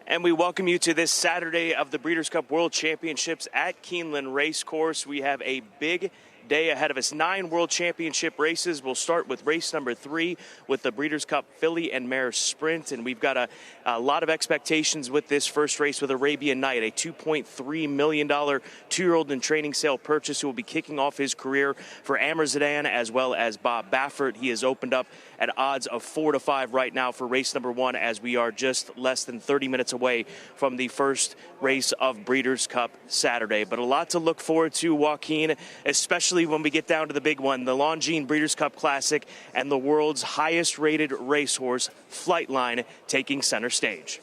And we welcome you to this Saturday of the Breeders' Cup World Championships at Keeneland Race Course. We have a big day ahead of us. 9 World Championship races. We'll start with race number 3 with the Breeders' Cup Filly and Mare Sprint. And we've got a lot of expectations with this first race with Arabian Night, a $2.3 million 2-year-old in training sale purchase who will be kicking off his career for Ammerzedan as well as Bob Baffert. He has opened up at odds of 4-5 right now for race number 1 as we are just less than 30 minutes away from the first race of Breeders' Cup Saturday. But a lot to look forward to, Joaquin, especially when we get down to the big one, the Longines Breeders' Cup Classic and the world's highest rated racehorse, Flightline, taking center stage.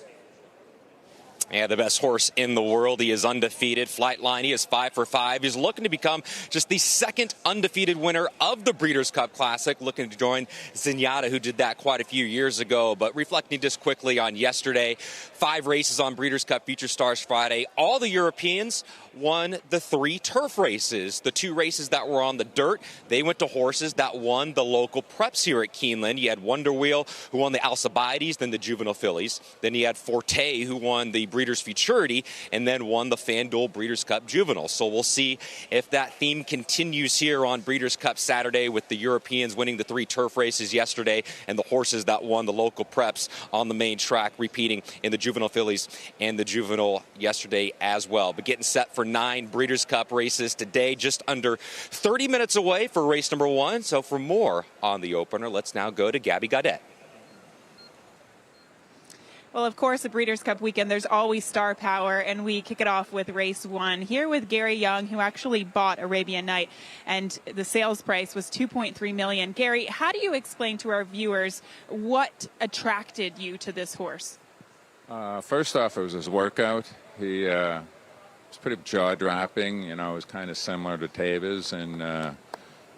Yeah, the best horse in the world. He is undefeated. Flightline, he is 5 for 5. He's looking to become just the second undefeated winner of the Breeders' Cup Classic, looking to join Zenyatta, who did that quite a few years ago. But reflecting just quickly on yesterday, 5 races on Breeders' Cup Feature Stars Friday. All the Europeans won the 3 turf races. The 2 races that were on the dirt, they went to horses that won the local preps here at Keeneland. You had Wonder Wheel, who won the Alcibiades, then the Juvenile Fillies. Then you had Forte, who won the Breeders' Futurity, and then won the FanDuel Breeders' Cup Juvenile. So we'll see if that theme continues here on Breeders' Cup Saturday, with the Europeans winning the 3 turf races yesterday and the horses that won the local preps on the main track repeating in the Juvenile Fillies and the Juvenile yesterday as well. But getting set for 9 Breeders' Cup races today, just under 30 minutes away for race number 1. So for more on the opener, let's now go to Gabby Gaudet. Well, of course, the Breeders' Cup weekend, there's always star power, and we kick it off with race 1 here with Gary Young, who actually bought Arabian Night, and the sales price was $2.3 million. Gary, how do you explain to our viewers what attracted you to this horse? First off, it was his workout. He was pretty jaw-dropping. You know, it was kind of similar to Tavis, and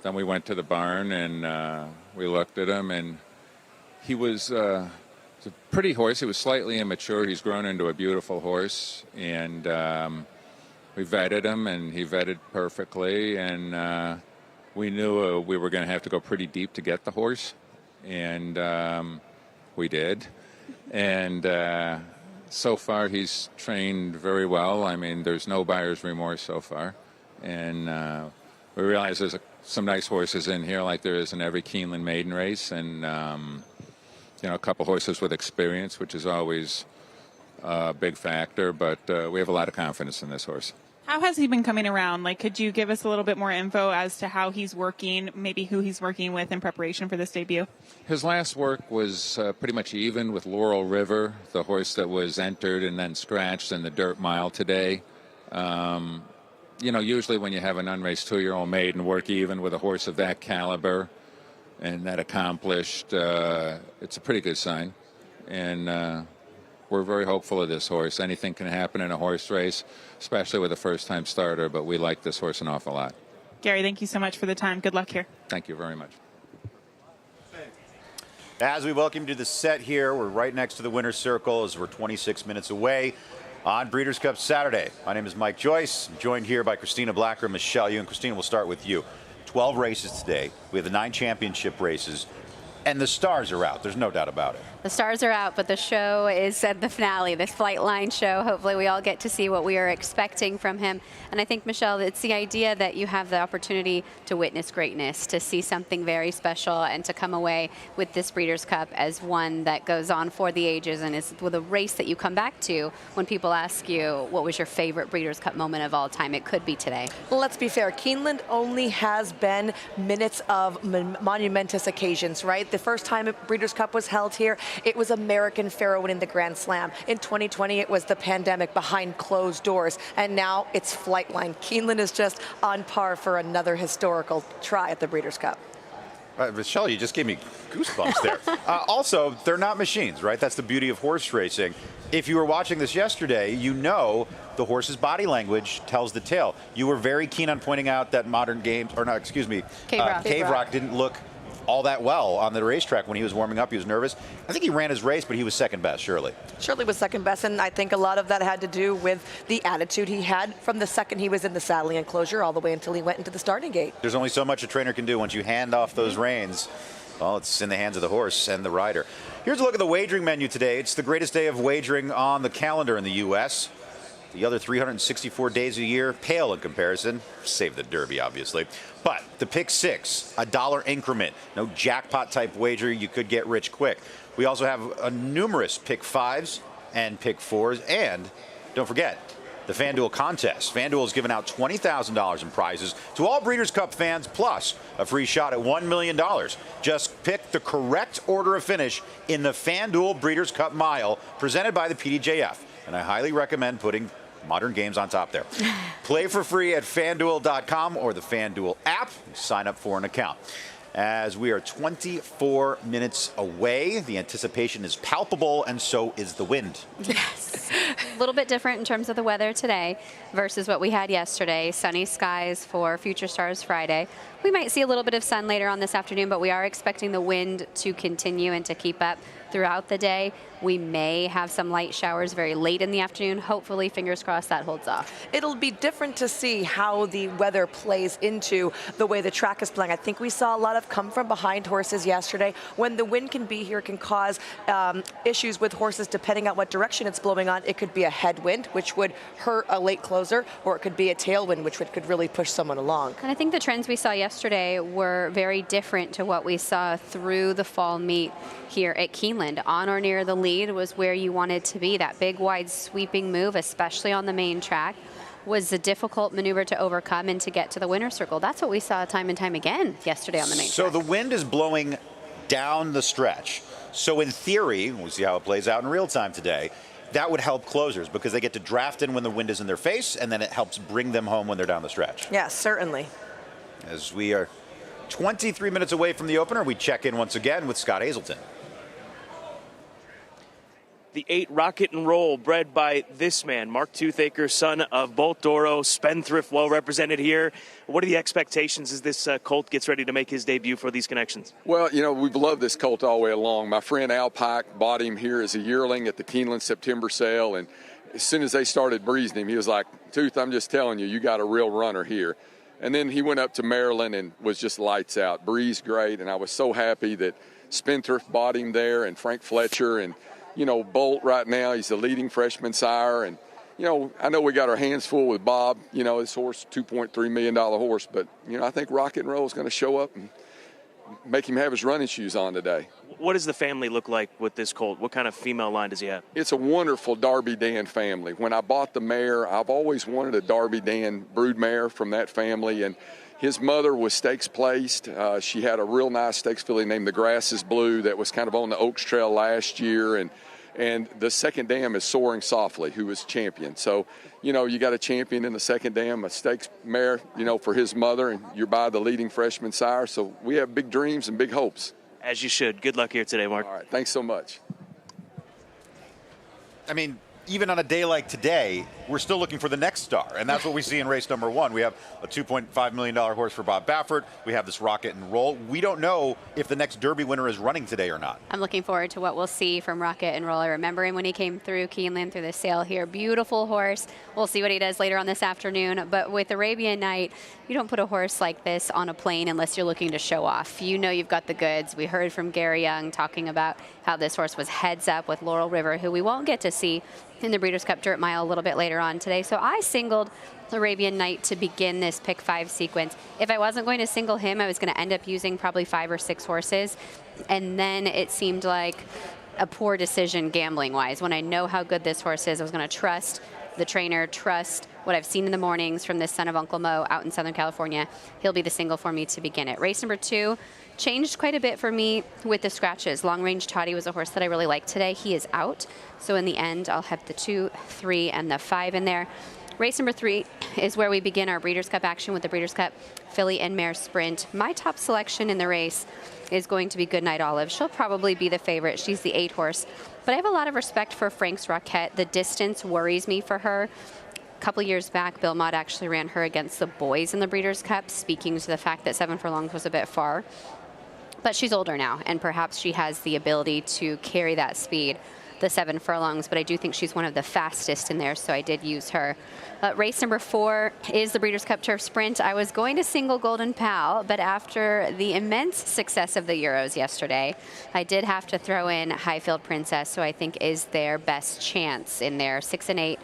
then we went to the barn and we looked at him, and he was it's a pretty horse. He was slightly immature. He's grown into a beautiful horse, and we vetted him, and he vetted perfectly, and we knew we were going to have to go pretty deep to get the horse, and we did. And so far, he's trained very well. I mean, there's no buyer's remorse so far, and we realize there's some nice horses in here, like there is in every Keeneland maiden race, and you know, a couple horses with experience, which is always a big factor, but we have a lot of confidence in this horse. How has he been coming around? Like, could you give us a little bit more info as to how he's working, maybe who he's working with in preparation for this debut? His last work was pretty much even with Laurel River, the horse that was entered and then scratched in the dirt mile today. You know, usually when you have an unraced 2-year-old maiden work even with a horse of that caliber and that accomplished, it's a pretty good sign. And we're very hopeful of this horse. Anything can happen in a horse race, especially with a first-time starter, but we like this horse an awful lot. Gary, thank you so much for the time. Good luck here. Thank you very much. As we welcome you to the set here, we're right next to the winner's circle as we're 26 minutes away on Breeders' Cup Saturday. My name is Mike Joyce. I'm joined here by Christina Blacker and Michelle Yu. And Christina, we'll start with you. 12 races today. We have the 9 championship races, and the stars are out. There's no doubt about it. The stars are out, but the show is at the finale, this Flightline show. Hopefully we all get to see what we are expecting from him. And I think, Michelle, it's the idea that you have the opportunity to witness greatness, to see something very special, and to come away with this Breeders' Cup as one that goes on for the ages and is with a race that you come back to when people ask you what was your favorite Breeders' Cup moment of all time. It could be today. Well, let's be fair. Keeneland only has been minutes of monumentous occasions, right? The first time Breeders' Cup was held here, it was American Pharoah winning the Grand Slam. In 2020, it was the pandemic behind closed doors. And now it's Flightline. Keeneland is just on par for another historical try at the Breeders' Cup. Michelle, you just gave me goosebumps there. Also, they're not machines, right? That's the beauty of horse racing. If you were watching this yesterday, you know the horse's body language tells the tale. You were very keen on pointing out that modern games, or not, excuse me, Cave Rock didn't look all that well on the racetrack when he was warming up. He was nervous. I think he ran his race, but he was second best, Shirley. Shirley was second best, and I think a lot of that had to do with the attitude he had from the second he was in the saddling enclosure all the way until he went into the starting gate. There's only so much a trainer can do once you hand off those reins. Well, it's in the hands of the horse and the rider. Here's a look at the wagering menu today. It's the greatest day of wagering on the calendar in the U.S. The other 364 days a year pale in comparison, save the Derby, obviously. But the pick six, a $1 increment, no jackpot type wager, you could get rich quick. We also have a numerous pick fives and pick fours, and don't forget the FanDuel contest. FanDuel has given out $20,000 in prizes to all Breeders' Cup fans, plus a free shot at $1 million. Just pick the correct order of finish in the FanDuel Breeders' Cup Mile, presented by the PDJF. And I highly recommend putting modern games on top there. Play for free at FanDuel.com or the FanDuel app. Sign up for an account. As we are 24 minutes away, the anticipation is palpable, and so is the wind. Yes. A little bit different in terms of the weather today versus what we had yesterday. Sunny skies for Future Stars Friday. We might see a little bit of sun later on this afternoon, but we are expecting the wind to continue and to keep up throughout the day. We may have some light showers very late in the afternoon. Hopefully, fingers crossed, that holds off. It'll be different to see how the weather plays into the way the track is playing. I think we saw a lot of come from behind horses yesterday. When the wind can be here, it can cause issues with horses depending on what direction it's blowing on. It could be a headwind, which would hurt a late closer, or it could be a tailwind, which could really push someone along. And I think the trends we saw yesterday were very different to what we saw through the fall meet here at Keeneland. On or near the lead was where you wanted to be. That big, wide, sweeping move, especially on the main track, was a difficult maneuver to overcome and to get to the winner's circle. That's what we saw time and time again yesterday on the main track. So the wind is blowing down the stretch. So in theory, we'll see how it plays out in real time today, that would help closers because they get to draft in when the wind is in their face, and then it helps bring them home when they're down the stretch. Yes, certainly. As we are 23 minutes away from the opener, we check in once again with Scott Hazelton. The 8 Rocket and Roll, bred by this man, Mark Toothaker, son of Bolt Doro, spendthrift, well represented here. What are the expectations as this colt gets ready to make his debut for these connections? Well, you know, we've loved this colt all the way along. My friend Al Pike bought him here as a yearling at the Keeneland September sale, and as soon as they started breezing him, he was like, Tooth, I'm just telling you, you got a real runner here. And then he went up to Maryland and was just lights out, breezed great, and I was so happy that Spendthrift bought him there, and Frank Fletcher, and you know, Bolt right now, he's the leading freshman sire. And, you know, I know we got our hands full with Bob, you know, this horse, $2.3 million horse. But, you know, I think Rocket and Roll is going to show up and make him have his running shoes on today. What does the family look like with this colt? What kind of female line does he have? It's a wonderful Darby Dan family. When I bought the mare, I've always wanted a Darby Dan brood mare from that family. And his mother was stakes placed. She had a real nice stakes filly named the Grass is Blue that was kind of on the Oaks Trail last year. And the second dam is Soaring Softly, who was champion. So, you know, you got a champion in the second dam, a stakes mare, you know, for his mother, and you're by the leading freshman sire. So we have big dreams and big hopes. As you should. Good luck here today, Mark. All right. Thanks so much. I mean, even on a day like today, we're still looking for the next star, and that's what we see in race number 1. We have a $2.5 million horse for Bob Baffert. We have this Rocket and Roll. We don't know if the next Derby winner is running today or not. I'm looking forward to what we'll see from Rocket and Roll. I remember him when he came through Keeneland through the sale here. Beautiful horse. We'll see what he does later on this afternoon. But with Arabian Night, you don't put a horse like this on a plane unless you're looking to show off. You know you've got the goods. We heard from Gary Young talking about how this horse was heads up with Laurel River, who we won't get to see in the Breeders' Cup Dirt Mile a little bit later on today. So I singled Arabian Night to begin this pick 5 sequence. If I wasn't going to single him, I was going to end up using probably 5 or 6 horses. And then it seemed like a poor decision gambling-wise. When I know how good this horse is, I was going to trust the trainer, trust what I've seen in the mornings from this son of Uncle Mo out in Southern California. He'll be the single for me to begin it. Race number 2 changed quite a bit for me with the scratches. Long Range Toddy was a horse that I really liked today. He is out. So in the end, I'll have the 2, 3, and the 5 in there. Race number 3 is where we begin our Breeders' Cup action with the Breeders' Cup Filly and Mare Sprint. My top selection in the race is going to be Goodnight Olive. She'll probably be the favorite. She's the 8 horse. But I have a lot of respect for Frank's Roquette. The distance worries me for her. A couple years back, Bill Mott actually ran her against the boys in the Breeders' Cup, speaking to the fact that 7 furlongs was a bit far. But she's older now, and perhaps she has the ability to carry that speed. The the 7 furlongs, but I do think she's one of the fastest in there, so I did use her. Race number 4 is the Breeders' Cup Turf Sprint. I was going to single Golden Pal, but after the immense success of the Euros yesterday, I did have to throw in Highfield Princess, who I think is their best chance in there, 6 and 8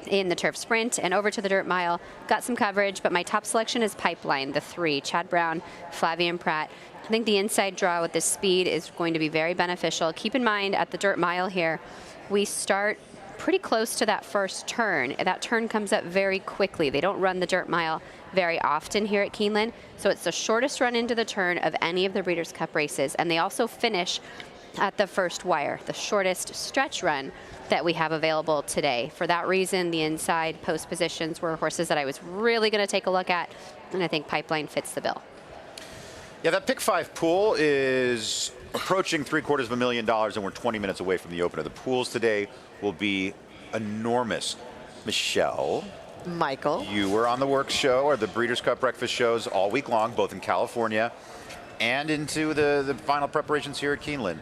in the Turf Sprint. And over to the Dirt Mile, got some coverage, but my top selection is Pipeline, the 3, Chad Brown, Flavian Pratt. I think the inside draw with this speed is going to be very beneficial. Keep in mind, at the Dirt Mile here, we start pretty close to that first turn. That turn comes up very quickly. They don't run the Dirt Mile very often here at Keeneland, so it's the shortest run into the turn of any of the Breeders' Cup races, and they also finish at the first wire, the shortest stretch run that we have available today. For that reason, the inside post positions were horses that I was really going to take a look at, and I think Pipeline fits the bill. Yeah, that pick 5 pool is approaching $750,000, and we're 20 minutes away from the opener. The pools today will be enormous. Michelle. Michael. You were on the work show or the Breeders' Cup breakfast shows all week long, both in California and into the final preparations here at Keeneland.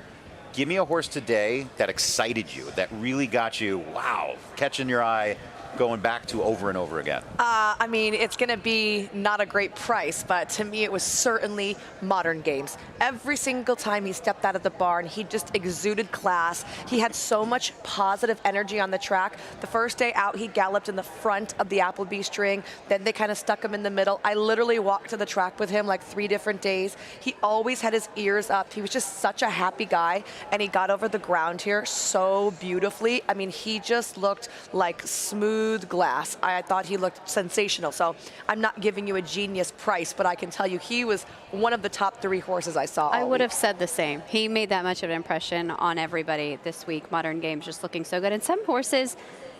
Give me a horse today that excited you, that really got you, wow, catching your eye, going back to over and over again. I mean, it's going to be not a great price, but to me it was certainly Modern Games. Every single time he stepped out of the barn, he just exuded class. He had so much positive energy on the track. The first day out, he galloped in the front of the Appleby string. Then they kind of stuck him in the middle. I literally walked to the track with him like 3 different days. He always had his ears up. He was just such a happy guy, and he got over the ground here so beautifully. I mean, he just looked like smooth glass. I thought he looked sensational. So I'm not giving you a genius price, but I can tell you he was one of the top 3 horses I saw. I would have said the same. He made that much of an impression on everybody this week. Modern Games just looking so good. And some horses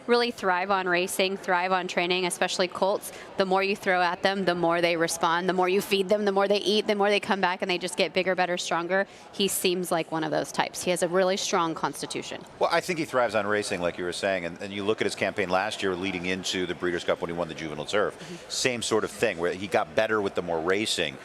really thrive on racing, thrive on training, especially colts. The more you throw at them, the more they respond. The more you feed them, the more they eat, the more they come back and they just get bigger, better, stronger. He seems like one of those types. He has a really strong constitution. Well, I think he thrives on racing, like you were saying, and you look at his campaign last year leading into the Breeders' Cup when he won the Juvenile Turf. Same sort of thing, where he got better with the more racing.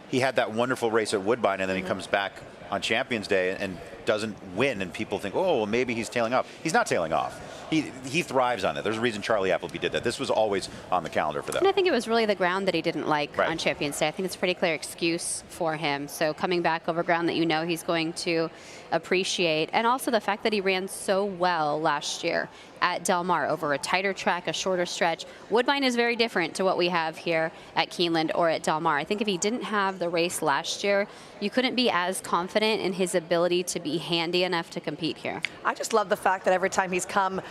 He had that wonderful race at Woodbine, and then he comes back on Champions Day and doesn't win, and people think, oh, well, maybe he's tailing off. He's not tailing off. He thrives on it. There's a reason Charlie Appleby did that. This was always on the calendar for them. And I think it was really the ground that he didn't like Right. on Champions Day. I think it's a pretty clear excuse for him. So coming back over ground that you know he's going to appreciate, and also the fact that he ran so well last year at Del Mar over a tighter track, a shorter stretch. Woodbine is very different to what we have here at Keeneland or at Del Mar. I think if he didn't have the race last year, you couldn't be as confident in his ability to be handy enough to compete here. I just love the fact that every time he's come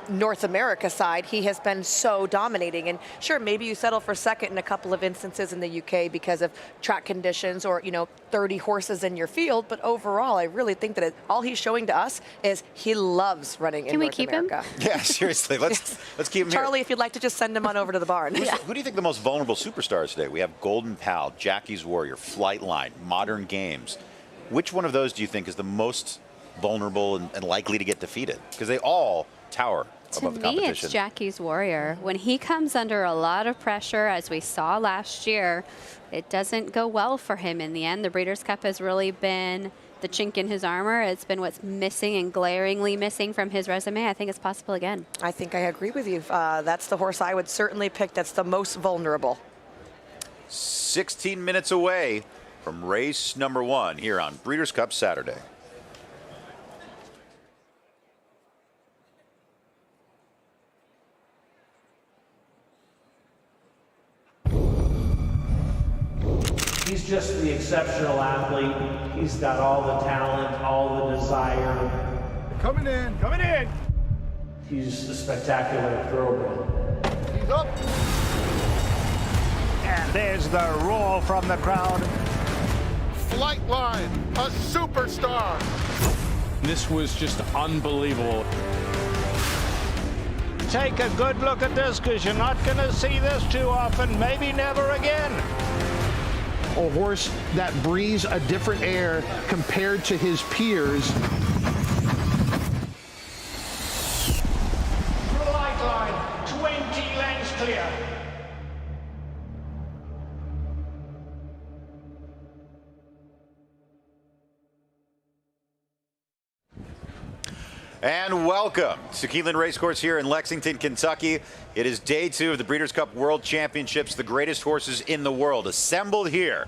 North America side, he has been so dominating. And sure, maybe you settle for second in a couple of instances in the UK because of track conditions or, 30 horses in your field. But overall, I really think that all he's showing to us is he loves running in North America. Him? Yeah, seriously. Let's keep him Charlie, here. if you'd like to just send him on over to the barn. Who do you think the most vulnerable superstars today? We have Golden Pal, Jackie's Warrior, Flightline, Modern Games. Which one of those do you think is the most vulnerable and likely to get defeated? Because they all tower above the competition. To me, it's Jackie's Warrior. When he comes under a lot of pressure, as we saw last year, it doesn't go well for him in the end. The Breeders' Cup has really been the chink in his armor. It's been what's missing and glaringly missing from his resume. I think it's possible again. I think I agree with you. That's the horse I would certainly pick that's the most vulnerable. 16 minutes away from race number 1 here on Breeders' Cup Saturday. He's just the exceptional athlete. He's got all the talent, all the desire. Coming in. Coming in. He's a spectacular thoroughbred. He's up. And there's the roar from the crowd. Flightline, a superstar. This was just unbelievable. Take a good look at this, because you're not going to see this too often, maybe never again. A horse that breathes a different air compared to his peers. Flightline, 20 lengths clear. And welcome to Keeneland Race Course here in Lexington, Kentucky. It is day 2 of the Breeders' Cup World Championships. The greatest horses in the world assembled here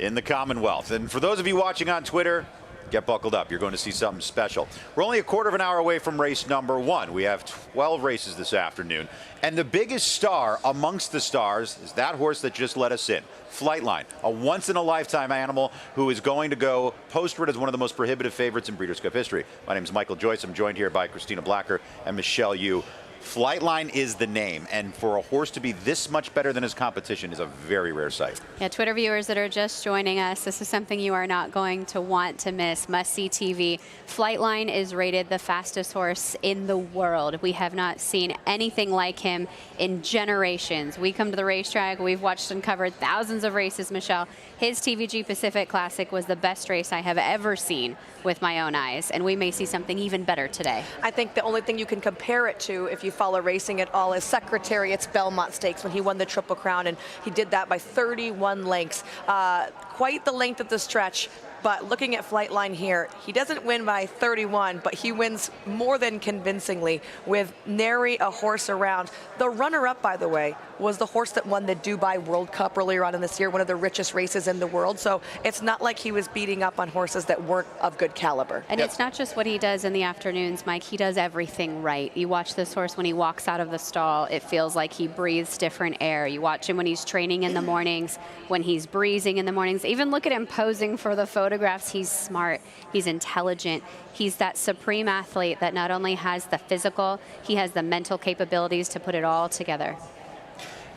in the Commonwealth. And for those of you watching on Twitter, get buckled up. You're going to see something special. We're only a quarter of an hour away from race number 1. We have 12 races this afternoon. And the biggest star amongst the stars is that horse that just let us in, Flightline, a once-in-a-lifetime animal who is going to go postward as one of the most prohibitive favorites in Breeders' Cup history. My name is Michael Joyce. I'm joined here by Christina Blacker and Michelle Yu. Flightline is the name, and for a horse to be this much better than his competition is a very rare sight. Yeah, Twitter viewers that are just joining us, this is something you are not going to want to miss. Must-see TV. Flightline is rated the fastest horse in the world. We have not seen anything like him in generations. We come to the racetrack. We've watched and covered thousands of races, Michelle. His TVG Pacific Classic was the best race I have ever seen with my own eyes, and we may see something even better today. I think the only thing you can compare it to, if you follow racing at all, is Secretariat's Belmont Stakes when he won the Triple Crown, and he did that by 31 lengths. Quite the length of the stretch. But looking at Flightline here, he doesn't win by 31, but he wins more than convincingly with nary a horse around. The runner-up, by the way, was the horse that won the Dubai World Cup earlier on in this year, one of the richest races in the world. So it's not like he was beating up on horses that weren't of good caliber. And it's not just what he does in the afternoons, Mike. He does everything right. You watch this horse when he walks out of the stall, it feels like he breathes different air. You watch him when he's training in the mornings, when he's breezing in the mornings. Even look at him posing for the photographs. He's smart, he's intelligent, he's that supreme athlete that not only has the physical, he has the mental capabilities to put it all together.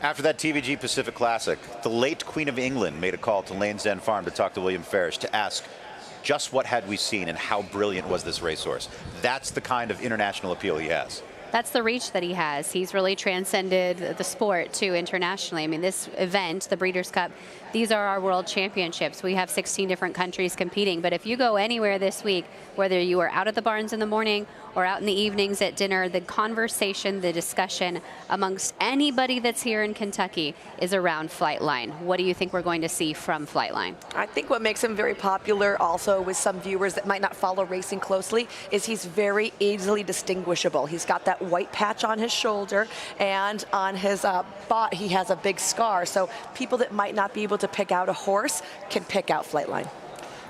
After that TVG Pacific Classic, the late Queen of England made a call to Lane's End Farm to talk to William Farish to ask just what had we seen and how brilliant was this racehorse. That's the kind of international appeal he has. That's the reach that he has. He's really transcended the sport, too, internationally. I mean, this event, the Breeders' Cup, these are our world championships. We have 16 different countries competing. But if you go anywhere this week, whether you are out at the barns in the morning or out in the evenings at dinner, the conversation, the discussion amongst anybody that's here in Kentucky is around Flightline. What do you think we're going to see from Flightline? I think what makes him very popular also with some viewers that might not follow racing closely is he's very easily distinguishable. He's got that white patch on his shoulder, and on his butt he has a big scar. So people that might not be able to pick out a horse can pick out Flightline.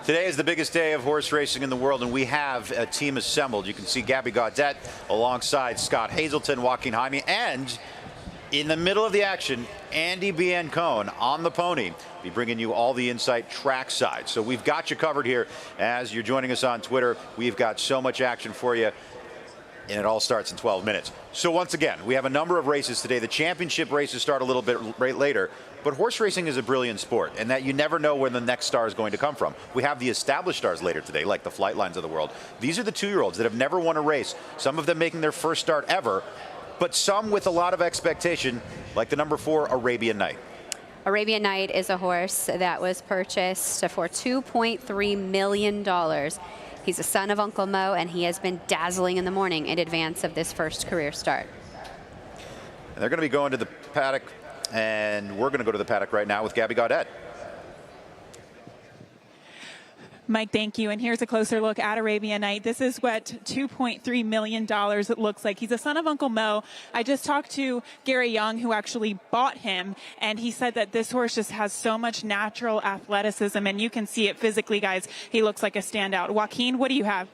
Today is the biggest day of horse racing in the world, and we have a team assembled. You can see Gabby Gaudet alongside Scott Hazelton, Joaquin Jaime, and in the middle of the action, Andy Biancone on the pony. Be bringing you all the insight trackside. So we've got you covered here as you're joining us on Twitter. We've got so much action for you, and it all starts in 12 minutes. So once again, we have a number of races today. The championship races start a little bit right later, but horse racing is a brilliant sport, and that you never know where the next star is going to come from. We have the established stars later today, like the Flightlines of the world. These are the 2-year-olds that have never won a race, some of them making their first start ever, but some with a lot of expectation, like the number 4, Arabian Night. Arabian Night is a horse that was purchased for $2.3 million. He's a son of Uncle Mo, and he has been dazzling in the morning in advance of this first career start. And they're going to be going to the paddock, and we're going to go to the paddock right now with Gabby Gaudet. Mike, thank you. And here's a closer look at Arabian Night. This is what $2.3 million it looks like. He's a son of Uncle Mo. I just talked to Gary Young, who actually bought him, and he said that this horse just has so much natural athleticism, and you can see it physically, guys. He looks like a standout. Joaquin, what do you have?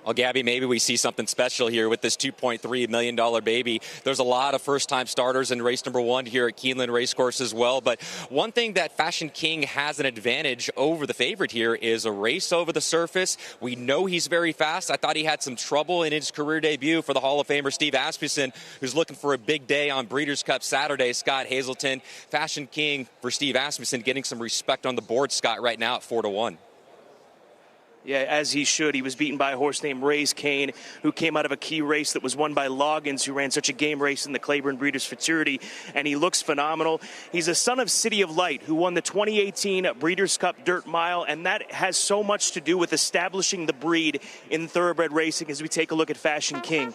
Well, Gabby, maybe we see something special here with this $2.3 million baby. There's a lot of first-time starters in race number 1 here at Keeneland Race Course as well. But one thing that Fashion King has an advantage over the favorite here is a race over the surface. We know he's very fast. I thought he had some trouble in his career debut for the Hall of Famer Steve Asmussen, who's looking for a big day on Breeders' Cup Saturday. Scott Hazelton, Fashion King for Steve Asmussen, getting some respect on the board, Scott, right now at 4-1. Yeah, as he should. He was beaten by a horse named Raise Kane, who came out of a key race that was won by Longines, who ran such a game race in the Claiborne Breeders' Futurity, and he looks phenomenal. He's a son of City of Light, who won the 2018 Breeders' Cup Dirt Mile, and that has so much to do with establishing the breed in thoroughbred racing as we take a look at Fashion King.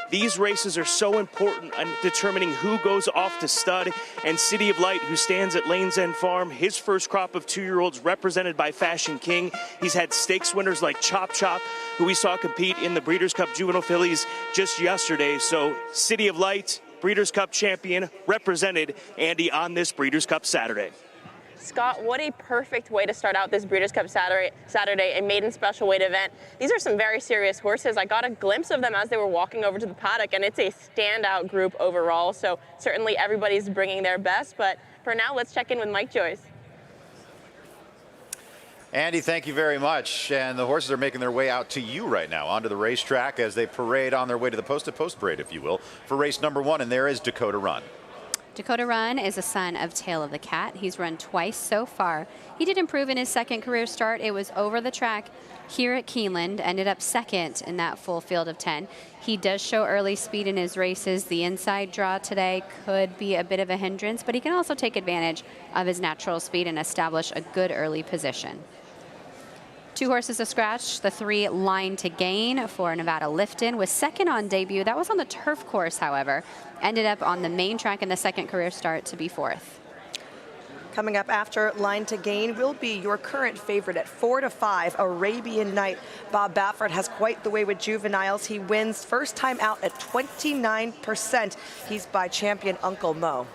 These races are so important in determining who goes off to stud. And City of Light, who stands at Lanes End Farm, his first crop of 2-year-olds represented by Fashion King. He's had stakes winners like Chop Chop, who we saw compete in the Breeders' Cup Juvenile Fillies just yesterday. So City of Light, Breeders' Cup champion, represented Andy on this Breeders' Cup Saturday. Scott, what a perfect way to start out this Breeders' Cup Saturday, a maiden special weight event. These are some very serious horses. I got a glimpse of them as they were walking over to the paddock, and it's a standout group overall. So certainly everybody's bringing their best. But for now, let's check in with Mike Joyce. Andy, thank you very much. And the horses are making their way out to you right now onto the racetrack as they parade on their way to the post-to-post parade, if you will, for race number 1. And there is Dakota Run. Dakota Run is a son of Tail of the Cat. He's run twice so far. He did improve in his second career start. It was over the track here at Keeneland, ended up second in that full field of 10. He does show early speed in his races. The inside draw today could be a bit of a hindrance, but he can also take advantage of his natural speed and establish a good early position. 2 horses to scratch. The 3 Line to Gain for Nevada Lifton was second on debut. That was on the turf course, however. Ended up on the main track in the second career start to be 4th. Coming up after Line to Gain will be your current favorite at 4-5, Arabian Night. Bob Baffert has quite the way with juveniles. He wins first time out at 29%. He's by champion Uncle Mo.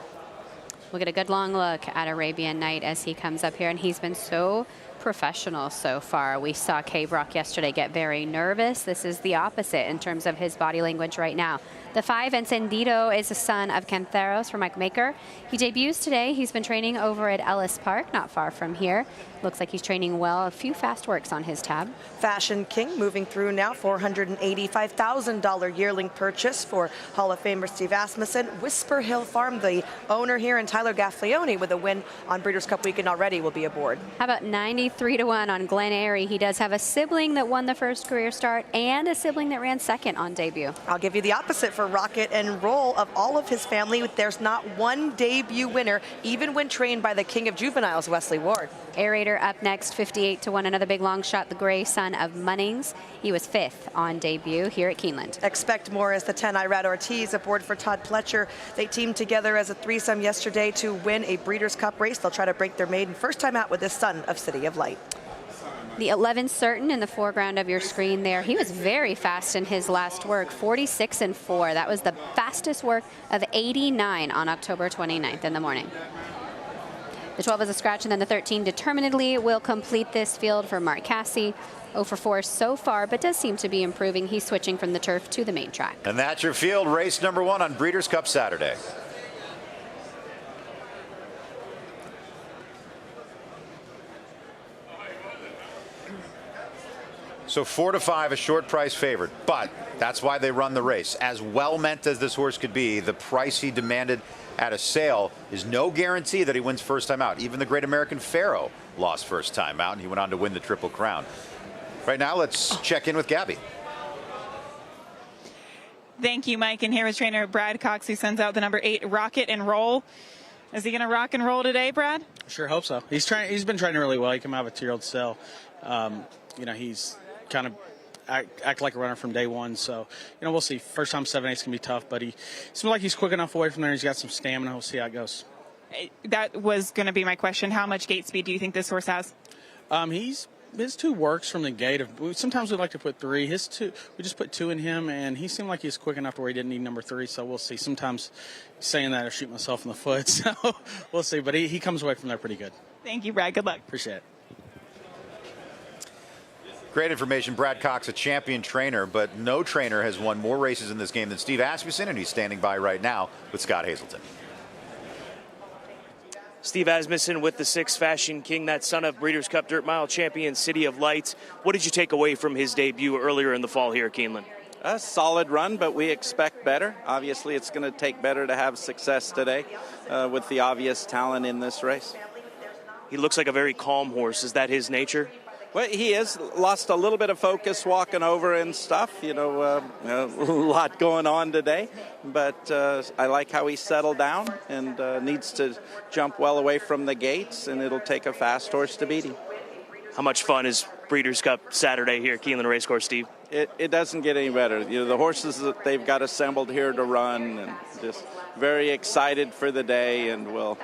We'll get a good long look at Arabian Night as he comes up here, and he's been so professional so far. We saw K-Brock yesterday get very nervous. This is the opposite in terms of his body language right now. The 5 Encendido is a son of Canteros for Mike Maker. He debuts today. He's been training over at Ellis Park, not far from here. Looks like he's training well. A few fast works on his tab. Fashion King moving through now. $485,000 yearling purchase for Hall of Famer Steve Asmussen. Whisper Hill Farm, the owner here, and Tyler Gaffleone with a win on Breeders' Cup weekend already will be aboard. How about 93-1 on Glen Airy? He does have a sibling that won the first career start and a sibling that ran second on debut. I'll give you the opposite for Rocket and Roll. Of all of his family, there's not one debut winner, even when trained by the king of juveniles, Wesley Ward. Aerator up next, 58-1, another big long shot, the gray son of Munnings. He was 5th on debut here at Keeneland. Expect more as the 10 Irad Ortiz aboard for Todd Pletcher. They teamed together as a threesome yesterday to win a Breeders' Cup race. They'll try to break their maiden first time out with this son of City of Light. The 11 Certain in the foreground of your screen there. He was very fast in his last work, 46-4. That was the fastest work of 89 on October 29th in the morning. The 12 is a scratch, and then the 13 Determinedly will complete this field for Mark Cassie. 0-for-4 so far, but does seem to be improving. He's switching from the turf to the main track. And that's your field, race number 1 on Breeders' Cup Saturday. So 4-5, a short price favorite, but that's why they run the race. As well meant as this horse could be, the price he demanded at a sale is no guarantee that he wins first time out. Even the Great American Pharaoh lost first time out, and he went on to win the Triple Crown. Right now, let's check in with Gabby. Thank you, Mike. And here is trainer Brad Cox, who sends out the number 8, Rocket and Roll. Is he going to rock and roll today, Brad? Sure hope so. He's been training really well. He came out of a 2-year-old cell. He's kind of act like a runner from day one. So, we'll see. First time 7/8 can be tough, but he seems like he's quick enough away from there. He's got some stamina. We'll see how it goes. That was going to be my question. How much gate speed do you think this horse has? His 2 works from the gate. Sometimes we like to put 3. His 2, we just put 2 in him, and he seemed like he's quick enough to where he didn't need number 3. So we'll see. Sometimes saying that I shoot myself in the foot. So we'll see. But he comes away from there pretty good. Thank you, Brad. Good luck. Appreciate it. Great information. Brad Cox, a champion trainer, but no trainer has won more races in this game than Steve Asmussen, and he's standing by right now with Scott Hazelton. Steve Asmussen with the 6 Fashion King, that son of Breeders' Cup Dirt Mile champion City of Lights. What did you take away from his debut earlier in the fall here at Keeneland? A solid run, but we expect better. Obviously, it's going to take better to have success today with the obvious talent in this race. He looks like a very calm horse. Is that his nature? Well, he has lost a little bit of focus walking over and stuff, a lot going on today. But I like how he settled down and needs to jump well away from the gates, and it'll take a fast horse to beat him. How much fun is Breeders' Cup Saturday here at Keeneland Race Course, Steve? It doesn't get any better. You know, the horses that they've got assembled here to run, and just very excited for the day. And we'll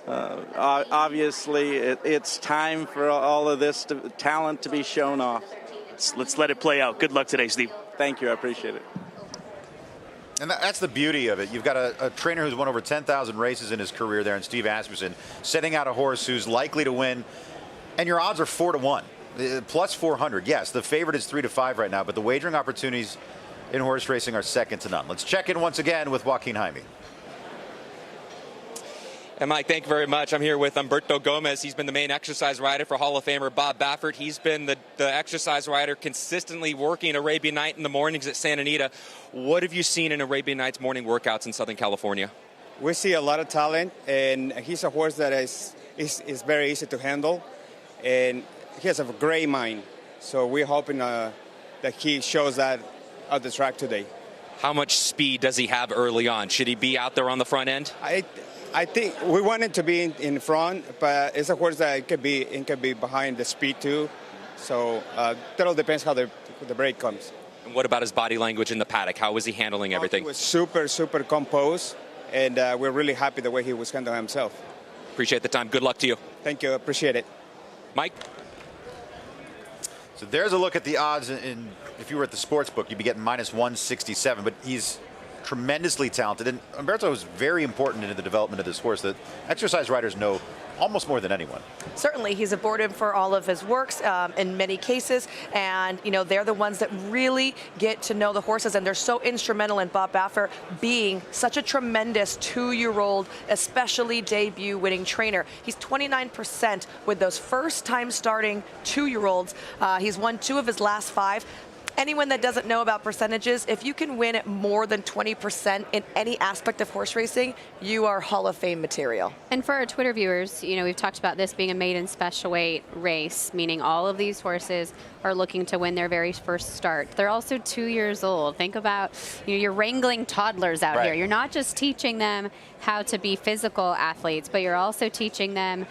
obviously it's time for all of this talent to be shown off. Let's let it play out. Good luck today, Steve. Thank you. I appreciate it. And that's the beauty of it. You've got a trainer who's won over 10,000 races in his career there, in Steve Asmussen, setting out a horse who's likely to win, and your odds are 4-1. Plus 400. Yes, the favorite is 3-5 right now, but the wagering opportunities in horse racing are second to none. Let's check in once again with Joaquin Jaime. And Mike, thank you very much. I'm here with Humberto Gomez. He's been the main exercise rider for Hall of Famer Bob Baffert. He's been the exercise rider consistently working Arabian Night in the mornings at Santa Anita. What have you seen in Arabian Night's morning workouts in Southern California? We see a lot of talent, and he's a horse that is very easy to handle, and he has a great mind. So we're hoping that he shows that at the track today. How much speed does he have early on? Should he be out there on the front end? I think we want him to be in front, but it's a horse that it could be behind the speed too. So that all depends how the break comes. And what about his body language in the paddock? How was he handling everything? He was super composed, and we're really happy the way he was handling himself. Appreciate the time. Good luck to you. Thank you. Appreciate it. Mike? So there's a look at the odds. If you were at the sports book, you'd be getting minus 167, but he's tremendously talented, and Humberto is very important in the development of this horse that exercise riders know almost more than anyone. Certainly, he's aboard him for all of his works in many cases, and you know they're the ones that really get to know the horses, and they're so instrumental in Bob Baffert being such a tremendous 2-year-old, especially debut winning trainer. He's 29% with those first-time starting 2-year-olds. He's won 2 of his last 5. Anyone that doesn't know about percentages, if you can win at more than 20% in any aspect of horse racing, you are Hall of Fame material. And for our Twitter viewers, you know, we've talked about this being a maiden special weight race, meaning all of these horses are looking to win their very first start. They're also 2 years old. Think about, you know, you're wrangling toddlers out here. You're not just teaching them how to be physical athletes, but you're also teaching them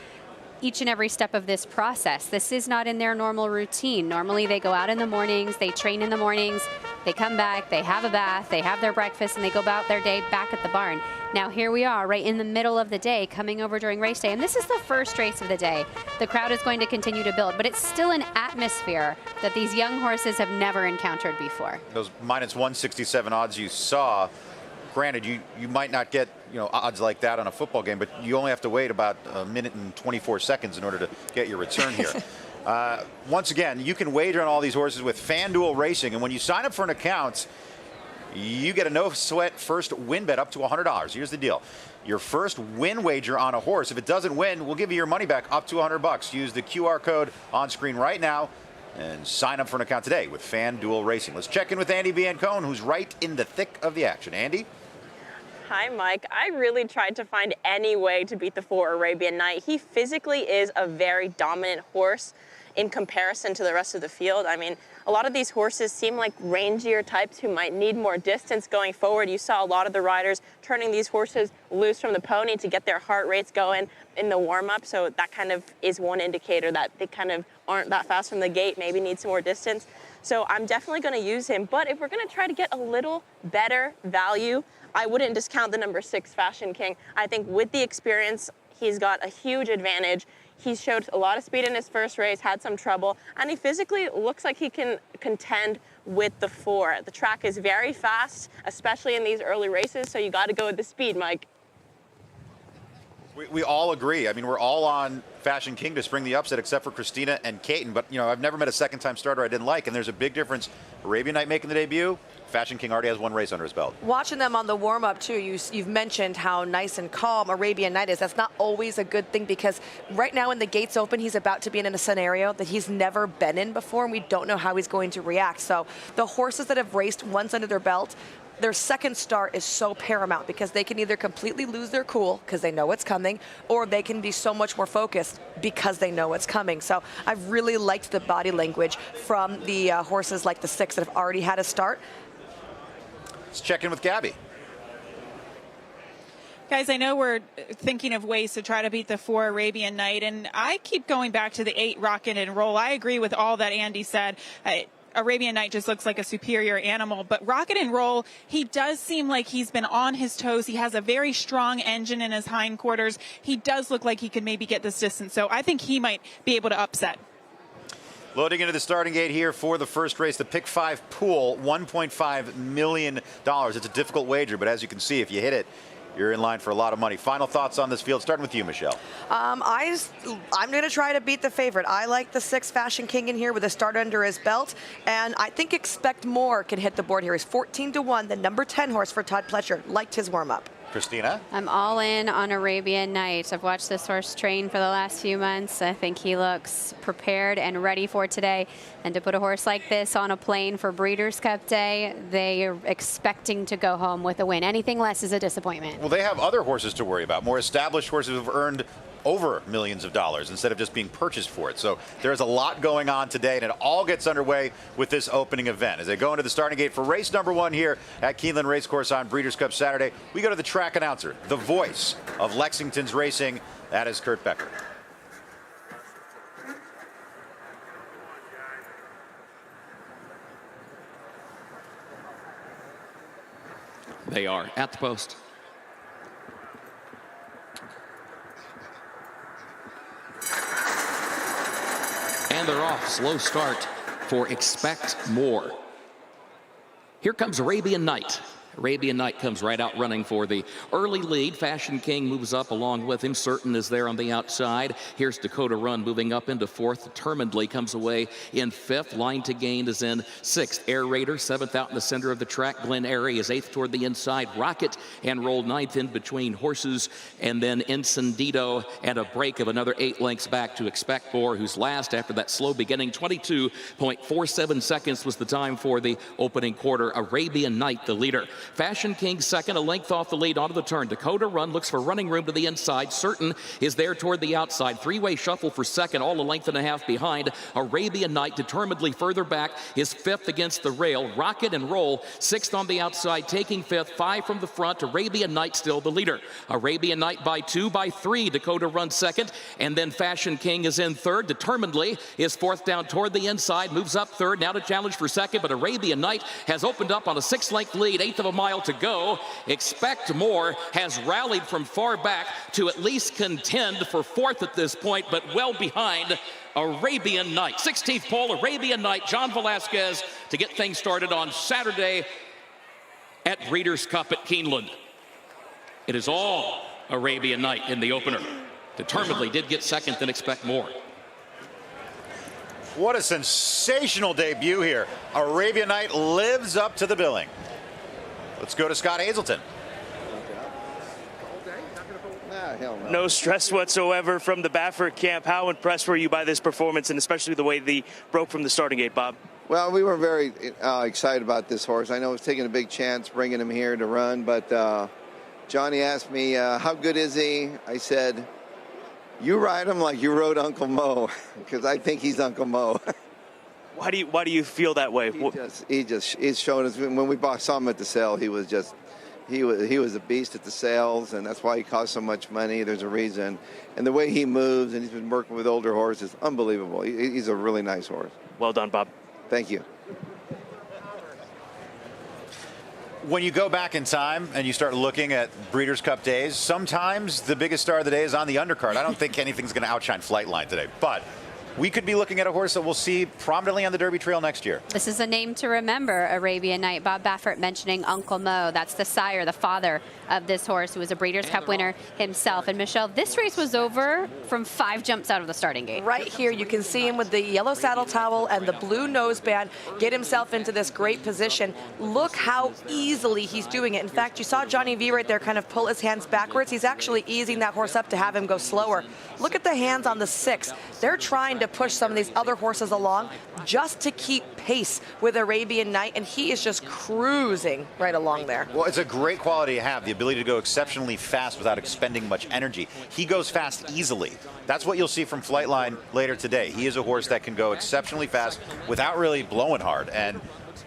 each and every step of this process. This is not in their normal routine. Normally they go out in the mornings, they train in the mornings, they come back, they have a bath, they have their breakfast, and they go about their day back at the barn. Now here we are right in the middle of the day, coming over during race day, and this is the first race of the day. The crowd is going to continue to build, but it's still an atmosphere that these young horses have never encountered before. Those minus 167 odds you saw, granted, you might not get odds like that on a football game, but you only have to wait about a minute and 24 seconds in order to get your return here. Once again, you can wager on all these horses with FanDuel Racing, and when you sign up for an account, you get a no-sweat first win bet up to $100. Here's the deal. Your first win wager on a horse, if it doesn't win, we'll give you your money back up to $100. Use the QR code on screen right now and sign up for an account today with FanDuel Racing. Let's check in with Andy Biancone, who's right in the thick of the action. Andy? Hi, Mike. I really tried to find any way to beat the 4 Arabian Night. He physically is a very dominant horse in comparison to the rest of the field. I mean, a lot of these horses seem like rangier types who might need more distance going forward. You saw a lot of the riders turning these horses loose from the pony to get their heart rates going in the warm-up, so that kind of is one indicator that they kind of aren't that fast from the gate, maybe need some more distance. So I'm definitely going to use him, but if we're going to try to get a little better value, I wouldn't discount the number 6 Fashion King. I think with the experience, he's got a huge advantage. He showed a lot of speed in his first race, had some trouble, and he physically looks like he can contend with the 4. The track is very fast, especially in these early races, so you got to go with the speed, Mike. We all agree. I mean, we're all on Fashion King to spring the upset, except for Christina and Caton. But, I've never met a second-time starter I didn't like, and there's a big difference. Arabian Night making the debut, Fashion King already has 1 race under his belt. Watching them on the warm-up, too, you've mentioned how nice and calm Arabian Night is. That's not always a good thing because right now when the gates open, he's about to be in a scenario that he's never been in before, and we don't know how he's going to react. So the horses that have raced once under their belt, their second start is so paramount because they can either completely lose their cool because they know what's coming, or they can be so much more focused because they know what's coming. So I've really liked the body language from the horses like the 6 that have already had a start. Let's check in with Gabby. Guys, I know we're thinking of ways to try to beat the 4 Arabian Night, and I keep going back to the 8 Rocket and Roll. I agree with all that Andy said. Arabian Night just looks like a superior animal, but Rocket and Roll, he does seem like he's been on his toes. He has a very strong engine in his hindquarters. He does look like he could maybe get this distance, so I think he might be able to upset. Loading into the starting gate here for the first race, the Pick 5 pool, $1.5 million. It's a difficult wager, but as you can see, if you hit it, you're in line for a lot of money. Final thoughts on this field, starting with you, Michelle. I'm going to try to beat the favorite. I like the 6 Fashion King in here with a start under his belt, and I think Expect More can hit the board here. He's 14-1, the number 10 horse for Todd Pletcher. Liked his warm-up. Christina? I'm all in on Arabian Night. I've watched this horse train for the last few months. I think he looks prepared and ready for today. And to put a horse like this on a plane for Breeders' Cup Day, they are expecting to go home with a win. Anything less is a disappointment. Well, they have other horses to worry about. More established horses have earned over millions of dollars instead of just being purchased for it. So there's a lot going on today, and it all gets underway with this opening event. As they go into the starting gate for race number 1 here at Keeneland Race Course on Breeders' Cup Saturday, we go to the track announcer, the voice of Lexington's racing. That is Kurt Becker. They are at the post. And they're off. Slow start for Expect More. Here comes Arabian Night. Arabian Night comes right out running for the early lead. Fashion King moves up along with him. Certain is there on the outside. Here's Dakota Run moving up into 4th. Determinedly comes away in 5th. Line to Gain is in 6th. Air Raider 7th out in the center of the track. Glen Airy is 8th toward the inside. Rocket and Roll 9th in between horses. And then Incendido and a break of another 8 lengths back to Expect More, who's last after that slow beginning. 22.47 seconds was the time for the opening quarter. Arabian Night, the leader. Fashion King second, a length off the lead onto the turn. Dakota Run looks for running room to the inside. Certain is there toward the outside. 3-way shuffle for second, all a length and a half behind. Arabian Night determinedly further back is 5th against the rail. Rocket and Roll 6th on the outside, taking 5th. 5 from the front. Arabian Night still the leader. Arabian Night by 2, by 3. Dakota Run second, and then Fashion King is in 3rd. Determinedly is 4th down toward the inside, moves up 3rd, now to challenge for 2nd, but Arabian Night has opened up on a 6-length lead, 1/8 of a mile to go. Expect More has rallied from far back to at least contend for 4th at this point, but well behind Arabian Night. 16th pole, Arabian Night, John Velasquez to get things started on Saturday at Breeders' Cup at Keeneland. It is all Arabian Night in the opener. Determinedly did get 2nd, then Expect More. What a sensational debut here. Arabian Night lives up to the billing. Let's go to Scott Hazelton. No stress whatsoever from the Baffert camp. How impressed were you by this performance, and especially the way they broke from the starting gate, Bob? Well, we were very excited about this horse. I know it's taking a big chance bringing him here to run, but Johnny asked me, how good is he? I said, you ride him like you rode Uncle Mo, because I think he's Uncle Mo. Why do you feel that way? He's shown us when we saw him at the sale. He was a beast at the sales, and that's why he cost so much money. There's a reason, and the way he moves, and he's been working with older horses, unbelievable. He's a really nice horse. Well done, Bob. Thank you. When you go back in time and you start looking at Breeders' Cup days, sometimes the biggest star of the day is on the undercard. I don't think anything's going to outshine Flightline today, but we could be looking at a horse that we'll see prominently on the Derby Trail next year. This is a name to remember, Arabian Night. Bob Baffert mentioning Uncle Mo. That's the sire, the father of this horse, who was a Breeders' Cup winner himself. And Michelle, this race was over from 5 jumps out of the starting gate. Right here, you can see him with the yellow saddle towel and the blue noseband get himself into this great position. Look how easily he's doing it. In fact, you saw Johnny V right there kind of pull his hands backwards. He's actually easing that horse up to have him go slower. Look at the hands on the 6. They're trying to push some of these other horses along just to keep pace with Arabian Night, and he is just cruising right along there. Well, it's a great quality to have, the ability to go exceptionally fast without expending much energy. He goes fast easily. That's what you'll see from Flightline later today. He is a horse that can go exceptionally fast without really blowing hard, and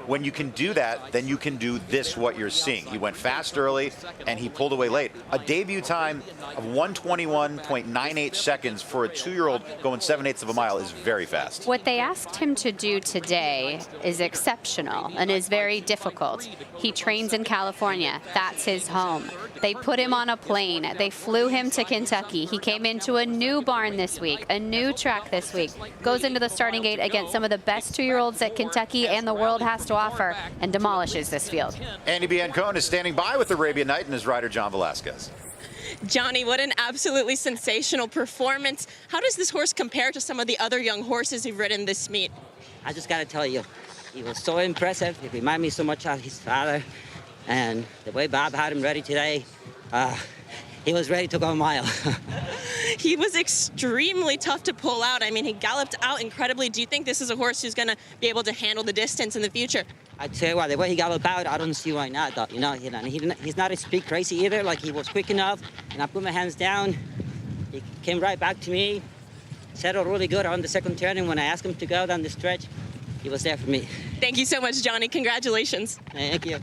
when you can do that, then you can do this, what you're seeing. He went fast early, and he pulled away late. A debut time of 1:21.98 seconds for a 2-year-old going 7/8 of a mile is very fast. What they asked him to do today is exceptional and is very difficult. He trains in California. That's his home. They put him on a plane. They flew him to Kentucky. He came into a new barn this week, a new track this week, goes into the starting gate against some of the best 2-year-olds that Kentucky and the world has to offer, and demolishes this field. Andy Biancone is standing by with Arabian Night and his rider, John Velasquez. Johnny, what an absolutely sensational performance. How does this horse compare to some of the other young horses you've ridden this meet? I just got to tell you, he was so impressive. He reminded me so much of his father. And the way Bob had him ready today, he was ready to go a mile. He was extremely tough to pull out. I mean, he galloped out incredibly. Do you think this is a horse who's going to be able to handle the distance in the future? I tell you what, the way he galloped out, I don't see why not. Though. He's not a speed crazy either. Like, he was quick enough, and I put my hands down. He came right back to me, settled really good on the second turn, and when I asked him to go down the stretch, he was there for me. Thank you so much, Johnny. Congratulations. Thank you.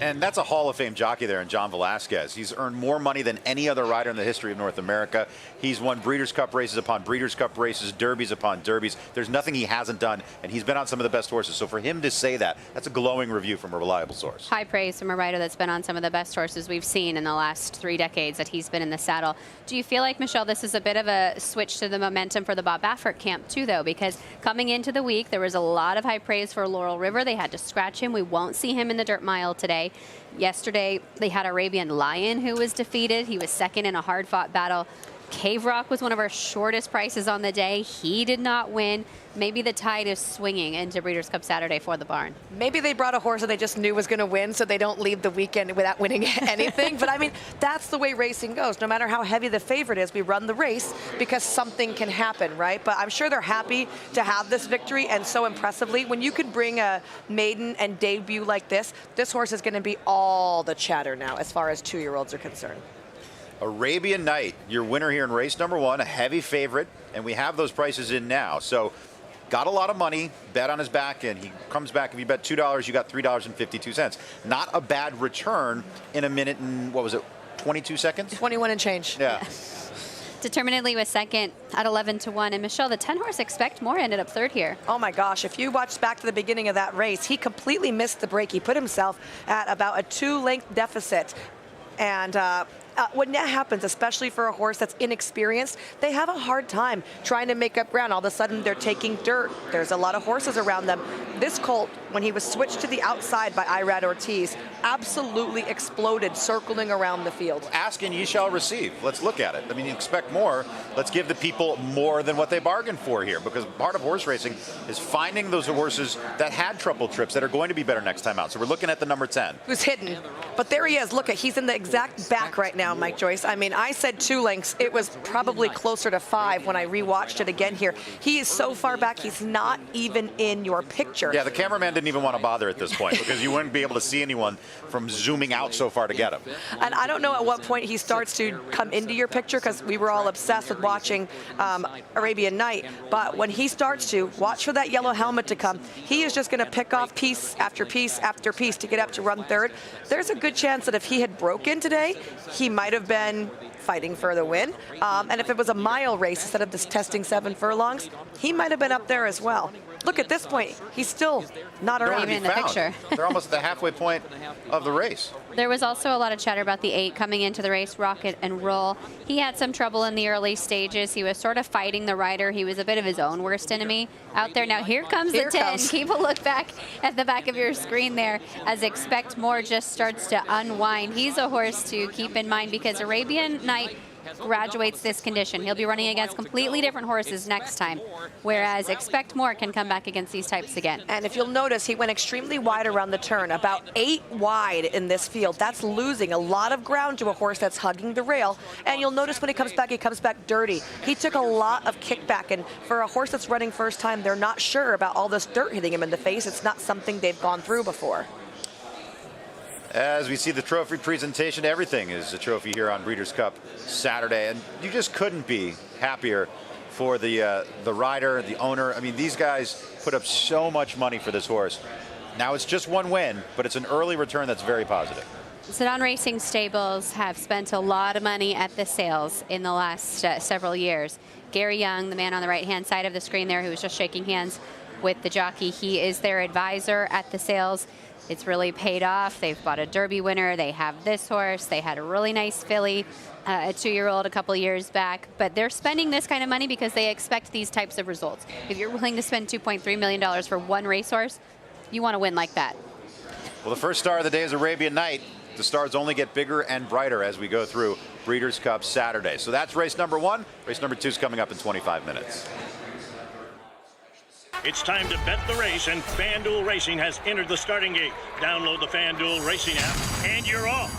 And that's a Hall of Fame jockey there in John Velasquez. He's earned more money than any other rider in the history of North America. He's won Breeders' Cup races upon Breeders' Cup races, derbies upon derbies. There's nothing he hasn't done, and he's been on some of the best horses. So for him to say that, that's a glowing review from a reliable source. High praise from a rider that's been on some of the best horses we've seen in the last 3 decades that he's been in the saddle. Do you feel like, Michelle, this is a bit of a switch to the momentum for the Bob Baffert camp too, though? Because coming into the week, there was a lot of high praise for Laurel River. They had to scratch him. We won't see him in the dirt mile today. Yesterday, they had Arabian Lion, who was defeated. He was second in a hard-fought battle. Cave Rock was one of our shortest prices on the day. He did not win. Maybe the tide is swinging into Breeders' Cup Saturday for the barn. Maybe they brought a horse that they just knew was going to win, so they don't leave the weekend without winning anything. But I mean, that's the way racing goes. No matter how heavy the favorite is, we run the race because something can happen, right? But I'm sure they're happy to have this victory, and so impressively. When you could bring a maiden and debut like this horse is going to be all the chatter now as far as 2-year-olds are concerned. Arabian Night, your winner here in race number 1, a heavy favorite, and we have those prices in now. So got a lot of money, bet on his back, and he comes back. If you bet $2, you got $3.52. Not a bad return in a minute and, what was it, 22 seconds? 21 and change. Yeah. Determinedly was second at 11-1. And Michelle, the 10-horse Expect More ended up third here. Oh my gosh, if you watch back to the beginning of that race, he completely missed the break. He put himself at about a 2-length deficit. And when that happens, especially for a horse that's inexperienced, they have a hard time trying to make up ground. All of a sudden, they're taking dirt. There's a lot of horses around them. This colt, when he was switched to the outside by Irad Ortiz, absolutely exploded, circling around the field. Ask and ye shall receive. Let's look at it. I mean, you expect more. Let's give the people more than what they bargained for here, because part of horse racing is finding those horses that had trouble trips that are going to be better next time out. So we're looking at the number 10. Who's hidden. But there he is. Look, he's in the exact back right now, Mike Joyce. I mean, I said 2 lengths. It was probably closer to 5 when I rewatched it again here. He is so far back, he's not even in your picture. Yeah, the cameraman didn't even want to bother at this point because you wouldn't be able to see anyone from zooming out so far to get him. And I don't know at what point he starts to come into your picture, because we were all obsessed with watching Arabian Night. But when he starts to, watch for that yellow helmet to come. He is just going to pick off piece after piece after piece to get up to run third. There's a good chance that if he had broken today, he might have been fighting for the win. And if it was a mile race instead of this testing 7 furlongs, he might have been up there as well. Look, at this point, he's still not around. Even in the picture. They're almost at the halfway point of the race. There was also a lot of chatter about the 8 coming into the race, Rocket and Roll. He had some trouble in the early stages. He was sort of fighting the rider. He was a bit of his own worst enemy out there. Now here comes the 10. Keep a look back at the back of your screen there as Expect More just starts to unwind. He's a horse to keep in mind because Arabian Night graduates this condition. He'll be running against completely different horses next time, whereas Expect More can come back against these types again. And if you'll notice, he went extremely wide around the turn, about 8 wide in this field. That's losing a lot of ground to a horse that's hugging the rail. And you'll notice when he comes back dirty. He took a lot of kickback, and for a horse that's running first time, they're not sure about all this dirt hitting him in the face. It's not something they've gone through before. As we see the trophy presentation, everything is a trophy here on Breeders' Cup Saturday, and you just couldn't be happier for the rider, the owner. I mean, these guys put up so much money for this horse. Now it's just one win, but it's an early return that's very positive. Sedan Racing Stables have spent a lot of money at the sales in the last several years. Gary Young, the man on the right-hand side of the screen there who was just shaking hands with the jockey, he is their advisor at the sales. It's really paid off. They've bought a Derby winner. They have this horse. They had a really nice filly, a 2-year-old a couple years back. But they're spending this kind of money because they expect these types of results. If you're willing to spend $2.3 million for one racehorse, you want to win like that. Well, the first star of the day is Arabian Night. The stars only get bigger and brighter as we go through Breeders' Cup Saturday. So that's race number 1. Race number 2 is coming up in 25 minutes. It's time to bet the race, and FanDuel Racing has entered the starting gate. Download the FanDuel Racing app, and you're off.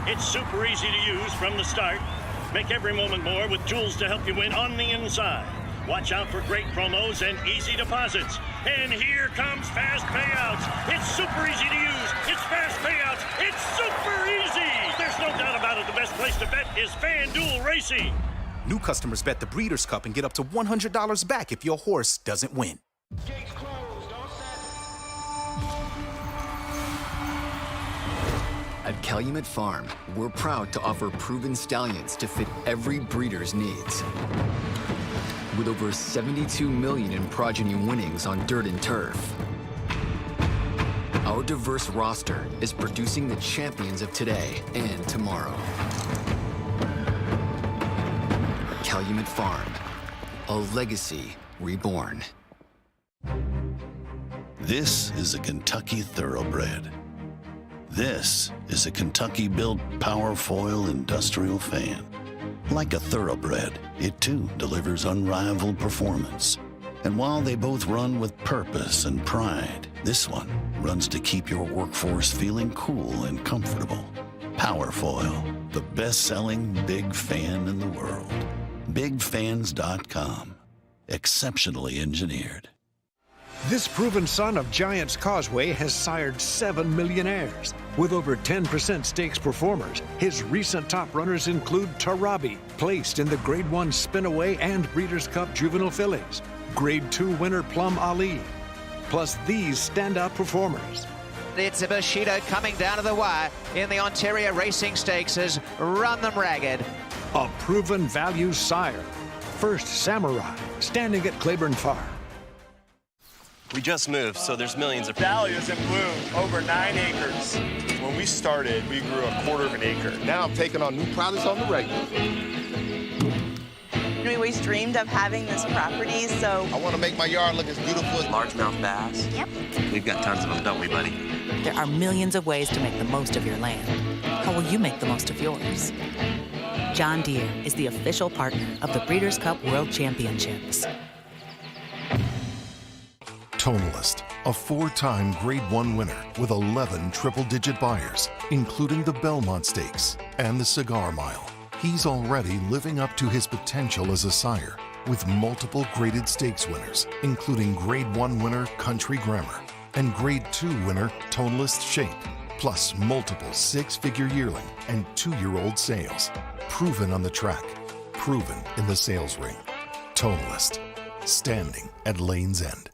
It's super easy to use from the start. Make every moment more with tools to help you win on the inside. Watch out for great promos and easy deposits. And here comes fast payouts. It's super easy to use. It's fast payouts. It's super easy. There's no doubt about it. The best place to bet is FanDuel Racing. New customers bet the Breeders' Cup and get up to $100 back if your horse doesn't win. At Calumet Farm, we're proud to offer proven stallions to fit every breeder's needs. With over 72 million in progeny winnings on dirt and turf, our diverse roster is producing the champions of today and tomorrow. Calumet Farm, a legacy reborn. This is a Kentucky Thoroughbred. This is a Kentucky-built Powerfoil industrial fan. Like a Thoroughbred, it too delivers unrivaled performance. And while they both run with purpose and pride, this one runs to keep your workforce feeling cool and comfortable. Powerfoil, the best-selling big fan in the world. BigFans.com. Exceptionally engineered. This proven son of Giants Causeway has sired 7 millionaires. With over 10% stakes performers, his recent top runners include Tarabi, placed in the Grade 1 Spinaway and Breeders' Cup Juvenile Fillies, Grade 2 winner Plum Ali, plus these standout performers. It's a Bushido coming down to the wire in the Ontario Racing Stakes has run them ragged. A proven value sire, First Samurai, standing at Claiborne Farm. We just moved, so there's millions of... Dahlias in bloom, over 9 acres. When we started, we grew 1/4 of an acre. Now I'm taking on new products on the regular. We always dreamed of having this property, so... I want to make my yard look as beautiful as... Largemouth bass. Yep. We've got tons of them, don't we, buddy? There are millions of ways to make the most of your land. How will you make the most of yours? John Deere is the official partner of the Breeders' Cup World Championships. Tonalist, a 4-time Grade 1 winner with 11 triple-digit buyers, including the Belmont Stakes and the Cigar Mile. He's already living up to his potential as a sire with multiple graded stakes winners, including Grade 1 winner Country Grammar and Grade 2 winner Tonalist Shape, plus multiple 6-figure yearling and 2-year-old sales. Proven on the track, proven in the sales ring. Tonalist, standing at Lane's End.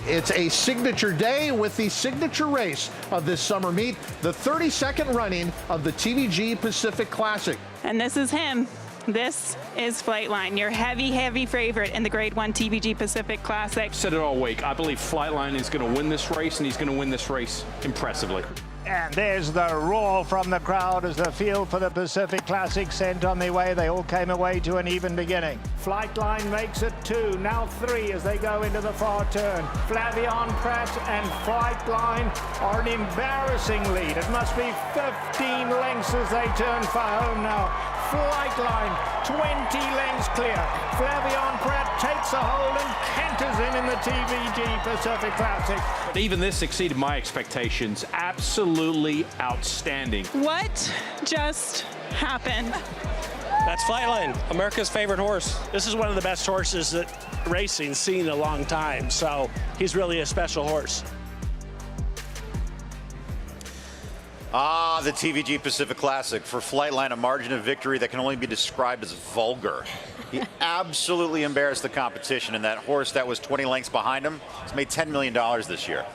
It's a signature day with the signature race of this summer meet, the 32nd running of the TVG Pacific Classic. And this is him. This is Flightline, your heavy, heavy favorite in the Grade 1 TVG Pacific Classic. Said it all week. I believe Flightline is going to win this race, and he's going to win this race impressively. And there's the roar from the crowd as the field for the Pacific Classic sent on their way. They all came away to an even beginning. Flightline makes it 2, now 3 as they go into the far turn. Flavion Pratt and Flightline are an embarrassing lead. It must be 15 lengths as they turn for home now. Flightline 20 lengths clear. Flavion Pratt takes a hold and canters in the TVG Pacific Classic. But even this exceeded my expectations. Absolutely outstanding. What just happened? That's Flightline, America's favorite horse. This is one of the best horses that racing's seen in a long time, so he's really a special horse. Ah, the TVG Pacific Classic. For Flightline, a margin of victory that can only be described as vulgar. He absolutely embarrassed the competition, and that horse that was 20 lengths behind him has made $10 million this year.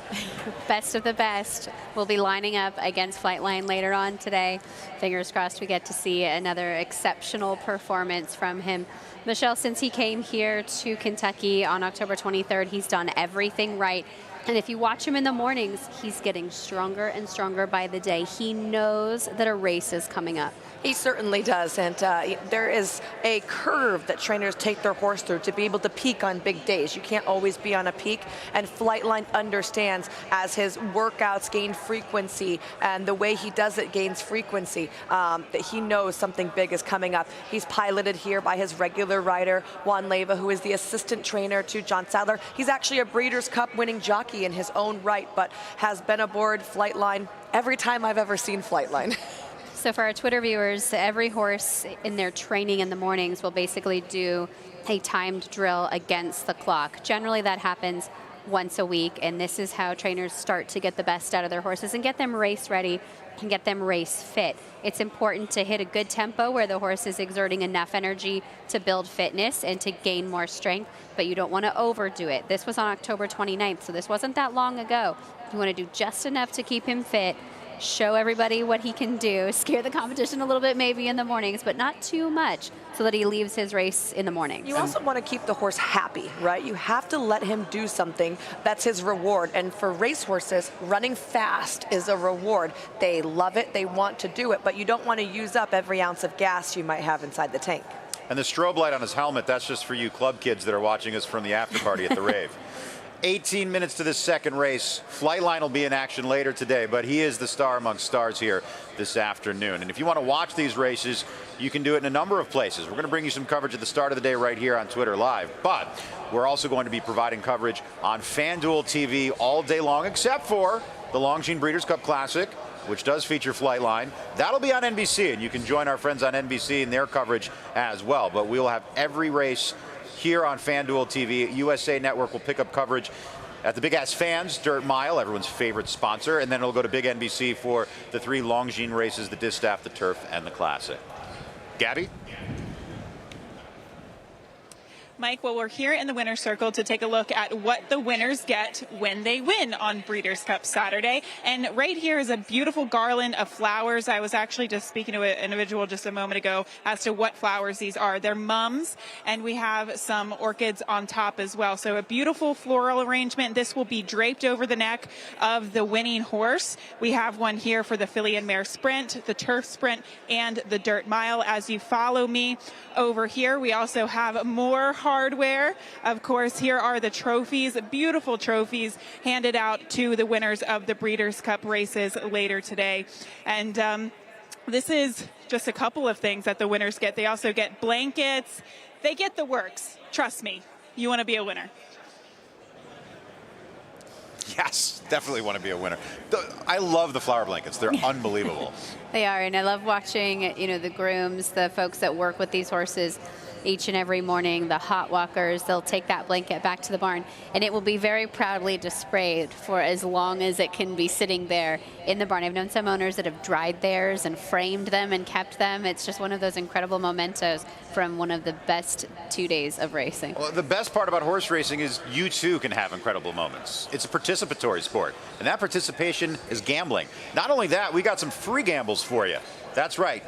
Best of the best will be lining up against Flightline later on today. Fingers crossed we get to see another exceptional performance from him. Michelle, since he came here to Kentucky on October 23rd, he's done everything right. And if you watch him in the mornings, he's getting stronger and stronger by the day. He knows that a race is coming up. He certainly does, and there is a curve that trainers take their horse through to be able to peak on big days. You can't always be on a peak, and Flightline understands as his workouts gain frequency and the way he does it gains frequency, that he knows something big is coming up. He's piloted here by his regular rider, Juan Leyva, who is the assistant trainer to John Sadler. He's actually a Breeders' Cup winning jockey in his own right, but has been aboard Flightline every time I've ever seen Flightline. So for our Twitter viewers, every horse in their training in the mornings will basically do a timed drill against the clock. Generally that happens once a week, and this is how trainers start to get the best out of their horses and get them race ready and get them race fit. It's important to hit a good tempo where the horse is exerting enough energy to build fitness and to gain more strength, but you don't want to overdo it. This was on October 29th, so this wasn't that long ago. You want to do just enough to keep him fit, show everybody what he can do, scare the competition a little bit maybe in the mornings, but not too much, so that he leaves his race in the morning. You also want to keep the horse happy, right? You have to let him do something that's his reward. And for racehorses, running fast is a reward. They love it, they want to do it, but you don't want to use up every ounce of gas you might have inside the tank. And the strobe light on his helmet, that's just for you club kids that are watching us from the after party at the rave. 18 minutes to this second race. Flightline will be in action later today, but he is the star amongst stars here this afternoon. And if you want to watch these races, you can do it in a number of places. We're going to bring you some coverage at the start of the day right here on Twitter Live, but we're also going to be providing coverage on FanDuel TV all day long, except for the Longines Breeders' Cup Classic, which does feature Flightline. That'll be on NBC, and you can join our friends on NBC in their coverage as well. But we'll have every race here on FanDuel TV. USA Network will pick up coverage at the Big Ass Fans Dirt Mile, everyone's favorite sponsor, and then it'll go to Big NBC for the 3 Longines races, the Distaff, the Turf, and the Classic. Gabby? Mike, well, we're here in the winner's circle to take a look at what the winners get when they win on Breeders' Cup Saturday. And right here is a beautiful garland of flowers. I was actually just speaking to an individual just a moment ago as to what flowers these are. They're mums, and we have some orchids on top as well. So a beautiful floral arrangement. This will be draped over the neck of the winning horse. We have one here for the filly and mare sprint, the turf sprint, and the dirt mile. As you follow me over here, we also have more hardware. Of course, here are the trophies, beautiful trophies handed out to the winners of the Breeders' Cup races later today. And this is just a couple of things that the winners get. They also get blankets. They get the works. Trust me, you want to be a winner. Yes, definitely want to be a winner. I love the flower blankets. They're unbelievable. They are, and I love watching, you know, the grooms, the folks that work with these horses each and every morning, the hot walkers. They'll take that blanket back to the barn, and it will be very proudly displayed for as long as it can be sitting there in the barn. I've known some owners that have dried theirs and framed them and kept them. It's just one of those incredible mementos from one of the best 2 days of racing. Well, the best part about horse racing is you too can have incredible moments. It's a participatory sport, and that participation is gambling. Not only that, we got some free gambles for you. That's right.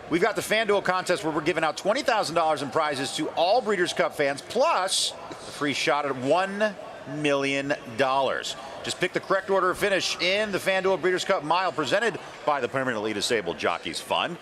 We've got the FanDuel contest where we're giving out $20,000 in prizes to all Breeders' Cup fans, plus a free shot at $1 million. Just pick the correct order of finish in the FanDuel Breeders' Cup Mile presented by the Permanently Disabled Jockeys Fund.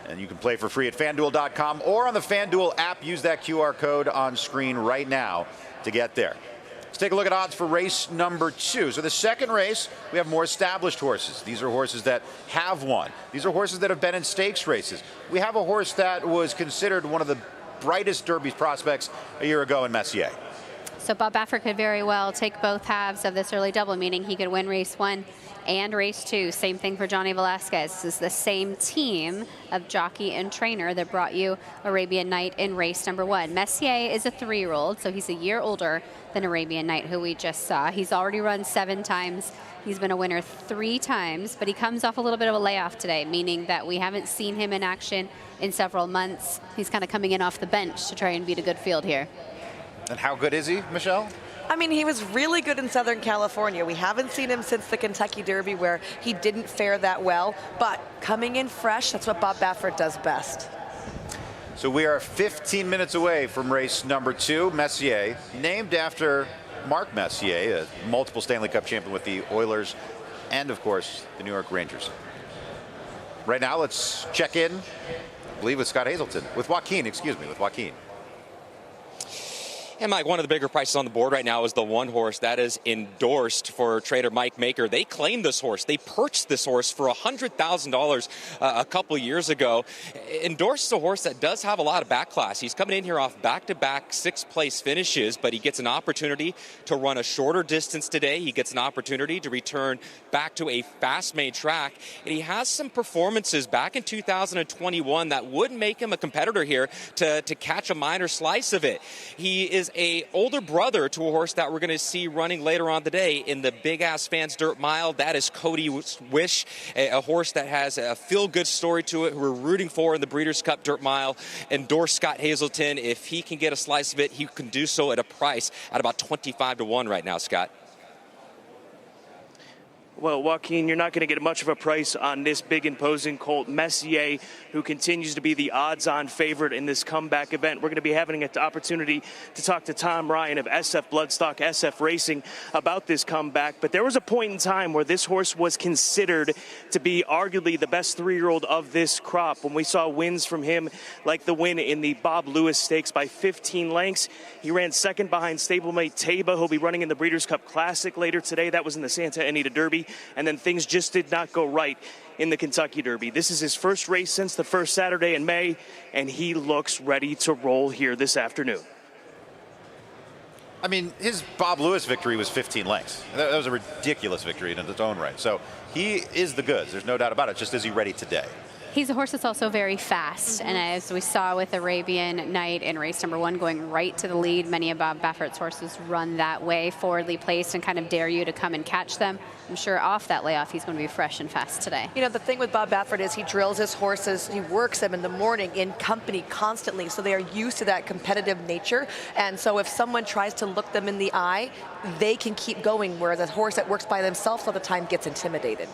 And you can play for free at FanDuel.com or on the FanDuel app. Use that QR code on screen right now to get there. Let's take a look at odds for race number 2. So the second race, we have more established horses. These are horses that have won. These are horses that have been in stakes races. We have a horse that was considered one of the brightest Derby prospects a year ago in Messier. So Bob Baffert could very well take both halves of this early double, meaning he could win race 1 and race 2. Same thing for Johnny Velasquez. This is the same team of jockey and trainer that brought you Arabian Night in race number 1. Messier is a 3-year-old, so he's a year older than Arabian Night, who we just saw. He's already run 7 times. He's been a winner 3 times, but he comes off a little bit of a layoff today, meaning that we haven't seen him in action in several months. He's kind of coming in off the bench to try and beat a good field here. And how good is he, Michelle? I mean, he was really good in Southern California. We haven't seen him since the Kentucky Derby, where he didn't fare that well. But coming in fresh, that's what Bob Baffert does best. So we are 15 minutes away from race number 2, Messier, named after Mark Messier, a multiple Stanley Cup champion with the Oilers and, of course, the New York Rangers. Right now, let's check in, I believe, with Joaquin. And Mike, one of the bigger prices on the board right now is the one horse that is endorsed for trader Mike Maker. They claimed this horse. They purchased this horse for $100,000 a couple years ago. Endorsed is a horse that does have a lot of back class. He's coming in here off back-to-back 6th-place finishes, but he gets an opportunity to run a shorter distance today. He gets an opportunity to return back to a fast-made track. And he has some performances back in 2021 that would make him a competitor here to catch a minor slice of it. He is a older brother to a horse that we're going to see running later on today in the Big Ass Fans Dirt Mile. That is Cody Wish, a horse that has a feel-good story to it, who we're rooting for in the Breeders' Cup Dirt Mile. Endorse Scott Hazelton. If he can get a slice of it, he can do so at a price at about 25 to 1 right now, Scott. Well, Joaquin, you're not going to get much of a price on this big imposing colt, Messier, who continues to be the odds-on favorite in this comeback event. We're going to be having an opportunity to talk to Tom Ryan of SF Bloodstock, SF Racing about this comeback. But there was a point in time where this horse was considered to be arguably the best 3-year-old of this crop. When we saw wins from him, like the win in the Bob Lewis Stakes by 15 lengths. He ran second behind stablemate Taba, who'll be running in the Breeders' Cup Classic later today. That was in the Santa Anita Derby. And then things just did not go right in the Kentucky Derby. This is his first race since the first Saturday in May, and he looks ready to roll here this afternoon. I mean, his Bob Lewis victory was 15 lengths. That was a ridiculous victory in its own right. So he is the goods. There's no doubt about it. Just is he ready today? He's a horse that's also very fast, and as we saw with Arabian Night in race number 1, going right to the lead, many of Bob Baffert's horses run that way, forwardly placed, and kind of dare you to come and catch them. I'm sure off that layoff, he's going to be fresh and fast today. You know, the thing with Bob Baffert is he drills his horses, he works them in the morning in company constantly, so they are used to that competitive nature. And so if someone tries to look them in the eye, they can keep going, whereas a horse that works by themselves all the time gets intimidated.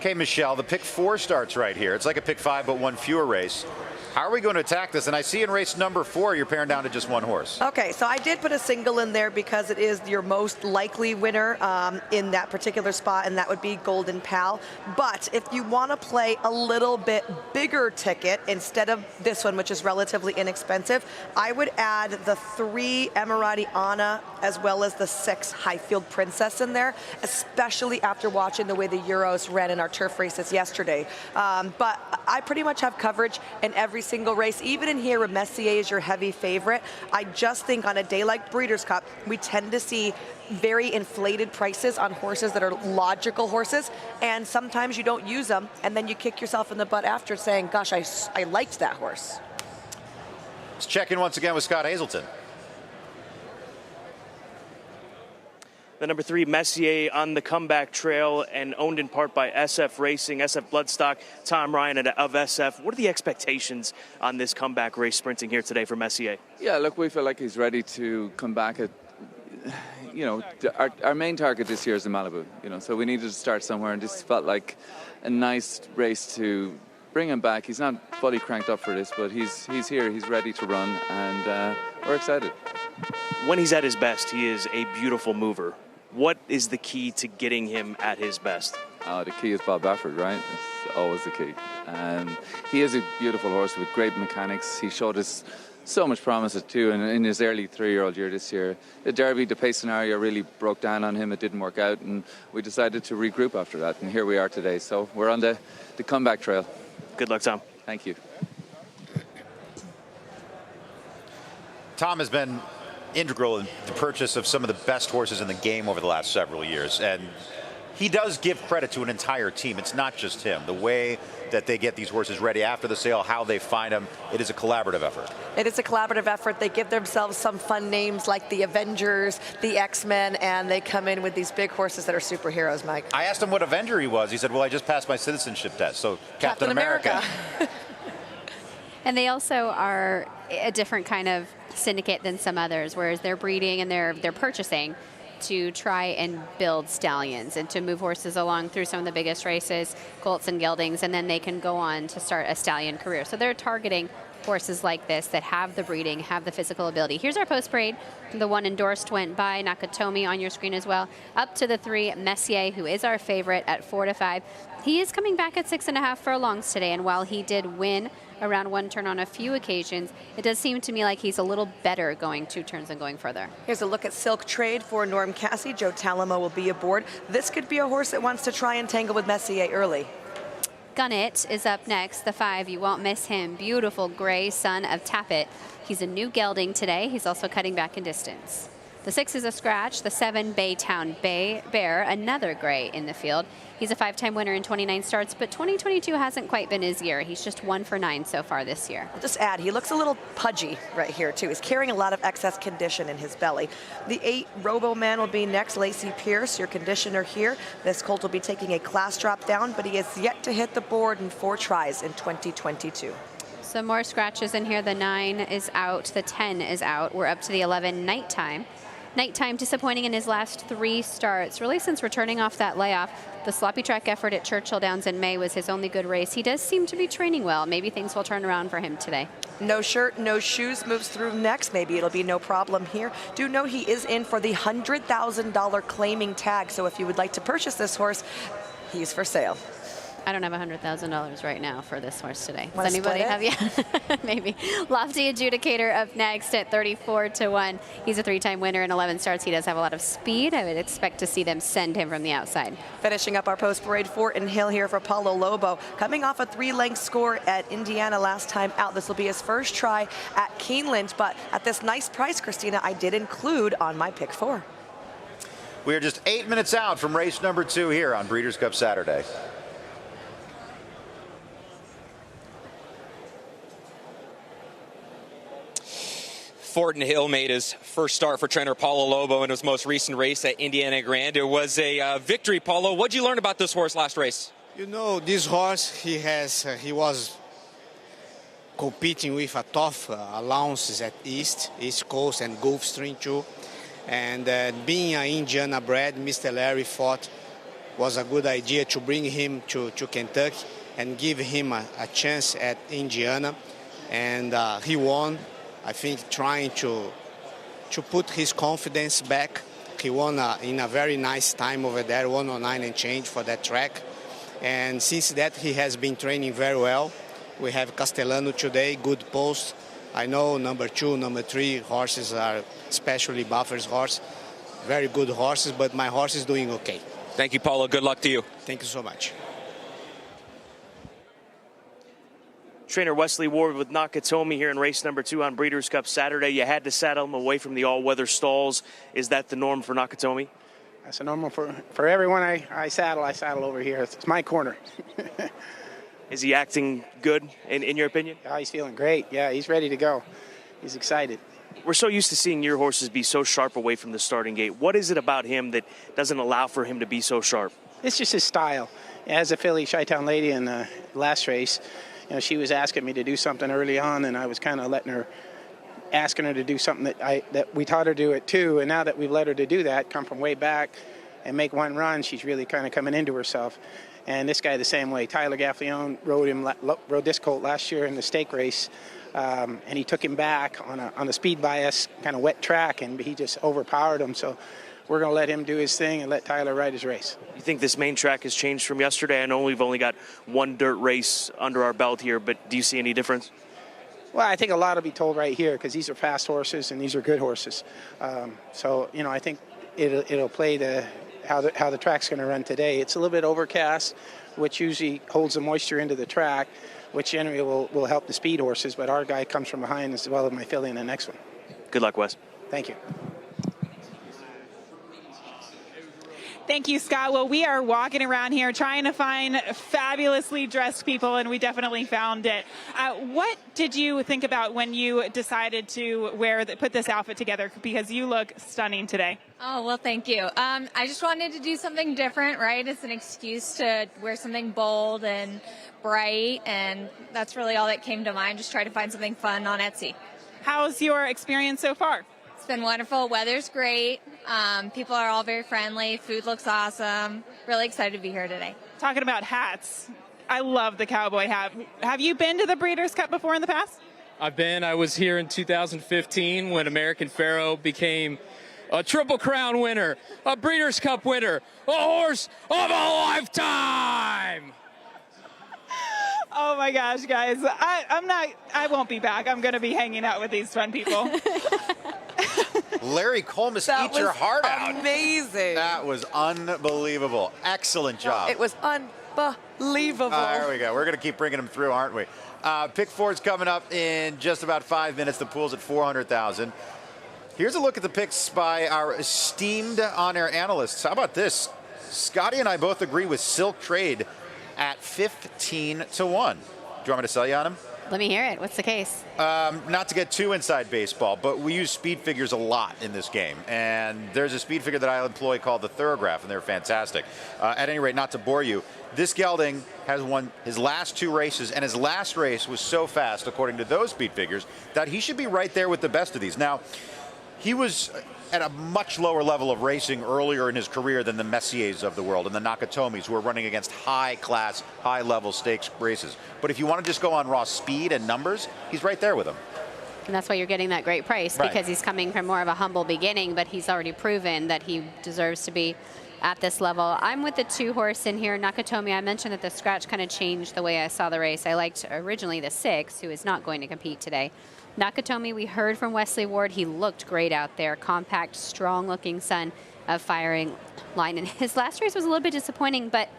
Okay, Michelle, the pick 4 starts right here. It's like a pick 5, but one fewer race. How are we going to attack this? And I see in race number 4, you're paring down to just one horse. Okay, so I did put a single in there because it is your most likely winner in that particular spot, and that would be Golden Pal. But if you want to play a little bit bigger ticket instead of this one, which is relatively inexpensive, I would add the 3 Emirati Anna as well as the 6 Highfield Princess in there, especially after watching the way the Euros ran in our turf races yesterday. But I pretty much have coverage in every single race, even in here where Messier is your heavy favorite. I just think on a day like Breeders' Cup, we tend to see very inflated prices on horses that are logical horses, and sometimes you don't use them, and then you kick yourself in the butt after saying, gosh, I liked that horse. Let's check in once again with Scott Hazelton. The number 3, Messier, on the comeback trail and owned in part by SF Racing, SF Bloodstock, Tom Ryan of SF. What are the expectations on this comeback race sprinting here today for Messier? Yeah, look, we feel like he's ready to come back at, you know, our main target this year is the Malibu, you know, so we needed to start somewhere, and this felt like a nice race to bring him back. He's not fully cranked up for this, but he's here, he's ready to run, and we're excited. When he's at his best, he is a beautiful mover. What is the key to getting him at his best? The key is Bob Baffert, right? It's always the key. And he is a beautiful horse with great mechanics. He showed us so much promise at 2 in his early 3-year-old year this year. The Derby, the pace scenario really broke down on him. It didn't work out, and we decided to regroup after that. And here we are today. So we're on the comeback trail. Good luck, Tom. Thank you. Tom has been integral in the purchase of some of the best horses in the game over the last several years. And he does give credit to an entire team. It's not just him. The way that they get these horses ready after the sale, how they find them, it is a collaborative effort. It is a collaborative effort. They give themselves some fun names like the Avengers, the X-Men, and they come in with these big horses that are superheroes, Mike. I asked him what Avenger he was. He said, well, I just passed my citizenship test, so Captain America. And they also are a different kind of syndicate than some others, whereas they're breeding and they're purchasing to try and build stallions and to move horses along through some of the biggest races, colts and geldings, and then they can go on to start a stallion career. So they're targeting horses like this that have the breeding, have the physical ability. Here's our post parade. The one endorsed went by, Nakatomi on your screen as well. Up to the 3, Messier, who is our favorite at 4 to 5. He is coming back at 6.5 furlongs today, and while he did win around 1 turn on a few occasions, it does seem to me like he's a little better going 2 turns than going further. Here's a look at Silk Trade for Norm Cassie. Joe Talamo will be aboard. This could be a horse that wants to try and tangle with Messier early. Gunnet is up next, the 5. You won't miss him. Beautiful gray son of Tappet. He's a new gelding today. He's also cutting back in distance. The 6 is a scratch. The 7, Baytown Bear, another gray in the field. He's a 5-time winner in 29 starts, but 2022 hasn't quite been his year. He's just 1 for 9 so far this year. I'll just add, he looks a little pudgy right here, too. He's carrying a lot of excess condition in his belly. The 8, Robo Man, will be next. Lacey Pierce, your conditioner here. This colt will be taking a class drop down, but he has yet to hit the board in 4 tries in 2022. Some more scratches in here. The 9 is out. The 10 is out. We're up to the 11, Nighttime. Nighttime disappointing in his last 3 starts. Really, since returning off that layoff, the sloppy track effort at Churchill Downs in May was his only good race. He does seem to be training well. Maybe things will turn around for him today. No Shirt, No Shoes moves through next. Maybe it'll be no problem here. Do know he is in for the $100,000 claiming tag. So if you would like to purchase this horse, he's for sale. I don't have $100,000 right now for this horse today. Wanna Does anybody split have? Yeah, maybe. Lofty Adjudicator up next at 34 to 1. He's a 3-time winner in 11 starts. He does have a lot of speed. I would expect to see them send him from the outside. Finishing up our post parade, Fort and Hill here for Paulo Lobo. Coming off a 3-length score at Indiana last time out. This will be his first try at Keeneland, but at this nice price, Christina, I did include on my pick 4. We are just 8 minutes out from race number 2 here on Breeders' Cup Saturday. Fort and Hill made his first start for trainer Paulo Lobo in his most recent race at Indiana Grand. It was a victory, Paulo. What did you learn about this horse last race? You know, this horse, he was competing with a tough allowances at East Coast and Gulfstream too. And being an Indiana bred, Mr. Larry thought was a good idea to bring him to Kentucky and give him a chance at Indiana. And he won. I think trying to put his confidence back. He won in a very nice time over there, 109 and change for that track. And since that, he has been training very well. We have Castellano today, good post. I know number 2, number 3 horses are especially Buffer's horse. Very good horses, but my horse is doing okay. Thank you, Paulo. Good luck to you. Thank you so much. Trainer Wesley Ward with Nakatomi here in race number 2 on Breeders' Cup Saturday. You had to saddle him away from the all-weather stalls. Is that the norm for Nakatomi? That's a normal for everyone I saddle over here. It's my corner. Is he acting good, in your opinion? Yeah, he's feeling great. Yeah, he's ready to go. He's excited. We're so used to seeing your horses be so sharp away from the starting gate. What is it about him that doesn't allow for him to be so sharp? It's just his style. As a filly, Chi-Town Lady in the last race, you know, she was asking me to do something early on, and I was kind of asking her to do something that we taught her to do it too. And now that we've let her to do that, come from way back and make one run, she's really kind of coming into herself. And this guy the same way. Tyler Gaffleone rode this colt last year in the stake race, and he took him back on a speed bias, kind of wet track, and he just overpowered him. So we're going to let him do his thing and let Tyler ride his race. You think this main track has changed from yesterday? I know we've only got one dirt race under our belt here, but do you see any difference? Well, I think a lot will be told right here because these are fast horses and these are good horses. So, you know, I think it'll play how the track's going to run today. It's a little bit overcast, which usually holds the moisture into the track, which generally will help the speed horses. But our guy comes from behind as well as my filly in the next one. Good luck, Wes. Thank you. Thank you, Scott. Well, we are walking around here trying to find fabulously dressed people, and we definitely found it. What did you think about when you decided to put this outfit together? Because you look stunning today. Oh, well, thank you. I just wanted to do something different, right? It's an excuse to wear something bold and bright, and that's really all that came to mind. Just try to find something fun on Etsy. How's your experience so far? It's been wonderful. Weather's great. People are all very friendly. Food looks awesome. Really excited to be here today. Talking about hats, I love the cowboy hat. Have you been to the Breeders' Cup before in the past? I've been. I was here in 2015 when American Pharoah became a Triple Crown winner, a Breeders' Cup winner, a horse of a lifetime. Oh my gosh, guys. I won't be back. I'm going to be hanging out with these fun people. Larry Colmus, eat your heart out. Amazing. That was unbelievable. Excellent job. It was unbelievable. There we go. We're going to keep bringing them through, aren't we? Pick 4's coming up in just about 5 minutes. The pool's at 400,000. Here's a look at the picks by our esteemed on-air analysts. How about this? Scotty and I both agree with Silk Trade at 15 to 1. Do you want me to sell you on him? Let me hear it. What's the case? Not to get too inside baseball, but we use speed figures a lot in this game. And there's a speed figure that I employ called the Thoroughgraph, and they're fantastic. At any rate, not to bore you, this gelding has won his last 2 races, and his last race was so fast, according to those speed figures, that he should be right there with the best of these. Now, he was at a much lower level of racing earlier in his career than the Messiers of the world and the Nakatomis, who are running against high-class, high-level stakes races. But if you want to just go on raw speed and numbers, he's right there with them. And that's why you're getting that great price, because he's coming from more of a humble beginning, but he's already proven that he deserves to be at this level. I'm with the 2 horse in here, Nakatomi. I mentioned that the scratch kind of changed the way I saw the race. I liked originally the 6, who is not going to compete today. Nakatomi, we heard from Wesley Ward. He looked great out there. Compact, strong-looking son of Firing Line. And his last race was a little bit disappointing, but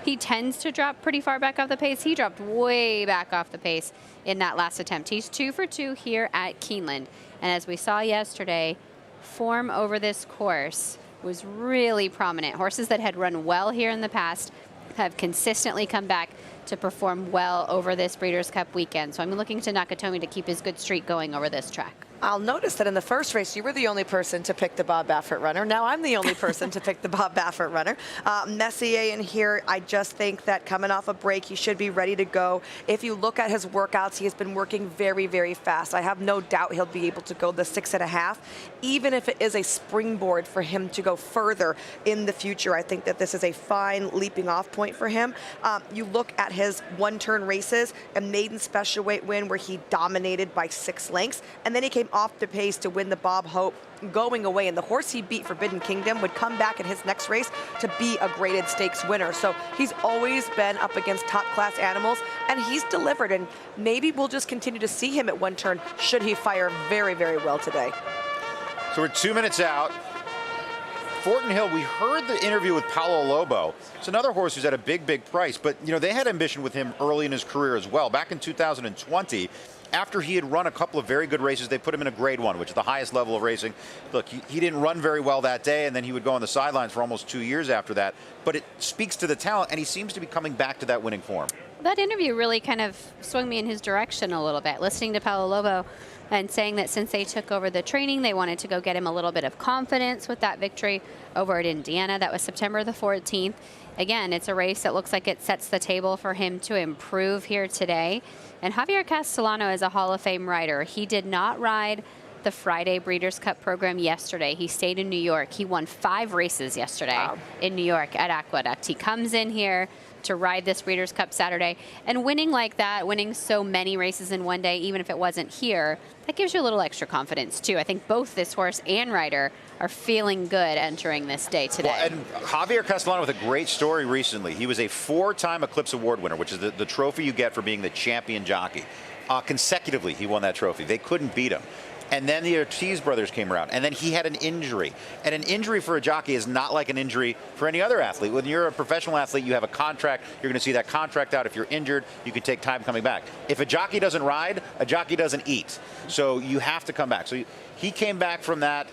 he tends to drop pretty far back off the pace. He dropped way back off the pace in that last attempt. He's 2 for 2 here at Keeneland. And as we saw yesterday, form over this course was really prominent. Horses that had run well here in the past have consistently come back to perform well over this Breeders' Cup weekend. So I'm looking to Nakatomi to keep his good streak going over this track. I'll notice that in the first race, you were the only person to pick the Bob Baffert runner. Now I'm the only person to pick the Bob Baffert runner. Messier in here, I just think that coming off a break, he should be ready to go. If you look at his workouts, he has been working very, very fast. I have no doubt he'll be able to go the 6.5, even if it is a springboard for him to go further in the future. I think that this is a fine leaping off point for him. You look at his one-turn races, a maiden special weight win where he dominated by 6 lengths, and then he came off the pace to win the Bob Hope going away, and the horse he beat, Forbidden Kingdom, would come back in his next race to be a graded stakes winner. So he's always been up against top class animals, and he's delivered, and maybe we'll just continue to see him at one turn should he fire very, very well today. So we're 2 minutes out. Fortin Hill, we heard the interview with Paulo Lobo. It's another horse who's at a big, big price, but you know they had ambition with him early in his career as well. Back in 2020, after he had run a couple of very good races, they put him in a grade 1, which is the highest level of racing. Look, he didn't run very well that day, and then he would go on the sidelines for almost 2 years after that. But it speaks to the talent, and he seems to be coming back to that winning form. That interview really kind of swung me in his direction a little bit, listening to Paulo Lobo and saying that since they took over the training, they wanted to go get him a little bit of confidence with that victory over at Indiana. That was September the 14th. Again, it's a race that looks like it sets the table for him to improve here today. And Javier Castellano is a Hall of Fame rider. He did not ride the Friday Breeders' Cup program yesterday. He stayed in New York. He won 5 races yesterday in New York at Aqueduct. He comes in here to ride this Breeders' Cup Saturday, and winning like that, winning so many races in one day, even if it wasn't here, that gives you a little extra confidence too. I think both this horse and rider are feeling good entering this day today. Well, and Javier Castellano with a great story recently. He was a 4-time Eclipse Award winner, which is the trophy you get for being the champion jockey. Consecutively, he won that trophy. They couldn't beat him. And then the Ortiz brothers came around, and then he had an injury. And an injury for a jockey is not like an injury for any other athlete. When you're a professional athlete, you have a contract. You're going to see that contract out. If you're injured, you can take time coming back. If a jockey doesn't ride, a jockey doesn't eat. So you have to come back. So he came back from that.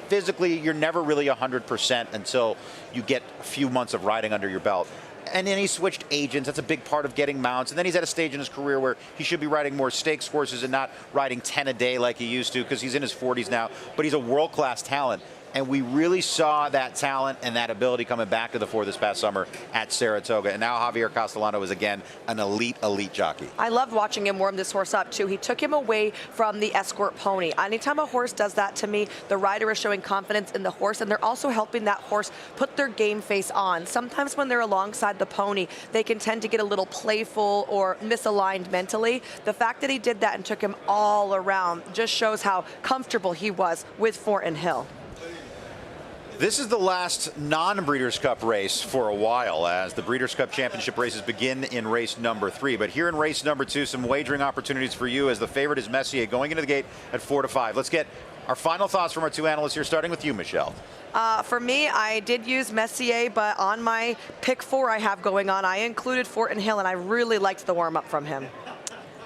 Physically, you're never really 100% until you get a few months of riding under your belt. And then he switched agents. That's a big part of getting mounts. And then he's at a stage in his career where he should be riding more stakes horses and not riding 10 a day like he used to, because he's in his 40s now. But he's a world-class talent. And we really saw that talent and that ability coming back to the fore this past summer at Saratoga. And now Javier Castellano is, again, an elite jockey. I loved watching him warm this horse up, too. He took him away from the escort pony. Anytime a horse does that to me, the rider is showing confidence in the horse, and they're also helping that horse put their game face on. Sometimes when they're alongside the pony, they can tend to get a little playful or misaligned mentally. The fact that he did that and took him all around just shows how comfortable he was with Fortin Hill. This is the last non-Breeders' Cup race for a while, as the Breeders' Cup Championship races begin in race number 3. But here in race number 2, some wagering opportunities for you, as the favorite is Messier going into the gate at 4-5. Let's get our final thoughts from our 2 analysts here, starting with you, Michelle. For me, I did use Messier, but on my pick 4 I have going on, I included Fortin Hill, and I really liked the warm-up from him.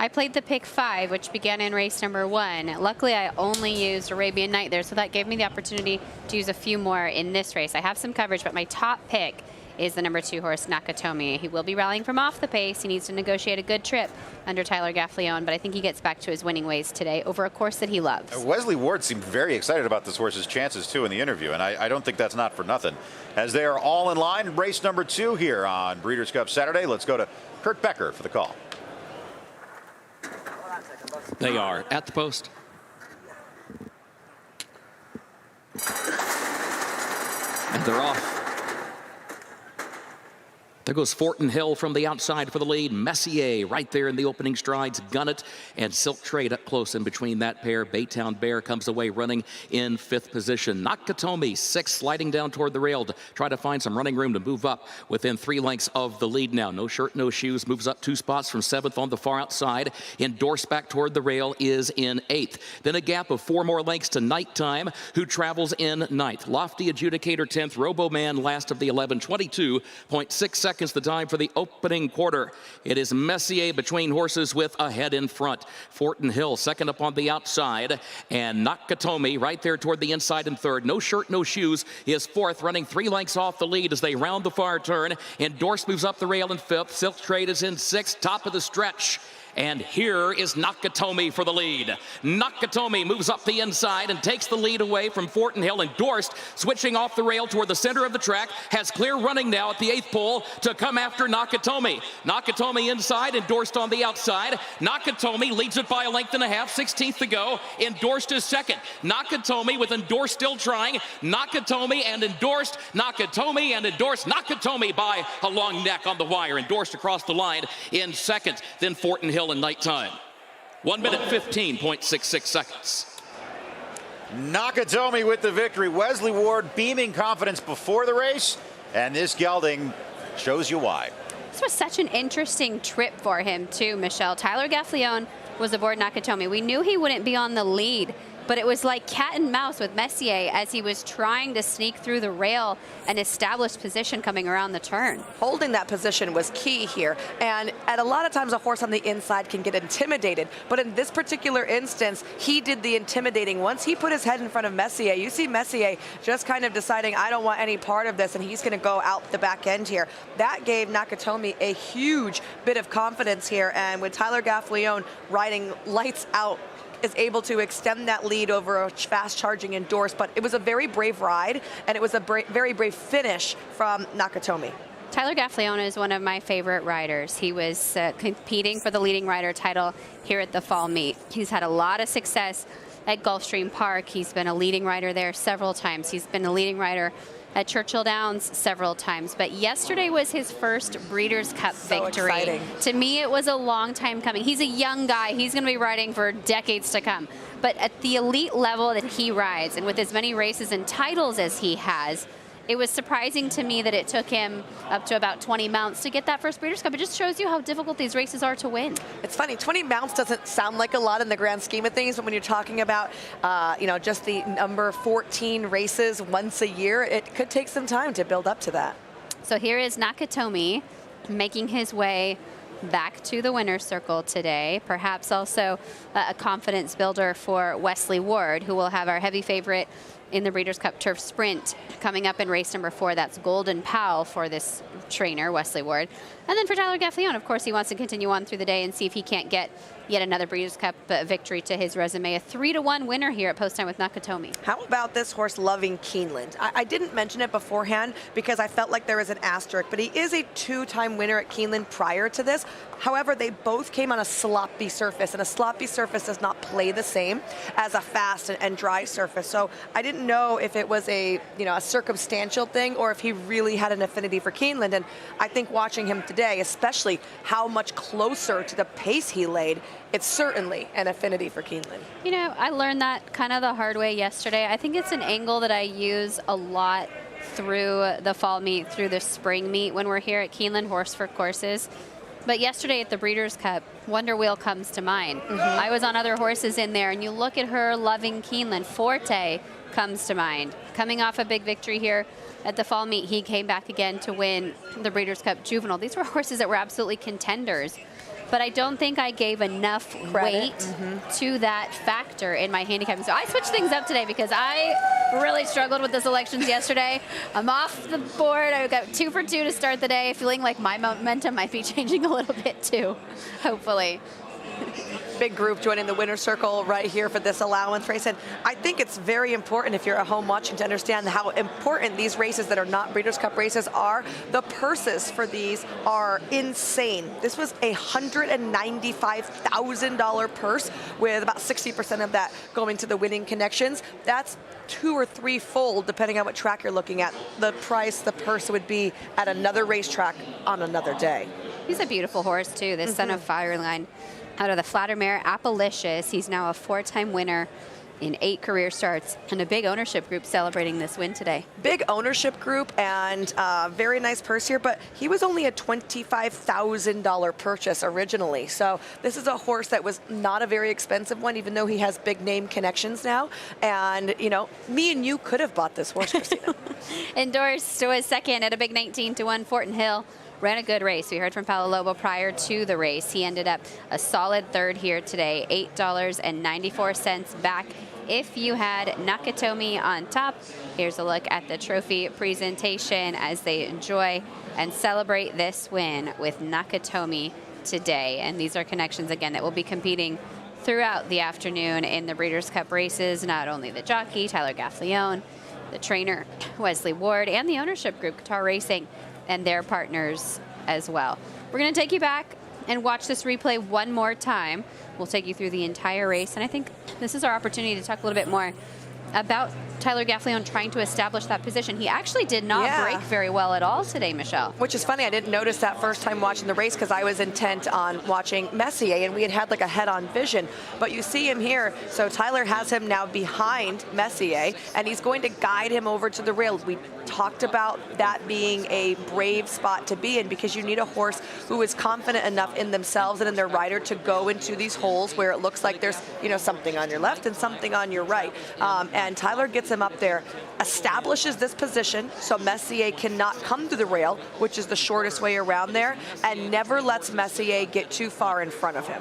I played the pick 5, which began in race number 1. Luckily, I only used Arabian Night there, so that gave me the opportunity to use a few more in this race. I have some coverage, but my top pick is the number 2 horse, Nakatomi. He will be rallying from off the pace. He needs to negotiate a good trip under Tyler Gaffalione, but I think he gets back to his winning ways today over a course that he loves. Wesley Ward seemed very excited about this horse's chances, too, in the interview, and I don't think that's not for nothing. As they are all in line, race number 2 here on Breeders' Cup Saturday. Let's go to Kurt Becker for the call. They are at the post. And they're off. There goes Fortin Hill from the outside for the lead. Messier right there in the opening strides. Gunnet and Silk Trade up close in between that pair. Baytown Bear comes away running in 5th position. Nakatomi 6th, sliding down toward the rail to try to find some running room to move up within 3 lengths of the lead now. No shirt, no shoes. Moves up 2 spots from 7th on the far outside. Endorsed back toward the rail is in 8th. Then a gap of 4 more lengths to Nighttime, who travels in 9th. Lofty Adjudicator 10th. Roboman last of the 11. 22.6 seconds the time for the opening quarter. It is Messier between horses with a head in front. Fortin Hill second up on the outside, and Nakatomi right there toward the inside in 3rd. No shirt, no shoes is 4th, running 3 lengths off the lead as they round the far turn. Endorsed moves up the rail in 5th. Silk Trade is in 6th, top of the stretch. And here is Nakatomi for the lead. Nakatomi moves up the inside and takes the lead away from Fortin Hill. Endorsed, switching off the rail toward the center of the track, has clear running now at the 8th pole to come after Nakatomi. Nakatomi inside, Endorsed on the outside. Nakatomi leads it by a length and a half, 16th to go. Endorsed is second. Nakatomi with Endorsed still trying. Nakatomi and Endorsed. Nakatomi and Endorsed. Nakatomi by a long neck on the wire. Endorsed across the line in second. Then Fortin Hill in Nighttime. 1 minute 15.66 seconds. Nakatomi with the victory. Wesley Ward beaming confidence before the race, and this gelding shows you why. This was such an interesting trip for him too, Michelle. Tyler Gaffalione was aboard Nakatomi. We knew he wouldn't be on the lead, but it was like cat and mouse with Messier as he was trying to sneak through the rail and establish position coming around the turn. Holding that position was key here, and at a lot of times a horse on the inside can get intimidated, but in this particular instance, he did the intimidating. Once he put his head in front of Messier, you see Messier just kind of deciding, I don't want any part of this, and he's going to go out the back end here. That gave Nakatomi a huge bit of confidence here, and with Tyler Gaffalione riding lights out, is able to extend that lead over a fast-charging Endorsed, but it was a very brave ride, and it was a very brave finish from Nakatomi. Tyler Gaffalione is one of my favorite riders. He was competing for the leading rider title here at the fall meet. He's had a lot of success at Gulfstream Park. He's been a leading rider there several times. He's been a leading rider at Churchill Downs several times, but yesterday was his first Breeders' Cup victory. Exciting. To me, it was a long time coming. He's a young guy. He's going to be riding for decades to come. But at the elite level that he rides, and with as many races and titles as he has, it was surprising to me that it took him up to about 20 mounts to get that first Breeders' Cup. It just shows you how difficult these races are to win. It's funny, 20 mounts doesn't sound like a lot in the grand scheme of things, but when you're talking about, just the number 14 races once a year, it could take some time to build up to that. So here is Nakatomi making his way back to the winner's circle today. Perhaps also a confidence builder for Wesley Ward, who will have our heavy favorite in the Breeders' Cup Turf Sprint coming up in race number 4. That's Golden Pal for this trainer, Wesley Ward. And then for Tyler Gaffalione, of course, he wants to continue on through the day and see if he can't get yet another Breeders' Cup victory to his resume. A 3-1 winner here at post time with Nakatomi. How about this horse, Loving Keeneland? I didn't mention it beforehand because I felt like there was an asterisk, but he is a 2-time winner at Keeneland prior to this. However, they both came on a sloppy surface, and a sloppy surface does not play the same as a fast and dry surface. So I didn't know if it was a circumstantial thing or if he really had an affinity for Keeneland. And I think watching him today, especially how much closer to the pace he laid, it's certainly an affinity for Keeneland. I learned that kind of the hard way yesterday. I think it's an angle that I use a lot through the fall meet, through the spring meet when we're here at Keeneland Horseford courses. But yesterday at the Breeders' Cup, Wonder Wheel comes to mind. I was on other horses in there, and you look at her, Loving Keeneland. Forte comes to mind. Coming off a big victory here at the fall meet, he came back again to win the Breeders' Cup Juvenile. These were horses that were absolutely contenders. But I don't think I gave enough weight to that factor in my handicapping. So I switched things up today because I really struggled with the selections yesterday. I'm off the board. I got 2 for 2 to start the day, feeling like my momentum might be changing a little bit too, hopefully. Big group joining the winner's circle right here for this allowance race. And I think it's very important if you're at home watching to understand how important these races that are not Breeders' Cup races are. The purses for these are insane. This was a $195,000 purse with about 60% of that going to the winning connections. That's 2 or 3-fold, depending on what track you're looking at, the price the purse would be at another racetrack on another day. He's a beautiful horse too, this Son of Fireline. Out of the Flattermare Appalicious. He's now a 4-time winner in 8 career starts, and a big ownership group celebrating this win today. Big ownership group and very nice purse here, but he was only a $25,000 purchase originally. So this is a horse that was not a very expensive one, even though he has big name connections now. And, me and you could have bought this horse, Christina. Endorsed was second at a big 19-1 Fortin Hill. Ran a good race. We heard from Paulo Lobo prior to the race. He ended up a solid third here today, $8.94 back if you had Nakatomi on top. Here's a look at the trophy presentation as they enjoy and celebrate this win with Nakatomi today. And these are connections, again, that will be competing throughout the afternoon in the Breeders' Cup races. Not only the jockey, Tyler Gaffalione, the trainer, Wesley Ward, and the ownership group, Qatar Racing, and their partners as well. We're going to take you back and watch this replay one more time. We'll take you through the entire race, and I think this is our opportunity to talk a little bit more about Tyler Gaffalione trying to establish that position. He actually did not break very well at all today, Michelle. Which is funny, I didn't notice that first time watching the race because I was intent on watching Messier, and we had like a head-on vision. But you see him here, so Tyler has him now behind Messier, and he's going to guide him over to the rail. We talked about that being a brave spot to be in because you need a horse who is confident enough in themselves and in their rider to go into these holes where it looks like there's something on your left and something on your right. And Tyler gets him up there, establishes this position so Messier cannot come to the rail, which is the shortest way around there, and never lets Messier get too far in front of him.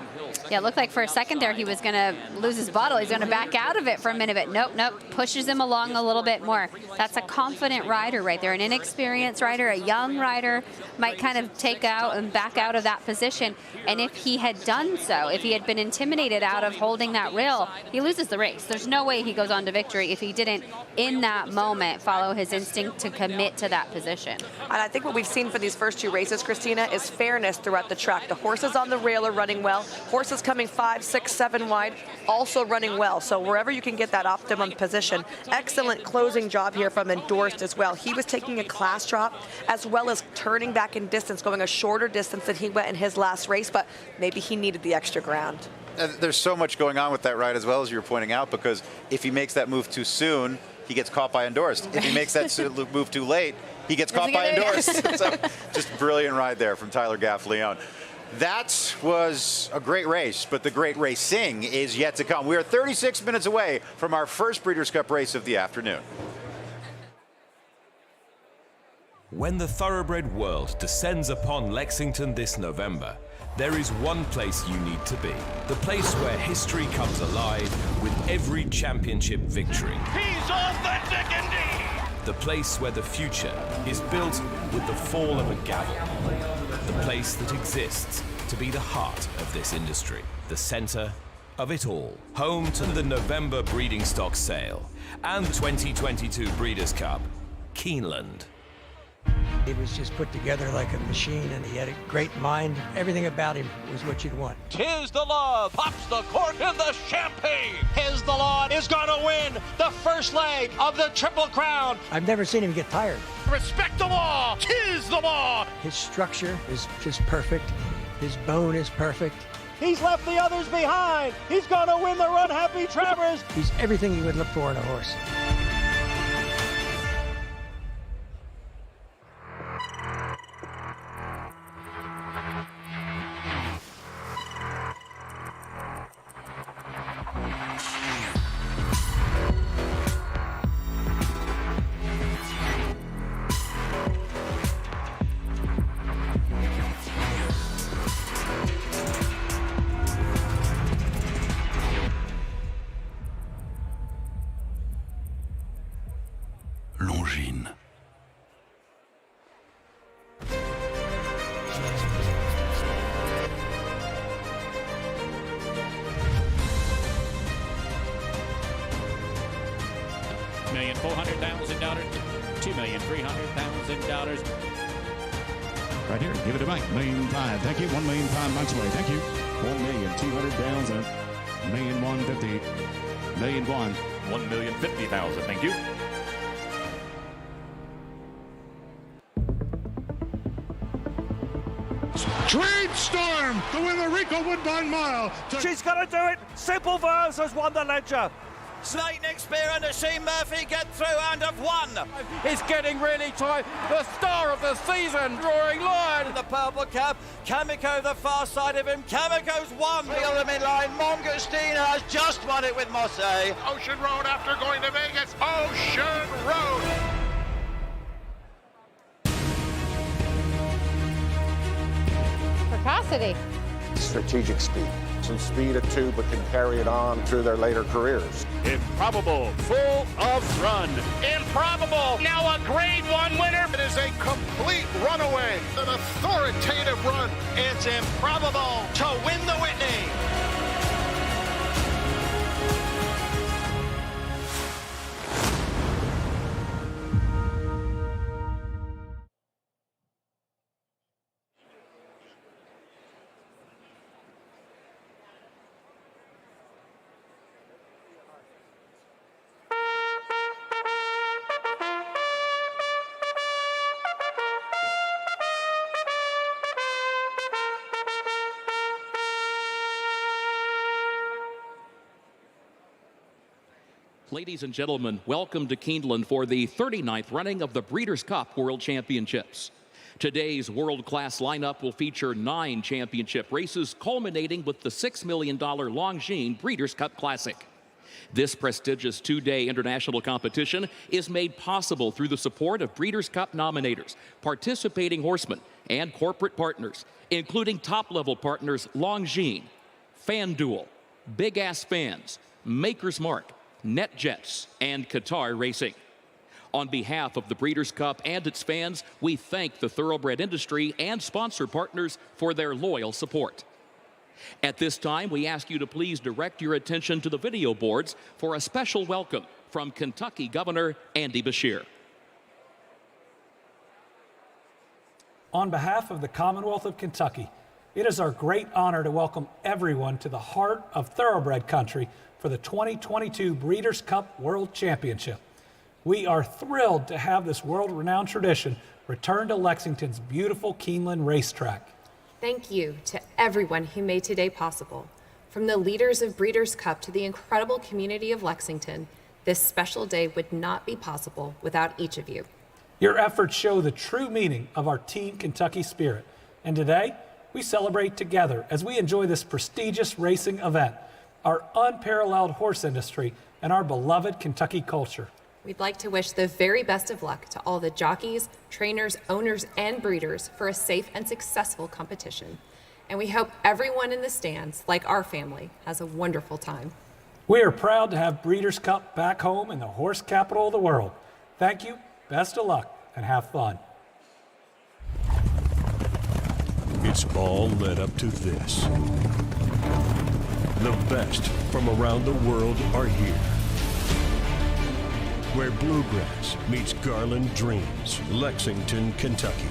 Yeah, it looked like for a second there he was going to lose his bottle. He's going to back out of it for a minute, but nope, pushes him along a little bit more. That's a confident rider right there, an inexperienced rider, a young rider might kind of take out and back out of that position. And if he had done so, if he had been intimidated out of holding that rail, he loses the race. There's no way he goes on to victory if he didn't, in that moment, follow his instinct to commit to that position. And I think what we've seen for these first 2 races, Christina, is fairness throughout the track. The horses on the rail are running well. Horses coming 5, 6, 7 wide, also running well. So wherever you can get that optimum position. Excellent closing job here from Endorsed as well. He was taking a class drop as well as turning back in distance, going a shorter distance than he went in his last race, but maybe he needed the extra ground. There's so much going on with that ride as well, as you were pointing out, because if he makes that move too soon, he gets caught by Endorsed. If he makes that move too late, he gets caught by Endorsed. So just brilliant ride there from Tyler Gaffalione. That was a great race, but the great racing is yet to come. We are 36 minutes away from our first Breeders' Cup race of the afternoon. When the thoroughbred world descends upon Lexington this November, there is one place you need to be. The place where history comes alive with every championship victory. He's authentic indeed! The place where the future is built with the fall of a gavel. The place that exists to be the heart of this industry. The center of it all. Home to the November breeding stock sale and 2022 Breeders' Cup, Keeneland. He was just put together like a machine, and he had a great mind. Everything about him was what you'd want. Tis the law, pops the cork in the champagne. Tis the law is gonna win the first leg of the Triple Crown. I've never seen him get tired. Respect the law, tis the law. His structure is just perfect. His bone is perfect. He's left the others behind. He's gonna win the Run Happy Travers. He's everything you would look for in a horse. Longines. $1,400,000, $2,300,000. Right here, give it a bank. $1,000,005. Thank you. £1,000,000 months away. Thank you. $1,200,000. $1,150,000. $1,001,000. $1,050,000. Thank you. Trade Storm to win the Rico Woodbine Mile. She's going to do it. Simple Verse has won the Ledger. Snake Neck Spear and Sheen Murphy get through and have won. It's getting really tight. The star of the season, drawing line. The purple cap, Kamiko the far side of him. Kamiko's won. Feel them in line. Mongostina has just won it with Mosse. Ocean Road after going to Vegas. Ocean Road. Precocity. Strategic speed. Some speed at 2, but can carry it on through their later careers. Improbable, full of run. Improbable, now a Grade 1 winner. It is a complete runaway, an authoritative run. It's improbable to win the Whitney. Ladies and gentlemen, welcome to Keeneland for the 39th running of the Breeders' Cup World Championships. Today's world-class lineup will feature 9 championship races, culminating with the $6 million Longines Breeders' Cup Classic. This prestigious 2-day international competition is made possible through the support of Breeders' Cup nominators, participating horsemen, and corporate partners, including top-level partners Longines, FanDuel, Big Ass Fans, Maker's Mark, NetJets, and Qatar Racing. On behalf of the Breeders' Cup and its fans, we thank the thoroughbred industry and sponsor partners for their loyal support. At this time, we ask you to please direct your attention to the video boards for a special welcome from Kentucky Governor Andy Beshear. On behalf of the Commonwealth of Kentucky, it is our great honor to welcome everyone to the heart of thoroughbred country for the 2022 Breeders' Cup World Championship. We are thrilled to have this world-renowned tradition return to Lexington's beautiful Keeneland racetrack. Thank you to everyone who made today possible. From the leaders of Breeders' Cup to the incredible community of Lexington, This special day would not be possible without each of you. Your efforts show the true meaning of our Team Kentucky spirit. And today, we celebrate together as we enjoy this prestigious racing event, our unparalleled horse industry, and our beloved Kentucky culture. We'd like to wish the very best of luck to all the jockeys, trainers, owners, and breeders for a safe and successful competition. And we hope everyone in the stands, like our family, has a wonderful time. We are proud to have Breeders' Cup back home in the horse capital of the world. Thank you, best of luck, and have fun. It's all led up to this. The best from around the world are here. Where bluegrass meets Garland Dreams, Lexington, Kentucky.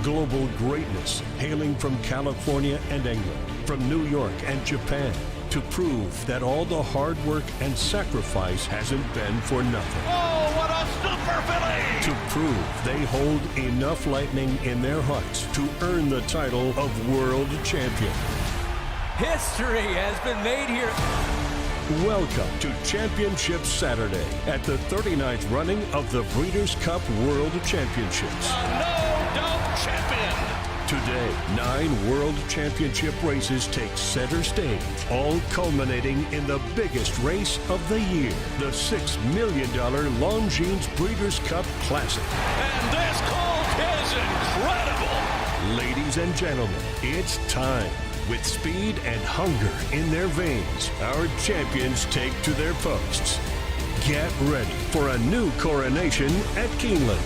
Global greatness hailing from California and England, from New York and Japan, to prove that all the hard work and sacrifice hasn't been for nothing. Oh, what a super filly! To prove they hold enough lightning in their hearts to earn the title of world champion. History has been made here. Welcome to Championship Saturday at the 39th running of the Breeders' Cup World Championships. No-doubt champion. Today, 9 World Championship races take center stage, all culminating in the biggest race of the year, the $6 million Longines Breeders' Cup Classic. And this colt is incredible. Ladies and gentlemen, it's time. With speed and hunger in their veins, our champions take to their posts. Get ready for a new coronation at Keeneland.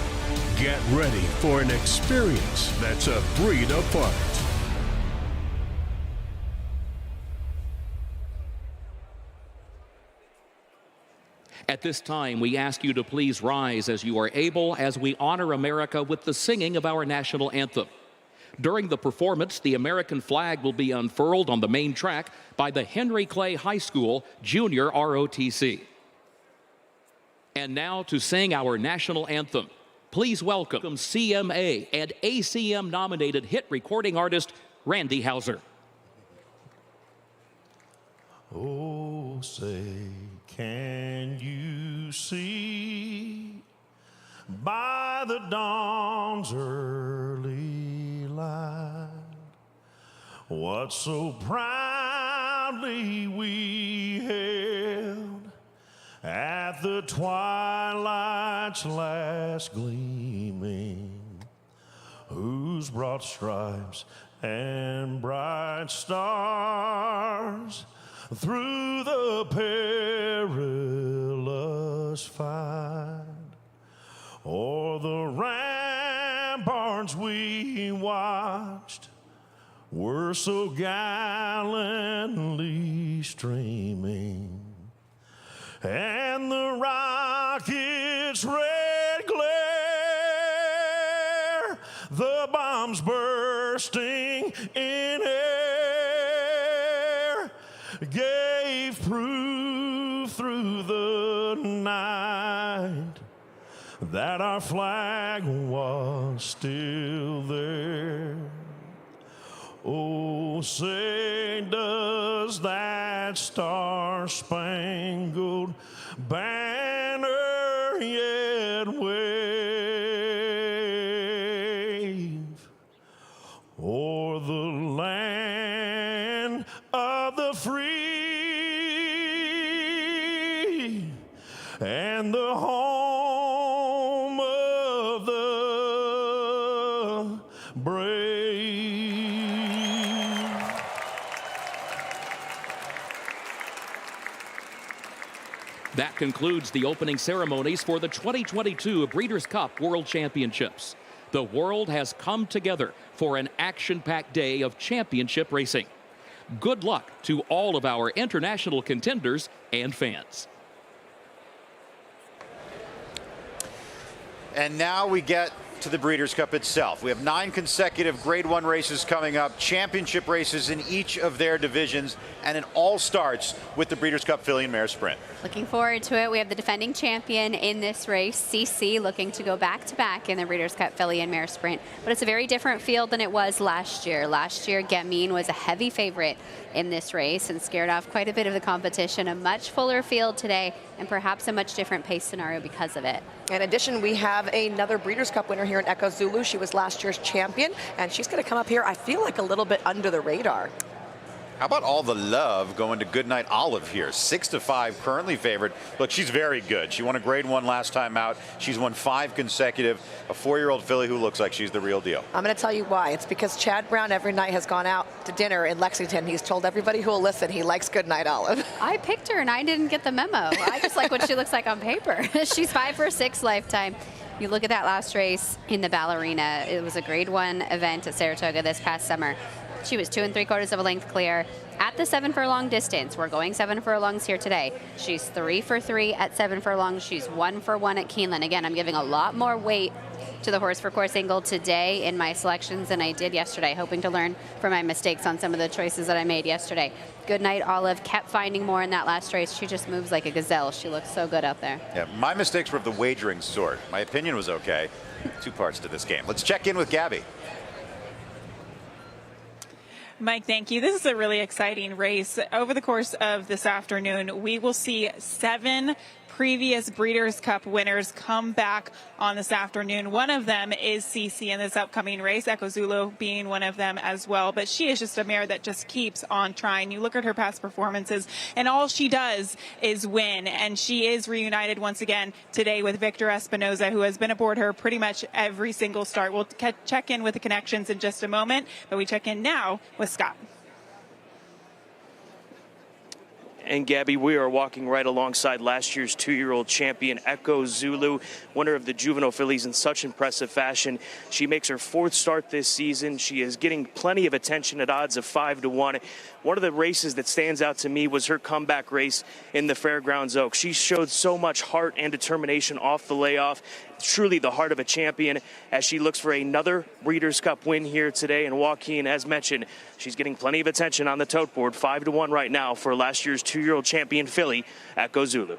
Get ready for an experience that's a breed apart. At this time, we ask you to please rise as you are able as we honor America with the singing of our national anthem. During the performance, the American flag will be unfurled on the main track by the Henry Clay High School Junior ROTC. And now to sing our national anthem, please welcome CMA and ACM nominated hit recording artist Randy Houser. Oh, say, can you see by the dawn's early light what so proudly we held at the twilight's last gleaming, whose broad stripes and bright stars through the perilous fight o'er the ramparts we watched were so gallantly streaming, and the rocket's red glare, the bombs bursting in air, gave proof through the night that our flag was still there. Oh, say, does that star-spangled banner yet wave o'er the land of the free and the home of the brave? That concludes the opening ceremonies for the 2022 Breeders' Cup World Championships. The world has come together for an action-packed day of championship racing. Good luck to all of our international contenders and fans. And now we get to the Breeders' Cup itself. We have 9 consecutive Grade 1 races coming up, championship races in each of their divisions, and it all starts with the Breeders' Cup Filly and Mare Sprint. Looking forward to it. We have the defending champion in this race, CC, looking to go back-to-back in the Breeders' Cup Filly and Mare Sprint. But it's a very different field than it was last year. Last year, Gamine was a heavy favorite in this race and scared off quite a bit of the competition. A much fuller field today and perhaps a much different pace scenario because of it. In addition, we have another Breeders' Cup winner here in Echo Zulu. She was last year's champion, and she's going to come up here, I feel like, a little bit under the radar. How about all the love going to Goodnight Olive here? 6-5, currently favored. Look, she's very good. She won a Grade 1 last time out. She's won 5 consecutive. A 4-year-old filly who looks like she's the real deal. I'm going to tell you why. It's because Chad Brown every night has gone out to dinner in Lexington. He's told everybody who will listen he likes Goodnight Olive. I picked her and I didn't get the memo. I just like what she looks like on paper. She's 5 for 6 lifetime. You look at that last race in the Ballerina. It was a Grade 1 event at Saratoga this past summer. She was 2 3/4 of a length clear at the 7 furlong distance. We're going 7 furlongs here today. She's 3 for 3 at 7 furlongs. She's 1 for 1 at Keeneland. Again, I'm giving a lot more weight to the horse for course angle today in my selections than I did yesterday, hoping to learn from my mistakes on some of the choices that I made yesterday. Goodnight Olive kept finding more in that last race. She just moves like a gazelle. She looks so good out there. Yeah, my mistakes were of the wagering sort. My opinion was okay. 2 parts to this game. Let's check in with Gabby. Mike, thank you. This is a really exciting race. Over the course of this afternoon, we will see 7 previous Breeders' Cup winners come back on this afternoon. One of them is CC in this upcoming race, Echo Zulu being one of them as well. But she is just a mare that just keeps on trying. You look at her past performances, and all she does is win. And she is reunited once again today with Victor Espinoza, who has been aboard her pretty much every single start. We'll check in with the connections in just a moment, but we check in now with Scott. And Gabby, we are walking right alongside last year's 2-year-old champion, Echo Zulu, winner of the juvenile fillies in such impressive fashion. She makes her 4th start this season. She is getting plenty of attention at odds of 5-1. One of the races that stands out to me was her comeback race in the Fairgrounds Oaks. She showed so much heart and determination off the layoff. Truly the heart of a champion as she looks for another Breeders' Cup win here today. And Joaquin, as mentioned, she's getting plenty of attention on the tote board. 5-1 right now for last year's 2-year-old champion filly, Echo Zulu.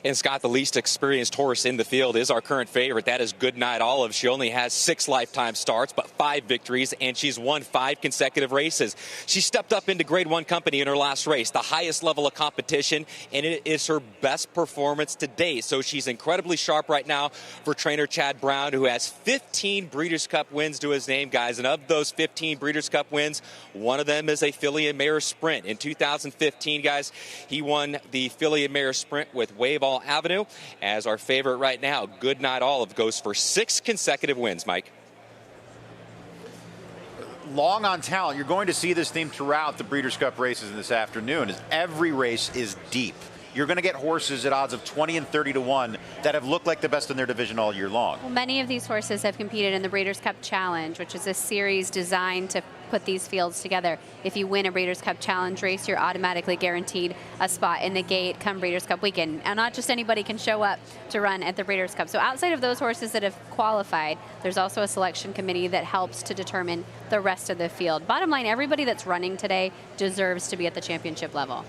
And Scott, the least experienced horse in the field is our current favorite. That is Goodnight Olive. She only has 6 lifetime starts, but 5 victories, and she's won 5 consecutive races. She stepped up into Grade 1 company in her last race, the highest level of competition, and it is her best performance to date. So she's incredibly sharp right now for trainer Chad Brown, who has 15 Breeders' Cup wins to his name, guys. And of those 15 Breeders' Cup wins, one of them is a filly and mare sprint. In 2015, guys, he won the filly and mare sprint with Wave Avenue. As our favorite right now, Goodnight Olive goes for 6 consecutive wins, Mike. Long on talent. You're going to see this theme throughout the Breeders' Cup races this afternoon, as every race is deep. You're going to get horses at odds of 20 and 30-1 that have looked like the best in their division all year long. Well, many of these horses have competed in the Breeders' Cup Challenge, which is a series designed to put these fields together. If you win a Breeders' Cup Challenge race, you're automatically guaranteed a spot in the gate come Breeders' Cup weekend. And not just anybody can show up to run at the Breeders' Cup. So outside of those horses that have qualified, there's also a selection committee that helps to determine the rest of the field. Bottom line, everybody that's running today deserves to be at the championship level.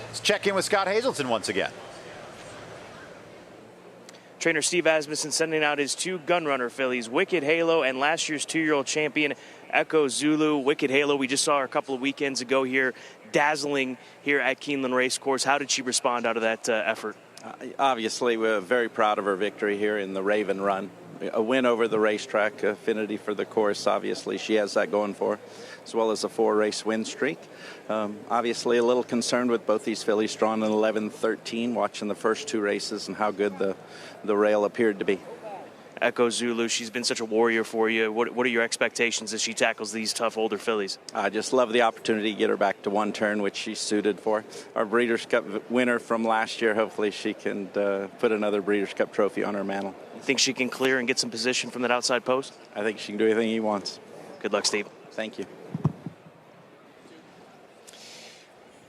Let's check in with Scott Hazelton once again. Trainer Steve Asmussen sending out his 2 gunrunner fillies, Wicked Halo and last year's 2-year-old champion, Echo Zulu. Wicked Halo, we just saw her a couple of weekends ago here, dazzling here at Keeneland Race Course. How did she respond out of that effort? Obviously, we're very proud of her victory here in the Raven Run. A win over the racetrack, affinity for the course, obviously she has that going for her, as well as a 4-race win streak. Obviously a little concerned with both these fillies drawn in 11-13, watching the first 2 races and how good the rail appeared to be. Echo Zulu, she's been such a warrior for you. What are your expectations as she tackles these tough older fillies? I just love the opportunity to get her back to 1 turn, which she's suited for. Our Breeders' Cup winner from last year, hopefully she can put another Breeders' Cup trophy on her mantle. You think she can clear and get some position from that outside post? I think she can do anything he wants. Good luck, Steve. Thank you.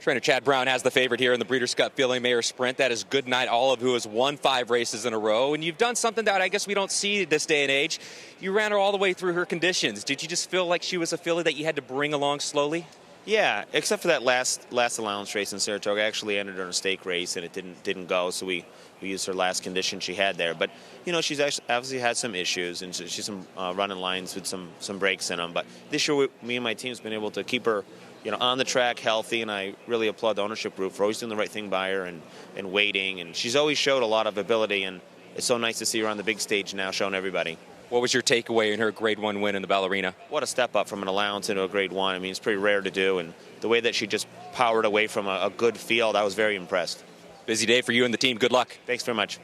Trainer Chad Brown has the favorite here in the Breeders' Cup Filly Mare Sprint. That is Goodnight Olive, who has won 5 races in a row. And you've done something that I guess we don't see this day and age. You ran her all the way through her conditions. Did you just feel like she was a filly that you had to bring along slowly? Yeah, except for that last allowance race in Saratoga. I actually entered her in a stake race, and it didn't go, so we used her last condition she had there. But, you know, she's actually obviously had some issues, and she's some running lines with some breaks in them. But this year, me and my team's been able to keep her, you know, on the track, healthy, and I really applaud the ownership group for always doing the right thing by her and waiting. And she's always showed a lot of ability, and it's so nice to see her on the big stage now showing everybody. What was your takeaway in her Grade 1 win in the Ballerina? What a step up from an allowance into a Grade 1. I mean, it's pretty rare to do, and the way that she just powered away from a good field, I was very impressed. Busy day for you and the team. Good luck. Thanks very much.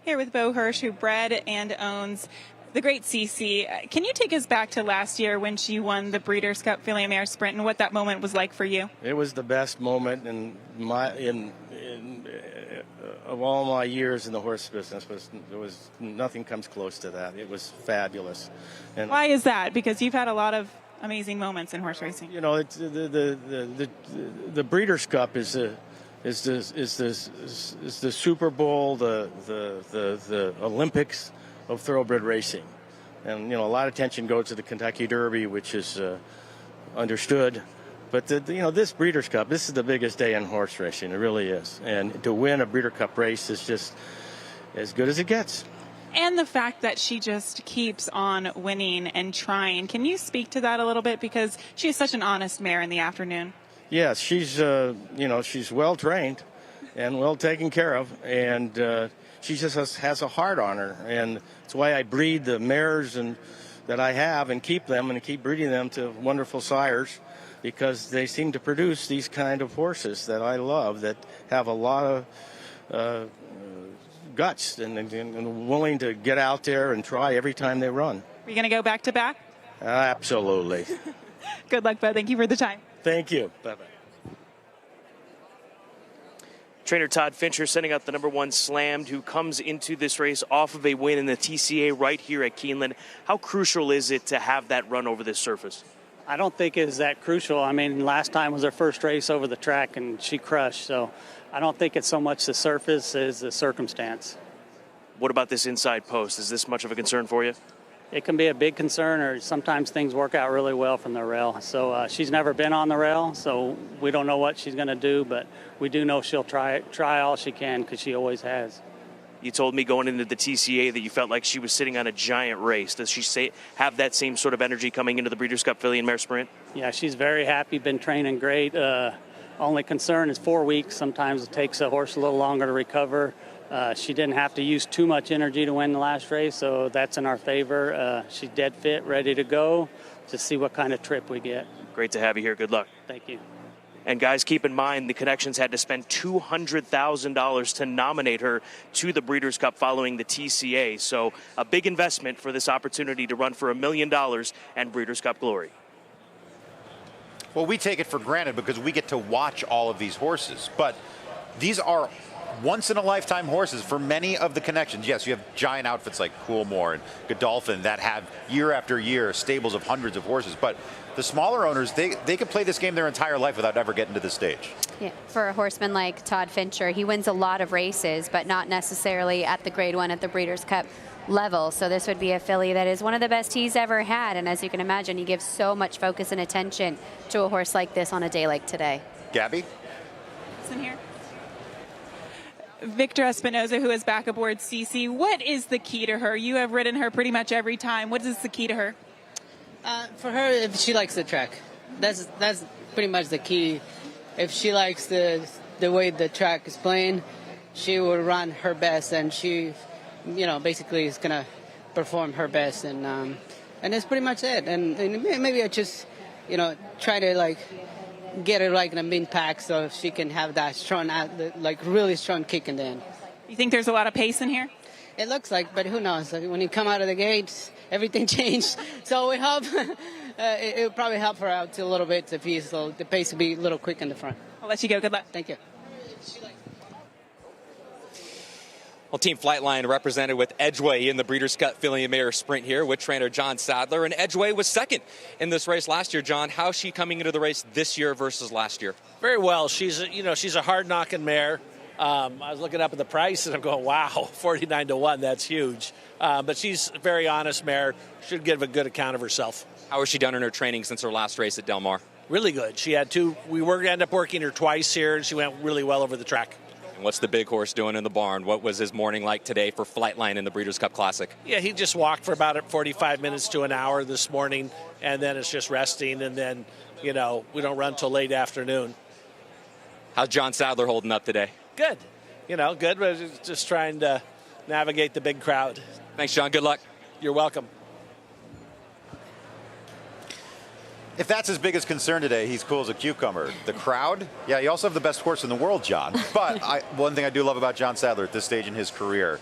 Here with Bo Hirsch, who bred and owns the great CC. Can you take us back to last year when she won the Breeders' Cup Filly Mare Sprint and what that moment was like for you? It was the best moment of all my years in the horse business. Nothing comes close to that. It was fabulous. And why is that? Because you've had a lot of amazing moments in horse racing. You know, it's the Breeders' Cup is the Super Bowl, the Olympics of thoroughbred racing, and you know a lot of attention goes to the Kentucky Derby, which is understood. But this Breeders' Cup, this is the biggest day in horse racing. It really is, and to win a Breeder Cup race is just as good as it gets. And the fact that she just keeps on winning and trying. Can you speak to that a little bit? Because she is such an honest mare in the afternoon. Yes, she's she's well trained and well taken care of, and she just has a heart on her, and it's why I breed the mares that I have and keep them and keep breeding them to wonderful sires, because they seem to produce these kind of horses that I love, that have a lot of guts and willing to get out there and try every time they run. Are you going to go back to back? Absolutely. Good luck, Bo. Thank you for the time. Thank you. Bye-bye. Trainer Todd Fincher setting up the number 1 Slammed, who comes into this race off of a win in the TCA right here at Keeneland. How crucial is it to have that run over this surface? I don't think it's that crucial. I mean, last time was her first race over the track, and she crushed. So I don't think it's so much the surface as the circumstance. What about this inside post? Is this much of a concern for you? It can be a big concern, or sometimes things work out really well from the rail. So she's never been on the rail, so we don't know what she's going to do, but we do know she'll try all she can, because she always has. You told me going into the TCA that you felt like she was sitting on a giant race. Does she have that same sort of energy coming into the Breeders' Cup Filly and Mare Sprint? Yeah, she's very happy, been training great. Only concern is 4 weeks. Sometimes it takes a horse a little longer to recover. She didn't have to use too much energy to win the last race, so that's in our favor. She's dead fit, ready to go. Just see what kind of trip we get. Great to have you here. Good luck. Thank you. And guys, keep in mind the Connections had to spend $200,000 to nominate her to the Breeders' Cup following the TCA. So a big investment for this opportunity to run for $1 million and Breeders' Cup glory. Well, we take it for granted because we get to watch all of these horses, but these are once-in-a-lifetime horses for many of the Connections. Yes, you have giant outfits like Coolmore and Godolphin that have year after year stables of hundreds of horses, but the smaller owners, they could play this game their entire life without ever getting to the stage. Yeah, for a horseman like Todd Fincher, he wins a lot of races, but not necessarily at the Grade 1 at the Breeders' Cup level. So this would be a filly that is one of the best he's ever had, and as you can imagine, he gives so much focus and attention to a horse like this on a day like today. Gabby? Listen here. Victor Espinoza, who is back aboard CC, what is the key to her? You have ridden her pretty much every time. What is the key to her? For her, if she likes the track, that's pretty much the key. If she likes the way the track is playing, she will run her best, and she, basically is gonna perform her best, and that's pretty much it. And maybe I just, try to get her in a mid pack so she can have that strong, really strong kick in the end. You think there's a lot of pace in here? It looks like, but who knows? When you come out of the gate, everything changed. So we hope it will probably help her out a little bit if the pace will be a little quick in the front. I'll let you go. Good luck. Thank you. Well, Team Flightline represented with Edgeway in the Breeders' Cup Filly and Mare Sprint here with trainer John Sadler. And Edgeway was second in this race last year. John, how's she coming into the race this year versus last year? Very well. She's a hard-knocking mare. I was looking up at the price, and I'm going, wow, 49-1, that's huge. But she's a very honest mare. Should give a good account of herself. How has she done in her training since her last race at Del Mar? Really good. She had we ended up working her twice here, and she went really well over the track. What's the big horse doing in the barn? What was his morning like today for Flightline in the Breeders' Cup Classic? Yeah, he just walked for about 45 minutes to an hour this morning, and then it's just resting, and then, we don't run till late afternoon. How's John Sadler holding up today? Good. Good, but just trying to navigate the big crowd. Thanks, John. Good luck. You're welcome. If that's his biggest concern today, he's cool as a cucumber. The crowd? Yeah, you also have the best horse in the world, John. But one thing I do love about John Sadler at this stage in his career,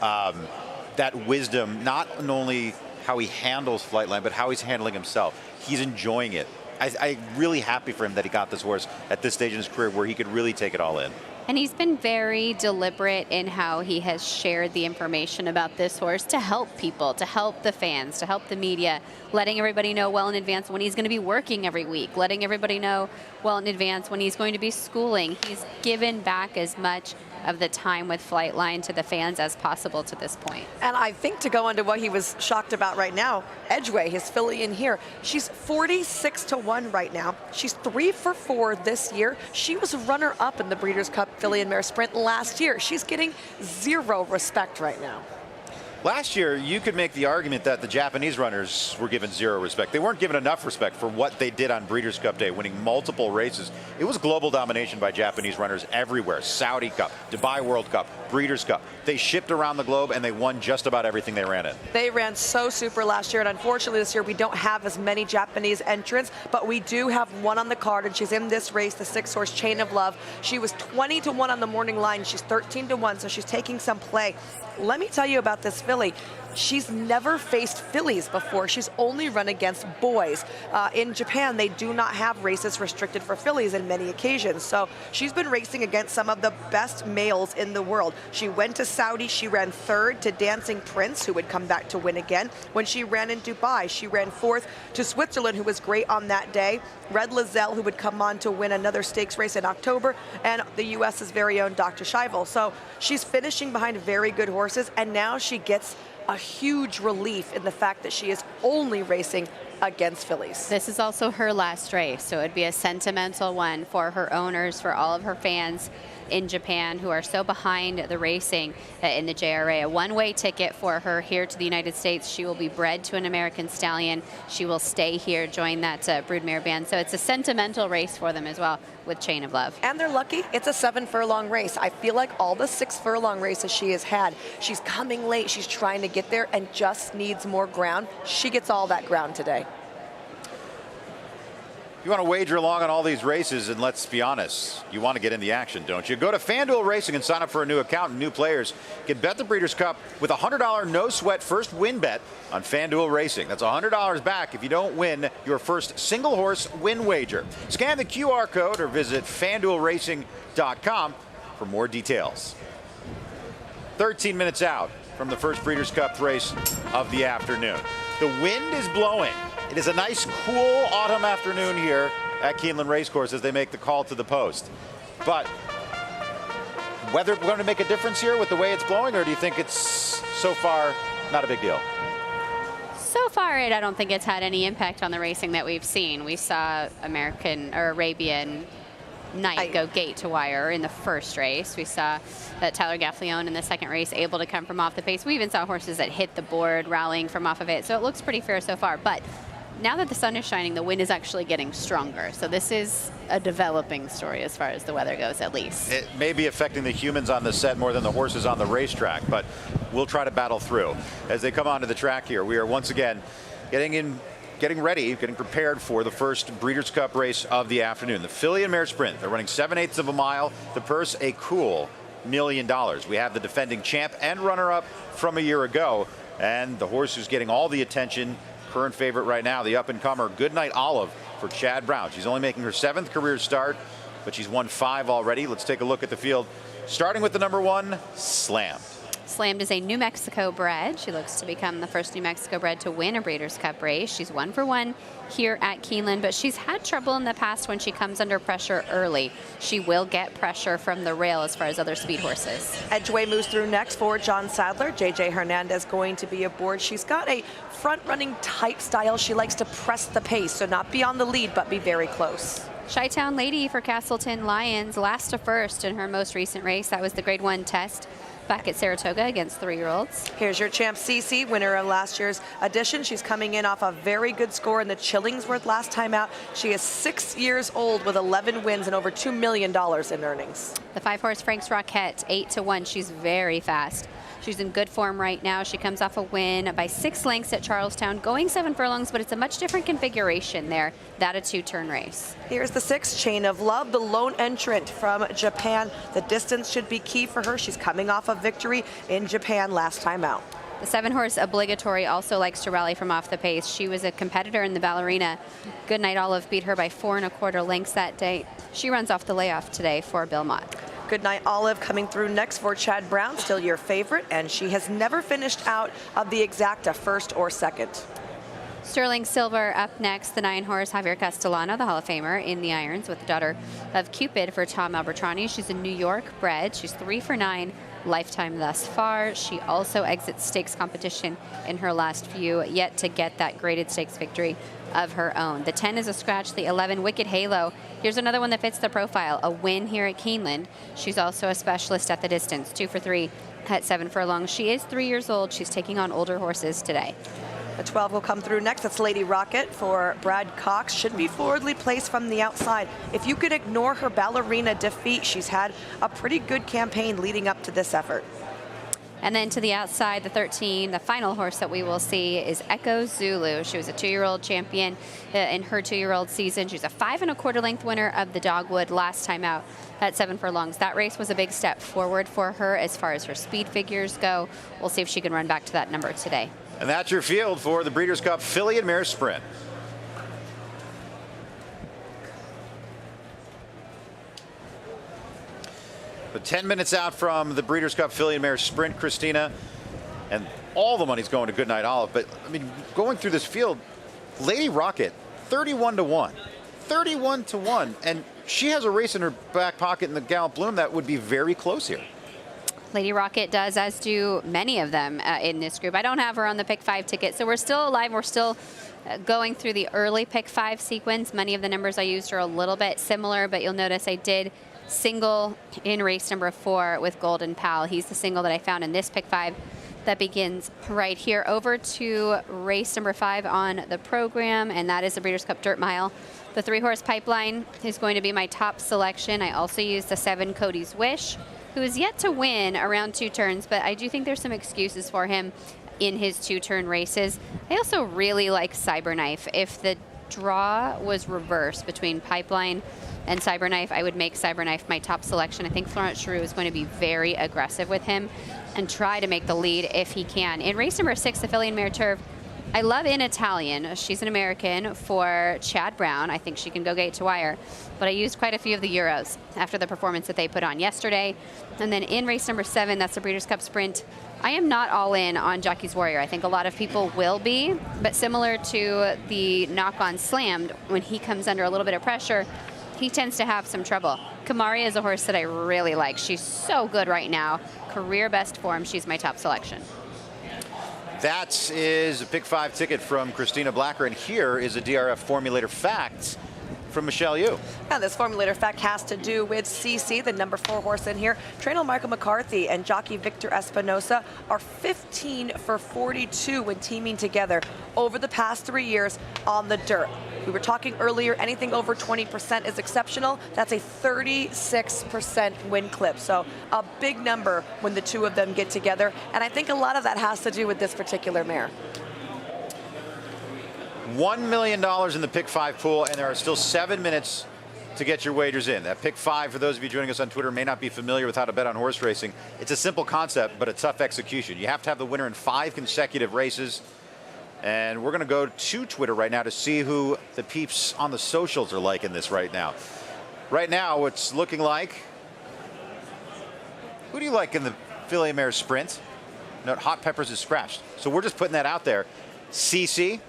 that wisdom, not only how he handles Flightline, but how he's handling himself. He's enjoying it. I'm really happy for him that he got this horse at this stage in his career where he could really take it all in. And he's been very deliberate in how he has shared the information about this horse to help people, to help the fans, to help the media, letting everybody know well in advance when he's going to be working every week, letting everybody know well in advance when he's going to be schooling. He's given back as much of the time with Flightline to the fans as possible to this point. And I think to go into what he was shocked about right now, Edgeway, his filly in here, she's 46-1 right now. She's 3 for 4 this year. She was runner-up in the Breeders' Cup Filly and Mare Sprint last year. She's getting zero respect right now. Last year, you could make the argument that the Japanese runners were given zero respect. They weren't given enough respect for what they did on Breeders' Cup Day, winning multiple races. It was global domination by Japanese runners everywhere. Saudi Cup, Dubai World Cup, Breeders' Cup. They shipped around the globe, and they won just about everything they ran in. They ran so super last year, and unfortunately this year we don't have as many Japanese entrants, but we do have one on the card, and she's in this race, the 6-horse Chain of Love. She was 20-1 on the morning line. She's 13-1, so she's taking some play. Let me tell you about this filly. She's never faced fillies before. She's only run against boys. In Japan, they do not have races restricted for fillies in many occasions. So she's been racing against some of the best males in the world. She went to Saudi. She ran 3rd to Dancing Prince, who would come back to win again. When she ran in Dubai, she ran 4th to Switzerland, who was great on that day. Red Lizelle, who would come on to win another stakes race in October, and the U.S.'s very own Dr. Scheibel. So she's finishing behind very good horses, and now she gets a huge relief in the fact that she is only racing against fillies. This is also her last race, so it'd be a sentimental one for her owners, for all of her fans in Japan who are so behind the racing in the JRA. A one-way ticket for her here to the United States. She will be bred to an American stallion. She will stay here, join that broodmare band. So it's a sentimental race for them as well with Chain of Love. And they're lucky it's a 7-furlong race. I feel like all the 6-furlong races she has had, she's coming late, she's trying to get there and just needs more ground. She gets all that ground today. You want to wager along on all these races, and let's be honest, you want to get in the action, don't you? Go to FanDuel Racing and sign up for a new account and new players. Get Bet the Breeders' Cup with a $100 no-sweat first win bet on FanDuel Racing. That's $100 back if you don't win your first single-horse win wager. Scan the QR code or visit FanDuelRacing.com for more details. 13 minutes out from the first Breeders' Cup race of the afternoon. The wind is blowing. It is a nice, cool autumn afternoon here at Keeneland Race Course as they make the call to the post. But weather going to make a difference here with the way it's blowing, or do you think it's so far not a big deal? So far, I don't think it's had any impact on the racing that we've seen. We saw Arabian Night go gate to wire in the first race. We saw Tyler Gaffleone in the second race able to come from off the pace. We even saw horses that hit the board rallying from off of it. So it looks pretty fair so far. But now that the sun is shining, the wind is actually getting stronger. So this is a developing story as far as the weather goes, at least. It may be affecting the humans on the set more than the horses on the racetrack, but we'll try to battle through. As they come onto the track here, we are once again getting ready, getting prepared for the first Breeders' Cup race of the afternoon. The Filly and Mare Sprint. They're running 7/8 of a mile. The purse, a cool $1 million. We have the defending champ and runner-up from a year ago, and the horse who's getting all the attention, current favorite right now, the up-and-comer Goodnight Olive for Chad Brown. She's only making her 7th career start, but she's won 5 already. Let's take a look at the field, starting with the number 1, Slammed. Slammed is a New Mexico bred. She looks to become the first New Mexico bred to win a Breeders' Cup race. She's 1 for 1 here at Keeneland, but she's had trouble in the past when she comes under pressure early. She will get pressure from the rail as far as other speed horses. Edgeway moves through next for John Sadler. JJ Hernandez going to be aboard. She's got a front-running type style. She likes to press the pace, so not be on the lead, but be very close. Chi-Town Lady for Castleton Lions, last to first in her most recent race. That was the Grade 1 test back at Saratoga against 3-year-olds. Here's your champ, Cece, winner of last year's edition. She's coming in off a very good score in the Chillingsworth last time out. She is 6 years old with 11 wins and over $2 million in earnings. The 5-horse Frank's Rocket, 8 to 1. She's very fast. She's in good form right now. She comes off a win by 6 lengths at Charlestown, going 7 furlongs, but it's a much different configuration there. That a 2-turn race. Here's the 6, Chain of Love, the lone entrant from Japan. The distance should be key for her. She's coming off a victory in Japan last time out. The 7-horse Obligatory also likes to rally from off the pace. She was a competitor in the Ballerina. Goodnight Olive beat her by 4 1/4 lengths that day. She runs off the layoff today for Bill Mott. Goodnight Olive coming through next for Chad Brown, still your favorite, and she has never finished out of the exacta, first or second. Sterling Silver up next, the 9-horse Javier Castellano, the Hall of Famer in the irons with the daughter of Cupid for Tom Albertrani. She's a New York bred. She's 3 for 9 lifetime thus far. She also exits stakes competition in her last few, yet to get that graded stakes victory of her own. The 10 is a scratch, the 11 Wicked Halo. Here's another one that fits the profile, a win here at Keeneland. She's also a specialist at the distance, 2 for 3 at 7 furlongs. She is 3 years old. She's taking on older horses today. The 12 will come through next. That's Lady Rocket for Brad Cox. Should be forwardly placed from the outside. If you could ignore her Ballerina defeat, she's had a pretty good campaign leading up to this effort. And then to the outside, the 13, the final horse that we will see is Echo Zulu. She was a 2-year-old champion in her 2-year-old season. She's a 5 1/4 length winner of the Dogwood last time out at 7 furlongs. That race was a big step forward for her as far as her speed figures go. We'll see if she can run back to that number today. And that's your field for the Breeders' Cup Filly and Mare Sprint. But 10 minutes out from the Breeders' Cup Filly and Mare Sprint, Christina, and all the money's going to Goodnight Olive. But I mean, going through this field, Lady Rocket, 31 to 1, 31 to 1, and she has a race in her back pocket in the Gallant Bloom that would be very close here. Lady Rocket does, as do many of them in this group. I don't have her on the pick 5 ticket, so we're still alive. We're still going through the early pick 5 sequence. Many of the numbers I used are a little bit similar, but you'll notice I did single in race number 4 with Golden Pal. He's the single that I found in this pick 5 that begins right here. Over to race number 5 on the program, and that is the Breeders' Cup Dirt Mile. The 3-horse Pipeline is going to be my top selection. I also used the 7 Cody's Wish, who is yet to win around 2 turns, but I do think there's some excuses for him in his 2-turn races. I also really like Cyberknife. If the draw was reversed between Pipeline and Cyberknife, I would make Cyberknife my top selection. I think Florence Giroux is going to be very aggressive with him and try to make the lead if he can. In race number 6, the Filly and Mare Turf, I love In Italian. She's an American for Chad Brown. I think she can go gate to wire. But I used quite a few of the Euros after the performance that they put on yesterday. And then in race number 7, that's the Breeders' Cup Sprint, I am not all in on Jockey's Warrior. I think a lot of people will be, but similar to the knock-on Slammed, when he comes under a little bit of pressure, he tends to have some trouble. Kamari is a horse that I really like. She's so good right now. Career best form. She's my top selection. That is a pick 5 ticket from Christina Blacker, and here is a DRF Formulator Fact from Michelle Yu. Yeah, this Formulator Fact has to do with CC, the number 4 horse in here. Trainer Michael McCarthy and jockey Victor Espinosa are 15 for 42 when teaming together over the past 3 years on the dirt. We were talking earlier, anything over 20% is exceptional. That's a 36% win clip. So a big number when the two of them get together. And I think a lot of that has to do with this particular mare. $1 million in the pick 5 pool, and there are still 7 minutes to get your wagers in. That pick 5, for those of you joining us on Twitter, may not be familiar with how to bet on horse racing. It's a simple concept, but a tough execution. You have to have the winner in 5 consecutive races. And we're going to go to Twitter right now to see who the peeps on the socials are liking this right now. Right now, it's looking like, who do you like in the Filly and Mare Sprint? Note, Hot Peppers is scratched. So we're just putting that out there. CC,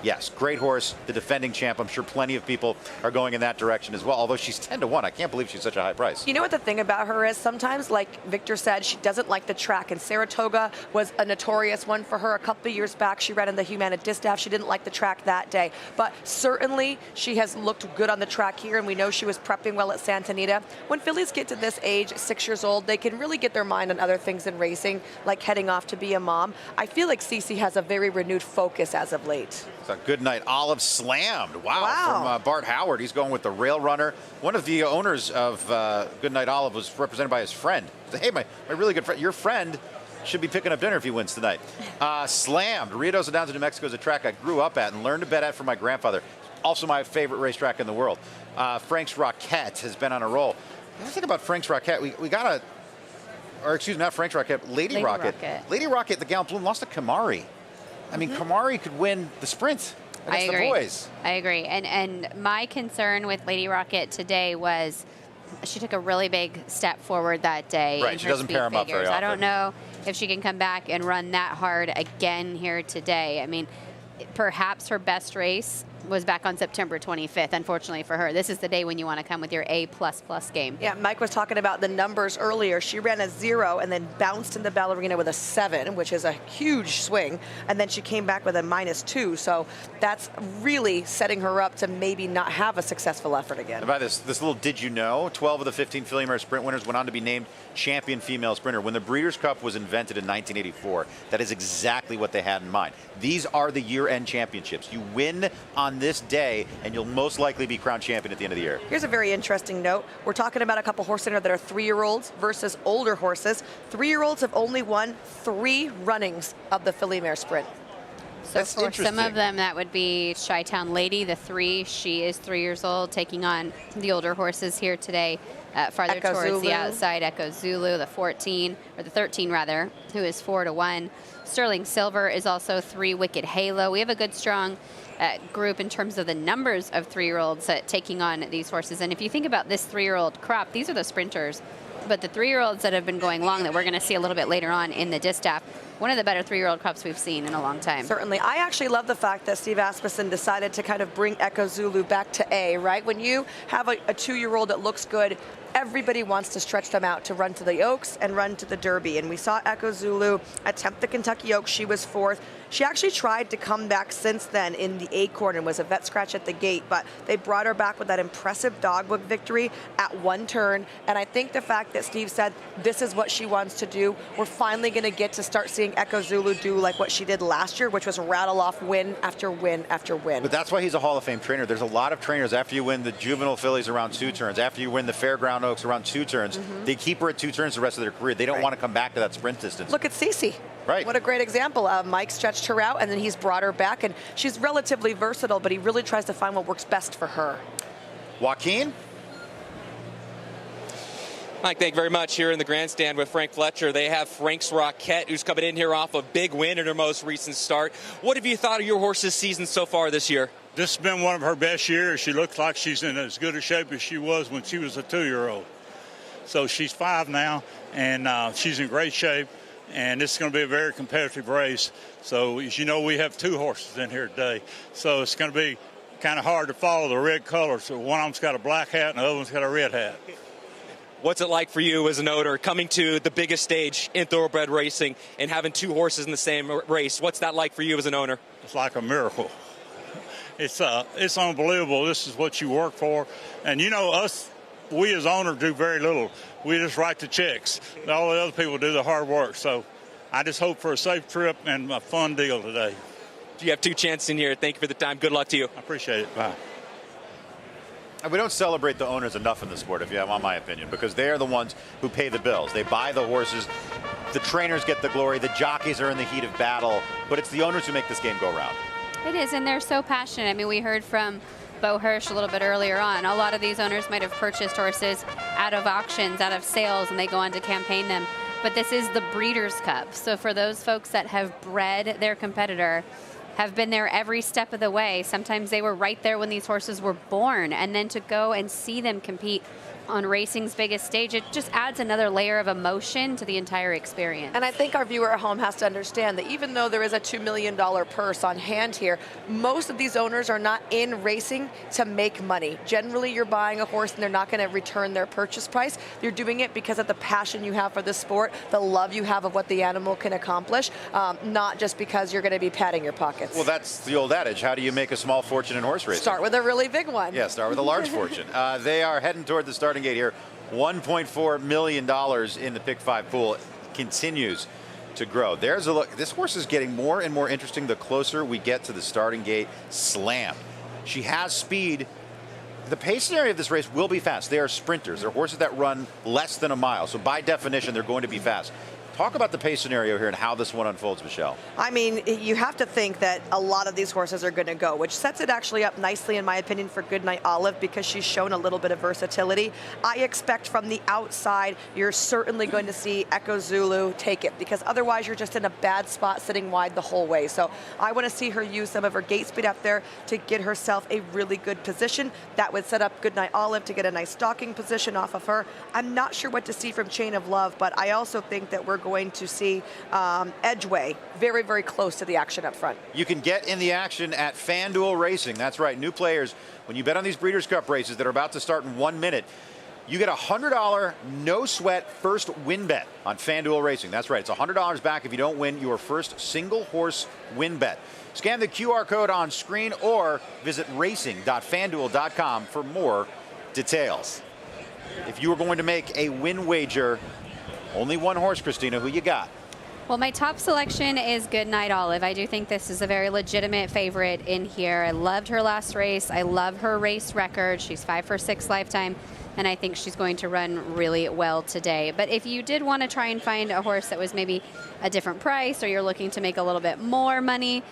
yes, great horse, the defending champ. I'm sure plenty of people are going in that direction as well, although she's 10-1. I can't believe she's such a high price. You know what the thing about her is? Sometimes, like Victor said, she doesn't like the track, and Saratoga was a notorious one for her. A couple of years back, she ran in the Humana Distaff. She didn't like the track that day, but certainly she has looked good on the track here, and we know she was prepping well at Santa Anita. When fillies get to this age, 6 years old, they can really get their mind on other things than racing, like heading off to be a mom. I feel like Cece has a very renewed focus as of late. So Good Night Olive slammed. Wow. From Bart Howard. He's going with the rail runner. One of the owners of Good Night Olive was represented by his friend. He said, hey, my really good friend, your friend should be picking up dinner if he wins tonight. Slammed. Rio Doce Downs in New Mexico is a track I grew up at and learned to bet at from my grandfather. Also my favorite racetrack in the world. Frank's Rocket has been on a roll. The thing about Frank's Rocket, we got to, or excuse me, not Frank's Rocket, Lady Rocket. Lady Rocket, the Gallant Bloom, lost to Kamari. I mean, Kamari could win the sprint against the boys. I agree. And my concern with Lady Rocket today was she took a really big step forward that day. Right, she doesn't pair them up very often. I don't know if she can come back and run that hard again here today. I mean, perhaps her best race was back on September 25th, unfortunately for her. This is the day when you want to come with your A++ game. Yeah, Mike was talking about the numbers earlier. She ran a 0 and then bounced in the ballerina with a 7, which is a huge swing. And then she came back with a -2. So that's really setting her up to maybe not have a successful effort again. About this little did you know, 12 of the 15 Filly Mare Sprint winners went on to be named champion female sprinter. When the Breeders' Cup was invented in 1984, that is exactly what they had in mind. These are the year-end championships. You win on this day, and you'll most likely be crowned champion at the end of the year. Here's a very interesting note. We're talking about a couple horses that are 3-year-olds versus older horses. 3-year-olds have only won 3 runnings of the Filly Mare Sprint. So for some of them, that would be Chi-Town Lady, the 3. She is 3 years old, taking on the older horses here today. Farther Echo towards Zulu. the outside, Echo Zulu, the 14, or the 13 rather, who is 4-1. Sterling Silver is also 3. Wicked Halo. We have a good, strong group in terms of the numbers of 3-year-olds taking on these horses. And if you think about this 3-year-old crop, these are the sprinters. But the 3-year-olds that have been going long that we're going to see a little bit later on in the Distaff, one of the better 3-year-old crops we've seen in a long time. Certainly. I actually love the fact that Steve Asmussen decided to kind of bring Echo Zulu back to A, right? When you have a 2-year-old that looks good, everybody wants to stretch them out to run to the Oaks and run to the Derby. And we saw Echo Zulu attempt the Kentucky Oaks. She was 4th. She actually tried to come back since then in the Acorn and was a vet scratch at the gate, but they brought her back with that impressive dogbook victory at 1 turn. And I think the fact that Steve said this is what she wants to do, we're finally going to get to start seeing Echo Zulu do like what she did last year, which was rattle off win after win after win. But that's why he's a Hall of Fame trainer. There's a lot of trainers, after you win the juvenile fillies around 2 turns, after you win the Fairground Oaks around 2 turns, they keep her at 2 turns the rest of their career. They don't want to come back to that sprint distance. Look at Cece. Right. What a great example. Mike stretched her out, and then he's brought her back, and she's relatively versatile, but he really tries to find what works best for her. Joaquin? Mike, thank you very much. Here in the grandstand with Frank Fletcher, they have Frank's Rocket, who's coming in here off a big win in her most recent start. What have you thought of your horse's season so far this year? This has been one of her best years. She looks like she's in as good a shape as she was when she was a 2-year-old. So she's 5 now, and she's in great shape. And it's going to be a very competitive race. So, as you know, we have 2 horses in here today. So it's going to be kind of hard to follow the red colors. So one of them's got a black hat and the other one's got a red hat. What's it like for you as an owner coming to the biggest stage in thoroughbred racing and having 2 horses in the same race? What's that like for you as an owner? It's like a miracle. It's unbelievable. This is what you work for. And, you know, we as owners do very little. We just write the checks. All the other people do the hard work. So I just hope for a safe trip and a fun deal today. You have 2 chances in here. Thank you for the time. Good luck to you. I appreciate it. Bye. And we don't celebrate the owners enough in the sport, if you have my opinion, because they are the ones who pay the bills. They buy the horses. The trainers get the glory. The jockeys are in the heat of battle. But it's the owners who make this game go round. It is, and they're so passionate. I mean, we heard from Bo Hirsch a little bit earlier on. A lot of these owners might have purchased horses out of auctions, out of sales, and they go on to campaign them. But this is the Breeders' Cup. So for those folks that have bred their competitor, have been there every step of the way. Sometimes they were right there when these horses were born, and then to go and see them compete on racing's biggest stage. It just adds another layer of emotion to the entire experience. And I think our viewer at home has to understand that even though there is a $2 million purse on hand here, most of these owners are not in racing to make money. Generally, you're buying a horse and they're not going to return their purchase price. You're doing it because of the passion you have for the sport, the love you have of what the animal can accomplish, not just because you're going to be padding your pockets. Well, that's the old adage. How do you make a small fortune in horse racing? Start with a really big one. Yeah, start with a large fortune. They are heading toward the starting gate here. $1.4 million in the pick 5 pool. Continues to grow. There's a look. This horse is getting more and more interesting the closer we get to the starting gate. Slam. She has speed. The pace scenario of this race will be fast. They are sprinters. They're horses that run less than a mile. So by definition, they're going to be fast. Talk about the pace scenario here and how this one unfolds, Michelle. I mean, you have to think that a lot of these horses are going to go, which sets it actually up nicely, in my opinion, for Goodnight Olive, because she's shown a little bit of versatility. I expect from the outside, you're certainly going to see Echo Zulu take it, because otherwise you're just in a bad spot sitting wide the whole way. So I want to see her use some of her gate speed up there to get herself a really good position. That would set up Goodnight Olive to get a nice stalking position off of her. I'm not sure what to see from Chain of Love, but I also think that we're going to see Edgeway very, very close to the action up front. You can get in the action at FanDuel Racing. That's right, new players. When you bet on these Breeders' Cup races that are about to start in 1 minute, you get a $100 no-sweat first win bet on FanDuel Racing. That's right, it's $100 back if you don't win your first single horse win bet. Scan the QR code on screen or visit racing.fanduel.com for more details. If you were going to make a win wager, only one horse, Christina, who you got? Well, my top selection is Goodnight Olive. I do think this is a very legitimate favorite in here. I loved her last race. I love her race record. She's 5 for 6 lifetime, and I think she's going to run really well today. But if you did want to try and find a horse that was maybe a different price, or you're looking to make a little bit more money,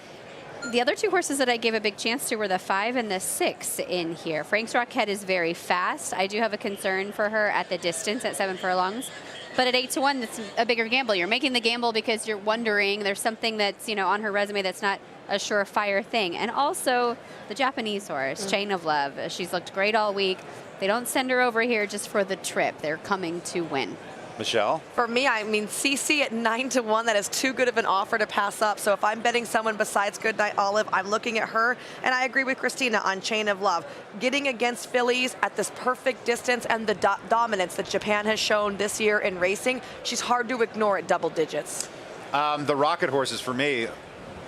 the other 2 horses that I gave a big chance to were the 5 and the 6 in here. Frank's Rockhead is very fast. I do have a concern for her at the distance at 7 furlongs. But at 8-1, that's a bigger gamble. You're making the gamble because you're wondering there's something that's, you know, on her resume that's not a surefire thing. And also the Japanese horse, Chain of Love. She's looked great all week. They don't send her over here just for the trip. They're coming to win. Michelle? For me, I mean, CC at 9-1, that is too good of an offer to pass up. So if I'm betting someone besides Goodnight Olive, I'm looking at her. And I agree with Christina on Chain of Love. Getting against fillies at this perfect distance and the dominance that Japan has shown this year in racing, she's hard to ignore at double digits. The Rocket horses for me,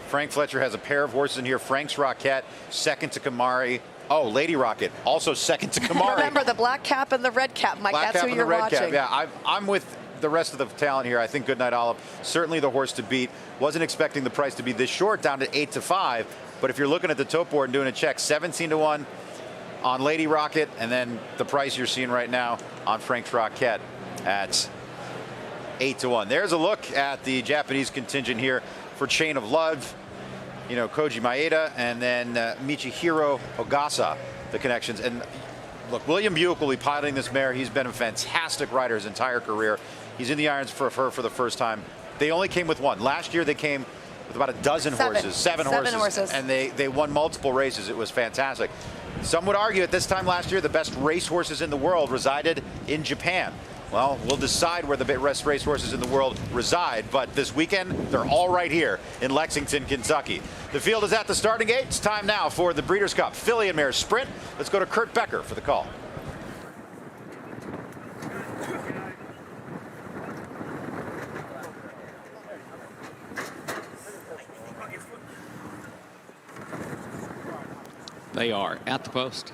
Frank Fletcher has a pair of horses in here. Frank's Rocket, second to Kamari. Oh, Lady Rocket, also second to Kamari. Remember the black cap and the red cap, Mike. Black that's cap who and you're the red watching. Cap. Yeah, I'm with the rest of the talent here. I think Goodnight Olive, certainly the horse to beat. Wasn't expecting the price to be this short, down to 8-5. But if you're looking at the tote board and doing a check, 17-1 on Lady Rocket, and then the price you're seeing right now on Frank's Rocket at 8-1. There's a look at the Japanese contingent here for Chain of Love. You know, Koji Maeda and then Michihiro Ogasa, the connections. And look, William Buick will be piloting this mare. He's been a fantastic rider his entire career. He's in the irons for her for the first time. They only came with one. Last year they came with about a dozen horses, seven horses. And they won multiple races. It was fantastic. Some would argue at this time last year the best race horses in the world resided in Japan. Well, we'll decide where the best race horses in the world reside, but this weekend, they're all right here in Lexington, Kentucky. The field is at the starting gate. It's time now for the Breeders' Cup Filly and Mare Sprint. Let's go to Kurt Becker for the call. They are at the post.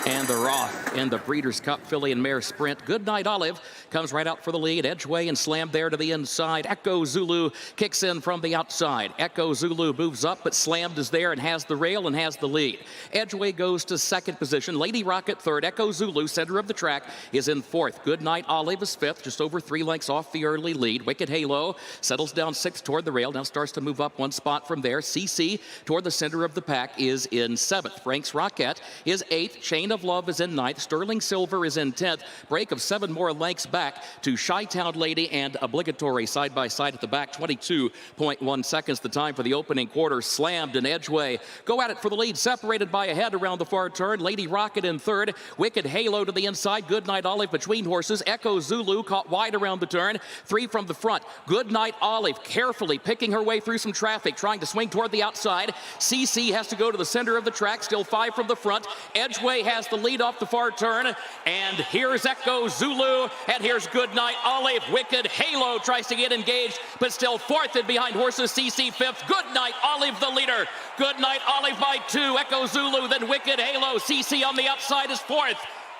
And they're off in the Breeders' Cup Filly and Mare Sprint. Goodnight Olive comes right out for the lead. Edgeway and slammed there to the inside. Echo Zulu kicks in from the outside. Echo Zulu moves up, but Slammed is there and has the rail and has the lead. Edgeway goes to second position. Lady Rocket third. Echo Zulu, center of the track, is in fourth. Goodnight Olive is fifth, just over 3 lengths off the early lead. Wicked Halo settles down sixth toward the rail. Now starts to move up 1 spot from there. CC toward the center of the pack is in seventh. Frank's Rocket is eighth. Chain of Love is in ninth. Sterling Silver is in 10th. Break of 7 more lengths back. back to Chi-Town Lady and Obligatory side by side at the back. 22.1 seconds the time for the opening quarter. Slammed and Edgeway go at it for the lead, separated by a head around the far turn. Lady Rocket in third. Wicked Halo to the inside. Goodnight Olive between horses. Echo Zulu caught wide around the turn. 3 from the front. Goodnight Olive carefully picking her way through some traffic, trying to swing toward the outside. CC has to go to the center of the track. Still 5 from the front. Edgeway has the lead off the far turn. And here's Echo Zulu. And here's Goodnight Olive. Wicked Halo tries to get engaged, but still 4th and behind horses. CC 5th. Goodnight Olive the leader. Goodnight Olive by 2. Echo Zulu, then Wicked Halo. CC on the outside is 4th.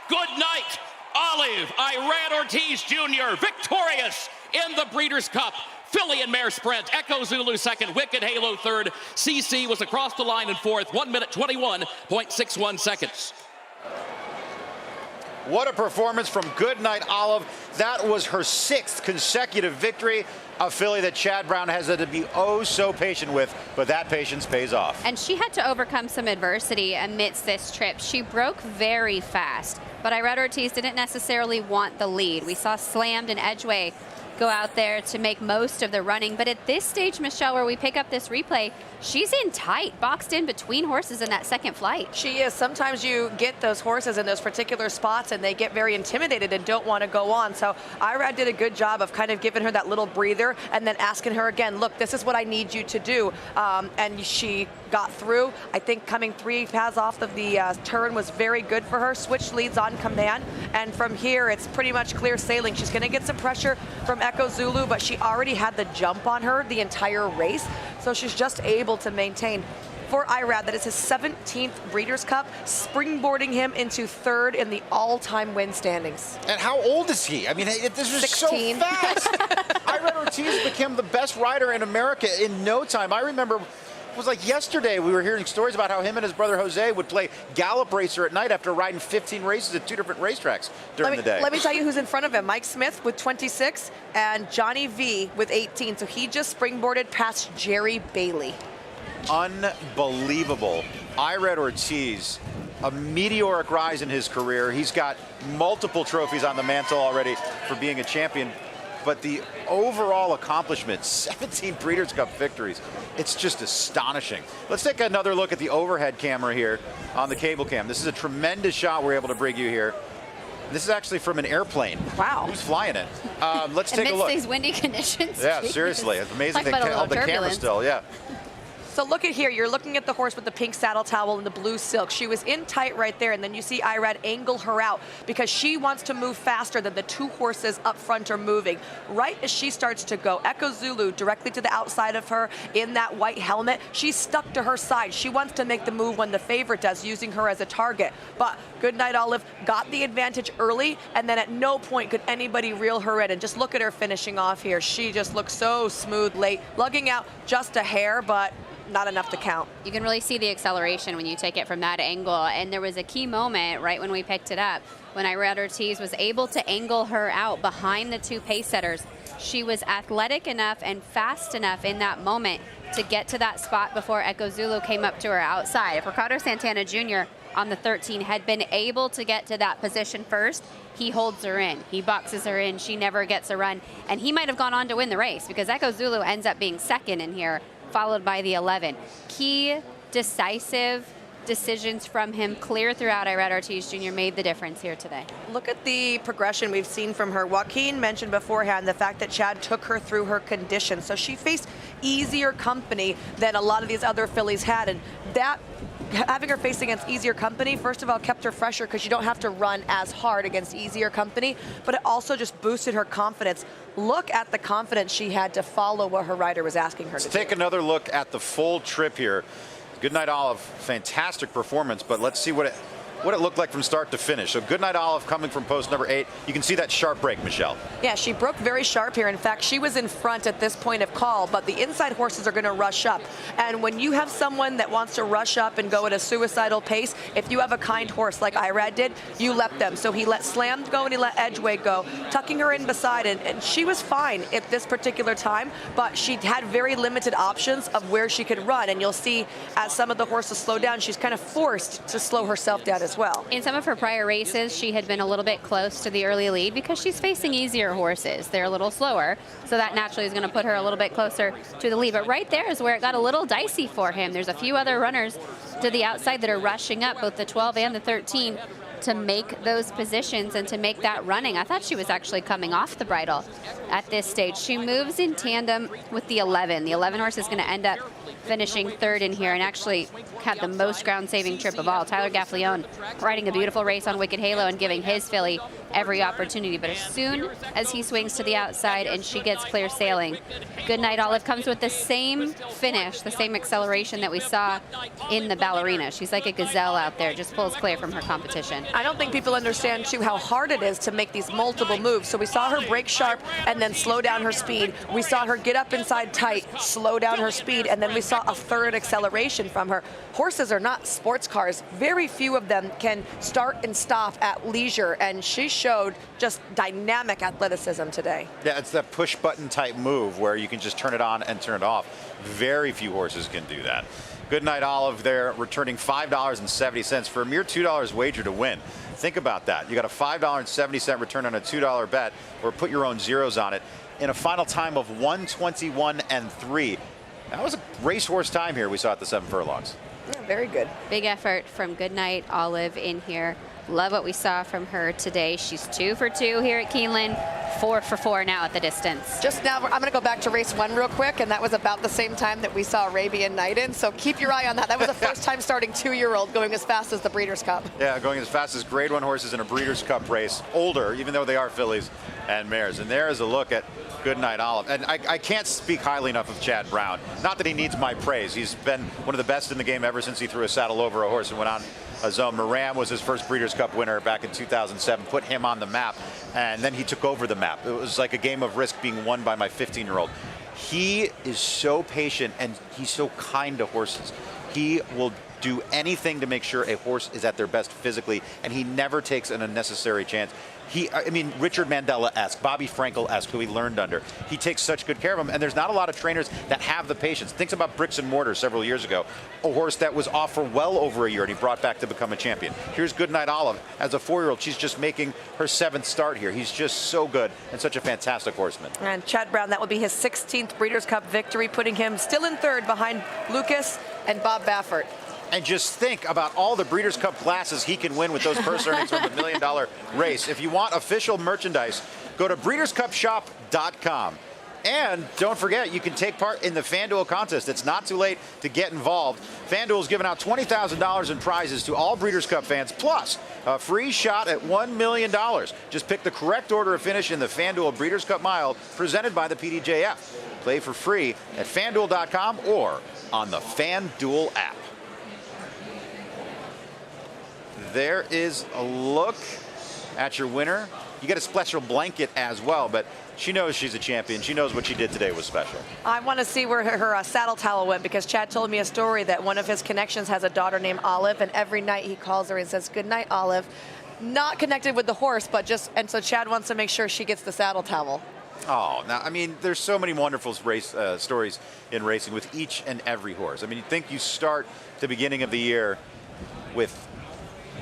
Goodnight Olive. Irad Ortiz Jr. victorious in the Breeders' Cup. Filly and Mare sprint. Echo Zulu 2nd. Wicked Halo 3rd. CC was across the line in 4th. 1 minute 21.61 seconds. What a performance from Goodnight Olive. That was her 6th consecutive victory. A filly that Chad Brown has had to be oh so patient with, but that patience pays off. And she had to overcome some adversity amidst this trip. She broke very fast, but Irad Ortiz didn't necessarily want the lead. We saw Slammed and Edgeway go out there to make most of the running. But at this stage, Michelle, where we pick up this replay, she's in tight, boxed in between horses in that second flight. She is. Sometimes you get those horses in those particular spots and they get very intimidated and don't want to go on. So Irad did a good job of kind of giving her that little breather and then asking her again, look, this is what I need you to do. And she got through. I think coming 3 paths off of the turn was very good for her. Switch leads on command. And from here, it's pretty much clear sailing. She's going to get some pressure from Echo Zulu, but she already had the jump on her the entire race. So she's just able to maintain. For Irad, that is his 17th Breeders' Cup, springboarding him into 3rd in the all-time win standings. And how old is he? I mean, this was 16. so fast. Irad Ortiz became the best rider in America in no time. I remember it was like yesterday we were hearing stories about how him and his brother Jose would play Gallop Racer at night after riding 15 races at 2 different racetracks during the day. Let me tell you who's in front of him. Mike Smith with 26 and Johnny V with 18. So he just springboarded past Jerry Bailey. Unbelievable. Irad Ortiz, a meteoric rise in his career. He's got multiple trophies on the mantle already for being a champion. But the overall accomplishment, 17 Breeders' Cup victories, it's just astonishing. Let's take another look at the overhead camera here on the cable cam. This is a tremendous shot we're able to bring you here. This is actually from an airplane. Wow. Who's flying it? Let's take a look. Amidst these windy conditions. Yeah, geez. seriously. It's amazing they held the camera turbulence. still, yeah. So look at here, you're looking at the horse with the pink saddle towel and the blue silk. She was in tight right there, and then you see Irad angle her out because she wants to move faster than the 2 horses up front are moving. Right as she starts to go, Echo Zulu directly to the outside of her in that white helmet. She's stuck to her side. She wants to make the move when the favorite does, using her as a target. But Goodnight Olive got the advantage early, and then at no point could anybody reel her in. And just look at her finishing off here. She just looks so smooth late, lugging out just a hair, but not enough to count. You can really see the acceleration when you take it from that angle. And there was a key moment right when we picked it up when Irad Ortiz was able to angle her out behind the 2 pace setters. She was athletic enough and fast enough in that moment to get to that spot before Echo Zulu came up to her outside. If Ricardo Santana Jr. on the 13 had been able to get to that position first, he holds her in. He boxes her in. She never gets a run. And he might have gone on to win the race because Echo Zulu ends up being 2nd in here, followed by the 11. Key, decisive decisions from him clear throughout. Irad Ortiz Jr. made the difference here today. Look at the progression we've seen from her. Joaquin mentioned beforehand the fact that Chad took her through her conditions. So she faced easier company than a lot of these other fillies had. And that, having her face against easier company, first of all, kept her fresher because you don't have to run as hard against easier company, but it also just boosted her confidence. Look at the confidence she had to follow what her rider was asking her to do. Let's take another look at the full trip here. Goodnight Olive, fantastic performance, but let's see what it looked like from start to finish. So Goodnight Olive coming from post number 8. You can see that sharp break, Michelle. Yeah, she broke very sharp here. In fact, she was in front at this point of call, but the inside horses are going to rush up. And when you have someone that wants to rush up and go at a suicidal pace, if you have a kind horse like Irad did, you let them. So he let Slam go and he let Edgeway go, tucking her in beside, and she was fine at this particular time, but she had very limited options of where she could run. And you'll see as some of the horses slow down, she's kind of forced to slow herself down as as well. In some of her prior races, she had been a little bit close to the early lead because she's facing easier horses. They're a little slower, so that naturally is going to put her a little bit closer to the lead. But right there is where it got a little dicey for him. There's a few other runners to the outside that are rushing up, both the 12 and the 13, to make those positions and to make that running. I thought she was actually coming off the bridle at this stage. She moves in tandem with the 11. The 11 horse is going to end up finishing third in here and actually had the most ground-saving trip of all. Tyler Gaffleone riding a beautiful race on Wicked Halo and giving his filly every opportunity. But as soon as he swings to the outside and she gets clear sailing, Goodnight Olive comes with the same finish, the same acceleration that we saw in the Ballerina. She's like a gazelle out there, just pulls clear from her competition. I don't think people understand, too, how hard it is to make these multiple moves. So we saw her break sharp and then slow down her speed. We saw her get up inside tight, slow down her speed, and then we saw a third acceleration from her. Horses are not sports cars. Very few of them can start and stop at leisure, and she showed just dynamic athleticism today. Yeah, it's that push button type move where you can just turn it on and turn it off. Very few horses can do that. Goodnight Olive there, returning $5.70 for a mere $2 wager to win. Think about that. You got a $5.70 return on a $2 bet, or put your own zeros on it, in a final time of 1:21.3. That was a racehorse time here we saw at the 7 furlongs. Yeah, very good. Big effort from Goodnight Olive in here. Love what we saw from her today. She's 2 for 2 here at Keeneland, 4 for 4 now at the distance. Just now, I'm going to go back to race 1 real quick, and that was about the same time that we saw Arabian Night in, so keep your eye on that. That was the first time starting 2-year-old going as fast as the Breeders' Cup. Yeah, going as fast as Grade 1 horses in a Breeders' Cup race, older, even though they are fillies and mares. And there is a look at Goodnight Olive. And I can't speak highly enough of Chad Brown. Not that he needs my praise. He's been one of the best in the game ever since he threw a saddle over a horse and went on a zone. Moran was his first Breeders' Cup winner back in 2007, put him on the map, and then he took over the map. It was like a game of Risk being won by my 15-year-old. He is so patient, and he's so kind to horses. He will do anything to make sure a horse is at their best physically, and he never takes an unnecessary chance. I mean, Richard Mandela-esque, Bobby Frankel-esque, who he learned under. He takes such good care of him, and there's not a lot of trainers that have the patience. Think about Bricks and Mortar several years ago, a horse that was off for well over a year, and he brought back to become a champion. Here's Goodnight Olive. As a 4-year-old, she's just making her 7th start here. He's just so good and such a fantastic horseman. And Chad Brown, that will be his 16th Breeders' Cup victory, putting him still in 3rd behind Lucas and Bob Baffert. And just think about all the Breeders' Cup classes he can win with those purse earnings from the $1 Million race. If you want official merchandise, go to breederscupshop.com. And don't forget, you can take part in the FanDuel contest. It's not too late to get involved. FanDuel's giving out $20,000 in prizes to all Breeders' Cup fans, plus a free shot at $1 million. Just pick the correct order of finish in the FanDuel Breeders' Cup Mile, presented by the PDJF. Play for free at FanDuel.com or on the FanDuel app. There is a look at your winner. You get a special blanket as well, but she knows she's a champion. She knows what she did today was special. I want to see where her saddle towel went, because Chad told me a story that one of his connections has a daughter named Olive, and every night he calls her and says, "Good night, Olive." Not connected with the horse, but just, and so Chad wants to make sure she gets the saddle towel. Oh, now, I mean, there's so many wonderful race stories in racing with each and every horse. I mean, you think you start the beginning of the year with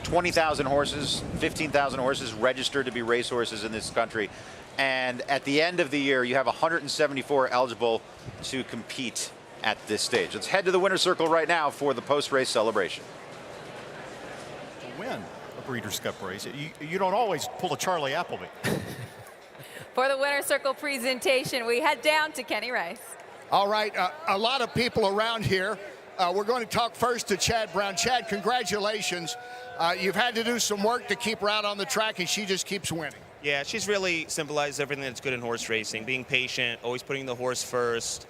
20,000 horses, 15,000 horses registered to be racehorses in this country. And at the end of the year, you have 174 eligible to compete at this stage. Let's head to the winner's circle right now for the post-race celebration. To win a Breeders' Cup race, you don't always pull a Charlie Appleby. For the winner's circle presentation, we head down to Kenny Rice. All right, a lot of people around here. We're going to talk first to Chad Brown. Chad, congratulations. You've had to do some work to keep her out on the track, and she just keeps winning. Yeah, she's really symbolized everything that's good in horse racing. Being patient, always putting the horse first,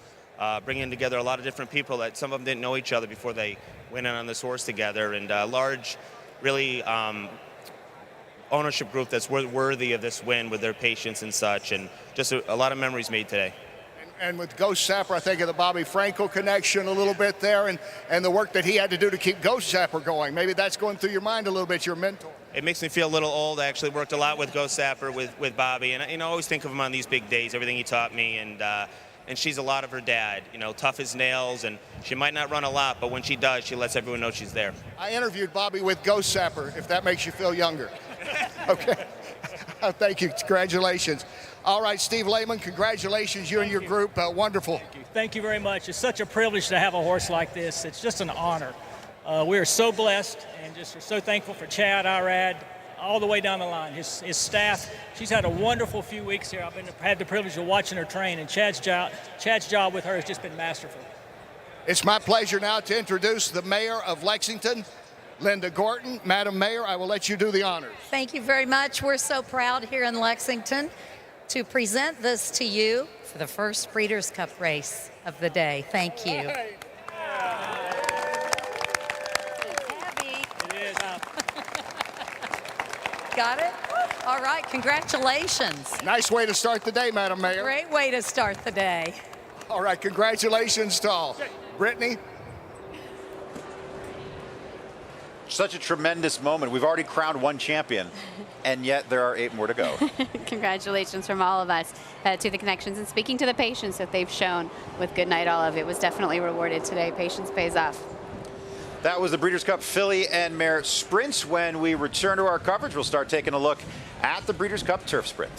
bringing together a lot of different people that some of them didn't know each other before they went in on this horse together, and a large, really ownership group that's worthy of this win with their patience and such, and just a lot of memories made today. And with Ghost Zapper, I think of the Bobby Frankel connection a little bit there, and the work that he had to do to keep Ghost Zapper going. Maybe that's going through your mind a little bit, your mentor. It makes me feel a little old. I actually worked a lot with Ghost Zapper, with Bobby, and I always think of him on these big days, everything he taught me, and and she's a lot of her dad. You know, tough as nails, and she might not run a lot, but when she does, she lets everyone know she's there. I interviewed Bobby with Ghost Sapper, if that makes you feel younger. Okay. Thank you. Congratulations. All right, Steve Lehman, congratulations. You and your group, wonderful. Thank you very much. It's such a privilege to have a horse like this. It's just an honor. We are so blessed and just are so thankful for Chad, Irad, all the way down the line. His staff, she's had a wonderful few weeks here. I've had the privilege of watching her train, and Chad's job with her has just been masterful. It's my pleasure now to introduce the mayor of Lexington, Linda Gorton. Madam Mayor, I will let you do the honors. Thank you very much. We're so proud here in Lexington to present this to you for the first Breeders' Cup race of the day. Thank you. Hey. It is. Got it? All right, congratulations. Nice way to start the day, Madam Mayor. Great way to start the day. All right, congratulations to all. Brittany? Such a tremendous moment. We've already crowned one champion, and yet there are 8 more to go. Congratulations from all of us to the connections, and speaking to the patience that they've shown with Goodnight Olive. It was definitely rewarded today. Patience pays off. That was the Breeders' Cup Filly and Mare Sprints. When we return to our coverage, we'll start taking a look at the Breeders' Cup Turf Sprint.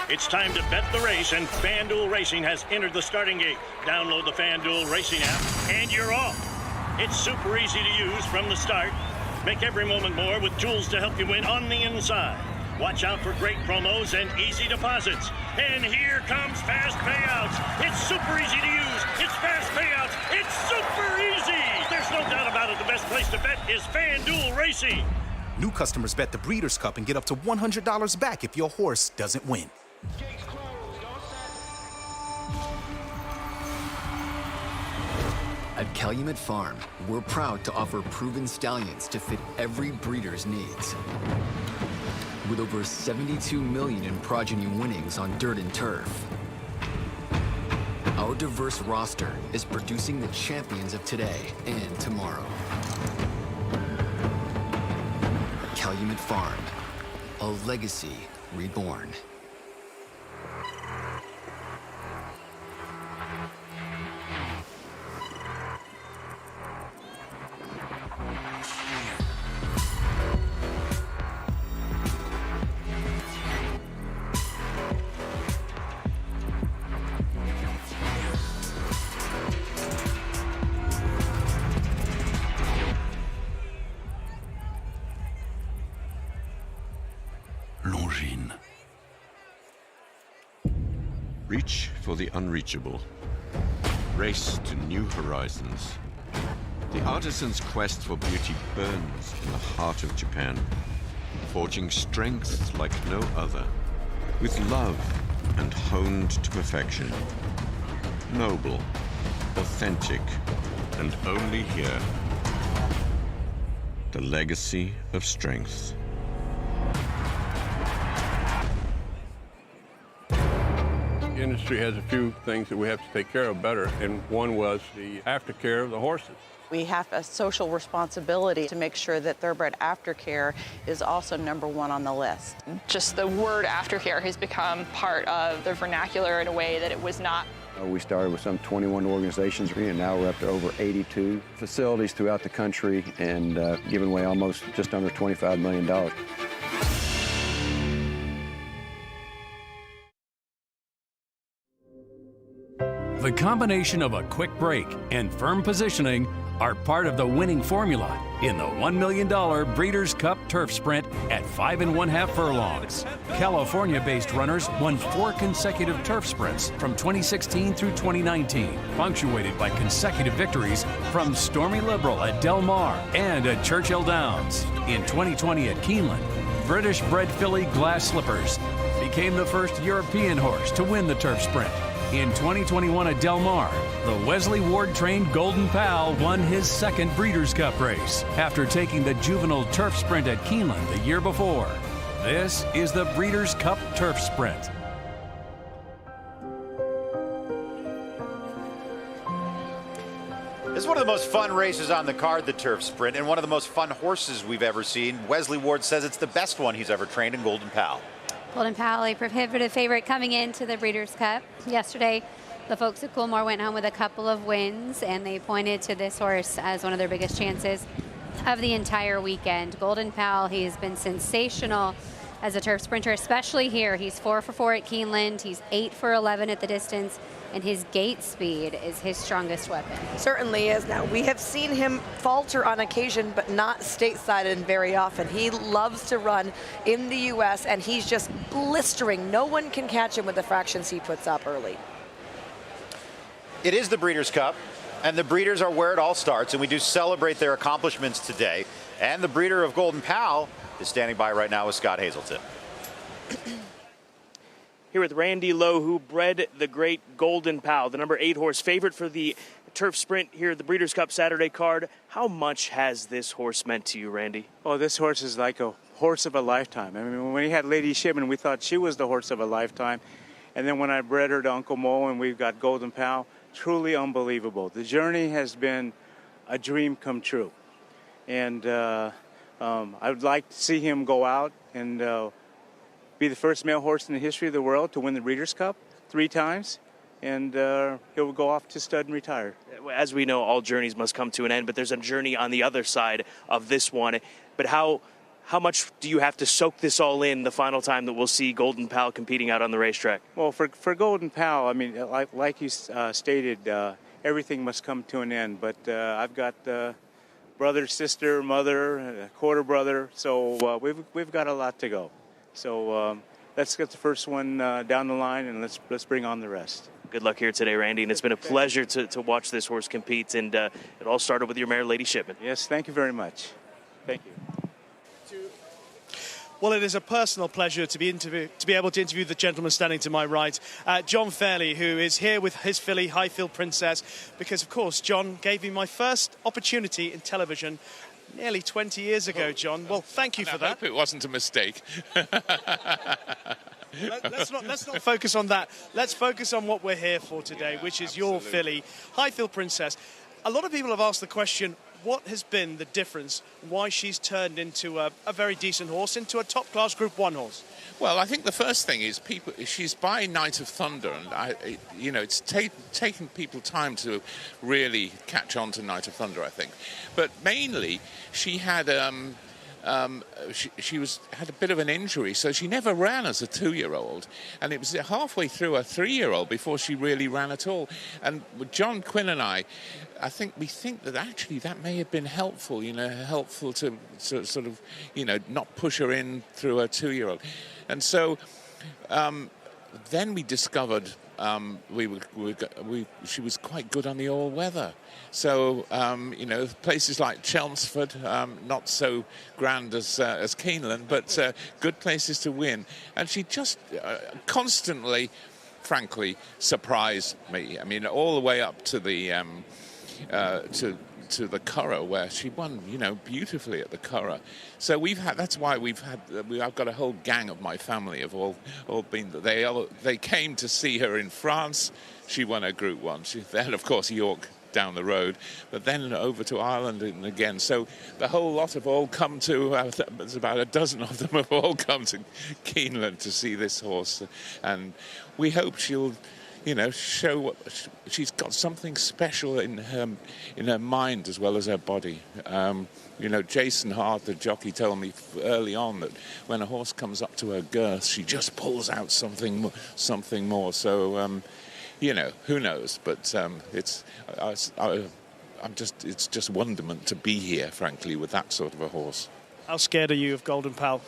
It's time to bet the race, and FanDuel Racing has entered the starting gate. Download the FanDuel Racing app, and you're off. It's super easy to use from the start. Make every moment more with tools to help you win on the inside. Watch out for great promos and easy deposits. And here comes fast payouts. It's super easy to use. It's fast payouts. It's super easy. There's no doubt about it. The best place to bet is FanDuel Racing. New customers bet the Breeders' Cup and get up to $100 back if your horse doesn't win. At Calumet Farm, we're proud to offer proven stallions to fit every breeder's needs. With over 72 million in progeny winnings on dirt and turf, our diverse roster is producing the champions of today and tomorrow. Calumet Farm, a legacy reborn. Longines. Reach for the unreachable. Race to new horizons. The artisan's quest for beauty burns in the heart of Japan, forging strength like no other, with love and honed to perfection. Noble, authentic, and only here. The legacy of strength. The industry has a few things that we have to take care of better, and one was the aftercare of the horses. We have a social responsibility to make sure that thoroughbred aftercare is also #1 on the list. Just the word aftercare has become part of the vernacular in a way that it was not. We started with some 21 organizations, and now we're up to over 82 facilities throughout the country, and giving away almost just under $25 million. The combination of a quick break and firm positioning are part of the winning formula in the $1 million Breeders' Cup Turf Sprint at 5 1/2 furlongs. California-based runners won 4 consecutive turf sprints from 2016 through 2019, punctuated by consecutive victories from Stormy Liberal at Del Mar and at Churchill Downs. In 2020 at Keeneland, British-bred filly Glass Slippers became the first European horse to win the turf sprint. In 2021 at Del Mar, the Wesley Ward-trained Golden Pal won his second Breeders' Cup race after taking the juvenile turf sprint at Keeneland the year before. This is the Breeders' Cup Turf Sprint. This is one of the most fun races on the card, the Turf Sprint, and one of the most fun horses we've ever seen. Wesley Ward says it's the best one he's ever trained in Golden Pal. Golden Pal, a prohibitive favorite coming into the Breeders' Cup. Yesterday, the folks at Coolmore went home with a couple of wins, and they pointed to this horse as one of their biggest chances of the entire weekend. Golden Pal, he's been sensational as a turf sprinter, especially here. He's 4 for 4 at Keeneland. He's 8 for 11 at the distance, and his gate speed is his strongest weapon. Certainly is. Now, we have seen him falter on occasion, but not stateside and very often. He loves to run in the U.S., and he's just blistering. No one can catch him with the fractions he puts up early. It is the Breeders' Cup, and the breeders are where it all starts, and we do celebrate their accomplishments today. And the breeder of Golden Pal is standing by right now with Scott Hazelton. Here with Randy Lowe, who bred the great Golden Pal, the number 8 horse, favorite for the turf sprint here at the Breeders' Cup Saturday card. How much has this horse meant to you, Randy? Oh, this horse is like a horse of a lifetime. I mean, when we had Lady Shipman, we thought she was the horse of a lifetime. And then when I bred her to Uncle Mo and we've got Golden Pal, truly unbelievable. The journey has been a dream come true. And I would like to see him go out and be the first male horse in the history of the world to win the Breeders' Cup 3 times, and he'll go off to stud and retire. As we know, all journeys must come to an end, but there's a journey on the other side of this one. But how much do you have to soak this all in the final time that we'll see Golden Pal competing out on the racetrack? Well, for Golden Pal, I mean, like you stated, everything must come to an end. But I've got brother, sister, mother, quarter brother, so we've got a lot to go. So let's get the first one down the line, and let's bring on the rest. Good luck here today, Randy, and it's been a pleasure to watch this horse compete, and it all started with your mare, Lady Shipman. Yes, thank you very much. Thank you. Well, it is a personal pleasure to be able to interview the gentleman standing to my right, John Fairley, who is here with his filly, Highfield Princess, because, of course, John gave me my first opportunity in television nearly 20 years ago, John. Well, thank you for that. I hope it wasn't a mistake. Let's not focus on that. Let's focus on what we're here for today, which is your filly, Highfield Princess. A lot of people have asked the question, what has been the difference, why she's turned into a very decent horse, into a top-class Group 1 horse? Well, I think the first thing is she's by Night of Thunder, and it's taken people time to really catch on to Night of Thunder, I think. But mainly, she had she had a bit of an injury, so she never ran as a 2-year-old, and it was halfway through a 3-year-old before she really ran at all. And with John Quinn and I think that actually that may have been helpful, helpful to sort of, not push her in through a 2-year-old. And so then we discovered she was quite good on the all-weather. So, places like Chelmsford, not so grand as Keeneland, but good places to win. And she just constantly, frankly, surprised me. I mean, all the way up to the to the Curragh, where she won, beautifully at the Curragh. So that's why I've got a whole gang of my family have all been there. They came to see her in France. She won her Group 1. Then, of course, York down the road, but then over to Ireland and again. So the whole lot have all come to, there's about a dozen of them have all come to Keeneland to see this horse. And we hope she'll show what she's got, something special in her mind as well as her body. Jason Hart, the jockey, told me early on that when a horse comes up to her girth, she just pulls out something more. So, who knows? But it's just wonderment to be here, frankly, with that sort of a horse. How scared are you of Golden Pal?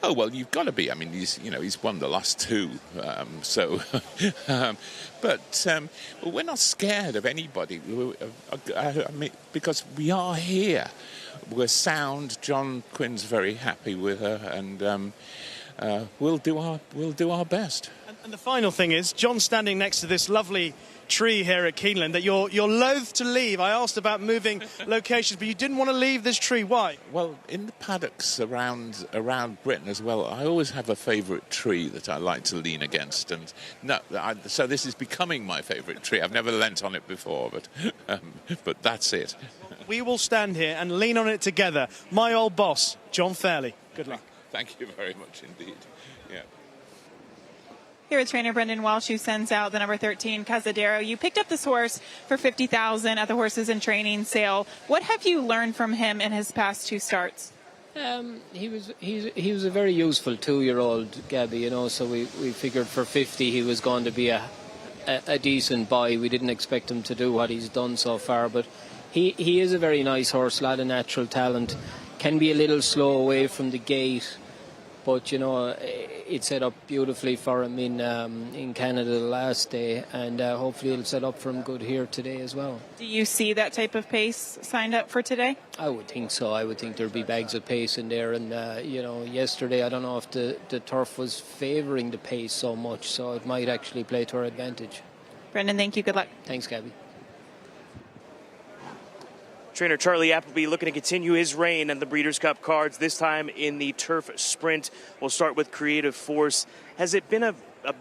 Oh, well, you've got to be. I mean, he's won the last 2, but we're not scared of anybody. Because we are here. We're sound. John Quinn's very happy with her, and we'll do our best. And the final thing is, John standing next to this lovely tree here at Keeneland that you're loath to leave. I asked about moving locations, but you didn't want to leave this tree. Why? Well, in the paddocks around Britain as well, I always have a favourite tree that I like to lean against, and so this is becoming my favourite tree. I've never leant on it before, but that's it. We will stand here and lean on it together. My old boss, John Fairley. Good luck. Thank you very much indeed. Yeah. here with trainer Brendan Welsh, who sends out the number 13 Cazadero. You picked up this horse for $50,000 at the Horses in Training sale. What have you learned from him in his past 2 starts? He was a very useful 2-year-old, Gabby, you know, so we figured for 50 he was going to be a decent buy. We didn't expect him to do what he's done so far, but he is a very nice horse, a lot of natural talent. Can be a little slow away from the gate, but you know it set up beautifully for him in Canada the last day, and hopefully it'll set up for him good here today as well. Do you see that type of pace signed up for today? I would think so. I would think there'll be bags of pace in there, and you know, yesterday I don't know if the turf was favouring the pace so much, so it might actually play to our advantage. Brendan, thank you. Good luck. Thanks, Gabby. Trainer Charlie Appleby looking to continue his reign on the Breeders' Cup cards, this time in the turf sprint. We'll start with Creative Force. Has it been a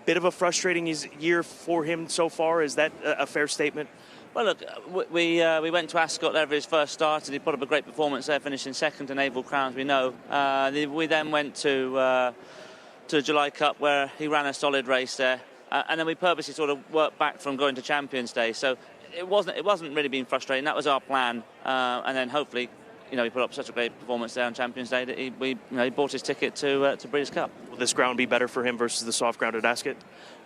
bit of a frustrating year for him so far? Is that a fair statement? Well, look, we went to Ascot there for his first start, and he put up a great performance there, finishing second to Naval Crown, as we know. We then went to the July Cup, where he ran a solid race there, and then we purposely sort of worked back from going to Champions Day. So it wasn't really being frustrating. That was our plan, and then hopefully, you know, he put up such a great performance there on Champions Day that he bought his ticket to Breeders' Cup. Will this ground be better for him versus the soft ground at Ascot?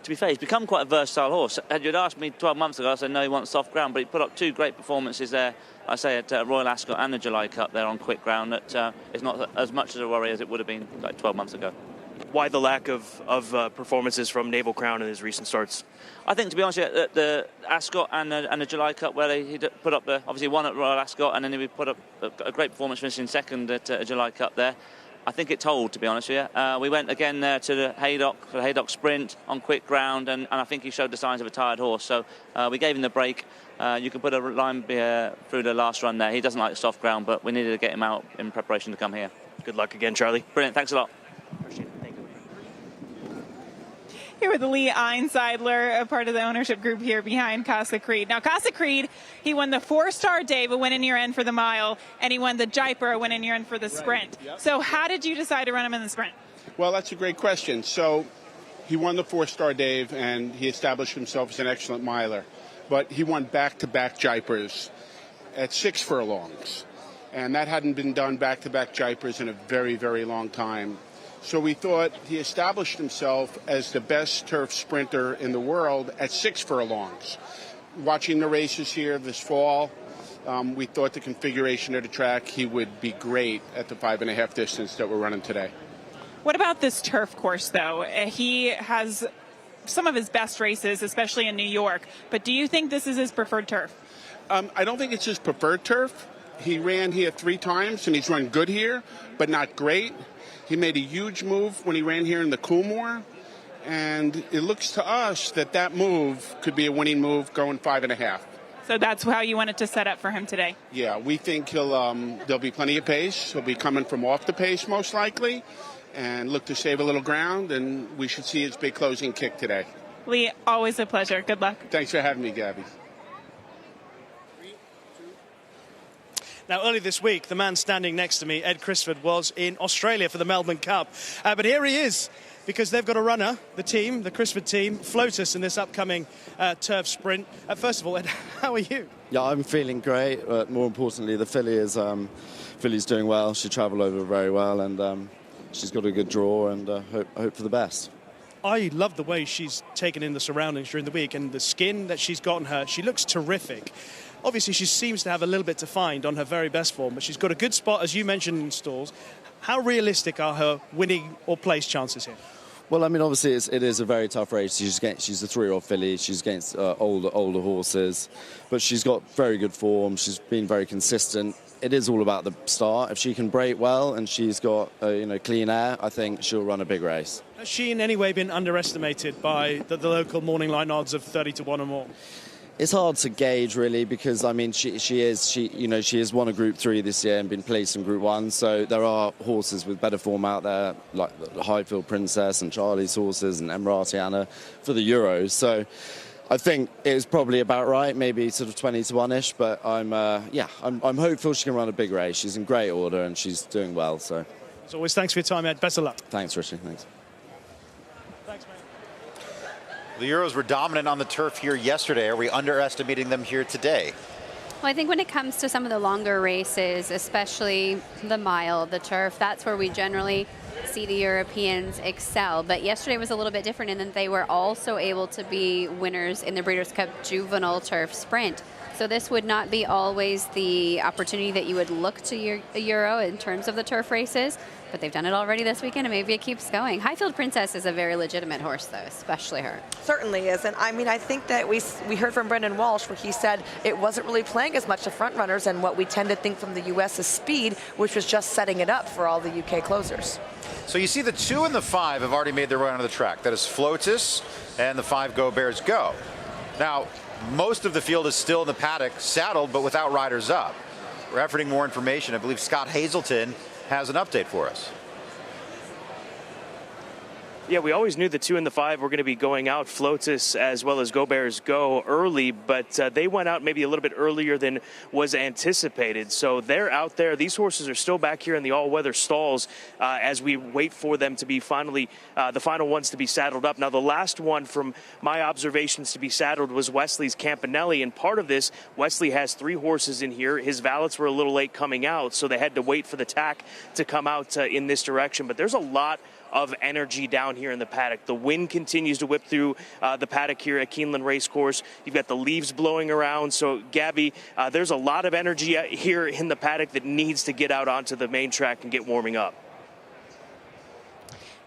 To be fair, he's become quite a versatile horse. Had you asked me 12 months ago, I said no, he wants soft ground, but he put up 2 great performances there. I say at Royal Ascot and the July Cup there on quick ground. That is not as much of a worry as it would have been like 12 months ago. Why the lack of performances from Naval Crown in his recent starts? I think, to be honest, at the Ascot and the July Cup, where he put up obviously one at Royal Ascot, and then he put up a great performance, finishing second at July Cup there. I think it told, to be honest with you. We went again there to the Haydock Sprint on quick ground, and I think he showed the signs of a tired horse. So we gave him the break. You can put a line through the last run there. He doesn't like soft ground, but we needed to get him out in preparation to come here. Good luck again, Charlie. Brilliant. Thanks a lot. Appreciate it. Thank you. Here with Lee Einseidler, a part of the ownership group here behind Casa Creed. Now, Casa Creed, he won the 4-star Dave, a win in your end for the mile, and he won the Jaipur, a win in your end for the sprint. Yep. So how did you decide to run him in the sprint? Well, that's a great question. So he won the 4-star Dave, and he established himself as an excellent miler. But he won back-to-back Jaipurs at 6 furlongs. And that hadn't been done back-to-back Jaipurs in a very, very long time. So we thought he established himself as the best turf sprinter in the world at 6 furlongs. Watching the races here this fall, we thought the configuration of the track, he would be great at the 5.5 distance that we're running today. What about this turf course, though? He has some of his best races, especially in New York. But do you think this is his preferred turf? I don't think it's his preferred turf. He ran here 3 times, and he's run good here, but not great. He made a huge move when he ran here in the Coolmore, and it looks to us that move could be a winning move going 5.5. So that's how you wanted to set up for him today? Yeah, we think there'll be plenty of pace. He'll be coming from off the pace most likely, and look to save a little ground, and we should see his big closing kick today. Lee, always a pleasure. Good luck. Thanks for having me, Gabby. Now, early this week, the man standing next to me, Ed Crisford, was in Australia for the Melbourne Cup. But here he is, because they've got a runner, the team, the Crisford team, float us in this upcoming turf sprint. First of all, Ed, how are you? Yeah, I'm feeling great. But more importantly, the filly is doing well. She travelled over very well, and she's got a good draw, and hope for the best. I love the way she's taken in the surroundings during the week, and the skin that she's got on her. She looks terrific. Obviously, she seems to have a little bit to find on her very best form, but she's got a good spot, as you mentioned, in stalls. How realistic are her winning or place chances here? Well, I mean, obviously, it is a very tough race. She's a 3-year-old filly. She's against older horses, but she's got very good form. She's been very consistent. It is all about the start. If she can break well and she's got clean air, I think she'll run a big race. Has she in any way been underestimated by the local morning line odds of 30-1 or more? It's hard to gauge, really, because I mean she has won a Group 3 this year and been placed in Group 1. So there are horses with better form out there, like the Highfield Princess and Charlie's horses and Emiratiana for the Euros. So I think it's probably about right, maybe sort of 20-1ish. But I'm hopeful she can run a big race. She's in great order and she's doing well. So as always, thanks for your time, Ed. Best of luck. Thanks, Richie. Thanks. Thanks, mate. The Euros were dominant on the turf here yesterday. Are we underestimating them here today? Well, I think when it comes to some of the longer races, especially the mile, the turf, that's where we generally see the Europeans excel. But yesterday was a little bit different in that they were also able to be winners in the Breeders' Cup Juvenile Turf Sprint. So this would not be always the opportunity that you would look to a Euro in terms of the turf races, but they've done it already this weekend, and maybe it keeps going. Highfield Princess is a very legitimate horse, though, especially her. Certainly is. And I mean, I think that we heard from Brendan Walsh where he said it wasn't really playing as much to front runners, and what we tend to think from the U.S. is speed, which was just setting it up for all the UK closers. So you see the 2 and the 5 have already made their way onto the track. That is Flotus and the 5 Go Bears Go. Now, most of the field is still in the paddock, saddled, but without riders up. We're efforting more information. I believe Scott Hazelton has an update for us. Yeah, we always knew the 2 and the 5 were going to be going out, Flotus as well as Go Bears Go, early, but they went out maybe a little bit earlier than was anticipated. So they're out there. These horses are still back here in the all-weather stalls as we wait for them to be finally, the final ones to be saddled up. Now, the last one from my observations to be saddled was Wesley's Campanelli, and part of this, Wesley has 3 horses in here. His valets were a little late coming out, so they had to wait for the tack to come out in this direction. But there's a lot of energy down here in the paddock. The wind continues to whip through the paddock here at Keeneland Race Course. You've got the leaves blowing around. So, Gabby, there's a lot of energy here in the paddock that needs to get out onto the main track and get warming up.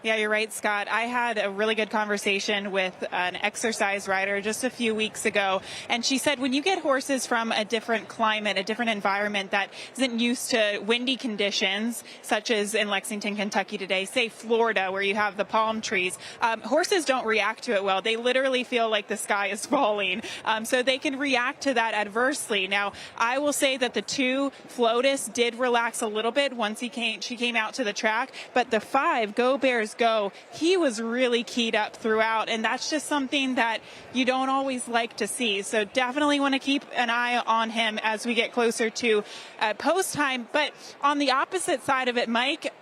Yeah, you're right, Scott. I had a really good conversation with an exercise rider just a few weeks ago, and she said when you get horses from a different climate, a different environment that isn't used to windy conditions, such as in Lexington, Kentucky today, say Florida, where you have the palm trees, horses don't react to it well. They literally feel like the sky is falling, so they can react to that adversely. Now, I will say that the 2, Flotus, did relax a little bit once she came out to the track, but the 5, Go Bears Go, he was really keyed up throughout, and that's just something that you don't always like to see. So definitely want to keep an eye on him as we get closer to post time. But on the opposite side of it, Mike,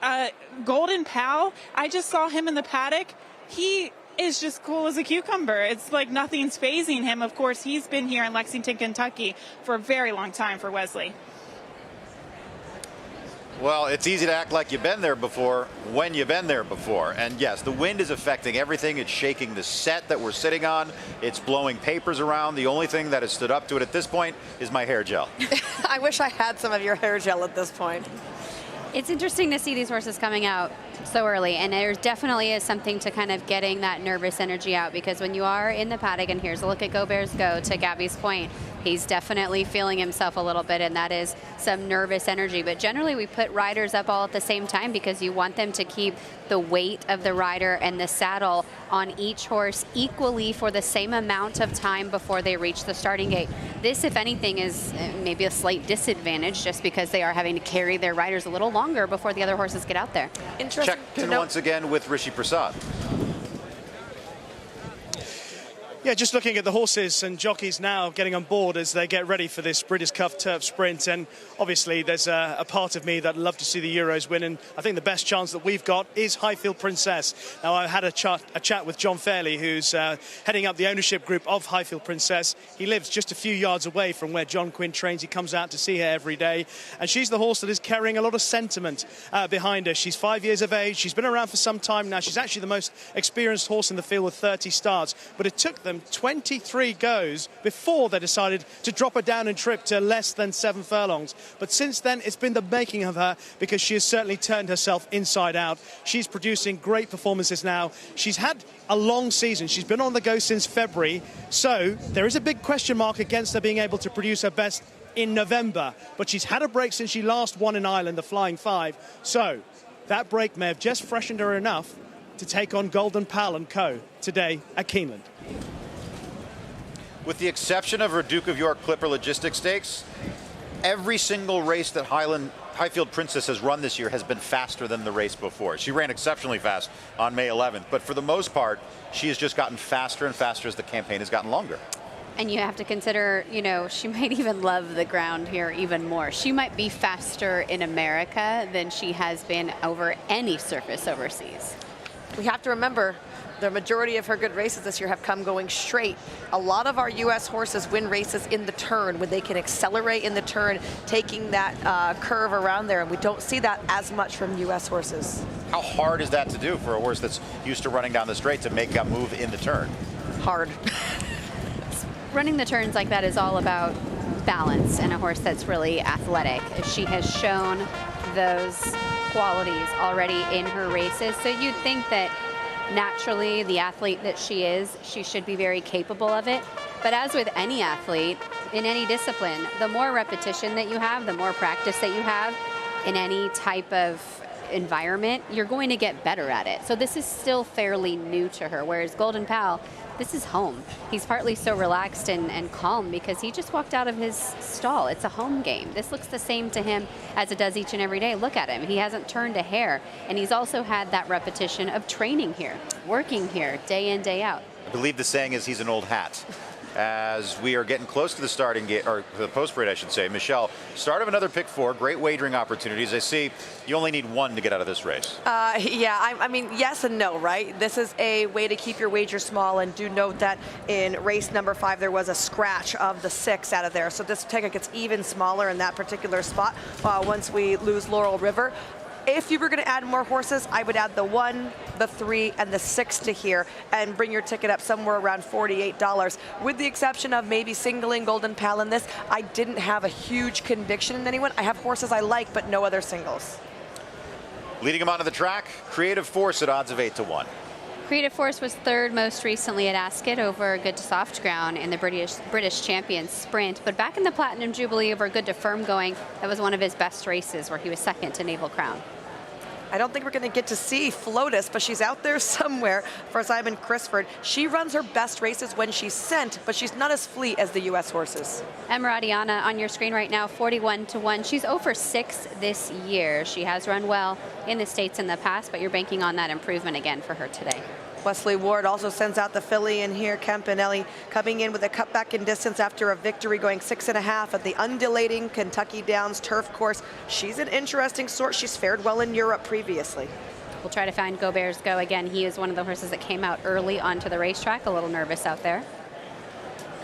Golden Pal, I just saw him in the paddock. He is just cool as a cucumber. It's like nothing's phasing him. Of course, he's been here in Lexington, Kentucky for a very long time for Wesley. Well, it's easy to act like you've been there before when you've been there before. And yes, the wind is affecting everything. It's shaking the set that we're sitting on. It's blowing papers around. The only thing that has stood up to it at this point is my hair gel. I wish I had some of your hair gel at this point. It's interesting to see these horses coming out so early, and there definitely is something to kind of getting that nervous energy out, because when you are in the paddock, and here's a look at Go Bears Go, to Gabby's point, he's definitely feeling himself a little bit, and that is some nervous energy. But generally we put riders up all at the same time because you want them to keep the weight of the rider and the saddle on each horse equally for the same amount of time before they reach the starting gate. This, if anything, is maybe a slight disadvantage just because they are having to carry their riders a little longer before the other horses get out there. Interesting. Check in once again with Rishi Prasad. Yeah, just looking at the horses and jockeys now getting on board as they get ready for this Breeders' Cup Turf Sprint. And obviously there's a part of me that'd love to see the Euros win. And I think the best chance that we've got is Highfield Princess. Now, I had a chat with John Fairley, who's heading up the ownership group of Highfield Princess. He lives just a few yards away from where John Quinn trains. He comes out to see her every day. And she's the horse that is carrying a lot of sentiment behind her. She's 5 years of age. She's been around for some time now. She's actually the most experienced horse in the field with 30 starts. But it took them 23 goes before they decided to drop her down in trip to less than 7 furlongs. But since then, it's been the making of her, because she has certainly turned herself inside out. She's producing great performances now. She's had a long season. She's been on the go since February. So there is a big question mark against her being able to produce her best in November. But she's had a break since she last won in Ireland, the Flying 5. So that break may have just freshened her enough to take on Golden Pal and Co. today at Keeneland. With the exception of her Duke of York Clipper Logistics Stakes, every single race that Highfield Princess has run this year has been faster than the race before. She ran exceptionally fast on May 11th, but for the most part, she has just gotten faster and faster as the campaign has gotten longer. And you have to consider, you know, she might even love the ground here even more. She might be faster in America than she has been over any surface overseas. We have to remember, the majority of her good races this year have come going straight. A lot of our U.S. horses win races in the turn when they can accelerate in the turn, taking that curve around there, and we don't see that as much from U.S. horses. How hard is that to do for a horse that's used to running down the straight to make a move in the turn? Hard. Running the turns like that is all about balance, and a horse that's really athletic. She has shown those qualities already in her races, so you'd think that naturally, the athlete that she is, she should be very capable of it. But as with any athlete, in any discipline, the more repetition that you have, the more practice that you have in any type of environment, you're going to get better at it. So this is still fairly new to her, whereas Golden Pal, this is home. He's partly so relaxed and calm because he just walked out of his stall. It's a home game. This looks the same to him as it does each and every day. Look at him. He hasn't turned a hair, and he's also had that repetition of training here, working here, day in, day out. I believe the saying is he's an old hat. As we are getting close to the starting gate, or the post-parade, I should say. Michelle, start of another pick 4, great wagering opportunities. I see you only need 1 to get out of this race. Yeah, I mean, yes and no, right? This is a way to keep your wager small, and do note that in race number 5, there was a scratch of the 6 out of there. So this ticket gets even smaller in that particular spot once we lose Laurel River. If you were going to add more horses, I would add the 1, the 3, and the 6 to here and bring your ticket up somewhere around $48. With the exception of maybe singling Golden Pal in this, I didn't have a huge conviction in anyone. I have horses I like, but no other singles. Leading him onto the track, Creative Force at odds of 8-1. Creative Force was 3rd most recently at Ascot over Good to Soft Ground in the British Champions Sprint, but back in the Platinum Jubilee over Good to Firm Going, that was one of his best races where he was 2nd to Naval Crown. I don't think we're going to get to see Flotus, but she's out there somewhere for Simon Crisford. She runs her best races when she's sent, but she's not as fleet as the U.S. horses. Emiratiana on your screen right now, 41-1. She's 0-6 this year. She has run well in the States in the past, but you're banking on that improvement again for her today. Wesley Ward also sends out the filly in here. Campanelli coming in with a cutback in distance after a victory, going 6.5 at the undulating Kentucky Downs turf course. She's an interesting sort. She's fared well in Europe previously. We'll try to find Go Bears Go again. He is one of the horses that came out early onto the racetrack, a little nervous out there.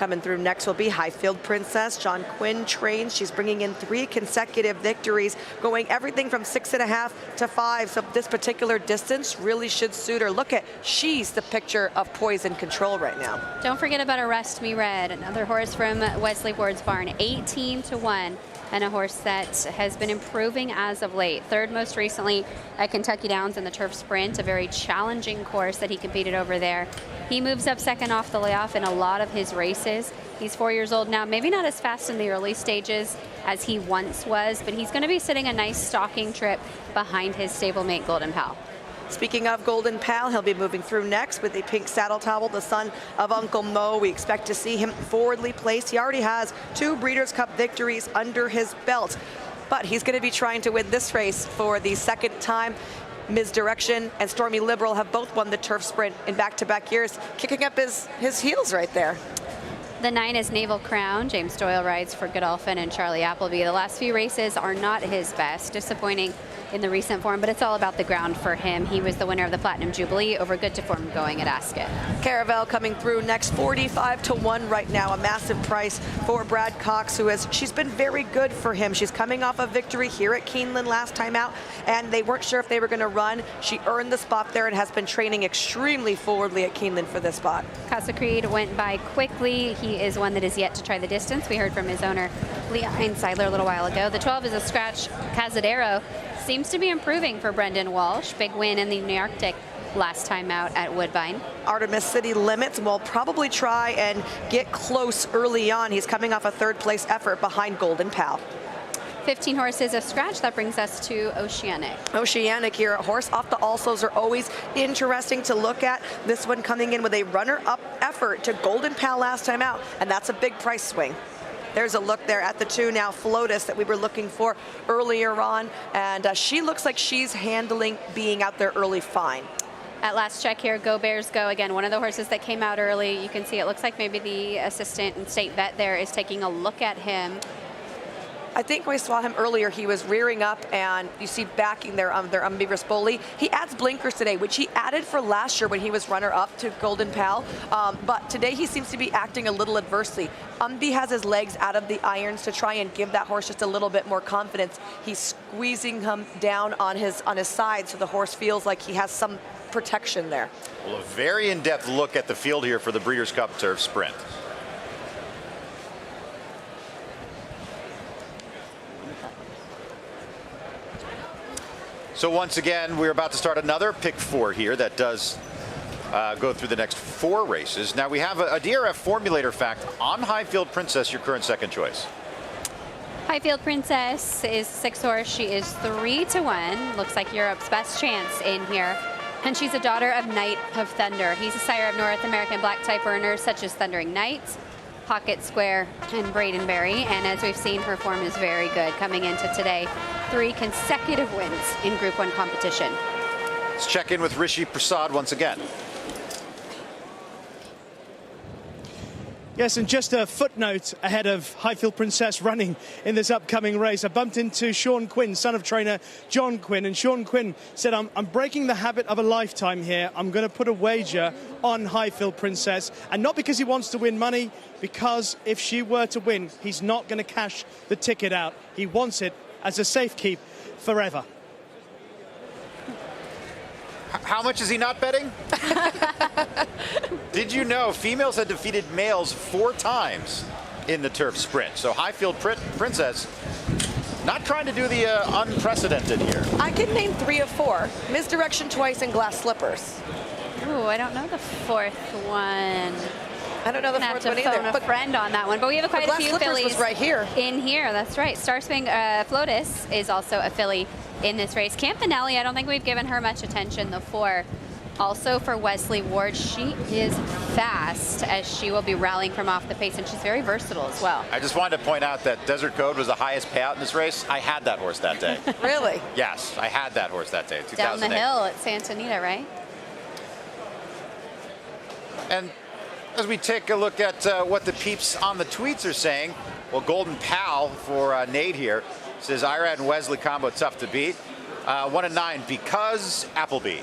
Coming through next will be Highfield Princess. John Quinn trains. She's bringing in 3 consecutive victories, going everything from 6.5 to 5. So this particular distance really should suit her. Look at, she's the picture of poise and control right now. Don't forget about Arrest Me Red, another horse from Wesley Ward's barn, 18-1. And a horse that has been improving as of late. 3rd most recently at Kentucky Downs in the turf sprint, a very challenging course that he competed over there. He moves up 2nd off the layoff in a lot of his races. He's 4 years old now, maybe not as fast in the early stages as he once was, but he's going to be sitting a nice stalking trip behind his stablemate Golden Pal. Speaking of Golden Pal, he'll be moving through next with a pink saddle towel, the son of Uncle Mo. We expect to see him forwardly placed. He already has 2 Breeders' Cup victories under his belt, but he's going to be trying to win this race for the 2nd time. Ms. Direction and Stormy Liberal have both won the turf sprint in back-to-back years, kicking up his heels right there. The 9 is Naval Crown. James Doyle rides for Godolphin and Charlie Appleby. The last few races are not his best, disappointing in the recent form, but it's all about the ground for him. He was the winner of the Platinum Jubilee over Good to Form Going at Ascot. Caravel coming through next, 45-1 right now, a massive price for Brad Cox, she's been very good for him. She's coming off a victory here at Keeneland last time out, and they weren't sure if they were going to run. She earned the spot there and has been training extremely forwardly at Keeneland for this spot. Casa Creed went by quickly. He is one that is yet to try the distance. We heard from his owner, Lee Einseidler, a little while ago. The 12 is a scratch. Cazadero seems to be improving for Brendan Walsh. Big win in the Nearctic last time out at Woodbine. Artemis City Limits will probably try and get close early on. He's coming off a 3rd place effort behind Golden Pal. 15 horses, a scratch. That brings us to Oceanic. Oceanic here, a horse off the Alsos are always interesting to look at. This one coming in with a runner-up effort to Golden Pal last time out, and that's a big price swing. There's a look there at the 2 now, Flotus, that we were looking for earlier on, and she looks like she's handling being out there early fine. At last check here, Go Bears Go. Again, one of the horses that came out early. You can see it looks like maybe the assistant and state vet there is taking a look at him. I think we saw him earlier. He was rearing up, and you see backing their Umbi Rispoli. He adds blinkers today, which he added for last year when he was runner-up to Golden Pal. But today he seems to be acting a little adversely. Umbi has his legs out of the irons to try and give that horse just a little bit more confidence. He's squeezing him down on his side, so the horse feels like he has some protection there. Well, a very in-depth look at the field here for the Breeders' Cup Turf Sprint. So once again, we're about to start another pick 4 here that does go through the next 4 races. Now we have a DRF formulator fact on Highfield Princess, your current second choice. Highfield Princess is 6 horse. She is 3-1. Looks like Europe's best chance in here. And she's a daughter of Knight of Thunder. He's a sire of North American black type earners such as Thundering Knights, Pocket Square, and Bradenberry. And as we've seen, her form is very good coming into today. 3 consecutive wins in Group 1 competition. Let's check in with Rishi Prasad once again. Yes, and just a footnote ahead of Highfield Princess running in this upcoming race. I bumped into Sean Quinn, son of trainer John Quinn, and Sean Quinn said, I'm breaking the habit of a lifetime here. I'm going to put a wager on Highfield Princess, and not because he wants to win money, because if she were to win, he's not going to cash the ticket out. He wants it as a safe keep forever. How much is he not betting? Did you know females had defeated males 4 times in the turf sprint? So Highfield Princess not trying to do the unprecedented here. I can name 3 of 4. Misdirection twice and glass slippers. Ooh, I don't know the 4th one. I don't know the 4th one either. But a friend on that one. But we have quite a few fillies was right here. In here. That's right. Starswing Flotus is also a filly in this race. Campanelli, I don't think we've given her much attention. The 4. Also for Wesley Ward, she is fast as she will be rallying from off the pace, and she's very versatile as well. I just wanted to point out that Desert Code was the highest payout in this race. I had that horse that day. Really? Yes, I had that horse that day. 2008. Down the hill at Santa Anita, right? And as we take a look at what the peeps on the tweets are saying, well, Golden Pal for Nate here says Irad and Wesley combo tough to beat. 1-9 because Appleby.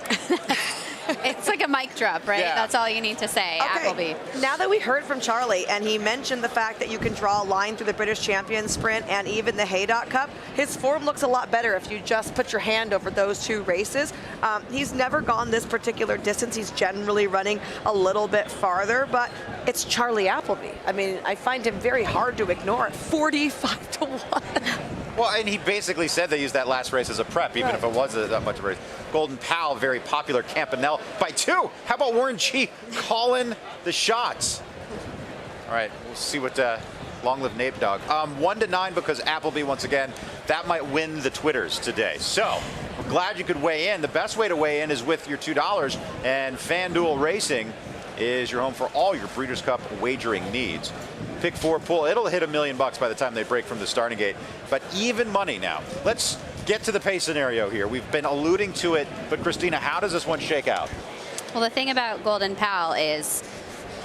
It's like a mic drop, right? Yeah. That's all you need to say, Appleby. Now that we heard from Charlie, and he mentioned the fact that you can draw a line through the British Champion Sprint and even the Haydock Cup, his form looks a lot better if you just put your hand over those 2 races. He's never gone this particular distance. He's generally running a little bit farther, but it's Charlie Appleby. I mean, I find him very hard to ignore at 45-1. Well, and he basically said they used that last race as a prep, even if it was that much of a race. Golden Pal, very popular. Campanelle by 2. How about Warren G calling the shots? All right, we'll see what long live Nape Dog. 1-9 because Appleby, once again, that might win the Twitters today. So we're glad you could weigh in. The best way to weigh in is with your $2, and FanDuel Racing is your home for all your Breeders' Cup wagering needs. Pick 4 pool, it'll hit $1 million by the time they break from the starting gate, but even money now. Let's get to the pay scenario here. We've been alluding to it, but Christina, how does this one shake out? Well, the thing about Golden Pal is,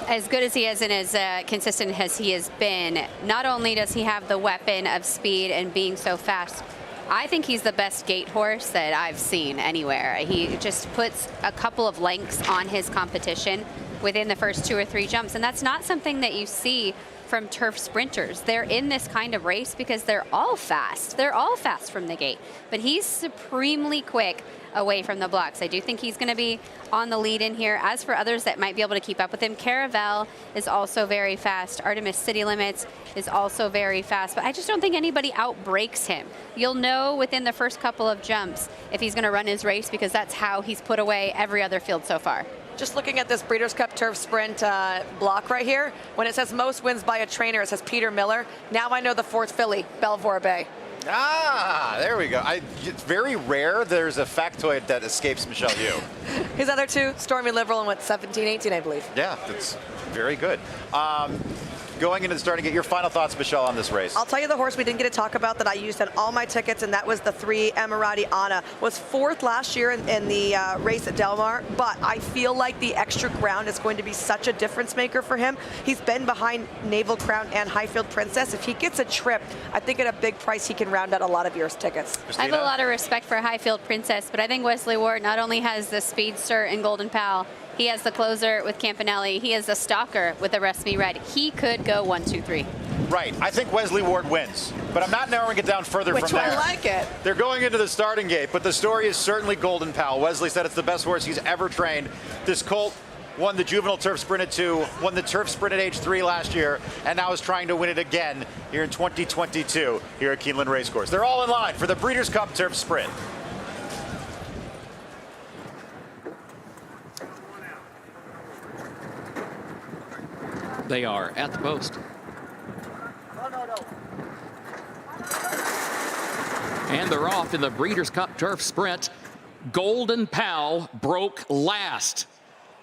as good as he is and as consistent as he has been, not only does he have the weapon of speed and being so fast, I think he's the best gate horse that I've seen anywhere. He just puts a couple of lengths on his competition within the first 2 or 3 jumps, and that's not something that you see from turf sprinters. They're in this kind of race because they're all fast. They're all fast from the gate, but he's supremely quick away from the blocks. I do think he's going to be on the lead in here. As for others that might be able to keep up with him, Caravel is also very fast. Artemis City Limits is also very fast, but I just don't think anybody outbreaks him. You'll know within the first couple of jumps if he's going to run his race, because that's how he's put away every other field so far. Just looking at this Breeders' Cup Turf Sprint block right here, when it says most wins by a trainer, it says Peter Miller. Now I know the 4th filly, Belvoir Bay. Ah, there we go. It's very rare there's a factoid that escapes Michelle Yu. His other 2, Stormy Liberal and 17, 18, I believe. Yeah, that's very good. going into the starting gate. Your final thoughts, Michelle, on this race? I'll tell you the horse we didn't get to talk about that I used on all my tickets, and that was the 3 Emirati Anna. Was 4th last year in the race at Del Mar, but I feel like the extra ground is going to be such a difference maker for him. He's been behind Naval Crown and Highfield Princess. If he gets a trip, I think at a big price he can round out a lot of your tickets. I have a lot of respect for Highfield Princess, but I think Wesley Ward not only has the speedster and Golden Pal, he has the closer with Campanelli, he has the stalker with the Rest Me Red. He could go 1, 2, 3. Right. I think Wesley Ward wins, but I'm not narrowing it down further from there. I like it. They're going into the starting gate, but the story is certainly Golden Pal. Wesley said it's the best horse he's ever trained. This colt won the juvenile turf sprint at 2, won the turf sprint at age 3 last year, and now is trying to win it again here in 2022 here at Keeneland Race Course. They're all in line for the Breeders' Cup Turf Sprint. They are at the post. And they're off in the Breeders' Cup Turf Sprint. Golden Pal broke last.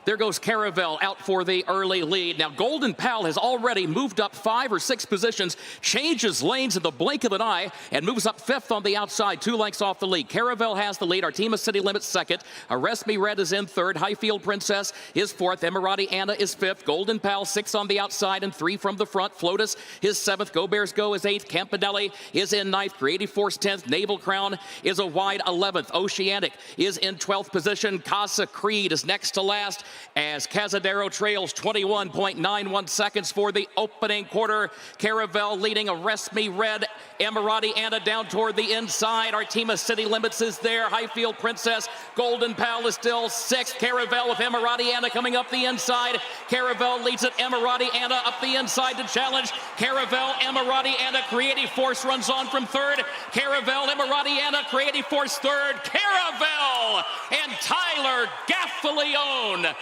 There goes Caravel out for the early lead. Now, Golden Pal has already moved up 5 or 6 positions, changes lanes in the blink of an eye, and moves up 5th on the outside, 2 lengths off the lead. Caravel has the lead. Artemis City Limits 2nd. Arrest Me Red is in 3rd. Highfield Princess is 4th. Emirati Anna is 5th. Golden Pal 6 on the outside and 3 from the front. Flotus is 7th. Go Bears Go is 8th. Campanelli is in 9th. Creative Force 10th. Naval Crown is a wide 11th. Oceanic is in 12th position. Casa Creed is next to last, as Cazadero trails 21.91 seconds for the opening quarter. Caravel leading Arrest Me Red. Emirati Anna down toward the inside. Artemis City Limits is there. Highfield Princess. Golden Pal is still 6th. Caravel with Emirati Anna coming up the inside. Caravel leads it. Emirati Anna up the inside to challenge. Caravel, Emirati Anna. Creative Force runs on from 3rd. Caravel, Emirati Anna. Creative Force 3rd. Caravel and Tyler Gaffalione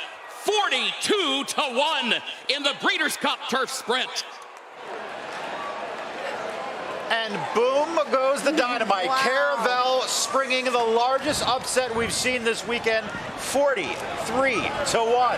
42-1 in the Breeders' Cup Turf Sprint. And boom goes the dynamite. Wow. Caravel springing the largest upset we've seen this weekend, 43-1.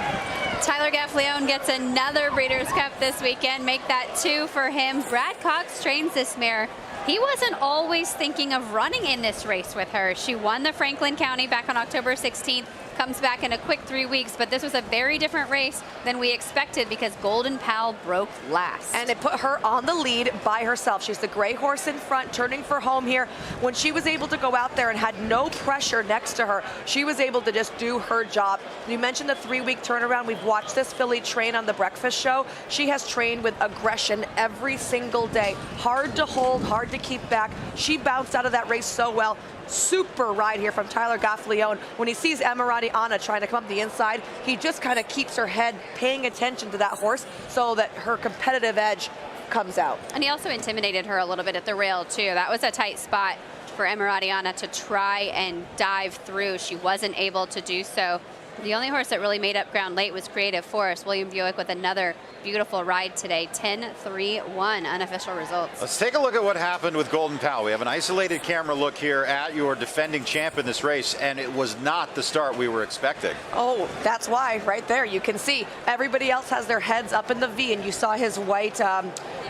Tyler Gaffalione gets another Breeders' Cup this weekend. Make that 2 for him. Brad Cox trains this mare. He wasn't always thinking of running in this race with her. She won the Franklin County back on October 16th. Comes back in a quick 3 weeks, but this was a very different race than we expected because Golden Pal broke last. And it put her on the lead by herself. She's the gray horse in front, turning for home here. When she was able to go out there and had no pressure next to her, she was able to just do her job. You mentioned the 3-week turnaround. We've watched this filly train on the breakfast show. She has trained with aggression every single day. Hard to hold, hard to keep back. She bounced out of that race so well. Super ride here from Tyler Gaffalione. When he sees Emirati Anna trying to come up the inside, he just kind of keeps her head paying attention to that horse so that her competitive edge comes out. And he also intimidated her a little bit at the rail too. That was a tight spot for Emirati Anna to try and dive through. She wasn't able to do so. The only horse that really made up ground late was Creative Force. William Buick with another beautiful ride today. 10-3-1 unofficial results. Let's take a look at what happened with Golden Pal. We have an isolated camera look here at your defending champ in this race, and it was not the start we were expecting. Oh, that's why right there you can see everybody else has their heads up in the V, and you saw his white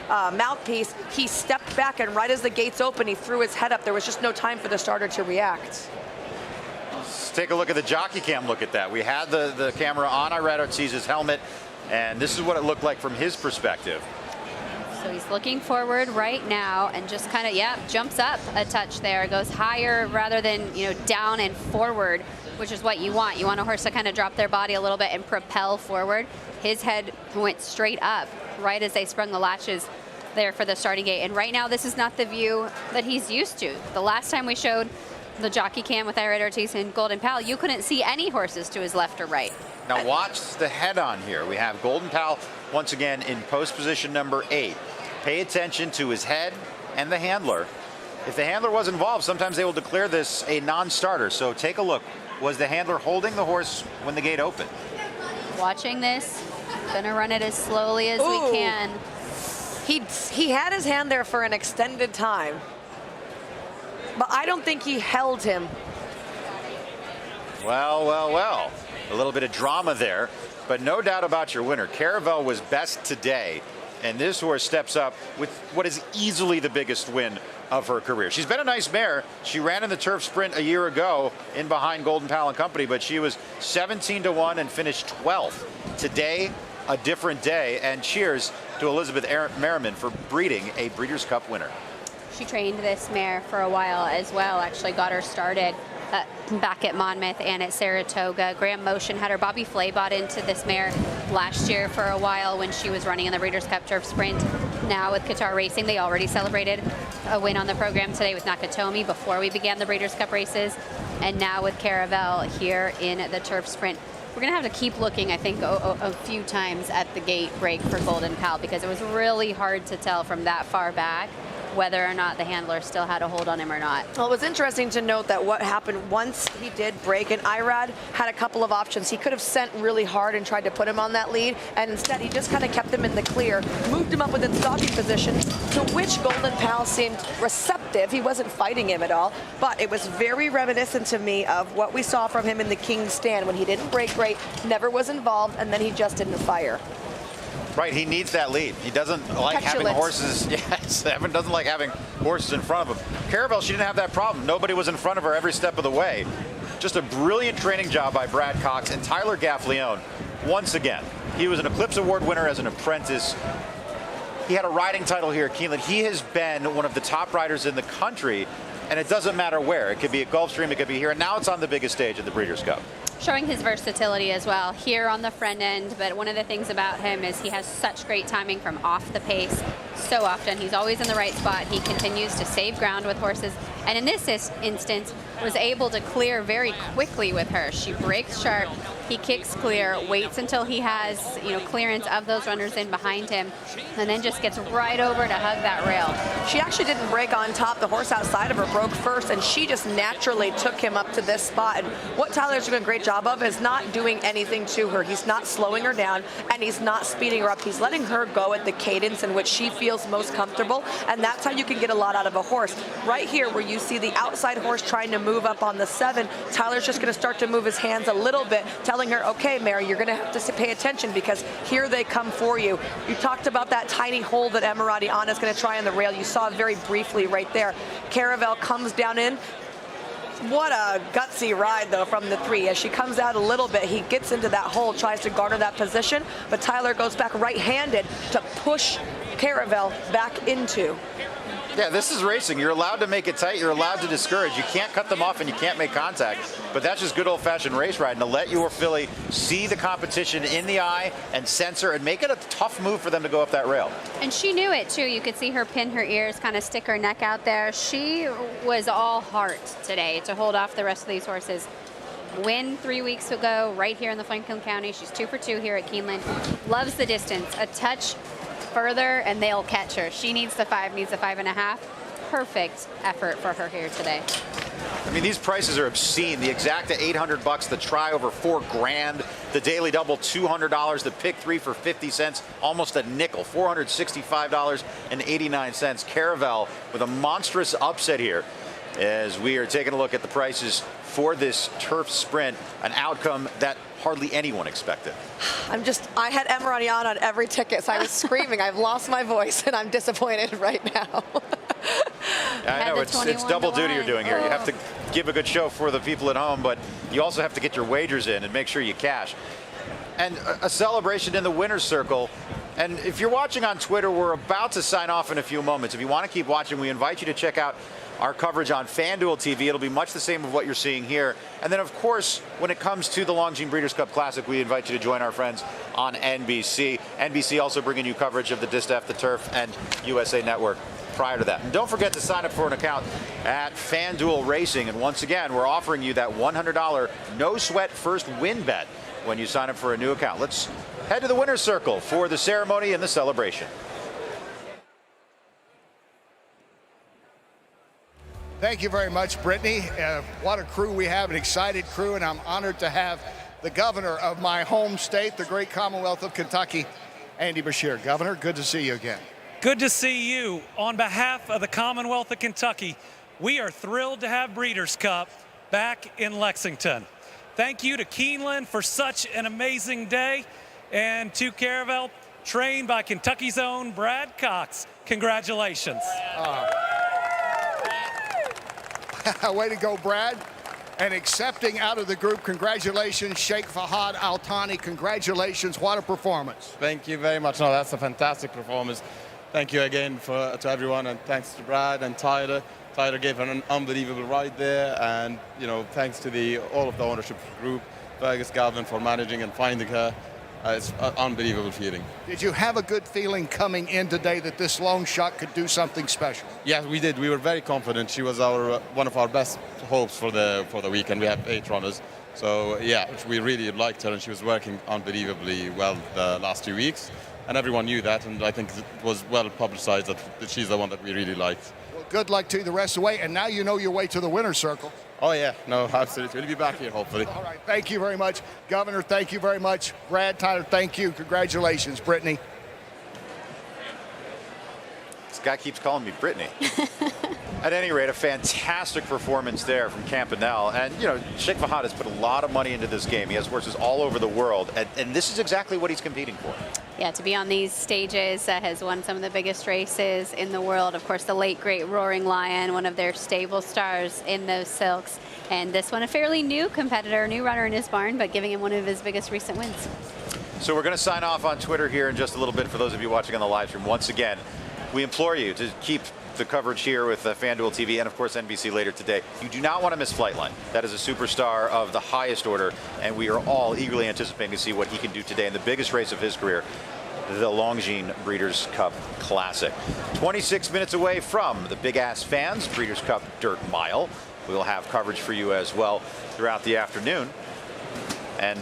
mouthpiece. He stepped back, and right as the gates opened, he threw his head up. There was just no time for the starter to react. Let's take a look at the jockey cam. Look at that. We had the camera on Irad Ortiz's helmet, and this is what it looked like from his perspective. So he's looking forward right now and just kind of, jumps up a touch there, goes higher rather than, down and forward, which is what you want. You want a horse to kind of drop their body a little bit and propel forward. His head went straight up right as they sprung the latches there for the starting gate. And right now, this is not the view that he's used to. The last time we showed the jockey cam with Irad Ortiz and Golden Pal, you couldn't see any horses to his left or right. Now watch the head on here. We have Golden Pal once again in post position number 8. Pay attention to his head and the handler. If the handler was involved, sometimes they will declare this a non-starter. So take a look. Was the handler holding the horse when the gate opened? Watching this, gonna run it as slowly as we can. He had his hand there for an extended time, but I don't think he held him. Well. A little bit of drama there, but no doubt about your winner. Caravel was best today, And this horse steps up with what is easily the biggest win of her career. She's been a nice mare. She ran in the turf sprint a year ago in behind Golden Pal and Company, but she was 17-1 and finished 12th. Today, a different day, and cheers to Elizabeth Merriman for breeding a Breeders' Cup winner. She trained this mare for a while as well, actually got her started back at Monmouth and at Saratoga. Graham Motion had her. Bobby Flay bought into this mare last year for a while when she was running in the Breeders' Cup Turf Sprint. Now with Qatar Racing, they already celebrated a win on the program today with Nakatomi before we began the Breeders' Cup races. And now with Caravel here in the Turf Sprint. We're going to have to keep looking, I think, a few times at the gate break for Golden Pal because it was really hard to tell from that far back whether or not the handler still had a hold on him or not. Well, it was interesting to note that what happened once he did break, and Irad had a couple of options. He could have sent really hard and tried to put him on that lead, and instead he just kind of kept him in the clear, moved him up within stalking position, to which Golden Pal seemed receptive. He wasn't fighting him at all, but it was very reminiscent to me of what we saw from him in the King's Stand when he didn't break great, never was involved, and then he just didn't fire. Right, he needs that lead. He doesn't like having horses. Yes, Evan doesn't like having horses in front of him. Caravel, she didn't have that problem. Nobody was in front of her every step of the way. Just a brilliant training job by Brad Cox and Tyler Gaffleone. Once again, he was an Eclipse Award winner as an apprentice. He had a riding title here at Keeneland. He has been one of the top riders in the country, and it doesn't matter where. It could be at Gulfstream, it could be here, and now it's on the biggest stage at the Breeders' Cup. Showing his versatility as well here on the front end, but one of the things about him is he has such great timing from off the pace. So often he's always in the right spot. He continues to save ground with horses, and in this instance was able to clear very quickly with her. She breaks sharp, he kicks clear, waits until he has clearance of those runners in behind him, and then just gets right over to hug that rail. She actually didn't break on top. The horse outside of her broke first, and she just naturally took him up to this spot. And what Tyler's doing a great job of is not doing anything to her. He's not slowing her down, and he's not speeding her up. He's letting her go at the cadence in which she feels most comfortable, and that's how you can get a lot out of a horse. Right here where you see the outside horse trying to move up on the 7, Tyler's just going to start to move his hands a little bit, telling her, okay, Mary, you're going to have to pay attention because here they come for you. You talked about that tiny hole that Emirati Anna is going to try on the rail. You saw it very briefly right there. Caravel comes down in. What a gutsy ride, though, from the 3. As she comes out a little bit, he gets into that hole, tries to garner that position, but Tyler goes back right-handed to push Caravel back into. Yeah, this is racing. You're allowed to make it tight. You're allowed to discourage. You can't cut them off and you can't make contact. But that's just good old-fashioned race riding, to let your filly see the competition in the eye and censor and make it a tough move for them to go up that rail. And she knew it, too. You could see her pin her ears, kind of stick her neck out there. She was all heart today to hold off the rest of these horses. Win 3 weeks ago right here in the Franklin County. She's 2 for 2 here at Keeneland. Loves the distance. A touch further and they'll catch her. She needs the 5, needs the 5.5. Perfect effort for her here today. I mean, these prices are obscene. The exacta $800, the try over $4,000, the daily double $200, the pick 3 for 50 cents, almost a nickel, $465.89. Caravel with a monstrous upset here as we are taking a look at the prices for this turf sprint, an outcome that hardly anyone expected. I had Emirati on every ticket, so I was screaming. I've lost my voice, and I'm disappointed right now. I know, it's double duty you're doing here. You have to give a good show for the people at home, but you also have to get your wagers in and make sure you cash. And a celebration in the winner's circle. And if you're watching on Twitter, we're about to sign off in a few moments. If you want to keep watching, we invite you to check out our coverage on FanDuel TV. It'll be much the same of what you're seeing here. And then, of course, when it comes to the Longines Breeders' Cup Classic, we invite you to join our friends on NBC. NBC also bringing you coverage of the Distaff, the Turf, and USA Network prior to that. And don't forget to sign up for an account at FanDuel Racing. And once again, we're offering you that $100 no-sweat first win bet when you sign up for a new account. Let's head to the winner's circle for the ceremony and the celebration. Thank you very much, Brittany. What a crew we have, an excited crew, and I'm honored to have the governor of my home state, the great Commonwealth of Kentucky, Andy Beshear. Governor, good to see you again. Good to see you. On behalf of the Commonwealth of Kentucky, we are thrilled to have Breeders' Cup back in Lexington. Thank you to Keeneland for such an amazing day, and to Caravel, trained by Kentucky's own Brad Cox. Congratulations. Way to go, Brad. And accepting out of the group, congratulations, Sheikh Fahad Al Thani. Congratulations. What a performance. Thank you very much. No, that's a fantastic performance. Thank you again to everyone, and thanks to Brad and Tyler. Tyler gave an unbelievable ride there, and thanks to all of the ownership group, Fergus Galvin, for managing and finding her. It's an unbelievable feeling. Did you have a good feeling coming in today that this long shot could do something special? Yes, we did. We were very confident. She was one of our best hopes for the weekend. We have 8 runners. So, yeah, we really liked her, and she was working unbelievably well the last 2 weeks. And everyone knew that, and I think it was well publicized that she's the one that we really liked. Well, good luck to you the rest of the way, and now you know your way to the winner's circle. Oh, yeah. No, absolutely. We'll be back here, hopefully. All right. Thank you very much. Governor, thank you very much. Brad, Tyler, thank you. Congratulations, Brittany. This guy keeps calling me Brittany. At any rate, a fantastic performance there from Campanelle. And, Sheikh Fahad has put a lot of money into this game. He has horses all over the world, and this is exactly what he's competing for. Yeah, to be on these stages, has won some of the biggest races in the world. Of course, the late, great Roaring Lion, one of their stable stars in those silks. And this one, a fairly new competitor, new runner in his barn, but giving him one of his biggest recent wins. So we're going to sign off on Twitter here in just a little bit for those of you watching on the live stream. Once again, we implore you to keep the coverage here with FanDuel TV and, of course, NBC later today. You do not want to miss Flightline. That is a superstar of the highest order, and we are all eagerly anticipating to see what he can do today in the biggest race of his career, the Longines Breeders' Cup Classic. 26 minutes away from the Big Ass Fans Breeders' Cup Dirt Mile. We will have coverage for you as well throughout the afternoon. And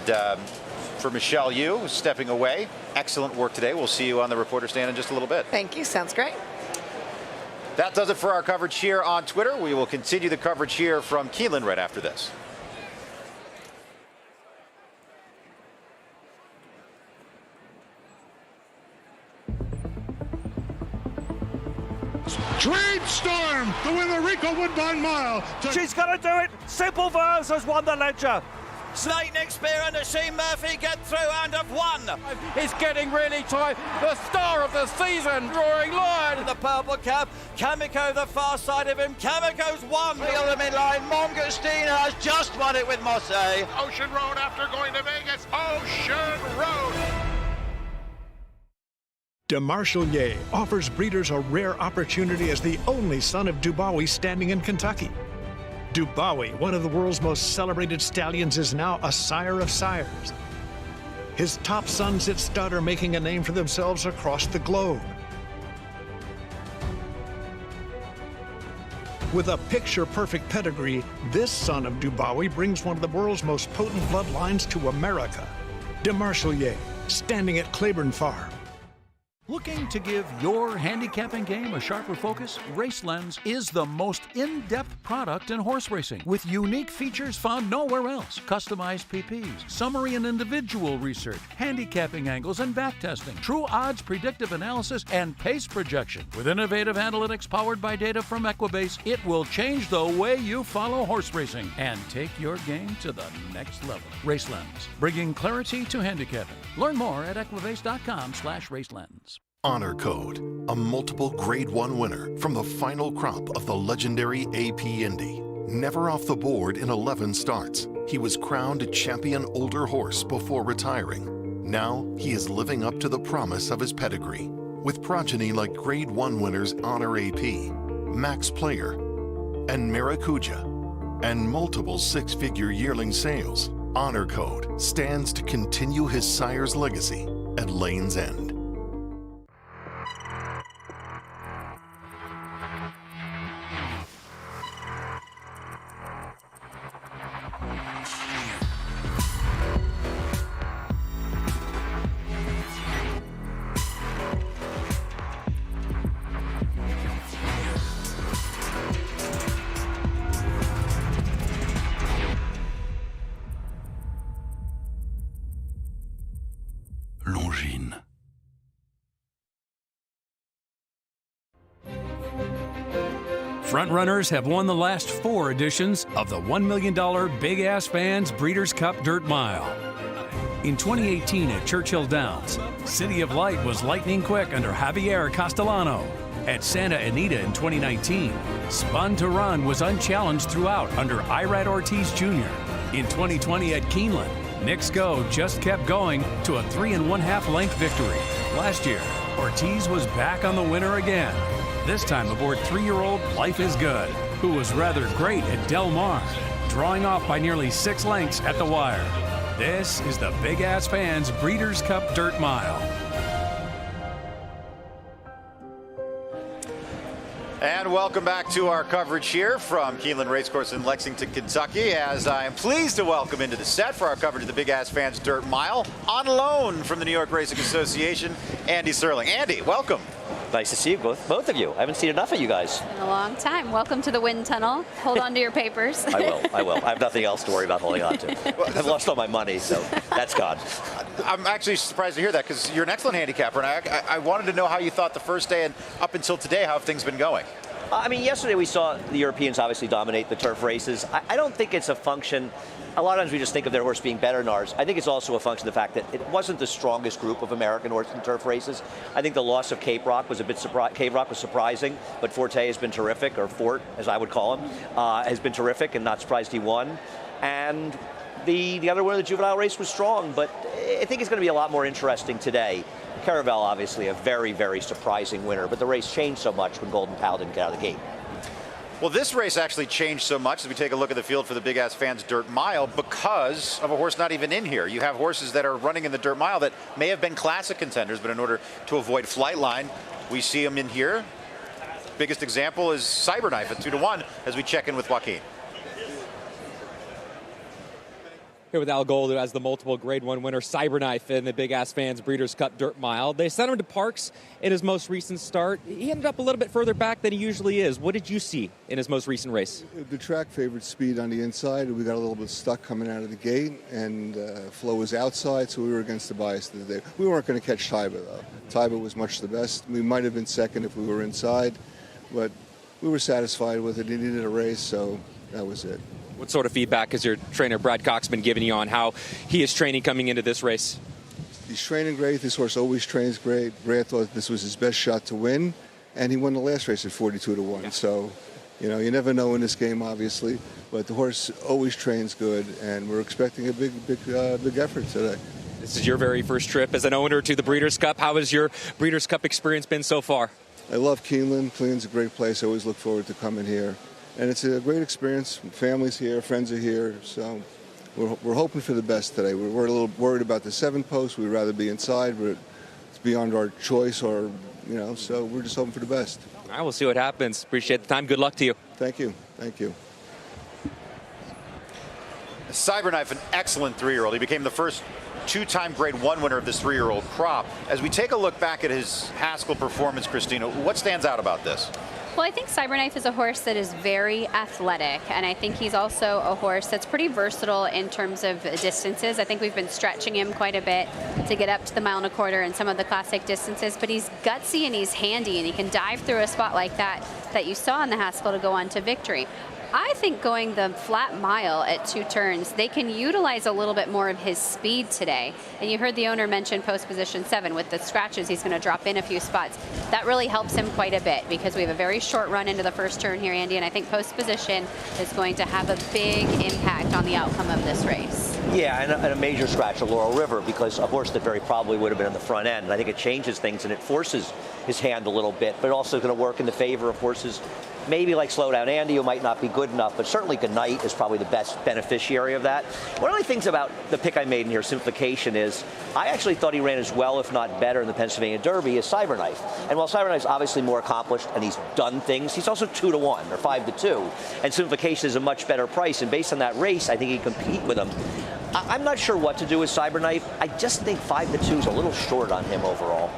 for Michelle Yu, stepping away, excellent work today. We'll see you on the reporter stand in just a little bit. Thank you. Sounds great. That does it for our coverage here on Twitter. We will continue the coverage here from Keeneland right after this. Dream Storm to win the Rico Woodbine Mile. She's going to do it. Simple Verse has won the Ledger. Snake Nick Spear and Sheen Murphy get through and have won. It's getting really tight. The star of the season, Roaring Lion. The purple cap, Kamiko the far side of him. Kamiko's won. The other midline, Mongostine has just won it with Mosse. Ocean Road after going to Vegas. Ocean Road. DeMarchelier offers breeders a rare opportunity as the only son of Dubawi standing in Kentucky. Dubawi, one of the world's most celebrated stallions, is now a sire of sires. His top sons at stud are making a name for themselves across the globe. With a picture-perfect pedigree, this son of Dubawi brings one of the world's most potent bloodlines to America. DeMarchelier, standing at Claiborne Farm. Looking to give your handicapping game a sharper focus? RaceLens is the most in-depth product in horse racing, with unique features found nowhere else. Customized PPs, summary and individual research, handicapping angles and back testing, true odds predictive analysis, and pace projection. With innovative analytics powered by data from Equibase, it will change the way you follow horse racing and take your game to the next level. RaceLens, bringing clarity to handicapping. Learn more at equibase.com/racelens. Honor Code, a multiple Grade 1 winner from the final crop of the legendary AP Indy. Never off the board in 11 starts, he was crowned champion older horse before retiring. Now he is living up to the promise of his pedigree, with progeny like Grade 1 winners Honor AP, Max Player, and Maracuja, and multiple six-figure yearling sales. Honor Code stands to continue his sire's legacy at Lane's End. Longines. Frontrunners have won the last 4 editions of the $1 million Big Ass Fans Breeders' Cup Dirt Mile. In 2018 at Churchill Downs, City of Light was lightning quick under Javier Castellano. At Santa Anita in 2019, Spun to Run was unchallenged throughout under Irad Ortiz Jr. In 2020 at Keeneland, Nick's Go just kept going to a 3 1/2 length victory. Last year, Ortiz was back on the winner again, this time aboard 3-year-old Life is Good, who was rather great at Del Mar, drawing off by nearly 6 lengths at the wire. This is the Big Ass Fans Breeders' Cup Dirt Mile. And welcome back to our coverage here from Keeneland Race Course in Lexington, Kentucky, as I am pleased to welcome into the set for our coverage of the Big Ass Fans Dirt Mile, on loan from the New York Racing Association, Andy Serling. Andy, welcome. Nice to see you, both of you. I haven't seen enough of you guys. In a long time. Welcome to the wind tunnel. Hold on to your papers. I will. I have nothing else to worry about holding on to. I've lost all my money, so that's gone. I'm actually surprised to hear that, because you're an excellent handicapper, and I wanted to know how you thought the first day and up until today, how have things been going? I mean, yesterday we saw the Europeans obviously dominate the turf races. I don't think it's a function. A lot of times we just think of their horse being better than ours. I think it's also a function of the fact that it wasn't the strongest group of American horse and turf races. I think the loss of Cape Rock was a bit Cape Rock was surprising, but Forte has been terrific, or Fort, as I would call him, has been terrific, and not surprised he won. And the other winner of the juvenile race was strong, but I think it's going to be a lot more interesting today. Caravel, obviously, a very, very surprising winner, but the race changed so much when Golden Pal didn't get out of the gate. Well, this race actually changed so much as we take a look at the field for the Big Ass Fans Dirt Mile because of a horse not even in here. You have horses that are running in the Dirt Mile that may have been classic contenders, but in order to avoid Flightline, we see them in here. Biggest example is Cyberknife at 2-1 as we check in with Joaquin. Here with Al Gold, who has the multiple Grade 1 winner Cyberknife in the Big Ass Fans Breeders' Cup Dirt Mile. They sent him to Parks in his most recent start. He ended up a little bit further back than he usually is. What did you see in his most recent race? The track favored speed on the inside. We got a little bit stuck coming out of the gate, and flow was outside, so we were against the bias of the day. We weren't going to catch Taiba, though. Taiba was much the best. We might have been second if we were inside, but we were satisfied with it. He needed a race, so that was it. What sort of feedback has your trainer, Brad Cox, been giving you on how he is training coming into this race? He's training great. This horse always trains great. Brad thought this was his best shot to win, and he won the last race at 42-1. Yeah. So, you never know in this game, obviously, but the horse always trains good, and we're expecting a big effort today. This is your very first trip as an owner to the Breeders' Cup. How has your Breeders' Cup experience been so far? I love Keeneland. Keeneland's a great place. I always look forward to coming here. And it's a great experience. Family's here, friends are here, so we're hoping for the best today. We're a little worried about the 7-post. We'd rather be inside, but it's beyond our choice, so we're just hoping for the best. All right, we'll see what happens. Appreciate the time. Good luck to you. Thank you. Thank you. Cyberknife, an excellent 3-year-old. He became the first 2-time Grade 1 winner of this 3-year-old crop. As we take a look back at his Haskell performance, Christina, what stands out about this? Well, I think Cyberknife is a horse that is very athletic, and I think he's also a horse that's pretty versatile in terms of distances. I think we've been stretching him quite a bit to get up to the 1.25 miles and some of the classic distances, but he's gutsy and he's handy, and he can dive through a spot like that you saw in the Haskell to go on to victory. I think going the flat mile at 2 turns, they can utilize a little bit more of his speed today. And you heard the owner mention post position 7 with the scratches. He's going to drop in a few spots. That really helps him quite a bit because we have a very short run into the first turn here, Andy, and I think post position is going to have a big impact on the outcome of this race. Yeah, and a major scratch of Laurel River because a horse that very probably would have been in the front end. And I think it changes things and it forces his hand a little bit, but also going to work in the favor of horses maybe like Slowdown Andy, who might not be good enough, but certainly Goodnight is probably the best beneficiary of that. One of the things about the pick I made in here, Simplification, is I actually thought he ran as well, if not better, in the Pennsylvania Derby as Cyberknife. And while Cyberknife's obviously more accomplished and he's done things, he's also 2-1 or 5-2. And Simplification is a much better price. And based on that race, I think he can compete with him. I'm not sure what to do with Cyberknife. I just think 5-2 is a little short on him overall.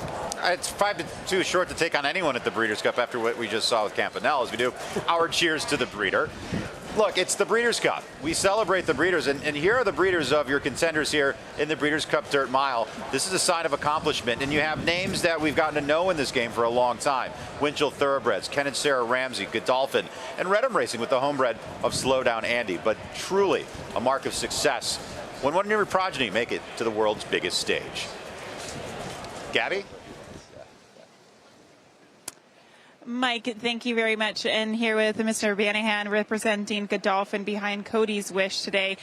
It's 5-2 short to take on anyone at the Breeders' Cup after what we just saw with Campanelle as we do our cheers to the breeder. Look, it's the Breeders' Cup. We celebrate the breeders, and here are the breeders of your contenders here in the Breeders' Cup Dirt Mile. This is a sign of accomplishment, and you have names that we've gotten to know in this game for a long time. Winchell Thoroughbreds, Ken and Sarah Ramsey, Godolphin, and Redham Racing with the homebred of Slowdown Andy. But truly a mark of success when one of your progeny make it to the world's biggest stage. Gabby? Mike, thank you very much. And here with Mr. Banahan representing Godolphin behind Cody's Wish today.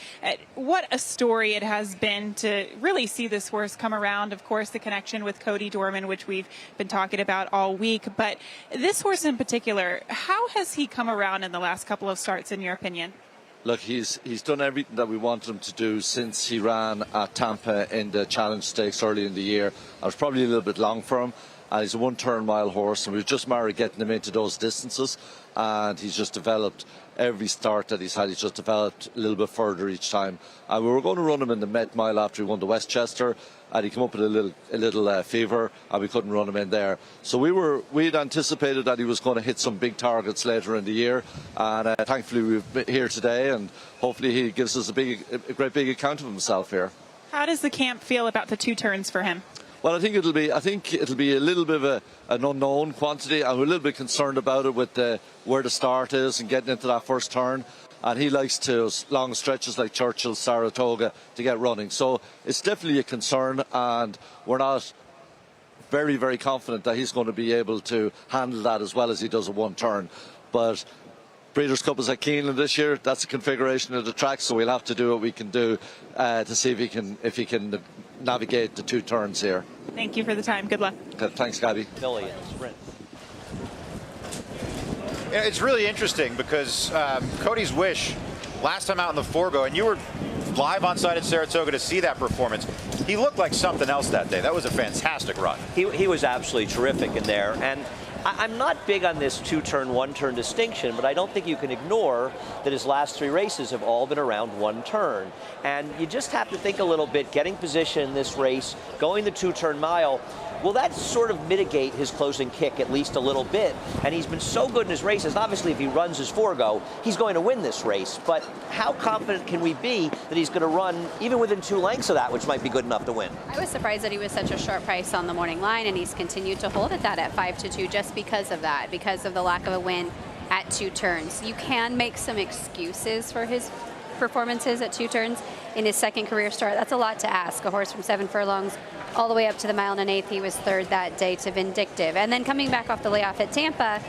What a story it has been to really see this horse come around. Of course, the connection with Cody Dorman, which we've been talking about all week. But this horse in particular, how has he come around in the last couple of starts, in your opinion? Look, he's done everything that we wanted him to do since he ran at Tampa in the Challenge Stakes early in the year. I was probably a little bit long for him. He's a one-turn mile horse, and we've just Mare getting him into those distances, and he's just developed every start that he's had. He's just developed a little bit further each time. And we were going to run him in the Met Mile after he won the Westchester, and he came up with a little fever, and we couldn't run him in there. So we'd anticipated that he was going to hit some big targets later in the year, and thankfully we're here today, and hopefully he gives us a great big account of himself here. How does the camp feel about the 2 turns for him? Well, I think it'll be a little bit of an unknown quantity, and we're a little bit concerned about it with where the start is and getting into that first turn. And he likes to long stretches like Churchill, Saratoga to get running. So it's definitely a concern, and we're not very, very confident that he's going to be able to handle that as well as he does a one turn. But Breeders' Cup is at Keeneland this year. That's the configuration of the track, so we'll have to do what we can do to see if he can navigate the 2 turns here. Thank you for the time. Good luck. Okay, thanks, Gabby. Philly in the sprint. It's really interesting because Cody's Wish, last time out in the Forgo, and you were live on site at Saratoga to see that performance. He looked like something else that day. That was a fantastic run. He was absolutely terrific in there. And I'm not big on this 2-turn, 1-turn distinction, but I don't think you can ignore that his last 3 races have all been around 1 turn. And you just have to think a little bit, getting position in this race, going the 2-turn mile, will that sort of mitigate his closing kick at least a little bit? And he's been so good in his races. Obviously, if he runs his Forgo, he's going to win this race. But how confident can we be that he's going to run even within 2 lengths of that, which might be good enough to win? I was surprised that he was such a short price on the morning line, and he's continued to hold at that at 5-2 just because of that, because of the lack of a win at 2 turns. You can make some excuses for his performances at 2 turns in his second career start. That's a lot to ask. A horse from 7 furlongs all the way up to the 1 1/8. He was 3rd that day to Vindictive. And then coming back off the layoff at Tampa,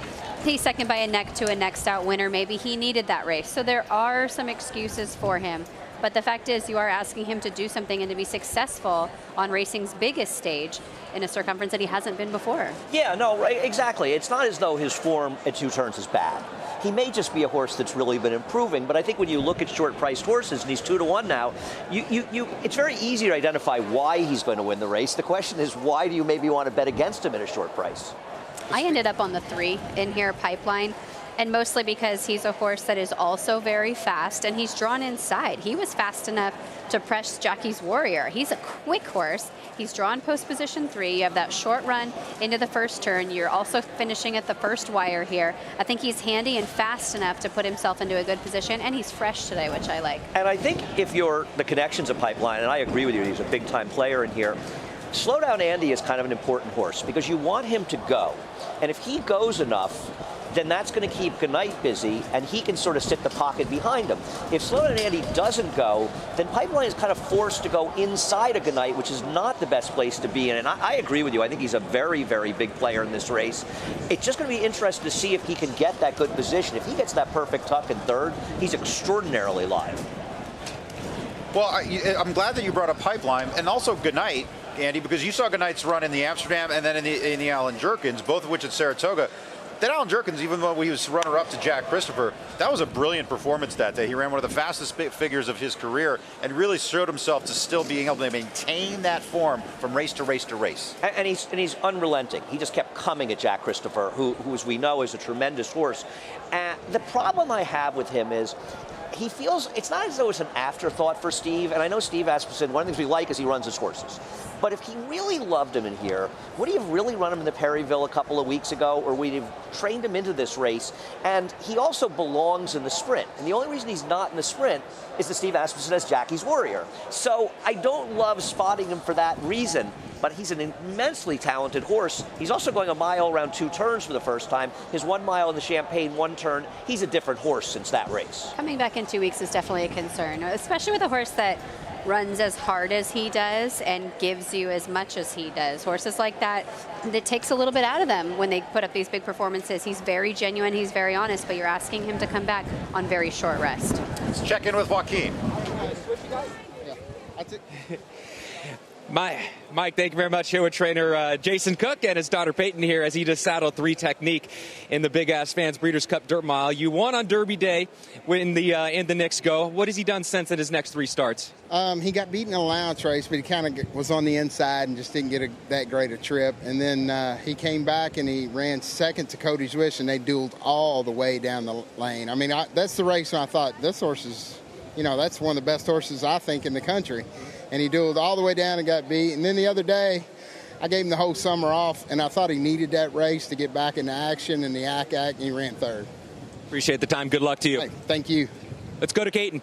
he's second by a neck to a next out winner. Maybe he needed that race. So there are some excuses for him. But the fact is, you are asking him to do something and to be successful on racing's biggest stage in a circumference that he hasn't been before. Yeah, no, right, exactly. It's not as though his form at 2 turns is bad. He may just be a horse that's really been improving, but I think when you look at short-priced horses, and he's 2-1 now, it's very easy to identify why he's going to win the race. The question is, why do you maybe want to bet against him at a short price? I ended up on the 3 in here, Pipeline, and mostly because he's a horse that is also very fast, and he's drawn inside. He was fast enough to press Jackie's Warrior. He's a quick horse. He's drawn post position 3. You have that short run into the first turn. You're also finishing at the first wire here. I think he's handy and fast enough to put himself into a good position, and he's fresh today, which I like. And I think if you're the connections of Pipeline, and I agree with you, he's a big-time player in here, Slow Down Andy is kind of an important horse because you want him to go. And if he goes enough, then that's going to keep Goodnight busy, and he can sort of sit the pocket behind him. If Slow Down Andy doesn't go, then Pipeline is kind of forced to go inside of Goodnight, which is not the best place to be in. And I agree with you. I think he's a very, very big player in this race. It's just going to be interesting to see if he can get that good position. If he gets that perfect tuck in 3rd, he's extraordinarily live. Well, I'm glad that you brought up Pipeline, and also Goodnight, Andy, because you saw Goodnight's run in the Amsterdam and then in the Alan Jerkins, both of which at Saratoga. That Alan Jerkins, even though he was runner-up to Jack Christopher, that was a brilliant performance that day. He ran one of the fastest figures of his career and really showed himself to still being able to maintain that form from race to race to race. And he's unrelenting. He just kept coming at Jack Christopher, who as we know, is a tremendous horse. The problem I have with him is he feels, it's not as though it's an afterthought for Steve, and I know Steve Asmussen, one of the things we like is he runs his horses. But if he really loved him in here, would he have really run him in the Perryville a couple of weeks ago, or would he have trained him into this race? And he also belongs in the sprint. And the only reason he's not in the sprint is that Steve Asmussen has Jackie's Warrior. So I don't love spotting him for that reason, but he's an immensely talented horse. He's also going a mile around 2 turns for the first time. His 1 mile in the Champagne 1 turn, he's a different horse since that race. Coming back in 2 weeks is definitely a concern, especially with a horse that runs as hard as he does and gives you as much as he does. Horses like that, it takes a little bit out of them when they put up these big performances. He's very genuine, he's very honest, but you're asking him to come back on very short rest. Let's check in with Joaquin. Mike, thank you very much. Here with trainer Jason Cook and his daughter Peyton here as he just saddled 3 Technique in the Big Ass Fans Breeders' Cup Dirt Mile. You won on Derby Day when the Knicks go. What has he done since in his next 3 starts? He got beaten in an allowance race, but he kind of was on the inside and just didn't get that great a trip. And then he came back and he ran second to Cody's Wish, and they dueled all the way down the lane. I mean, that's the race when I thought this horse is, that's one of the best horses I think in the country. And he dueled all the way down and got beat. And then the other day, I gave him the whole summer off, and I thought he needed that race to get back into action in the ACAC, and he ran 3rd. Appreciate the time. Good luck to you. Hey, thank you. Let's go to Caton.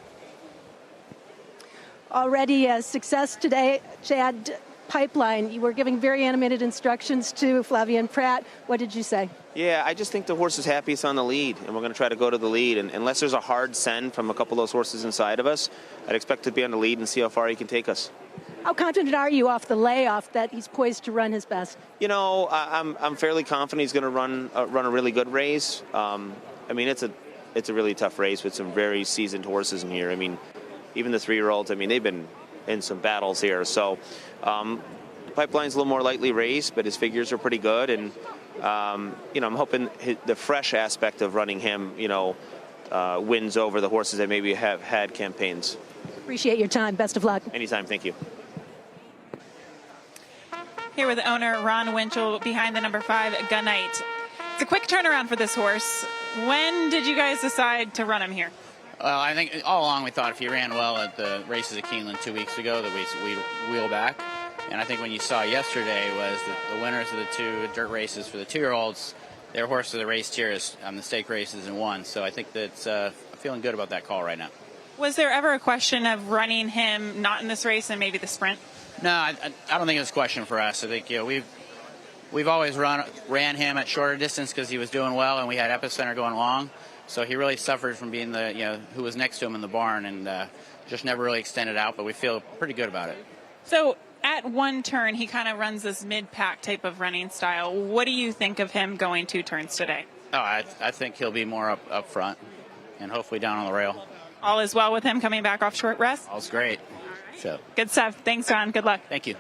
Already a success today, Chad. Pipeline, you were giving very animated instructions to Flavien Prat. What did you say? Yeah, I just think the horse is happiest on the lead, and we're going to try to go to the lead. And unless there's a hard send from a couple of those horses inside of us, I'd expect to be on the lead and see how far he can take us. How confident are you off the layoff that he's poised to run his best? I'm fairly confident he's going to run a really good race. I mean, it's a really tough race with some very seasoned horses in here. I mean, even the 3-year-olds, I mean, they've been in some battles here. So Pipeline's a little more lightly raced, but his figures are pretty good. And, I'm hoping the fresh aspect of running him, wins over the horses that maybe have had campaigns. Appreciate your time. Best of luck. Anytime. Thank you. Here with owner Ron Winchell behind the number 5, Gun Knight. It's a quick turnaround for this horse. When did you guys decide to run him here? Well, I think all along we thought if he ran well at the races at Keeneland 2 weeks ago that we'd wheel back. And I think when you saw yesterday was that the winners of the 2 dirt races for the 2-year-olds, their horses that raced here on the stake races and won. So I think that's feeling good about that call right now. Was there ever a question of running him not in this race and maybe the sprint? No, I don't think it's a question for us. I think we've always ran him at shorter distance because he was doing well and we had Epicenter going long. So he really suffered from being who was next to him in the barn and just never really extended out, but we feel pretty good about it. So at one turn, he kind of runs this mid-pack type of running style. What do you think of him going 2 turns today? Oh, I think he'll be more up front and hopefully down on the rail. All is well with him coming back off short rest? All's great. So good stuff. Thanks, Ron. Good luck. Thank you.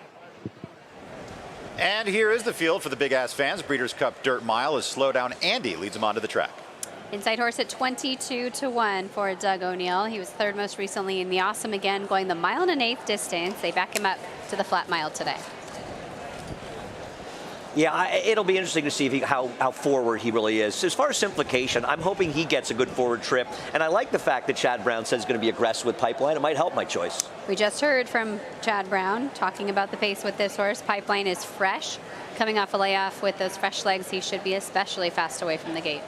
And here is the field for the Big Ass Fans Breeders' Cup Dirt Mile as Slowdown Andy leads him onto the track. Inside horse at 22-1 for Doug O'Neill. He was 3rd most recently in the Awesome again, going the 1 1/8 distance. They back him up to the flat mile today. Yeah, it'll be interesting to see how forward he really is. As far as simplification, I'm hoping he gets a good forward trip. And I like the fact that Chad Brown says he's going to be aggressive with Pipeline. It might help my choice. We just heard from Chad Brown talking about the pace with this horse. Pipeline is fresh. Coming off a layoff with those fresh legs, he should be especially fast away from the gate.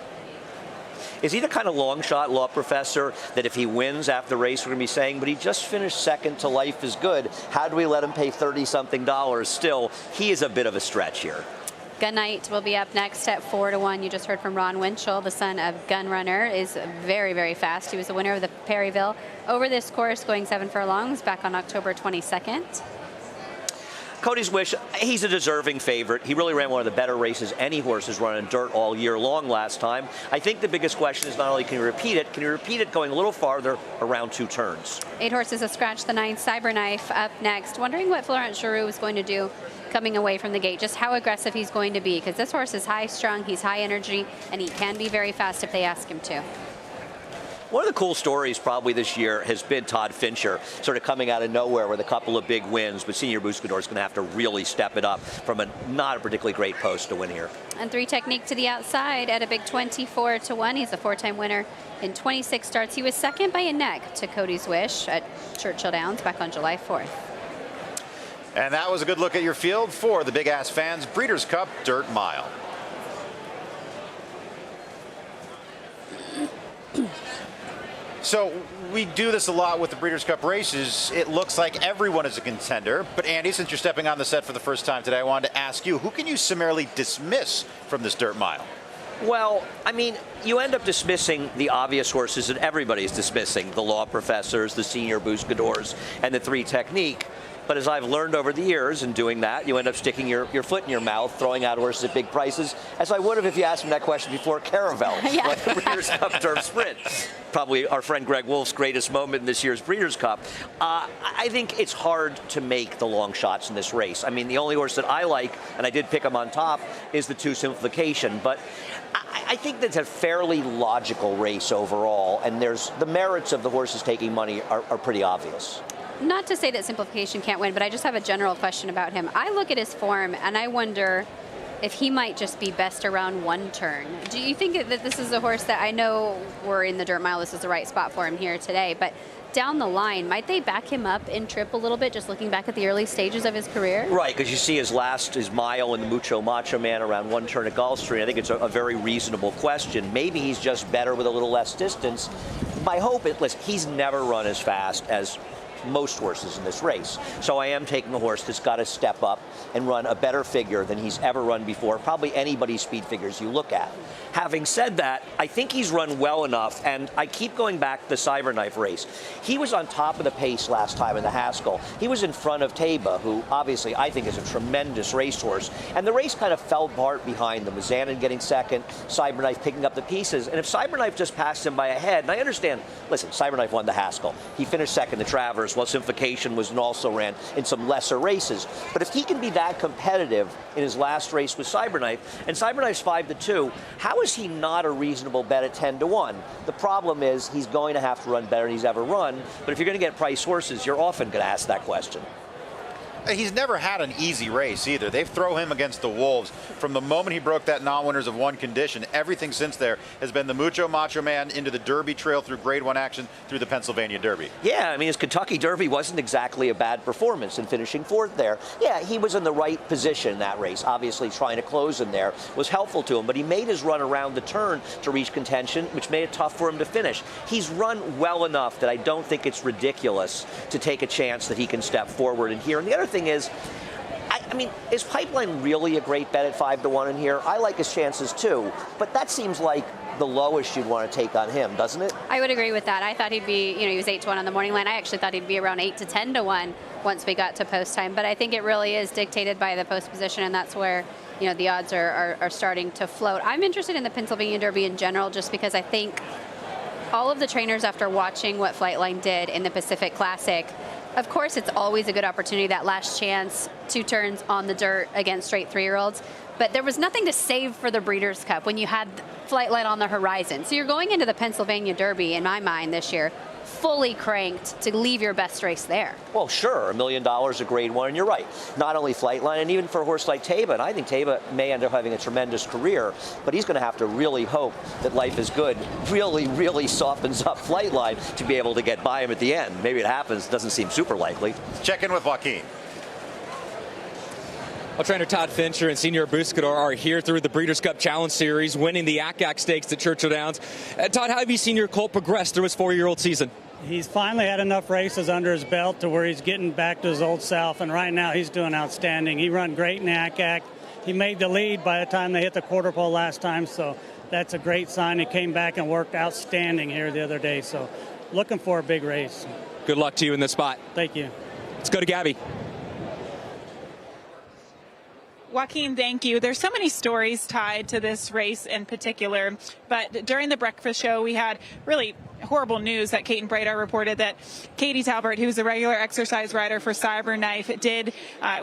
Is he the kind of long shot law professor that if he wins after the race, we're going to be saying, but he just finished second to Life is Good. How do we let him pay $30-something? Still, he is a bit of a stretch here. Gun Knight will be up next at 4-1. You just heard from Ron Winchell, the son of Gun Runner, is very, very fast. He was the winner of the Perryville over this course, going 7 furlongs back on October 22nd. Cody's Wish, he's a deserving favorite. He really ran one of the better races any horse has run in dirt all year long last time. I think the biggest question is not only can you repeat it going a little farther around 2 turns. 8 horses have scratched the 9th. Cyberknife up next. Wondering what Florent Giroux is going to do coming away from the gate, just how aggressive he's going to be, because this horse is high strung, he's high energy, and he can be very fast if they ask him to. One of the cool stories probably this year has been Todd Fincher, sort of coming out of nowhere with a couple of big wins, but Senior Buscador is going to have to really step it up from not a particularly great post to win here. And 3 Technique to the outside at a big 24-1. He's a 4-time winner in 26 starts. He was second by a neck to Cody's Wish at Churchill Downs back on July 4th. And that was a good look at your field for the Big Ass Fans Breeders' Cup Dirt Mile. So we do this a lot with the Breeders' Cup races. It looks like everyone is a contender. But Andy, since you're stepping on the set for the first time today, I wanted to ask you, who can you summarily dismiss from this dirt mile? Well, I mean, you end up dismissing the obvious horses that everybody's dismissing, the law professors, the senior bouscadors, and the 3 technique. But as I've learned over the years in doing that, you end up sticking your foot in your mouth, throwing out horses at big prices, as I would have if you asked me that question before Caravel, like the Breeders' Cup Turf Sprint. Probably our friend Greg Wolf's greatest moment in this year's Breeders' Cup. I think it's hard to make the long shots in this race. I mean, the only horse that I like, and I did pick him on top, is the 2 Simplification. But I think that's a fairly logical race overall, and the merits of the horses taking money are pretty obvious. Not to say that Simplification can't win, but I just have a general question about him. I look at his form, and I wonder if he might just be best around 1 turn. Do you think that this is a horse that, I know we're in the dirt mile, this is the right spot for him here today, but down the line, might they back him up in trip a little bit, just looking back at the early stages of his career? Right, because you see his mile in the Mucho Macho Man around 1 turn at Gulfstream. I think it's a very reasonable question. Maybe he's just better with a little less distance. My hope is, listen, he's never run as fast as most horses in this race. So I am taking a horse that's got to step up and run a better figure than he's ever run before, probably anybody's speed figures you look at. Having said that, I think he's run well enough, and I keep going back to the Cyberknife race. He was on top of the pace last time in the Haskell. He was in front of Taba, who obviously I think is a tremendous racehorse, and the race kind of fell apart behind them. Zanin getting second, Cyberknife picking up the pieces, and if Cyberknife just passed him by a head, and I understand, listen, Cyberknife won the Haskell. He finished second the Travers, while Simplification was and also ran in some lesser races. But if he can be that competitive in his last race with Cyberknife, and Cyberknife's 5-2, how is he not a reasonable bet at 10-1? The problem is he's going to have to run better than he's ever run, but if you're going to get price horses, you're often going to ask that question. He's never had an easy race either. They throw him against the wolves. From the moment he broke that non-winners of 1 condition, everything since there has been the Mucho Macho Man into the Derby trail through Grade 1 action through the Pennsylvania Derby. Yeah, I mean, his Kentucky Derby wasn't exactly a bad performance in finishing 4th there. Yeah, he was in the right position in that race. Obviously, trying to close in there was helpful to him, but he made his run around the turn to reach contention, which made it tough for him to finish. He's run well enough that I don't think it's ridiculous to take a chance that he can step forward in here. And the other thing is, I mean, is Pipeline really a great bet at 5-1 in here? I like his chances too, but that seems like the lowest you'd want to take on him, doesn't it? I would agree with that. I thought he'd be, he was 8-1 on the morning line. I actually thought he'd be around 8-10-1 once we got to post time, but I think it really is dictated by the post position, and that's where the odds are starting to float. I'm interested in the Pennsylvania Derby in general, just because I think all of the trainers, after watching what Flightline did in the Pacific Classic, of course, it's always a good opportunity, that last chance, 2 turns on the dirt against straight 3-year-olds. But there was nothing to save for the Breeders' Cup when you had Flightline on the horizon. So you're going into the Pennsylvania Derby, in my mind, this year, fully cranked to leave your best race there. Well, sure, $1 million a Grade 1, and you're right. Not only Flightline, and even for a horse like Taba, and I think Taba may end up having a tremendous career, but he's going to have to really hope that Life is Good really, really softens up Flightline to be able to get by him at the end. Maybe it happens, doesn't seem super likely. Check in with Joaquin. Well, trainer Todd Fincher and Senior Bouscador are here through the Breeders' Cup Challenge Series, winning the ACAC Stakes at Churchill Downs. Todd, how have you seen your colt progress through his 4-year-old season? He's finally had enough races under his belt to where he's getting back to his old self, and right now he's doing outstanding. He run great in ACAC. He made the lead by the time they hit the quarter pole last time, so that's a great sign. He came back and worked outstanding here the other day, so looking for a big race. Good luck to you in this spot. Thank you. Let's go to Gabby. Joaquin, thank you. There's so many stories tied to this race in particular, but during the breakfast show, we had really horrible news that Kate and Breda reported that Katie Talbert, who's a regular exercise rider for Cyberknife,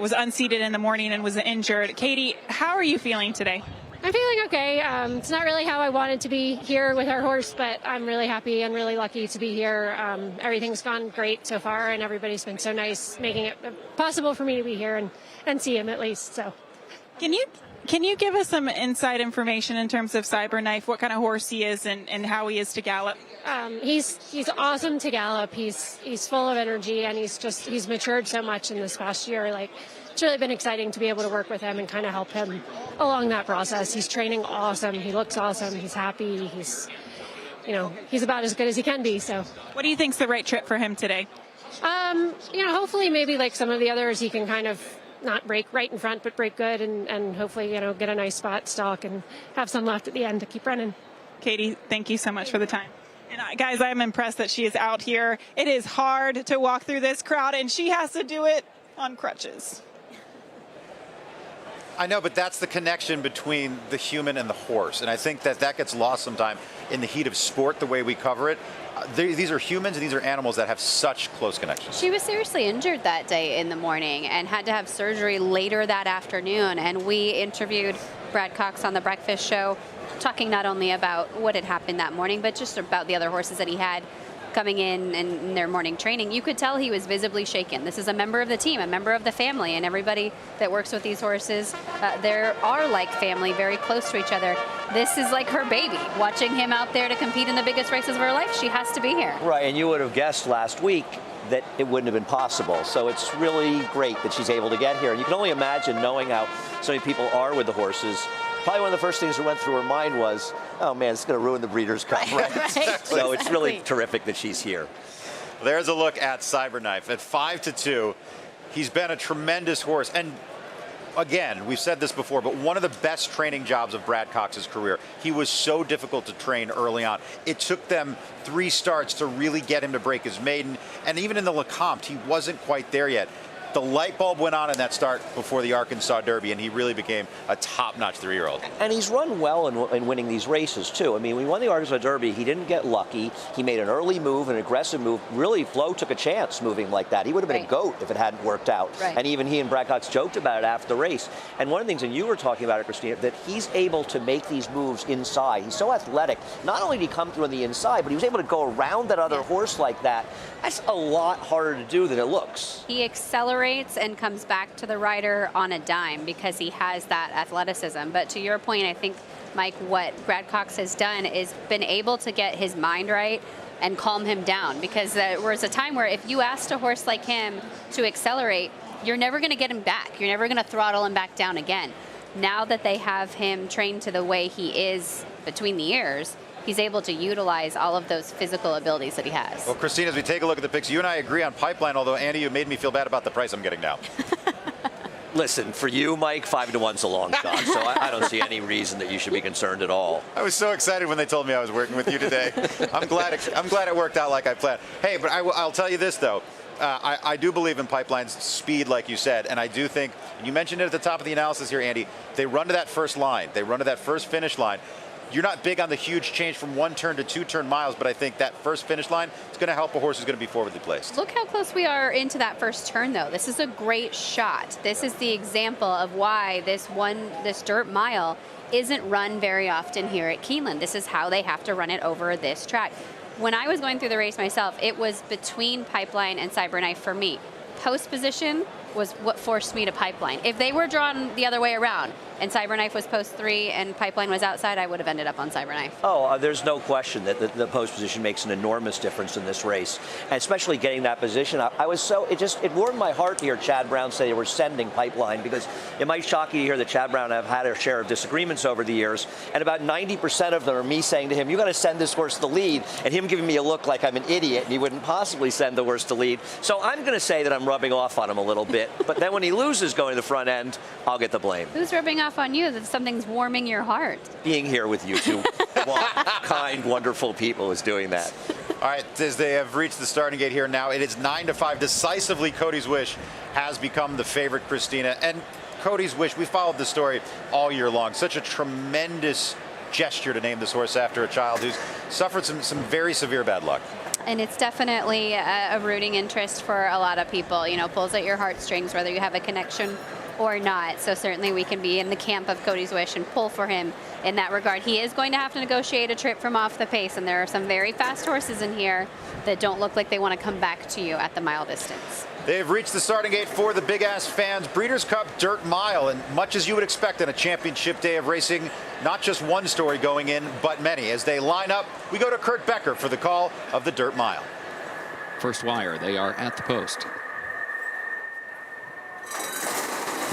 was unseated in the morning and was injured. Katie, how are you feeling today? I'm feeling okay. It's not really how I wanted to be here with our horse, but I'm really happy and really lucky to be here. Everything's gone great so far, and everybody's been so nice, making it possible for me to be here and see him at least. So, Can you give us some inside information in terms of Cyberknife, what kind of horse he is and how he is to gallop? He's awesome to gallop. He's full of energy, and he's matured so much in this past year. It's really been exciting to be able to work with him and kind of help him along that process. He's training awesome. He looks awesome. He's happy. He's about as good as he can be. So, what do you think's the right trip for him today? Hopefully maybe like some of the others, he can kind of not break right in front, but break good and hopefully, get a nice spot, stalk, and have some left at the end to keep running. Katie, thank you so much for the time. And guys, I'm impressed that she is out here. It is hard to walk through this crowd, and she has to do it on crutches. I know, but that's the connection between the human and the horse. And I think that gets lost sometimes in the heat of sport, the way we cover it. These are humans and these are animals that have such close connections. She was seriously injured that day in the morning and had to have surgery later that afternoon. And we interviewed Brad Cox on the Breakfast Show, talking not only about what had happened that morning, but just about the other horses that he had coming in their morning training. You could tell he was visibly shaken. This is a member of the team, a member of the family, and everybody that works with these horses, they are like family, very close to each other. This is like her baby. Watching him out there to compete in the biggest races of her life, she has to be here. Right, and you would have guessed last week that it wouldn't have been possible. So it's really great that she's able to get here. And you can only imagine, knowing how so many people are with the horses, probably one of the first things that went through her mind was, oh man, it's going to ruin the Breeders' Cup, right? So it's really terrific that she's here. There's a look at Cyberknife at 5-2. He's been a tremendous horse. And again, we've said this before, but one of the best training jobs of Brad Cox's career. He was so difficult to train early on. It took them 3 starts to really get him to break his maiden. And even in the Lecomte, he wasn't quite there yet. The light bulb went on in that start before the Arkansas Derby, and he really became a top-notch 3-year-old. And he's run well in winning these races, too. I mean, when he won the Arkansas Derby, he didn't get lucky. He made an early move, an aggressive move. Really, Flo took a chance moving like that. He would have been a GOAT if it hadn't worked out. Right. And even he and Brad Cox joked about it after the race. And one of the things, and you were talking about it, Christina, that he's able to make these moves inside. He's so athletic. Not only did he come through on the inside, but he was able to go around that other horse like that. That's a lot harder to do than it looks. He accelerates and comes back to the rider on a dime because he has that athleticism. But to your point, I think, Mike, what Brad Cox has done is been able to get his mind right and calm him down, because there was a time where if you asked a horse like him to accelerate, you're never going to get him back. You're never going to throttle him back down again. Now that they have him trained to the way he is between the ears, he's able to utilize all of those physical abilities that he has. Well, Christina, as we take a look at the picks, you and I agree on Pipeline, although, Andy, you made me feel bad about the price I'm getting now. Listen, for you, Mike, 5-1's a long shot, so I don't see any reason that you should be concerned at all. I was so excited when they told me I was working with you today. I'm glad it worked out like I planned. Hey, but I'll tell you this, though. I do believe in Pipeline's speed, like you said, and I do think, and you mentioned it at the top of the analysis here, Andy, they run to that first line. They run to that first finish line. You're not big on the huge change from 1-turn to 2-turn miles, but I think that first finish line is going to help a horse who's going to be forwardly placed. Look how close we are into that first turn, though. This is a great shot. This is the example of why this dirt mile isn't run very often here at Keeneland. This is how they have to run it over this track. When I was going through the race myself, it was between Pipeline and Cyberknife for me. Post position was what forced me to Pipeline. If they were drawn the other way around and Cyberknife was post 3 and Pipeline was outside, I would have ended up on Cyberknife. Oh, there's no question that the post position makes an enormous difference in this race, and especially getting that position. I was so, it warmed my heart to hear Chad Brown say they were sending Pipeline, because it might shock you to hear that Chad Brown have had a share of disagreements over the years, and about 90% of them are me saying to him, you got to send this horse to lead, and him giving me a look like I'm an idiot and he wouldn't possibly send the horse to lead. So I'm going to say that I'm rubbing off on him a little bit, but then when he loses going to the front end, I'll get the blame. Who's rubbing off on you that something's warming your heart? Being here with you two kind, wonderful people is doing that. All right, as they have reached the starting gate here now, it is 9-5. Decisively, Cody's Wish has become the favorite, Christina. And Cody's Wish, we followed the story all year long. Such a tremendous gesture to name this horse after a child who's suffered some very severe bad luck. And it's definitely a rooting interest for a lot of people. You know, pulls at your heartstrings, whether you have a connection or not. So certainly we can be in the camp of Cody's Wish and pull for him in that regard. He is going to have to negotiate a trip from off the pace, and there are some very fast horses in here that don't look like they want to come back to you at the mile distance. They have reached the starting gate for the Big Ass Fans Breeders' Cup Dirt Mile, and much as you would expect on a championship day of racing, not just one story going in, but many. As they line up, we go to Kurt Becker for the call of the Dirt Mile. First wire, they are at the post.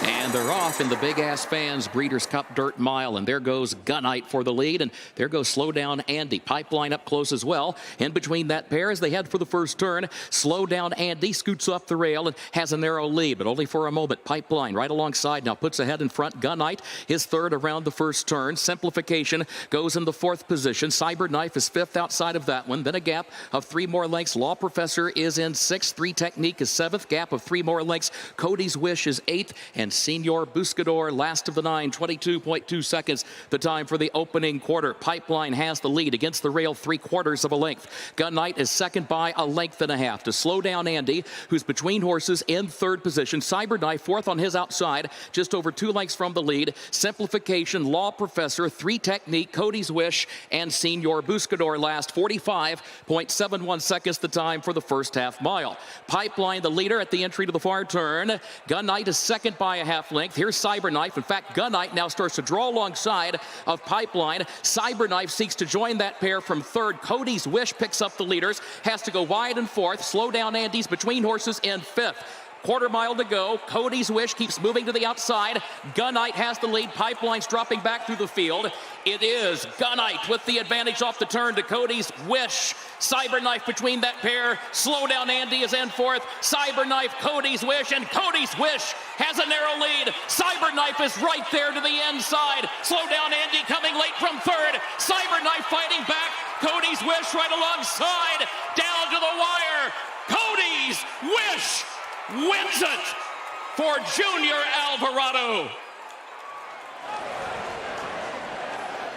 And they're off in the Big Ass Fans Breeders' Cup Dirt Mile. And there goes Gunite for the lead. And there goes Slow Down Andy. Pipeline up close as well. In between that pair as they head for the first turn. Slow Down Andy scoots off the rail and has a narrow lead, but only for a moment. Pipeline right alongside now puts ahead in front. Gunite, his third around the first turn. Simplification goes in the fourth position. Cyberknife is fifth outside of that one. Then a gap of 3 more lengths. Law Professor is in sixth. 3 Technique is seventh. Gap of 3 more lengths. Cody's Wish is eighth. And Senor Buscador, last of the 9, 22.2 seconds. The time for the opening quarter. Pipeline has the lead against the rail 3/4 of a length. Gunite is second by a length and a half to Slow Down Andy, who's between horses in third position. Cyberknife fourth on his outside, just over 2 lengths from the lead. Simplification, Law Professor, 3 Technique, Cody's Wish, and Senor Buscador last. 45.71 seconds the time for the first half mile. Pipeline the leader at the entry to the far turn. Gunite is second by a half length. Here's Cyberknife. In fact, Gunite now starts to draw alongside of Pipeline. Cyberknife seeks to join that pair from third. Cody's Wish picks up the leaders, has to go wide in fourth. Slow Down Andy's between horses in fifth. Quarter mile to go. Cody's Wish keeps moving to the outside. Gunite has the lead. Pipeline's dropping back through the field. It is Gunite with the advantage off the turn to Cody's Wish. Cyberknife between that pair. Slow Down Andy is in fourth. Cyberknife, Cody's Wish, and Cody's Wish has a narrow lead. Cyberknife is right there to the inside. Slow Down Andy coming late from third. Cyberknife fighting back. Cody's Wish right alongside. Down to the wire. Cody's Wish wins it for Junior Alvarado.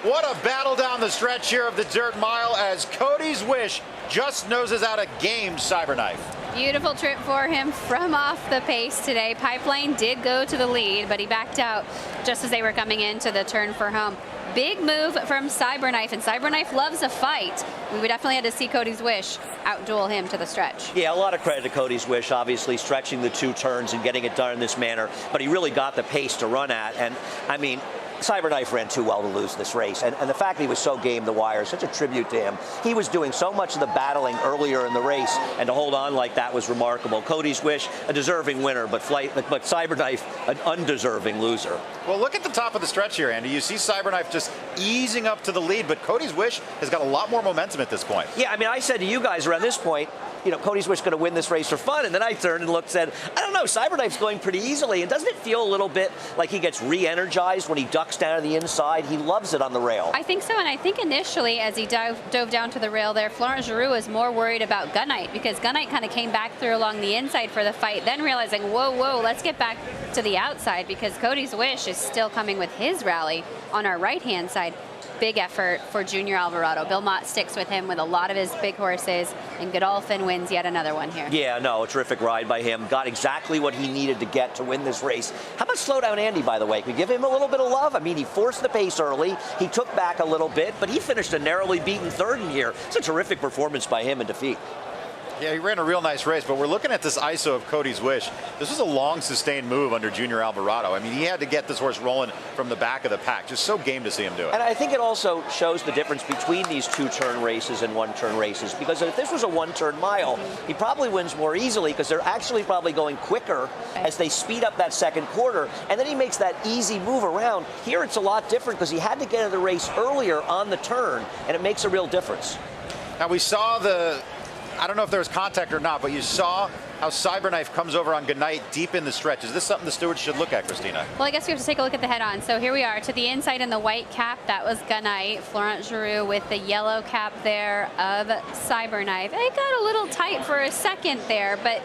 What a battle down the stretch here of the dirt mile as Cody's Wish just noses out a game Cyberknife. Beautiful trip for him from off the pace today. Pipeline did go to the lead, but he backed out just as they were coming into the turn for home. Big move from Cyberknife, and Cyberknife loves a fight. We would definitely have to see Cody's Wish outduel him to the stretch. Yeah, a lot of credit to Cody's Wish, obviously stretching the 2 turns and getting it done in this manner, but he really got the pace to run at. And I mean, Cyberknife ran too well to lose this race, and the fact that he was so game the wire, such a tribute to him. He was doing so much of the battling earlier in the race, and to hold on like that was remarkable. Cody's Wish, a deserving winner, but Cyberknife, an undeserving loser. Well, look at the top of the stretch here, Andy. You see Cyberknife just easing up to the lead, but Cody's Wish has got a lot more momentum at this point. Yeah, I mean, I said to you guys around this point, you know, Cody's Wish going to win this race for fun, and then I turned and looked and said, I don't know, Cyberknife's going pretty easily, and doesn't it feel a little bit like he gets re-energized when he ducks down to the inside? He loves it on the rail. I think so, and I think initially as he dove down to the rail there, Florent Giroux was more worried about Gunite, because Gunite kind of came back through along the inside for the fight, then realizing, whoa, let's get back to the outside, because Cody's Wish is still coming with his rally on our right-hand side. Big effort for Junior Alvarado. Bill Mott sticks with him with a lot of his big horses, and Godolphin wins yet another one here. Yeah, no, a terrific ride by him. Got exactly what he needed to get to win this race. How about Slow Down Andy, by the way? Can we give him a little bit of love? I mean, he forced the pace early. He took back a little bit, but he finished a narrowly beaten third in here. It's a terrific performance by him in defeat. Yeah, he ran a real nice race, but we're looking at this ISO of Cody's Wish. This was a long, sustained move under Junior Alvarado. I mean, he had to get this horse rolling from the back of the pack. Just so game to see him do it. And I think it also shows the difference between these 2-turn races and 1-turn races, because if this was a 1-turn mile, he probably wins more easily, because they're actually probably going quicker as they speed up that second quarter, and then he makes that easy move around. Here it's a lot different, because he had to get into the race earlier on the turn, and it makes a real difference. Now, we saw I don't know if there was contact or not, but you saw how Cyberknife comes over on Gunite deep in the stretch. Is this something the stewards should look at, Christina? Well, I guess we have to take a look at the head-on. So here we are to the inside in the white cap. That was Gunite. Florent Giroux with the yellow cap there of Cyberknife. It got a little tight for a second there, but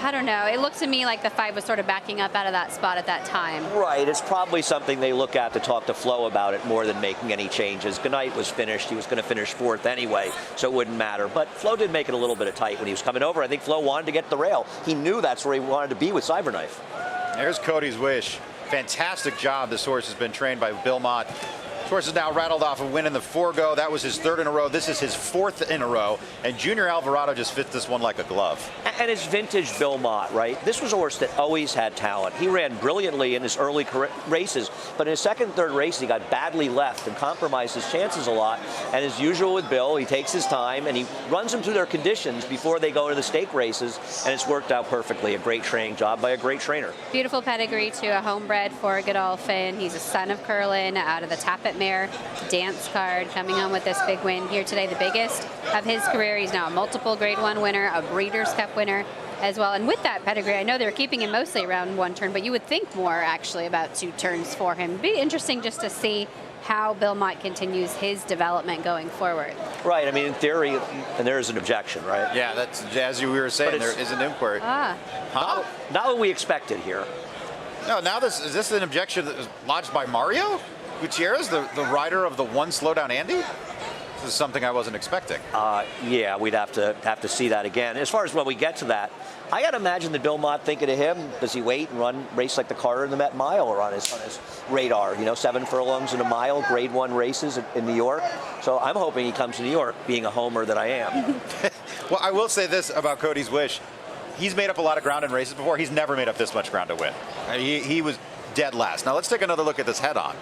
I don't know. It looked to me like the 5 was sort of backing up out of that spot at that time. Right. It's probably something they look at to talk to Flo about it more than making any changes. Gunite was finished. He was going to finish 4th anyway, so it wouldn't matter. But Flo did make it a little bit of tight when he was coming over. I think Flo wanted to get the rail. He knew that's where he wanted to be with Cyberknife. There's Cody's Wish. Fantastic job this horse has been trained by Bill Mott. Torres has now rattled off a win in the Forgo. That was his 3rd in a row. This is his 4th in a row. And Junior Alvarado just fits this one like a glove. And it's vintage Bill Mott, right? This was a horse that always had talent. He ran brilliantly in his early races, but in his 2nd, 3rd race, he got badly left and compromised his chances a lot. And as usual with Bill, he takes his time and he runs them through their conditions before they go to the stake races, and it's worked out perfectly. A great training job by a great trainer. Beautiful pedigree to a homebred for Godolphin. He's a son of Curlin out of the Tappet Mare dance card, coming home with this big win here today, the biggest of his career. He's now a multiple Grade 1 winner, a Breeders' Cup winner as well. And with that pedigree, I know they're keeping him mostly around 1 turn, but you would think more actually about 2 turns for him. It'd be interesting just to see how Bill Mott continues his development going forward. Right, I mean, in theory, and there is an objection, right? Yeah, that's, as we were saying, there is an inquiry. Not what we expected here. No, now is this an objection that was lodged by Mario Gutierrez, the rider of the 1 Slowdown Andy? This is something I wasn't expecting. Yeah, we'd have to see that again. As far as when we get to that, I got to imagine that Bill Mott thinking of him, does he wait and race like the Carter and the Met Mile, or on his radar? 7 furlongs in a mile, Grade 1 races in New York. So I'm hoping he comes to New York, being a homer that I am. Well, I will say this about Cody's Wish. He's made up a lot of ground in races before. He's never made up this much ground to win. He was dead last. Now let's take another look at this head-on.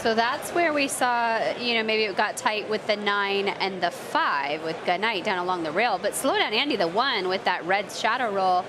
So that's where we saw, maybe it got tight with the 9 and the 5 with Goodnight down along the rail. But Slowdown Andy, the 1 with that red shadow roll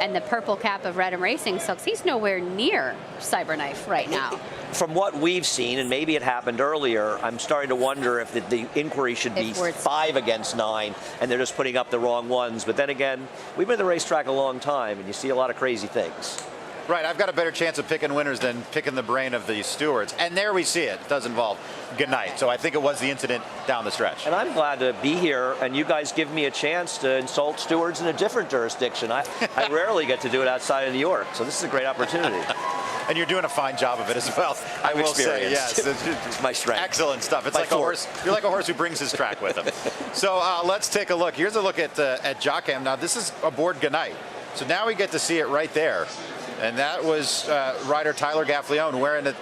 and the purple cap of Red and Racing Silks, he's nowhere near Cyberknife right now. From what we've seen, and maybe it happened earlier, I'm starting to wonder if the inquiry should be 5 against 9, and they're just putting up the wrong ones. But then again, we've been in the racetrack a long time, and you see a lot of crazy things. Right, I've got a better chance of picking winners than picking the brain of the stewards. And there we see it. It does involve Goodnight. So I think it was the incident down the stretch. And I'm glad to be here, and you guys give me a chance to insult stewards in a different jurisdiction. I rarely get to do it outside of New York, so this is a great opportunity. And you're doing a fine job of it as well. I will say, yes. It's my strength. Excellent stuff. It's like a horse. You're like a horse who brings his track with him. So let's take a look. Here's a look at Jockam. Now, this is aboard Goodnight. So now we get to see it right there. And that was rider Tyler Gaffleone wearing it.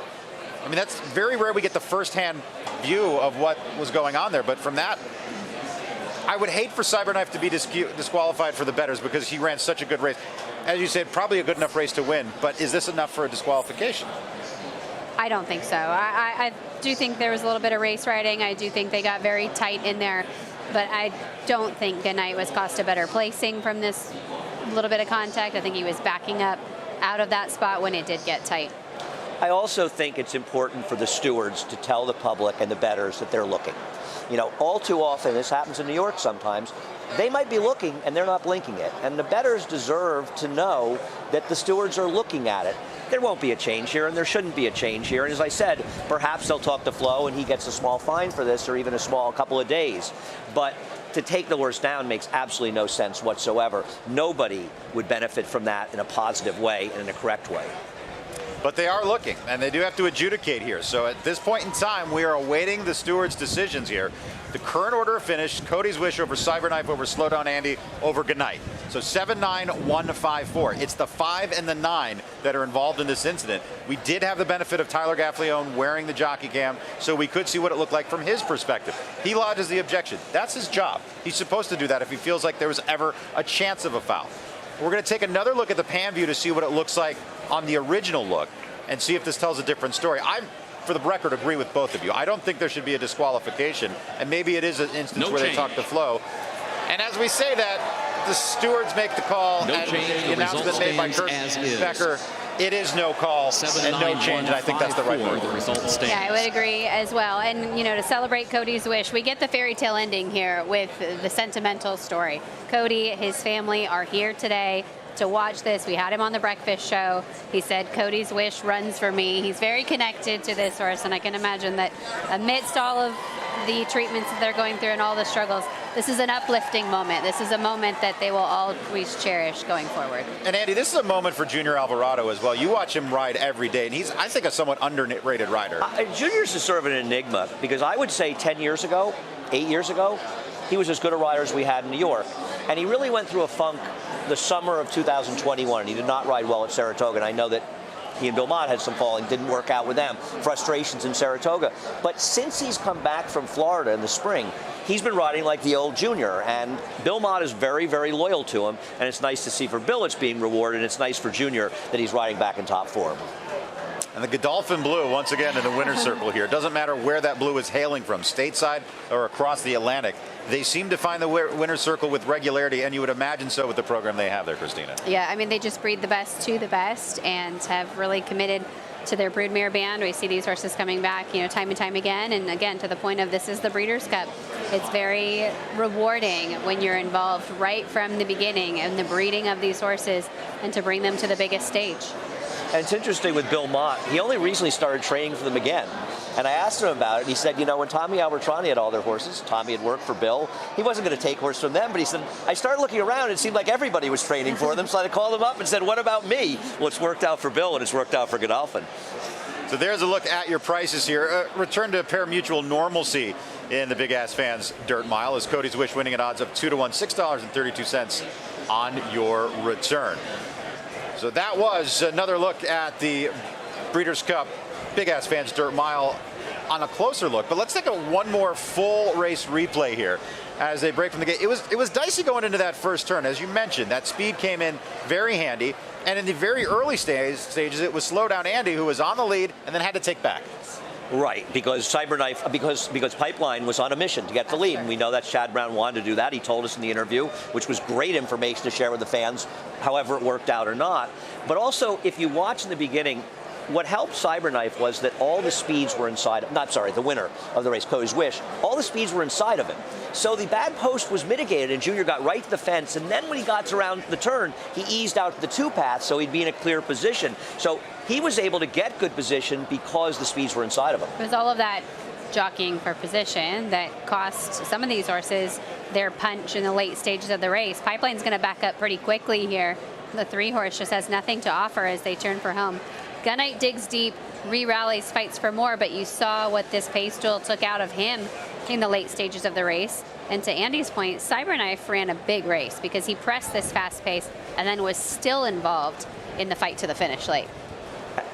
I mean, that's very rare we get the first-hand view of what was going on there. But from that, I would hate for Cyberknife to be disqualified for the bettors because he ran such a good race. As you said, probably a good enough race to win. But is this enough for a disqualification? I don't think so. I do think there was a little bit of race riding. I do think they got very tight in there. But I don't think Goodnight was cost a better placing from this little bit of contact. I think he was backing up out of that spot when it did get tight. I also think it's important for the stewards to tell the public and the bettors that they're looking. All too often, this happens in New York sometimes, they might be looking and they're not blinking it. And the bettors deserve to know that the stewards are looking at it. There won't be a change here, and there shouldn't be a change here. And as I said, perhaps they'll talk to Flo and he gets a small fine for this, or even a small couple of days. But to take the horse down makes absolutely no sense whatsoever. Nobody would benefit from that in a positive way and in a correct way. But they are looking, and they do have to adjudicate here. So at this point in time, we are awaiting the stewards' decisions here. The current order of finish: Cody's Wish over Cyberknife over Slowdown Andy over Goodnight. So 7-9, 1-5-4. It's the 5 and the 9 that are involved in this incident. We did have the benefit of Tyler Gaffleone wearing the jockey cam, so we could see what it looked like from his perspective. He lodges the objection. That's his job. He's supposed to do that if he feels like there was ever a chance of a foul. We're going to take another look at the pan view to see what it looks like on the original look and see if this tells a different story. I, for the record, agree with both of you. I don't think there should be a disqualification, and maybe it is an instance where they talk to Flo. And as we say that, the stewards make the call, and the announcement made by Kurt Becker, it is no call and no change, and I think that's the right word. Yeah, I would agree as well. And, to celebrate Cody's Wish, we get the fairy tale ending here with the sentimental story. Cody, his family are here today to watch this. We had him on the breakfast show. He said, Cody's Wish runs for me. He's very connected to this horse, and I can imagine that amidst all of the treatments that they're going through and all the struggles, this is an uplifting moment. This is a moment that they will always cherish going forward. And Andy, this is a moment for Junior Alvarado as well. You watch him ride every day, and he's, I think, a somewhat underrated rider. Junior's is sort of an enigma, because I would say 10 years ago, 8 years ago, he was as good a rider as we had in New York. And he really went through a funk the summer of 2021. He did not ride well at Saratoga, and I know that He and Bill Mott had some falling, didn't work out with them. Frustrations in Saratoga. But since he's come back from Florida in the spring, he's been riding like the old junior, and Bill Mott is very, very loyal to him, and it's nice to see for Bill it's being rewarded, and it's nice for Junior that he's riding back in top form. And the Godolphin blue, once again, in the winner's circle here. It doesn't matter where that blue is hailing from, stateside or across the Atlantic. They seem to find the winner's circle with regularity, and you would imagine so with the program they have there, Christina. Yeah, I mean, they just breed the best to the best and have really committed to their broodmare band. We see these horses coming back, you know, time and time again. And again, to the point of this is the Breeders' Cup. It's very rewarding when you're involved right from the beginning in the breeding of these horses and to bring them to the biggest stage. And it's interesting with Bill Mott. He only recently started training for them again. And I asked him about it, and he said, you know, when Tommy Albertrani had all their horses, Tommy had worked for Bill, he wasn't going to take horses from them, but he said, I started looking around, and it seemed like everybody was training for them, so I called him up and said, what about me? Well, it's worked out for Bill, and it's worked out for Godolphin. So there's a look at your prices here. Return to pari-mutuel normalcy in the Big Ass Fans Dirt Mile as Cody's Wish winning at odds of 2-1, $6.32 on your return. So that was another look at the Breeders' Cup Big Ass Fans Dirt Mile on a closer look. But let's take one more full race replay here as they break from the gate. It was dicey going into that first turn. As you mentioned, that speed came in very handy. And in the very early stages, it was Slow Down Andy who was on the lead and then had to take back. Right, because Cyberknife, because Pipeline was on a mission to get the lead, and we know that Chad Brown wanted to do that. He told us in the interview, which was great information to share with the fans, however it worked out or not. But also, if you watch in the beginning, what helped Cyberknife was that all the speeds were inside, the winner of the race, Cody's Wish, all the speeds were inside of him. So the bad post was mitigated, and Junior got right to the fence, and then when he got around the turn, he eased out to the two path, so he'd be in a clear position. So he was able to get good position because the speeds were inside of him. It was all of that jockeying for position that cost some of these horses their punch in the late stages of the race. Pipeline's going to back up pretty quickly here. The 3-horse just has nothing to offer as they turn for home. Gunite digs deep, re-rallies, fights for more, but you saw what this pace duel took out of him in the late stages of the race. And to Andy's point, Cyberknife ran a big race because he pressed this fast pace and then was still involved in the fight to the finish late.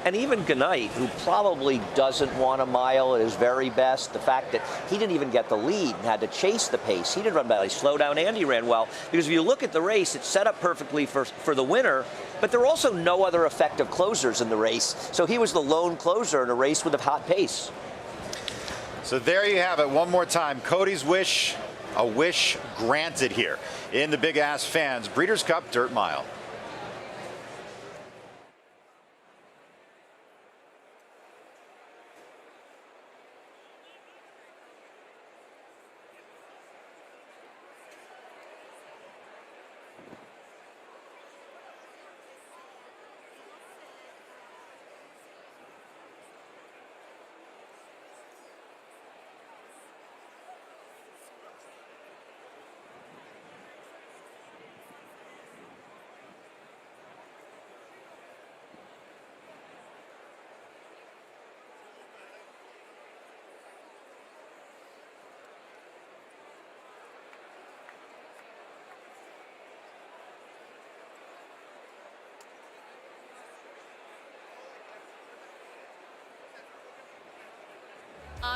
And even Gunite, who probably doesn't want a mile at his very best, the fact that he didn't even get the lead and had to chase the pace. He didn't run badly. Slow Down Andy ran well. Because if you look at the race, it's set up perfectly for the winner, but there were also no other effective closers in the race. So he was the lone closer in a race with a hot pace. So there you have it one more time. Cody's Wish, a wish granted here in the Big Ass Fans Breeders' Cup Dirt Mile.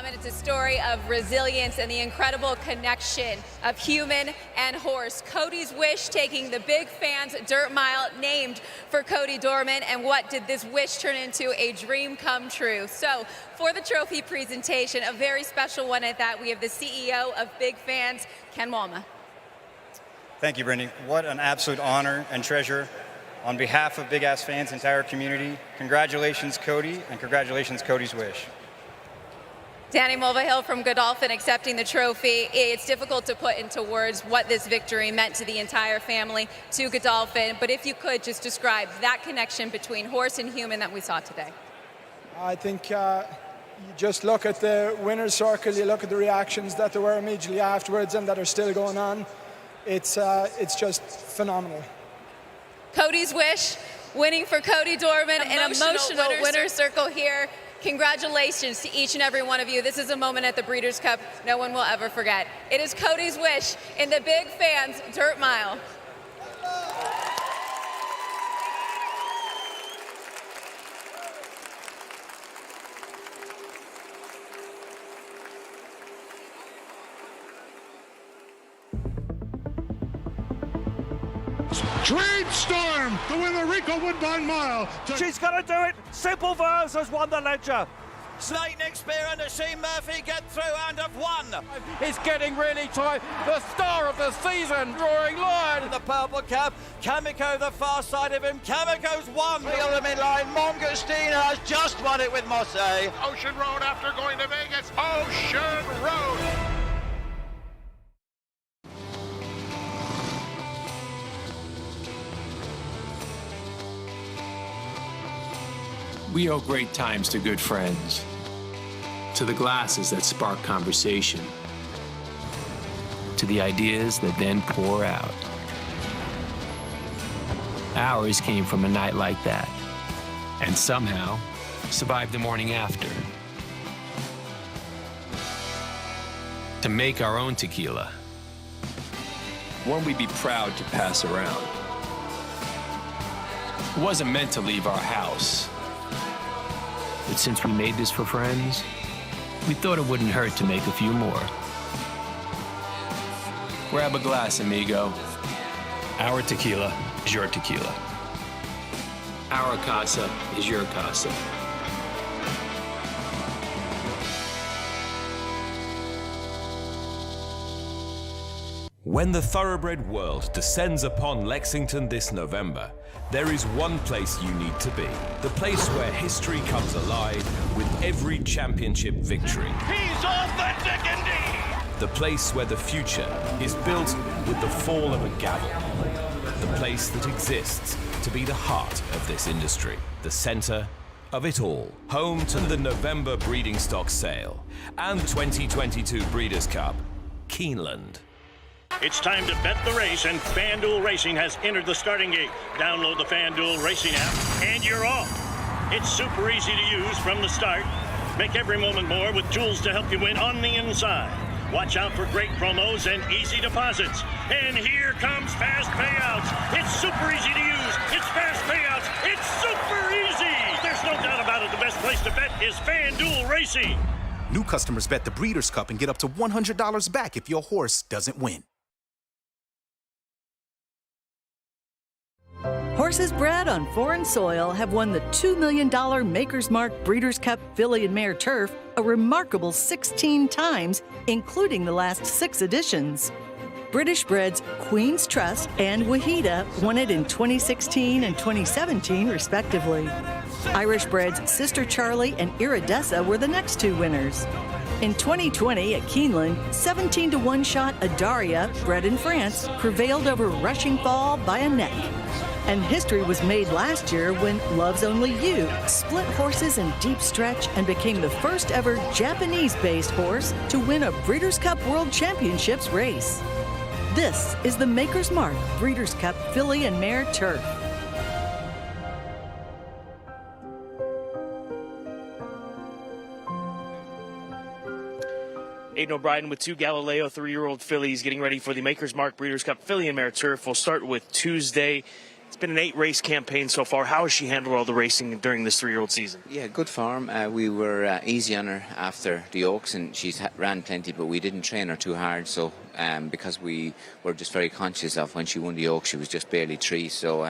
And it's a story of resilience and the incredible connection of human and horse. Cody's Wish taking the Big Fans Dirt Mile, named for Cody Dorman. And what did this wish turn into? A dream come true. So for the trophy presentation, a very special one at that, we have the CEO of Big Fans, Ken Walma. Thank you, Brittany. What an absolute honor and treasure. On behalf of Big Ass Fans' entire community, congratulations, Cody, and congratulations, Cody's Wish. Danny Mulvihill from Godolphin accepting the trophy. It's difficult to put into words what this victory meant to the entire family, to Godolphin, but if you could just describe that connection between horse and human that we saw today. I think you just look at the winner's circle, you look at the reactions that there were immediately afterwards and that are still going on. It's just phenomenal. Cody's Wish, winning for Cody Dorman, an emotional winner's circle here. Congratulations to each and every one of you. This is a moment at the Breeders' Cup no one will ever forget. It is Cody's Wish in the Big Fans Dirt Mile. Trade Storm to win the Rico Woodbine Mile. She's going to do it. Simple Verse has won the Ledger. Lightning Spear and Shane Murphy get through and have won. It's getting really tight. The star of the season, drawing line. The purple cap, Kamiko the far side of him. Kamiko's won. The other midline, Mongostine has just won it with Mosse. Ocean Road after going to Vegas. Ocean Road. We owe great times to good friends, to the glasses that spark conversation, to the ideas that then pour out. Ours came from a night like that, and somehow survived the morning after. To make our own tequila, one we'd be proud to pass around. It wasn't meant to leave our house. But since we made this for friends, we thought it wouldn't hurt to make a few more. Grab a glass, amigo. Our tequila is your tequila. Our casa is your casa. When the thoroughbred world descends upon Lexington this November, there is one place you need to be. The place where history comes alive with every championship victory. He's authentic indeed. The place where the future is built with the fall of a gavel. The place that exists to be the heart of this industry. The center of it all. Home to the November breeding stock sale and 2022 Breeders' Cup, Keeneland. It's time to bet the race, and FanDuel Racing has entered the starting gate. Download the FanDuel Racing app, and you're off. It's super easy to use from the start. Make every moment more with tools to help you win on the inside. Watch out for great promos and easy deposits. And here comes fast payouts. It's super easy to use. It's fast payouts. It's super easy. There's no doubt about it. The best place to bet is FanDuel Racing. New customers bet the Breeders' Cup and get up to $100 back if your horse doesn't win. Horses bred on foreign soil have won the $2 million Maker's Mark Breeders' Cup Filly and Mare Turf a remarkable 16 times, including the last 6 editions. British breds Queen's Trust and Wahida won it in 2016 and 2017, respectively. Irish breds Sister Charlie and Iridessa were the next 2 winners. In 2020 at Keeneland, 17-to-1 shot Adaria, bred in France, prevailed over Rushing Fall by a neck. And history was made last year when Love's Only You split horses in deep stretch and became the first ever Japanese-based horse to win a Breeders' Cup World Championships race. This is the Maker's Mark Breeders' Cup Filly and Mare Turf. Aiden O'Brien with 2 Galileo 3-year-old fillies getting ready for the Maker's Mark Breeders' Cup Filly and Mare Turf. We'll start with Tuesday. It's been an 8-race campaign so far. How has she handled all the racing during this 3-year-old season? Yeah, good form. We were easy on her after the Oaks, and she's ran plenty, but we didn't train her too hard. So because we were just very conscious of when she won the Oaks, she was just barely 3. So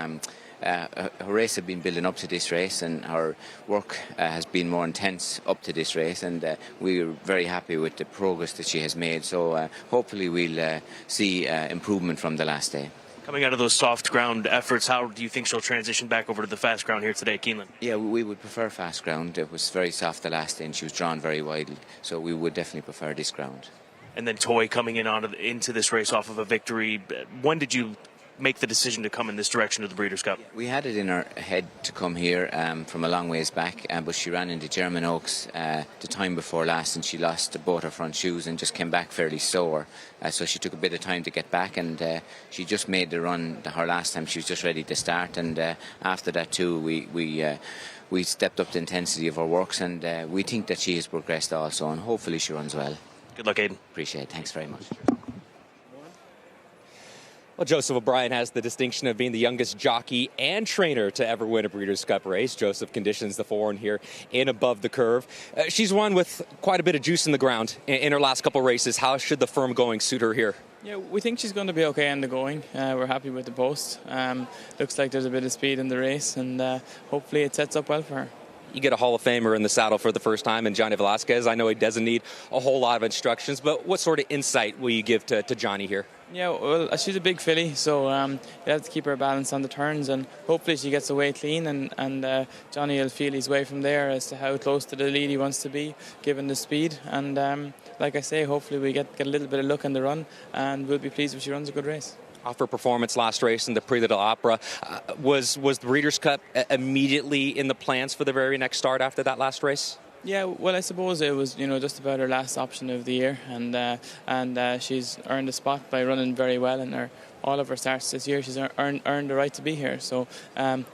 her race had been building up to this race, and her work has been more intense up to this race, and we were very happy with the progress that she has made. So hopefully we'll see improvement from the last day. Coming out of those soft ground efforts, how do you think she'll transition back over to the fast ground here today at Keeneland? Yeah, we would prefer fast ground. It was very soft the last day, and she was drawn very widely, so we would definitely prefer this ground. And then Toy coming into this race off of a victory. When did you make the decision to come in this direction of the Breeders' Cup? We had it in our head to come here from a long ways back, but she ran into German Oaks the time before last, and she lost both her front shoes and just came back fairly sore. So she took a bit of time to get back, and she just made the run her last time. She was just ready to start, and after that too we stepped up the intensity of our works, and we think that she has progressed also, and hopefully she runs well. Good luck, Aiden. Appreciate it. Thanks very much. Well, Joseph O'Brien has the distinction of being the youngest jockey and trainer to ever win a Breeders' Cup race. Joseph conditions the forehorn here in above the curve. She's won with quite a bit of juice in the ground in her last couple races. How should the firm going suit her here? Yeah, we think she's going to be okay on the going. We're happy with the post. Looks like there's a bit of speed in the race, and hopefully it sets up well for her. You get a Hall of Famer in the saddle for the first time in Johnny Velasquez. I know he doesn't need a whole lot of instructions, but what sort of insight will you give to Johnny here? Yeah, well, she's a big filly, so you have to keep her balance on the turns, and hopefully she gets away clean, and Johnny will feel his way from there as to how close to the lead he wants to be, given the speed. And like I say, hopefully we get a little bit of luck in the run, and we'll be pleased if she runs a good race. Off her performance last race in the Prix de l'Opera, was the Breeders' Cup immediately in the plans for the very next start after that last race? Yeah, well, I suppose it was, just about her last option of the year, and she's earned a spot by running very well in all of her starts this year. She's earned the right to be here, so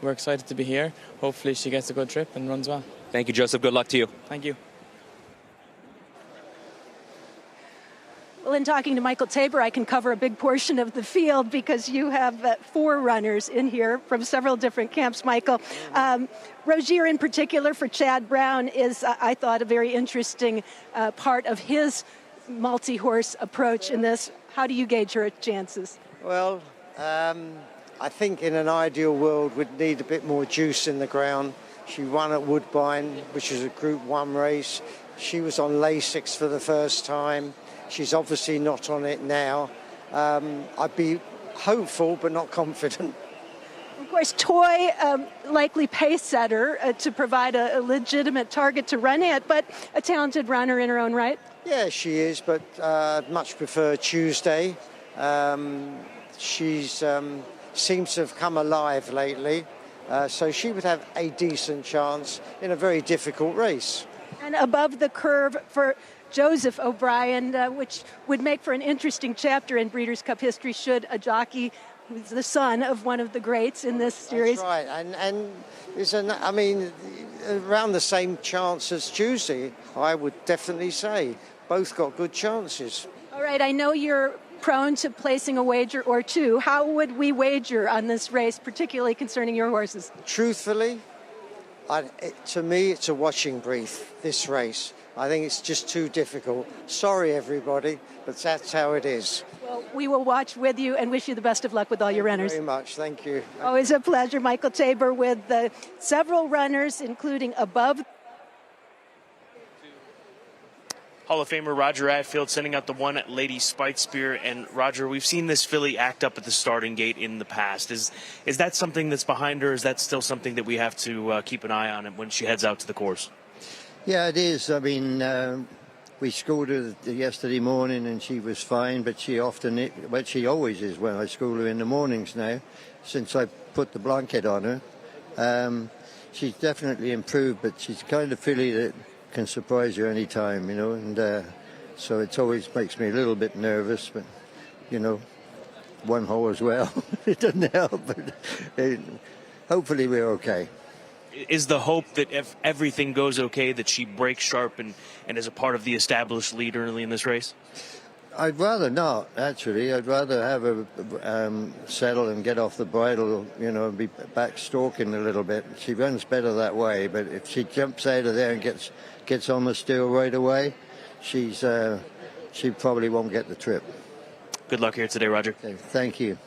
we're excited to be here. Hopefully she gets a good trip and runs well. Thank you, Joseph. Good luck to you. Thank you. Well, in talking to Michael Tabor, I can cover a big portion of the field because you have 4 runners in here from several different camps, Michael. Rozier in particular for Chad Brown is, I thought, a very interesting part of his multi-horse approach in this. How do you gauge her chances? Well, I think in an ideal world we'd need a bit more juice in the ground. She won at Woodbine, which is a Group 1 race. She was on Lasix for the first time. She's obviously not on it now. I'd be hopeful but not confident. Of course, Toy, likely pace setter to provide a legitimate target to run at, but a talented runner in her own right. Yeah, she is, but I'd much prefer Tuesday. She's seems to have come alive lately, so she would have a decent chance in a very difficult race. And above the curve for Joseph O'Brien, which would make for an interesting chapter in Breeders' Cup history should a jockey who's the son of one of the greats in this series. That's right, and it's around the same chance as Tuesday, I would definitely say. Both got good chances. All right, I know you're prone to placing a wager or two. How would we wager on this race, particularly concerning your horses? Truthfully, to me, it's a watching brief, this race. I think it's just too difficult. Sorry, everybody, but that's how it is. Well, we will watch with you and wish you the best of luck with all your runners. Thank you very much. Thank you. Always a pleasure. Michael Tabor with several runners, including above. Hall of Famer Roger Atfield sending out the one at Lady Spikespear. And Roger, we've seen this filly act up at the starting gate in the past. Is that something that's behind her? Is that still something that we have to keep an eye on when she heads out to the course? Yeah, it is. I mean, we schooled her yesterday morning and she was fine, but she always is when I school her in the mornings now, since I put the blanket on her. She's definitely improved, but she's the kind of filly that can surprise you any time, and so it always makes me a little bit nervous, but, one hole as well. It doesn't help, but hopefully we're okay. Is the hope that if everything goes okay, that she breaks sharp and is a part of the established lead early in this race? I'd rather not, actually. I'd rather have her settle and get off the bridle, and be back stalking a little bit. She runs better that way, but if she jumps out of there and gets on the steel right away, she probably won't get the trip. Good luck here today, Roger. Okay, thank you.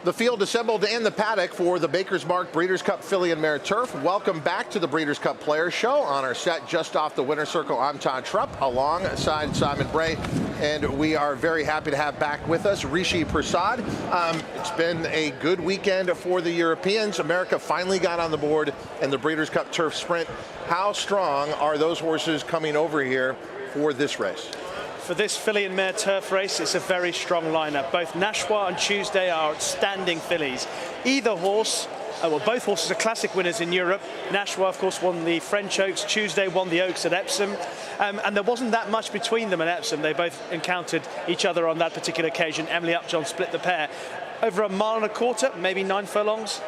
The field assembled in the paddock for the Baker's Mark Breeders' Cup Filly and Mare Turf. Welcome back to the Breeders' Cup Players Show. On our set just off the winner's circle, I'm Todd Trupp alongside Simon Bray, and we are very happy to have back with us Rishi Prasad. It's been a good weekend for the Europeans. America finally got on the board in the Breeders' Cup Turf Sprint. How strong are those horses coming over here for this race? For this filly and mare turf race, it's a very strong lineup. Both Nashwa and Tuesday are outstanding fillies. Either horse, both horses are classic winners in Europe. Nashwa, of course, won the French Oaks. Tuesday won the Oaks at Epsom. And there wasn't that much between them at Epsom. They both encountered each other on that particular occasion. Emily Upjohn split the pair. Over 1.25 miles, maybe 9 furlongs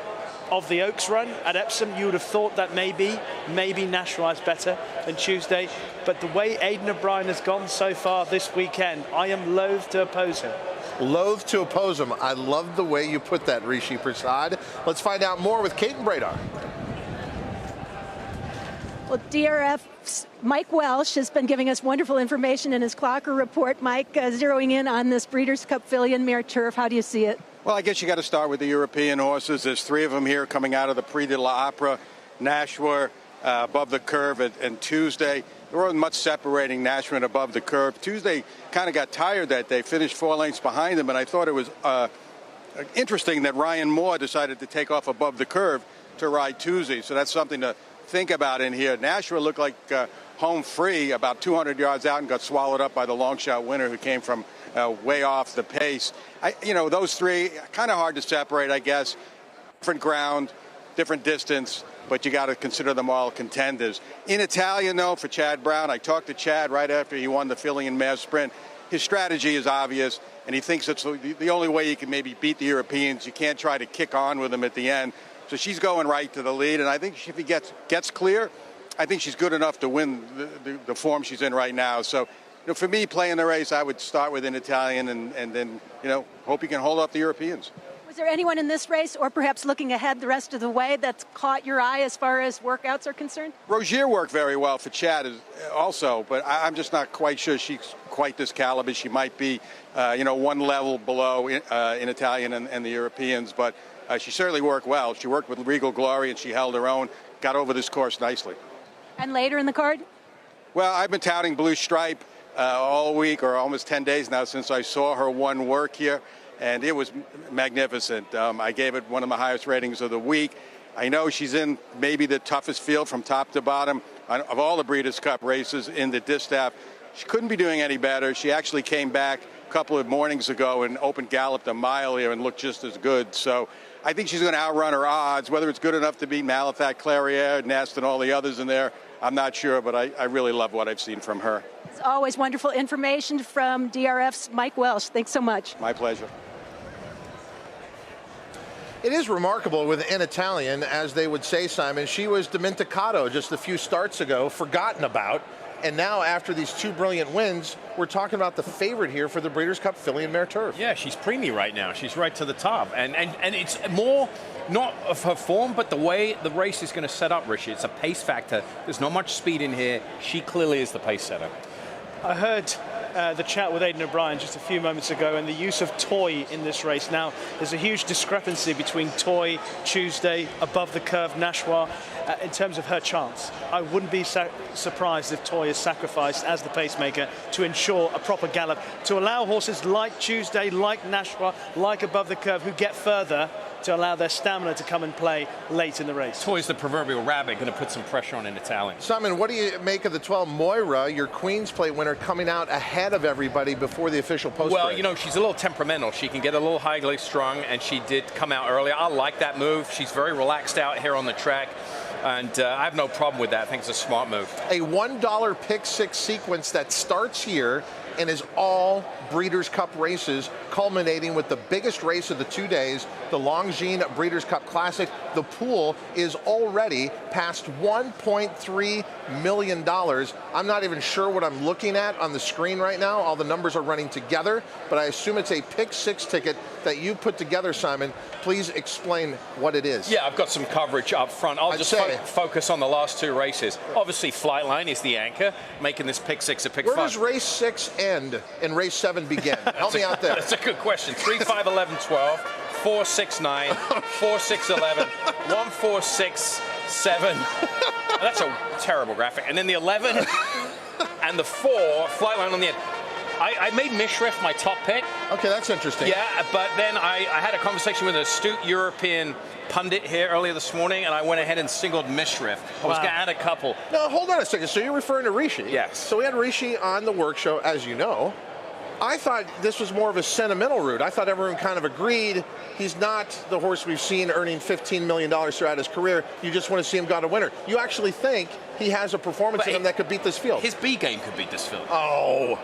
of the Oaks run at Epsom, you would have thought that maybe Nashwa is better than Tuesday. But the way Aidan O'Brien has gone so far this weekend, I am loath to oppose him. Loath to oppose him. I love the way you put that, Rishi Prasad. Let's find out more with Kate and Bradar. Well, DRF's Mike Welsh has been giving us wonderful information in his Clocker report. Mike, zeroing in on this Breeders' Cup filly and mare turf, how do you see it? Well, I guess you got to start with the European horses. There's 3 of them here coming out of the Prix de l'Opera. Nashua above the curve, and Tuesday. There wasn't much separating Nashua and above the curve. Tuesday kind of got tired that day, finished 4 lengths behind him, and I thought it was interesting that Ryan Moore decided to take off above the curve to ride Tuesday. So that's something to think about in here. Nashua looked like home free about 200 yards out and got swallowed up by the long shot winner who came from way off the pace. Those 3, kind of hard to separate, I guess. Different ground, different distance, but you got to consider them all contenders. In Italian, though, for Chad Brown, I talked to Chad right after he won the filly and mare sprint. His strategy is obvious, and he thinks it's the only way he can maybe beat the Europeans. You can't try to kick on with them at the end. So she's going right to the lead, and I think if he gets clear, I think she's good enough to win the form she's in right now. So, for me, playing the race, I would start with an Italian and then, hope he can hold up the Europeans. Was there anyone in this race, or perhaps looking ahead the rest of the way, that's caught your eye as far as workouts are concerned? Rozier worked very well for Chad also, but I'm just not quite sure she's quite this caliber. She might be, 1 level below in Italian and the Europeans, but she certainly worked well. She worked with Regal Glory, and she held her own, got over this course nicely. And later in the card? Well, I've been touting Blue Stripe all week, or almost 10 days now, since I saw her one work here, and it was magnificent. I gave it one of my highest ratings of the week. I know she's in maybe the toughest field from top to bottom of all the Breeders' Cup races in the Distaff. She couldn't be doing any better. She actually came back a couple of mornings ago and open galloped a mile here and looked just as good. So I think she's going to outrun her odds. Whether it's good enough to beat Malathaat, Clairiere, Nest, and all the others in there, I'm not sure, but I really love what I've seen from her. It's always wonderful information from DRF's Mike Welsh. Thanks so much. My pleasure. It is remarkable with an Italian, as they would say, Simon. She was dimenticato just a few starts ago, forgotten about. And now, after these 2 brilliant wins, we're talking about the favorite here for the Breeders' Cup filly and mare turf. Yeah, she's preemie right now. She's right to the top. And it's more not of her form, but the way the race is going to set up, Richie. It's a pace factor. There's not much speed in here. She clearly is the pace setter. I heard the chat with Aidan O'Brien just a few moments ago, and the use of Toy in this race. Now, there's a huge discrepancy between Toy, Tuesday, above the curve, Nashua, in terms of her chance. I wouldn't be surprised if Toy is sacrificed as the pacemaker to ensure a proper gallop, to allow horses like Tuesday, like Nashua, like above the curve, who get further, to allow their stamina to come and play late in the race. Toy's the proverbial rabbit, going to put some pressure on an Italian. Simon, what do you make of the 12 Moira, your Queen's Plate winner, coming out ahead of everybody before the official post? Well, she's a little temperamental. She can get a little highly strung, and she did come out early. I like that move. She's very relaxed out here on the track, and I have no problem with that. I think it's a smart move. A $1 pick 6 sequence that starts here and is all Breeders' Cup races, culminating with the biggest race of the 2 days, the Longines Breeders' Cup Classic. The pool is already past $1.3 million. I'm not even sure what I'm looking at on the screen right now. All the numbers are running together, but I assume it's a pick 6 ticket that you put together, Simon. Please explain what it is. Yeah, I've got some coverage up front. I'll just focus on the last 2 races. Obviously, Flightline is the anchor, making this pick 6 a pick 5. Where does race 6 end and race 7 begin? Help me out there. That's a good question. 3, 5, 11, 12, 4, 6, 9, 4, 6, 11, 1, 4, 6, 7. That's a terrible graphic. And then the 11 and the 4, Flightline on the end. I made Mishriff my top pick. Okay, that's interesting. Yeah, but then I had a conversation with an astute European pundit here earlier this morning, and I went ahead and singled Mishriff. I was going to add a couple. No, hold on a second. So you're referring to Rishi? Yes. So we had Rishi on the work show, as you know. I thought this was more of a sentimental route. I thought everyone kind of agreed he's not the horse we've seen earning $15 million throughout his career. You just want to see him go to winner. You actually think he has a performance in him that could beat this field? His B game could beat this field. Oh.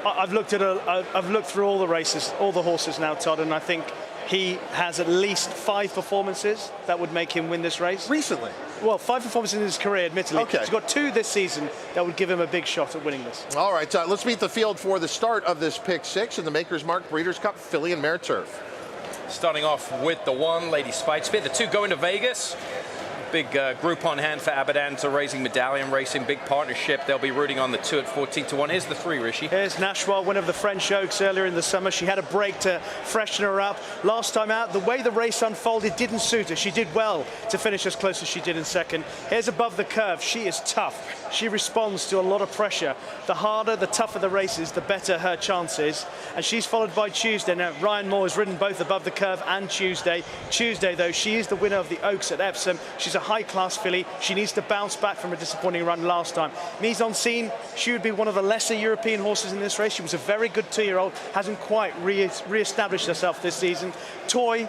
I've looked through all the races, all the horses now, Todd, and I think he has at least 5 performances that would make him win this race. Recently? Well, 5 performances in his career, admittedly. Okay. He's got 2 this season that would give him a big shot at winning this. All right, let's meet the field for the start of this pick 6 in the Maker's Mark Breeders' Cup filly and mare turf. Starting off with the 1, Lady Spitespear. The 2 going to Vegas. Big group on hand for Abadanza Racing, Medallion Racing, big partnership. They'll be rooting on the 2 at 14-1. Here's the 3, Rishi. Here's Nashwa, winner of the French Oaks earlier in the summer. She had a break to freshen her up. Last time out, the way the race unfolded didn't suit her. She did well to finish as close as she did in second. Here's Above the Curve. She is tough. She responds to a lot of pressure. The harder, the tougher the race is, the better her chances. And she's followed by Tuesday. Now, Ryan Moore has ridden both Above the Curve and Tuesday. Tuesday, though, she is the winner of the Oaks at Epsom. She's a high-class filly. She needs to bounce back from a disappointing run last time. Mise en Scene, she would be one of the lesser European horses in this race. She was a very good 2-year-old, hasn't quite re-established herself this season. Toy,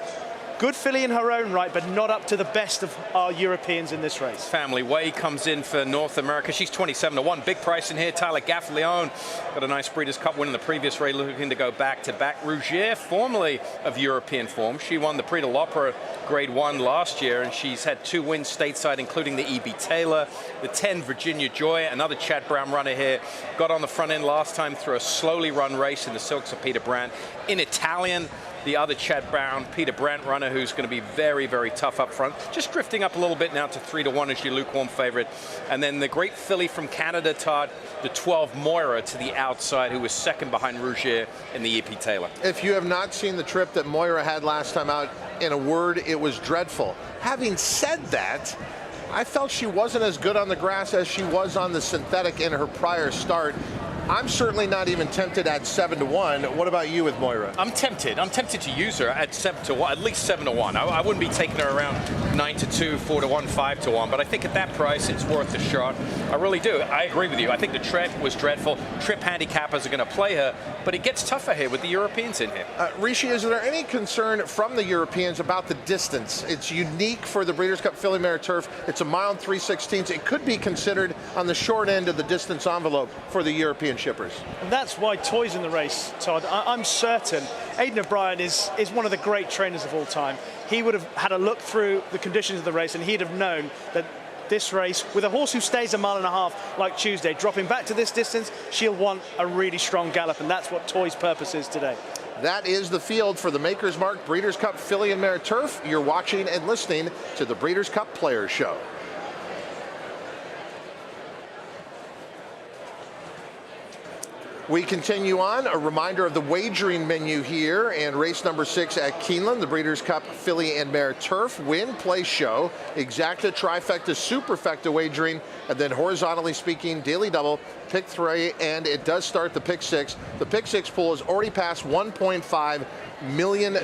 good filly in her own right, but not up to the best of our Europeans in this race. Family Way comes in for North America. She's 27-1. Big price in here. Tyler Gaffleone got a nice Breeders' Cup win in the previous race, looking to go back-to-back. Rougier, formerly of European form. She won the Prix de l'Opera Grade 1 last year, and she's had 2 wins stateside, including the E.B. Taylor, the 10 Virginia Joy, another Chad Brown runner here. Got on the front end last time through a slowly run race in the Silks of Peter Brandt. In Italian, the other Chad Brown, Peter Brandt runner, who's going to be very, very tough up front. Just drifting up a little bit now to 3-1 as your lukewarm favorite. And then the great filly from Canada, Todd, the 12 Moira to the outside, who was second behind Rougier in the E.P. Taylor. If you have not seen the trip that Moira had last time out, in a word, it was dreadful. Having said that, I felt she wasn't as good on the grass as she was on the synthetic in her prior start. I'm certainly not even tempted at 7-1. What about you with Moira? I'm tempted. I'm tempted to use her at 7-1, at least 7-1. I wouldn't be taking her around 9-2, 4-1, 5-1. But I think at that price, it's worth a shot. I really do. I agree with you. I think the trip was dreadful. Trip handicappers are going to play her, but it gets tougher here with the Europeans in here. Rishi, is there any concern from the Europeans about the distance? It's unique for the Breeders' Cup Filly Mare Turf. It's a mile and 3/16. It could be considered on the short end of the distance envelope for the European shippers. And that's why Toy's in the race, Todd. I'm certain Aidan O'Brien is one of the great trainers of all time. He would have had a look through the conditions of the race, and he'd have known that this race, with a horse who stays 1.5 miles like Tuesday, dropping back to this distance, she'll want a really strong gallop, and that's what Toy's purpose is today. That is the field for the Maker's Mark Breeders' Cup Filly and Mare Turf. You're watching and listening to the Breeders' Cup Players Show. We continue on. A reminder of the wagering menu here, and race number 6 at Keeneland, the Breeders' Cup Filly and Mare Turf. Win, play, show, exacta, trifecta, superfecta wagering, and then horizontally speaking, daily double, pick 3, and it does start the pick 6. The pick 6 pool has already passed $1.5 million.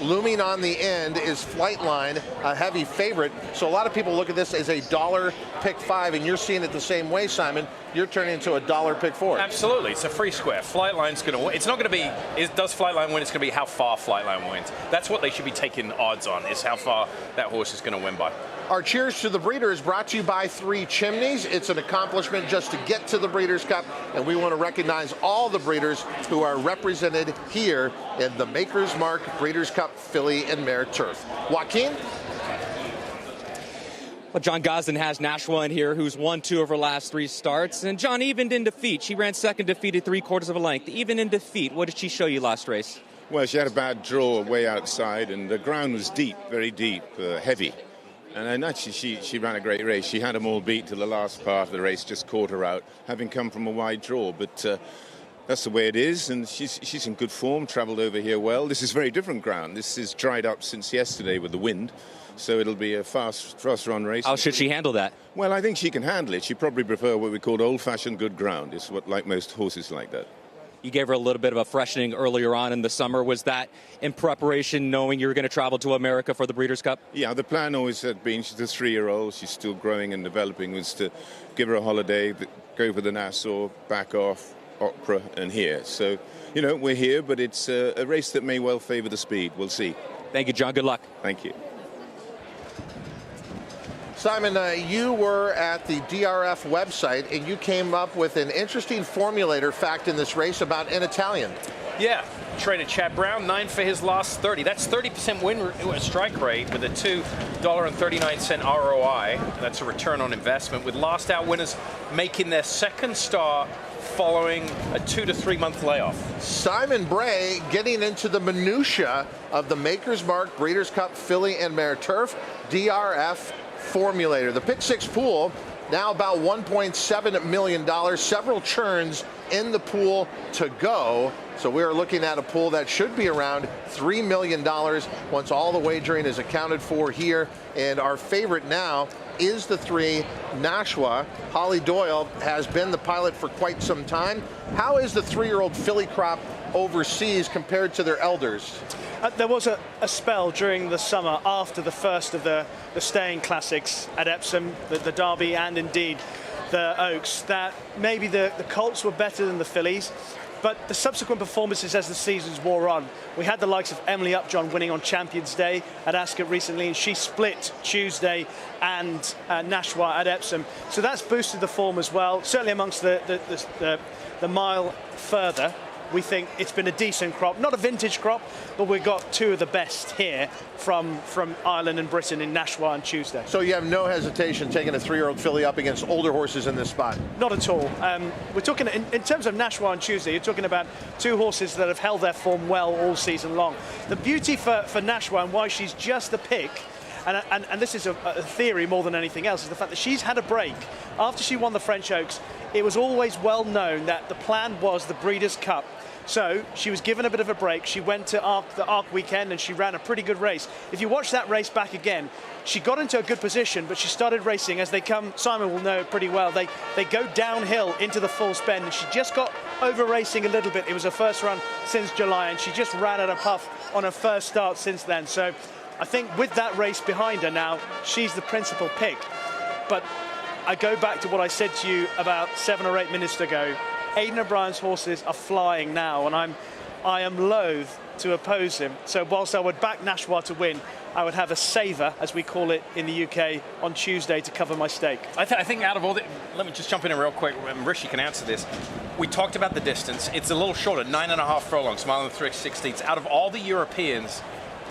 Looming on the end is Flightline, a heavy favorite. So a lot of people look at this as a dollar pick 5, and you're seeing it the same way, Simon. You're turning into a dollar pick 4. Absolutely. It's a free square. Flightline's going to win. It's not going to be, does Flightline win? It's going to be how far Flightline wins. That's what they should be taking odds on, is how far that horse is going to win by. Our cheers to the breeders brought to you by 3 Chimneys. It's an accomplishment just to get to the Breeders' Cup, and we want to recognize all the breeders who are represented here in the Maker's Mark Breeders' Cup Filly and Mare Turf. Joaquin? Well, John Gosden has Nashwa in here, who's won 2 of her last 3 starts. And John, evened in defeat. She ran second, defeated 3/4 of a length. Even in defeat, what did she show you last race? Well, she had a bad draw way outside, and the ground was deep, very deep, heavy. And actually, she ran a great race. She had them all beat till the last part of the race, just caught her out, having come from a wide draw. But that's the way it is, and she's in good form, travelled over here well. This is very different ground. This is dried up since yesterday with the wind, so it'll be a fast run race. How should she handle that? Well, I think she can handle it. She probably prefer what we call old-fashioned good ground. It's what, like most horses like that. You gave her a little bit of a freshening earlier on in the summer. Was that in preparation, knowing you were going to travel to America for the Breeders' Cup? Yeah, the plan always had been, she's a 3-year-old, she's still growing and developing, was to give her a holiday, go for the Nassau, back off, Opera, and here. So, you know, we're here, but it's a race that may well favor the speed. We'll see. Thank you, John. Good luck. Thank you. Simon, you were at the DRF website, and you came up with an interesting formulator fact in this race about an Italian. Yeah, traded Chad Brown, 9 for his last 30. That's 30% win strike rate with a $2.39 ROI. That's a return on investment, with last out winners making their second start following a 2 to 3 month layoff. Simon Bray getting into the minutia of the Maker's Mark Breeders' Cup Filly and Mare Turf. DRF formulator. The pick six pool, now about $1.7 million, several churns in the pool to go. So we are looking at a pool that should be around $3 million once all the wagering is accounted for here. And our favorite now is the 3 Nashua. Holly Doyle has been the pilot for quite some time. How is the 3-year-old filly crop overseas compared to their elders? There was a spell during the summer after the first of the staying classics at Epsom, the Derby and indeed the Oaks, that maybe the colts were better than the fillies. But the subsequent performances as the seasons wore on, we had the likes of Emily Upjohn winning on Champions Day at Ascot recently, and she split Tuesday and Nashua at Epsom. So that's boosted the form as well. Certainly amongst the mile further, we think it's been a decent crop. Not a vintage crop, but we've got 2 of the best here from Ireland and Britain in Nashua on Tuesday. So you have no hesitation taking a 3-year-old filly up against older horses in this spot? Not at all. We're talking, in terms of Nashua on Tuesday, you're talking about 2 horses that have held their form well all season long. The beauty for Nashua and why she's just the pick, and this is a theory more than anything else, is the fact that she's had a break. After she won the French Oaks, it was always well known that the plan was the Breeders' Cup. So she was given a bit of a break. She went to the Arc weekend and she ran a pretty good race. If you watch that race back again, she got into a good position, but she started racing as they come. Simon will know pretty well. They go downhill into the full spend, and she just got over racing a little bit. It was her first run since July, and she just ran at a puff on her first start since then. So I think with that race behind her now, she's the principal pick. But I go back to what I said to you about 7 or 8 minutes ago. Aidan O'Brien's horses are flying now, and I am loath to oppose him. So whilst I would back Nashua to win, I would have a saver, as we call it in the UK, on Tuesday to cover my stake. I think out of all the... Let me just jump in real quick. Rishi can answer this. We talked about the distance. It's a little shorter, 9.5 furlongs, mile and 3/16. Out of all the Europeans,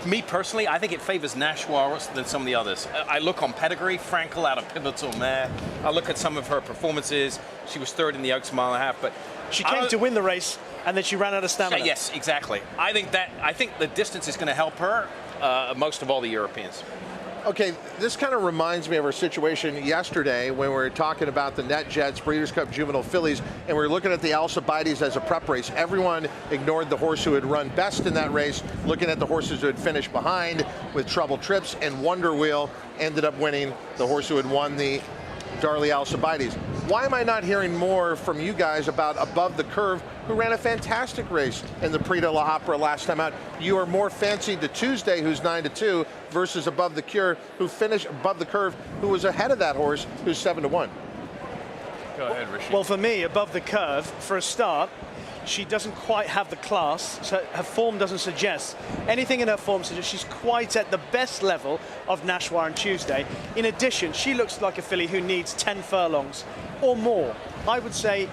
me personally, I think it favors Nashua than some of the others. I look on pedigree, Frankel out of Pivotal Mare. I look at some of her performances. She was 3rd in the Oaks mile and a half, but she came to win the race and then she ran out of stamina. Yes, exactly. I think the distance is going to help her most of all the Europeans. Okay, this kind of reminds me of our situation yesterday when we were talking about the NetJets Breeders' Cup Juvenile Fillies, and we were looking at the Alcibiades as a prep race. Everyone ignored the horse who had run best in that race, looking at the horses who had finished behind with trouble trips, and Wonder Wheel ended up winning, the horse who had won the Darley Alcibiades. Why am I not hearing more from you guys about Above the Curve, who ran a fantastic race in the Prix de l'Opera last time out? You are more fancied to Tuesday, who's 9-2, versus Above the Curve, who finished Above the Curve, who was ahead of that horse, who's 7-1. Go ahead, Rishi. Well, for me, Above the Curve, for a start, she doesn't quite have the class, so her form doesn't suggest. Anything in her form suggests she's quite at the best level of Nashua on Tuesday. In addition, she looks like a filly who needs 10 furlongs or more. I would say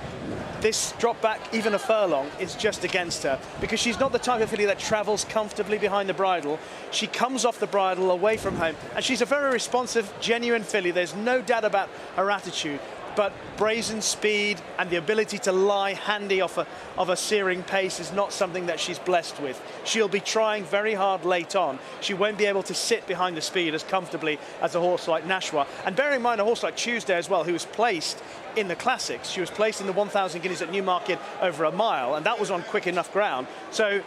this drop back, even a furlong, is just against her, because she's not the type of filly that travels comfortably behind the bridle. She comes off the bridle away from home, and she's a very responsive, genuine filly. There's no doubt about her attitude. But brazen speed and the ability to lie handy off a searing pace is not something that she's blessed with. She'll be trying very hard late on. She won't be able to sit behind the speed as comfortably as a horse like Nashua. And bear in mind a horse like Tuesday as well, who was placed in the Classics. She was placed in the 1,000 guineas at Newmarket over a mile, and that was on quick enough ground. So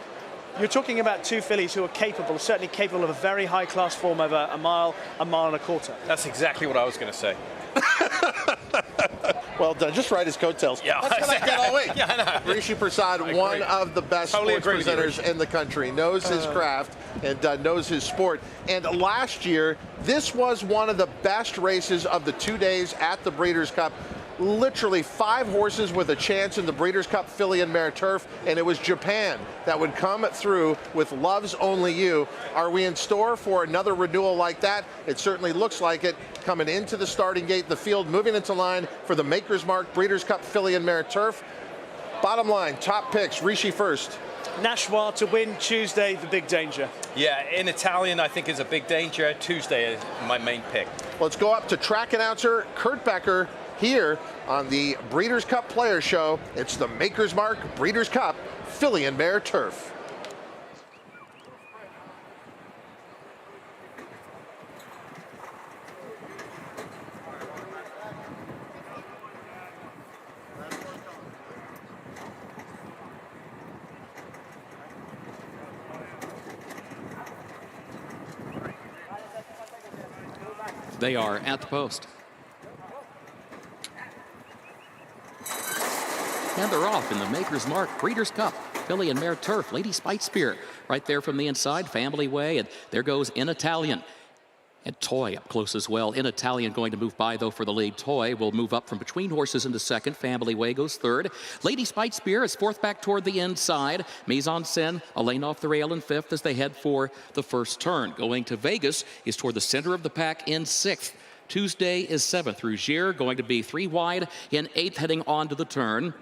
you're talking about 2 fillies who are capable, certainly capable of a very high-class form over a mile and a quarter. That's exactly what I was going to say. Well done. Just ride his coattails. Yeah. That's what I get all week. Yeah, I know. Rishi Prasad, one of the best sports presenters in the country, knows his craft and knows his sport. And last year, this was one of the best races of the 2 days at the Breeders' Cup. Literally 5 horses with a chance in the Breeders' Cup Filly and Mare Turf, and it was Japan that would come through with Love's Only You. Are we in store for another renewal like that? It certainly looks like it. Coming into the starting gate, the field moving into line for the Maker's Mark Breeders' Cup Filly and Mare Turf. Bottom line, top picks, Rishi first. Nashua to win Tuesday, the big danger. Yeah, in Italian, I think is a big danger. Tuesday is my main pick. Let's go up to track announcer Kurt Becker here on the Breeders' Cup Players Show. It's the Maker's Mark Breeders' Cup Filly and Mare Turf. They are at the post. And they're off in the Maker's Mark Breeders' Cup Filly and Mare Turf. Lady Spite Spear right there from the inside, Family Way, and there goes In Italian. And Toy up close as well. In Italian going to move by, though, for the lead. Toy will move up from between horses into second. Family Way goes third. Lady Spite Spear is fourth back toward the inside. Mise en Scène, a lane off the rail in fifth as they head for the first turn. Going to Vegas is toward the center of the pack in sixth. Tuesday is seventh. Rougier going to be 3 wide in eighth, heading on to the turn.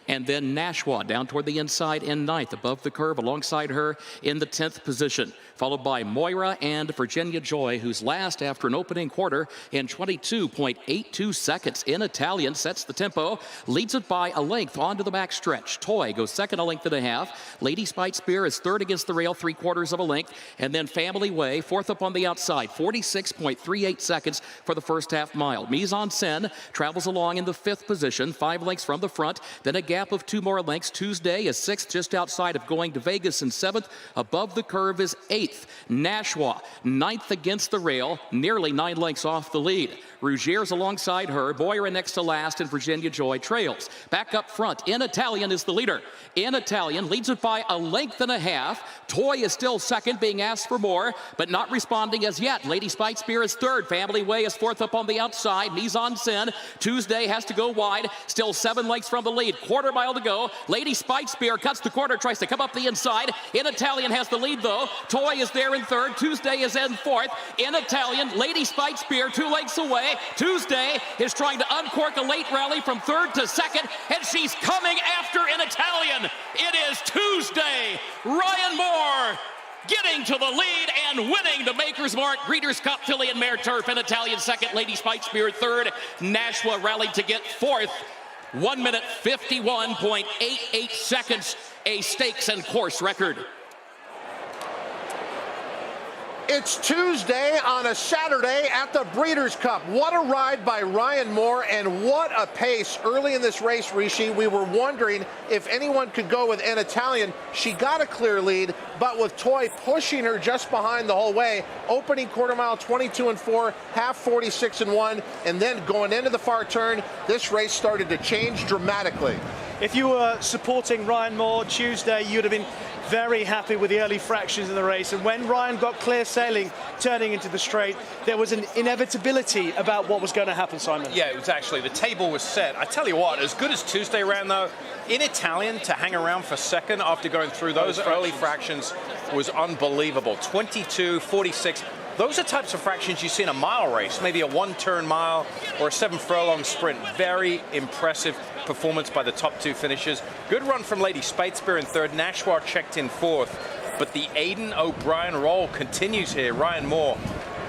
And then Nashua down toward the inside in ninth, above the curve alongside her in the 10th position, followed by Moira and Virginia Joy, who's last after an opening quarter in 22.82 seconds. In Italian sets the tempo, leads it by a length onto the back stretch. Toy goes second, a length and a half. Lady Spite Spear is third against the rail, 3/4 of a length. And then Family Way, fourth up on the outside, 46.38 seconds for the first half mile. Mise en Scène travels along in the 5th position, 5 lengths from the front. Then a gap of 2 more lengths. Tuesday is 6th, just outside of going to Vegas in 7th. Above the curve is 8th. Nashua, 9th against the rail, nearly 9 lengths off the lead. Rougier's alongside her. Moira next to last, and Virginia Joy trails. Back up front, In Italian is the leader. In Italian leads it by a length and a half. Toy is still second, being asked for more, but not responding as yet. Lady Spite Spear is third. Family Way is fourth up on the outside. Mise en Scène. Tuesday has to go wide. Still 7 lengths from the lead. 1/4 mile to go. Lady Spite Spear cuts the quarter, tries to come up the inside. In Italian has the lead, though. Toy is there in third. Tuesday is in fourth. In Italian, Lady Spite Spear 2 lengths away. Tuesday is trying to uncork a late rally from third to second, and she's coming after In Italian. It is Tuesday. Ryan Moore getting to the lead and winning the Maker's Mark Breeders' Cup Filly and Mare Turf. In Italian second, Lady Spite Spear third. Nashua rallied to get fourth. 1 minute 51.88 seconds, a stakes and course record. It's Tuesday on a Saturday at the Breeders' Cup. What a ride by Ryan Moore, and what a pace early in this race, Rishi. We were wondering if anyone could go with In Italian. She got a clear lead, but with Toy pushing her just behind the whole way. Opening quarter mile 22-4, half 46-1, and then going into the far turn, this race started to change dramatically. If you were supporting Ryan Moore Tuesday, you'd have been very happy with the early fractions of the race. And when Ryan got clear sailing, turning into the straight, there was an inevitability about what was going to happen, Simon. Yeah, it was actually, the table was set. I tell you what, as good as Tuesday ran, though, In Italian to hang around for second after going through those early fractions was unbelievable. 22, 46. Those are types of fractions you see in a mile race, maybe a 1-turn mile or a 7-furlong sprint. Very impressive performance by the top 2 finishers. Good run from Lady Spite Spear in third. Nashua checked in fourth. But the Aidan O'Brien roll continues here. Ryan Moore,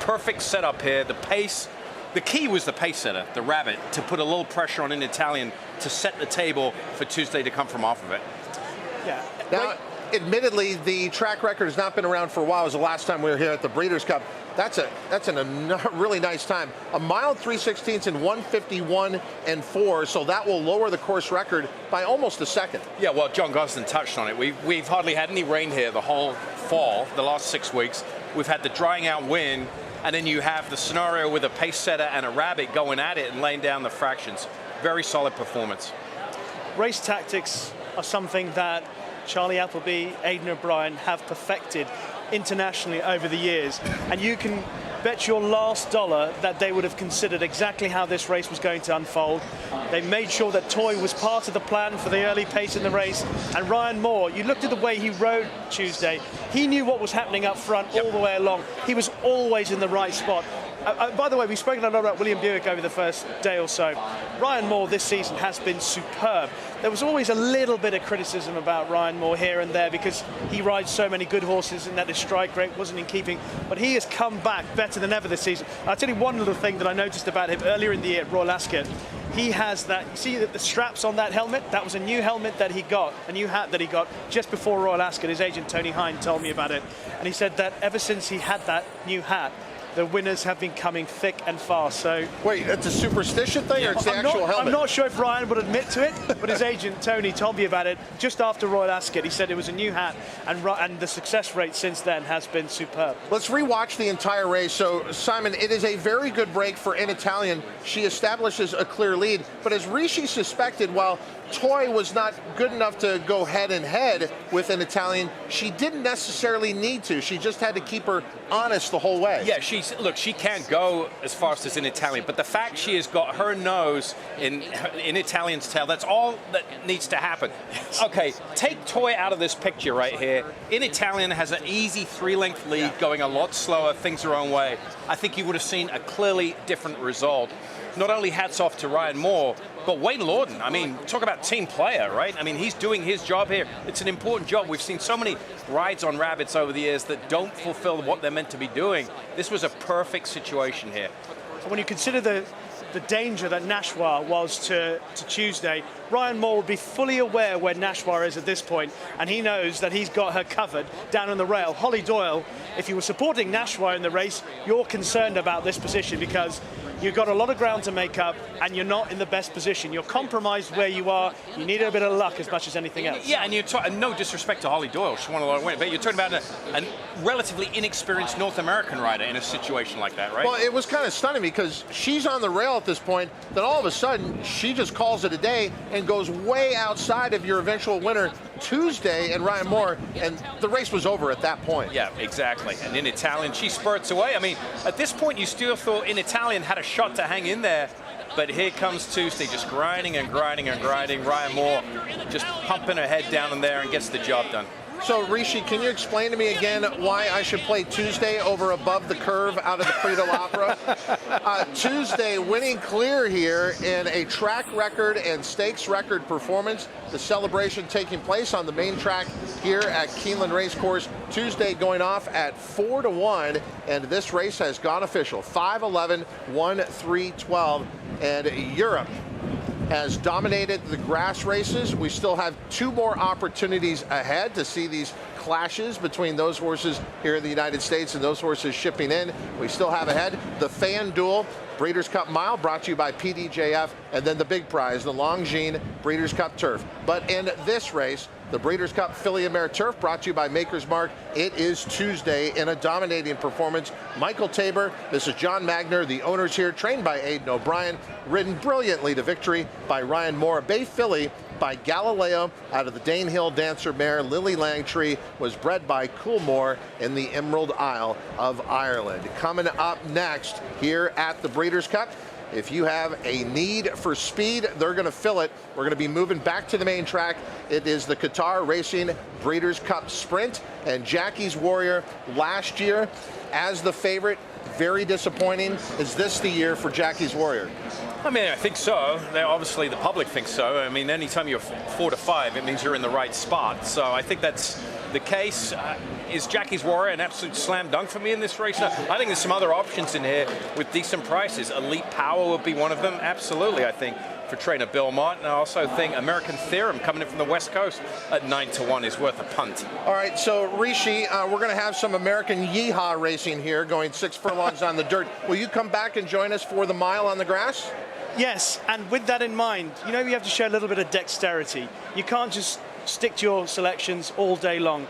perfect setup here. The pace, the key was the pace setter, the rabbit, to put a little pressure on In Italian to set the table for Tuesday to come from off of it. Yeah. Now, admittedly, the track record has not been around for a while. It was the last time we were here at the Breeders' Cup. That's a really nice time. A mile 3/16 in 1:51.4, so that will lower the course record by almost a second. Yeah, well, John Gosden touched on it. We've hardly had any rain here the whole fall, the last 6 weeks. We've had the drying out wind, and then you have the scenario with a pace setter and a rabbit going at it and laying down the fractions. Very solid performance. Race tactics are something that Charlie Appleby, Aidan O'Brien have perfected internationally over the years, and you can bet your last dollar that they would have considered exactly how this race was going to unfold. They made sure that Toy was part of the plan for the early pace in the race, and Ryan Moore, you looked at the way he rode Tuesday, he knew what was happening up front all the way along. He was always in the right spot. By the way, we've spoken a lot about William Buick over the first day or so. Ryan Moore this season has been superb. There was always a little bit of criticism about Ryan Moore here and there because he rides so many good horses and that his strike rate wasn't in keeping, but he has come back better than ever this season. I'll tell you one little thing that I noticed about him earlier in the year at Royal Ascot. He has that, you see that the straps on that helmet, that was a new helmet that he got, a new hat that he got just before Royal Ascot. His agent Tony Hine told me about it, and he said that ever since he had that new hat, the winners have been coming thick and fast. So wait, that's a superstition thing, or it's the actual helmet? I'm not sure if Ryan would admit to it, but his agent Tony told me about it just after Royal Ascot. He said it was a new hat, and the success rate since then has been superb. Let's rewatch the entire race. So, Simon, it is a very good break for In Italian. She establishes a clear lead, but as Rishi suspected, while Toy was not good enough to go head-and-head with an Italian, she didn't necessarily need to. She just had to keep her honest the whole way. Yeah, she can't go as fast as in Italian, but the fact she has got her nose in Italian's tail, that's all that needs to happen. Okay, take Toy out of this picture right here. In Italian has an easy 3-length lead, going a lot slower, things her own way. I think you would have seen a clearly different result. Not only hats off to Ryan Moore, but Wayne Lorden. I mean, talk about team player, right? I mean, he's doing his job here. It's an important job. We've seen so many rides on rabbits over the years that don't fulfill what they're meant to be doing. This was a perfect situation here. When you consider the danger that Nashwa was to Tuesday, Ryan Moore will be fully aware where Nashwa is at this point, and he knows that he's got her covered down on the rail. Holly Doyle, if you were supporting Nashwa in the race, you're concerned about this position because you've got a lot of ground to make up, and you're not in the best position. You're compromised where you are. You need a bit of luck as much as anything else. Yeah, and you're talking, no disrespect to Holly Doyle, she won a lot of wins, but you're talking about a relatively inexperienced North American rider in a situation like that, right? Well, it was kind of stunning because she's on the rail at this point, then all of a sudden she just calls it a day and goes way outside of your eventual winner Tuesday and Ryan Moore, and the race was over at that point. Yeah, exactly. And in Italian, she spurts away. I mean, at this point, you still thought in Italian had a shot to hang in there, but here comes Tuesday, just grinding and grinding and grinding. Ryan Moore just pumping her head down in there and gets the job done. So, Rishi, can you explain to me again why I should play Tuesday over Above the Curve out of the Prix de l'Opera? Tuesday winning clear here in a track record and stakes record performance. The celebration taking place on the main track here at Keeneland Race Course. Tuesday going off at 4-1, and this race has gone official. 5-11, 1-3-12, and Europe has dominated the grass races. We still have 2 more opportunities ahead to see these clashes between those horses here in the United States and those horses shipping in. We still have ahead the FanDuel Breeders' Cup Mile, brought to you by PDJF, and then the big prize, the Longines Breeders' Cup Turf. But in this race, the Breeders' Cup Filly and Mare Turf, brought to you by Maker's Mark. It is Tuesday in a dominating performance. Michael Tabor, this is John Magner, the owners here, trained by Aidan O'Brien, ridden brilliantly to victory by Ryan Moore. Bay Filly by Galileo out of the Danehill Dancer mare. Lily Langtree was bred by Coolmore in the Emerald Isle of Ireland. Coming up next here at the Breeders' Cup, if you have a need for speed, they're going to fill it. We're going to be moving back to the main track. It is the Qatar Racing Breeders' Cup Sprint, and Jackie's Warrior last year as the favorite. Very disappointing. Is this the year for Jackie's Warrior? I mean, I think so. Obviously, the public thinks so. I mean, anytime you're 4-5, it means you're in the right spot. So I think that's the case. Is Jackie's Warrior an absolute slam dunk for me in this race? I think there's some other options in here with decent prices. Elite Power would be one of them. Absolutely, I think, for trainer Bill Martin. I also think American Theorem coming in from the West Coast at 9-1 is worth a punt. All right, so Rishi, we're going to have some American Yeehaw racing here, going 6 furlongs on the dirt. Will you come back and join us for the mile on the grass? Yes, and with that in mind, you know, you have to show a little bit of dexterity. You can't just stick to your selections all day long.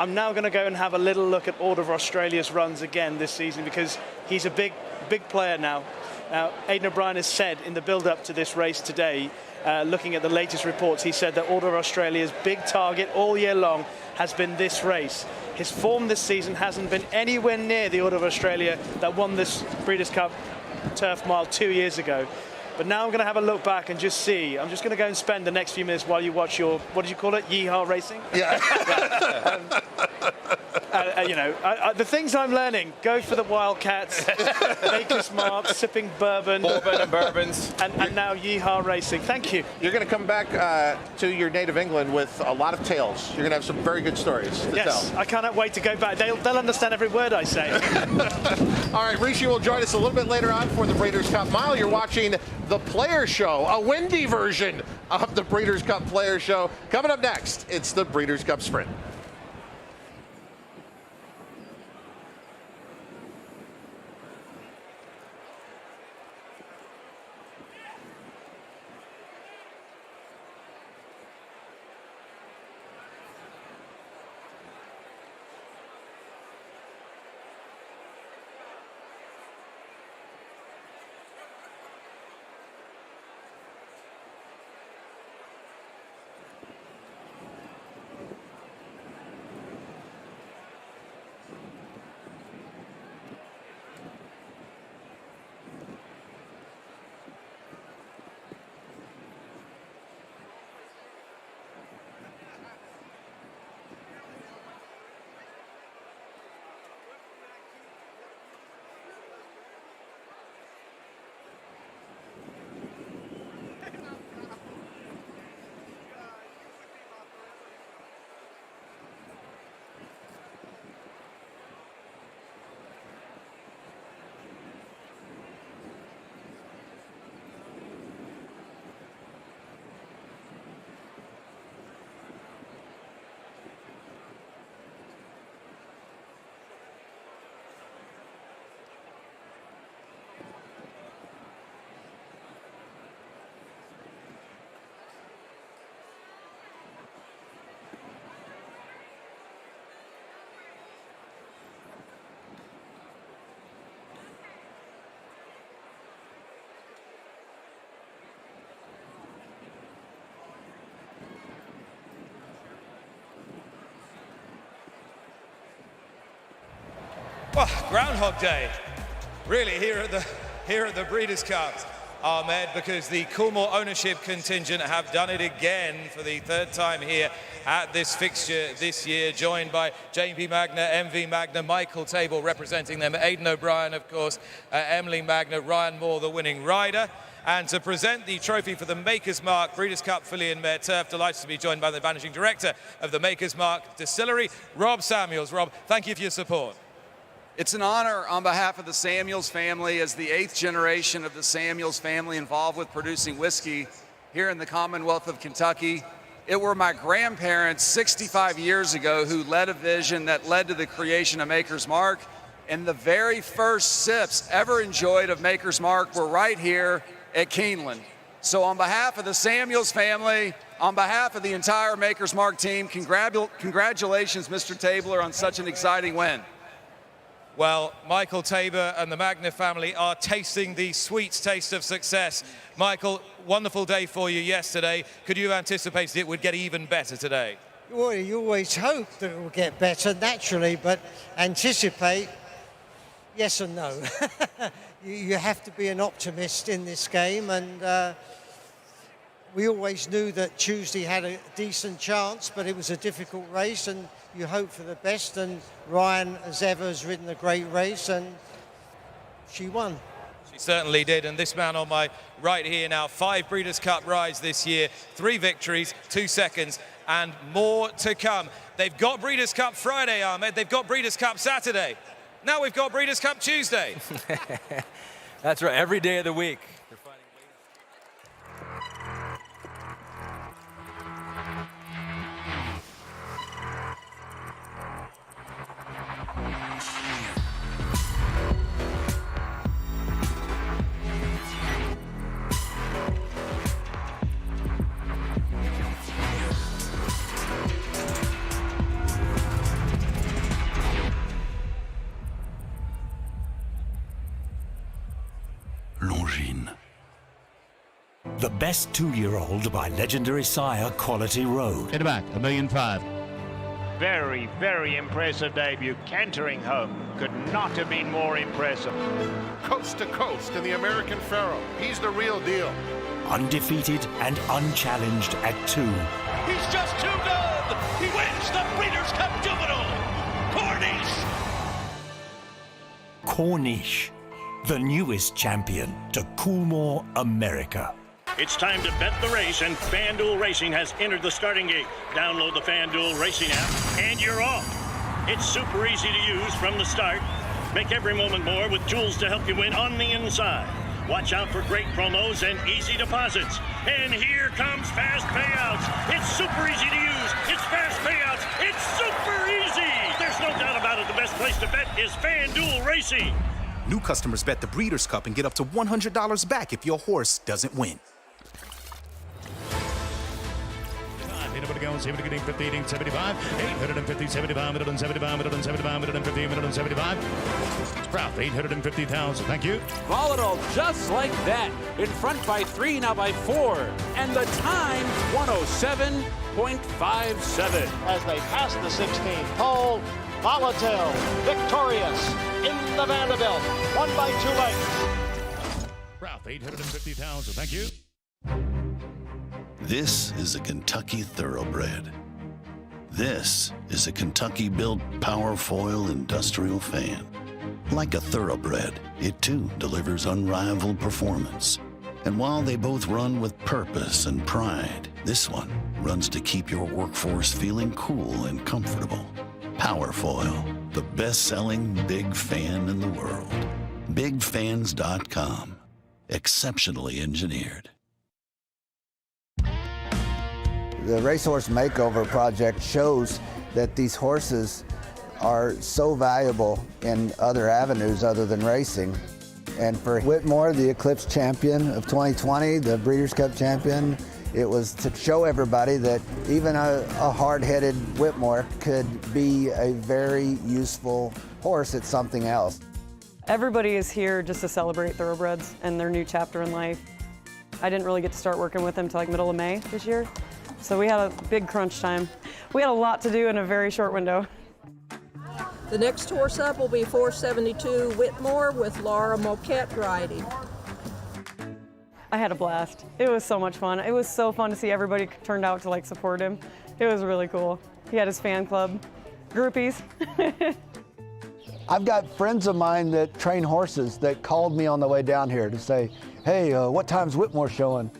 I'm now going to go and have a little look at Order of Australia's runs again this season, because he's a big player now. Now, Aidan O'Brien has said in the build-up to this race today, looking at the latest reports, he said that Order of Australia's big target all year long has been this race. His form this season hasn't been anywhere near the Order of Australia that won this Breeders' Cup Turf Mile 2 years ago. But now I'm going to have a look back and just see. I'm just going to go and spend the next few minutes while you watch your, what did you call it, Yeehaw racing? Yeah. The things I'm learning: go for the Wildcats, Maker's Mark, sipping bourbon, and bourbons, and now Yeehaw racing. Thank you. You're going to come back to your native England with a lot of tales. You're going to have some very good stories to yes, tell. I cannot wait to go back. They'll understand every word I say. All right, Rishi will join us a little bit later on for the Breeders' Cup Mile. You're watching the Player Show, a windy version of the Breeders' Cup Player Show. Coming up next, it's the Breeders' Cup Sprint. Well, Groundhog Day, really, here at the Breeders' Cup, Ahmed, because the Coolmore ownership contingent have done it again for the third time here at this fixture this year, joined by JB Magna, MV Magna, Michael Table representing them, Aidan O'Brien, of course, Emily Magna, Ryan Moore, the winning rider. And to present the trophy for the Maker's Mark Breeders' Cup Filly and Mare Turf, delighted to be joined by the managing director of the Maker's Mark Distillery, Rob Samuels. Rob, thank you for your support. It's an honor on behalf of the Samuels family, as the 8th generation of the Samuels family involved with producing whiskey here in the Commonwealth of Kentucky. It were my grandparents 65 years ago who led a vision that led to the creation of Maker's Mark. And the very first sips ever enjoyed of Maker's Mark were right here at Keeneland. So on behalf of the Samuels family, on behalf of the entire Maker's Mark team, congratulations, Mr. Tabler, on such an exciting win. Well, Michael Tabor and the Magna family are tasting the sweet taste of success. Michael, wonderful day for you yesterday. Could you have anticipated it would get even better today? Well, you always hope that it will get better naturally, but anticipate, yes and no. You have to be an optimist in this game, and we always knew that Tuesday had a decent chance, but it was a difficult race, and you hope for the best. And Ryan, as ever, has ridden a great race, and she won. She certainly did, and this man on my right here now, 5 Breeders' Cup rides this year, 3 victories, 2 seconds, and more to come. They've got Breeders' Cup Friday, Ahmed. They've got Breeders' Cup Saturday. Now we've got Breeders' Cup Tuesday. That's right, every day of the week. Longines. The best 2-year-old by legendary sire Quality Road. In the back, $1.5 million. Very, very impressive debut. Cantering home. Could not have been more impressive. Coast to coast in the American Pharaoh. He's the real deal. Undefeated and unchallenged at 2. He's just too good. He wins the Breeders' Cup Juvenile. Corniche, the newest champion to Coolmore, America. It's time to bet the race, and FanDuel Racing has entered the starting gate. Download the FanDuel Racing app, and you're off. It's super easy to use from the start. Make every moment more with tools to help you win on the inside. Watch out for great promos and easy deposits. And here comes fast payouts. It's super easy to use. It's fast payouts. It's super easy. There's no doubt about it. The best place to bet is FanDuel Racing. New customers bet the Breeders' Cup and get up to $100 back if your horse doesn't win. Anybody going? 70, getting 50, 75, 850, 75, 175, 175, 150, 175. Proud, 850,000. Thank you. Volatile, just like that. In front by 3, now by 4. And the time, 107.57. As they pass the 16th pole, Volatile, victorious in the Vanderbilt, won by 2 lengths. Proud, 850,000. Thank you. This is a Kentucky Thoroughbred. This is a Kentucky-built Powerfoil industrial fan. Like a Thoroughbred, it too delivers unrivaled performance. And while they both run with purpose and pride, this one runs to keep your workforce feeling cool and comfortable. Powerfoil, the best-selling big fan in the world. BigFans.com. Exceptionally engineered. The Racehorse Makeover Project shows that these horses are so valuable in other avenues other than racing. And for Whitmore, the Eclipse champion of 2020, the Breeders' Cup champion, it was to show everybody that even a hard-headed Whitmore could be a very useful horse at something else. Everybody is here just to celebrate Thoroughbreds and their new chapter in life. I didn't really get to start working with them until like middle of May this year. So we had a big crunch time. We had a lot to do in a very short window. The next horse up will be 472 Whitmore with Laura Moquette riding. I had a blast. It was so much fun. It was so fun to see everybody turned out to support him. It was really cool. He had his fan club, groupies. I've got friends of mine that train horses that called me on the way down here to say, hey, what time's Whitmore showing?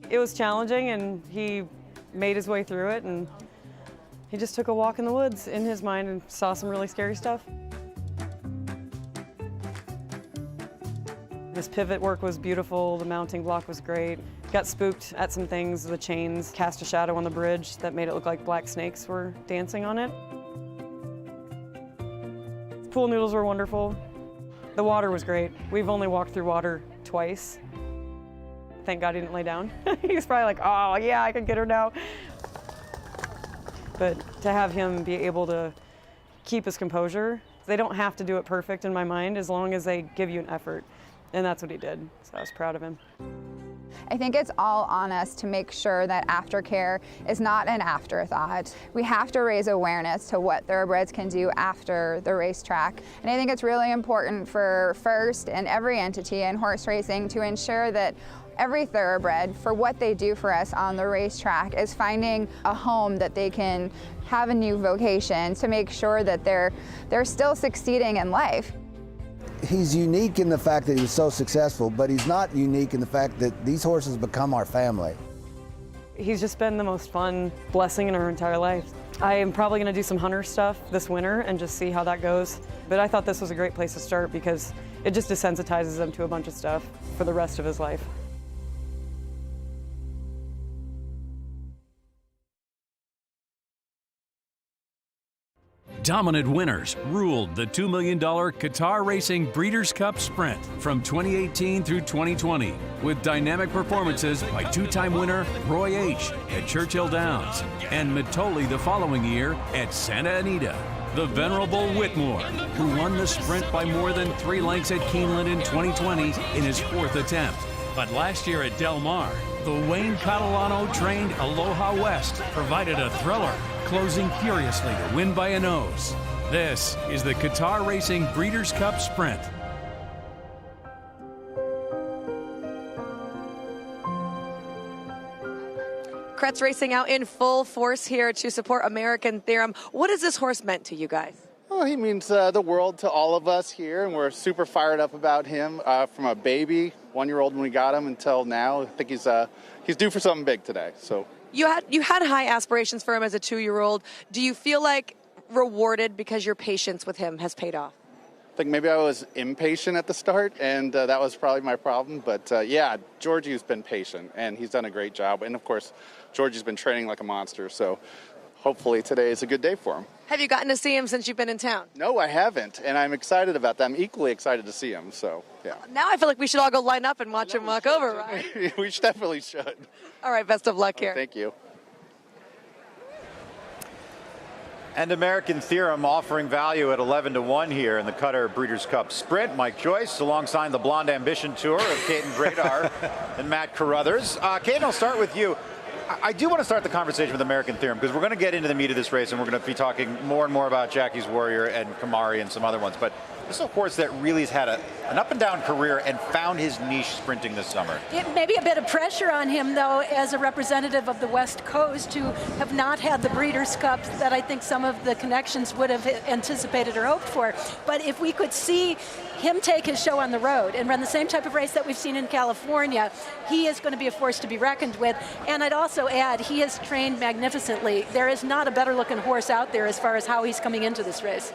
It was challenging, and he made his way through it, and he just took a walk in the woods in his mind and saw some really scary stuff. His pivot work was beautiful, the mounting block was great. Got spooked at some things, the chains cast a shadow on the bridge that made it look like black snakes were dancing on it. Pool noodles were wonderful. The water was great. We've only walked through water twice. Thank God he didn't lay down. He's probably like, oh yeah, I can get her now. But to have him be able to keep his composure, they don't have to do it perfect in my mind as long as they give you an effort. And that's what he did, so I was proud of him. I think it's all on us to make sure that aftercare is not an afterthought. We have to raise awareness to what thoroughbreds can do after the racetrack. And I think it's really important for FIRST and every entity in horse racing to ensure that every thoroughbred, for what they do for us on the racetrack, is finding a home that they can have a new vocation to make sure that they're still succeeding in life. He's unique in the fact that he's so successful, but he's not unique in the fact that these horses become our family. He's just been the most fun blessing in our entire life. I am probably going to do some hunter stuff this winter and just see how that goes. But I thought this was a great place to start because it just desensitizes him to a bunch of stuff for the rest of his life. Dominant winners ruled the $2 million Qatar Racing Breeders' Cup Sprint from 2018 through 2020 with dynamic performances by two-time winner Roy H. at Churchill Downs and Mitoli the following year at Santa Anita. The venerable Whitmore, who won the sprint by more than 3 lengths at Keeneland in 2020 in his 4th attempt. But last year at Del Mar, the Wayne Catalano-trained Aloha West provided a thriller, closing furiously to win by a nose. This is the Qatar Racing Breeders' Cup Sprint. Kretz Racing out in full force here to support American Theorem. What has this horse meant to you guys? Well, he means the world to all of us here, and we're super fired up about him. From a baby, 1-year-old when we got him, until now. I think he's due for something big today. So You had high aspirations for him as a 2-year-old. Do you feel like rewarded because your patience with him has paid off? I think maybe I was impatient at the start, and that was probably my problem. But yeah, Georgie's been patient, and he's done a great job. And of course, Georgie's been training like a monster. So hopefully today is a good day for him. Have you gotten to see him since you've been in town? No, I haven't, and I'm excited about that. I'm equally excited to see him. So yeah. Now I feel like we should all go line up and watch him walk over, right? We definitely should. All right, best of luck here. Thank you. And American Theorem offering value at 11-1 here in the Qatar Breeders' Cup Sprint. Mike Joyce alongside the Blonde Ambition Tour of Caden Gradar and Matt Carruthers. Caden, I'll start with you. I do want to start the conversation with American Theorem because we're going to get into the meat of this race and we're going to be talking more and more about Jackie's Warrior and Kamari and some other ones. But this is a horse that really has had an up and down career and found his niche sprinting this summer. It may be a bit of pressure on him, though, as a representative of the West Coast, to have not had the Breeders' Cup that I think some of the connections would have anticipated or hoped for. But if we could see him take his show on the road and run the same type of race that we've seen in California, he is going to be a force to be reckoned with. And I'd also add, he has trained magnificently. There is not a better looking horse out there as far as how he's coming into this race.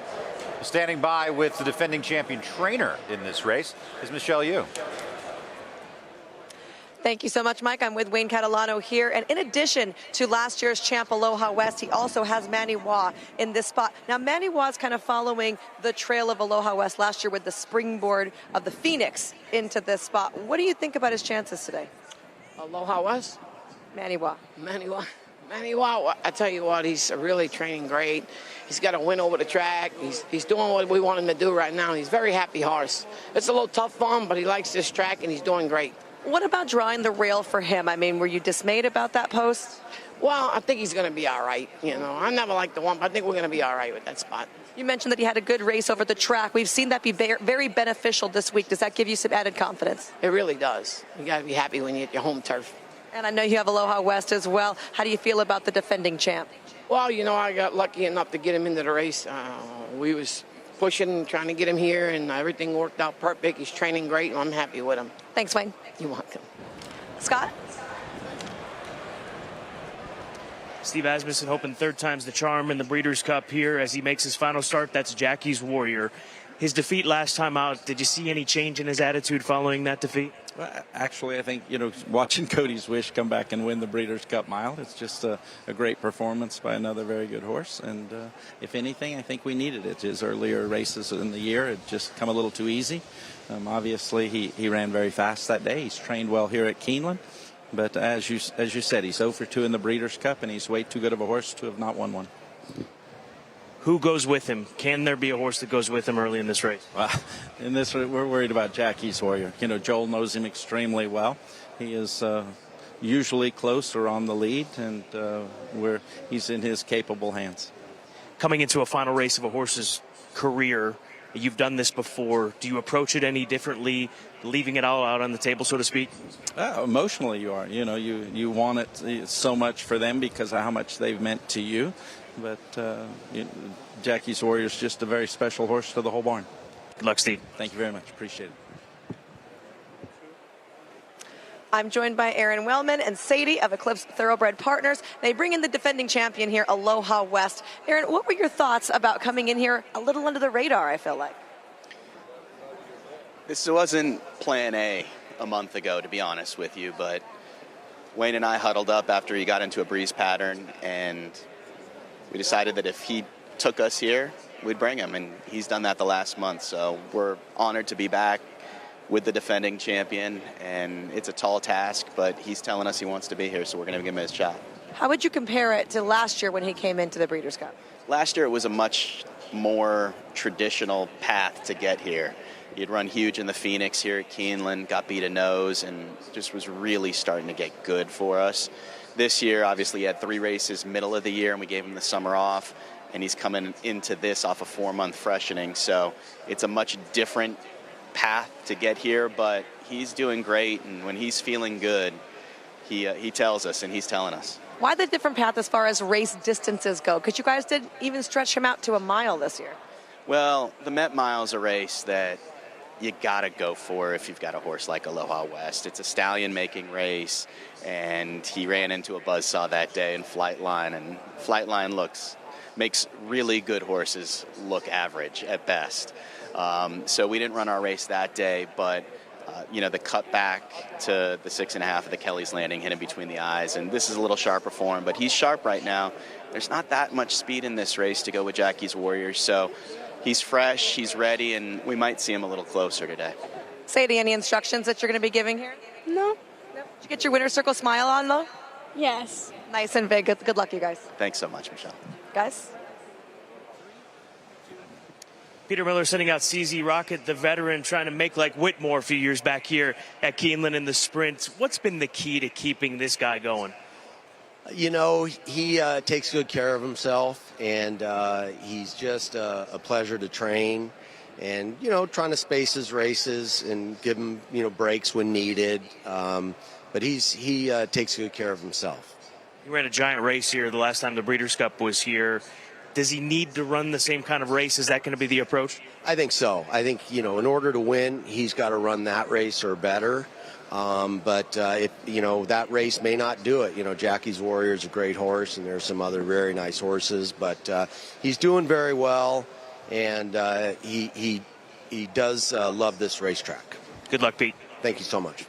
Standing by with the defending champion trainer in this race is Michelle Yu. Thank you so much, Mike. I'm with Wayne Catalano here. And in addition to last year's champ Aloha West, he also has Manny Wah in this spot. Now, Manny Wah's kind of following the trail of Aloha West last year with the springboard of the Phoenix into this spot. What do you think about his chances today? Aloha West? Manny Wah. Manny Wah, I tell you what, he's really training great. He's got a win over the track. He's doing what we want him to do right now. He's a very happy horse. It's a little tough for him, but he likes this track, and he's doing great. What about drawing the rail for him? I mean, were you dismayed about that post? Well, I think he's going to be all right. You know, I never liked the one, but I think we're going to be all right with that spot. You mentioned that he had a good race over the track. We've seen that be very beneficial this week. Does that give you some added confidence? It really does. You got to be happy when you hit your home turf. And I know you have Aloha West as well. How do you feel about the defending champ? Well, you know, I got lucky enough to get him into the race. We was pushing and trying to get him here, and everything worked out perfect. He's training great, and I'm happy with him. Thanks, Wayne. You're welcome. Scott? Steve Asmussen hoping third time's the charm in the Breeders' Cup here as he makes his final start. That's Jackie's Warrior. His defeat last time out, did you see any change in his attitude following that defeat? Well, actually, I think, watching Cody's Wish come back and win the Breeders' Cup Mile, it's just a great performance by another very good horse. And if anything, I think we needed it. His earlier races in the year had just come a little too easy. Obviously, he ran very fast that day. He's trained well here at Keeneland. But as you said, he's 0 for 2 in the Breeders' Cup, and he's way too good of a horse to have not won one. Who goes with him? Can there be a horse that goes with him early in this race? Well, in this, we're worried about Jackie's Warrior. Joel knows him extremely well. He is usually close or on the lead, and he's in his capable hands. Coming into a final race of a horse's career, you've done this before. Do you approach it any differently, leaving it all out on the table, so to speak? Emotionally, you are. You want it so much for them because of how much they've meant to you. But Jackie's Warrior is just a very special horse to the whole barn. Good luck, Steve. Thank you very much. Appreciate it. I'm joined by Aaron Wellman and Sadie of Eclipse Thoroughbred Partners. They bring in the defending champion here, Aloha West. Aaron, what were your thoughts about coming in here a little under the radar, I feel like? This wasn't plan A month ago, to be honest with you, but Wayne and I huddled up after he got into a breeze pattern, and we decided that if he took us here, we'd bring him, and he's done that the last month. So we're honored to be back with the defending champion, and it's a tall task, but he's telling us he wants to be here, so we're going to give him his shot. How would you compare it to last year when he came into the Breeders' Cup? Last year it was a much more traditional path to get here. He'd run huge in the Phoenix here at Keeneland, got beat a nose, and just was really starting to get good for us. This year, obviously, he had 3 races middle of the year, and we gave him the summer off, and he's coming into this off a 4-month freshening. So it's a much different path to get here, but he's doing great, and when he's feeling good, he tells us, and he's telling us. Why the different path as far as race distances go? Because you guys did even stretch him out to a mile this year. Well, the Met Mile is a race that you got to go for if you've got a horse like Aloha West. It's a stallion-making race, and he ran into a buzzsaw that day in Flightline, and Flightline makes really good horses look average at best. So we didn't run our race that day, but the cut back to the 6.5 of the Kelly's Landing hit him between the eyes, and this is a little sharper for him, but he's sharp right now. There's not that much speed in this race to go with Jackie's Warriors, so he's fresh, he's ready, and we might see him a little closer today. Sadie, any instructions that you're going to be giving here? No. Did you get your winner's circle smile on, though? Yes. Nice and big. Good luck, you guys. Thanks so much, Michelle. Guys? Peter Miller sending out CZ Rocket, the veteran, trying to make like Whitmore a few years back here at Keeneland in the sprint. What's been the key to keeping this guy going? He takes good care of himself, and he's just a pleasure to train. And, trying to space his races and give him, breaks when needed. But he takes good care of himself. He ran a giant race here the last time the Breeders' Cup was here. Does he need to run the same kind of race? Is that going to be the approach? I think so. I think, in order to win, he's got to run that race or better. But if that race may not do it. Jackie's Warrior is a great horse, and there's some other very nice horses. But he's doing very well, and he does love this racetrack. Good luck, Pete. Thank you so much.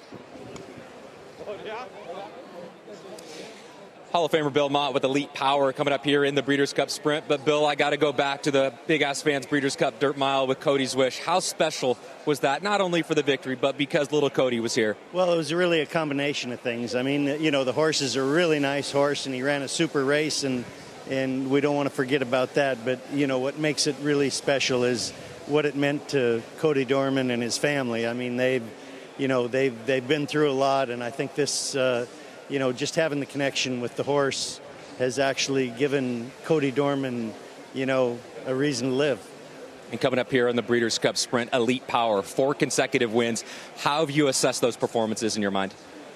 Hall of Famer Bill Mott with Elite Power coming up here in the Breeders' Cup Sprint. But, Bill, I got to go back to the Big Ass Fans Breeders' Cup Dirt Mile with Cody's Wish. How special was that, not only for the victory, but because little Cody was here? Well, it was really a combination of things. I mean, the horse is a really nice horse, and he ran a super race, and we don't want to forget about that. But, what makes it really special is what it meant to Cody Dorman and his family. I mean, they've they've been through a lot, and I think this, just having the connection with the horse has actually given Cody Dorman, a reason to live. And coming up here on the Breeders' Cup Sprint, Elite Power, 4 consecutive wins. How have you assessed those performances in your mind?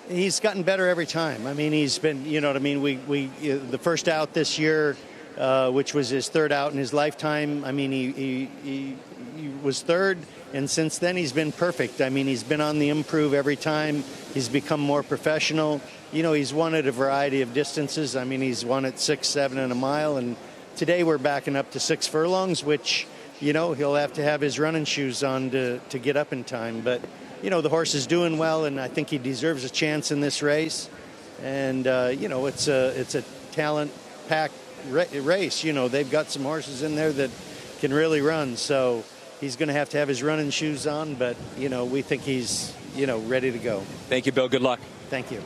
He's gotten better every time. I mean, he's been, the first out this year, which was his 3rd out in his lifetime. I mean, he was 3rd, and since then he's been perfect. I mean, he's been on the improve every time. He's become more professional. He's won at a variety of distances. I mean, he's won at 6, 7, and a mile, and today we're backing up to 6 furlongs, which, he'll have to have his running shoes on to get up in time. But, the horse is doing well, and I think he deserves a chance in this race. And, it's a talent-packed race. They've got some horses in there that can really run. So he's going to have his running shoes on. But, we think he's, ready to go. Thank you, Bill. Good luck. Thank you.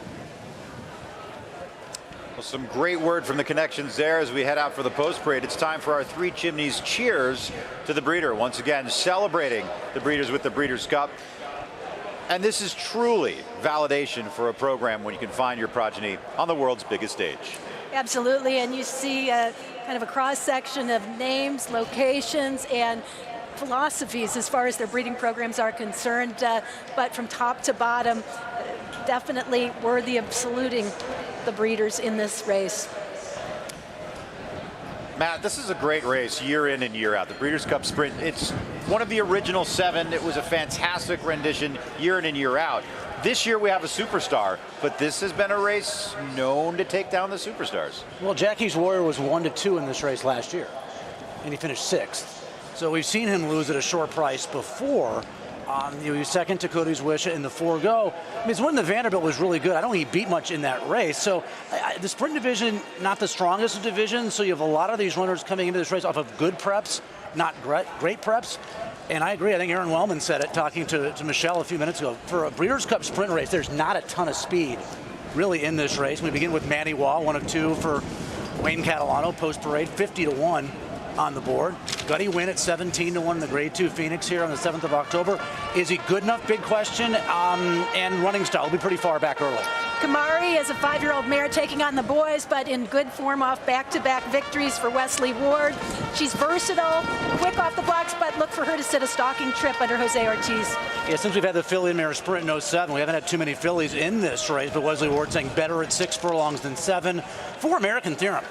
Well, some great word from the connections there as we head out for the post parade. It's time for our 3 Chimneys cheers to the breeder. Once again, celebrating the breeders with the Breeders' Cup. And this is truly validation for a program when you can find your progeny on the world's biggest stage. Absolutely, and you see kind of a cross-section of names, locations, and philosophies as far as their breeding programs are concerned, but from top to bottom, definitely worthy of saluting the breeders in this race. Matt, this is a great race year in and year out. The Breeders' Cup Sprint, it's one of the original 7. It was a fantastic rendition year in and year out. This year we have a superstar, but this has been a race known to take down the superstars. Well, Jackie's Warrior was 1-2 in this race last year, and he finished 6th. So we've seen him lose at a short price before. He was second to Cody's Wish in the 4-go. I mean, his win in the Vanderbilt was really good. I don't think he beat much in that race. So the sprint division, not the strongest of divisions. So you have a lot of these runners coming into this race off of good preps, not great preps. And I agree. I think Aaron Wellman said it, talking to Michelle a few minutes ago. For a Breeders' Cup Sprint race, there's not a ton of speed really in this race. We begin with Manny Waugh, 1 of 2 for Wayne Catalano, post parade, 50-1. On the board. Gutty win at 17-1 in the Grade 2 Phoenix here on the 7th of October. Is he good enough? Big question. And running style will be pretty far back early. Kamari is a 5-year-old mare taking on the boys, but in good form off back-to-back victories for Wesley Ward. She's versatile, quick off the blocks, but look for her to sit a stalking trip under Jose Ortiz. Yeah, since we've had the filly and mare sprint in 07, we haven't had too many fillies in this race, but Wesley Ward saying better at 6 furlongs than 7. For American Theorem.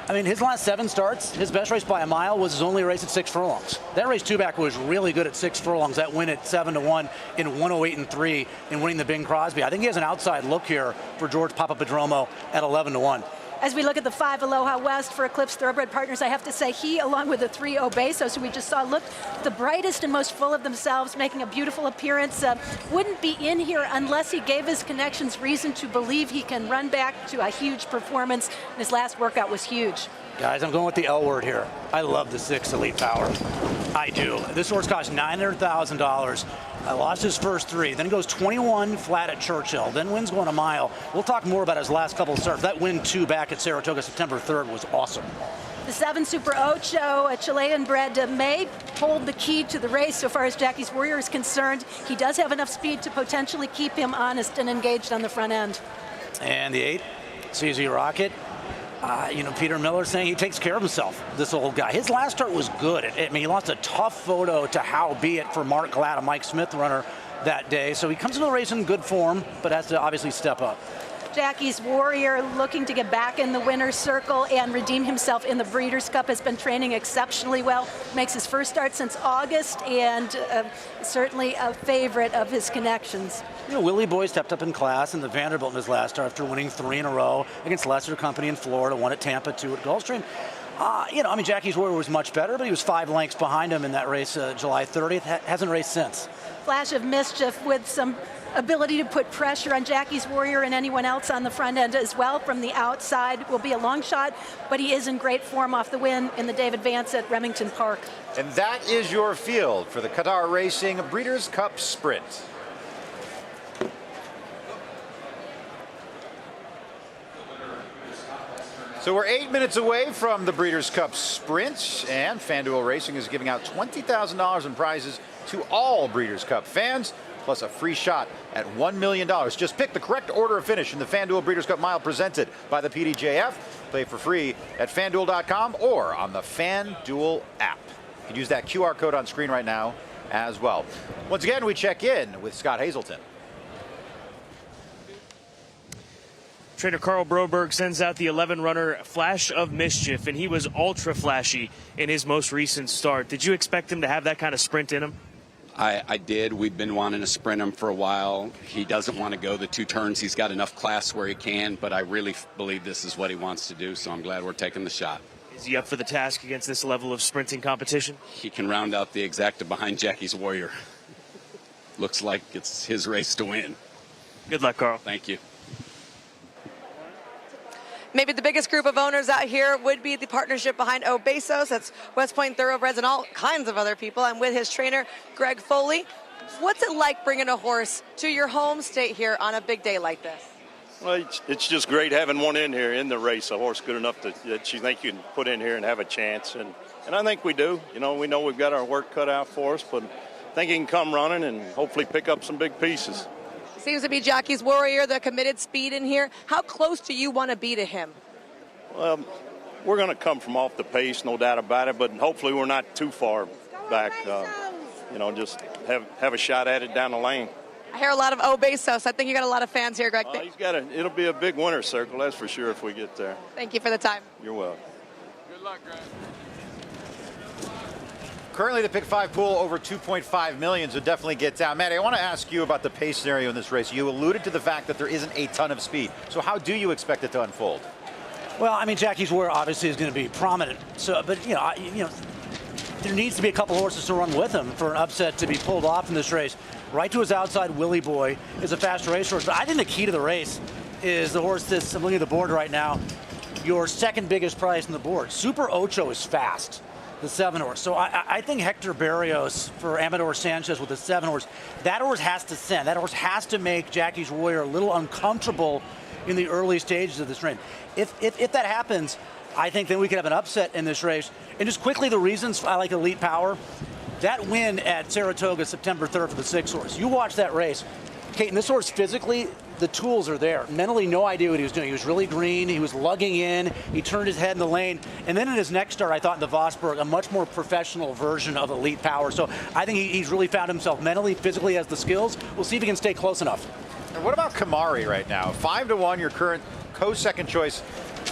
I mean, his last 7 starts, his best race by a mile was his only race at 6 furlongs. That race 2-back was really good at 6 furlongs. That win at 7-1 in 108-3 in winning the Bing Crosby. I think he has an outside look here for George Papapadromo at 11-1. As we look at the 5 Aloha West for Eclipse Thoroughbred Partners, I have to say he, along with the 3 Obesos, who we just saw, looked the brightest and most full of themselves, making a beautiful appearance. Wouldn't be in here unless he gave his connections reason to believe he can run back to a huge performance. And his last workout was huge. Guys, I'm going with the L word here. I love the 6 Elite Power. I do. This horse cost $900,000. I lost his first 3. Then goes 21 flat at Churchill. Then wins going a mile. We'll talk more about his last couple of starts. That win 2 back at Saratoga September 3rd was awesome. The 7 Super Ocho, a Chilean bred, may hold the key to the race so far as Jackie's Warrior is concerned. He does have enough speed to potentially keep him honest and engaged on the front end. And the 8, CZ Rocket. Peter Miller saying he takes care of himself, this old guy. His last start was good. I mean, he lost a tough photo to How Be It for Mark Glad, a Mike Smith runner that day. So he comes into the race in good form, but has to obviously step up. Jackie's Warrior looking to get back in the winner's circle and redeem himself in the Breeders' Cup, has been training exceptionally well, makes his first start since August, and certainly a favorite of his connections. Willie Boy stepped up in class in the Vanderbilt in his last start after winning 3 in a row against Lester Company in Florida, 1 at Tampa, 2 at Gulfstream. Jackie's Warrior was much better, but he was 5 lengths behind him in that race July 30th. Hasn't raced since. Flash of mischief with some ability to put pressure on Jackie's Warrior and anyone else on the front end as well from the outside. Will be a long shot, but he is in great form off the win in the David Vance at Remington Park. And that is your field for the Qatar Racing Breeders' Cup Sprint. So we're 8 minutes away from the Breeders' Cup Sprint, and FanDuel Racing is giving out $20,000 in prizes to all Breeders' Cup fans plus a free shot at $1 million. Just pick the correct order of finish in the FanDuel Breeders' Cup Mile presented by the PDJF. Play for free at FanDuel.com or on the FanDuel app. You can use that QR code on screen right now as well. Once again, we check in with Scott Hazelton. Trainer Carl Broberg sends out the 11 runner Flash of Mischief, and he was ultra flashy in his most recent start. Did you expect him to have that kind of sprint in him? I did. We've been wanting to sprint him for a while. He doesn't want to go the 2 turns. He's got enough class where he can, but I really believe this is what he wants to do, so I'm glad we're taking the shot. Is he up for the task against this level of sprinting competition? He can round out the exacta behind Jackie's Warrior. Looks like it's his race to win. Good luck, Carl. Thank you. Maybe the biggest group of owners out here would be the partnership behind Obesos. That's West Point Thoroughbreds and all kinds of other people. I'm with his trainer, Greg Foley. What's it like bringing a horse to your home state here on a big day like this? Well, it's just great having one in here in the race, a horse good enough that you think you can put in here and have a chance. And I think we do. You know, we know we've got our work cut out for us, but I think he can come running and hopefully pick up some big pieces. Seems to be Jackie's Warrior, the committed speed in here. How close do you want to be to him? Well, we're going to come from off the pace, no doubt about it, but hopefully we're not too far back. You know, just have a shot at it down the lane. I hear a lot of Obesos. I think you got a lot of fans here, Greg. It'll be a big winner's circle, that's for sure, if we get there. Thank you for the time. You're welcome. Good luck, Greg. Currently, the pick 5 pool over 2.5 million, so definitely get down. Maddie, I want to ask you about the pace scenario in this race. You alluded to the fact that there isn't a ton of speed. So how do you expect it to unfold? Well, I mean, Jackie's Warrior obviously is going to be prominent. So, but you know, there needs to be a couple horses to run with him for an upset to be pulled off in this race. Right to his outside, Willie Boy is a fast racehorse. But I think the key to the race is the horse that's, I'm looking at the board right now, your second biggest price on the board. Super Ocho is fast, the 7 horse. So I think Hector Barrios for Amador Sanchez with the 7 horse, that horse has to send. That horse has to make Jackie's Warrior a little uncomfortable in the early stages of this race. If that happens, I think then we could have an upset in this race. And just quickly, the reasons I like Elite Power, that win at Saratoga September 3rd for the 6 horse. You watch that race. Kate, and this horse physically, the tools are there. Mentally, no idea what he was doing. He was really green. He was lugging in. He turned his head in the lane. And then in his next start, I thought in the Vosburg, a much more professional version of Elite Power. So I think he's really found himself mentally, physically, has the skills. We'll see if he can stay close enough. And what about Kamari right now? 5-1, your current co-second choice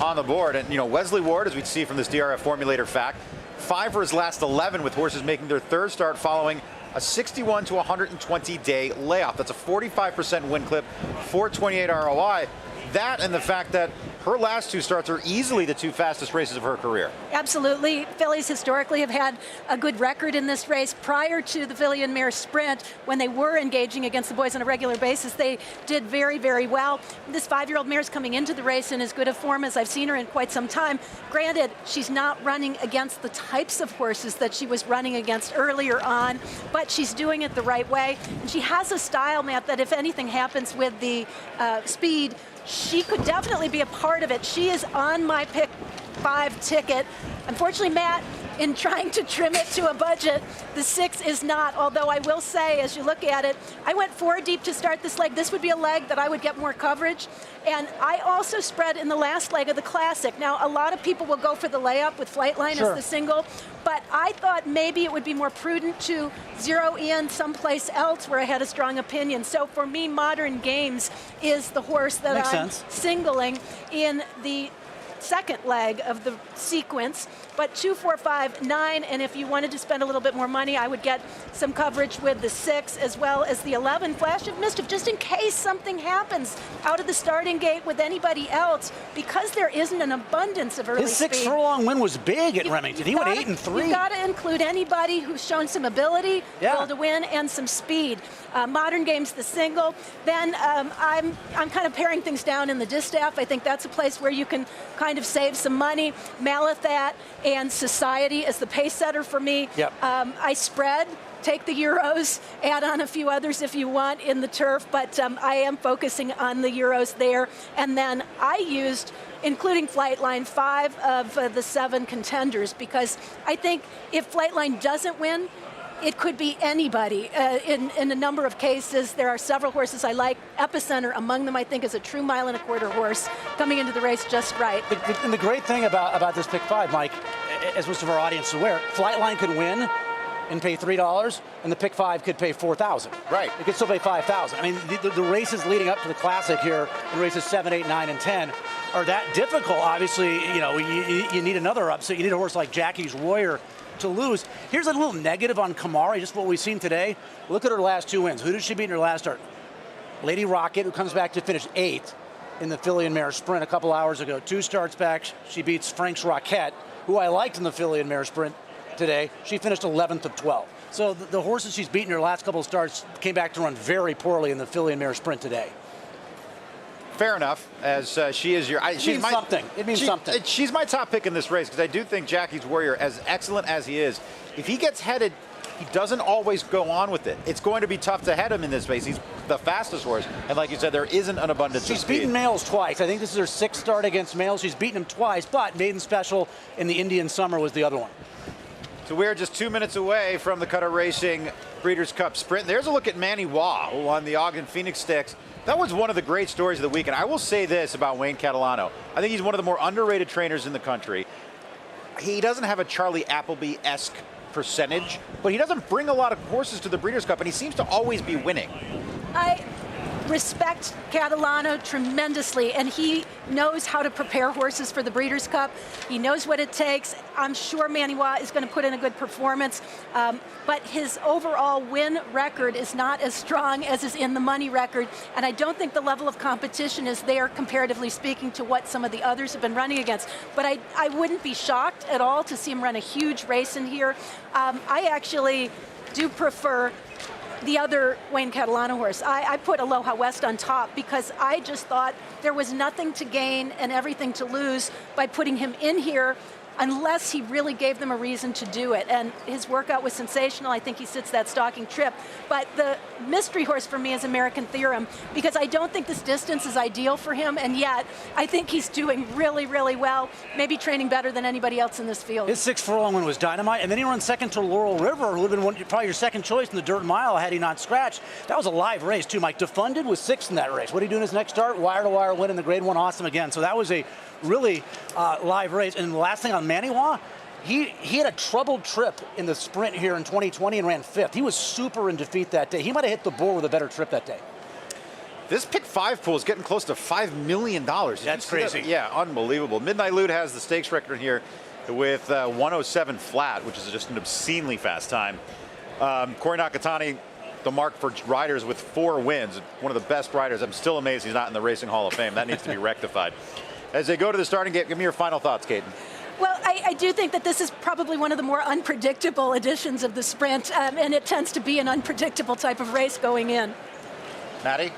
on the board. And, you know, Wesley Ward, as we'd see from this DRF formulator fact, 5 for his last 11 with horses making their 3rd start following a 61 to 120 day layoff. That's a 45% win clip, 428 ROI. That and the fact that her last 2 starts are easily the 2 fastest races of her career. Absolutely. Fillies historically have had a good record in this race. Prior to the Filly and Mare Sprint, when they were engaging against the boys on a regular basis, they did very, very well. This 5-year-old mare's coming into the race in as good a form as I've seen her in quite some time. Granted, she's not running against the types of horses that she was running against earlier on, but she's doing it the right way. And she has a style, Matt, that if anything happens with the speed, she could definitely be a part of it. She is on my pick 5 ticket. Unfortunately, Matt, in trying to trim it to a budget, the 6 is not, although I will say, as you look at it, I went 4 deep to start this leg. This would be a leg that I would get more coverage. And I also spread in the last leg of the Classic. Now, a lot of people will go for the layup with Flightline as the single, but I thought maybe it would be more prudent to zero in someplace else where I had a strong opinion. So for me, Modern Games is the horse that I'm singling in the second leg of the sequence, but 2, 4, 5, 9, and if you wanted to spend a little bit more money, I would get some coverage with the 6 as well as the 11, Flash of Mischief, just in case something happens out of the starting gate with anybody else, because there isn't an abundance of early speed. His 6-furlong win was big at Remington. He went 8-3. You've got to include anybody who's shown some ability, will to win, and some speed. Modern Games, the single. Then I'm kind of paring things down in the Distaff. I think that's a place where you can kind of save some money. Malathat and Society as the pace setter for me. I spread, take the Euros, add on a few others if you want in the turf, but I am focusing on the Euros there. And then I used, including Flightline, 5 of the 7 contenders, because I think if Flightline doesn't win, it could be anybody. In a number of cases, there are several horses I like. Epicenter among them, I think, is a true 1.25 mile horse coming into the race just right. And the great thing about this pick 5, Mike, as most of our audience is aware, Flightline could win and pay $3, and the pick 5 could pay $4,000. Right. It could still pay $5,000. I mean, the races leading up to the Classic here, in races 7, 8, 9, and 10, are that difficult. Obviously, you need another upset. You need a horse like Jackie's Warrior to lose. Here's a little negative on Kamari, just what we've seen today. Look at her last 2 wins. Who did she beat in her last start? Lady Rocket, who comes back to finish 8th in the filly and mare sprint a couple hours ago. 2 starts back, she beats Frank's Rocket, who I liked in the filly and mare sprint today. She finished 11th of 12. So the horses she's beaten in her last couple of starts came back to run very poorly in the filly and mare sprint today. Fair enough, as she is your... It means something. It means something. She's my top pick in this race because I do think Jackie's Warrior, as excellent as he is, if he gets headed, he doesn't always go on with it. It's going to be tough to head him in this race. He's the fastest horse, and like you said, there isn't an abundance of speed. She's beaten males twice. I think this is her 6th start against males. She's beaten him twice, but Maiden Special in the Indian Summer was the other one. So we're just 2 minutes away from the Qatar Racing Breeders' Cup Sprint. There's a look at Manny Wah, who won the Ogden Phoenix Stakes. That was one of the great stories of the weekend. I will say this about Wayne Catalano. I think he's one of the more underrated trainers in the country. He doesn't have a Charlie Appleby-esque percentage, but he doesn't bring a lot of horses to the Breeders' Cup, and he seems to always be winning. I respect Catalano tremendously, and he knows how to prepare horses for the Breeders' Cup. He knows what it takes. I'm sure Manny Wah is going to put in a good performance, but his overall win record is not as strong as is in the money record, and I don't think the level of competition is there, comparatively speaking, to what some of the others have been running against. But I wouldn't be shocked at all to see him run a huge race in here. I actually do prefer the other Wayne Catalano horse. I put Aloha West on top because I just thought there was nothing to gain and everything to lose by putting him in here unless he really gave them a reason to do it. And his workout was sensational. I think he sits that stalking trip. But the mystery horse for me is American Theorem, because I don't think this distance is ideal for him, and yet I think he's doing really, really well, maybe training better than anybody else in this field. His 6 furlong win was dynamite, and then he ran second to Laurel River, who would have been probably your second choice in the dirt mile had he not scratched. That was a live race, too. Mike Defunded was 6th in that race. What did he do in his next start? Wire-to-wire win in the Grade 1 Awesome again. So that was a really live race. And the last thing on Manny Wah, he had a troubled trip in the sprint here in 2020 and ran 5th. He was super in defeat that day. He might have hit the bull with a better trip that day. This pick 5 pool is getting close to $5 million. That's crazy. Yeah, unbelievable. Midnight Lute has the stakes record here with 107 flat, which is just an obscenely fast time. Corey Nakatani, the mark for riders with 4 wins, one of the best riders. I'm still amazed he's not in the Racing Hall of Fame. That needs to be rectified. As they go to the starting gate, give me your final thoughts, Kaiten. Well, I do think that this is probably one of the more unpredictable editions of the sprint, and it tends to be an unpredictable type of race going in. Matty?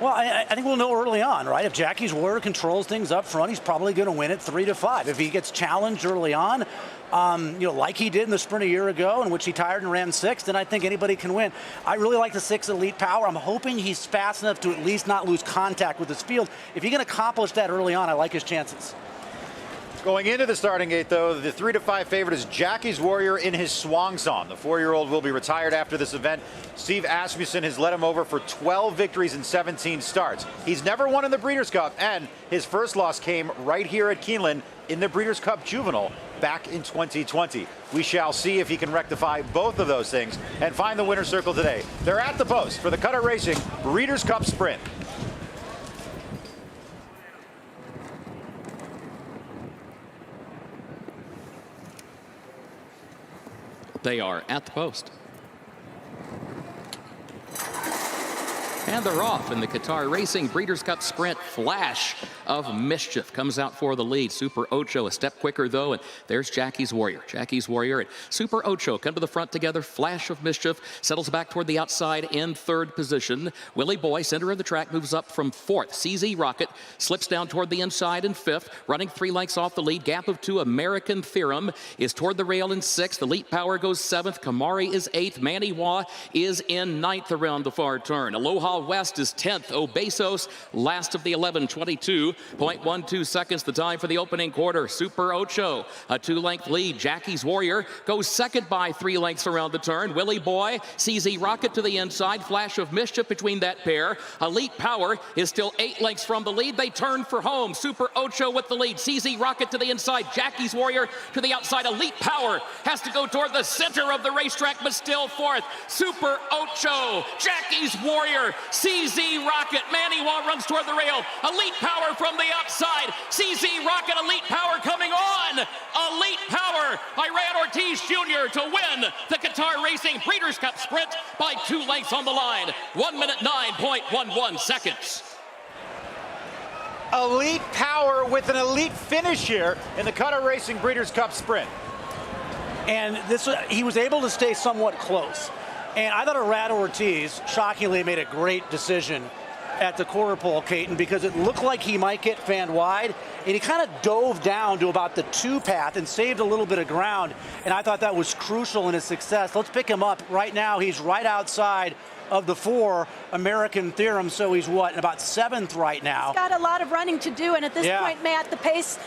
Well, I think we'll know early on, right? If Jackie's Warrior controls things up front, he's probably going to win it 3-5. If he gets challenged early on, like he did in the sprint a year ago, in which he tired and ran 6th, then I think anybody can win. I really like the 6 Elite Power. I'm hoping he's fast enough to at least not lose contact with his field. If he can accomplish that early on, I like his chances. Going into the starting gate, though, the 3-5 favorite is Jackie's Warrior in his swan song. The 4-year-old will be retired after this event. Steve Asmussen has led him over for 12 victories and 17 starts. He's never won in the Breeders' Cup, and his first loss came right here at Keeneland in the Breeders' Cup Juvenile back in 2020. We shall see if he can rectify both of those things and find the winner's circle today. They're at the post for the Qatar Racing Breeders' Cup Sprint. They are at the post. And they're off in the Qatar Racing Breeders' Cup Sprint. Flash of Mischief comes out for the lead. Super Ocho a step quicker, though, and there's Jackie's Warrior. Jackie's Warrior and Super Ocho come to the front together. Flash of Mischief settles back toward the outside in 3rd position. Willie Boy, center of the track, moves up from 4th. CZ Rocket slips down toward the inside in 5th, running 3 lengths off the lead. Gap of 2. American Theorem is toward the rail in 6th. Elite Power goes 7th. Kamari is 8th. Manny Wah is in 9th around the far turn. Aloha Aloha West is 10th. Obesos, last of the 11, 22.12 seconds the time for the opening quarter. Super Ocho, a 2-length lead. Jackie's Warrior goes second by 3 lengths around the turn. Willie Boy, CZ Rocket to the inside. Flash of Mischief between that pair. Elite Power is still 8 lengths from the lead. They turn for home. Super Ocho with the lead. CZ Rocket to the inside. Jackie's Warrior to the outside. Elite Power has to go toward the center of the racetrack, but still fourth. Super Ocho, Jackie's Warrior, CZ Rocket. Maniwa runs toward the rail. Elite Power from the outside. CZ Rocket, Elite Power coming on. Elite Power, Iran Ortiz Jr. to win the Qatar Racing Breeders' Cup Sprint by 2 lengths on the line. 1 minute 9.11 seconds. Elite Power with an elite finish here in the Qatar Racing Breeders' Cup Sprint. And he was able to stay somewhat close. And I thought Iran Ortiz shockingly made a great decision at the quarter pole, Caton, because it looked like he might get fanned wide, and he kind of dove down to about the 2 path and saved a little bit of ground, and I thought that was crucial in his success. Let's pick him up. Right now, he's right outside of the 4 American Theorem, so he's what, about 7th right now. He's got a lot of running to do, and at this point, Matt, the pace,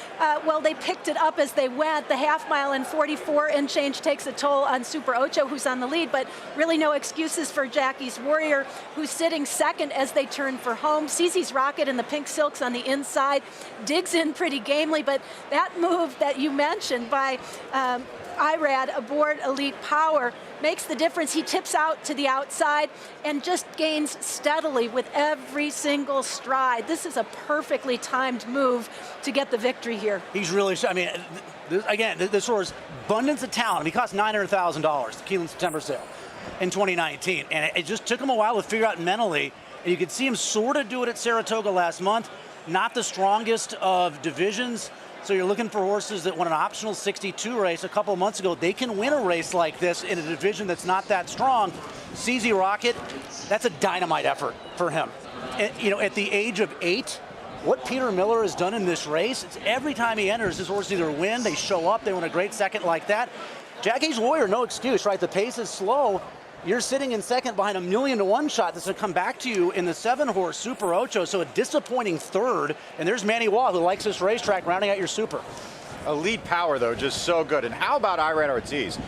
well, they picked it up as they went. The half mile in 44 and change takes a toll on Super Ocho, who's on the lead, but really no excuses for Jackie's Warrior, who's sitting second as they turn for home. CZ's Rocket in the pink silks on the inside digs in pretty gamely, but that move that you mentioned by Irad aboard Elite Power makes the difference. He tips out to the outside and just gains steadily with every single stride. This is a perfectly timed move to get the victory here. He's really, I mean, this horse, abundance of talent. He cost $900,000, the Keeneland September sale in 2019. And it just took him a while to figure out mentally. And you could see him sort of do it at Saratoga last month. Not the strongest of divisions. So you're looking for horses that won an optional 62 race a couple of months ago. They can win a race like this in a division that's not that strong. CZ Rocket, that's a dynamite effort for him. And, you know, at the age of 8, what Peter Miller has done in this race, it's every time he enters, his horses either win, they show up, they win a great second like that. Jackie's Warrior, no excuse, right? The pace is slow. You're sitting in second behind a 1,000,000-to-1 shot that's going to come back to you in the 7-horse Super Ocho, so a disappointing third. And there's Maniwa, who likes this racetrack, rounding out your Super. Elite Power, though, just so good. And how about Iran Ortiz?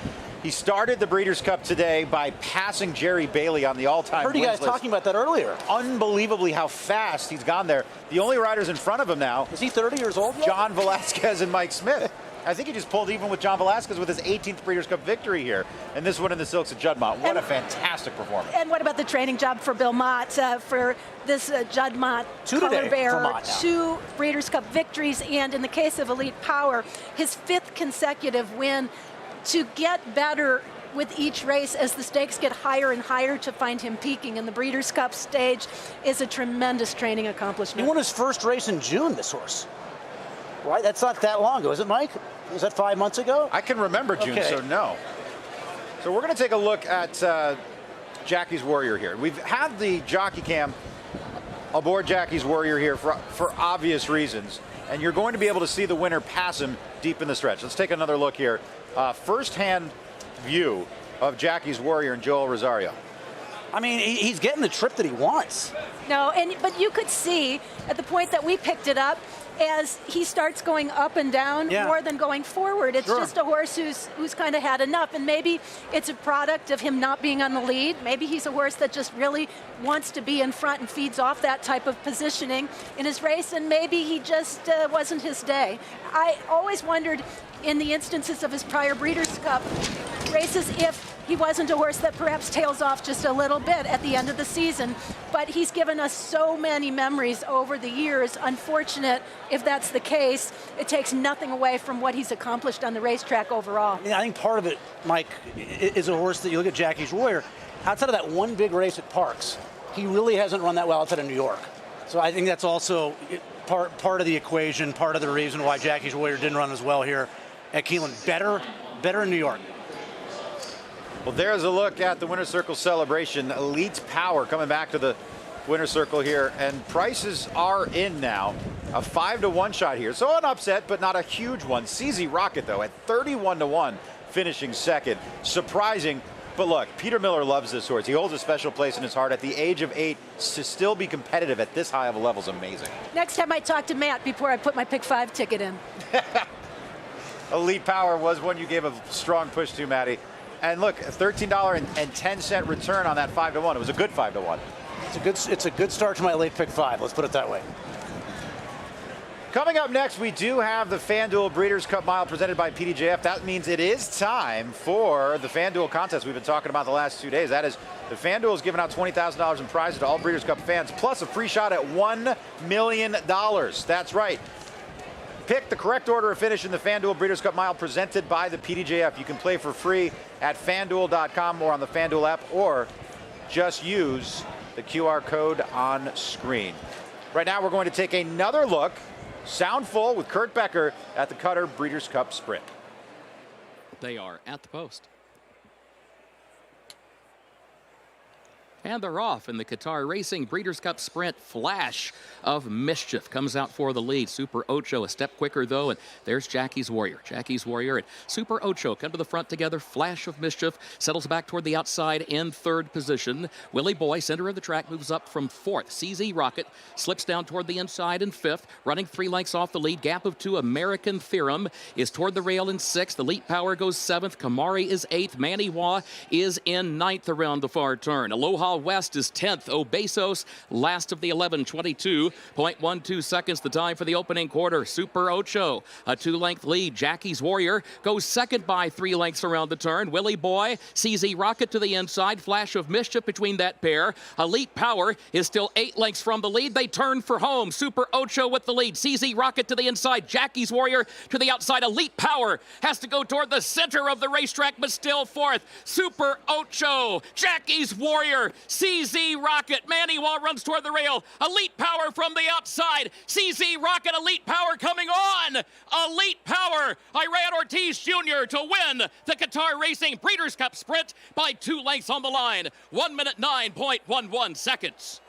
He started the Breeders' Cup today by passing Jerry Bailey on the all-time wins list. I heard you guys talking about that earlier. Unbelievably how fast he's gone there. The only riders in front of him now. Is he 30 years old yet? John Velasquez and Mike Smith. I think he just pulled even with John Velasquez with his 18th Breeders' Cup victory here. And this one in the Silks at Juddmonte. What a fantastic performance. And what about the training job for Bill Mott for this Juddmonte color bearer? 2 Breeders' Cup victories, and in the case of Elite Power, his 5th consecutive win. To get better with each race as the stakes get higher and higher to find him peaking in the Breeders' Cup stage is a tremendous training accomplishment. He won his first race in June, this horse. Right? That's not that long ago, is it, Mike? Was that 5 months ago? I can remember June, so no. So we're going to take a look at Jackie's Warrior here. We've had the jockey cam aboard Jackie's Warrior here for obvious reasons, and you're going to be able to see the winner pass him deep in the stretch. Let's take another look here. First-hand view of Jackie's Warrior and Joel Rosario. I mean, he's getting the trip that he wants. No, but you could see at the point that we picked it up, as he starts going up and down more than going forward. It's just a horse who's kind of had enough, and maybe it's a product of him not being on the lead. Maybe he's a horse that just really wants to be in front and feeds off that type of positioning in his race, and maybe he just wasn't his day. I always wondered in the instances of his prior Breeders' Cup races if he wasn't a horse that perhaps tails off just a little bit at the end of the season, but he's given us so many memories over the years. Unfortunate if that's the case. It takes nothing away from what he's accomplished on the racetrack overall. I think part of it, Mike, is a horse that you look at Jackie's Warrior, outside of that one big race at Parks, he really hasn't run that well outside of New York. So I think that's also part of the equation, part of the reason why Jackie's Warrior didn't run as well here at Keeneland. Better in New York. Well, there's a look at the Winner's Circle celebration. Elite Power coming back to the Winner's Circle here, and prices are in now. A 5-to-1 shot here, so an upset, but not a huge one. CZ Rocket, though, at 31-to-1, finishing second. Surprising But look, Peter Miller loves this horse. He holds a special place in his heart. At the age of 8, to still be competitive at this high of a level is amazing. Next time I talk to Matt before I put my pick 5 ticket in. Elite Power was one you gave a strong push to, Maddie. And look, a $13.10 return on that 5-1. It was a good 5-1. It's a good start to my late pick 5. Let's put it that way. Coming up next, we do have the FanDuel Breeders' Cup Mile presented by PDJF. That means it is time for the FanDuel contest we've been talking about the last 2 days. That is, the FanDuel is giving out $20,000 in prizes to all Breeders' Cup fans, plus a free shot at $1 million. That's right. Pick the correct order of finish in the FanDuel Breeders' Cup Mile presented by the PDJF. You can play for free at FanDuel.com or on the FanDuel app, or just use the QR code on screen. Right now, we're going to take another look, sound full, with Kurt Becker at the Qatar Breeders' Cup Sprint. They are at the post. And they're off in the Qatar Racing Breeders' Cup Sprint. Flash of Mischief comes out for the lead. Super Ocho a step quicker, though, and there's Jackie's Warrior. Jackie's Warrior and Super Ocho come to the front together. Flash of Mischief settles back toward the outside in third position. Willie Boy, center of the track, moves up from fourth. CZ Rocket slips down toward the inside in fifth, running 3 lengths off the lead. Gap of 2, American Theorem is toward the rail in sixth. Elite Power goes seventh. Kamari is eighth. Manny Wah is in ninth around the far turn. Aloha West is 10th. Obesos, last of the 11, 22.12 seconds, the time for the opening quarter. Super Ocho, a 2-length lead. Jackie's Warrior goes second by 3 lengths around the turn. Willie Boy, CZ Rocket to the inside. Flash of Mischief between that pair. Elite Power is still 8 lengths from the lead. They turn for home. Super Ocho with the lead. CZ Rocket to the inside. Jackie's Warrior to the outside. Elite Power has to go toward the center of the racetrack, but still fourth. Super Ocho, Jackie's Warrior, CZ Rocket. Manny Wah runs toward the rail. Elite Power from the outside. CZ Rocket, Elite Power coming on. Elite Power, Iran Ortiz Jr. to win the Qatar Racing Breeders' Cup Sprint by 2 lengths on the line. 1 minute 9.11 seconds.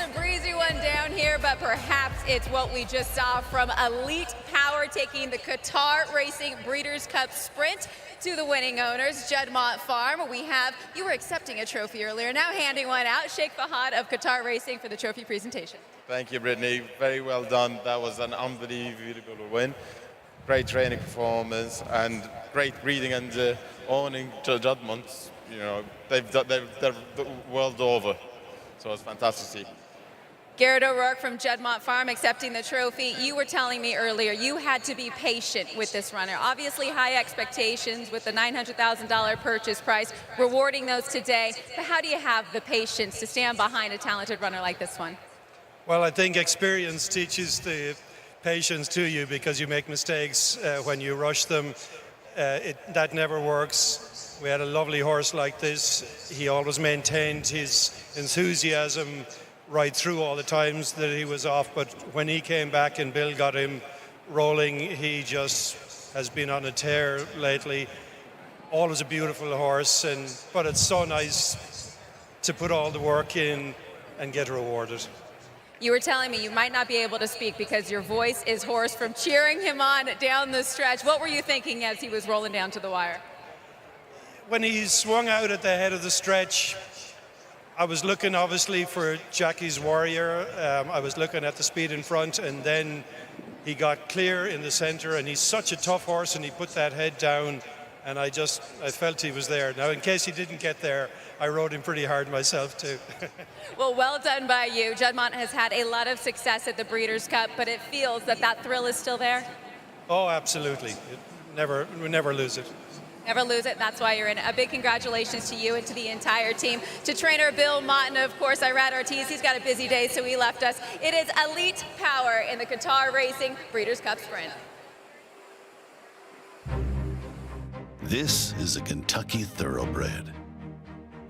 a breezy one down here, but perhaps it's what we just saw from Elite Power taking the Qatar Racing Breeders' Cup Sprint to the winning owners, Juddmonte Farm. You were accepting a trophy earlier, now handing one out. Sheikh Fahad of Qatar Racing for the trophy presentation. Thank you, Brittany. Very well done. That was an unbelievable win. Great training performance and great breeding and owning Juddmonte. You know, they're the world over. So it's fantastic to see. Garrett O'Rourke from Juddmonte Farm accepting the trophy. You were telling me earlier you had to be patient with this runner. Obviously high expectations with the $900,000 purchase price, rewarding those today. But how do you have the patience to stand behind a talented runner like this one? Well, I think experience teaches the patience to you because you make mistakes when you rush them. That never works. We had a lovely horse like this. He always maintained his enthusiasm right through all the times that he was off, but when he came back and Bill got him rolling, he just has been on a tear lately. Always a beautiful horse, but it's so nice to put all the work in and get rewarded. You were telling me you might not be able to speak because your voice is hoarse from cheering him on down the stretch. What were you thinking as he was rolling down to the wire? When he swung out at the head of the stretch, I was looking obviously for Jackie's Warrior. I was looking at the speed in front, and then he got clear in the center, and he's such a tough horse, and he put that head down, and I felt he was there. Now, in case he didn't get there, I rode him pretty hard myself too. Well done by you. Juddmonte has had a lot of success at the Breeders' Cup, but it feels that thrill is still there? Oh, absolutely. We never lose it. Never lose it. That's why you're in. A big congratulations to you and to the entire team. To trainer Bill Mott, of course, Irad Ortiz. He's got a busy day, so he left us. It is Elite Power in the Qatar Racing Breeders' Cup Sprint. This is a Kentucky Thoroughbred.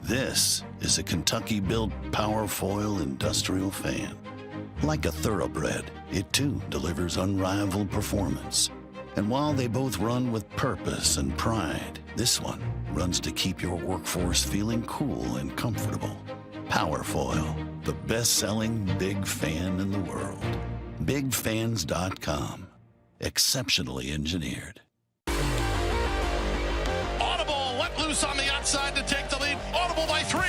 This is a Kentucky-built powerfoil industrial fan. Like a Thoroughbred, it too delivers unrivaled performance. And while they both run with purpose and pride, this one runs to keep your workforce feeling cool and comfortable. Powerfoil, the best-selling big fan in the world. BigFans.com. Exceptionally engineered. Audible let loose on the outside to take the lead. Audible by 3.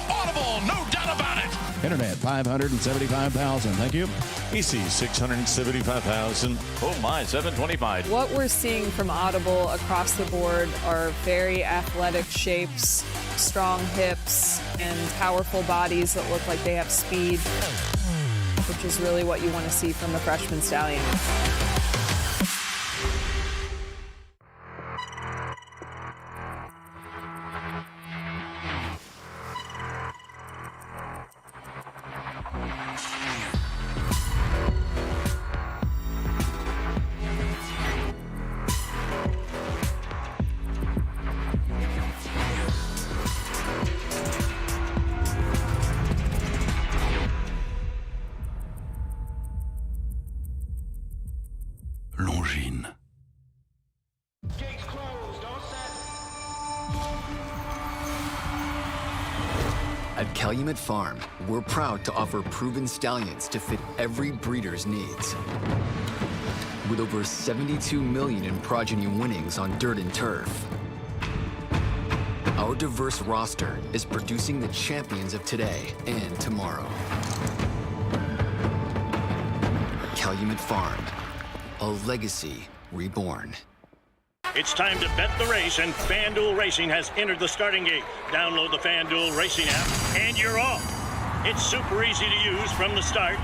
Audible, no doubt about it. Internet, 575,000. Thank you. PC, 675,000. Oh my, 725. What we're seeing from Audible across the board are very athletic shapes, strong hips, and powerful bodies that look like they have speed, which is really what you want to see from a freshman stallion. Longines. At Calumet Farm, we're proud to offer proven stallions to fit every breeder's needs. With over 72 million in progeny winnings on dirt and turf, our diverse roster is producing the champions of today and tomorrow. Calumet Farm, a legacy reborn. It's time to bet the race, and FanDuel Racing has entered the starting gate. Download the FanDuel Racing app, and you're off. It's super easy to use from the start.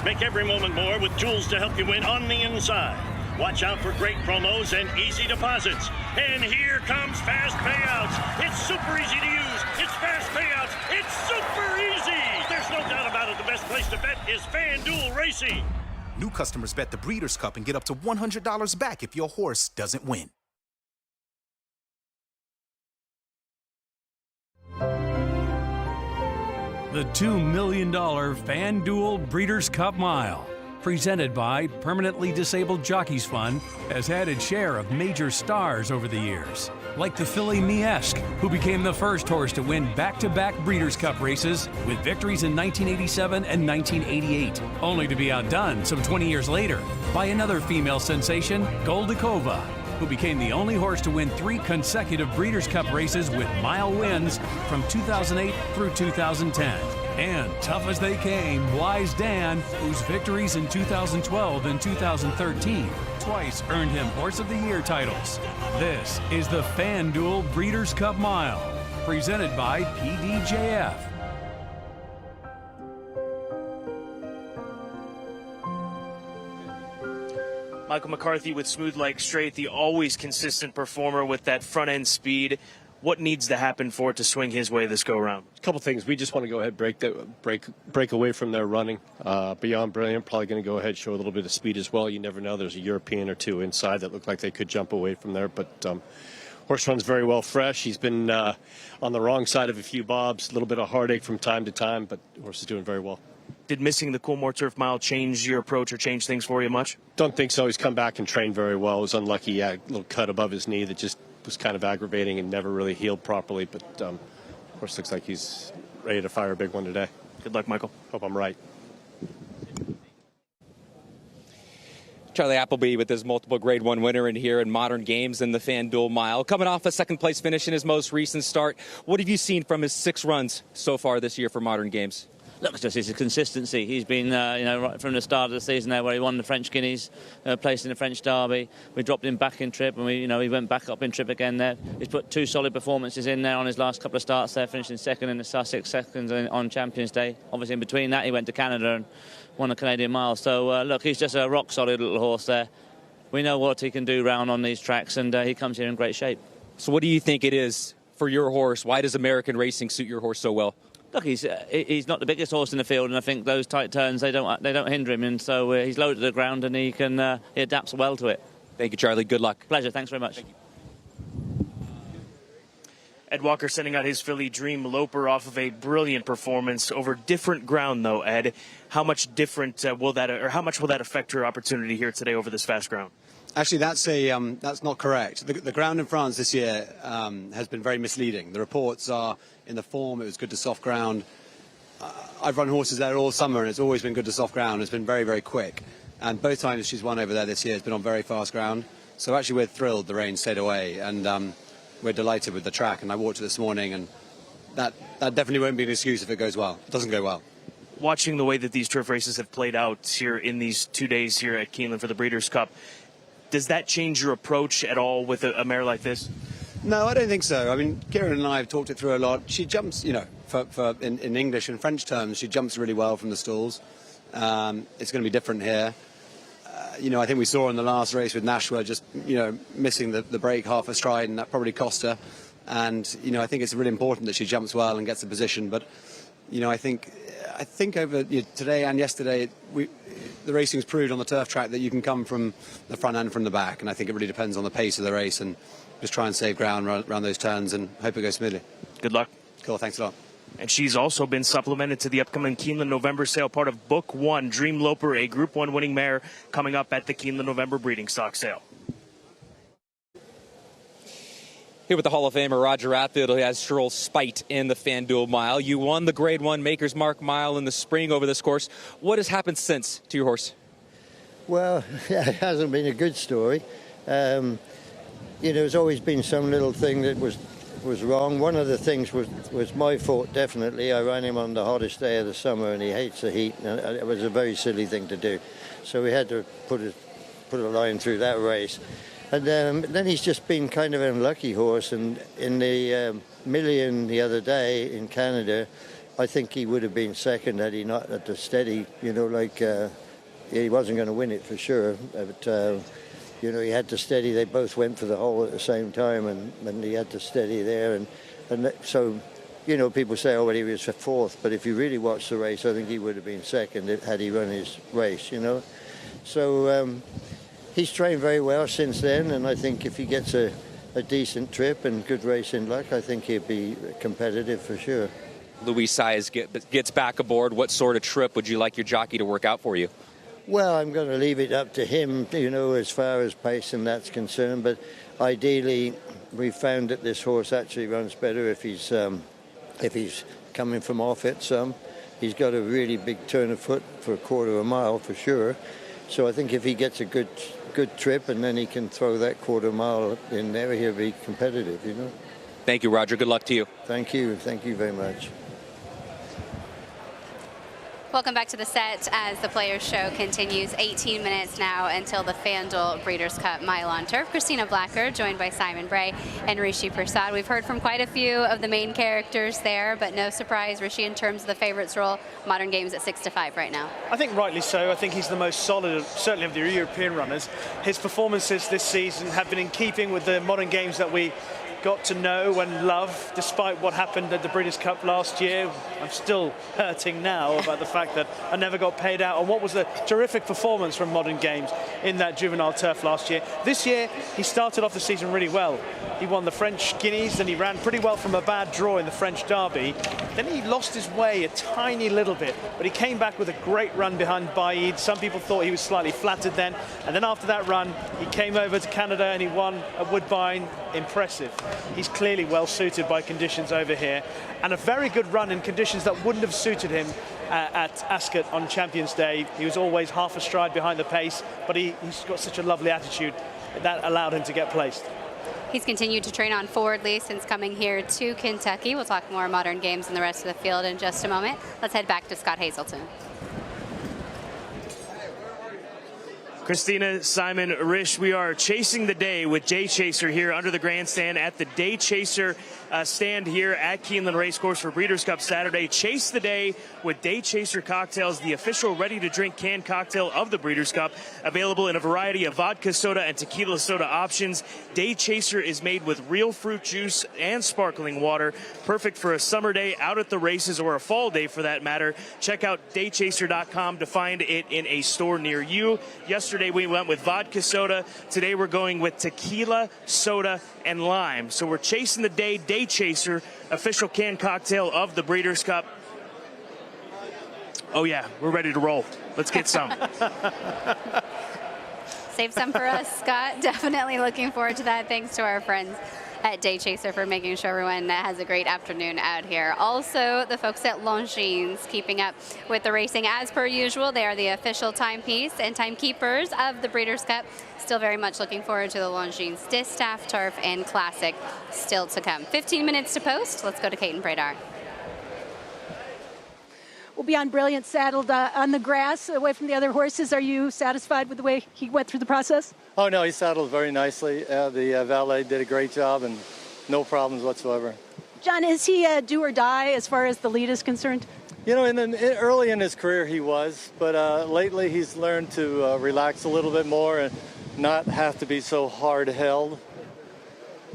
Make every moment more with tools to help you win on the inside. Watch out for great promos and easy deposits. And here comes fast payouts. It's super easy to use. It's fast payouts. It's super easy. There's no doubt about it. The best place to bet is FanDuel Racing. New customers bet the Breeders' Cup and get up to $100 back if your horse doesn't win. The $2 million FanDuel Breeders' Cup Mile, presented by Permanently Disabled Jockeys Fund, has had its share of major stars over the years. like the filly Miesk, who became the first horse to win back-to-back Breeders' Cup races with victories in 1987 and 1988, only to be outdone some 20 years later by another female sensation, Goldikova, who became the only horse to win 3 consecutive Breeders' Cup races with mile wins from 2008 through 2010. And tough as they came, Wise Dan, whose victories in 2012 and 2013 twice earned him Horse of the Year titles. This is the FanDuel Breeders' Cup Mile, presented by PDJF. Michael McCarthy with Smooth Like Straight, the always consistent performer with that front-end speed. What needs to happen for it to swing his way this go-round? A couple things. We just want to go ahead, break away from their running. Beyond Brilliant, probably going to go ahead, show a little bit of speed as well. You never know. There's a European or two inside that look like they could jump away from there. But horse runs very well fresh. He's been on the wrong side of a few bobs, a little bit of heartache from time to time, but the horse is doing very well. Did missing the Coolmore Turf Mile change your approach or change things for you much? Don't think so. He's come back and trained very well. It was unlucky. A little cut above his knee that just was kind of aggravating and never really healed properly. But, of course, looks like he's ready to fire a big one today. Good luck, Michael. Hope I'm right. Charlie Appleby with his multiple Grade 1 winner in here in Modern Games in the FanDuel Mile. Coming off a second-place finish in his most recent start, what have you seen from his 6 runs so far this year for Modern Games? Look, just his consistency. He's been, right from the start of the season there, where he won the French Guineas, placed in the French Derby. We dropped him back in trip, and he went back up in trip again there. He's put 2 solid performances in there on his last couple of starts there, finishing second in the Sussex, second on Champions Day. Obviously, in between that, he went to Canada and won a Canadian Mile. So, look, he's just a rock-solid little horse there. We know what he can do round on these tracks, and he comes here in great shape. So what do you think it is for your horse? Why does American racing suit your horse so well? Look, he's not the biggest horse in the field, and I think those tight turns they don't hinder him, and so he's low to the ground, and he adapts well to it. Thank you, Charlie. Good luck. Pleasure. Thanks very much. Ed Walker sending out his filly Dream Loper off of a brilliant performance over different ground, though. Ed, how much different will that affect her opportunity here today over this fast ground? Actually, that's not correct. The ground in France this year has been very misleading. The reports are in the form, it was good to soft ground. I've run horses there all summer, and it's always been good to soft ground. It's been very, very quick. And both times she's won over there this year, it's been on very fast ground. So actually, we're thrilled the rain stayed away, and we're delighted with the track. And I walked it this morning, and that definitely won't be an excuse if it goes well. It doesn't go well. Watching the way that these turf races have played out here in these 2 days here at Keeneland for the Breeders' Cup, does that change your approach at all with a mare like this? No, I don't think so. I mean, Kieran and I have talked it through a lot. She jumps, in English and French terms, she jumps really well from the stalls. It's going to be different here. I think we saw in the last race with Nashua just, missing the break half a stride, and that probably cost her. And, I think it's really important that she jumps well and gets the position. But, I think over today and yesterday, the racing's proved on the turf track that you can come from the front and from the back. And I think it really depends on the pace of the race, and just try and save ground around those turns and hope it goes smoothly. Good luck. Cool, thanks a lot. And she's also been supplemented to the upcoming Keeneland November sale, part of Book 1, Dream Loper, a Group 1 winning mare, coming up at the Keeneland November breeding stock sale. Here with the Hall of Famer Roger Rathfield, who has Sherrill Spite in the FanDuel Mile. You won the Grade 1 Maker's Mark Mile in the spring over this course. What has happened since to your horse? Well, it hasn't been a good story. There's always been some little thing that was wrong. One of the things was my fault, definitely. I ran him on the hottest day of the summer, and he hates the heat, and it was a very silly thing to do. So we had to put a line through that race. And then he's just been kind of an unlucky horse, and in the Million the other day in Canada, I think he would have been second had he not had to steady, he wasn't going to win it for sure, but he had to steady. They both went for the hole at the same time, and he had to steady there, and so people say, oh, well, he was fourth, but if you really watch the race, I think he would have been second had he run his race, So he's trained very well since then, and I think if he gets a decent trip and good racing luck, I think he'll be competitive for sure. Louis Saez gets back aboard. What sort of trip would you like your jockey to work out for you? Well, I'm going to leave it up to him, as far as pace and that's concerned. But ideally, we found that this horse actually runs better if he's coming from off it some. He's got a really big turn of foot for a quarter of a mile for sure. So I think if he gets a good trip and then he can throw that quarter mile in there, he'll be competitive, you know. Thank you, Roger. Good luck to you. Thank you very much. Welcome back to the set as the Players Show continues. 18 minutes now until the FanDuel Breeders' Cup Mile on Turf. Christina Blacker joined by Simon Bray and Rishi Prasad. We've heard from quite a few of the main characters there, but no surprise, Rishi, in terms of the favorites role, Modern Games at 6-5 right now. I think rightly so. I think he's the most solid, certainly of the European runners. His performances this season have been in keeping with the Modern Games that we got to know and love, despite what happened at the Breeders' Cup last year. I'm still hurting now about the fact that I never got paid out on what was a terrific performance from Modern Games in that juvenile turf last year. This year, he started off the season really well. He won the French Guineas, and he ran pretty well from a bad draw in the French Derby. Then he lost his way a tiny little bit, but he came back with a great run behind Baid. Some people thought he was slightly flattered then. And then after that run, he came over to Canada and he won at Woodbine. Impressive. He's clearly well suited by conditions over here, and a very good run in conditions that wouldn't have suited him at Ascot on Champions Day. He was always half a stride behind the pace, but he's got such a lovely attitude that allowed him to get placed. He's continued to train on forwardly since coming here to Kentucky. We'll talk more Modern Games and the rest of the field in just a moment. Let's head back to Scott Hazelton. Christina, Simon, Rish, we are chasing the day with Day Chaser here under the grandstand at the Day Chaser stand here at Keeneland Race Course for Breeders' Cup Saturday. Chase the day with Day Chaser cocktails, the official ready-to-drink canned cocktail of the Breeders' Cup, available in a variety of vodka soda and tequila soda options. Day Chaser is made with real fruit juice and sparkling water, perfect for a summer day out at the races or a fall day for that matter. Check out daychaser.com to find it in a store near you. Yesterday we went with vodka soda. Today we're going with tequila, soda, and lime. So we're chasing the day. Day Chaser, official canned cocktail of the Breeders' Cup. Oh yeah, we're ready to roll. Let's get some. Save some for us, Scott. Definitely looking forward to that. Thanks to our friends at Day Chaser for making sure everyone has a great afternoon out here. Also, the folks at Longines keeping up with the racing as per usual. They are the official timepiece and timekeepers of the Breeders' Cup. Still very much looking forward to the Longines Distaff, Turf, and Classic still to come. 15 minutes to post. Let's go to Kate and Bradar. Well, Beyond Brilliant saddled on the grass away from the other horses. Are you satisfied with the way he went through the process? Oh, no, he saddled very nicely. The valet did a great job and no problems whatsoever. John, is he a do or die as far as the lead is concerned? You know, early in his career he was, but lately he's learned to relax a little bit more and not have to be so hard held.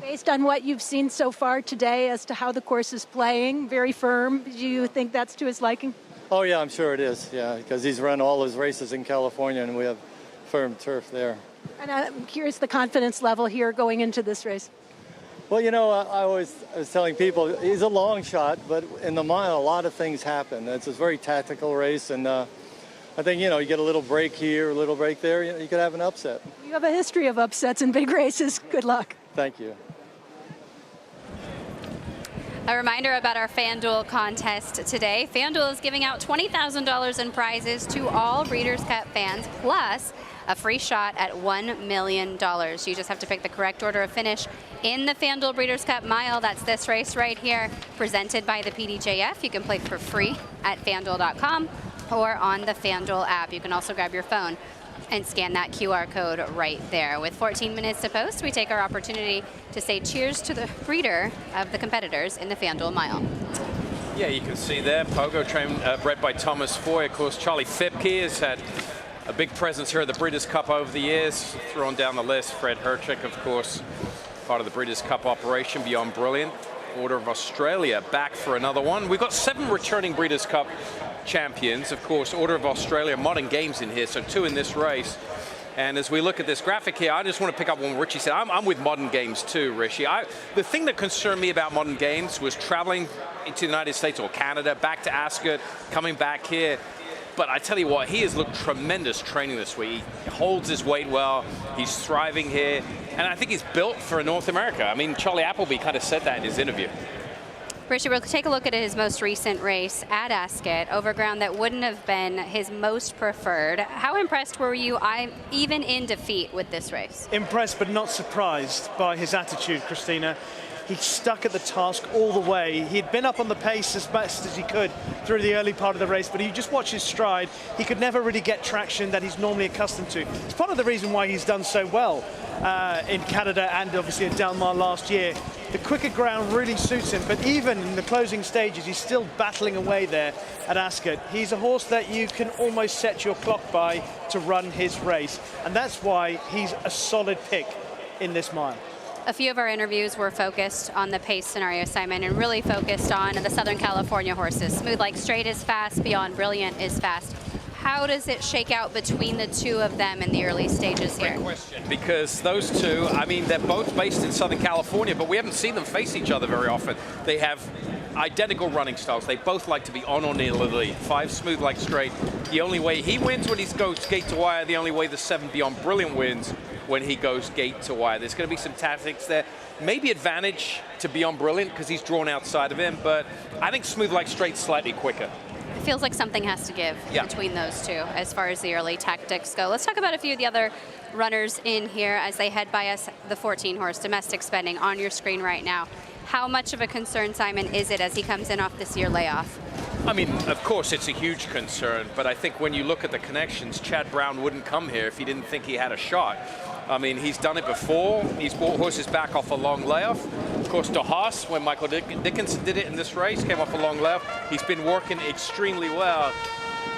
Based on what you've seen so far today as to how the course is playing, very firm, do you think that's to his liking? Oh, yeah, I'm sure it is, yeah, because he's run all his races in California and we have firm turf there. And I'm curious the confidence level here going into this race. Well, you know, I was telling people he's a long shot, but in the mile, a lot of things happen. It's a very tactical race, and I think, you know, you get a little break here, a little break there, you could have an upset. You have a history of upsets in big races. Good luck. Thank you. A reminder about our FanDuel contest today. FanDuel is giving out $20,000 in prizes to all Breeders' Cup fans, plus a free shot at $1 million. You just have to pick the correct order of finish in the FanDuel Breeders' Cup Mile. That's this race right here, presented by the PDJF. You can play for free at FanDuel.com or on the FanDuel app. You can also grab your phone and scan that QR code right there. With 14 minutes to post, we take our opportunity to say cheers to the breeder of the competitors in the FanDuel Mile. Yeah, you can see there, Pogo trained, bred by Thomas Foy. Of course, Charlie Fipke has had a big presence here at the Breeders' Cup over the years. Thrown down the list, Fred Herchick, of course, part of the Breeders' Cup operation, Beyond Brilliant. Order of Australia back for another one. We've got 7 returning Breeders' Cup champions. Of course, Order of Australia, Modern Games in here, so 2 in this race. And as we look at this graphic here, I just want to pick up on what Richie said. I'm with Modern Games too, Richie. The thing that concerned me about Modern Games was traveling into the United States or Canada, back to Ascot, coming back here. But I tell you what, he has looked tremendous training this week. He holds his weight well. He's thriving here. And I think he's built for North America. I mean, Charlie Appleby kind of said that in his interview. Richard, we'll take a look at his most recent race at Ascot over ground that wouldn't have been his most preferred. How impressed were you, even in defeat, with this race? Impressed but not surprised by his attitude, Christina. He stuck at the task all the way. He'd been up on the pace as best as he could through the early part of the race, but you just watch his stride. He could never really get traction that he's normally accustomed to. It's part of the reason why he's done so well in Canada and obviously at Del Mar last year. The quicker ground really suits him, but even in the closing stages, he's still battling away there at Ascot. He's a horse that you can almost set your clock by to run his race, and that's why he's a solid pick in this mile. A few of our interviews were focused on the pace scenario, Simon, and really focused on the Southern California horses. Smooth Like Straight is fast, Beyond Brilliant is fast. How does it shake out between the two of them in the early stages here? Great question, because those two, I mean, they're both based in Southern California, but we haven't seen them face each other very often. They have identical running styles. They both like to be on or near the lead. 5 Smooth Like Straight. The only way he wins when he goes gate to wire, the only way the 7 Beyond Brilliant wins when he goes gate to wire. There's going to be some tactics there. Maybe advantage to Beyond Brilliant because he's drawn outside of him, but I think Smooth Like Straight slightly quicker. It feels like something has to give between those two as far as the early tactics go. Let's talk about a few of the other runners in here as they head by us. The 14-horse Domestic Spending on your screen right now. How much of a concern, Simon, is it as he comes in off this year layoff? I mean, of course, it's a huge concern, but I think when you look at the connections, Chad Brown wouldn't come here if he didn't think he had a shot. I mean, he's done it before. He's brought horses back off a long layoff. Of course, De Haas, when Michael Dickinson did it in this race, came off a long layoff. He's been working extremely well.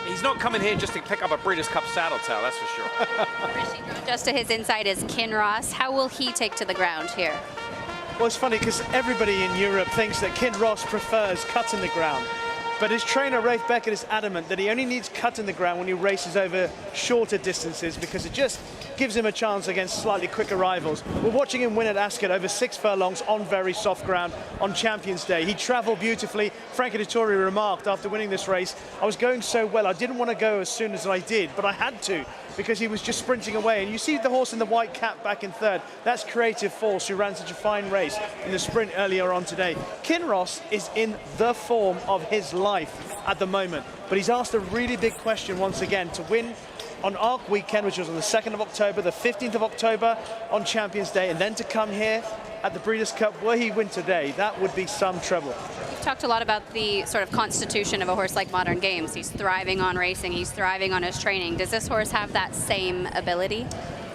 He's not coming here just to pick up a Breeders' Cup saddle tail, that's for sure. Just to his inside is Kinross. How will he take to the ground here? Well, it's funny because everybody in Europe thinks that Kinross prefers cut in the ground. But his trainer, Rafe Beckett, is adamant that he only needs cut in the ground when he races over shorter distances because it just gives him a chance against slightly quicker rivals. We're watching him win at Ascot over 6 furlongs on very soft ground on Champions Day. He travelled beautifully. Frankie Dettori remarked after winning this race, I was going so well, I didn't want to go as soon as I did, but I had to because he was just sprinting away. And you see the horse in the white cap back in third. That's Creative Force, who ran such a fine race in the sprint earlier on today. Kinross is in the form of his life at the moment, but he's asked a really big question once again to win on Arc Weekend, which was on the 2nd of October, the 15th of October on Champions Day, and then to come here at the Breeders' Cup where he win today. That would be some trouble. We've talked a lot about the sort of constitution of a horse like Modern Games. He's thriving on racing, he's thriving on his training. Does this horse have that same ability?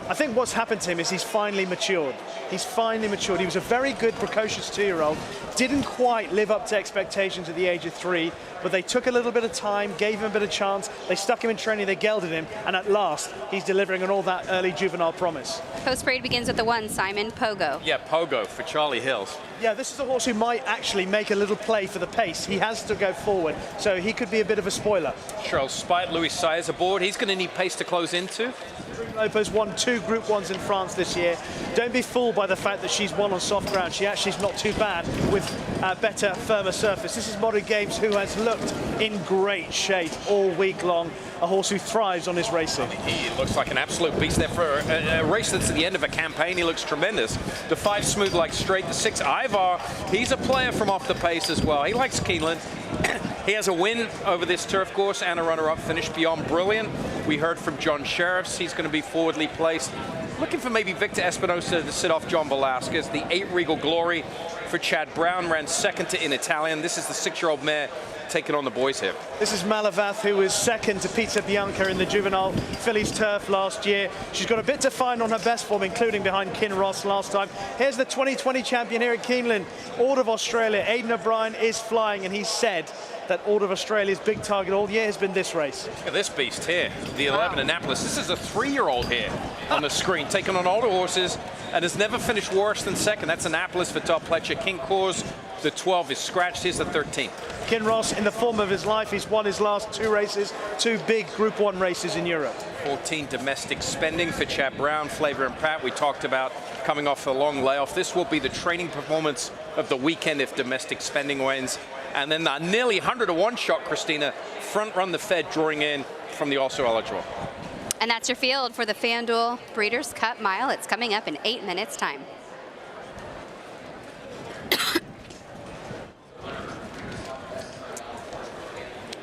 I think what's happened to him is he's finally matured. He's finally matured. He was a very good, precocious 2-year-old. Didn't quite live up to expectations at the age of 3, but they took a little bit of time, gave him a bit of chance. They stuck him in training, they gelded him, and at last, he's delivering on all that early juvenile promise. Post-parade begins with the 1, Simon Pogo. Yeah, Pogo for Charlie Hills. Yeah, this is a horse who might actually make a little play for the pace. He has to go forward, so he could be a bit of a spoiler. Charles Spite, Louis Sayers aboard. He's going to need pace to close into. Lopez won 2 Group 1s in France this year. Don't be fooled by the fact that she's won on soft ground. She actually is not too bad with better, firmer surface. This is Modern Games, who has looked in great shape all week long. A horse who thrives on his racing. He looks like an absolute beast there for a race that's at the end of a campaign. He looks tremendous. The 5 Smooth Like Straight, the 6 Ivar. He's a player from off the pace as well. He likes Keeneland. He has a win over this turf course and a runner-up finish. Beyond Brilliant. We heard from John Sheriffs. He's going to be forwardly placed. Looking for maybe Victor Espinosa to sit off John Velasquez. The 8 Regal Glory for Chad Brown ran 2nd to In Italian. This is the 6-year-old mare taking on the boys here. This is Malavath, who was 2nd to Pizza Bianca in the juvenile Phillies turf last year. She's got a bit to find on her best form, including behind Kinross last time. Here's the 2020 champion here at Keeneland, Order of Australia. Aidan O'Brien is flying, and he said that Order of Australia's big target all year has been this race. Look at this beast here, the 11 Annapolis. This is a 3-year-old here on the screen, taking on older horses, and has never finished worse than 2nd. That's Annapolis for Todd Pletcher. King Coors, the 12 is scratched. Here's the 13th. Kinross in the form of his life. He's won his last 2 races, 2 big Group 1 races in Europe. 14 Domestic Spending for Chad Brown, Flavor and Pratt. We talked about coming off a long layoff. This will be the training performance of the weekend if Domestic Spending wins. And then that nearly 100-to-1 shot, Christina, front run the Fed, drawing in from the also eligible. And that's your field for the FanDuel Breeders' Cup Mile. It's coming up in 8 minutes' time.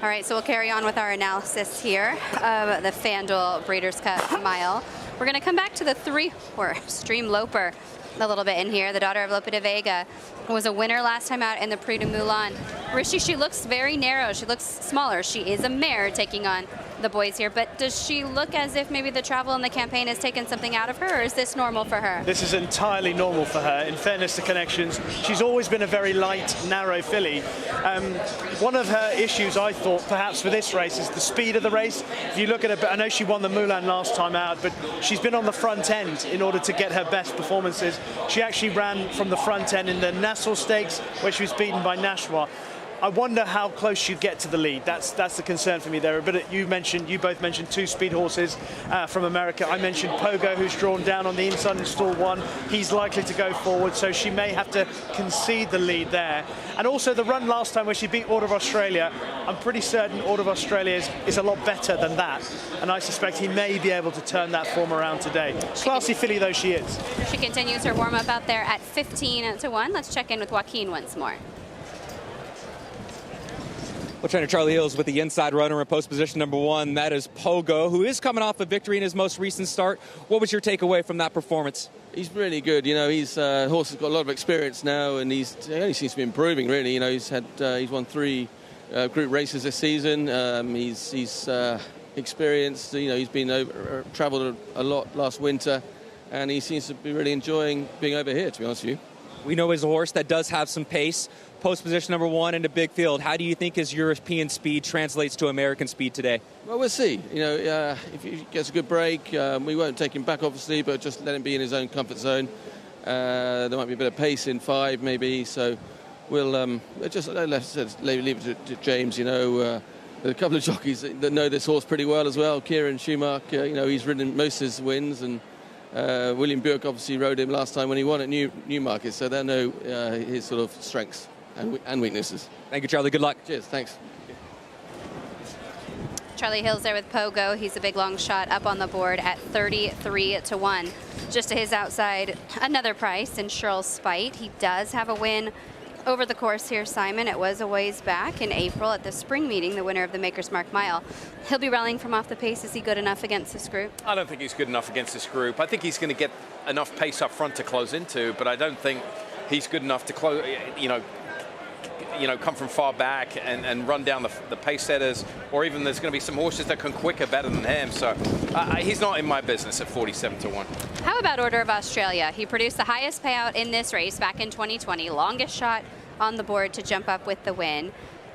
All right, so we'll carry on with our analysis here of the FanDuel Breeders' Cup Mile. We're going to come back to the 3-horse Dream Loper a little bit in here. The daughter of Lope de Vega was a winner last time out in the Prix de Moulin. Rishi, she looks very narrow. She looks smaller. She is a mare taking on the boys here, but does she look as if maybe the travel and the campaign has taken something out of her, or is this normal for her? This is entirely normal for her. In fairness to Connections, she's always been a very light, narrow filly. One of her issues, I thought, perhaps for this race is the speed of the race. If you look at her, I know she won the Moulin last time out, but she's been on the front end in order to get her best performances. She actually ran from the front end in the Nassau Stakes, where she was beaten by Nashua. I wonder how close she'd get to the lead. That's the concern for me there. But you both mentioned 2 speed horses from America. I mentioned Pogo, who's drawn down on the inside in stall 1. He's likely to go forward, so she may have to concede the lead there. And also the run last time where she beat Order of Australia, I'm pretty certain Order of Australia is a lot better than that. And I suspect he may be able to turn that form around today. Classy filly though she is. She continues her warm-up out there at 15-to-1. Let's check in with Joaquin once more. Well, trainer Charlie Hills with the inside runner in post position number 1. That is Pogo, who is coming off a victory in his most recent start. What was your takeaway from that performance? He's really good. You know, he's horse has got a lot of experience now, and he only seems to be improving. Really, you know, he's won 3 group races this season. He's experienced. You know, he's been travelled a lot last winter, and he seems to be really enjoying being over here. To be honest with you, we know he's a horse that does have some pace. Post position number 1 in a big field. How do you think his European speed translates to American speed today? Well, we'll see. You know, if he gets a good break, we won't take him back, obviously, but just let him be in his own comfort zone. There might be a bit of pace in 5, maybe. So we'll just leave it to James. You know, there are a couple of jockeys that know this horse pretty well as well. Kieran Schumacher, you know, he's ridden most of his wins, and William Buick obviously rode him last time when he won at Newmarket, so they know his sort of strengths and weaknesses. Thank you, Charlie. Good luck. Cheers. Thanks. Charlie Hills there with Pogo. He's a big long shot up on the board at 33-to-1. Just to his outside, another price in Shirl's Spite. He does have a win over the course here, Simon. It was a ways back in April at the spring meeting, the winner of the Maker's Mark Mile. He'll be rallying from off the pace. Is he good enough against this group? I don't think he's good enough against this group. I think he's going to get enough pace up front to close into, but I don't think he's good enough to close, come from far back and run down the pace setters, or even there's going to be some horses that can quicker better than him. So he's not in my business at 47-to-1. How about Order of Australia? He produced the highest payout in this race back in 2020, longest shot on the board to jump up with the win.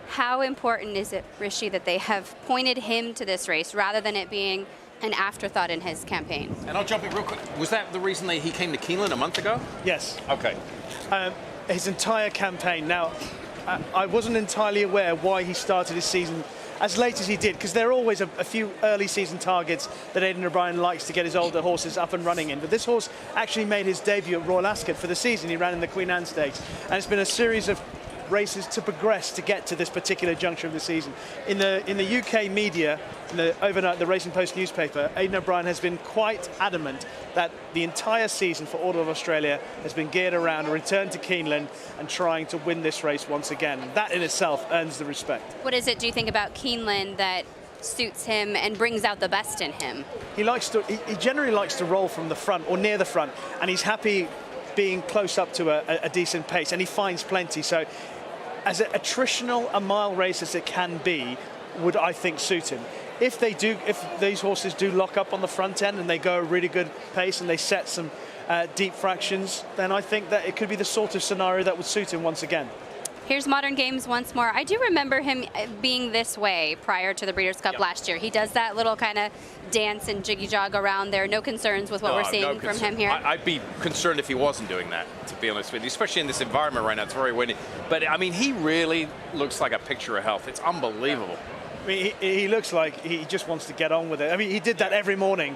How important is it, Rishi, that they have pointed him to this race rather than it being an afterthought in his campaign? And I'll jump in real quick. Was that the reason that he came to Keeneland a month ago? Yes. Okay. His entire campaign. Now, I wasn't entirely aware why he started his season as late as he did, because there are always a few early season targets that Aidan O'Brien likes to get his older horses up and running in. But this horse actually made his debut at Royal Ascot for the season. He ran in the Queen Anne Stakes, and it's been a series of races to progress to get to this particular juncture of the season. In the UK media, overnight, the Racing Post newspaper, Aidan O'Brien has been quite adamant that the entire season for Order of Australia has been geared around a return to Keeneland and trying to win this race once again. That in itself earns the respect. What is it, do you think, about Keeneland that suits him and brings out the best in him? He generally likes to roll from the front or near the front, and he's happy being close up to a decent pace, and he finds plenty. So as attritional a mile race as it can be would, I think, suit him. If these horses do lock up on the front end and they go a really good pace and they set some deep fractions, then I think that it could be the sort of scenario that would suit him once again. Here's Modern Games once more. I do remember him being this way prior to the Breeders' Cup last year. He does that little kind of dance and jiggy jog around there. No concerns with what we're seeing from him here? I'd be concerned if he wasn't doing that, to be honest with you, especially in this environment right now. It's very windy. But, I mean, he really looks like a picture of health. It's unbelievable. I mean, he looks like he just wants to get on with it. I mean, he did that every morning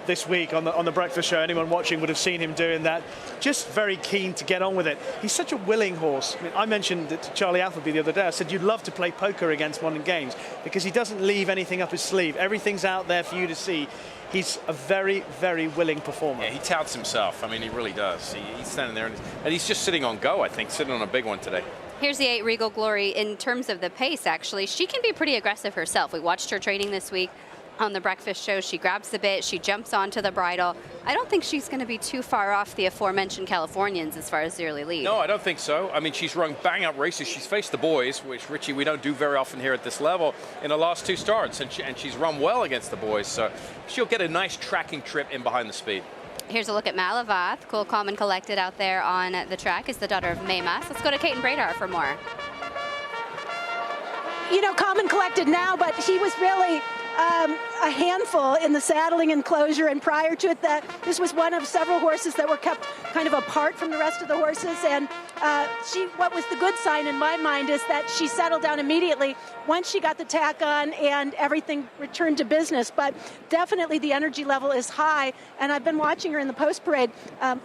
this week on the breakfast show. Anyone watching would have seen him doing that. Just very keen to get on with it. He's such a willing horse. I mean, I mentioned it to Charlie Appleby the other day. I said you'd love to play poker against Modern Games because he doesn't leave anything up his sleeve. Everything's out there for you to see. He's a very, very willing performer. Yeah, he touts himself. I mean, he really does. He's standing there, and he's just sitting on go, I think, sitting on a big one today. Here's the 8 Regal Glory. In terms of the pace, actually, she can be pretty aggressive herself. We watched her training this week on the breakfast show. She grabs the bit, she jumps onto the bridle. I don't think she's going to be too far off the aforementioned Californians as far as the early lead. No, I don't think so. I mean, she's run bang-up races. She's faced the boys, which, Richie, we don't do very often here at this level, in the last 2 starts, and she's run well against the boys, so she'll get a nice tracking trip in behind the speed. Here's a look at Malavath. Cool, calm, and collected out there on the track is the daughter of Maymas. Let's go to Kate and Bradar for more. You know, calm and collected now, but he was really a handful in the saddling enclosure, and prior to it, this was one of several horses that were kept kind of apart from the rest of the horses, and what was the good sign in my mind is that she settled down immediately once she got the tack on and everything returned to business. But definitely the energy level is high, and I've been watching her in the post parade.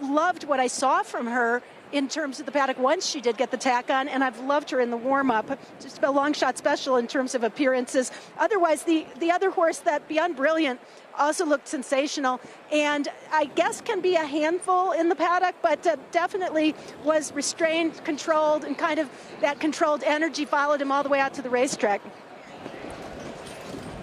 Loved what I saw from her in terms of the paddock once she did get the tack on, and I've loved her in the warm-up. Just a long shot special in terms of appearances. Otherwise, the other horse that Beyond Brilliant also looked sensational, and I guess can be a handful in the paddock, but definitely was restrained, controlled, and kind of that controlled energy followed him all the way out to the racetrack.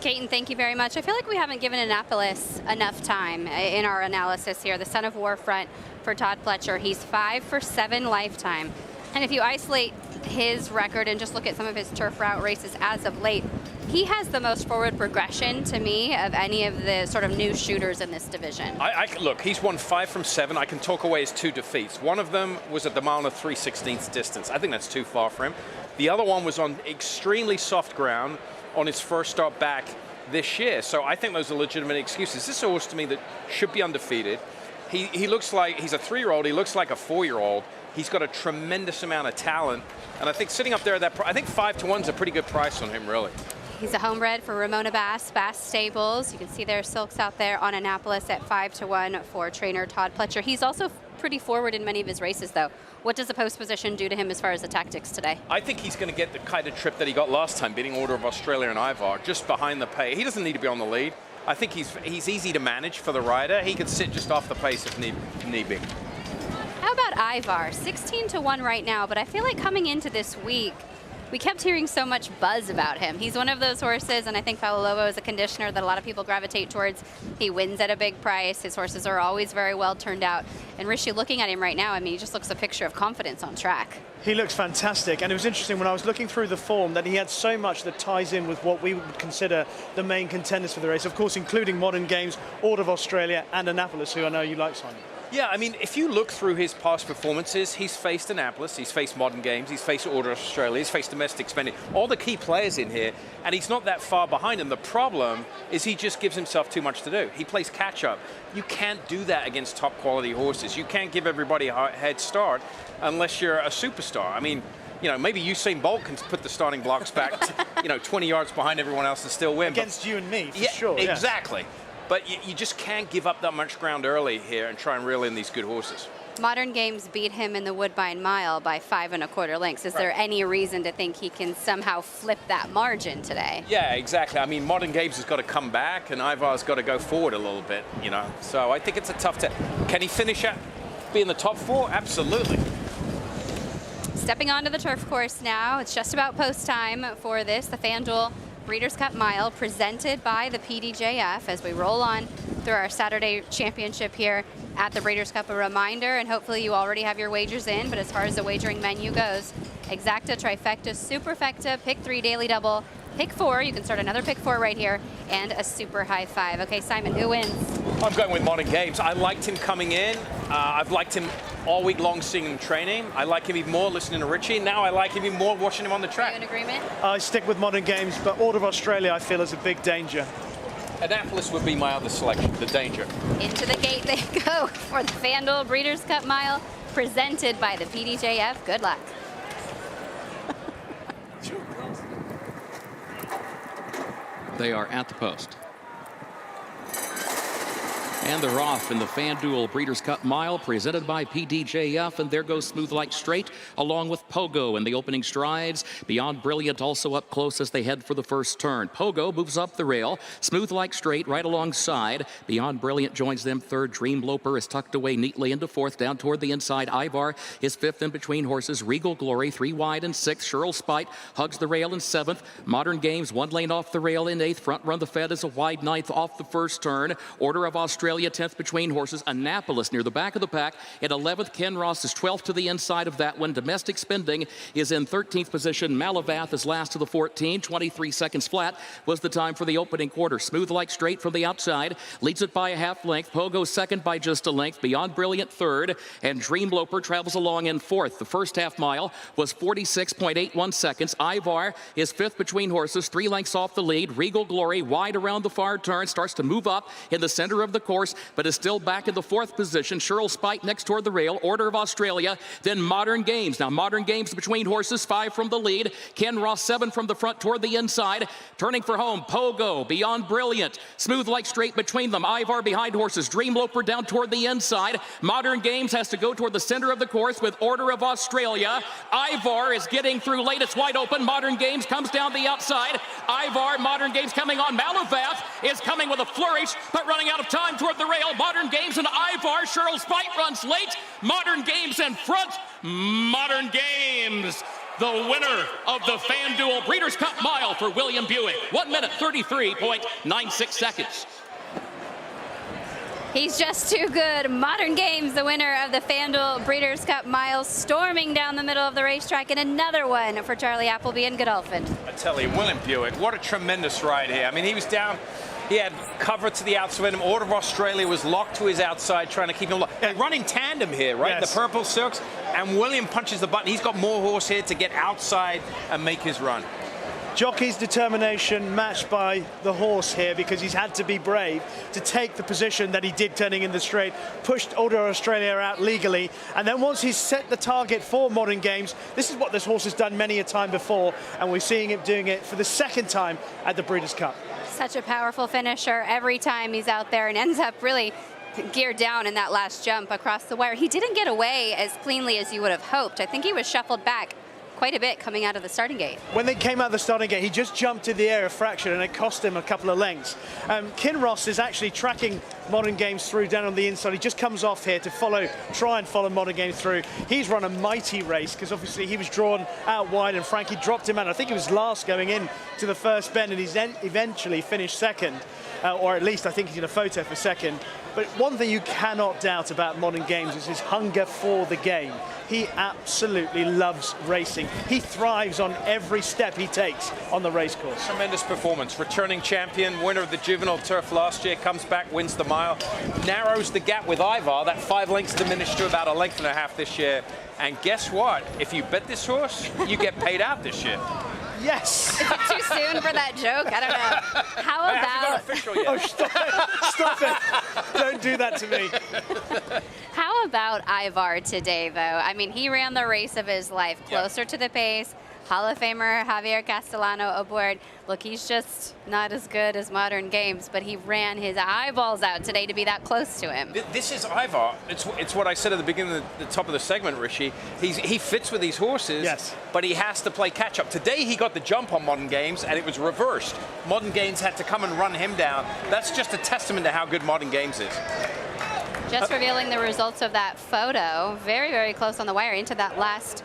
Kaiten, thank you very much. I feel like we haven't given Annapolis enough time in our analysis here. The Son of Warfront for Todd Pletcher. He's 5 for 7 lifetime. And if you isolate his record and just look at some of his turf route races as of late, he has the most forward progression to me of any of the sort of new shooters in this division. Look, he's won 5 from 7. I can talk away his 2 defeats. One of them was at the mile and 3/16 distance. I think that's too far for him. The other one was on extremely soft ground on his first start back this year. So I think those are legitimate excuses. This is a horse to me that should be undefeated. He looks like he's a 3-year-old. He looks like a 4-year-old. He's got a tremendous amount of talent. And I think sitting up there at that, I think 5 to 1 is a pretty good price on him, really. He's a homebred for Ramona Bass Stables. You can see their silks out there on Annapolis at 5 to 1 for trainer Todd Pletcher. He's also pretty forward in many of his races, though. What does the post position do to him as far as the tactics today? I think he's going to get the kind of trip that he got last time, beating Order of Australia and Ivar, just behind the pace. He doesn't need to be on the lead. I think he's easy to manage for the rider. He could sit just off the pace if need be. How about Ivar? 16 to 1 right now, but I feel like coming into this week, we kept hearing so much buzz about him. He's one of those horses, and I think Paulo Lobo is a conditioner that a lot of people gravitate towards. He wins at a big price. His horses are always very well turned out. And Rishi, looking at him right now, I mean, he just looks a picture of confidence on track. He looks fantastic, and it was interesting when I was looking through the form that he had so much that ties in with what we would consider the main contenders for the race, of course, including Modern Games, Order of Australia, and Annapolis, who I know you like, Simon. Yeah, I mean, if you look through his past performances, he's faced Annapolis, he's faced Modern Games, he's faced Order of Australia, he's faced Domestic Spending, all the key players in here, and he's not that far behind him. The problem is he just gives himself too much to do. He plays catch-up. You can't do that against top-quality horses. You can't give everybody a head start unless you're a superstar. I mean, you know, maybe Usain Bolt can put the starting blocks back, 20 yards behind everyone else and still win. Against you and me, for yeah, sure. Exactly. Yeah. But you just can't give up that much ground early here and try and reel in these good horses. Modern Games beat him in the Woodbine Mile by 5 1/4 lengths. Is there any reason to think he can somehow flip that margin today? Yeah, exactly. I mean, Modern Games has got to come back, and Ivar's got to go forward a little bit, So I think it's a tough test. Can he finish at be in the top 4? Absolutely. Stepping onto the turf course now. It's just about post time for this, the FanDuel Breeders' Cup Mile, presented by the PDJF as we roll on through our Saturday championship here at the Breeders' Cup. A reminder, and hopefully you already have your wagers in, but as far as the wagering menu goes, exacta, trifecta, superfecta, pick 3 daily double, pick 4, you can start another pick 4 right here, and a super high 5. Okay, Simon, who wins? I'm going with Modern Games. I liked him coming in. I've liked him all week long seeing him training. I like him even more listening to Richie. Now I like him even more watching him on the track. Are you in agreement? I stick with Modern Games, but Order of Australia I feel is a big danger. Annapolis would be my other selection, the danger. Into the gate they go for the FanDuel Breeders' Cup Mile, presented by the PDJF. Good luck. They are at the post. And they're off in the FanDuel Breeders' Cup Mile presented by PDJF. And there goes Smooth Like Straight along with Pogo in the opening strides. Beyond Brilliant also up close as they head for the first turn. Pogo moves up the rail. Smooth Like Straight right alongside. Beyond Brilliant joins them third. Dream Loper is tucked away neatly into fourth. Down toward the inside, Ivar is fifth in between horses. Regal Glory 3 wide in sixth. Cheryl Spite hugs the rail in seventh. Modern Games 1 lane off the rail in eighth. Front Run the Fed is a wide ninth off the first turn. Order of Australia 10th between horses. Annapolis near the back of the pack at 11th. Ken Ross is 12th to the inside of that one. Domestic Spending is in 13th position. Malavath is last of the 14. 23 seconds flat was the time for the opening quarter. Smooth Like Straight from the outside leads it by a half length. Pogo second by just a length. Beyond Brilliant third, and Dream Loper travels along in fourth. The first half mile was 46.81 seconds. Ivar is fifth between horses, 3 lengths off the lead. Regal Glory wide around the far turn, starts to move up in the center of the course, but is still back in the fourth position. Cheryl Spite next toward the rail. Order of Australia, then Modern Games. Now Modern Games between horses, 5 from the lead. Ken Ross 7 from the front toward the inside. Turning for home, Pogo, Beyond Brilliant. Smooth Like Straight between them. Ivar behind horses. Dream Loper down toward the inside. Modern Games has to go toward the center of the course with Order of Australia. Ivar is getting through late. It's wide open. Modern Games comes down the outside. Ivar, Modern Games coming on. Malavath is coming with a flourish, but running out of time toward the rail. Modern Games and Ivar. Cheryl Spite runs late. Modern Games in front. Modern Games, the winner of the FanDuel Breeders' Cup Mile for William Buick. 1 minute, 33.96 seconds. He's just too good. Modern Games, the winner of the FanDuel Breeders' Cup Mile, storming down the middle of the racetrack, and another one for Charlie Appleby and Godolphin. I tell you, William Buick, what a tremendous ride here. I mean, he was down. He had cover to the outside of him. Order of Australia was locked to his outside, trying to keep him locked. They run in tandem here, right? Yes. The purple silks, and William punches the button. He's got more horse here to get outside and make his run. Jockey's determination matched by the horse here, because he's had to be brave to take the position that he did turning in the straight, pushed Order of Australia out legally, and then once he's set the target for Modern Games, this is what this horse has done many a time before, and we're seeing him doing it for the second time at the Breeders' Cup. Such a powerful finisher every time he's out there, and ends up really geared down in that last jump across the wire. He didn't get away as cleanly as you would have hoped. I think he was shuffled back quite a bit coming out of the starting gate. When they came out of the starting gate, he just jumped in the air a fraction, and it cost him a couple of lengths. Kinross is actually tracking Modern Games through down on the inside. He just comes off here to try and follow Modern Games through. He's run a mighty race, because obviously he was drawn out wide and Frankie dropped him out. I think he was last going in to the first bend, and he's eventually finished second, or at least I think he's in a photo for second. But one thing you cannot doubt about Modern Games is his hunger for the game. He absolutely loves racing. He thrives on every step he takes on the race course. Tremendous performance. Returning champion, winner of the juvenile turf last year, comes back, wins the mile, narrows the gap with Ivar. That 5 lengths diminished to about 1.5 lengths this year. And guess what? If you bet this horse, you get paid out this year. Yes. Is it too soon for that joke? I don't know. How about... official yet. Oh, stop it. Don't do that to me. How about Ivar today, though? I mean, he ran the race of his life, closer to the pace. Hall of Famer Javier Castellano aboard. Look, he's just not as good as Modern Games, but he ran his eyeballs out today to be that close to him. This is Ivar. It's what I said at the beginning of the top of the segment, Rishi. He fits with these horses, yes, but he has to play catch up. Today he got the jump on Modern Games, and it was reversed. Modern Games had to come and run him down. That's just a testament to how good Modern Games is. Just revealing the results of that photo. Very, very close on the wire into that last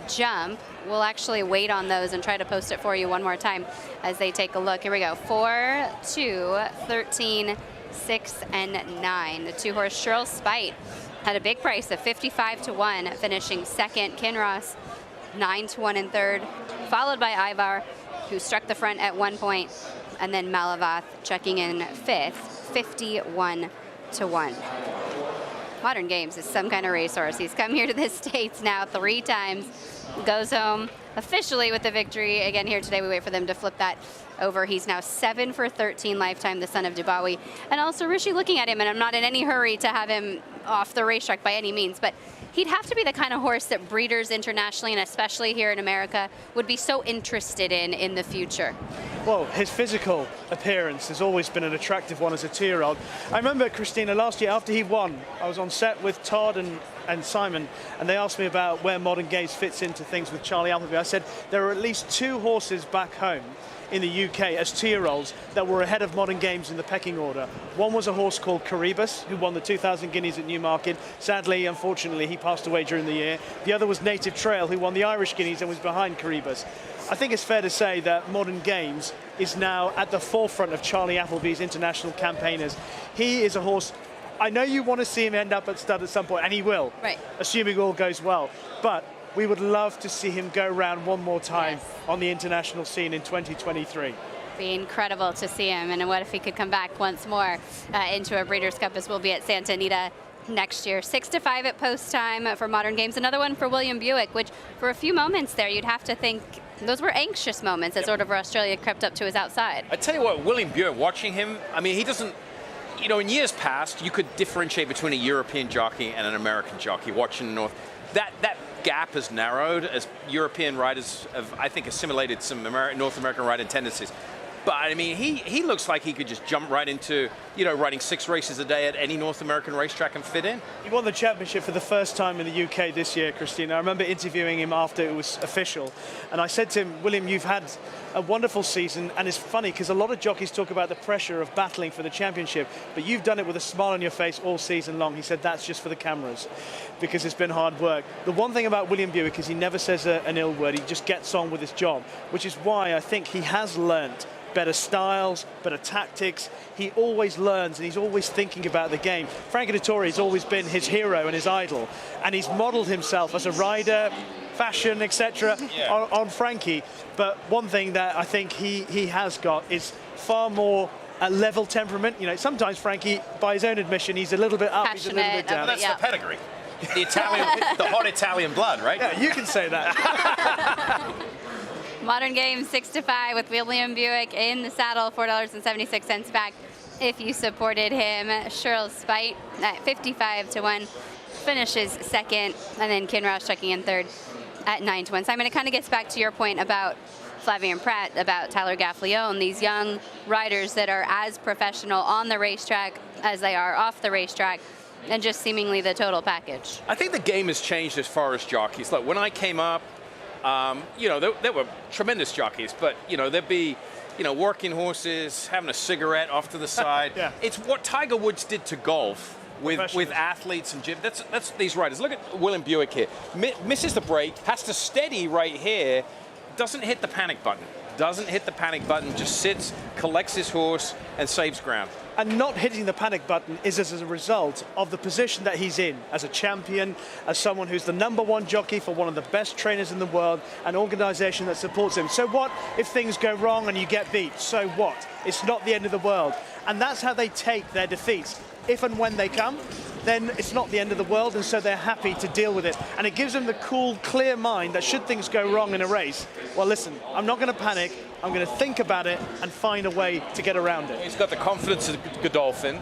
jump. We'll actually wait on those and try to post it for you one more time as they take a look. Here we go. 4, 2, 13, 6, and 9. The 2-horse Cheryl Spite had a big price of 55-1, finishing second. Kinross 9-1 in third, followed by Ivar, who struck the front at 1 point, and then Malavath checking in fifth, 51-1. Modern Games is some kind of racehorse. He's come here to the States now 3 times. Goes home officially with the victory. Again, here today, we wait for them to flip that over. He's now 7 for 13 lifetime, the son of Dubawi. And also, Rishi, looking at him, and I'm not in any hurry to have him off the racetrack by any means, but he'd have to be the kind of horse that breeders internationally, and especially here in America, would be so interested in the future. Well, his physical appearance has always been an attractive one as a 2-year-old. I remember, Christina, last year after he won, I was on set with Todd and Simon, and they asked me about where Modern Games fits into things with Charlie Appleby. I said there are at least 2 horses back home in the UK as 2-year-olds that were ahead of Modern Games in the pecking order. One was a horse called Caribus, who won the 2,000 Guineas at Newmarket. Sadly, unfortunately, he passed away during the year. The other was Native Trail, who won the Irish Guineas and was behind Caribus. I think it's fair to say that Modern Games is now at the forefront of Charlie Appleby's international campaigners. He is a horse, I know you want to see him end up at stud at some point, and he will, right, assuming all goes well. But we would love to see him go round one more time on the international scene in 2023. Be incredible to see him, and what if he could come back once more into a Breeders' Cup, as we'll be at Santa Anita next year. 6-5 at post time for Modern Games. Another one for William Buick, which for a few moments there you'd have to think those were anxious moments as Order of Australia crept up to his outside. I tell you what, William Buick, watching him, I mean, he doesn't, you know, in years past, you could differentiate between a European jockey and an American jockey watching the North. That gap has narrowed as European riders have, I think, assimilated some North American riding tendencies. But I mean, he looks like he could just jump right into, you know, riding 6 races a day at any North American racetrack and fit in. He won the championship for the first time in the UK this year, Christina. I remember interviewing him after it was official, and I said to him, William, you've had a wonderful season, and it's funny because a lot of jockeys talk about the pressure of battling for the championship, but you've done it with a smile on your face all season long. He said that's just for the cameras because it's been hard work. The one thing about William Buick is he never says an ill word. He just gets on with his job, which is why I think he has learnt better styles, better tactics. He always learns and he's always thinking about the game. Frankie Dettori's always been his hero and his idol, and he's modeled himself as a rider, fashion, etc. on Frankie. But one thing that I think he has got is far more a level temperament. You know, sometimes Frankie, by his own admission, he's a little bit up, he's a little bit down. Well, that's the pedigree. The Italian, the hot Italian blood, right? Yeah, you can say that. Modern Games 6-5 with William Buick in the saddle, $4.76 back if you supported him. Cheryl Spite at 55-1 finishes second, and then Kinross checking in third at 9-1. Simon, it kind of gets back to your point about Flavien Prat, about Tyler Gaffalione, these young riders that are as professional on the racetrack as they are off the racetrack, and just seemingly the total package. I think the game has changed as far as jockeys. Look, when I came up, you know, there were tremendous jockeys, but, you know, there'd be, you know, working horses, having a cigarette off to the side. It's what Tiger Woods did to golf with athletes and gym. That's these riders. Look at William Buick here. Misses the break, has to steady right here, doesn't hit the panic button. Doesn't hit the panic button, just sits, collects his horse, and saves ground. And not hitting the panic button is as a result of the position that he's in as a champion, as someone who's the #1 jockey for one of the best trainers in the world, an organization that supports him. So what if things go wrong and you get beat? So what? It's not the end of the world. And that's how they take their defeats. If and when they come, then it's not the end of the world, and so they're happy to deal with it. And it gives them the cool, clear mind that should things go wrong in a race, well, listen, I'm not going to panic. I'm going to think about it and find a way to get around it. He's got the confidence of Godolphin.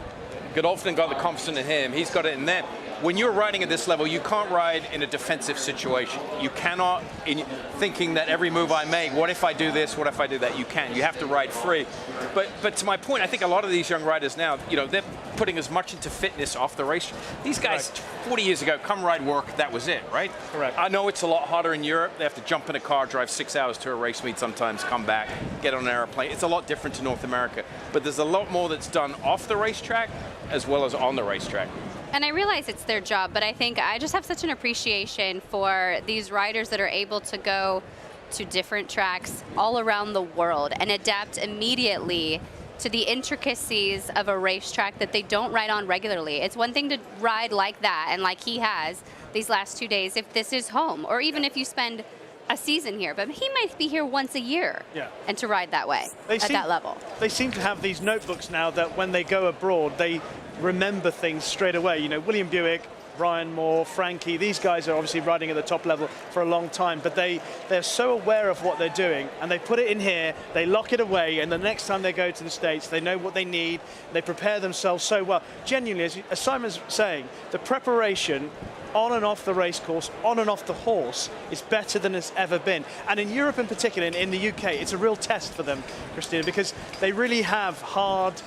Godolphin got the confidence in him. He's got it in them. When you're riding at this level, you can't ride in a defensive situation. You cannot, in thinking that every move I make, what if I do this, what if I do that? You can't. You have to ride free. But to my point, I think a lot of these young riders now, you know, they're putting as much into fitness off the race. These guys, 40 years ago, come ride work, that was it, right? Correct. I know it's a lot harder in Europe. They have to jump in a car, drive 6 hours to a race meet sometimes, come back, get on an airplane. It's a lot different to North America. But there's a lot more that's done off the racetrack as well as on the racetrack. And I realize it's their job, but I think I just have such an appreciation for these riders that are able to go to different tracks all around the world and adapt immediately to the intricacies of a racetrack that they don't ride on regularly. It's one thing to ride like that, and like he has these last 2 days, if this is home, or even if you spend a season here, but he might be here once a year and to ride that way at that level. They seem to have these notebooks now that when they go abroad, they remember things straight away. You know, William Buick, Ryan Moore, Frankie, these guys are obviously riding at the top level for a long time, but they're so aware of what they're doing, and they put it in here, they lock it away, and the next time they go to the States, they know what they need, they prepare themselves so well. Genuinely, as Simon's saying, the preparation on and off the race course, on and off the horse, is better than it's ever been. And in Europe in particular, in the UK, it's a real test for them, Christina, because they really have hard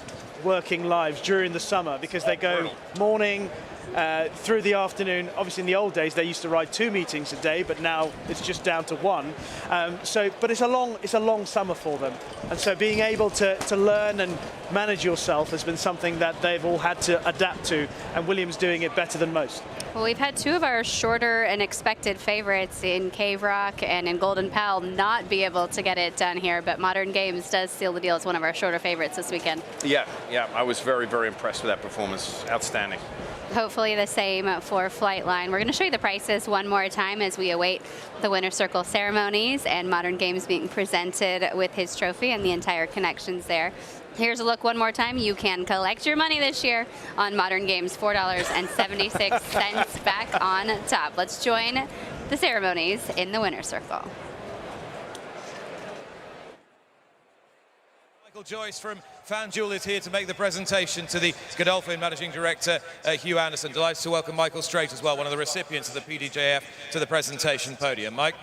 working lives during the summer, because they go morning through the afternoon. Obviously in the old days they used to ride 2 meetings a day, but now it's just down to 1. But it's a long summer for them, and so being able to learn and manage yourself has been something that they've all had to adapt to, and William's doing it better than most. Well, we've had 2 of our shorter and expected favorites in Cave Rock and in Golden Pal not be able to get it done here, but Modern Games does seal the deal as one of our shorter favorites this weekend. Yeah, I was very, very impressed with that performance. Outstanding. Hopefully the same for Flightline. We're going to show you the prices one more time as we await the winner's circle ceremonies and Modern Games being presented with his trophy and the entire connections there. Here's a look one more time. You can collect your money this year on Modern Games, $4.76 back on top. Let's join the ceremonies in the winner's circle. Michael Joyce from FanDuel is here to make the presentation to the Godolphin Managing Director, Hugh Anderson. Delighted to welcome Michael Straight as well, one of the recipients of the PDJF, to the presentation podium. Mike?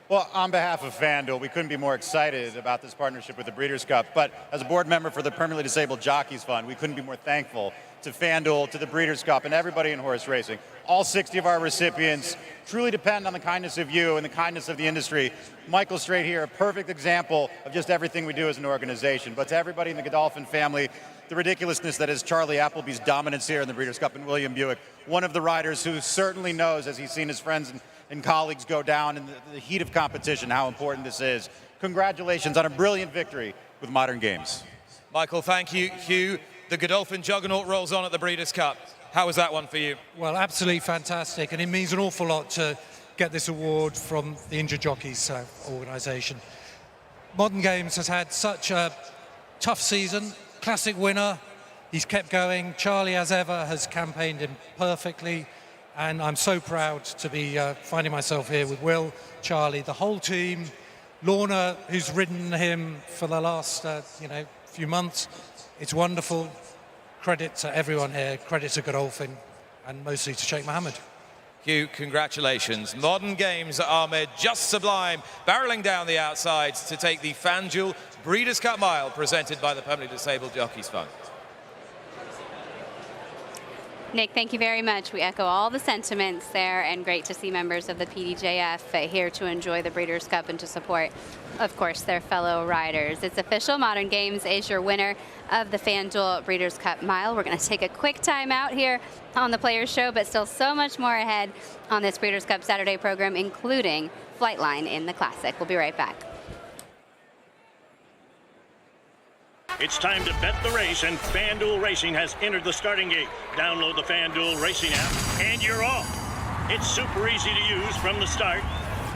Well, on behalf of FanDuel, we couldn't be more excited about this partnership with the Breeders' Cup. But as a board member for the Permanently Disabled Jockeys Fund, we couldn't be more thankful to FanDuel, to the Breeders' Cup, and everybody in horse racing. All 60 of our recipients truly depend on the kindness of you and the kindness of the industry. Michael Straight here, a perfect example of just everything we do as an organization. But to everybody in the Godolphin family, the ridiculousness that is Charlie Appleby's dominance here in the Breeders' Cup, and William Buick, one of the riders who certainly knows, as he's seen his friends and colleagues go down in the heat of competition, how important this is. Congratulations on a brilliant victory with Modern Games. Michael, thank you. Hugh, the Godolphin juggernaut rolls on at the Breeders' Cup. How was that one for you? Well, absolutely fantastic, and it means an awful lot to get this award from the Injured Jockeys organisation. Modern Games has had such a tough season, classic winner. He's kept going. Charlie, as ever, has campaigned him perfectly. And I'm so proud to be finding myself here with Will, Charlie, the whole team, Lorna, who's ridden him for the last few months. It's wonderful. Credit to everyone here, credit to Godolphin, and mostly to Sheikh Mohammed. Hugh, congratulations. Modern Games at Ahmed, just sublime, barreling down the outsides to take the FanDuel Breeders' Cup Mile, presented by the Permanently Disabled Jockeys Fund. Nick, thank you very much. We echo all the sentiments there, and great to see members of the PDJF here to enjoy the Breeders' Cup and to support, of course, their fellow riders. It's official. Modern Games is your winner of the FanDuel Breeders' Cup Mile. We're going to take a quick time out here on the Players Show, but still so much more ahead on this Breeders' Cup Saturday program, including Flightline in the Classic. We'll be right back. It's time to bet the race, and FanDuel Racing has entered the starting gate. Download the FanDuel Racing app, and you're off. It's super easy to use from the start.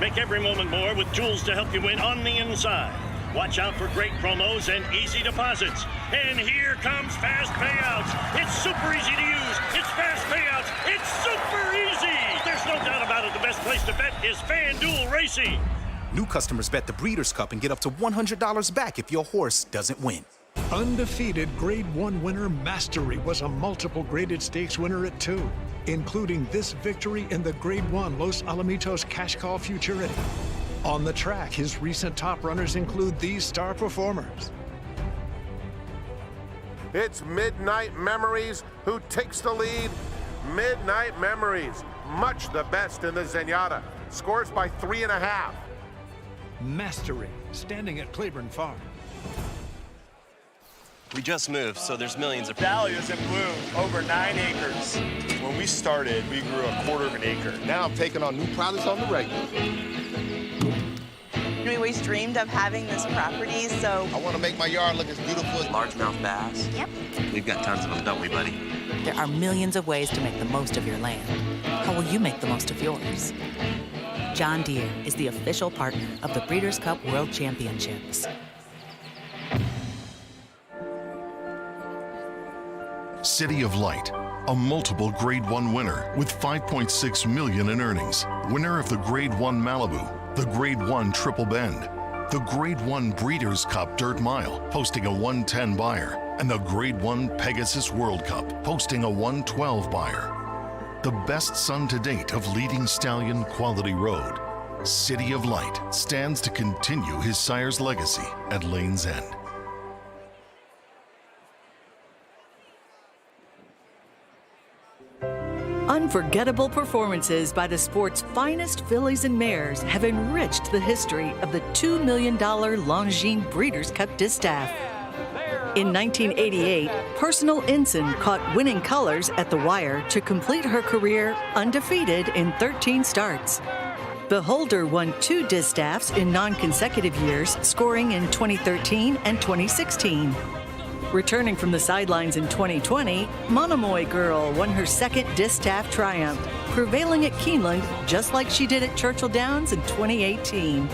Make every moment more with tools to help you win on the inside. Watch out for great promos and easy deposits. And here comes fast payouts. It's super easy to use. It's fast payouts. It's super easy. There's no doubt about it. The best place to bet is FanDuel Racing. New customers bet the Breeders' Cup and get up to $100 back if your horse doesn't win. Undefeated Grade 1 winner Mastery was a multiple graded stakes winner at 2, including this victory in the Grade 1 Los Alamitos Cash Call Futurity. On the track, his recent top runners include these star performers. It's Midnight Memories who takes the lead. Midnight Memories, much the best in the Zenyatta. Scores by 3.5. Mastery, standing at Claiborne Farm. We just moved, so there's millions of dahlias in bloom, over 9 acres. When we started, we grew 1/4 of an acre. Now I'm taking on new products on the regular. We always dreamed of having this property, so I want to make my yard look as beautiful as largemouth bass. Yep. We've got tons of them, don't we, buddy? There are millions of ways to make the most of your land. How will you make the most of yours? John Deere is the official partner of the Breeders' Cup World Championships. City of Light, a multiple Grade 1 winner with $5.6 million in earnings. Winner of the Grade 1 Malibu, the Grade 1 Triple Bend, the Grade 1 Breeders' Cup Dirt Mile, posting a 110 buyer, and the Grade 1 Pegasus World Cup, posting a 112 buyer. the best son to date of leading stallion Quality Road, City of Light stands to continue his sire's legacy at Lane's End. Unforgettable performances by the sport's finest fillies and mares have enriched the history of the $2 million Longines Breeders' Cup Distaff. In 1988, Personal Ensign caught winning colors at the wire to complete her career undefeated in 13 starts. Beholder won 2 distaffs in non-consecutive years, scoring in 2013 and 2016. Returning from the sidelines in 2020, Monomoy Girl won her second distaff triumph, prevailing at Keeneland just like she did at Churchill Downs in 2018.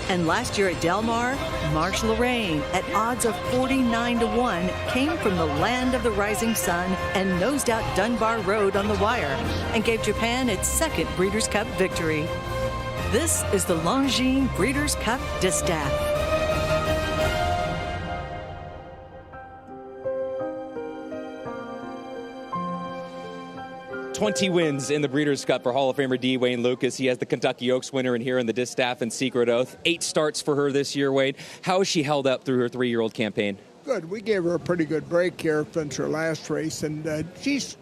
And last year at Del Mar, Marsh Lorraine, at odds of 49-1, came from the land of the rising sun and nosed out Dunbar Road on the wire and gave Japan its second Breeders' Cup victory. This is the Longines Breeders' Cup Distaff. 20 wins in the Breeders' Cup for Hall of Famer D. Wayne Lucas. He has the Kentucky Oaks winner in here in the Distaff and Secret Oath. 8 starts for her this year, Wayne. How has she held up through her 3-year-old campaign? Good. We gave her a pretty good break here since her last race, and she's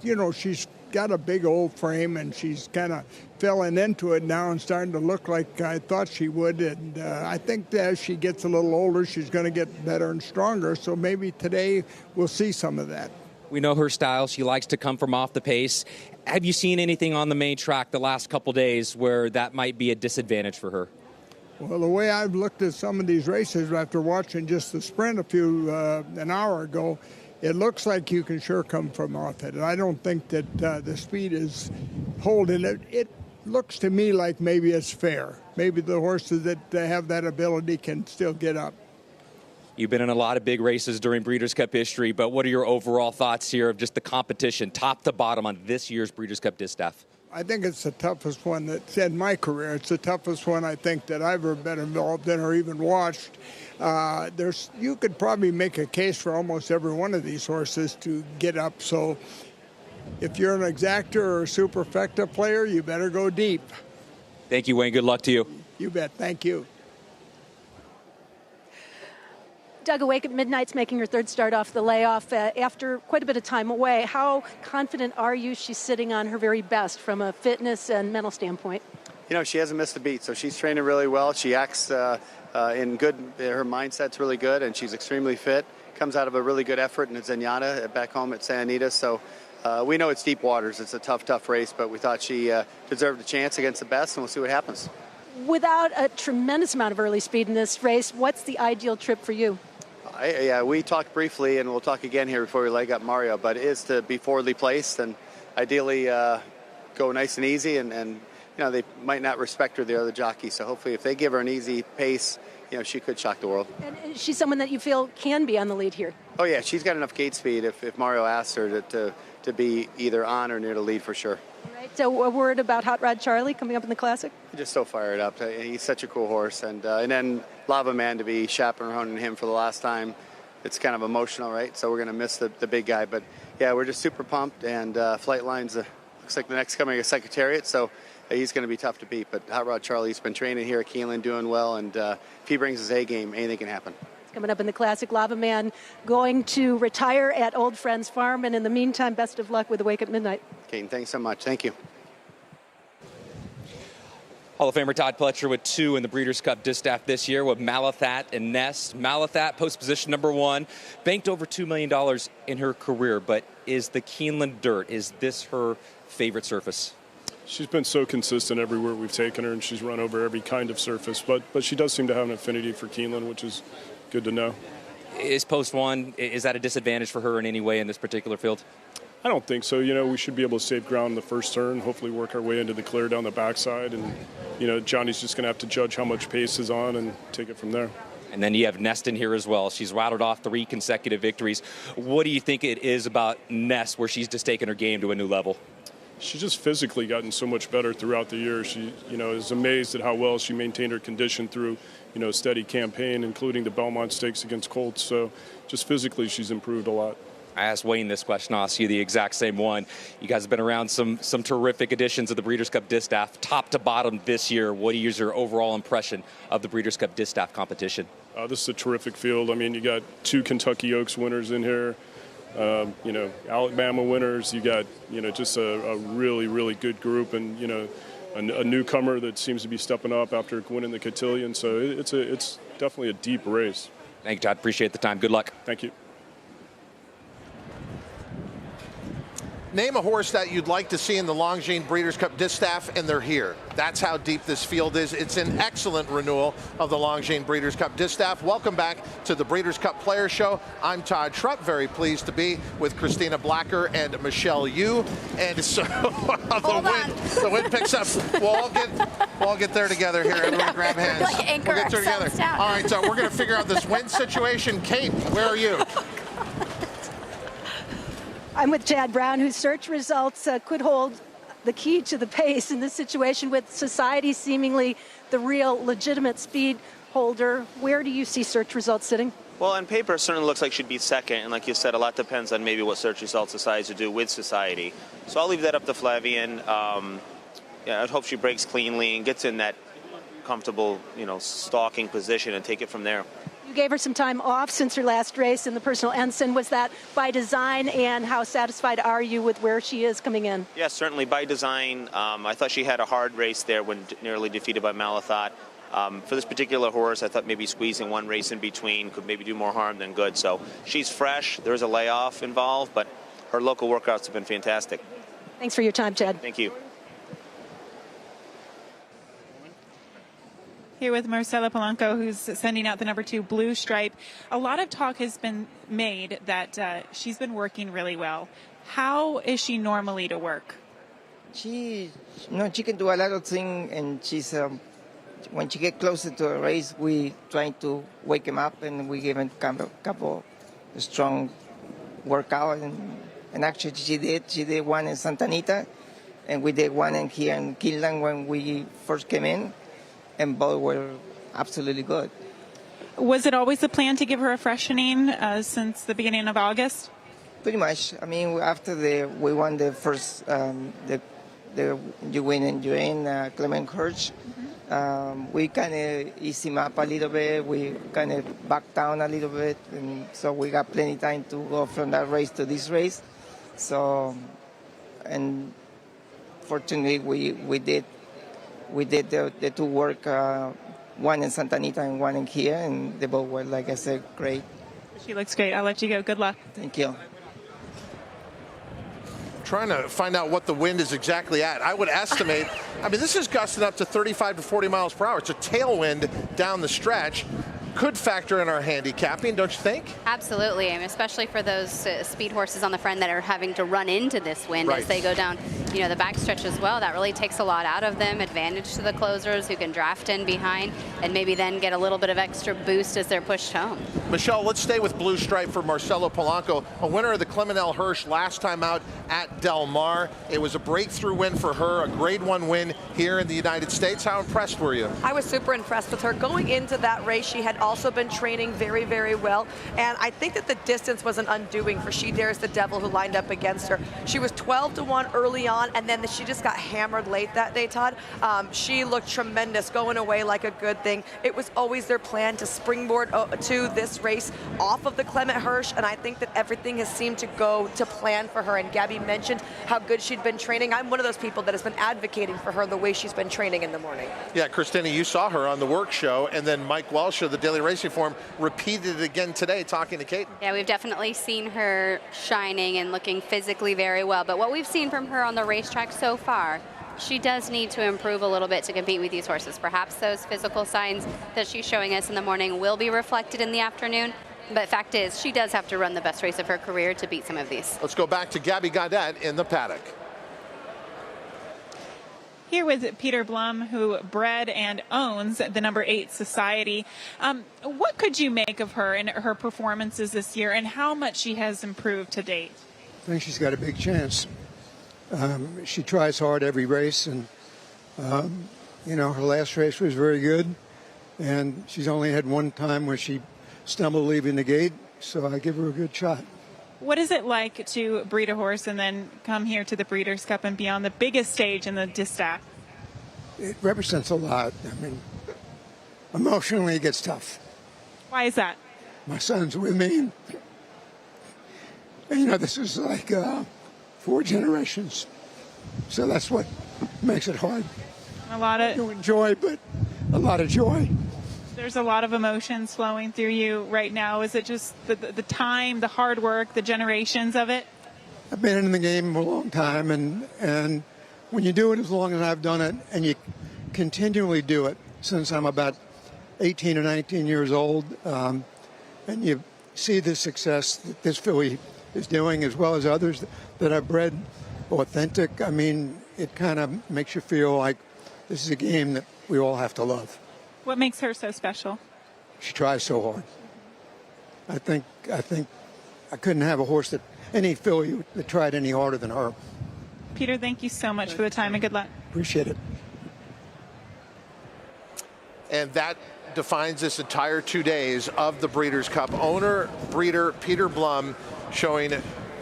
got a big old frame, and she's kind of filling into it now and starting to look like I thought she would. And I think that as she gets a little older, she's going to get better and stronger. So maybe today we'll see some of that. We know her style. She likes to come from off the pace. Have you seen anything on the main track the last couple days where that might be a disadvantage for her? Well, the way I've looked at some of these races after watching just the sprint an hour ago, it looks like you can sure come from off it. And I don't think that the speed is holding it. It looks to me like maybe it's fair. Maybe the horses that have that ability can still get up. You've been in a lot of big races during Breeders' Cup history, but what are your overall thoughts here of just the competition, top to bottom, on this year's Breeders' Cup Distaff? I think it's the toughest one that's in my career. It's the toughest one I think that I've ever been involved in or even watched. You could probably make a case for almost every one of these horses to get up. So if you're an exactor or a superfecta player, you better go deep. Thank you, Wayne. Good luck to you. You bet. Thank you. Doug, awake at midnight's making her third start off the layoff after quite a bit of time away. How confident are you she's sitting on her very best from a fitness and mental standpoint? You know, she hasn't missed a beat, so she's training really well. She acts in good. Her mindset's really good, and she's extremely fit. Comes out of a really good effort in Zenyatta back home at Santa Anita. So we know it's deep waters. It's a tough race, but we thought she deserved a chance against the best, and we'll see what happens. Without a tremendous amount of early speed in this race, what's the ideal trip for you? We talked briefly, and we'll talk again here before we leg up Mario, but it is to be forwardly placed and ideally go nice and easy, and they might not respect her, the other jockeys, so hopefully if they give her an easy pace, she could shock the world. And she's someone that you feel can be on the lead here? Oh yeah, she's got enough gate speed if Mario asks her to be either on or near the lead for sure. All right, so a word about Hot Rod Charlie coming up in the Classic? Just so fired up. He's such a cool horse, and then Lava Man to be chaperoning him for the last time. It's kind of emotional, right? So we're going to miss the big guy. But, yeah, we're just super pumped. And Flight Line's looks like the next coming of Secretariat. So he's going to be tough to beat. But Hot Rod Charlie's been training here at Keeneland, doing well. And if he brings his A game, anything can happen. It's coming up in the Classic. Lava Man going to retire at Old Friends Farm. And in the meantime, best of luck with Awake at Midnight. Caden, thanks so much. Thank you. Hall of Famer Todd Pletcher with 2 in the Breeders' Cup Distaff this year with Malathat and Nest. Malathat, post position number 1, banked over $2 million in her career, but is the Keeneland dirt, is this her favorite surface? She's been so consistent everywhere we've taken her, and she's run over every kind of surface, but she does seem to have an affinity for Keeneland, which is good to know. Is post 1, is that a disadvantage for her in any way in this particular field? I don't think so. We should be able to save ground in the first turn, hopefully work our way into the clear down the backside. And, Johnny's just going to have to judge how much pace is on and take it from there. And then you have Nest in here as well. She's rattled off 3 consecutive victories. What do you think it is about Nest where she's just taken her game to a new level? She's just physically gotten so much better throughout the year. She, is amazed at how well she maintained her condition through, a steady campaign, including the Belmont Stakes against Colts. So just physically she's improved a lot. I asked Wayne this question. I'll ask you the exact same one. You guys have been around some terrific editions of the Breeders' Cup Distaff, top to bottom this year. What is your overall impression of the Breeders' Cup Distaff competition? This is a terrific field. I mean, you got 2 Kentucky Oaks winners in here. Alabama winners. You got, just a really, really good group, and, a newcomer that seems to be stepping up after winning the cotillion. So it's definitely a deep race. Thank you, Todd. Appreciate the time. Good luck. Thank you. Name a horse that you'd like to see in the Longines Breeders' Cup Distaff, and they're here. That's how deep this field is. It's an excellent renewal of the Longines Breeders' Cup Distaff. Welcome back to the Breeders' Cup Players Show. I'm Todd Schrupp, very pleased to be with Christina Blacker and Michelle Yu. And so the wind picks up. We'll all get there together here. Everyone grab hands. Like anchor we'll get there together. Down. All right, so we're going to figure out this wind situation. Kate, where are you? I'm with Chad Brown, whose search results could hold the key to the pace in this situation, with Society seemingly the real legitimate speed holder. Where do you see search results sitting? Well, on paper, it certainly looks like she'd be second. And like you said, a lot depends on maybe what search results decides to do with Society. So I'll leave that up to Flavian. I'd hope she breaks cleanly and gets in that comfortable, stalking position and take it from there. You gave her some time off since her last race in the personal ensign. Was that by design, and how satisfied are you with where she is coming in? Yes, certainly by design. I thought she had a hard race there when nearly defeated by Malathot. For this particular horse, I thought maybe squeezing one race in between could maybe do more harm than good. So she's fresh. There's a layoff involved, but her local workouts have been fantastic. Thanks for your time, Chad. Thank you. Here with Marcela Polanco, who's sending out the number 2 Blue Stripe. A lot of talk has been made that she's been working really well. How is she normally to work? She can do a lot of things, and she's when she get closer to a race, we try to wake him up, and we give him a couple strong workout, and actually she did one in Santa Anita, and we did one here in Keeneland when we first came in. And both were absolutely good. Was it always the plan to give her a freshening since the beginning of August? Pretty much. I mean, after we won the first, you win and you in Clement Hirsch, we kind of eased him up a little bit. We kind of backed down a little bit, and so we got plenty of time to go from that race to this race. So, and fortunately, we did the 2 work, one in Santa Anita and one in here, and they both were, like I said, great. She looks great. I'll let you go. Good luck. Thank you. Trying to find out what the wind is exactly at. I would estimate, this is gusting up to 35 to 40 miles per hour. It's a tailwind down the stretch. Could factor in our handicapping, don't you think? Absolutely, especially for those speed horses on the front that are having to run into this wind as they go down, the backstretch as well. That really takes a lot out of them. Advantage to the closers who can draft in behind and maybe then get a little bit of extra boost as they're pushed home. Michelle, let's stay with Blue Stripe for Marcelo Polanco, a winner of the Clement Hirsch last time out at Del Mar. It was a breakthrough win for her, a grade 1 win here in the United States. How impressed were you? I was super impressed with her. Going into that race, she had also been training very, very well. And I think that the distance was an undoing for She Dares the Devil, who lined up against her. She was 12-1 early on, and then she just got hammered late that day, Todd. She looked tremendous, going away like a good thing. It was always their plan to springboard to this race off of the Clement Hirsch, and I think that everything has seemed to go to plan for her. And Gabby mentioned how good she'd been training. I'm one of those people that has been advocating for her the way she's been training in the morning. Yeah, Christina, you saw her on the work show, and then Mike Welsh of the Daily Racing Form repeated it again today talking to Caton. Yeah, we've definitely seen her shining and looking physically very well. But what we've seen from her on the racetrack so far, she does need to improve a little bit to compete with these horses. Perhaps those physical signs that she's showing us in the morning will be reflected in the afternoon. But fact is, she does have to run the best race of her career to beat some of these. Let's go back to Gabby Gaudet in the paddock. Here with Peter Blum, who bred and owns the number 8 Society. What could you make of her and her performances this year, and how much she has improved to date? I think she's got a big chance. She tries hard every race, and her last race was very good, and she's only had one time where she stumbled leaving the gate, so I give her a good shot. What is it like to breed a horse and then come here to the Breeders' Cup and be on the biggest stage in the Distaff? It represents a lot. I mean, emotionally it gets tough. Why is that? My son's with me. And, this is like 4 generations. So that's what makes it hard. A lot of to enjoy, but a lot of joy. There's a lot of emotions flowing through you right now. Is it just the time, the hard work, the generations of it? I've been in the game a long time, and when you do it as long as I've done it, and you continually do it since I'm about 18 or 19 years old, and you see the success that this filly is doing, as well as others that I've bred authentic, I mean, it kind of makes you feel like this is a game that we all have to love. What makes her so special? She tries so hard. I think I couldn't have a horse any filly that tried any harder than her. Peter, thank you so much for the time and good luck. Appreciate it. And that defines this entire 2 days of the Breeders' Cup. Owner, breeder Peter Blum showing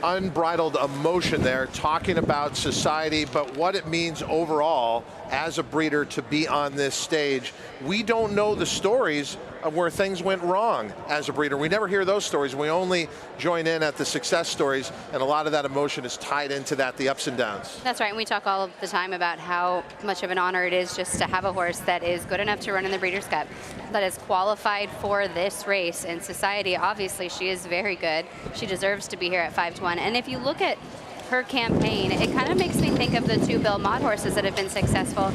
unbridled emotion there, talking about society, but what it means overall as a breeder to be on this stage. We don't know the stories of where things went wrong as a breeder. We never hear those stories. We only join in at the success stories, and a lot of that emotion is tied into that, the ups and downs. That's right, and we talk all of the time about how much of an honor it is just to have a horse that is good enough to run in the Breeders' Cup, that is qualified for this race. In society, obviously, she is very good. She deserves to be here at 5-1. And if you look at her campaign, it kind of makes me think of the 2 Bill Mott horses that have been successful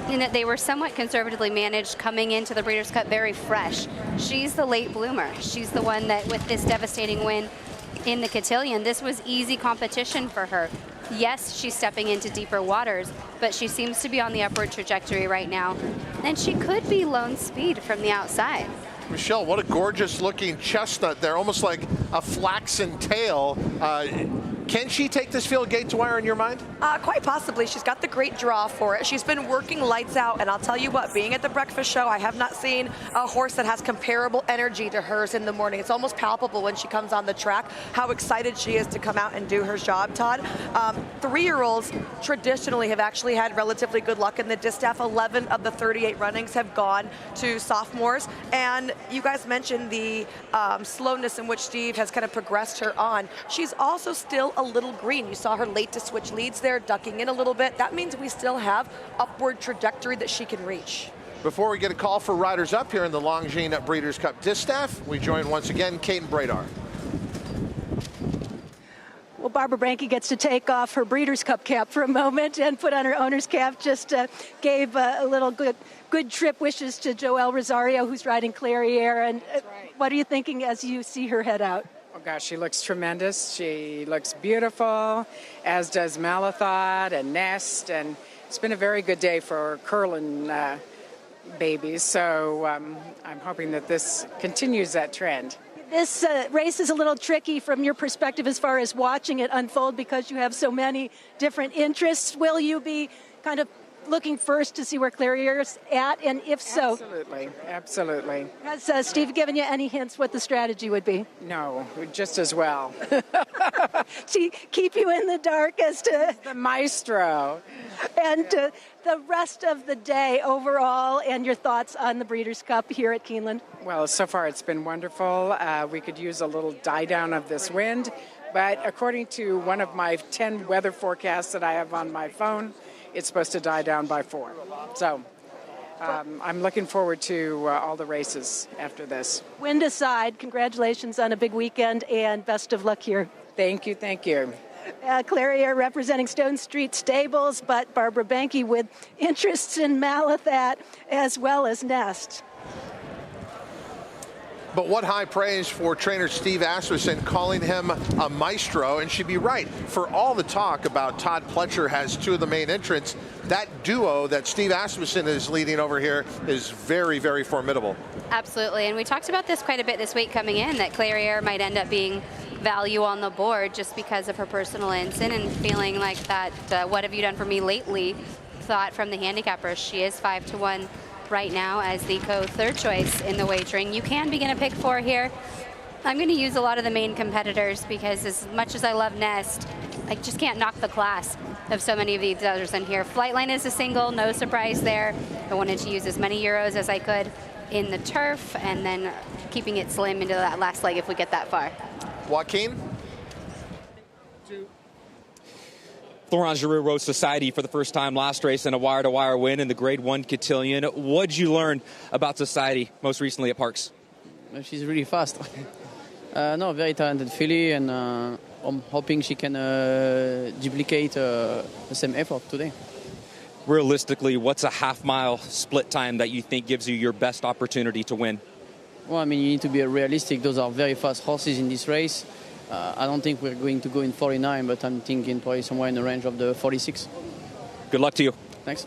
in that they were somewhat conservatively managed coming into the Breeders' Cup very fresh. She's the late bloomer. She's the one that with this devastating win in the Cotillion, this was easy competition for her. Yes, she's stepping into deeper waters, but she seems to be on the upward trajectory right now. And she could be lone speed from the outside. Michelle, what a gorgeous looking chestnut there, almost like a flaxen tail. Can she take this field gate to wire in your mind? Quite possibly. She's got the great draw for it. She's been working lights out, and I'll tell you what, being at the breakfast show, I have not seen a horse that has comparable energy to hers in the morning. It's almost palpable when she comes on the track, how excited she is to come out and do her job, Todd. 3-year-olds traditionally have actually had relatively good luck in the Distaff. 11 of the 38 runnings have gone to sophomores, and you guys mentioned the slowness in which Steve has kind of progressed her on. She's also still a little green. You saw her late to switch leads there, ducking in a little bit. That means we still have upward trajectory that she can reach. Before we get a call for riders up here in the Longines Breeders' Cup Distaff, we join once again Kate and Bradar. Well, Barbara Branke gets to take off her Breeders' Cup cap for a moment and put on her owner's cap. Just gave a little good trip wishes to Joelle Rosario, who's riding Clairiere. And what are you thinking as you see her head out? Oh, gosh, she looks tremendous. She looks beautiful, as does Malathot and Nest. And it's been a very good day for Curlin babies. So I'm hoping that this continues that trend. This race is a little tricky from your perspective as far as watching it unfold because you have so many different interests. Will you be kind of looking first to see where Clairiere's at, and if so? Absolutely. Has Steve given you any hints what the strategy would be? No, just as well. She keep you in the dark as to the maestro. And the rest of the day overall, and your thoughts on the Breeders' Cup here at Keeneland? Well, so far it's been wonderful. We could use a little die down of this wind, but according to one of my 10 weather forecasts that I have on my phone, it's supposed to die down by 4. So I'm looking forward to all the races after this. Wind aside, congratulations on a big weekend and best of luck here. Thank you, thank you. Clairiere representing Stone Street Stables, but Barbara Branke with interests in Malathot as well as Nest. But what high praise for trainer Steve Asmussen, calling him a maestro, and she'd be right. For all the talk about Todd Pletcher has 2 of the main entrants, that duo that Steve Asmussen is leading over here is very, very formidable. Absolutely, and we talked about this quite a bit this week coming in, that Clairiere might end up being value on the board just because of her personal incident and feeling like that what have you done for me lately thought from the handicappers. She is 5-1 right now as the co-third choice in the wagering. You can begin a pick 4 here. I'm going to use a lot of the main competitors because as much as I love Nest, I just can't knock the class of so many of these others in here. Flightline is a single, no surprise there. I wanted to use as many Euros as I could in the turf and then keeping it slim into that last leg if we get that far. Joaquin? Florent Giroux rode Society for the first time last race in a wire-to-wire win in the Grade 1 Cotillion. What did you learn about Society most recently at Parks? She's really fast. No, very talented filly, and I'm hoping she can duplicate the same effort today. Realistically, what's a half-mile split time that you think gives you your best opportunity to win? Well, I mean, you need to be realistic. Those are very fast horses in this race. I don't think we're going to go in 49, but I'm thinking probably somewhere in the range of the 46. Good luck to you. Thanks.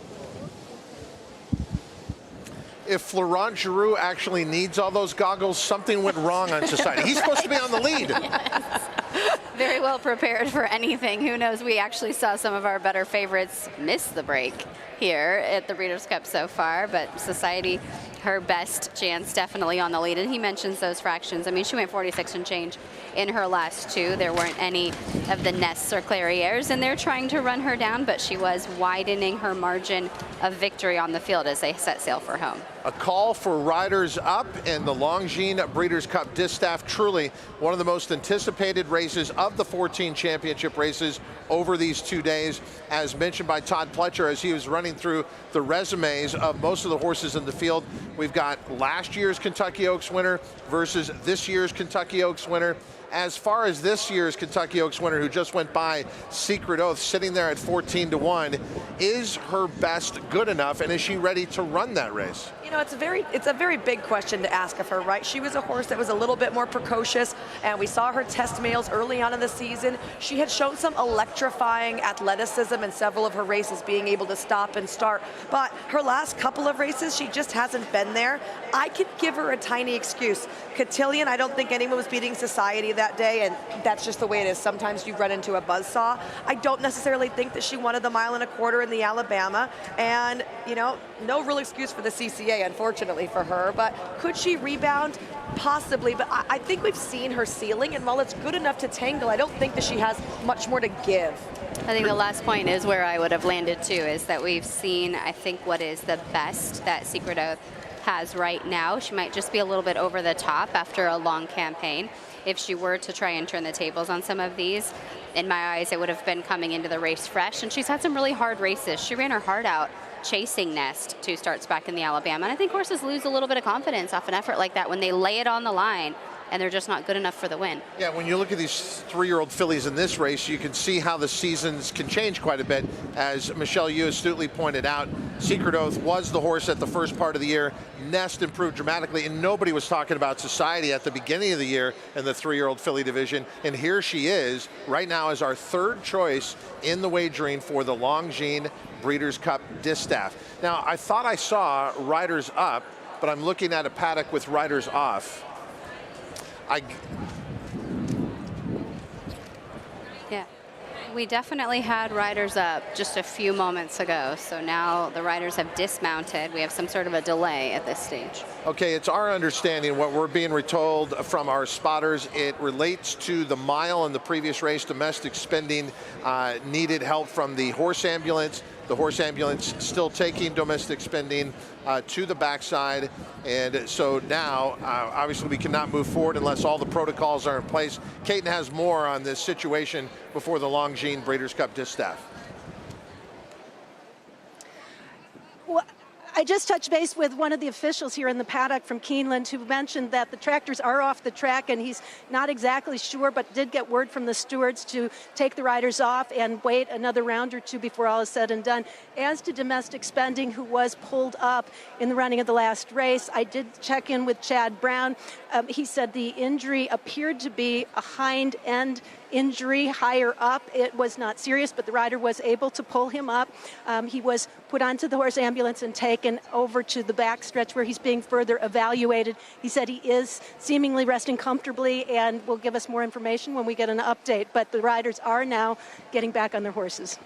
If Florent Giroux actually needs all those goggles, something went wrong on Society. He's supposed to be on the lead. Yes. Very well prepared for anything. Who knows? We actually saw some of our better favorites miss the break here at the Breeders' Cup so far, but Society, her best chance definitely on the lead. And he mentions those fractions. I mean, she went 46 and change in her last two. There weren't any of the Nests or Clairières, and they're trying to run her down, but she was widening her margin of victory on the field as they set sail for home. A call for riders up in the Longines Breeders' Cup Distaff. Truly one of the most anticipated races of the 14 championship races over these 2 days. As mentioned by Todd Pletcher as he was running through the resumes of most of the horses in the field, we've got last year's Kentucky Oaks winner versus this year's Kentucky Oaks winner. As far as this year's Kentucky Oaks winner, who just went by, Secret Oath, sitting there at 14-1, is her best good enough, and is she ready to run that race? You know, it's a very big question to ask of her, right? She was a horse that was a little bit more precocious, and we saw her test males early on in the season. She had shown some electrifying athleticism in several of her races, being able to stop and start. But her last couple of races, she just hasn't been there. I could give her a tiny excuse. Cotillion, I don't think anyone was beating Society that day, and that's just the way it is. Sometimes you run into a buzzsaw. I don't necessarily think that she wanted the 1.25 miles in the Alabama, and, you know, no real excuse for the CCA, unfortunately for her, but could she rebound? Possibly, but I think we've seen her ceiling, and while it's good enough to tangle, I don't think that she has much more to give. I think the last point is where I would have landed too, is that we've seen, I think, what is the best that Secret Oath has right now. She might just be a little bit over the top after a long campaign. If she were to try and turn the tables on some of these, in my eyes, it would have been coming into the race fresh, and she's had some really hard races. She ran her heart out chasing Nest 2 starts back in the Alabama, and I think horses lose a little bit of confidence off an effort like that when they lay it on the line and they're just not good enough for the win. Yeah, when you look at these 3-year-old fillies in this race, you can see how the seasons can change quite a bit. As Michelle Yu astutely pointed out, Secret Oath was the horse at the first part of the year. Nest improved dramatically, and nobody was talking about Society at the beginning of the year in the 3-year-old filly division. And here she is right now as our 3rd choice in the wagering for the Longines Breeders' Cup Distaff. Now, I thought I saw riders up, but I'm looking at a paddock with riders off. Yeah, we definitely had riders up just a few moments ago, so now the riders have dismounted. We have some sort of a delay at this stage. Okay, it's our understanding, what we're being retold from our spotters, it relates to the mile in the previous race. Domestic Spending needed help from the horse ambulance. The horse ambulance still taking Domestic Spending to the backside, and so now obviously we cannot move forward unless all the protocols are in place. Caton has more on this situation before the Longines Breeders' Cup Distaff. Well, I just touched base with one of the officials here in the paddock from Keeneland who mentioned that the tractors are off the track, and he's not exactly sure, but did get word from the stewards to take the riders off and wait another round or two before all is said and done. As to Domestic Spending, who was pulled up in the running of the last race, I did check in with Chad Brown. He said the injury appeared to be a hind end injury higher up. It was not serious, but the rider was able to pull him up. He was put onto the horse ambulance and taken over to the back stretch where he's being further evaluated. He said he is seemingly resting comfortably and will give us more information when we get an update, but the riders are now getting back on their horses.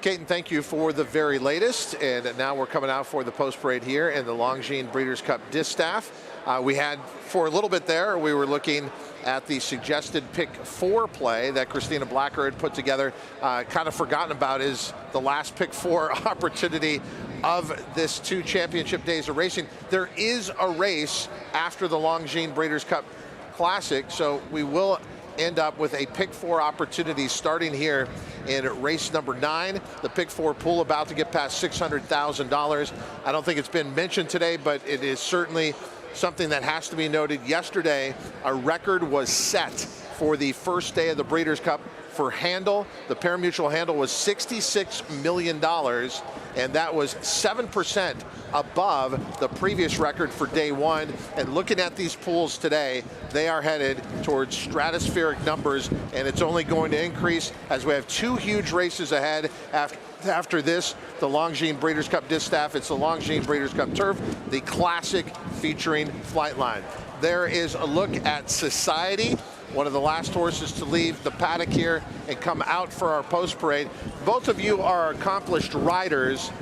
Caton, thank you for the very latest. And now we're coming out for the post parade here in the Longines Breeders' Cup Distaff. We had, for a little bit there, we were looking at the suggested pick 4 play that Christina Blacker had put together. Kind of forgotten about is the last pick 4 opportunity of this 2 championship days of racing. There is a race after the Longines Breeders' Cup Classic, so we will end up with a pick 4 opportunity starting here in race number 9. The pick 4 pool about to get past $600,000. I don't think it's been mentioned today, but it is certainly something that has to be noted. Yesterday, a record was set for the first day of the Breeders' Cup for handle. The pari-mutuel handle was $66 million, and that was 7% above the previous record for day 1. And looking at these pools today, they are headed towards stratospheric numbers, and it's only going to increase as we have 2 huge races ahead. After this, the Longines Breeders' Cup Distaff, it's the Longines Breeders' Cup Turf, the Classic featuring Flightline. There is a look at Society, one of the last horses to leave the paddock here and come out for our post parade. Both of you are accomplished riders.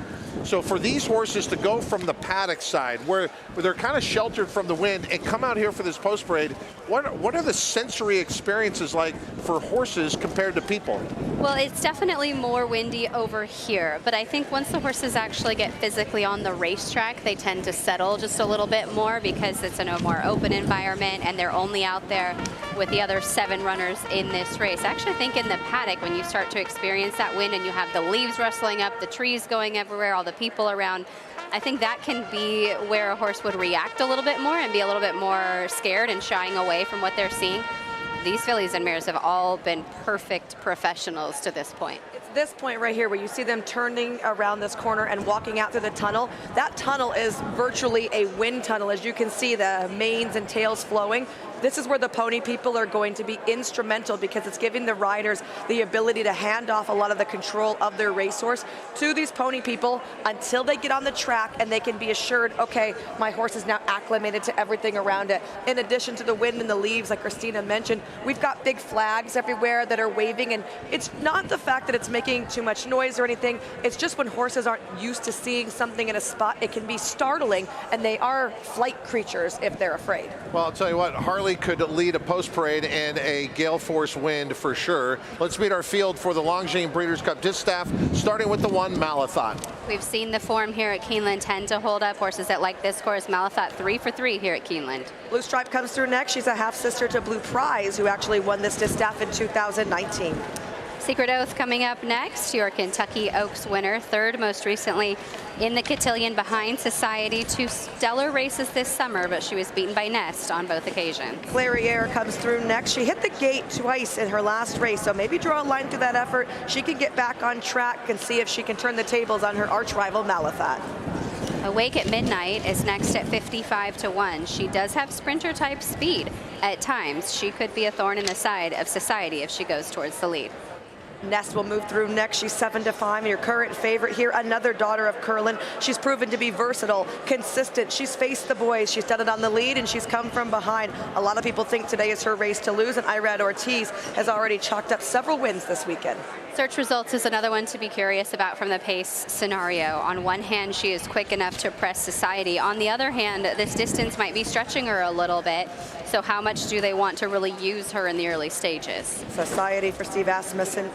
So for these horses to go from the paddock side, where they're kind of sheltered from the wind, and come out here for this post parade, what are the sensory experiences like for horses compared to people? Well, it's definitely more windy over here, but I think once the horses actually get physically on the racetrack, they tend to settle just a little bit more because it's a more open environment and they're only out there with the other 7 runners in this race. I actually think in the paddock, when you start to experience that wind and you have the leaves rustling up, the trees going everywhere, all the people around, I think that can be where a horse would react a little bit more and be a little bit more scared and shying away from what they're seeing. These fillies and mares have all been perfect professionals to this point. It's this point right here where you see them turning around this corner and walking out through the tunnel. That tunnel is virtually a wind tunnel. As you can see, the manes and tails flowing. This is where the pony people are going to be instrumental because it's giving the riders the ability to hand off a lot of the control of their racehorse to these pony people until they get on the track and they can be assured, okay, my horse is now acclimated to everything around it. In addition to the wind and the leaves, like Christina mentioned, we've got big flags everywhere that are waving, and it's not the fact that it's making too much noise or anything. It's just when horses aren't used to seeing something in a spot, it can be startling, and they are flight creatures if they're afraid. Well, I'll tell you what, Harley could lead a post parade in a gale force wind for sure. Let's meet our field for the Longines Breeders' Cup Distaff, starting with the 1 Malathot. We've seen the form here at Keeneland tend to hold up horses that like this course. Malathot 3 for 3 here at Keeneland. Blue Stripe comes through next. She's a half sister to Blue Prize, who actually won this Distaff in 2019. Secret Oath coming up next, your Kentucky Oaks winner, 3rd most recently in the cotillion behind Society. 2 stellar races this summer, but she was beaten by Nest on both occasions. Clairiere comes through next. She hit the gate twice in her last race, so maybe draw a line through that effort. She can get back on track and see if she can turn the tables on her arch rival Malathot. Awake at Midnight is next at 55 to 1. She does have sprinter type speed at times. She could be a thorn in the side of Society if she goes towards the lead. Nest will move through next. She's 7 to 5. Your current favorite here, another daughter of Curlin. She's proven to be versatile, consistent. She's faced the boys. She's done it on the lead, and she's come from behind. A lot of people think today is her race to lose, and Irad Ortiz has already chalked up several wins this weekend. Search Results is another one to be curious about from the pace scenario. On one hand, she is quick enough to press Society. On the other hand, this distance might be stretching her a little bit. So how much do they want to really use her in the early stages? Society for Steve Asmussen.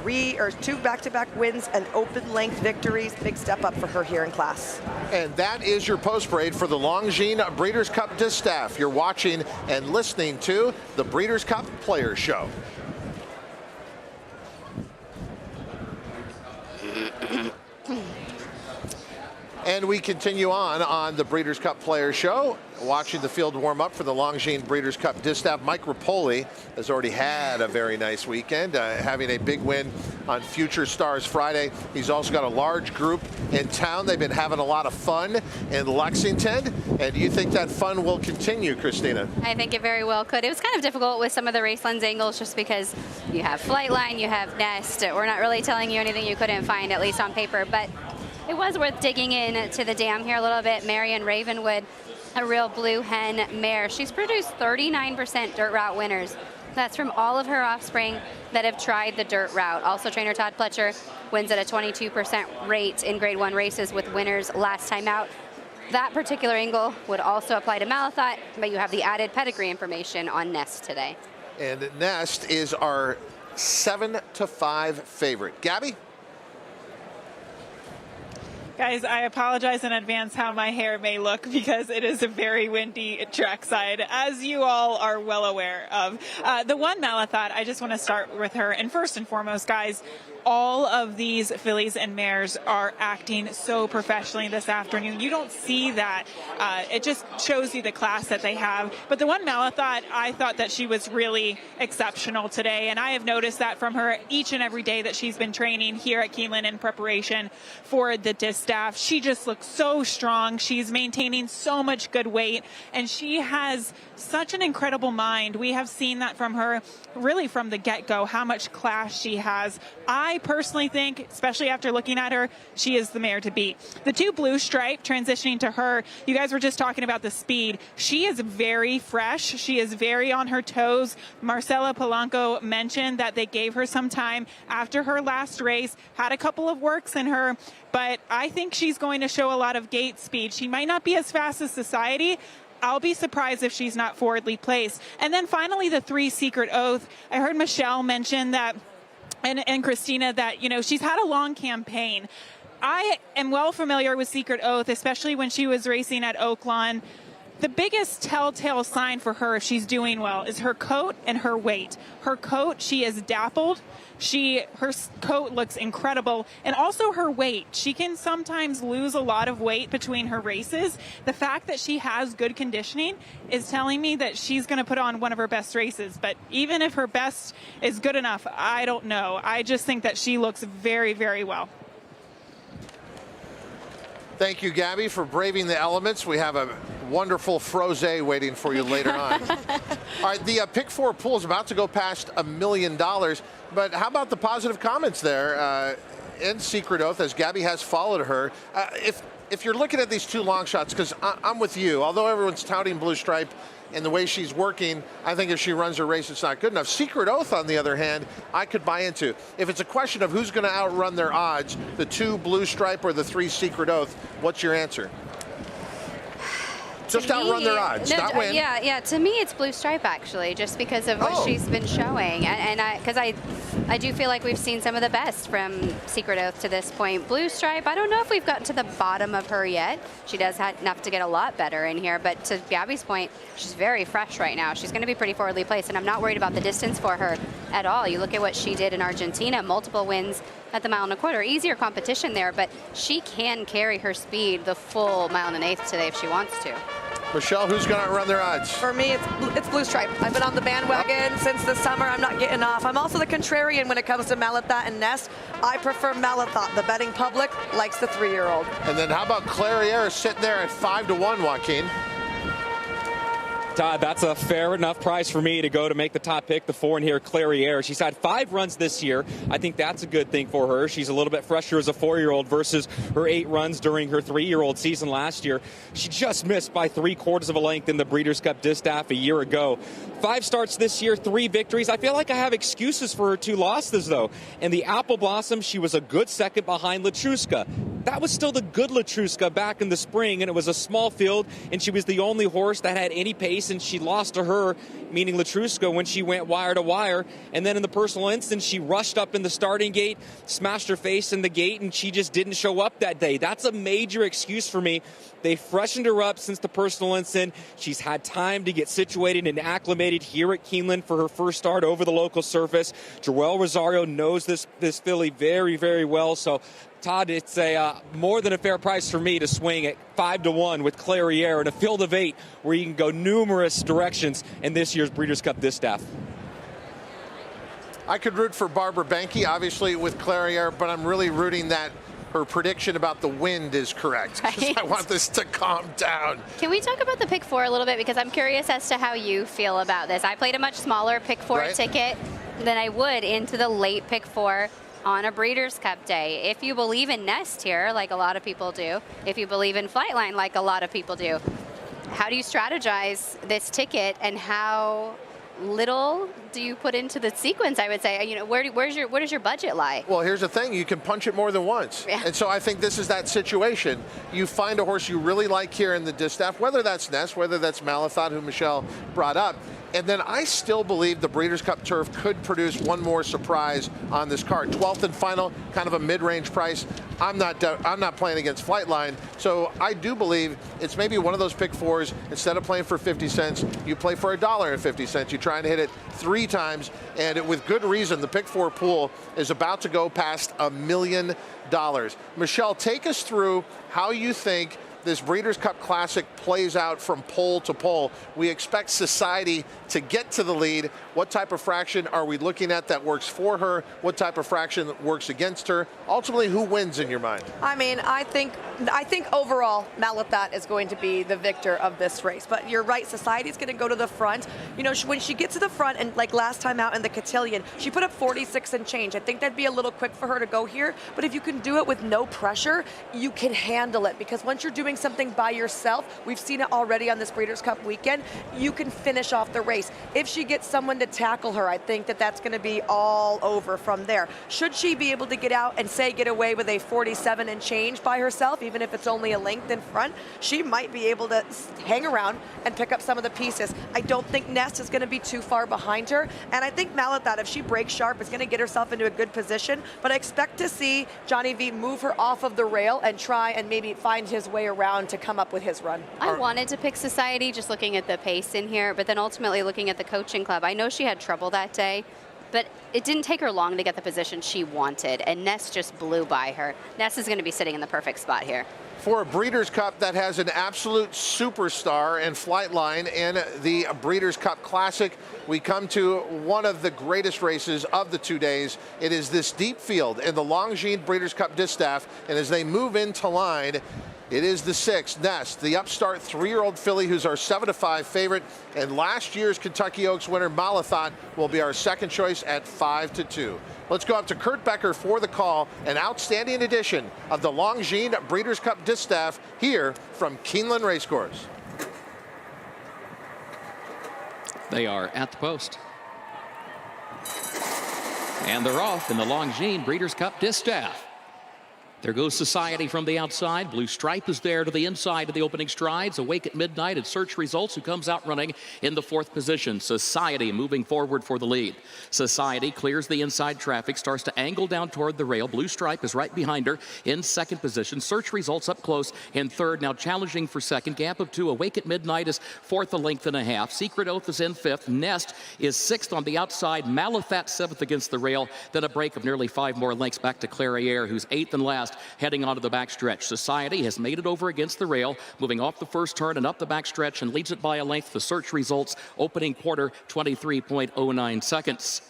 2 back-to-back wins and open length victories. Big step up for her here in class. And that is your post parade for the Longines Breeders' Cup Distaff. You're watching and listening to the Breeders' Cup Players Show. And we continue on the Breeders' Cup Players Show, watching the field warm up for the Longines Breeders' Cup Distaff. Mike Rapoli has already had a very nice weekend, having a big win on Future Stars Friday. He's also got a large group in town. They've been having a lot of fun in Lexington. And do you think that fun will continue, Christina? I think it very well could. It was kind of difficult with some of the race lens angles just because you have Flightline, you have Nest. We're not really telling you anything you couldn't find, at least on paper. But it was worth digging in to the dam here a little bit. Marion Ravenwood, a real blue hen mare. She's produced 39% dirt route winners That's from all of her offspring that have tried the dirt route. Also, trainer Todd Pletcher wins at a 22% rate in Grade 1 races with winners last time out. That particular angle would also apply to Malathot, but you have the added pedigree information on Nest today. And Nest is our 7-5 favorite. Gabby? Guys, I apologize in advance how my hair may look because it is a very windy trackside, as you all are well aware of. The one Malathot, I just want to start with her. And first and foremost, guys, all of these fillies and mares are acting so professionally this afternoon. You don't see that. It just shows you the class that they have. But the one Malathot, I thought that she was really exceptional today. And I have noticed that from her each and every day that she's been training here at Keeneland in preparation for the Distaff. She just looks so strong. She's maintaining so much good weight. And she has such an incredible mind. We have seen that from her really from the get-go, how much class she has. I personally think, especially after looking at her, she is the mare to beat. The two Blue Stripe, transitioning to her, you guys were just talking about the speed. She is very fresh. She is very on her toes. Marcela Polanco mentioned that they gave her some time after her last race, had a couple of works in her, but I think she's going to show a lot of gate speed. She might not be as fast as Society. I'll be surprised if she's not forwardly placed. And then finally, the 3 Secret Oath. I heard Michelle mention that, and Christina, that, you know, she's had a long campaign. I am well familiar with Secret Oath, especially when she was racing at Oaklawn. The biggest telltale sign for her if she's doing well is her coat and her weight. Her coat, she is dappled. Her coat looks incredible. And also her weight. She can sometimes lose a lot of weight between her races. The fact that she has good conditioning is telling me that she's going to put on one of her best races. But even if her best is good enough, I don't know. I just think that she looks very, very well. Thank you, Gabby, for braving the elements. We have a wonderful frosé waiting for you later on. All right, the pick 4 pool is about to go past $1 million. But how about the positive comments there in Secret Oath, as Gabby has followed her? If you're looking at these two long shots, because I'm with you, although everyone's touting Blue Stripe and the way she's working, I think if she runs her race, it's not good enough. Secret Oath, on the other hand, I could buy into. If it's a question of who's going to outrun their odds, the 2 Blue Stripe or the 3 Secret Oath, what's your answer? Just outrun their odds, not win. Yeah. To me, it's Blue Stripe actually, just because of what she's been showing, and because I do feel like we've seen some of the best from Secret Oath to this point. Blue Stripe, I don't know if we've gotten to the bottom of her yet. She does have enough to get a lot better in here, but to Gabby's point, she's very fresh right now. She's going to be pretty forwardly placed, and I'm not worried about the distance for her at all. You look at what she did in Argentina, multiple wins at the 1.25 miles. Easier competition there, but she can carry her speed the full 1.8 miles today if she wants to. Michelle, who's going to run their odds? For me, it's Blue Stripe. I've been on the bandwagon since the summer. I'm not getting off. I'm also the contrarian when it comes to Malathot and Nest. I prefer Malathot. The betting public likes the 3-year-old. And then how about Clairiere sitting there at 5-1, Joaquin? Todd, that's a fair enough price for me to go to make the top pick, the 4 in here, Clairiere. She's had 5 runs this year. I think that's a good thing for her. She's a little bit fresher as a 4-year-old versus her 8 runs during her 3-year-old season last year. She just missed by 3/4 of a length in the Breeders' Cup Distaff a year ago. 5 starts this year, 3 victories. I feel like I have excuses for her 2 losses, though. In the Apple Blossom, she was a good second behind Latruska. That was still the good Latruska back in the spring, and it was a small field, and she was the only horse that had any pace, and she lost to her, meaning Latruska, when she went wire to wire. And then in the personal instance, she rushed up in the starting gate, smashed her face in the gate, and she just didn't show up that day. That's a major excuse for me. They freshened her up since the personal incident. She's had time to get situated and acclimated here at Keeneland for her first start over the local surface. Joel Rosario knows this filly very, very well. So, Todd, it's a more than a fair price for me to swing at 5-1 with Clairiere in a field of 8 where you can go numerous directions in this year's Breeders' Cup Distaff. I could root for Barbara Banke, obviously, with Clairiere, but I'm really rooting that her prediction about the wind is correct. Right. I want this to calm down. Can we talk about the pick 4 a little bit? Because I'm curious as to how you feel about this. I played a much smaller pick 4 ticket than I would into the late pick 4 on a Breeders' Cup day. If you believe in Nest here, like a lot of people do, if you believe in Flightline, like a lot of people do, how do you strategize this ticket, and how little do you put into the sequence? I would say, you know, where does your budget lie? Well, here's the thing: you can punch it more than once, and so I think this is that situation. You find a horse you really like here in the Distaff, whether that's Nest, whether that's Malathot, who Michelle brought up. And then I still believe the Breeders' Cup Turf could produce one more surprise on this card. 12th and final, kind of a mid-range price. I'm not playing against Flightline, so I do believe it's maybe one of those pick fours. Instead of playing for 50 cents, you play for $1.50. You try and hit it 3 times, and with good reason. The pick four pool is about to go past $1 million. Michelle, take us through how you think this Breeders' Cup Classic plays out from pole to pole. We expect Society to get to the lead. What type of fraction are we looking at that works for her? What type of fraction works against her? Ultimately, who wins in your mind? I mean, I think overall, Malathot is going to be the victor of this race. But you're right, Society's going to go to the front. You know, when she gets to the front, and like last time out in the Cotillion, she put up 46 and change. I think that'd be a little quick for her to go here. But if you can do it with no pressure, you can handle it. Because once you're doing something by yourself, we've seen it already on this Breeders' Cup weekend, you can finish off the race. If she gets someone to tackle her, I think that's going to be all over from there. Should she be able to get out and say get away with a 47 and change by herself, even if it's only a length in front, she might be able to hang around and pick up some of the pieces. I don't think Nest is going to be too far behind her, and I think Malathot, if she breaks sharp, is going to get herself into a good position, but I expect to see Johnny V move her off of the rail and try and maybe find his way around to come up with his run. I wanted to pick Society just looking at the pace in here, but then ultimately looking at the coaching club, I know she had trouble that day, but it didn't take her long to get the position she wanted, and Nest just blew by her. Nest is going to be sitting in the perfect spot here. For a Breeders' Cup that has an absolute superstar and Flightline in the Breeders' Cup Classic, we come to one of the greatest races of the 2 days. It is this deep field in the Longines Breeders' Cup Distaff, and as they move into line, it is the 6th, Nest, the upstart 3-year-old filly who's our 7-5 favorite, and last year's Kentucky Oaks winner Malathot will be our second choice at 5-2. Let's go up to Kurt Becker for the call, an outstanding edition of the Longines Breeders' Cup Distaff here from Keeneland Race Course. They are at the post. And they're off in the Longines Breeders' Cup Distaff. There goes Society from the outside. Blue Stripe is there to the inside of the opening strides. Awake at Midnight at Search Results, who comes out running in the 4th position. Society moving forward for the lead. Society clears the inside traffic, starts to angle down toward the rail. Blue Stripe is right behind her in 2nd position. Search Results up close in 3rd, now challenging for 2nd. Gap of 2. Awake at Midnight is 4th, a length and a half. Secret Oath is in 5th. Nest is 6th on the outside. Malathot 7th against the rail. Then a break of nearly 5 more lengths back to Clairiere, who's 8th and last, heading onto the backstretch. Society has made it over against the rail, moving off the first turn and up the backstretch, and leads it by a length. The Search Results opening quarter 23.09 seconds.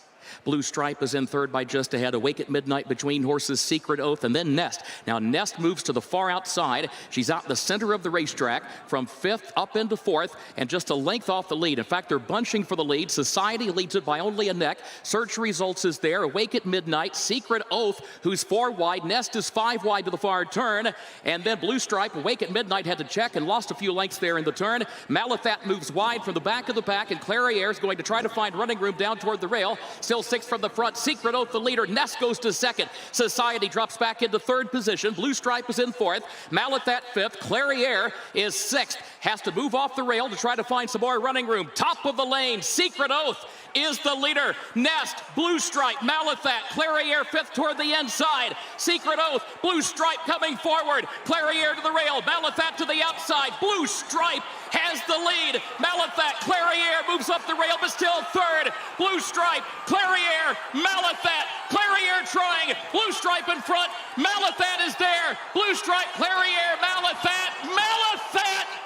Blue Stripe is in 3rd by just ahead. Awake at Midnight between horses Secret Oath and then Nest. Now Nest moves to the far outside. She's out in the center of the racetrack from 5th up into 4th and just a length off the lead. In fact, they're bunching for the lead. Society leads it by only a neck. Search Results is there. Awake at Midnight. Secret Oath, who's 4 wide. Nest is 5 wide to the far turn. And then Blue Stripe, Awake at Midnight, had to check and lost a few lengths there in the turn. Malathot moves wide from the back of the pack, and Clairiere is going to try to find running room down toward the rail. Still 6th from the front. Secret Oath the leader. Nest goes to 2nd. Society drops back into 3rd position. Blue Stripe is in 4th. Malathot 5th. Clairiere is 6th. Has to move off the rail to try to find some more running room. Top of the lane. Secret Oath is the leader. Nest, Blue Stripe, Malathot, Clairiere 5th toward the inside. Secret Oath, Blue Stripe coming forward. Clairiere to the rail. Malathot to the outside. Blue Stripe has the lead. Malathot, Clairiere moves up the rail, but still 3rd. Blue Stripe, Clairiere, Malathot, Clairiere trying. Blue Stripe in front. Malathot is there. Blue Stripe, Clairiere, Malathot,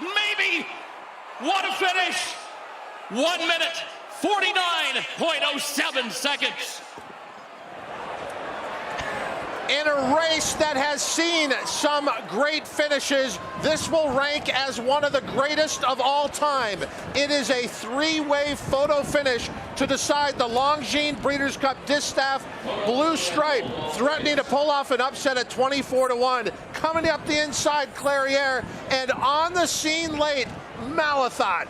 maybe. What a finish. 1 minute, 49.07 seconds. In a race that has seen some great finishes, this will rank as one of the greatest of all time. It is a 3-way photo finish to decide the Longines Breeders' Cup Distaff. Blue Stripe threatening to pull off an upset at 24-1. Coming up the inside, Clairiere, and on the scene late, Malathot.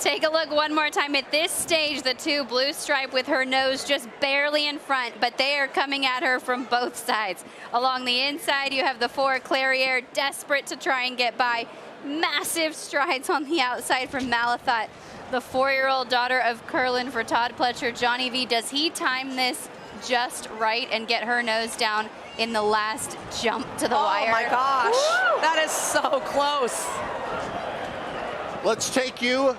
Take a look one more time at this stage. The 2 Blue Stripe with her nose just barely in front, but they are coming at her from both sides. Along the inside, you have the 4 Clairiere, desperate to try and get by. Massive strides on the outside from Malathot, the 4-year-old daughter of Curlin for Todd Pletcher. Johnny V, does he time this just right and get her nose down in the last jump to the wire? Oh my gosh, that is so close. Let's take you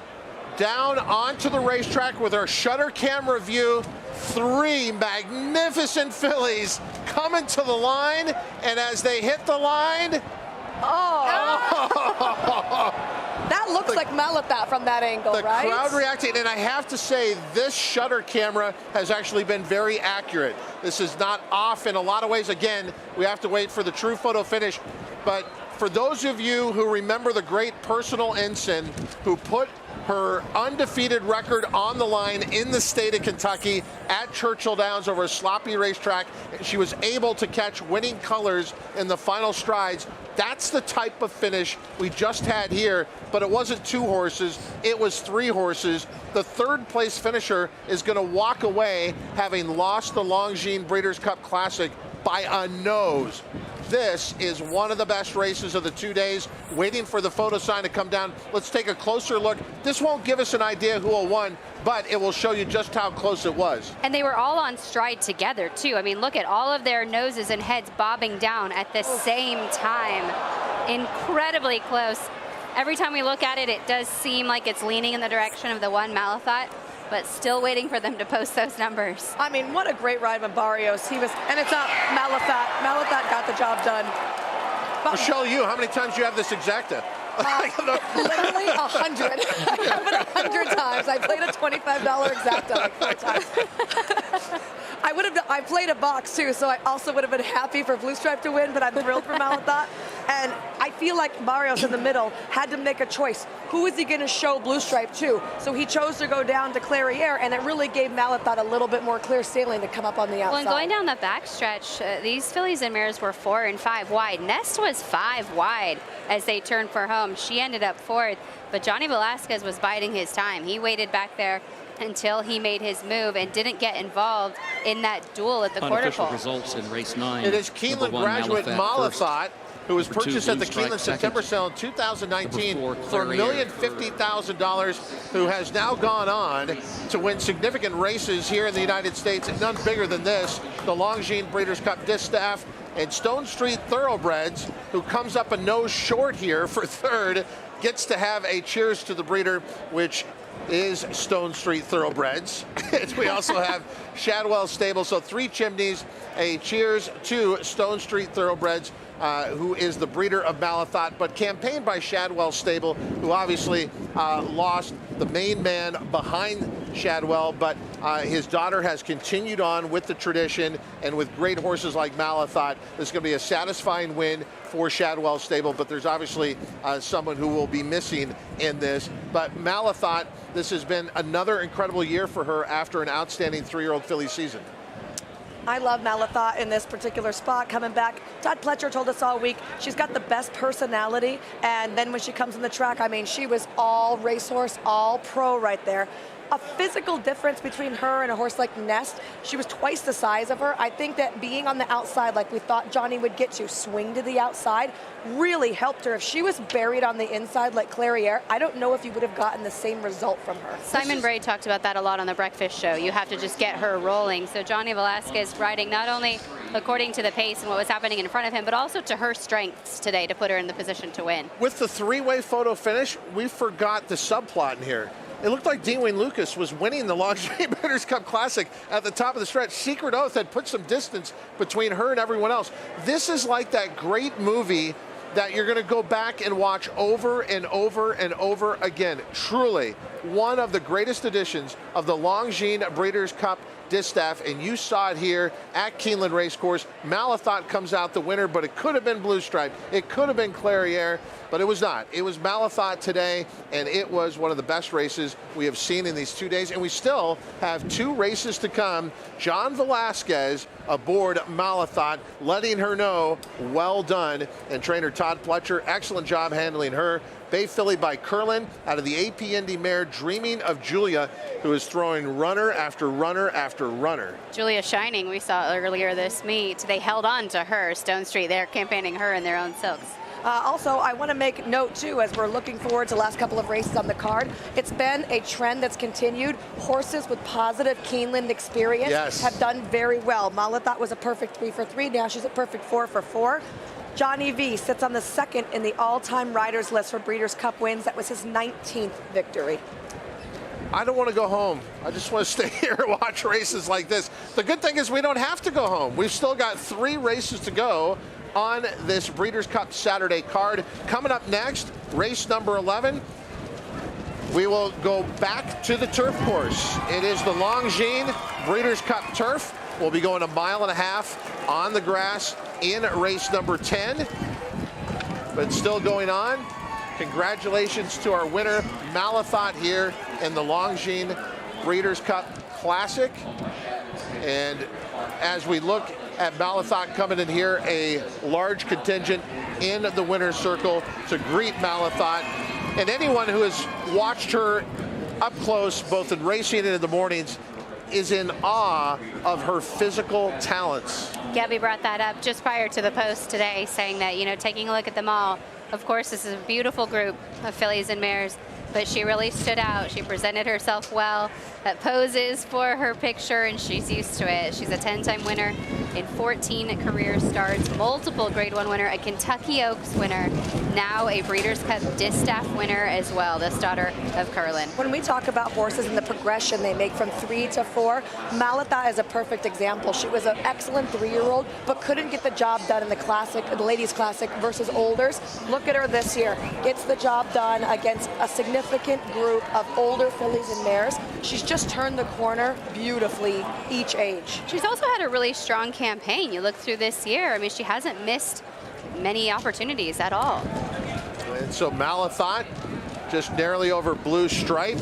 down onto the racetrack with our shutter camera view. 3 magnificent fillies coming to the line, and as they hit the line, that looks like Malathot from that angle, right? The crowd reacting, and I have to say, this shutter camera has actually been very accurate. This is not off in a lot of ways. Again, we have to wait for the true photo finish, but for those of you who remember the great Personal Ensign, who put her undefeated record on the line in the state of Kentucky at Churchill Downs over a sloppy racetrack, she was able to catch winning colors in the final strides. That's the type of finish we just had here, but it wasn't 2 horses, it was 3 horses. The 3rd place finisher is going to walk away having lost the Longines Breeders' Cup Classic by a nose. This is one of the best races of the 2 days. Waiting for the photo sign to come down. Let's take a closer look. This won't give us an idea who will won, but it will show you just how close it was. And they were all on stride together, too. I mean, look at all of their noses and heads bobbing down at the same time. Incredibly close. Every time we look at it, it does seem like it's leaning in the direction of the 1 Malathot, but still waiting for them to post those numbers. I mean, what a great ride by Barrios. He was, and it's not Malathot. Malathot got the job done. But Michelle, how many times do you have this exacta? Literally 100. I have it 100 times. I played a $25 exacta like 4 times. I played a box too, so I also would have been happy for Blue Stripe to win, but I'm thrilled for Malathot. And I feel like Barrios in the middle had to make a choice. Who is he going to show Blue Stripe to? So he chose to go down to Clairiere, and it really gave Malathot a little bit more clear sailing to come up on the outside. Well, and going down the backstretch, these fillies and mares were 4 and 5 wide. Nest was 5 wide as they turned for home. She ended up 4th, but Johnny Velasquez was biding his time. He waited back there until he made his move and didn't get involved in that duel at the quarter pole. Unofficial results in race 9. It is Keeneland graduate Malathot, who was purchased at the Keeneland September sale in 2019 for $1,050,000, who has now gone on to win significant races here in the United States, and none bigger than this, the Longines Breeders' Cup Distaff and Stone Street Thoroughbreds, who comes up a nose short here for 3rd, gets to have a cheers to the breeder, which is Stone Street Thoroughbreds. We also have Shadwell Stable, so 3 chimneys, a cheers to Stone Street Thoroughbreds, who is the breeder of Malathot, but campaigned by Shadwell Stable, who obviously lost the main man behind Shadwell, but his daughter has continued on with the tradition, and with great horses like Malathot, this is going to be a satisfying win for Shadwell Stable, but there's obviously someone who will be missing in this. But Malathot, this has been another incredible year for her after an outstanding 3-year-old filly season. I love Malathot in this particular spot coming back. Todd Pletcher told us all week she's got the best personality, and then when she comes on the track, I mean, she was all racehorse, all pro right there. A physical difference between her and a horse like Nest. She was twice the size of her. I think that being on the outside, like we thought Johnny would get to, swing to the outside, really helped her. If she was buried on the inside like Clairiere, I don't know if you would have gotten the same result from her. Simon Bray talked about that a lot on the breakfast show. You have to just get her rolling. So Johnny Velasquez riding not only according to the pace and what was happening in front of him, but also to her strengths today to put her in the position to win. With the 3-way photo finish, we forgot the subplot in here. It looked like Dean Wayne Lucas was winning the Longines Breeders' Cup Classic at the top of the stretch. Secret Oath had put some distance between her and everyone else. This is like that great movie that you're going to go back and watch over and over and over again. Truly, one of the greatest editions of the Longines Breeders' Cup Distaff, and you saw it here at Keeneland Race Course. Malathot comes out the winner, but it could have been Blue Stripe. It could have been Clairiere, but it was not. It was Malathot today, and it was one of the best races we have seen in these 2 days, and we still have 2 races to come. John Velasquez aboard Malathot, letting her know, well done, and trainer Todd Pletcher, excellent job handling her. Bay filly by Curlin out of the AP Indy Mare, Dreaming of Julia, who is throwing runner after runner after runner. Julia Shining, we saw earlier this meet. They held on to her. Stone Street, they're campaigning her in their own silks. Also, I want to make note, too, as we're looking forward to the last couple of races on the card, it's been a trend that's continued. Horses with positive Keeneland experience have done very well. Malathot was a perfect 3 for 3. Now she's a perfect 4 for 4. Johnny V sits on the second in the all-time riders list for Breeders' Cup wins. That was his 19th victory. I don't want to go home. I just want to stay here and watch races like this. The good thing is we don't have to go home. We've still got 3 races to go on this Breeders' Cup Saturday card. Coming up next, race number 11, we will go back to the turf course. It is the Longines Breeders' Cup turf. We'll be going 1.5 miles on the grass in race number 10, but still going on. Congratulations to our winner, Malathot, here in the Longines Breeders' Cup Classic. And as we look at Malathot coming in here, a large contingent in the winner's circle to greet Malathot. And anyone who has watched her up close, both in racing and in the mornings, is in awe of her physical talents. Gabby brought that up just prior to the post today, saying that, you know, taking a look at them all, of course, this is a beautiful group of fillies and mares, but she really stood out. She presented herself well, poses for her picture, and she's used to it. She's a 10-time winner in 14 career starts, multiple Grade 1 winner, a Kentucky Oaks winner, now a Breeders' Cup Distaff winner as well, this daughter of Curlin. When we talk about horses and the progression they make from 3 to 4, Malathot is a perfect example. She was an excellent 3-year-old, but couldn't get the job done in the Classic, the Ladies' Classic versus Olders. Look at her this year. Gets the job done against a significant group of older fillies and mares. She's just turned the corner beautifully each age. She's also had a really strong campaign. You look through this year, I mean, she hasn't missed many opportunities at all. And so Malathot just narrowly over Blue Stripe.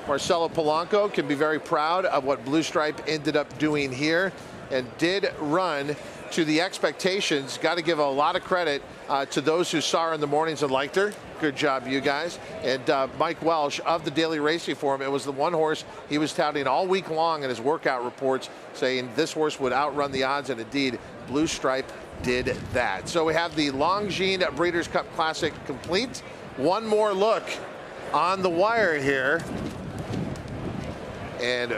Marcelo Polanco can be very proud of what Blue Stripe ended up doing here and did run to the expectations. Got to give a lot of credit to those who saw her in the mornings and liked her. Good job, you guys. And Mike Welsh of the Daily Racing Form, it was the one horse he was touting all week long in his workout reports, saying this horse would outrun the odds, and indeed, Blue Stripe did that. So we have the Longines Breeders' Cup Classic complete. One more look on the wire here. And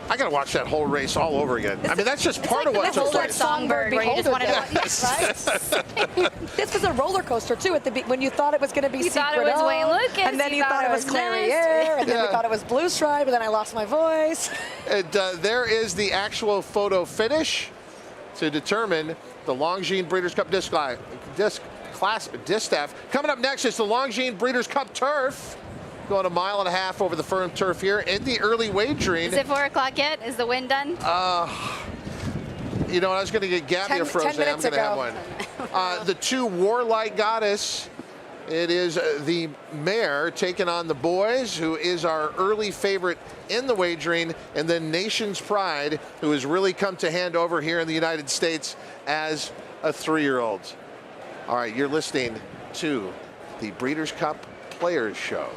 I got to watch that whole race all over again. I mean, that's just part of what took place. Songbird, where you just want to right? This was a roller coaster too. At the when you thought it was going to be you Secret thought it was O, Wayne Lucas, and then you thought it was Clariere, and then we thought it was Blue Stripe, and then I lost my voice. And there is the actual photo finish to determine the Longines Breeders' Cup Distaff. Coming up next is the Longines Breeders' Cup Turf. Going 1.5 miles over the firm turf here in the early wagering. Is it 4 o'clock yet? Is the wind done? You know, I was going to get Gabby a frozen. I'm going to have one. The 2 Warlike Goddess. It is the Mare taking on the Boys, who is our early favorite in the wagering, and then Nation's Pride, who has really come to hand over here in the United States as a 3-year-old. All right, you're listening to the Breeders' Cup Players Show.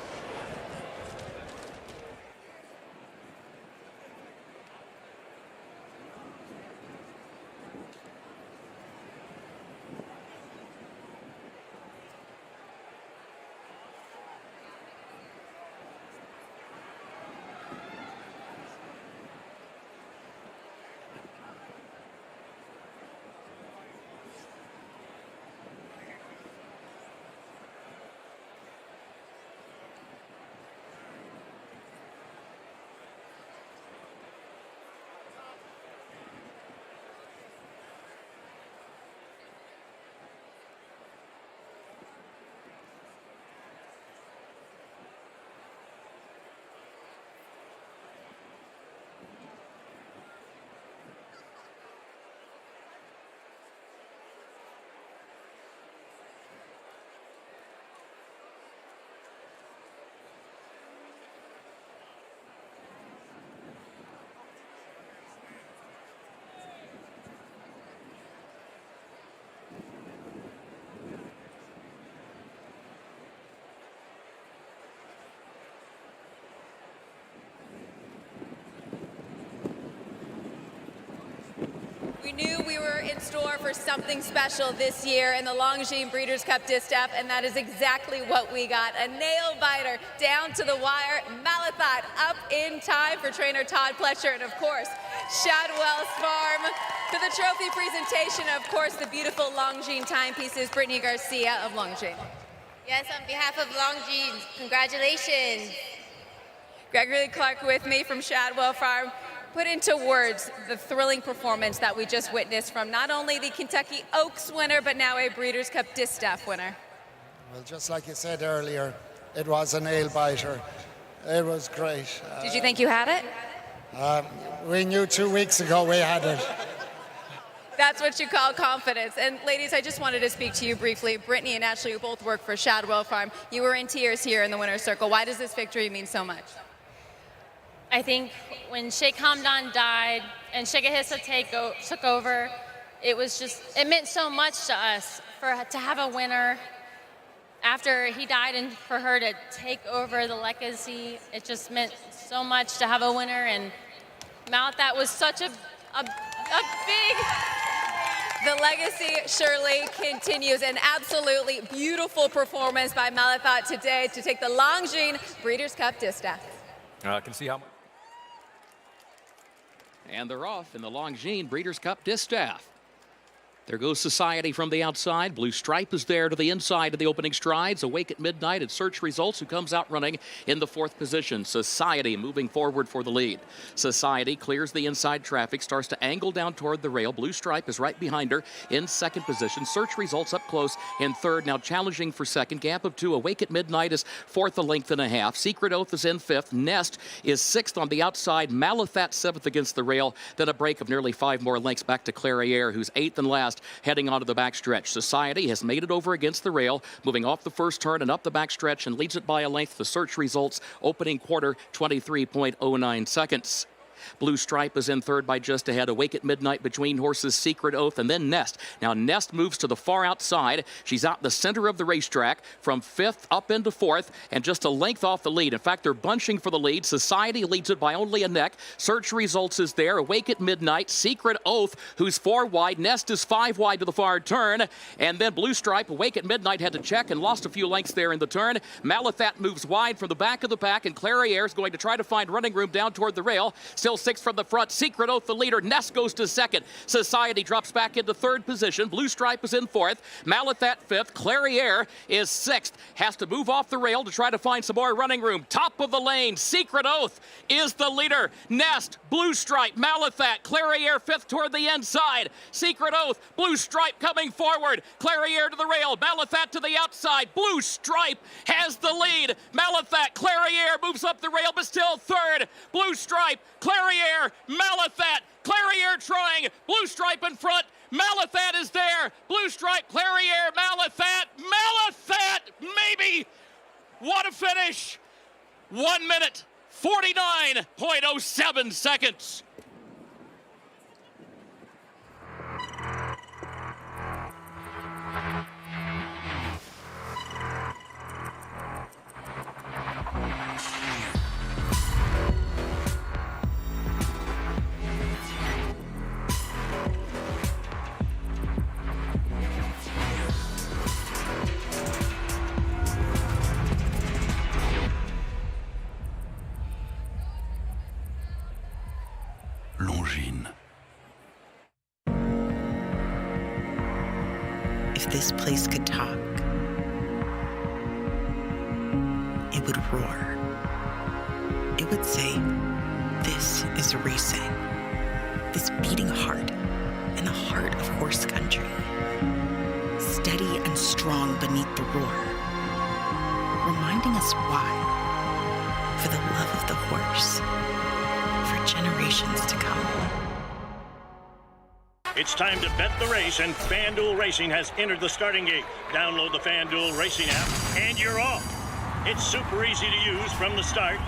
We knew we were in store for something special this year in the Longines Breeders' Cup Distaff, and that is exactly what we got. A nail-biter down to the wire. Malathat up in time for trainer Todd Pletcher, and of course, Shadwell's Farm. For the trophy presentation, of course, the beautiful Longines timepieces, Brittany Garcia of Longines. Yes, on behalf of Longines, congratulations. Gregory Clark with me from Shadwell Farm. Put into words the thrilling performance that we just witnessed from not only the Kentucky Oaks winner, but now a Breeders' Cup Distaff winner. Well, just like you said earlier, it was a nail-biter. It was great. Did you think you had it? We knew 2 weeks ago we had it. That's what you call confidence. And ladies, I just wanted to speak to you briefly. Brittany and Ashley, who both work for Shadwell Farm, you were in tears here in the winner's circle. Why does this victory mean so much? I think when Sheikh Hamdan died and Sheikh Ahissa took over, it meant so much to us to have a winner after he died, and for her to take over the legacy. It just meant so much to have a winner, and Malathat was such a big... The legacy surely continues. An absolutely beautiful performance by Malathat today to take the Longines Breeders' Cup Distaff. I can see how much. And they're off in the Longines Breeders' Cup Distaff. There goes Society from the outside. Blue Stripe is there to the inside of the opening strides. Awake at Midnight at Search Results, who comes out running in the 4th position. Society moving forward for the lead. Society clears the inside traffic, starts to angle down toward the rail. Blue Stripe is right behind her in 2nd position. Search Results up close in 3rd, now challenging for 2nd. Gap of 2. Awake at Midnight is 4th, a length and a half. Secret Oath is in 5th. Nest is 6th on the outside. Malathat 7th against the rail. Then a break of nearly 5 more lengths back to Clairiere, who's 8th and last, heading onto the backstretch. Society has made it over against the rail, moving off the first turn and up the backstretch, and leads it by a length. The Search Results opening quarter, 23.09 seconds. Blue Stripe is in 3rd by just ahead. Awake at Midnight between horses Secret Oath and then Nest. Now Nest moves to the far outside. She's out in the center of the racetrack from 5th up into 4th and just a length off the lead. In fact, they're bunching for the lead. Society leads it by only a neck. Search Results is there. Awake at Midnight. Secret Oath, who's 4 wide. Nest is 5 wide to the far turn. And then Blue Stripe, Awake at Midnight, had to check and lost a few lengths there in the turn. Malathat moves wide from the back of the pack, and Clairiere is going to try to find running room down toward the rail. Still 6th from the front. Secret Oath, the leader. Nest goes to 2nd. Society drops back into 3rd position. Blue Stripe is in 4th. Malathat 5th. Clairiere is 6th. Has to move off the rail to try to find some more running room. Top of the lane. Secret Oath is the leader. Nest, Blue Stripe, Malathat, Clairiere 5th toward the inside. Secret Oath, Blue Stripe coming forward. Clairiere to the rail. Malathat to the outside. Blue Stripe has the lead. Malathat, Clairiere moves up the rail, but still 3rd. Blue Stripe, Clairiere, Malathat, Clairiere trying, Blue Stripe in front, Malathat is there, Blue Stripe, Clairiere, Malathat, maybe, what a finish, 1 minute, 49.07 seconds. Longines. If this place could talk, it would roar. It would say, this is racing. This beating heart in the heart of horse country. Steady and strong beneath the roar. Reminding us why. For the love of the horse. For generations to come. It's time to bet the race, and FanDuel Racing has entered the starting gate. Download the FanDuel Racing app, and you're off. It's super easy to use from the start.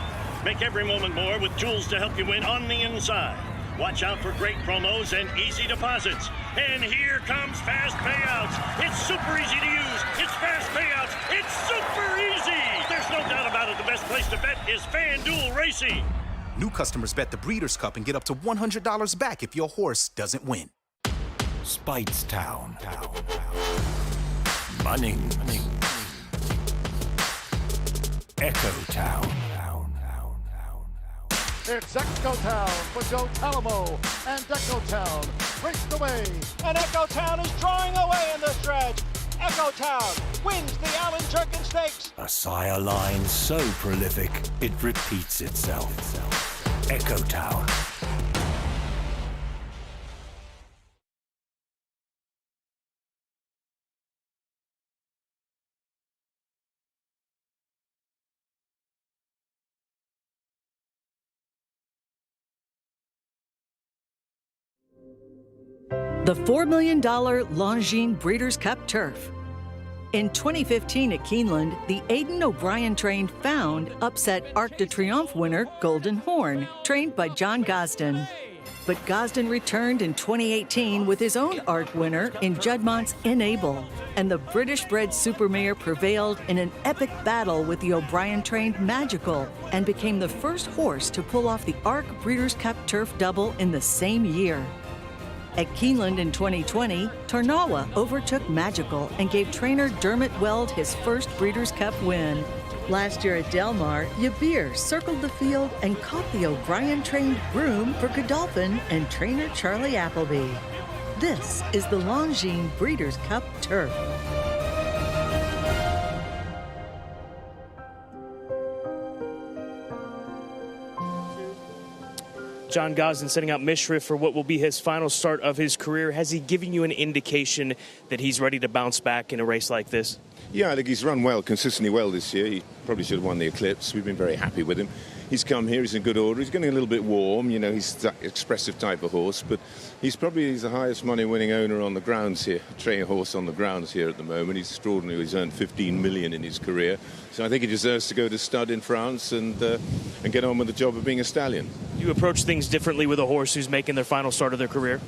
Make every moment more with tools to help you win on the inside. Watch out for great promos and easy deposits. And here comes fast payouts. It's super easy to use. It's fast payouts. It's super easy. There's no doubt about it. The best place to bet is FanDuel Racing. New customers bet the Breeders' Cup and get up to $100 back if your horse doesn't win. Speightstown, Munning, Echo Town. It's Echo Town for Joe Talamo, and Echo Town raced away. And Echo Town is drawing away in the stretch. Echo Town wins the Allen Jerkin Stakes. A sire line so prolific, it repeats itself. Echo Town. The $4 million Longines Breeders' Cup Turf. In 2015 at Keeneland, the Aidan O'Brien trained Found upset Arc de Triomphe winner Golden Horn, trained by John Gosden. But Gosden returned in 2018 with his own Arc winner in Juddmont's Enable, and the British-bred Supermare prevailed in an epic battle with the O'Brien-trained Magical and became the first horse to pull off the Arc Breeders' Cup Turf double in the same year. At Keeneland in 2020, Tarnawa overtook Magical and gave trainer Dermot Weld his first Breeders' Cup win. Last year at Del Mar, Yabir circled the field and caught the O'Brien-trained Groom for Godolphin and trainer Charlie Appleby. This is the Longines Breeders' Cup Turf. John Gosden setting out Mishra for what will be his final start of his career. Has he given you an indication that he's ready to bounce back in a race like this? Yeah, I think he's run well, consistently well this year. He probably should have won the Eclipse. We've been very happy with him. He's come here, he's in good order. He's getting a little bit warm, you know, he's that expressive type of horse, but he's the highest money winning owner on the grounds here, training a horse on the grounds here at the moment. He's extraordinary. He's earned 15 million in his career. So I think he deserves to go to stud in France and get on with the job of being a stallion. You approach things differently with a horse who's making their final start of their career?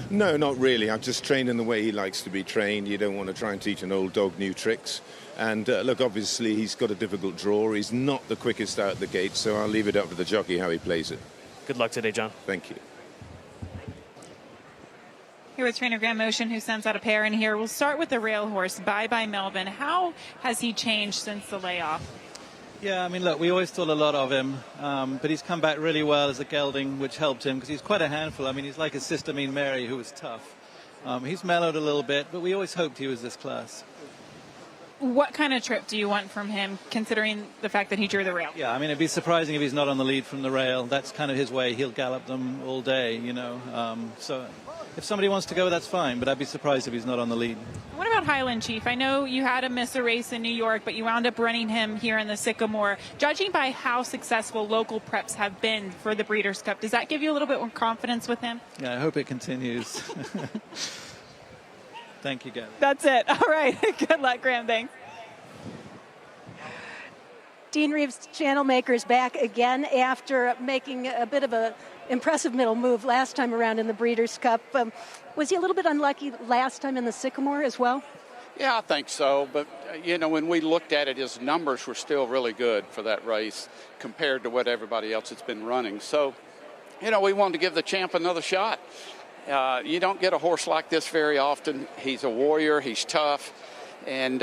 No, not really. I've just trained in the way he likes to be trained. You don't want to try and teach an old dog new tricks. And look, obviously he's got a difficult draw. He's not the quickest out the gate, so I'll leave it up to the jockey how he plays it. Good luck today, John. Thank you. Here with trainer Graham Motion, who sends out a pair in here. We'll start with the rail horse, Bye Bye Melvin. How has he changed since the layoff? Yeah, I mean, look, we always thought a lot of him, but he's come back really well as a gelding, which helped him because he's quite a handful. I mean, he's like his sister, Mare, who was tough. He's mellowed a little bit, but we always hoped he was this class. What kind of trip do you want from him, considering the fact that he drew the rail? Yeah, I mean, it'd be surprising if he's not on the lead from the rail. That's kind of his way. He'll gallop them all day, you know. So if somebody wants to go, that's fine, but I'd be surprised if he's not on the lead. What about Highland Chief? I know you had him miss a race in New York, but you wound up running him here in the Sycamore. Judging by how successful local preps have been for the Breeders' Cup, does that give you a little bit more confidence with him? Yeah, I hope it continues. Thank you, Gavin. That's it. All right. Good luck, Graham. Thanks. Dean Reeves, channel makers, back again after making a bit of a impressive middle move last time around in the Breeders' Cup. Was he a little bit unlucky last time in the Sycamore as well? Yeah, I think so. But, you know, when we looked at it, his numbers were still really good for that race compared to what everybody else has been running. So, you know, we wanted to give the champ another shot. You don't get a horse like this very often. He's a warrior. He's tough. And,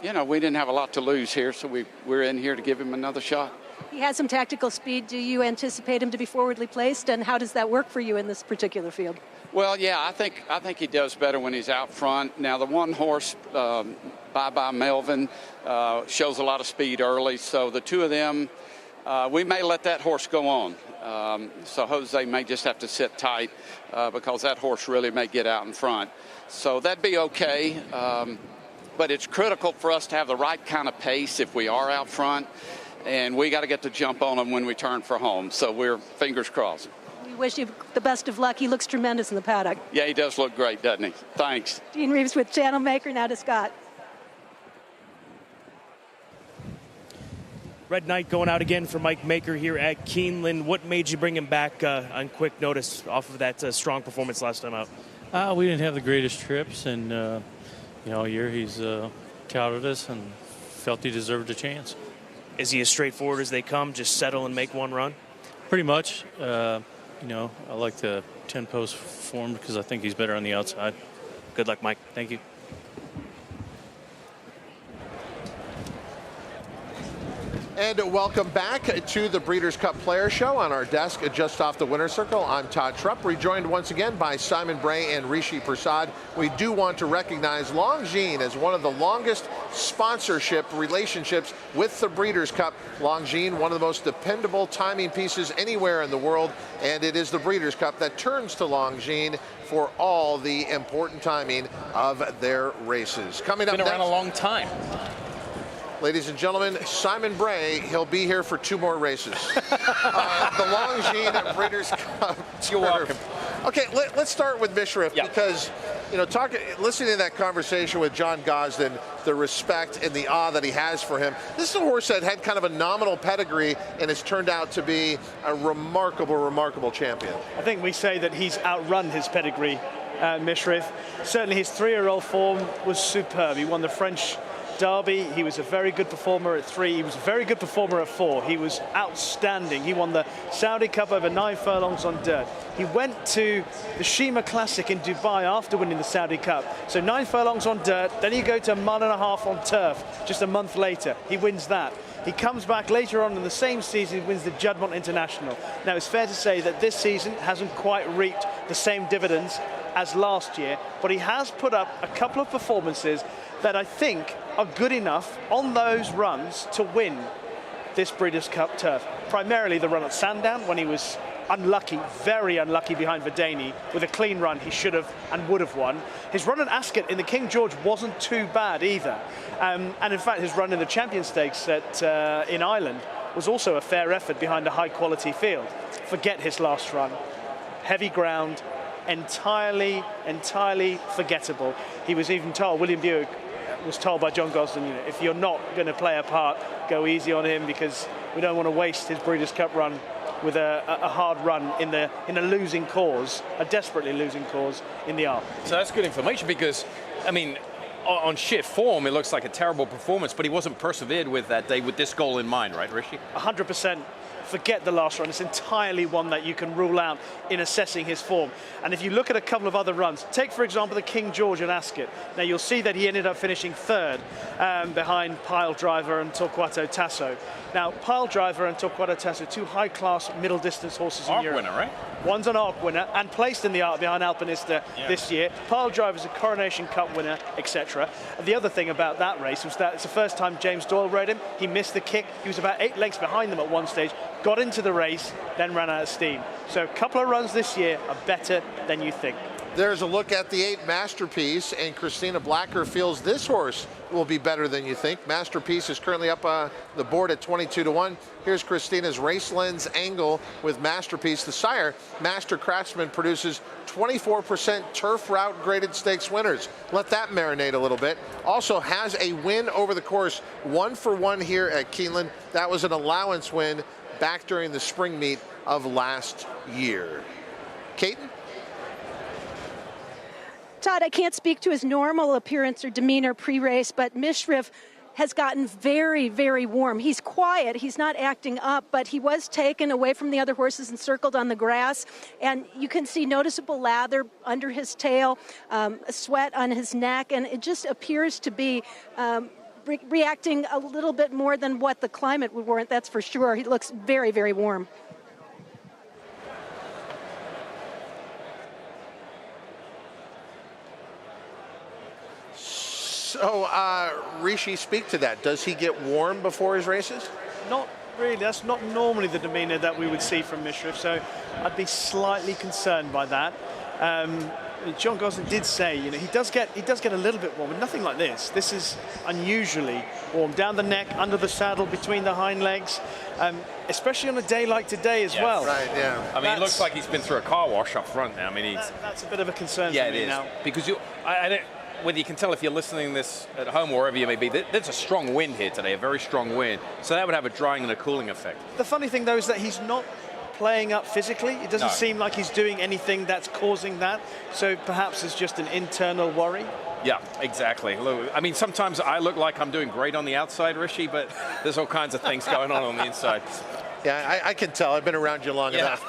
you know, we didn't have a lot to lose here, so we're in here to give him another shot. He has some tactical speed. Do you anticipate him to be forwardly placed, and how does that work for you in this particular field? Well, yeah, I think he does better when he's out front. Now, the one horse, Bye Bye Melvin, shows a lot of speed early, so the two of them, we may let that horse go on. So Jose may just have to sit tight because that horse really may get out in front. So that'd be okay. But it's critical for us to have the right kind of pace if we are out front, and we got to get the jump on him when we turn for home. So we're fingers crossed. We wish you the best of luck. He looks tremendous in the paddock. Yeah, he does look great, doesn't he? Thanks. Dean Reeves with Channel Maker, now to Scott. Red Knight going out again for Mike Maker here at Keeneland. What made you bring him back on quick notice off of that strong performance last time out? We didn't have the greatest trips, and you know, here he's touted us and felt he deserved a chance. Is he as straightforward as they come, just settle and make one run? Pretty much. You know, I like the 10-post form because I think he's better on the outside. Good luck, Mike. Thank you. And welcome back to the Breeders' Cup Player Show. On our desk, just off the winner's circle, I'm Todd Trupp, rejoined once again by Simon Bray and Rishi Prasad. We do want to recognize Longines as one of the longest sponsorship relationships with the Breeders' Cup. Longines, one of the most dependable timing pieces anywhere in the world, and it is the Breeders' Cup that turns to Longines for all the important timing of their races. Coming up next. Been around next, a long time. ladies and gentlemen, Simon Bray, he'll be here for 2 more races. The Longines Breeders' Cup. You're welcome. Okay, let's start with Mishriff because, you know, listening to that conversation with John Gosden, the respect and the awe that he has for him. This is a horse that had kind of a nominal pedigree and has turned out to be a remarkable, remarkable champion. I think we say that he's outrun his pedigree, Mishriff. Certainly his 3-year-old form was superb. He won the French Derby. He was a very good performer at 3. He was a very good performer at 4. He was outstanding. He won the Saudi Cup over 9 furlongs on dirt. He went to the Shima Classic in Dubai after winning the Saudi Cup. So 9 furlongs on dirt, then you go to 1.5 miles on turf just a month later. He wins that. He comes back later on in the same season, he wins the Juddmonte International. Now, it's fair to say that this season hasn't quite reaped the same dividends as last year, but he has put up a couple of performances that I think are good enough on those runs to win this Breeders' Cup turf. Primarily the run at Sandown when he was unlucky, very unlucky behind Verdani. With a clean run, he should have and would have won. His run at Ascot in the King George wasn't too bad either. And in fact, his run in the Champion Stakes in Ireland was also a fair effort behind a high-quality field. Forget his last run. Heavy ground, entirely forgettable. He was even told, William Buick was told by John Gosden, you know, if you're not going to play a part, go easy on him because we don't want to waste his Breeders' Cup run with a hard run in a losing cause, a desperately losing cause in the Arc. So that's good information because, I mean, on sheer form, it looks like a terrible performance, but he wasn't persevered with that day with this goal in mind, right, Rishi? 100%. Forget the last run. It's entirely one that you can rule out in assessing his form. And if you look at a couple of other runs, take, for example, the King George and Ascot. Now, you'll see that he ended up finishing 3rd behind Pile Driver and Torquato Tasso. Now, Pile Driver and Torquato Tasso, 2 high-class middle-distance horses in Europe. Winner, right? One's an Arc winner and placed in the Arc behind Alpinista this year. Pile Driver's a Coronation Cup winner, etc. The other thing about that race was that it's the first time James Doyle rode him. He missed the kick. He was about 8 lengths behind them at one stage, got into the race, then ran out of steam. So a couple of runs this year are better than you think. There's a look at the 8 Masterpiece, and Christina Blacker feels this horse will be better than you think. Masterpiece is currently up the board at 22-1. Here's Christina's Race Lens angle with Masterpiece. The sire, Master Craftsman, produces 24% turf route graded stakes winners. Let that marinate a little bit. Also has a win over the course, 1-for-1 here at Keeneland. That was an allowance win back during the spring meet of last year. Caton? Todd, I can't speak to his normal appearance or demeanor pre-race, but Mishriff has gotten very, very warm. He's quiet. He's not acting up, but he was taken away from the other horses and circled on the grass. And you can see noticeable lather under his tail, sweat on his neck, and it just appears to be reacting a little bit more than what the climate would warrant, that's for sure. He looks very, very warm. So, Rishi, speak to that. Does he get warm before his races? Not really. That's not normally the demeanor that we would see from Mishriff, so I'd be slightly concerned by that. John Gosden did say, you know, he does get a little bit warm, but nothing like this. This is unusually warm. Down the neck, under the saddle, between the hind legs, especially on a day like today as well. Right, yeah. I mean, it looks like he's been through a car wash up front now. I mean, that's a bit of a concern for me it is. now. Because I don't, whether you can tell if you're listening this at home or wherever you may be, there's a strong wind here today, a very strong wind. So that would have a drying and a cooling effect. The funny thing, though, is that he's not playing up physically. It doesn't seem like he's doing anything that's causing that. So perhaps it's just an internal worry. Yeah, exactly. I mean, sometimes I look like I'm doing great on the outside, Rishi, but there's all kinds of things going on the inside. Yeah, I can tell. I've been around you long enough.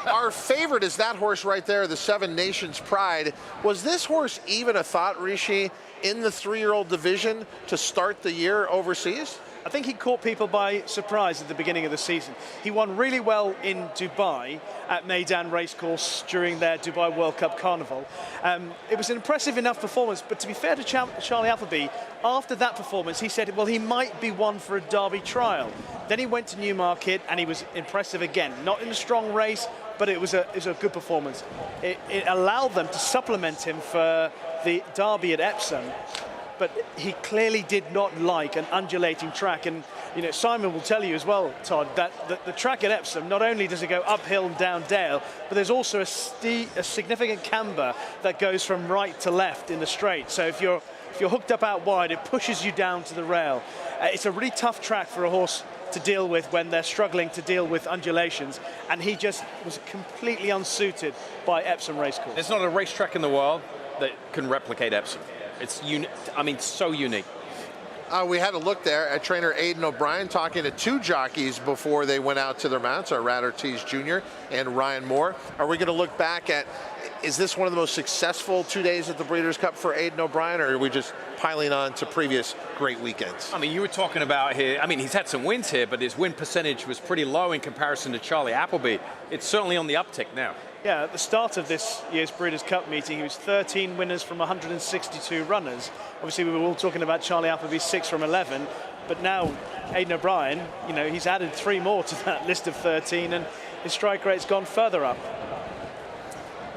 Our favorite is that horse right there, the Seven Nations Pride. Was this horse even a thought, Rishi, in the 3-year-old division to start the year overseas? I think he caught people by surprise at the beginning of the season. He won really well in Dubai at Keeneland Race Course during their Dubai World Cup Carnival. It was an impressive enough performance, but to be fair to Charlie Appleby, after that performance, he said, well, he might be one for a Derby trial. Then he went to Newmarket and he was impressive again. Not in a strong race, but it was a good performance. It allowed them to supplement him for the Derby at Epsom. But he clearly did not like an undulating track. And, you know, Simon will tell you as well, Todd, that the track at Epsom, not only does it go uphill and down dale, but there's also a significant camber that goes from right to left in the straight. So if you're hooked up out wide, it pushes you down to the rail. It's a really tough track for a horse to deal with when they're struggling to deal with undulations, and he just was completely unsuited by Epsom Racecourse. There's not a racetrack in the world that can replicate Epsom. It's so unique. We had a look there at trainer Aidan O'Brien talking to 2 jockeys before they went out to their mounts, Rat Ortiz Jr. and Ryan Moore. Are we going to look back at, is this one of the most successful 2 days at the Breeders' Cup for Aidan O'Brien, or are we just piling on to previous great weekends? I mean, you were talking about here, I mean, he's had some wins here, but his win percentage was pretty low in comparison to Charlie Appleby. It's certainly on the uptick now. Yeah, at the start of this year's Breeders' Cup meeting, he was 13 winners from 162 runners. Obviously, we were all talking about Charlie Appleby's 6 from 11, but now Aidan O'Brien, you know, he's added 3 more to that list of 13, and his strike rate's gone further up.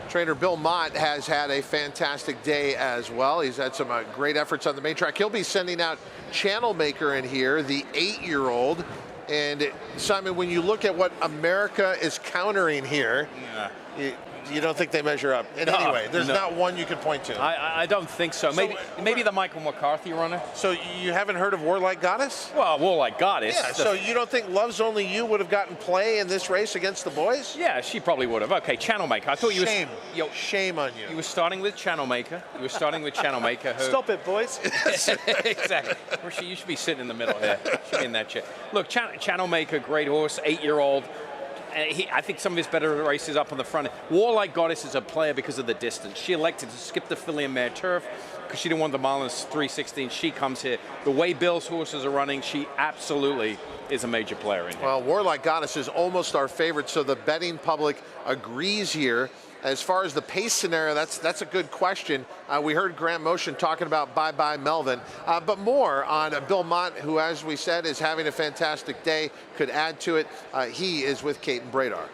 Trainer Bill Mott has had a fantastic day as well. He's had some great efforts on the main track. He'll be sending out Channel Maker in here, the 8-year-old. And Simon, when you look at what America is countering here, you don't think they measure up in any way? There's not one you can point to. I don't think so. Maybe the Michael McCarthy runner. So you haven't heard of Warlike Goddess? Well, Warlike Goddess. Yeah, so you don't think Love's Only You would have gotten play in this race against the boys? Yeah, she probably would have. Okay, Channel Maker. I thought you were... Shame on you. You were starting with Channel Maker. You were starting with Channel Maker. Who... Stop it, boys. Exactly. You should be sitting in the middle here. Should be in that chair. Look, Channel Maker, great horse, 8-year-old. I think some of his better races up on the front. Warlike Goddess is a player because of the distance. She elected to skip the filly and mare turf because she didn't want the mile and 3:16. She comes here. The way Bill's horses are running, she absolutely is a major player in here. Well, Warlike Goddess is almost our favorite, so the betting public agrees here. As far as the pace scenario, that's a good question. We heard Graham Motion talking about Bye Bye Melvin, but more on Bill Mott, who, as we said, is having a fantastic day, could add to it. He is with Kate and Bradar.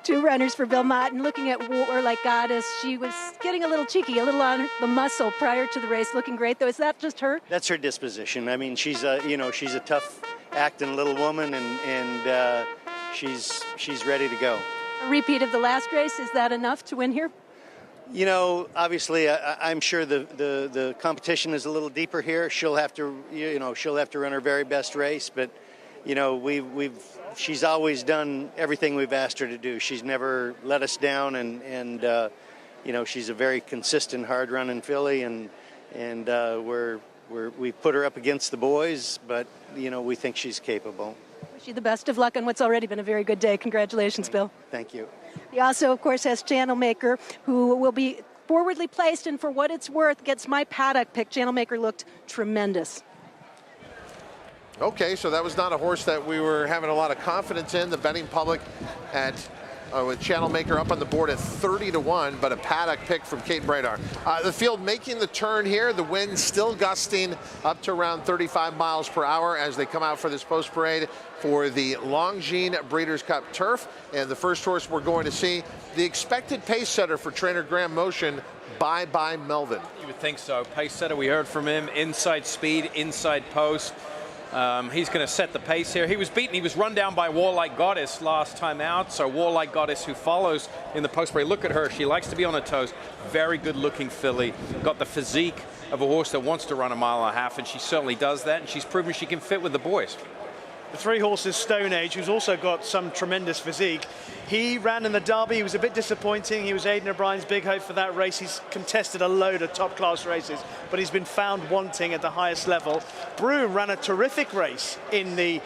2 runners for Bill Mott, and looking at Warlike Goddess, she was getting a little cheeky, a little on the muscle prior to the race, looking great though. Is that just her? That's her disposition. I mean, she's a tough acting little woman, and she's ready to go. A repeat of the last race, is that enough to win here? You know, obviously, I'm sure the competition is a little deeper here. She'll have to run her very best race, but you know, she's always done everything we've asked her to do. She's never let us down, and you know, she's a very consistent, hard-running filly, and we put her up against the boys, but you know, we think she's capable. Wish you the best of luck on what's already been a very good day. Congratulations, Bill. Thank you. He also, of course, has Channel Maker, who will be forwardly placed, and for what it's worth, gets my paddock pick. Channel Maker looked tremendous. Okay, so that was not a horse that we were having a lot of confidence in. The betting public at with Channel Maker up on the board at 30-1, but a paddock pick from Kate Bradar. The field making the turn here. The wind still gusting up to around 35 miles per hour as they come out for this post parade for the Longines Breeders' Cup Turf. And the first horse we're going to see, the expected pace setter for trainer Graham Motion, Bye Bye Melvin. You would think so. Pace setter, we heard from him. Inside speed, inside post. He's going to set the pace here. He was beaten. He was run down by Warlike Goddess last time out. So Warlike Goddess, who follows in the post parade, look at her. She likes to be on her toes. Very good-looking filly. Got the physique of a horse that wants to run a mile and a half, and she certainly does that. And she's proven she can fit with the boys. The 3 horses, Stone Age, who's also got some tremendous physique. He ran in the Derby. He was a bit disappointing. He was Aidan O'Brien's big hope for that race. He's contested a load of top-class races, but he's been found wanting at the highest level. Broome ran a terrific race in the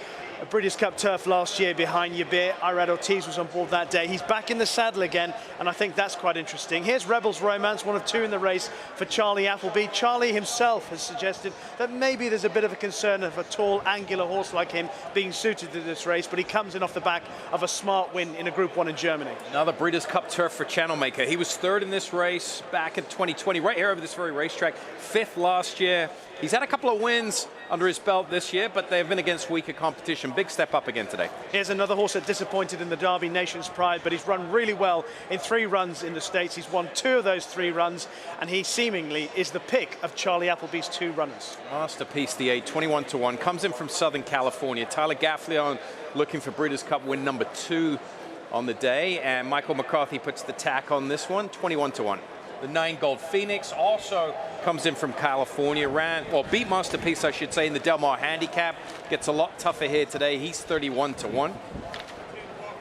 Breeders' Cup Turf last year behind Yabir. Irad Ortiz was on board that day. He's back in the saddle again, and I think that's quite interesting. Here's Rebel's Romance, one of 2 in the race for Charlie Appleby. Charlie himself has suggested that maybe there's a bit of a concern of a tall, angular horse like him being suited to this race, but he comes in off the back of a smart win in a Group 1 in Germany. Another Breeders' Cup Turf for Channel Maker. He was 3rd in this race back in 2020, right here over this very racetrack. 5th last year. He's had a couple of wins under his belt this year, but they've been against weaker competition. Big step up again today. Here's another horse that disappointed in the Derby, Nation's Pride, but he's run really well in 3 runs in the States. He's won 2 of those 3 runs, and he seemingly is the pick of Charlie Appleby's 2 runners. Masterpiece, the 8, 21-1. Comes in from Southern California. Tyler Gaffleon looking for Breeders' Cup win number 2 on the day, and Michael McCarthy puts the tack on this one, 21-1. The 9 Gold Phoenix also comes in from California, beat Masterpiece, I should say, in the Del Mar Handicap. Gets a lot tougher here today. He's 31-1.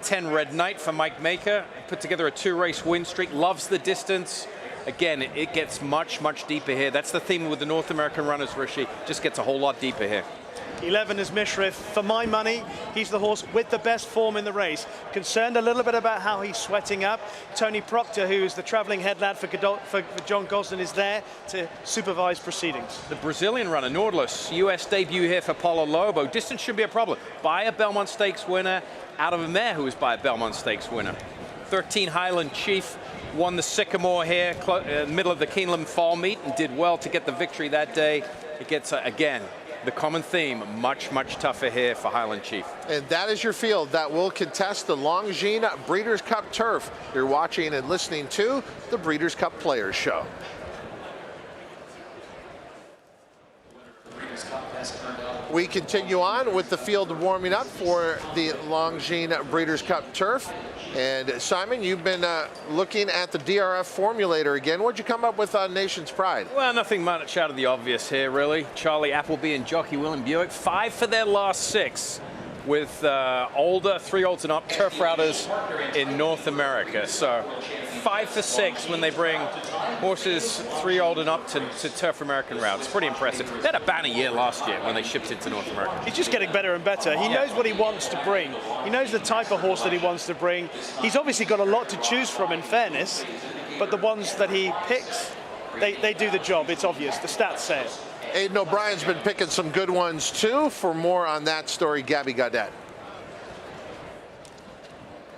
10 Red Knight for Mike Maker. Put together a 2-race win streak. Loves the distance. Again, it gets much, much deeper here. That's the theme with the North American runners, Rishi. Just gets a whole lot deeper here. 11 is Mishrif. For my money, he's the horse with the best form in the race. Concerned a little bit about how he's sweating up. Tony Proctor, who is the travelling head lad for John Gosden, is there to supervise proceedings. The Brazilian runner, Nautilus, US debut here for Paulo Lobo. Distance should be a problem. By a Belmont Stakes winner, out of a mare who is by a Belmont Stakes winner. 13 Highland Chief won the Sycamore here, middle of the Keeneland Fall Meet, and did well to get the victory that day. It gets, again, the common theme, much, much tougher here for Highland Chief. And that is your field that will contest the Longines Breeders' Cup Turf. You're watching and listening to the Breeders' Cup Players Show. We continue on with the field warming up for the Longines Breeders' Cup Turf. And Simon, you've been looking at the DRF formulator again. What'd you come up with on Nation's Pride? Well, nothing much out of the obvious here, really. Charlie Appleby and jockey William Buick, 5 for their last 6 with older, 3-year-olds and up turf routers in North America. So 5 for 6 when they bring horses 3-year-old and up to turf American routes. Pretty impressive. They had a banner year last year when they shipped it to North America. He's just getting better and better. He knows what he wants to bring. He knows the type of horse that he wants to bring. He's obviously got a lot to choose from, in fairness, but the ones that he picks, they do the job. It's obvious. The stats say it. Aidan O'Brien's been picking some good ones too. For more on that story, Gabby Gaudet.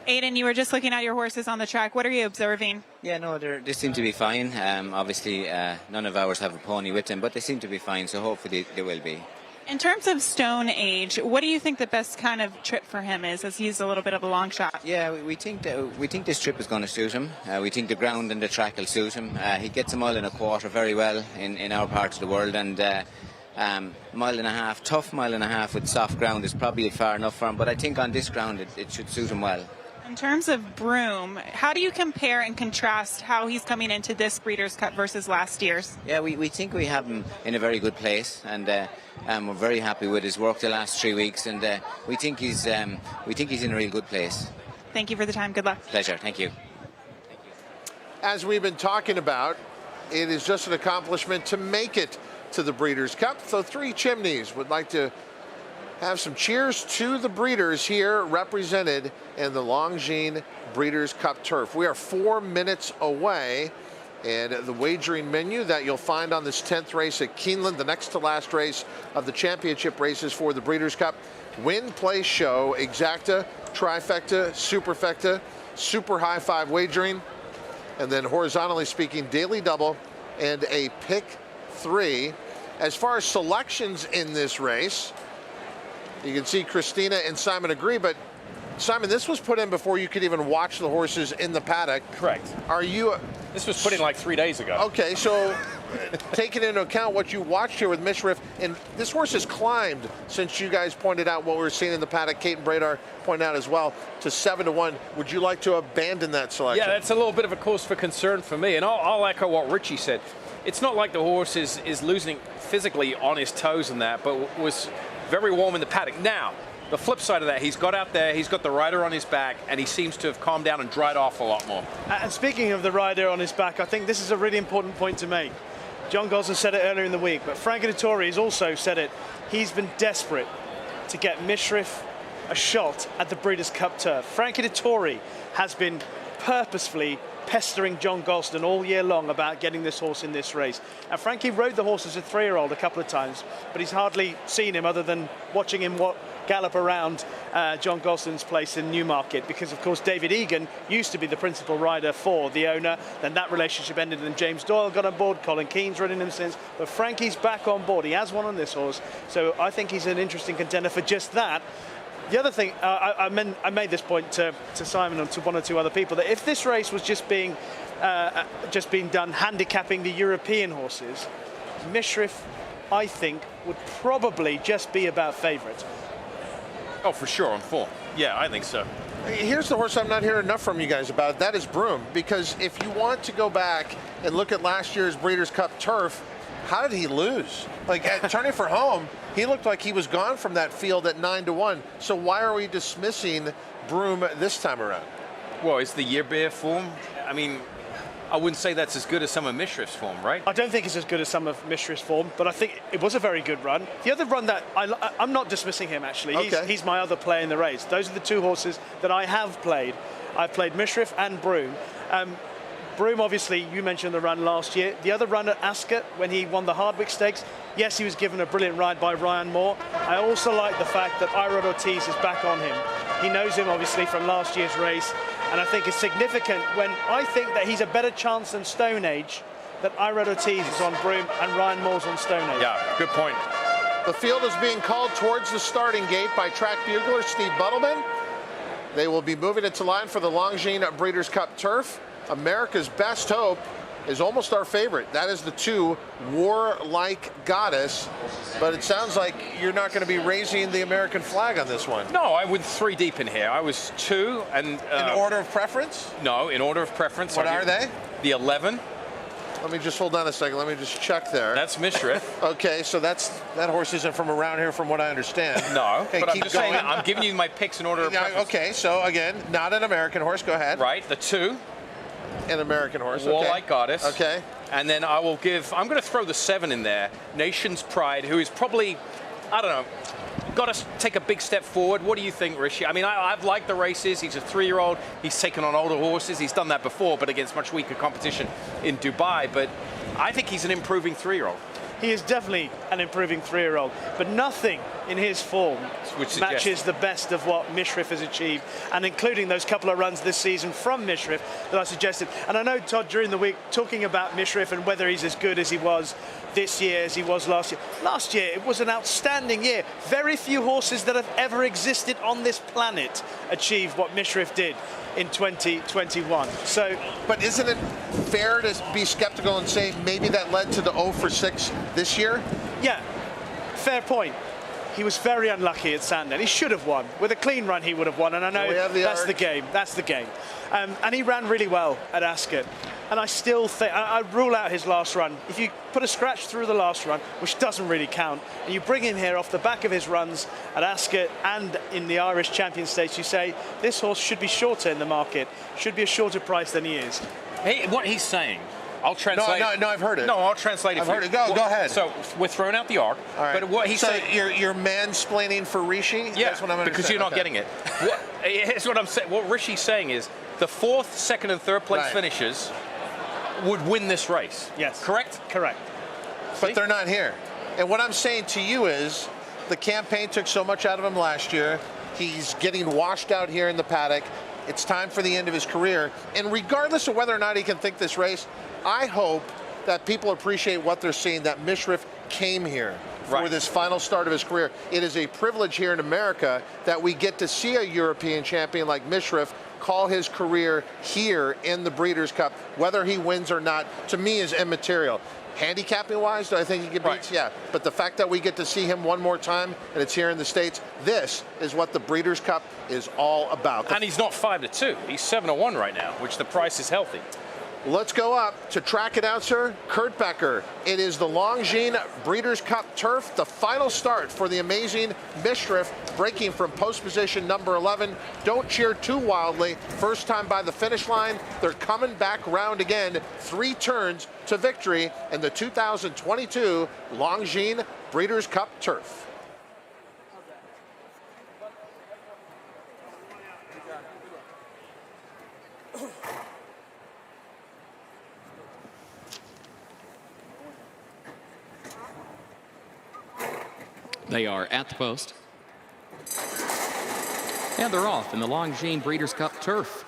Aidan, you were just looking at your horses on the track. What are you observing? Yeah, no, they seem to be fine. Obviously, none of ours have a pony with them, but they seem to be fine, so hopefully they will be. In terms of Stone Age, what do you think the best kind of trip for him is, as he's a little bit of a long shot? Yeah, we think this trip is going to suit him. We think the ground and the track will suit him. He gets a mile and a quarter very well in our part of the world, and mile and a half, tough mile and a half with soft ground is probably far enough for him, but I think on this ground it should suit him well. In terms of Broome, how do you compare and contrast how he's coming into this Breeders' Cup versus last year's? Yeah, we think we have him in a very good place, and we're very happy with his work the last 3 weeks, and we think he's in a real good place. Thank you for the time. Good luck. Pleasure. Thank you. As we've been talking about, it is just an accomplishment to make it to the Breeders' Cup. So 3 Chimneys would like to have some cheers to the breeders here represented in the Longines Breeders' Cup Turf. We are 4 minutes away, and the wagering menu that you'll find on this 10th race at Keeneland, the next to last race of the championship races for the Breeders' Cup. Win, play, show, exacta, trifecta, superfecta, super high 5 wagering, and then horizontally speaking, daily double and a pick 3. As far as selections in this race, you can see Christina and Simon agree, but Simon, this was put in before you could even watch the horses in the paddock. Correct. Are you... This was put in like 3 days ago. Okay, so taking into account what you watched here with Mishrif, and this horse has climbed since you guys pointed out what we were seeing in the paddock, Kate and Bradar pointed out as well, to 7-1. Would you like to abandon that selection? Yeah, that's a little bit of a cause for concern for me, and I'll echo what Richie said. It's not like the horse is losing physically on his toes and that, but was very warm in the paddock. Now, The flip side of that, he's got out there, he's got the rider on his back, and he seems to have calmed down and dried off a lot more. And speaking of the rider on his back, I think this is a really important point to make. John Gosden said it earlier in the week, but Frankie Dettori has also said it. He's been desperate to get Mishriff a shot at the Breeders' Cup turf. Frankie Dettori has been purposefully pestering John Gosden all year long about getting this horse in this race. And Frankie rode the horse as a 3-year-old a couple of times, but he's hardly seen him other than watching him gallop around John Gosden's place in Newmarket, because of course David Egan used to be the principal rider for the owner. Then that relationship ended and James Doyle got on board. Colin Keane's ridden him since, but Frankie's back on board. He has one on this horse, so I think he's an interesting contender for just that. The other thing, I made this point to Simon and to one or two other people, that if this race was just being done handicapping the European horses, Mishriff, I think, would probably just be about favourite. Oh, for sure, on form. Yeah, I think so. Here's the horse I'm not hearing enough from you guys about. That is Broome. Because if you want to go back and look at last year's Breeders' Cup turf, how did he lose? Like, at Turning for Home, he looked like he was gone from that field at 9-1. So why are we dismissing Broome this time around? Well, is the year bear form? I mean, I wouldn't say that's as good as some of Mishriff's form, right? I don't think it's as good as some of Mishriff's form, but I think it was a very good run. The other run that I'm not dismissing him, actually. Okay. He's my other player in the race. Those are the two horses that I have played. I've played Mishriff and Broome. Broome, obviously, you mentioned the run last year. The other run at Ascot, when he won the Hardwick Stakes, yes, he was given a brilliant ride by Ryan Moore. I also like the fact that Irod Ortiz is back on him. He knows him, obviously, from last year's race, and I think it's significant when I think that he's a better chance than Stone Age, that Irod Ortiz is on Broome and Ryan Moore's on Stone Age. Yeah, good point. The field is being called towards the starting gate by track bugler Steve Buttleman. They will be moving it to line for the Longines Breeders' Cup turf. America's Best Hope is almost our favorite. That is the 2, Warlike Goddess. But it sounds like you're not going to be raising the American flag on this one. No, I went 3 deep in here. I was 2 and... in order of preference? No, in order of preference. What are they? The 11. Let me just hold on a second. Let me just check there. That's Mishriff. Okay, so that horse isn't from around here from what I understand. No, okay, but I'm just saying, I'm giving you my picks in order of preference. Okay, so again, not an American horse. Go ahead. Right, the 2. An American horse. Warlike Goddess. Okay. And then I'm going to throw the 7 in there. Nation's Pride, who is probably, I don't know, got to take a big step forward. What do you think, Rishi? I mean, I've liked the races. He's a 3-year-old. He's taken on older horses. He's done that before, but against much weaker competition in Dubai. But I think he's an improving 3-year-old. He is definitely an improving 3-year-old, but nothing in his form matches the best of what Mishriff has achieved, and including those couple of runs this season from Mishriff that I suggested. And I know, Todd, during the week, talking about Mishriff and whether he's as good as he was this year as he was last year. Last year, it was an outstanding year. Very few horses that have ever existed on this planet achieved what Mishriff did in 2021. So, but isn't it fair to be skeptical and say maybe that led to the 0 for 6 this year? Yeah, fair point. He was very unlucky at Sandown. He should have won. With a clean run, he would have won. And I know that's the game. That's the game. And he ran really well at Ascot. And I still think, I rule out his last run. If you put a scratch through the last run, which doesn't really count, and you bring him here off the back of his runs at Ascot and in the Irish Champion Stakes, you say, this horse should be shorter in the market, should be a shorter price than he is. Hey, what he's saying, I'll translate. No, I've heard it. No, I'll translate it. I've heard it. Go ahead. So we're throwing out the arc. All right. But what he's saying, you're mansplaining for Rishi? Yeah, that's what I'm because you're not getting it. Here's what I'm saying. What Rishi's saying is the 4th, 2nd, and 3rd place finishers would win this race. Yes. Correct? Correct. But they're not here. And what I'm saying to you is the campaign took so much out of him last year. He's getting washed out here in the paddock. It's time for the end of his career. And regardless of whether or not he can think this race, I hope that people appreciate what they're seeing, that Mishriff came here for this final start of his career. It is a privilege here in America that we get to see a European champion like Mishriff call his career here in the Breeders' Cup. Whether he wins or not, to me, is immaterial. Handicapping-wise, do I think he can beat? Yeah, but the fact that we get to see him one more time, and it's here in the States, this is what the Breeders' Cup is all about. And he's not 5-2. He's 7-1 right now, which the price is healthy. Let's go up to track announcer Kurt Becker. It is the Longines Breeders' Cup Turf, the final start for the amazing Mishriff, breaking from post position number 11. Don't cheer too wildly. First time by the finish line. They're coming back round again. 3 turns to victory in the 2022 Longines Breeders' Cup Turf. They are at the post. And they're off in the Longines Breeders' Cup Turf.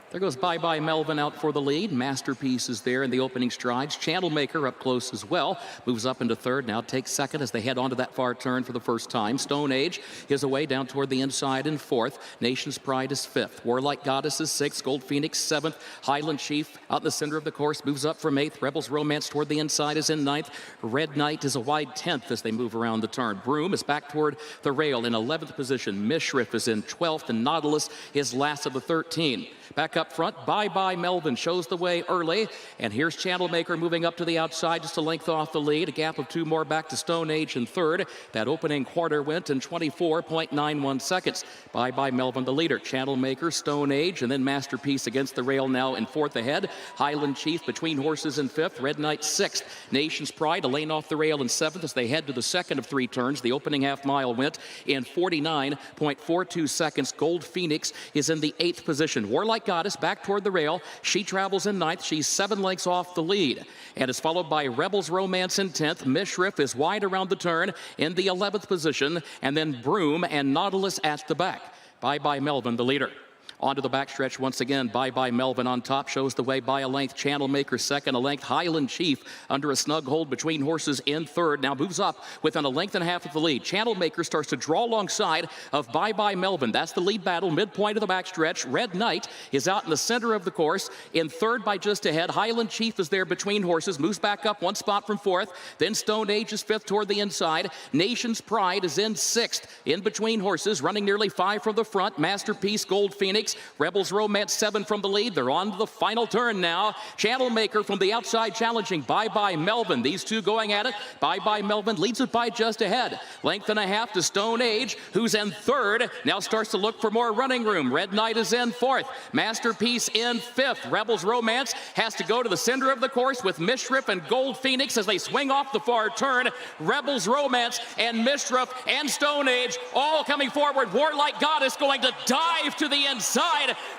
There goes Bye Bye Melvin out for the lead. Masterpiece is there in the opening strides. Channelmaker up close as well. Moves up into third. Now takes second as they head onto that far turn for the first time. Stone Age is away down toward the inside in fourth. Nation's Pride is fifth. Warlike Goddess is sixth. Gold Phoenix seventh. Highland Chief out in the center of the course moves up from eighth. Rebels Romance toward the inside is in ninth. Red Knight is a wide 10th as they move around the turn. Broom is back toward the rail in 11th position. Mishriff is in 12th and Nautilus is last of the 13. Back up front, Bye Bye Melvin shows the way early. And here's Channelmaker moving up to the outside just a length off the lead. A gap of 2 more back to Stone Age in third. That opening quarter went in 24.91 seconds. Bye Bye Melvin the leader. Channelmaker, Stone Age, and then Masterpiece against the rail now in fourth ahead. Highland Chief between horses in fifth. Red Knight sixth. Nation's Pride a lane off the rail in seventh as they head to the second of 3 turns. The opening half mile went in 49.42 seconds. Gold Phoenix is in the 8th position. Warlike Goddess back toward the rail. She travels in 9th. She's 7 lengths off the lead and is followed by Rebels Romance in 10th. Mishriff is wide around the turn in the 11th position, and then Broom and Nautilus at the back. Bye Bye Melvin the leader. Onto the backstretch once again. Bye Bye Melvin on top shows the way by a length. Channelmaker second, a length. Highland Chief under a snug hold between horses in third. Now moves up within a length and a half of the lead. Channelmaker starts to draw alongside of Bye Bye Melvin. That's the lead battle, midpoint of the backstretch. Red Knight is out in the center of the course in third by just ahead. Highland Chief is there between horses, moves back up 1 spot from fourth. Then Stone Age is fifth toward the inside. Nation's Pride is in sixth in between horses, running nearly 5 from the front. Masterpiece, Gold Phoenix, Rebels Romance 7 from the lead. They're on to the final turn now. Channelmaker from the outside challenging Bye Bye Melvin. These two going at it. Bye Bye Melvin leads it by just ahead. Length and a half to Stone Age, who's in third. Now starts to look for more running room. Red Knight is in fourth. Masterpiece in fifth. Rebels Romance has to go to the center of the course with Mishriff and Gold Phoenix as they swing off the far turn. Rebels Romance and Mishriff and Stone Age all coming forward. Warlike Goddess going to dive to the inside.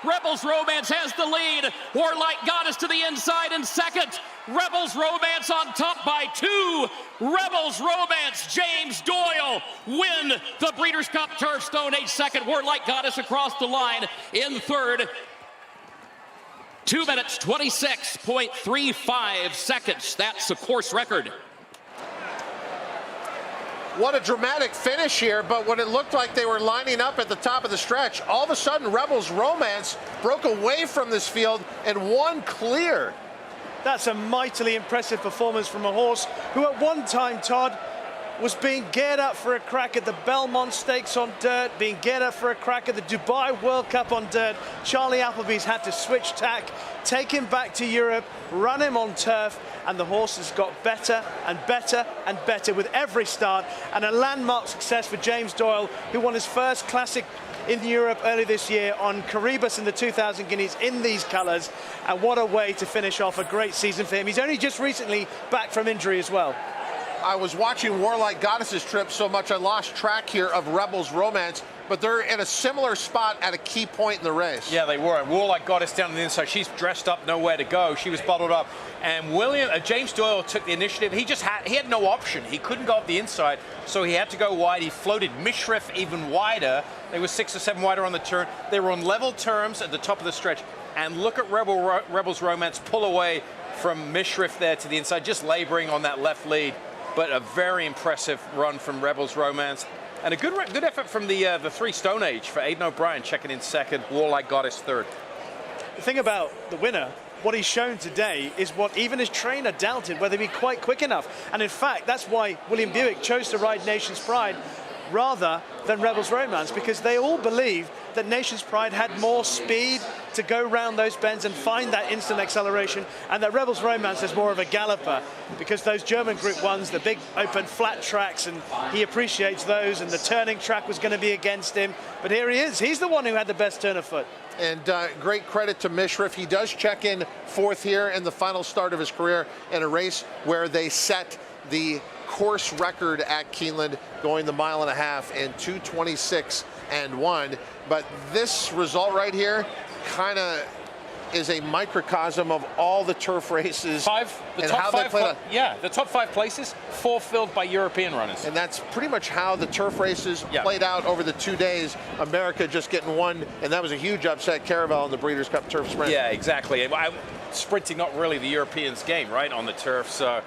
Rebels Romance has the lead. Warlike Goddess to the inside in second. Rebels Romance on top by 2. Rebels Romance, James Doyle win the Breeders' Cup Turf. Stone Age second. Warlike Goddess across the line in third. 2 minutes, 26.35 seconds. That's a course record. What a dramatic finish here, but when it looked like they were lining up at the top of the stretch, all of a sudden Rebels Romance broke away from this field and won clear. That's a mightily impressive performance from a horse who at one time, Todd, was being geared up for a crack at the Belmont Stakes on dirt, being geared up for a crack at the Dubai World Cup on dirt. Charlie Appleby's had to switch tack, take him back to Europe, run him on turf, and the horse has got better and better and better with every start, and a landmark success for James Doyle, who won his first classic in Europe early this year on Caribus in the 2000 Guineas in these colours. And what a way to finish off a great season for him. He's only just recently back from injury as well. I was watching Warlike Goddess's trip so much I lost track here of Rebels Romance, but they're in a similar spot at a key point in the race. Yeah, they were. Warlike Goddess down on the inside. She's dressed up, nowhere to go. She was bottled up. And James Doyle took the initiative. He had no option. He couldn't go up the inside, so he had to go wide. He floated Mishriff even wider. They were 6 or 7 wider on the turn. They were on level terms at the top of the stretch. And look at Rebels Romance pull away from Mishriff there to the inside, just laboring on that left lead. But a very impressive run from Rebels Romance. And a good effort from the 3 Stone Age for Aidan O'Brien checking in second, Warlike Goddess third. The thing about the winner, what he's shown today is what even his trainer doubted, whether he'd be quite quick enough. And in fact, that's why William Buick chose to ride Nation's Pride. rather than Rebels Romance, because they all believe that Nation's Pride had more speed to go round those bends and find that instant acceleration, and that Rebels Romance is more of a galloper, because those German Group 1s, the big open flat tracks, and he appreciates those, and the turning track was going to be against him. But here he is. He's the one who had the best turn of foot. And great credit to Mishriff. He does check in fourth here in the final start of his career in a race where they set the course record at Keeneland, going the 1.5 miles in 2:26.1. But this result right here kind of is a microcosm of all the turf races the top 5 places, 4 filled by European runners. And that's pretty much how the turf races played out over the 2 days. America just getting one, and that was a huge upset, Caravel in the Breeders' Cup Turf Sprint. Yeah, exactly. Sprinting, not really the Europeans' game, right, on the turf. So,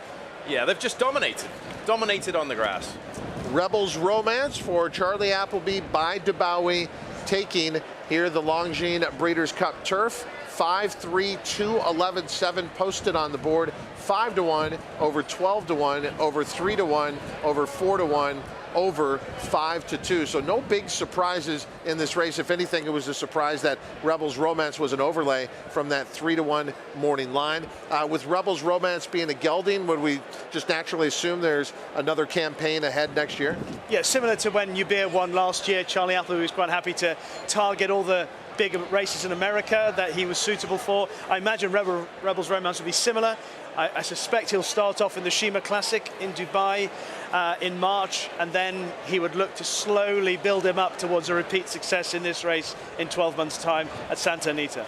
yeah, they've just dominated on the grass. Rebels Romance for Charlie Appleby by DeBowie, taking here the Longines Breeders' Cup Turf. 5-3-2-11-7 posted on the board. 5-1, over 12-1, over 3-1, over 4-1, over 5-2. So no big surprises in this race. If anything, it was a surprise that Rebels Romance was an overlay from that 3-1 morning line. With Rebels Romance being a gelding, would we just naturally assume there's another campaign ahead next year? Yeah, similar to when Ubir won last year. Charlie Appleby was quite happy to target all the big races in America that he was suitable for. I imagine Rebels Romance will be similar. I suspect he'll start off in the Shima Classic in Dubai in March, and then he would look to slowly build him up towards a repeat success in this race in 12 months' time at Santa Anita.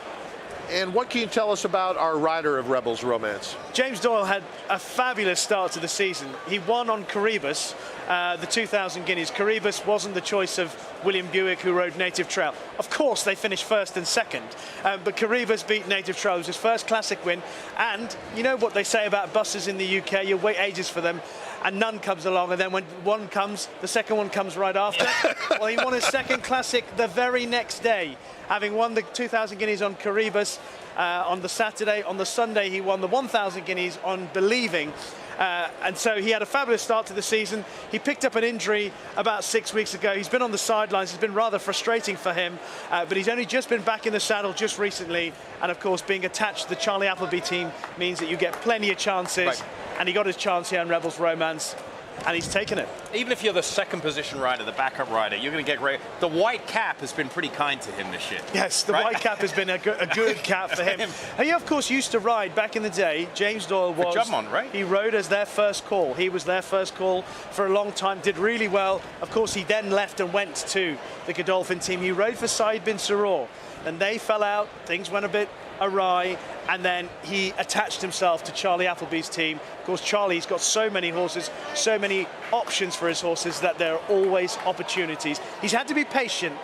And what can you tell us about our rider of Rebels Romance? James Doyle had a fabulous start to the season. He won on Caribus, the 2,000 guineas. Caribus wasn't the choice of William Buick, who rode Native Trail. Of course, they finished first and second, but Caribus beat Native Trail. It was his first classic win. And you know what they say about buses in the UK, you wait ages for them, and none comes along, and then when one comes, the second one comes right after. Well, he won his second classic the very next day, having won the 2,000 guineas on Caribus on the Saturday. On the Sunday, he won the 1,000 guineas on Believing. And so he had a fabulous start to the season. He picked up an injury about 6 weeks ago. He's been on the sidelines. It's been rather frustrating for him, but he's only just been back in the saddle just recently. And of course, being attached to the Charlie Appleby team means that you get plenty of chances. Right. And he got his chance here in Rebels Romance, and he's taken it. Even if you're the second position rider, the backup rider, you're going to get great. The white cap has been pretty kind to him this year. Yes, the white cap has been a good cap for him. He, of course, used to ride back in the day. James Doyle was. Jumpmont, right? He rode as their first call. He was their first call for a long time, did really well. Of course, he then left and went to the Godolphin team. He rode for Said bin Saror, and they fell out. Things went a bit awry, and then he attached himself to Charlie Appleby's team. Of course, Charlie's got so many horses, so many options for his horses, that there are always opportunities. He's had to be patient.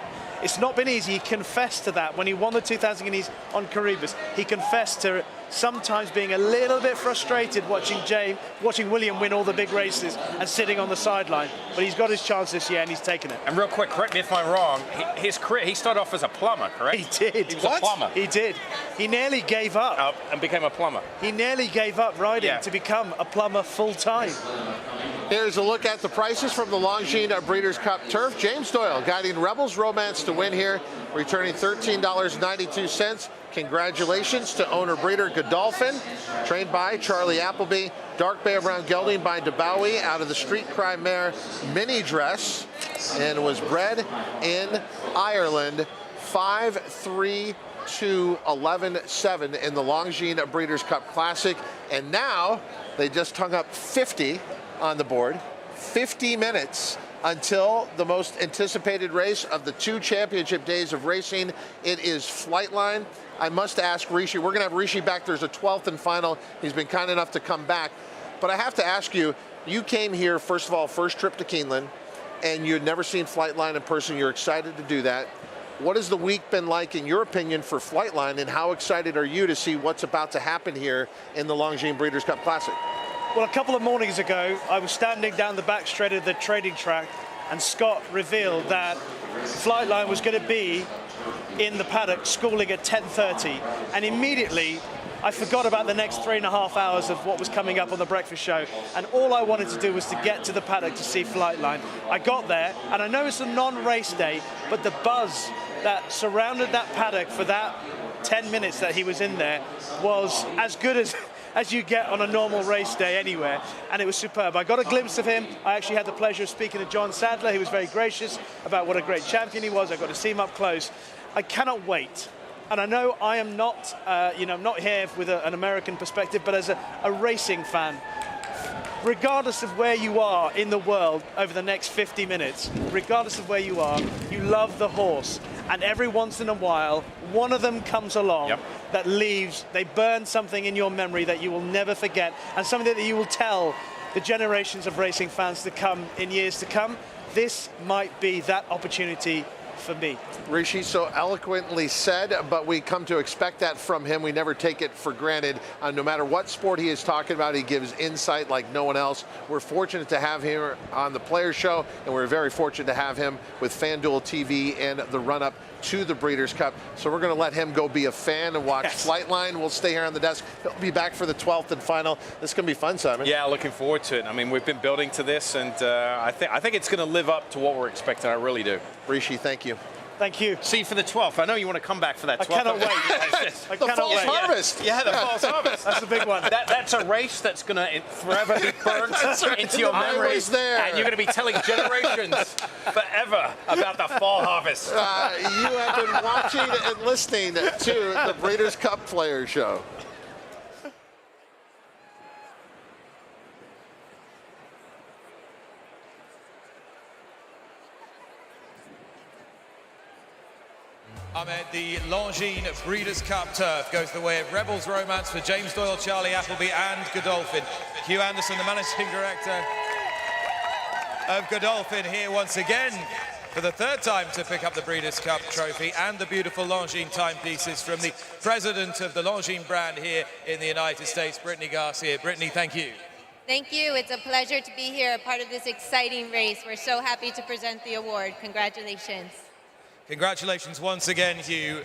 It's not been easy. He confessed to that when he won the 2,000 guineas on Caribus. He confessed to sometimes being a little bit frustrated watching William win all the big races and sitting on the sideline. But he's got his chance this year, and he's taken it. And real quick, correct me if I'm wrong, his career, he started off as a plumber, correct? He did. He was a plumber. He did. He nearly gave up. And became a plumber. He nearly gave up riding to become a plumber full-time. Here's a look at the prices from the Longines Breeders' Cup Turf. James Doyle guiding Rebels Romance to win here, returning $13.92. Congratulations to owner breeder Godolphin, trained by Charlie Appleby. Dark Bay of Brown Gelding by DeBowie out of the Street Cry Mare mini dress, and was bred in Ireland. 5-3-2-11-7 in the Longines Breeders' Cup Classic. And now they just hung up 50 on the board. 50 minutes until the most anticipated race of the 2 championship days of racing. It is Flightline. I must ask Rishi, we're going to have Rishi back. There's a 12th and final. He's been kind enough to come back. But I have to ask you, you came here, first of all, first trip to Keeneland, and you'd never seen Flightline in person. You're excited to do that. What has the week been like, in your opinion, for Flightline, and how excited are you to see what's about to happen here in the Longines Breeders' Cup Classic? Well, a couple of mornings ago, I was standing down the back straight of the trading track, and Scott revealed that Flightline was going to be in the paddock schooling at 10:30, and immediately I forgot about the next 3.5 hours of what was coming up on the breakfast show, and all I wanted to do was to get to the paddock to see Flightline. I got there, and I know it's a non-race day, but the buzz that surrounded that paddock for that 10 minutes that he was in there was as good as you get on a normal race day anywhere, and it was superb. I got a glimpse of him. I actually had the pleasure of speaking to John Sadler. He was very gracious about what a great champion he was. I got to see him up close. I cannot wait. And I know I am not, I'm not here with an American perspective, but as a racing fan, regardless of where you are in the world over the next 50 minutes, regardless of where you are, you love the horse. And every once in a while, one of them comes along that leaves, they burn something in your memory that you will never forget, and something that you will tell the generations of racing fans to come in years to come. This might be that opportunity for me. Rishi, so eloquently said, but we come to expect that from him. We never take it for granted. No matter what sport he is talking about, he gives insight like no one else. We're fortunate to have him on the Players Show, and we're very fortunate to have him with FanDuel TV and the run-up to the Breeders' Cup. So we're going to let him go be a fan and watch Flightline. We'll stay here on the desk. He'll be back for the 12th and final. This is going to be fun, Simon. Yeah, looking forward to it. I mean, we've been building to this, and I think it's going to live up to what we're expecting. I really do. Rishi, thank you. Thank you. See you for the 12th. I know you want to come back for that 12th. I cannot wait. I cannot wait. Harvest. Yeah, the false harvest. That's the big one. That's a race that's going to forever be burned into your memory. I was there. And you're going to be telling generations forever about the fall harvest. You have been watching and listening to the Breeders' Cup Players Show. Ahmed, the Longines Breeders' Cup turf goes the way of Rebels Romance for James Doyle, Charlie Appleby and Godolphin. Hugh Anderson, the managing director of Godolphin, here once again for the third time to pick up the Breeders' Cup trophy and the beautiful Longines timepieces from the president of the Longines brand here in the United States, Brittany Garcia. Brittany, thank you. Thank you. It's a pleasure to be here, a part of this exciting race. We're so happy to present the award. Congratulations. Congratulations once again, Hugh.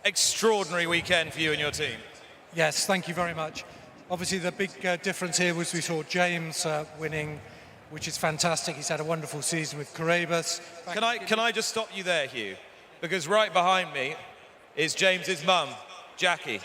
Extraordinary weekend for you and your team. Yes, thank you very much. Obviously, the big difference here was we saw James winning, which is fantastic. He's had a wonderful season with Carabas. Can I just stop you there, Hugh? Because right behind me is James's mum, Jackie.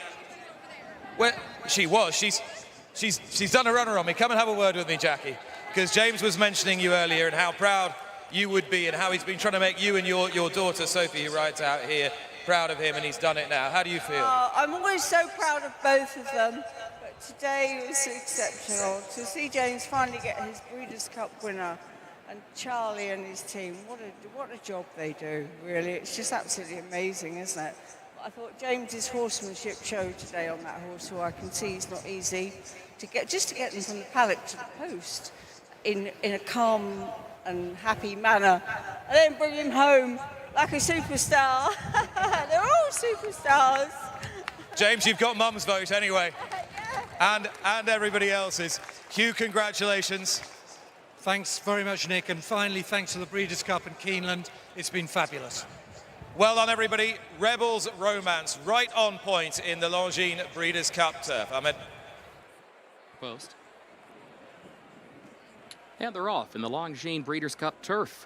Well, she was. She's done a runner on me. Come and have a word with me, Jackie. Because James was mentioning you earlier and how proud you would be and how he's been trying to make you and your daughter, Sophie, who rides out here, proud of him, and he's done it now. How do you feel? I'm always so proud of both of them, but today was exceptional. To see James finally get his Breeders' Cup winner and Charlie and his team, what a job they do, really. It's just absolutely amazing, isn't it? But I thought James's horsemanship showed today on that horse, who I can see is not easy to get them from the paddock to the post in a calm and happy manner, and then bring him home like a superstar. They're all superstars. James, you've got mum's vote anyway. And everybody else's. Hugh, congratulations. Thanks very much, Nick, and finally thanks to the Breeders' Cup and Keeneland. It's been fabulous. Well done, everybody. Rebels Romance right on point in the Longines Breeders' Cup turf. Ahmed. Post. And they're off in the Longines Breeders' Cup turf.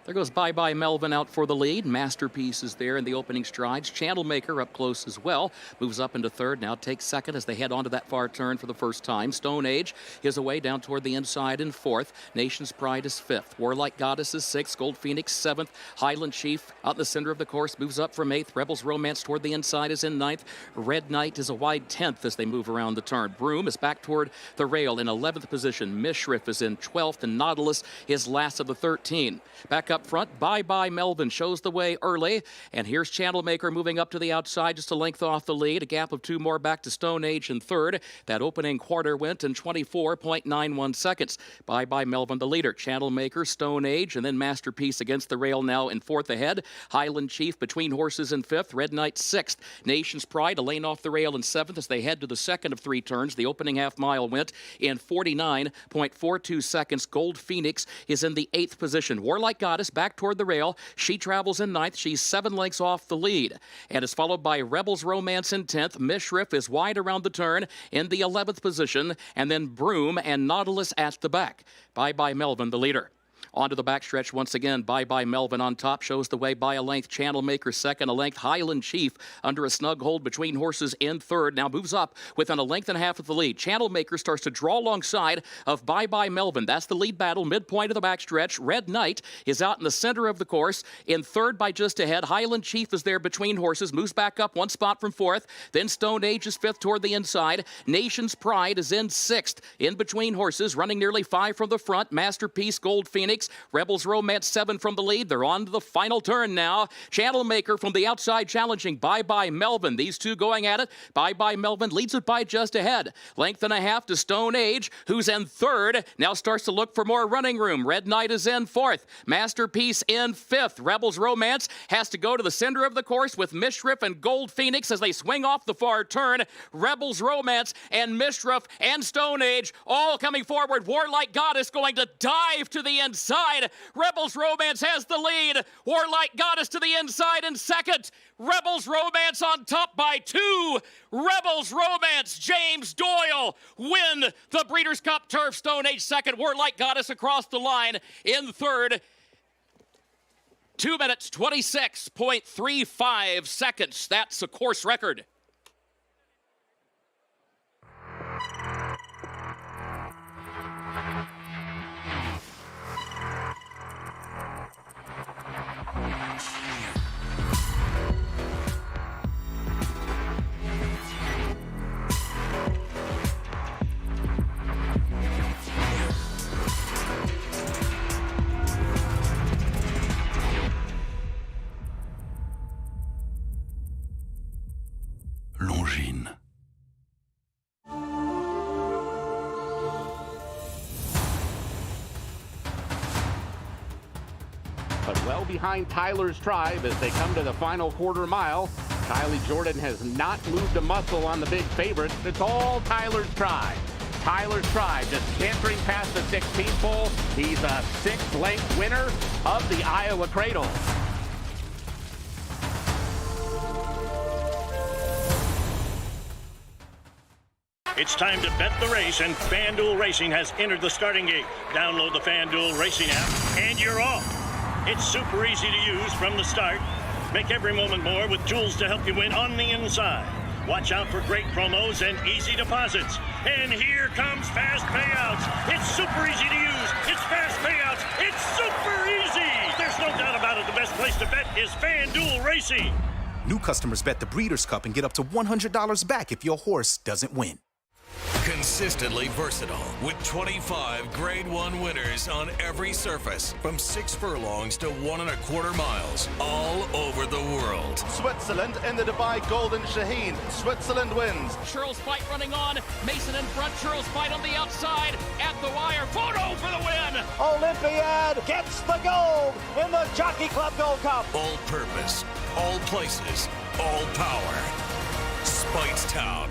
There goes Bye Bye Melvin out for the lead. Masterpiece is there in the opening strides. Channelmaker up close as well. Moves up into third. Now takes second as they head onto that far turn for the first time. Stone Age his away down toward the inside in fourth. Nation's Pride is fifth. Warlike Goddess is sixth. Gold Phoenix seventh. Highland Chief out in the center of the course moves up from eighth. Rebels Romance toward the inside is in ninth. Red Knight is a wide 10th as they move around the turn. Broom is back toward the rail in 11th position. Mishriff is in 12th, and Nautilus is last of the 13. Back up front, Bye Bye Melvin shows the way early, and here's Channelmaker moving up to the outside just a length off the lead. A gap of two more back to Stone Age in third. That opening quarter went in 24.91 seconds. Bye Bye Melvin the leader. Channelmaker, Stone Age, and then Masterpiece against the rail now in fourth ahead. Highland Chief between horses in fifth. Red Knight sixth. Nation's Pride a lane off the rail in seventh as they head to the second of three turns. The opening half mile went in 49.42 seconds. Gold Phoenix is in the eighth position. Warlike Goddess Goddess back toward the rail. She travels in 9th. She's 7 lengths off the lead and is followed by Rebels Romance in 10th. Mishriff is wide around the turn in the 11th position, and then Broom and Nautilus at the back. Bye Bye Melvin, the leader. Onto the backstretch once again. Bye Bye Melvin on top, shows the way by a length. Channel Maker second, a length. Highland Chief under a snug hold between horses in third. Now moves up within a length and a half of the lead. Channel Maker starts to draw alongside of Bye Bye Melvin. That's the lead battle, midpoint of the backstretch. Red Knight is out in the center of the course, in third by just ahead. Highland Chief is there between horses, moves back up 1 spot from 4th. Then Stone Age is 5th toward the inside. Nation's Pride is in 6th, in between horses, running nearly 5 from the front. Masterpiece, Gold Phoenix, Rebels Romance 7 from the lead. They're on to the final turn now. Channel Maker from the outside challenging Bye Bye Melvin. These two going at it. Bye Bye Melvin leads it by just ahead. Length and a half to Stone Age, who's in third. Now starts to look for more running room. Red Knight is in 4th. Masterpiece in 5th. Rebels Romance has to go to the center of the course with Mishriff and Gold Phoenix as they swing off the far turn. Rebels Romance and Mishriff and Stone Age all coming forward. Warlike Goddess going to dive to the inside. Rebels Romance has the lead. Warlike Goddess to the inside in second. Rebels Romance on top by 2. Rebels Romance, James Doyle win the Breeders' Cup Turf. Stone Age second. Warlike Goddess across the line in third. 2 minutes, 26.35 seconds. That's a course record. Longines. But well behind Tyler's Tribe as they come to the final quarter mile. Kylie Jordan has not moved a muscle on the big favorite. It's all Tyler's Tribe. Tyler's Tribe just cantering past the 16th pole. He's a 6th-length winner of the Iowa Cradle. It's time to bet the race, and FanDuel Racing has entered the starting gate. Download the FanDuel Racing app, and you're off. It's super easy to use from the start. Make every moment more with tools to help you win on the inside. Watch out for great promos and easy deposits. And here comes fast payouts. It's super easy to use. It's fast payouts. It's super easy. There's no doubt about it. The best place to bet is FanDuel Racing. New customers bet the Breeders' Cup and get up to $100 back if your horse doesn't win. Consistently versatile with 25 Grade 1 winners on every surface from 6 furlongs to 1 1/4 miles all over the world. Switzerland in the Dubai Golden Shaheen. Switzerland wins. Churls Fight running on. Mason in front. Churls Fight on the outside. At the wire. Photo for the win. Olympiad gets the gold in the Jockey Club Gold Cup. All purpose, all places, all power. Speightstown.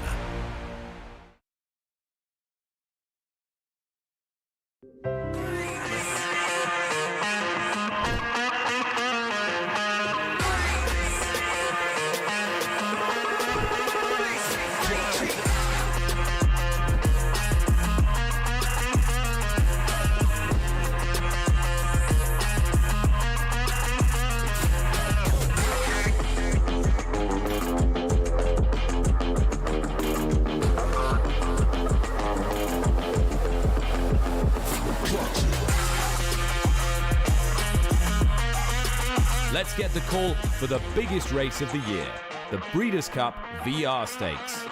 Let's get the call for the biggest race of the year, the Breeders' Cup VR Stakes.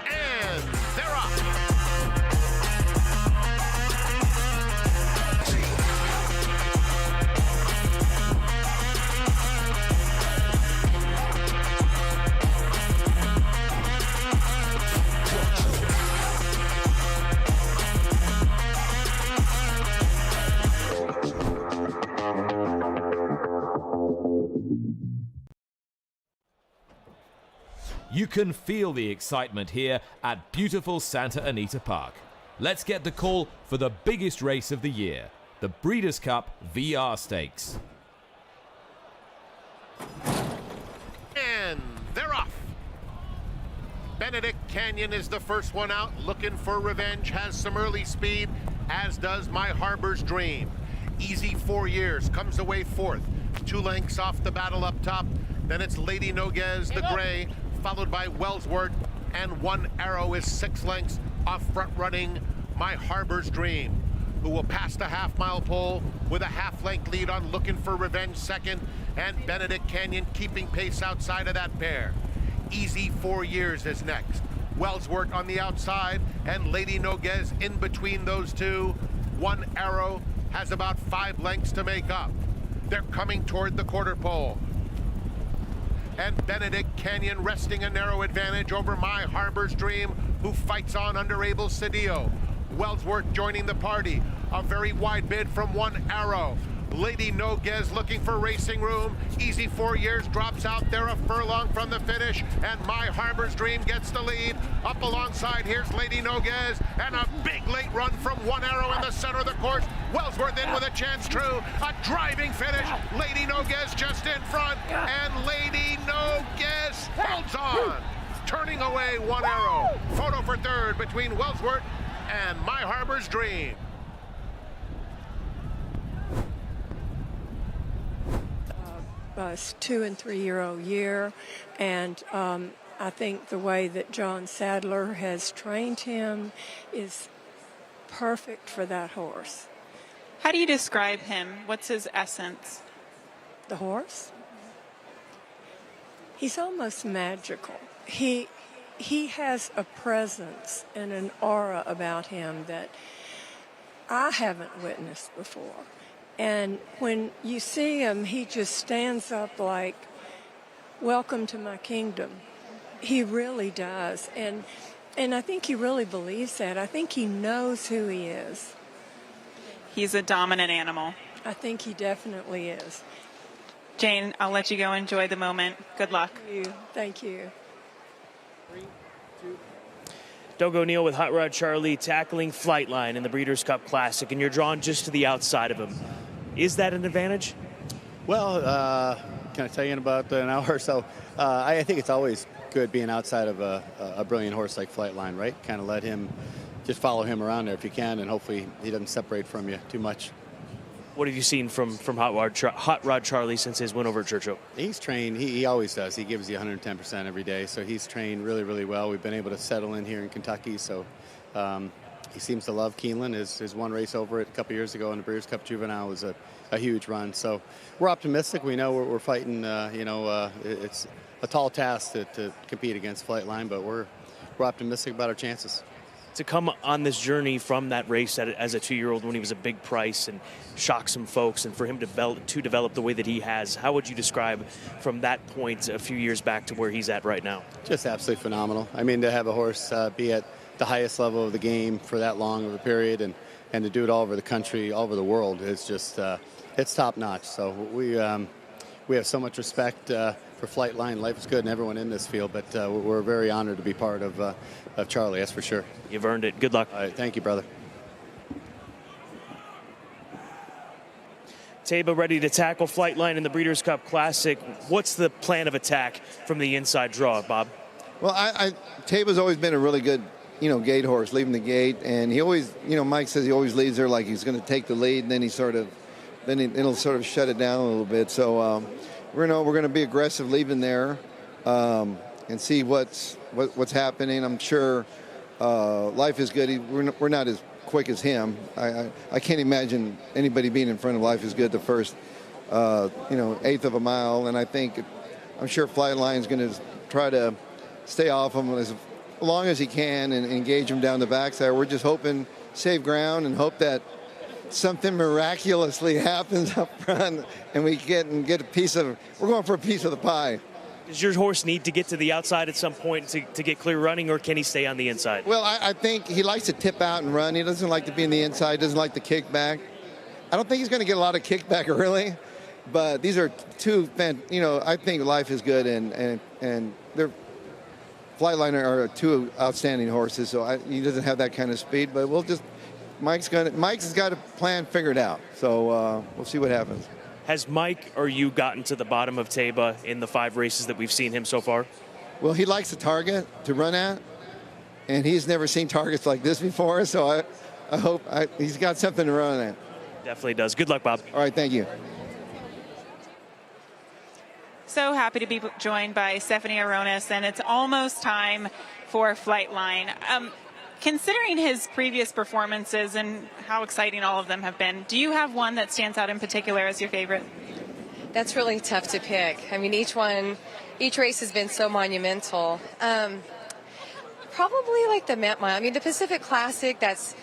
And they're off. You can feel the excitement here at beautiful Santa Anita Park. Let's get the call for the biggest race of the year, the Breeders' Cup VR Stakes. Benedict Canyon is the first one out, looking for revenge, has some early speed, as does My Harbor's Dream. Easy 4 Years comes away fourth, 2 lengths off the battle up top. Then it's Lady Noguez, the gray, followed by Wellsworth, and One Arrow is 6 lengths off front running My Harbor's Dream, who will pass the half-mile pole with a half-length lead on Looking for Revenge second, and Benedict Canyon keeping pace outside of that pair. Easy 4 Years is next. Wellsworth on the outside, and Lady Noguez in between those two. One Arrow has about 5 lengths to make up. They're coming toward the quarter pole. And Benedict Canyon resting a narrow advantage over My Harbor's Dream, who fights on under Abel Cedillo. Wellsworth joining the party. A very wide bid from One Arrow. Lady Noguez looking for racing room. Easy 4 Years drops out there a furlong from the finish, and My Harbor's Dream gets the lead. Up alongside, here's Lady Noguez, and a big late run from One Arrow in the center of the course. Wellsworth in with a chance, true. A driving finish. Lady Noguez just in front, and Lady Noguez holds on. Turning away One Arrow. Photo for third between Wellsworth and My Harbor's Dream. His 2- and 3-year-old year, and I think the way that John Sadler has trained him is perfect for that horse. How do you describe him? What's his essence? The horse? He's almost magical. He has a presence and an aura about him that I haven't witnessed before. And when you see him, he just stands up like, welcome to my kingdom. He really does. And I think he really believes that. I think he knows who he is. He's a dominant animal. I think he definitely is. Jane, I'll let you go enjoy the moment. Good luck. Thank you. Doug O'Neill with Hot Rod Charlie tackling Flightline in the Breeders' Cup Classic, and you're drawn just to the outside of him. Is that an advantage? Well, can I tell you in about an hour or so? I think it's always good being outside of a brilliant horse like Flightline, right? Kind of let him, just follow him around there if you can, and hopefully he doesn't separate from you too much. What have you seen from Hot Rod Charlie since his win over Churchill? He's trained. He always does. He gives you 110% every day. So he's trained really, really well. We've been able to settle in here in Kentucky. So he seems to love Keeneland. His one race over it a couple years ago in the Breeders' Cup Juvenile was a huge run. So we're optimistic. We know we're fighting. It's a tall task to compete against Flightline, but we're optimistic about our chances. To come on this journey from that race as a 2-year-old when he was a big price and shock some folks, and for him to develop the way that he has, how would you describe from that point a few years back to where he's at right now? Just absolutely phenomenal. I mean, to have a horse be at the highest level of the game for that long of a period and to do it all over the country, all over the world, is just it's top notch. So we have so much respect for Flightline. Life is good and everyone in this field, but we're very honored to be part of Charlie, that's for sure. You've earned it. Good luck. All right, thank you, brother. Taba ready to tackle Flightline in the Breeders' Cup Classic. What's the plan of attack from the inside draw, Bob? Well, Taba's always been a really good, gate horse, leaving the gate, and he always, Mike says he always leads there like he's going to take the lead, and then it'll sort of shut it down a little bit. So we're going to be aggressive leaving there and see what's happening. I'm sure Life is Good. We're not as quick as him. I can't imagine anybody being in front of Life is Good the first, eighth of a mile. And I'm sure Flightline's going to try to stay off him as long as he can and engage him down the backside. We're just hoping, save ground and hope that something miraculously happens up front and we get a piece of. We're going for a piece of the pie. Does your horse need to get to the outside at some point to get clear running, or can he stay on the inside? Well, I think he likes to tip out and run. He doesn't like to be in the inside, doesn't like the kickback. I don't think he's going to get a lot of kickback early, but these are two, I think Life is Good and they're Flightline are two outstanding horses, so he doesn't have that kind of speed, but Mike's got a plan figured out, so we'll see what happens. Has Mike or you gotten to the bottom of Taba in the 5 races that we've seen him so far? Well, he likes a target to run at, and he's never seen targets like this before, so I hope he's got something to run at. Definitely does. Good luck, Bob. All right, thank you. So happy to be joined by Stephanie Aronis, and it's almost time for Flightline. Considering his previous performances and how exciting all of them have been, do you have one that stands out in particular as your favorite? That's really tough to pick. I mean, each race has been so monumental. Probably like the Met Mile. I mean, the Pacific Classic, that's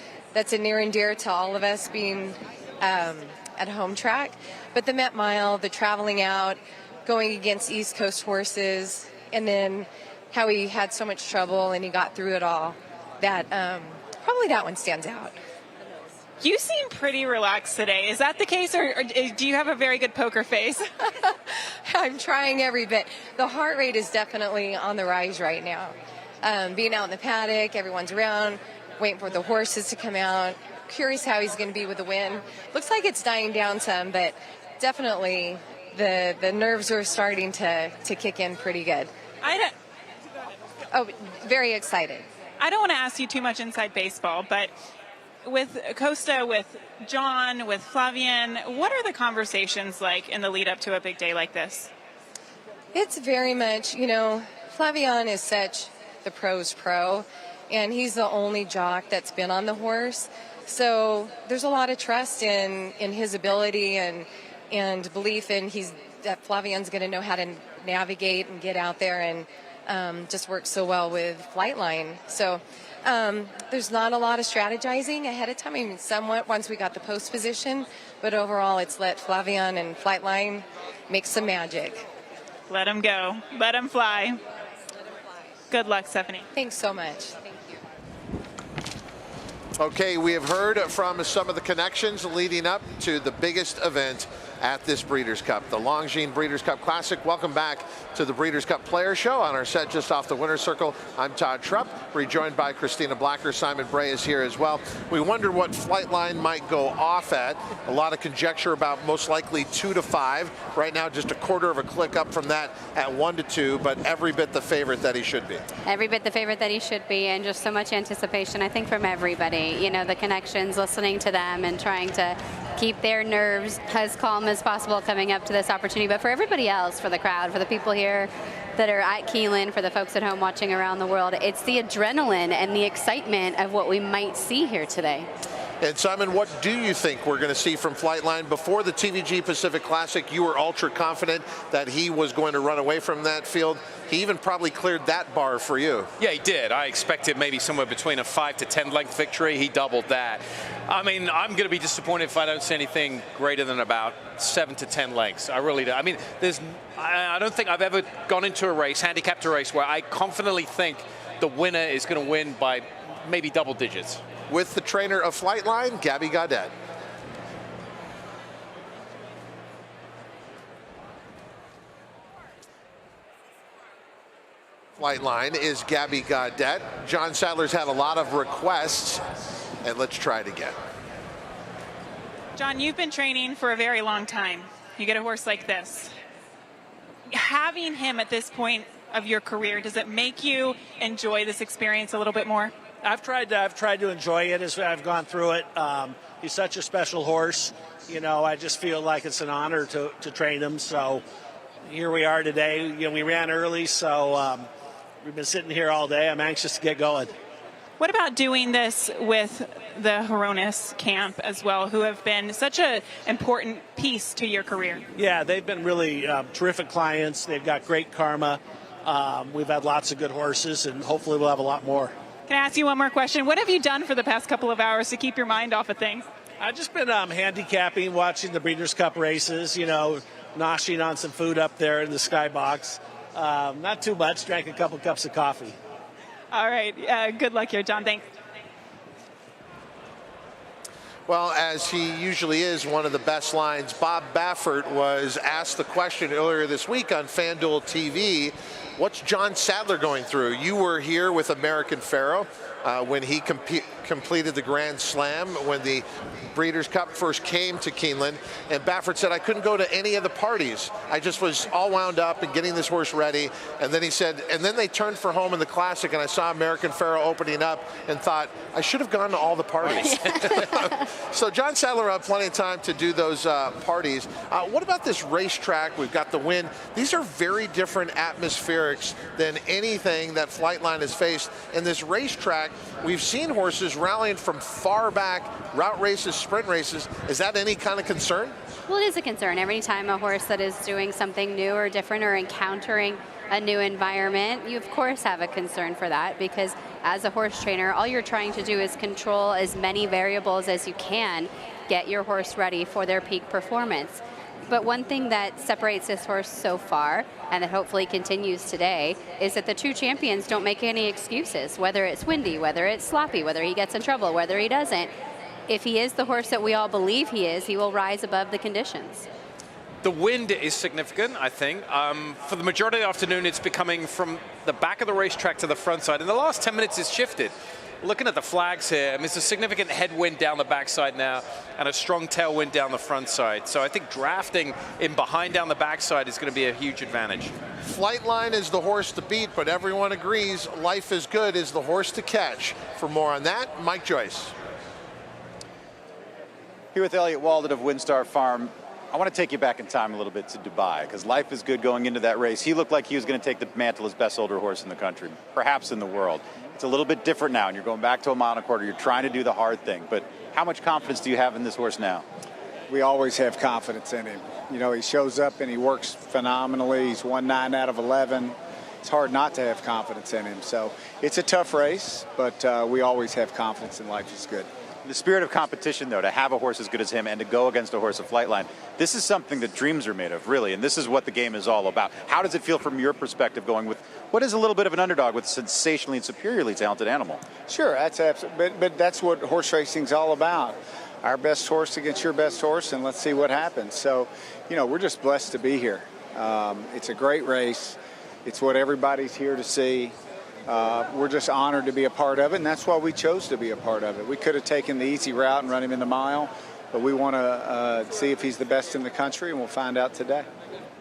a near and dear to all of us being at home track. But the Met Mile, the traveling out, going against East Coast horses, and then how he had so much trouble and he got through it all. That probably that one stands out. You seem pretty relaxed today. Is that the case, or do you have a very good poker face? I'm trying every bit. The heart rate is definitely on the rise right now. Being out in the paddock, everyone's around, waiting for the horses to come out. Curious how he's going to be with the wind. Looks like it's dying down some, but definitely the nerves are starting to kick in pretty good. Very excited. I don't want to ask you too much inside baseball, but with Costa, with John, with Flavien, what are the conversations like in the lead up to a big day like this? It's very much, Flavien is such the pro's pro, and he's the only jock that's been on the horse. So there's a lot of trust in his ability and belief in that Flavien's going to know how to navigate and get out there and just works so well with Flightline. So there's not a lot of strategizing ahead of time. I mean, somewhat once we got the post position, but overall it's let Flavien and Flightline make some magic. Let them go. Let them fly. Good luck, Stephanie. Thanks so much. Thank you. Okay, we have heard from some of the connections leading up to the biggest event at this Breeders' Cup, the Longines Breeders' Cup Classic. Welcome back to the Breeders' Cup Player Show on our set just off the winner's circle. I'm Todd Trupp, rejoined by Christina Blacker. Simon Bray is here as well. We wonder what Flightline might go off at. A lot of conjecture about most likely 2 to 5. Right now, just a quarter of a click up from that at 1 to 2, but every bit the favorite that he should be. Every bit the favorite that he should be, and just so much anticipation, I think, from everybody. The connections, listening to them and trying to keep their nerves as calm as possible coming up to this opportunity. But for everybody else, for the crowd, for the people here that are at Keeneland, for the folks at home watching around the world, it's the adrenaline and the excitement of what we might see here today. And Simon, what do you think we're going to see from Flightline? Before the TVG Pacific Classic, you were ultra confident that he was going to run away from that field. He even probably cleared that bar for you. Yeah, he did. I expected maybe somewhere between a 5 to 10 length victory. He doubled that. I mean, I'm going to be disappointed if I don't see anything greater than about 7 to 10 lengths. I really do. I mean, I don't think I've ever gone into a race, handicapped a race, where I confidently think the winner is going to win by maybe double digits. With the trainer of Flightline, Gabby Gaudet. Flightline is Gabby Gaudet. John Sadler's had a lot of requests, and let's try it again. John, you've been training for a very long time. You get a horse like this. Having him at this point of your career, does it make you enjoy this experience a little bit more? I've tried to enjoy it as I've gone through it. He's such a special horse. I just feel like it's an honor to train him. So here we are today. We ran early, so we've been sitting here all day. I'm anxious to get going. What about doing this with the Aronis camp as well, who have been such an important piece to your career? Yeah, they've been really terrific clients. They've got great karma. We've had lots of good horses, and hopefully we'll have a lot more. Can I ask you one more question? What have you done for the past couple of hours to keep your mind off of things? I've just been handicapping, watching the Breeders' Cup races, noshing on some food up there in the skybox. Not too much, drank a couple cups of coffee. All right. Good luck here, John. Thanks. Well, as he usually is, one of the best lines. Bob Baffert was asked the question earlier this week on FanDuel TV What's John Sadler going through? You were here with American Pharoah when he completed the Grand Slam, when the Breeders' Cup first came to Keeneland, and Baffert said, I couldn't go to any of the parties. I just was all wound up and getting this horse ready. And then he said, and then they turned for home in the Classic, and I saw American Pharoah opening up and thought, I should have gone to all the parties. So John Sadler had plenty of time to do those parties. What about this racetrack? We've got the wind. These are very different atmospherics than anything that Flightline has faced. In this racetrack, we've seen horses rallying from far back, route races, sprint races. Is that any kind of concern? Well, it is a concern. Every time a horse that is doing something new or different or encountering a new environment, you of course have a concern for that, because as a horse trainer, all you're trying to do is control as many variables as you can, get your horse ready for their peak performance. But one thing that separates this horse so far, and that hopefully continues today, is that the two champions don't make any excuses, whether it's windy, whether it's sloppy, whether he gets in trouble, whether he doesn't. If he is the horse that we all believe he is, he will rise above the conditions. The wind is significant, I think. For the majority of the afternoon, it's becoming from the back of the racetrack to the front side. In the last 10 minutes, it's shifted. Looking at the flags here, I mean, it's a significant headwind down the backside now and a strong tailwind down the front side. So I think drafting in behind down the backside is going to be a huge advantage. Flightline is the horse to beat, but everyone agrees Life is Good is the horse to catch. For more on that, Mike Joyce. Here with Elliott Walden of Windstar Farm. I want to take you back in time a little bit to Dubai, because Life is Good going into that race. He looked like he was going to take the mantle as best older horse in the country, perhaps in the world. It's a little bit different now, and you're going back to a mile and a quarter. You're trying to do the hard thing. But how much confidence do you have in this horse now? We always have confidence in him. You know, he shows up and he works phenomenally. He's won 9 out of 11. It's hard not to have confidence in him. So it's a tough race, but we always have confidence in Life is Good. In the spirit of competition, though, to have a horse as good as him and to go against a horse of Flightline, this is something that dreams are made of, really, and this is what the game is all about. How does it feel from your perspective going with what is a little bit of an underdog with a sensationally and superiorly talented animal? Sure, that's absolutely, but that's what horse racing's all about. Our best horse against your best horse, and let's see what happens. So, you know, we're just blessed to be here. It's a great race. It's what everybody's here to see. We're just honored to be a part of it, and that's why we chose to be a part of it. We could have taken the easy route and run him in the mile, but we want to see if he's the best in the country, and we'll find out today.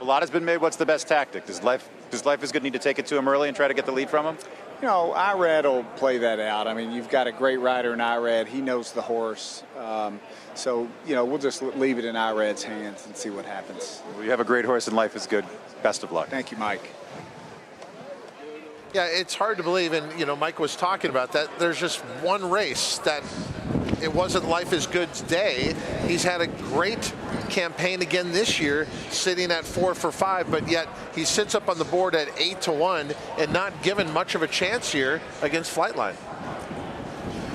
A lot has been made. What's the best tactic? Does Life is Good need to take it to him early and try to get the lead from him? You know, Irad will play that out. I mean, you've got a great rider in Irad. He knows the horse. So, you know, we'll just leave it in Irad's hands and see what happens. Well, you have a great horse, and Life is Good. Best of luck. Thank you, Mike. Yeah, it's hard to believe, and you know, Mike was talking about that. There's just one race that it wasn't Life is Good's day. He's had a great campaign again this year, sitting at 4 for 5, but yet he sits up on the board at 8-1 and not given much of a chance here against Flightline.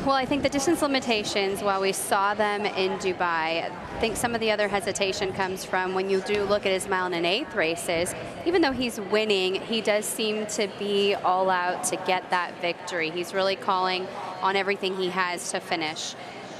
Well, I think the distance limitations, while we saw them in Dubai, I think some of the other hesitation comes from when you do look at his mile and 1/8 races. Even though he's winning, he does seem to be all out to get that victory. He's really calling on everything he has to finish.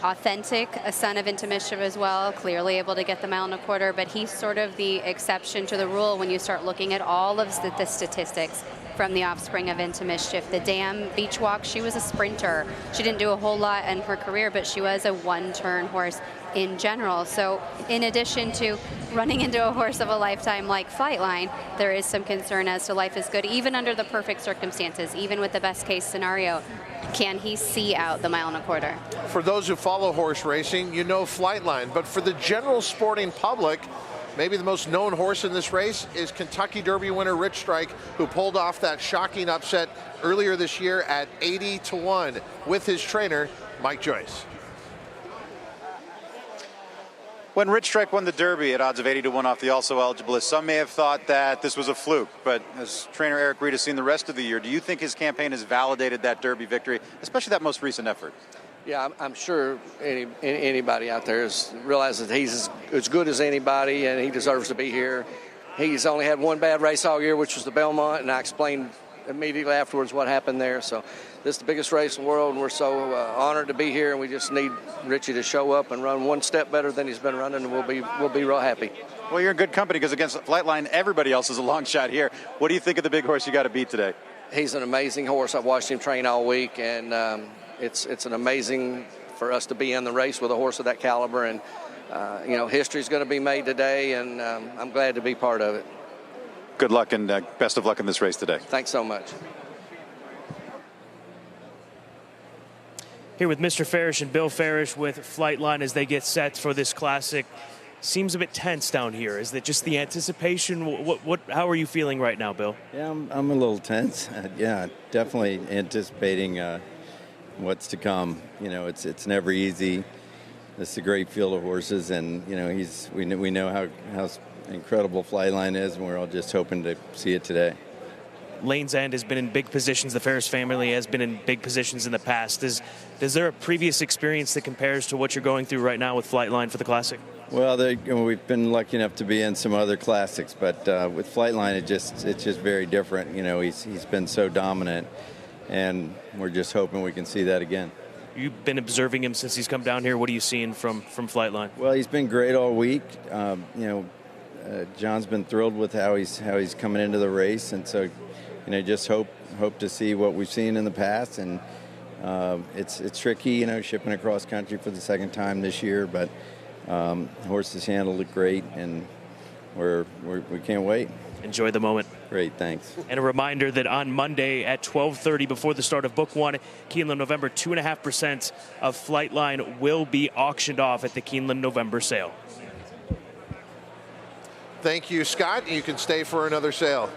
Authentic, a son of Into Mischief as well, clearly able to get the 1 1/4, but he's sort of the exception to the rule when you start looking at all of the statistics from the offspring of Into Mischief. The Dam Beach Walk, she was a sprinter. She didn't do a whole lot in her career, but she was a one-turn horse in general. So in addition to running into a horse of a lifetime like Flightline, there is some concern as to Life is Good, even under the perfect circumstances, even with the best case scenario. Can he see out the 1 1/4? For those who follow horse racing, you know Flightline, but for the general sporting public, maybe the most known horse in this race is Kentucky Derby winner Rich Strike, who pulled off that shocking upset earlier this year at 80-1 with his trainer, Mike Joyce. When Rich Strike won the Derby at odds of 80-1 off the also eligible list, some may have thought that this was a fluke, but as trainer Eric Reed has seen the rest of the year, do you think his campaign has validated that Derby victory, especially that most recent effort? Yeah, I'm sure anybody out there realizes that he's as good as anybody and he deserves to be here. He's only had one bad race all year, which was the Belmont, and I explained immediately afterwards what happened there. So this is the biggest race in the world, and we're so honored to be here, and we just need Richie to show up and run one step better than he's been running, and we'll be real happy. Well, you're in good company because against Flightline, everybody else is a long shot here. What do you think of the big horse you got to beat today? He's an amazing horse. I've watched him train all week, and it's an amazing for us to be in the race with a horse of that caliber. And history's going to be made today, and I'm glad to be part of it. Good luck and best of luck in this race today. Thanks so much. Here with Mr. Farish and Bill Farish with Flightline as they get set for this classic. Seems a bit tense down here. Is that just the anticipation? How are you feeling right now, Bill? Yeah, I'm a little tense. Yeah, definitely anticipating what's to come. It's never easy. It's a great field of horses, and we know how incredible Flightline is, and we're all just hoping to see it today. Lane's End has been in big positions. The Ferris family has been in big positions in the past. Is there a previous experience that compares to what you're going through right now with Flightline for the Classic? Well, we've been lucky enough to be in some other classics, but with Flightline, it's just very different. He's been so dominant, and we're just hoping we can see that again. You've been observing him since he's come down here. What are you seeing from Flightline? Well, he's been great all week. John's been thrilled with how he's coming into the race, and so just hope to see what we've seen in the past. And it's tricky, shipping across country for the second time this year, but horses handled it great, and we can't wait. Enjoy the moment. Great, thanks. And a reminder that on Monday at 12:30, before the start of Book 1, Keeneland November, 2.5% of Flightline will be auctioned off at the Keeneland November sale. Thank you, Scott. You can stay for another sale.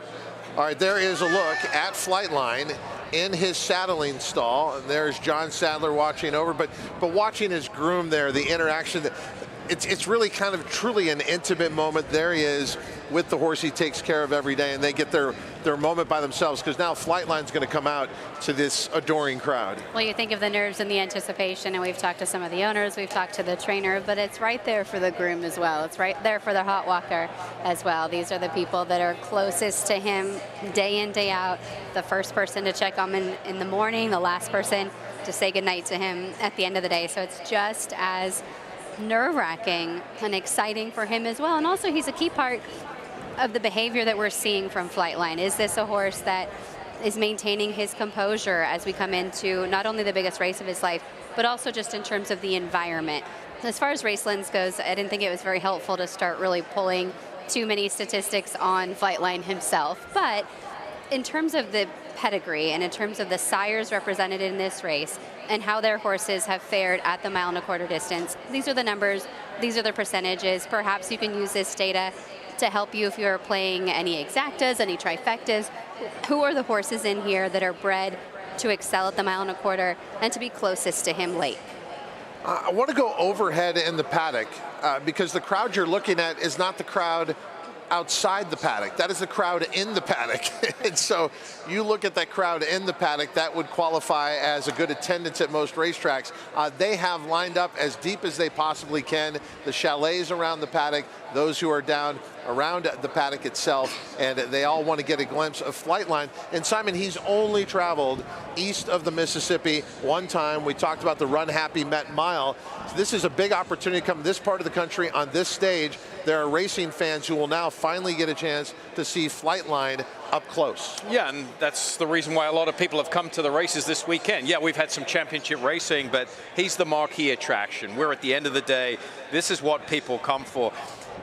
All right, there is a look at Flightline in his saddling stall, and there's John Sadler watching over, but watching his groom there, the interaction, it's really kind of truly an intimate moment. There he is with the horse he takes care of every day, and they get their moment by themselves, because now Flightline's going to come out to this adoring crowd. Well, you think of the nerves and the anticipation, and we've talked to some of the owners, we've talked to the trainer, but it's right there for the groom as well. It's right there for the hot walker as well. These are the people that are closest to him day in, day out. The first person to check on him in the morning, the last person to say goodnight to him at the end of the day. So it's just as nerve-wracking and exciting for him as well. And also, he's a key part of the behavior that we're seeing from Flightline. Is this a horse that is maintaining his composure as we come into not only the biggest race of his life, but also just in terms of the environment? As far as Racelands goes, I didn't think it was very helpful to start really pulling too many statistics on Flightline himself. But in terms of the pedigree and in terms of the sires represented in this race and how their horses have fared at the 1.25 mile distance, these are the numbers, these are the percentages. Perhaps you can use this data to help you if you're playing any exactas, any trifectas. Who are the horses in here that are bred to excel at the 1.25 mile and to be closest to him late? I want to go overhead in the paddock because the crowd you're looking at is not the crowd outside the paddock. That is the crowd in the paddock. And so you look at that crowd in the paddock, that would qualify as a good attendance at most racetracks. They have lined up as deep as they possibly can. The chalets around the paddock, those who are down around the paddock itself, and they all want to get a glimpse of Flightline. And Simon, he's only traveled east of the Mississippi one time. We talked about the Run Happy Met Mile. So this is a big opportunity to come this part of the country on this stage. There are racing fans who will now finally get a chance to see Flightline up close. Yeah, and that's the reason why a lot of people have come to the races this weekend. Yeah, we've had some championship racing, but he's the marquee attraction. We're at the end of the day, this is what people come for.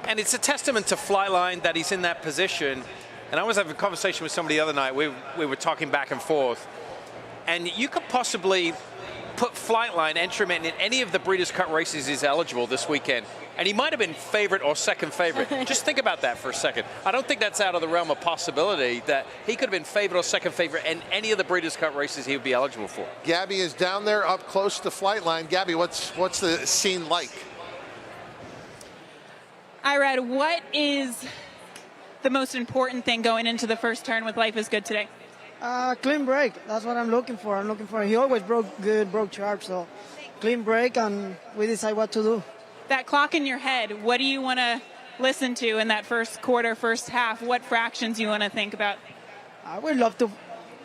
And it's a testament to Flightline that he's in that position. And I was having a conversation with somebody the other night. We were talking back and forth. And you could possibly put Flightline, enter him in any of the Breeders' Cup races he's eligible this weekend. And he might have been favorite or second favorite. Just think about that for a second. I don't think that's out of the realm of possibility that he could have been favorite or second favorite in any of the Breeders' Cup races he would be eligible for. Gabby is down there up close to Flightline. Gabby, what's the scene like? Irad, what is the most important thing going into the first turn with Life is Good today? Clean break. That's what I'm looking for. He always broke sharp, so clean break, and we decide what to do. That clock in your head, what do you want to listen to in that first quarter, first half? What fractions do you want to think about? I would love to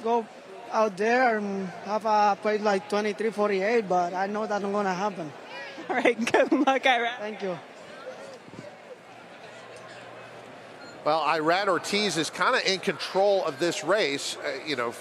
go out there and have a play like 23-48, but I know that's not going to happen. All right, good luck, Ira. Thank you. Well, Irad Ortiz is kind of in control of this race.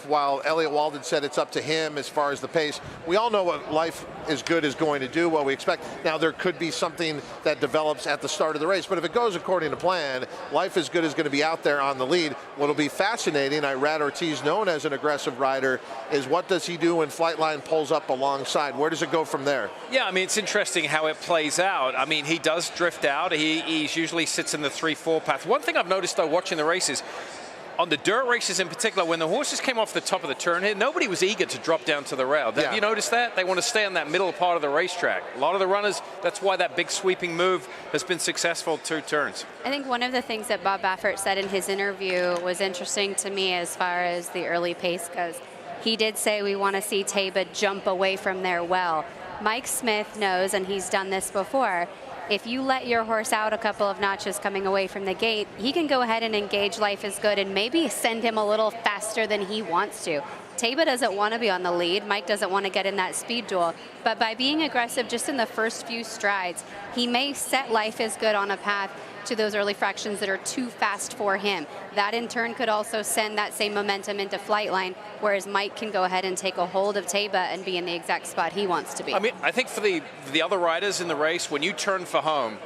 While Elliott Walden said it's up to him as far as the pace, we all know what Life is Good is going to do, what we expect. Now, there could be something that develops at the start of the race, but if it goes according to plan, Life is Good is going to be out there on the lead. What'll be fascinating, Irad Ortiz, known as an aggressive rider, is what does he do when Flightline pulls up alongside? Where does it go from there? Yeah, I mean, it's interesting how it plays out. I mean, he does drift out. He usually sits in the 3-4 path. One thing I've noticed, though, watching the races, on the dirt races in particular, when the horses came off the top of the turn here, nobody was eager to drop down to the rail. Yeah. Have you noticed that? They want to stay on that middle part of the racetrack. A lot of the runners, that's why that big sweeping move has been successful 2 turns. I think one of the things that Bob Baffert said in his interview was interesting to me as far as the early pace goes. He did say we want to see Taiba jump away from there well. Mike Smith knows, and he's done this before, if you let your horse out a couple of notches coming away from the gate, he can go ahead and engage Life is Good and maybe send him a little faster than he wants to. Taiba doesn't want to be on the lead. Mike doesn't want to get in that speed duel. But by being aggressive just in the first few strides, he may set Life is Good on a path to those early fractions that are too fast for him. That in turn could also send that same momentum into Flightline, whereas Mike can go ahead and take a hold of Taiba and be in the exact spot he wants to be. I mean, I think for the other riders in the race, when you turn for home,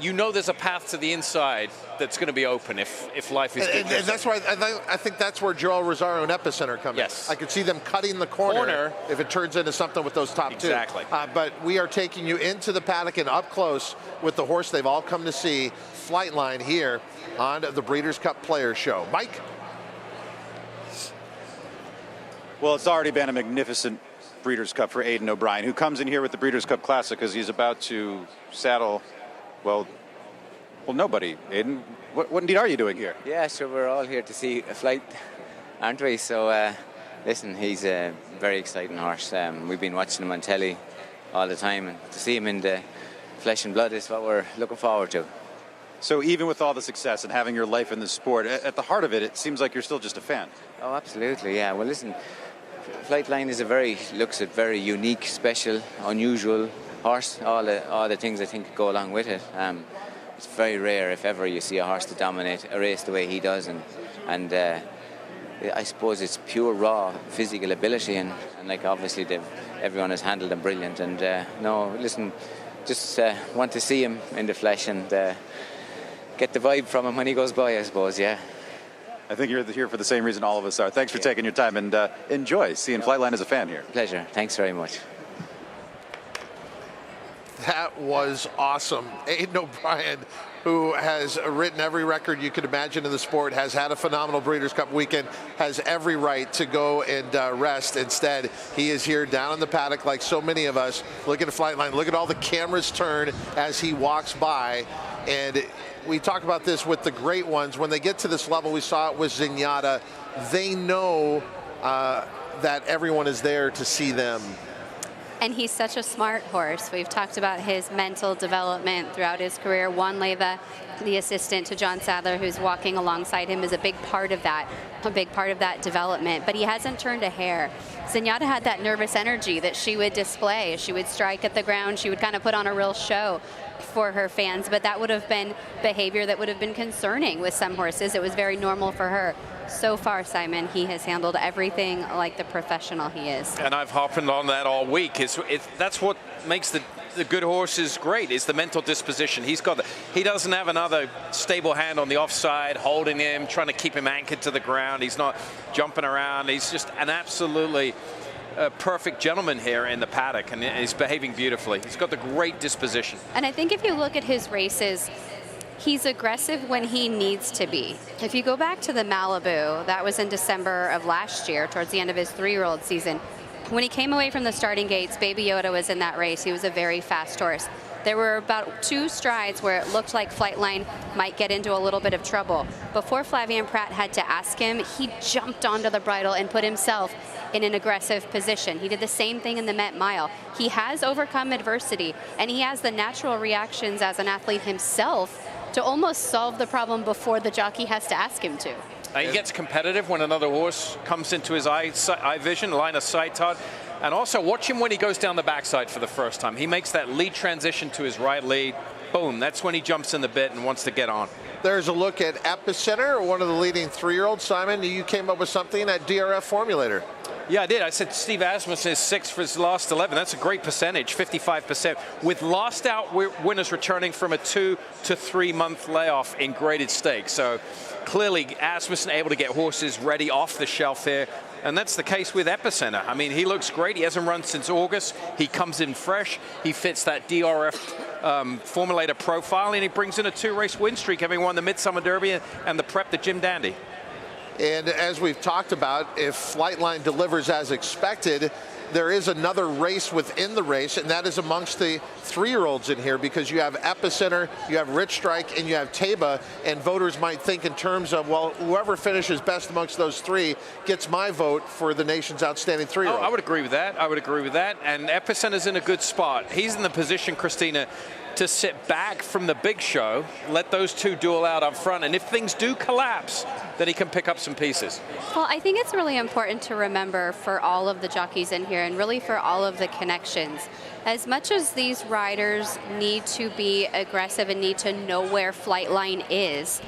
you know there's a path to the inside that's going to be open if Life is Good. And that's why I think that's where Joel Rosario and Epicenter come in. Yes. I could see them cutting the corner if it turns into something with those top two. Exactly. But we are taking you into the paddock and up close with the horse they've all come to see, Flightline, here on the Breeders' Cup Players Show. Mike? Well, it's already been a magnificent Breeders' Cup for Aidan O'Brien, who comes in here with the Breeders' Cup Classic because he's about to saddle, well, nobody. Aidan, what indeed are you doing here? Yeah, so we're all here to see a flight, aren't we? So, listen, he's a very exciting horse. We've been watching him on telly all the time, and to see him in the flesh and blood is what we're looking forward to. So even with all the success and having your life in the sport, at the heart of it, it seems like you're still just a fan. Oh, absolutely, yeah. Well, listen, Flightline is looks a very unique, special, unusual horse. All the things I think go along with it. It's very rare, if ever, you see a horse to dominate a race the way he does, and I suppose it's pure raw physical ability, and like obviously everyone has handled him brilliant. And no, listen, just want to see him in the flesh and get the vibe from him when he goes by, I suppose. Yeah. I think you're here for the same reason all of us are. Thanks for taking your time, and enjoy seeing Flightline as a fan here. Pleasure. Thanks very much. That was awesome. Aidan O'Brien, who has written every record you could imagine in the sport, has had a phenomenal Breeders' Cup weekend, has every right to go and rest. Instead, he is here down in the paddock like so many of us. Look at the Flightline. Look at all the cameras turn as he walks by. And we talk about this with the great ones. When they get to this level, we saw it with Zenyatta, they know that everyone is there to see them. And he's such a smart horse. We've talked about his mental development throughout his career. Juan Leiva, the assistant to John Sadler, who's walking alongside him, is a big part of that development. But he hasn't turned a hair. Zenyatta had that nervous energy that she would display. She would strike at the ground. She would kind of put on a real show for her fans. But that would have been behavior that would have been concerning with some horses. It was very normal for her. So far, Simon, he has handled everything like the professional he is. And I've harped on that all week. That's what makes the good horses great, is the mental disposition. He doesn't have another stable hand on the offside, holding him, trying to keep him anchored to the ground. He's not jumping around. He's just an absolutely perfect gentleman here in the paddock, and he's behaving beautifully. He's got the great disposition. And I think if you look at his races, he's aggressive when he needs to be. If you go back to the Malibu, that was in December of last year, towards the end of his 3-year-old season. When he came away from the starting gates, Baby Yoda was in that race. He was a very fast horse. There were about 2 strides where it looked like Flightline might get into a little bit of trouble. Before Flavien Prat had to ask him, he jumped onto the bridle and put himself in an aggressive position. He did the same thing in the Met Mile. He has overcome adversity, and he has the natural reactions as an athlete himself to almost solve the problem before the jockey has to ask him to. He gets competitive when another horse comes into his eye vision, line of sight, Todd. And also watch him when he goes down the backside for the first time. He makes that lead transition to his right lead. Boom, that's when he jumps in the bit and wants to get on. There's a look at Epicenter, one of the leading 3-year-olds. Simon, you came up with something at DRF Formulator. Yeah, I did. I said Steve Asmussen is 6 for his last 11. That's a great percentage, 55%. With last out winners returning from a 2 to 3 month layoff in graded stakes. So clearly Asmussen able to get horses ready off the shelf here. And that's the case with Epicenter. I mean, he looks great. He hasn't run since August. He comes in fresh. He fits that DRF formulator profile, and he brings in a 2-race win streak, having won the Midsummer Derby and the Prep, the Jim Dandy. And as we've talked about, if Flightline delivers as expected, there is another race within the race, and that is amongst the 3-year-olds in here, because you have Epicenter, you have Rich Strike, and you have Taba, and voters might think in terms of, well, whoever finishes best amongst those 3 gets my vote for the nation's outstanding 3-year-old. Oh, I would agree with that. I would agree with that. And Epicenter's in a good spot. He's in the position, Christina, to sit back from the big show, let those 2 duel out up front, and if things do collapse, then he can pick up some pieces. Well, I think it's really important to remember for all of the jockeys in here, and really for all of the connections, as much as these riders need to be aggressive and need to know where Flightline is,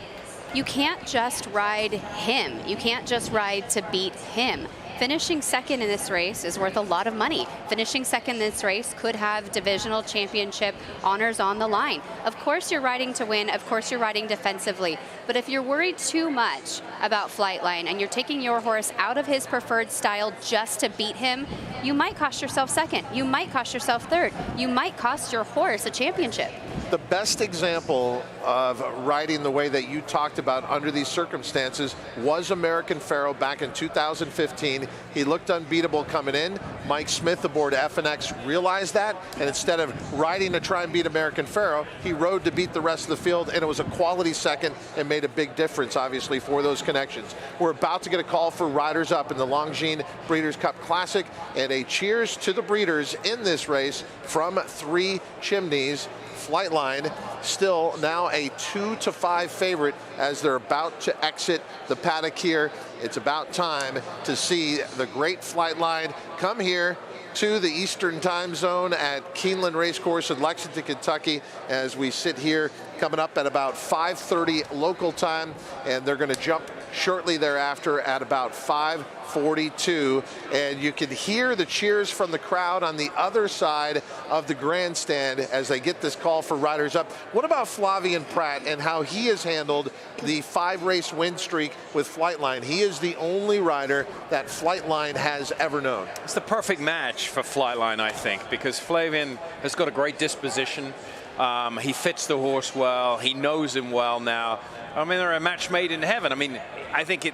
you can't just ride him. You can't just ride to beat him. Finishing second in this race is worth a lot of money. Finishing second in this race could have divisional championship honors on the line. Of course you're riding to win, of course you're riding defensively, but if you're worried too much about Flightline and you're taking your horse out of his preferred style just to beat him, you might cost yourself second, you might cost yourself third, you might cost your horse a championship. The best example of riding the way that you talked about under these circumstances was American Pharoah back in 2015. He looked unbeatable coming in. Mike Smith aboard FNX realized that, and instead of riding to try and beat American Pharoah, he rode to beat the rest of the field, and it was a quality second and made a big difference, obviously, for those connections. We're about to get a call for riders up in the Longines Breeders' Cup Classic, and a cheers to the breeders in this race from 3 Chimneys. Flightline still now a 2-5 favorite as they're about to exit the paddock here. It's about time to see the great Flightline come here to the Eastern time zone at Keeneland Race Course in Lexington, Kentucky, as we sit here coming up at about 5:30 local time, and they're going to jump shortly thereafter at about 5:42, and you can hear the cheers from the crowd on the other side of the grandstand as they get this call for riders up. What about Flavien Prat and how he has handled the 5-race win streak with Flightline? He is the only rider that Flightline has ever known. It's the perfect match for Flightline, I think, because Flavien has got a great disposition. He fits the horse well. He knows him well now. I mean, they're a match made in heaven. I mean, I think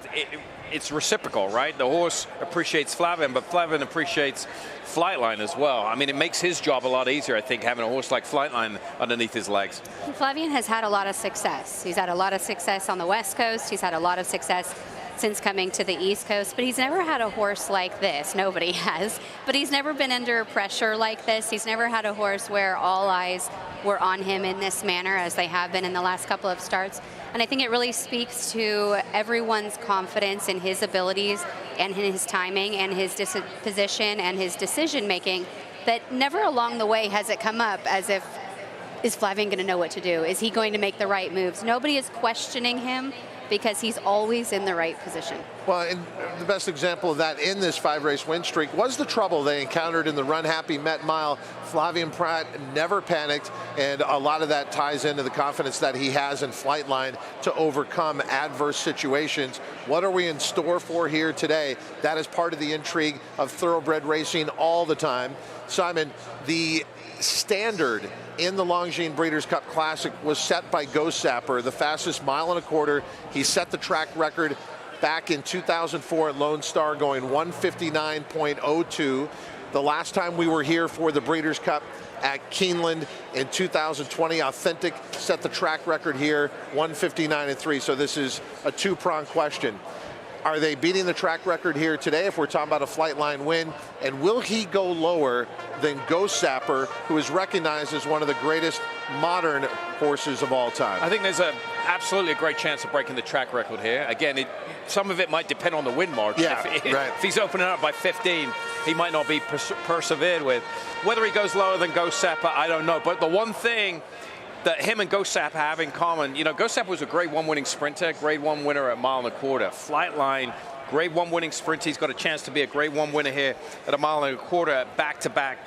it's reciprocal, right? The horse appreciates Flavien, but Flavien appreciates Flightline as well. I mean, it makes his job a lot easier, I think, having a horse like Flightline underneath his legs. Flavien has had a lot of success. He's had a lot of success on the West Coast. He's had a lot of success since coming to the East Coast, but he's never had a horse like this. Nobody has, but he's never been under pressure like this. He's never had a horse where all eyes were on him in this manner as they have been in the last couple of starts. And I think it really speaks to everyone's confidence in his abilities and in his timing and his disposition and his decision making, that never along the way has it come up as if, is Flavien going to know what to do? Is he going to make the right moves? Nobody is questioning him because he's always in the right position. Well, and the best example of that in this 5-race win streak was the trouble they encountered in the Run Happy Met Mile. Flavien Prat never panicked, and a lot of that ties into the confidence that he has in Flightline to overcome adverse situations. What are we in store for here today? That is part of the intrigue of thoroughbred racing all the time. Simon, the standard in the Longines Breeders' Cup Classic was set by Ghost Sapper, the fastest 1.25 miles. He set the track record back in 2004 at Lone Star, going 159.02. The last time we were here for the Breeders' Cup at Keeneland in 2020, Authentic set the track record here, 159.3. So this is a 2-pronged question. Are they beating the track record here today if we're talking about a Flightline win? And will he go lower than Ghost Sapper, who is recognized as one of the greatest modern horses of all time? I think there's absolutely a great chance of breaking the track record here. Again, some of it might depend on the win margin. Yeah, right. If he's opening up by 15, he might not be persevered with. Whether he goes lower than Ghost Sapper, I don't know. But the one thing that him and Gossap have in common. You know, Gossap was a Grade 1 winning sprinter, Grade 1 winner at 1.25 miles. Flightline, Grade 1 winning sprinter. He's got a chance to be a Grade 1 winner here at 1.25 miles, back-to-back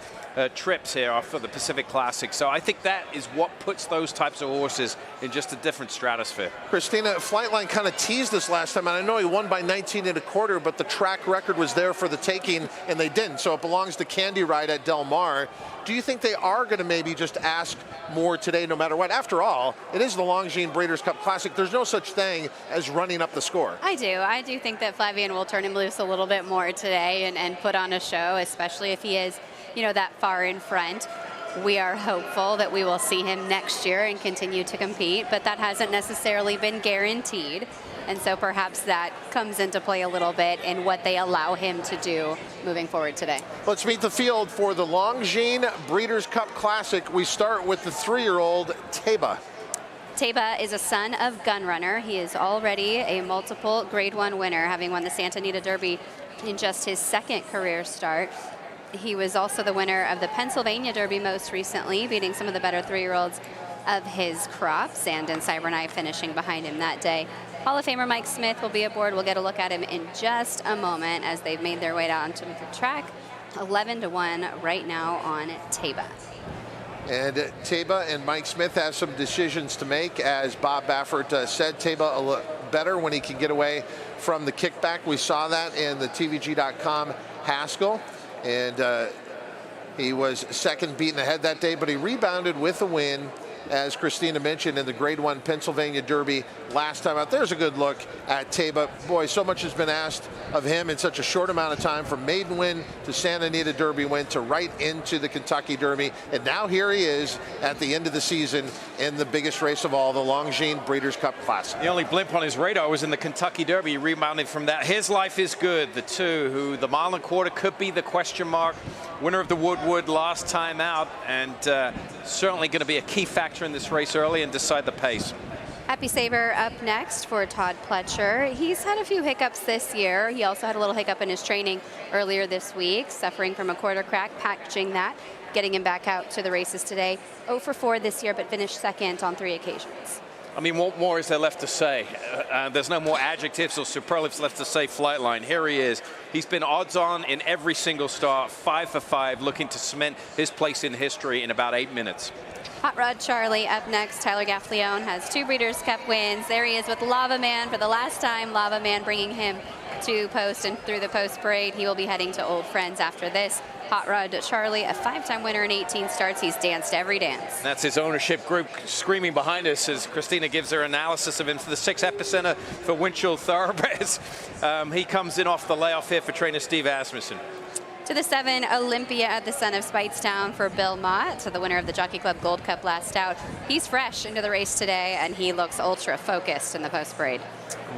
trips here after the Pacific Classic. So I think that is what puts those types of horses in just a different stratosphere. Christina, Flightline kind of teased this last time, and I know he won by 19.25, but the track record was there for the taking, and they didn't. So it belongs to Candy Ride at Del Mar. Do you think they are going to maybe just ask more today no matter what? After all, it is the Longines Breeders' Cup Classic. There's no such thing as running up the score. I do think that Flavien will turn him loose a little bit more today and put on a show, especially if he is, you know, that far in front. We are hopeful that we will see him next year and continue to compete, but that hasn't necessarily been guaranteed. And so perhaps that comes into play a little bit in what they allow him to do moving forward today. Let's meet the field for the Longines Breeders' Cup Classic. We start with the 3-year-old Teba. Teba is a son of Gunrunner. He is already a multiple Grade 1 winner, having won the Santa Anita Derby in just his second career start. He was also the winner of the Pennsylvania Derby most recently, beating some of the better 3-year-olds of his crop. Sand and Cyberknife finishing behind him that day. Hall of Famer Mike Smith will be aboard. We'll get a look at him in just a moment as they've made their way down to the track. 11-1 right now on Teba. And Teba and Mike Smith have some decisions to make. As Bob Baffert said, Teba a little better when he can get away from the kickback. We saw that in the TVG.com Haskell. And he was second beaten ahead that day, but he rebounded with a win, as Christina mentioned, in the Grade 1 Pennsylvania Derby last time out. There's a good look at Teba. Boy, so much has been asked of him in such a short amount of time, from maiden win to Santa Anita Derby win to right into the Kentucky Derby. And now here he is at the end of the season in the biggest race of all, the Longines Breeders' Cup Classic. The only blimp on his radar was in the Kentucky Derby. He rebounded from that. His life is good. The two who the 1.25 miles could be the question mark. Winner of the Woodwood last time out, and certainly going to be a key factor in this race early and decide the pace. Happy Saver up next for Todd Pletcher. He's had a few hiccups this year. He also had a little hiccup in his training earlier this week, suffering from a quarter crack, patching that, getting him back out to the races today. 0 for 4 this year, but finished second on 3 occasions. I mean, what more is there left to say? There's no more adjectives or superlatives left to say. Flightline, here he is. He's been odds on in every single start, 5 for 5, looking to cement his place in history in about 8 minutes. Hot Rod Charlie up next. Tyler Gaffleone has 2 Breeders' Cup wins. There he is with Lava Man for the last time. Lava Man bringing him to post and through the post parade. He will be heading to Old Friends after this. Hot Rod Charlie, a 5-time winner in 18 starts. He's danced every dance. That's his ownership group screaming behind us as Christina gives her analysis of him for the 6th epicenter for Winchell Thoroughbreds. He comes in off the layoff here for trainer Steve Asmussen. To the 7, Olympia, the son of Speightstown for Bill Mott, to the winner of the Jockey Club Gold Cup last out. He's fresh into the race today, and he looks ultra focused in the post parade.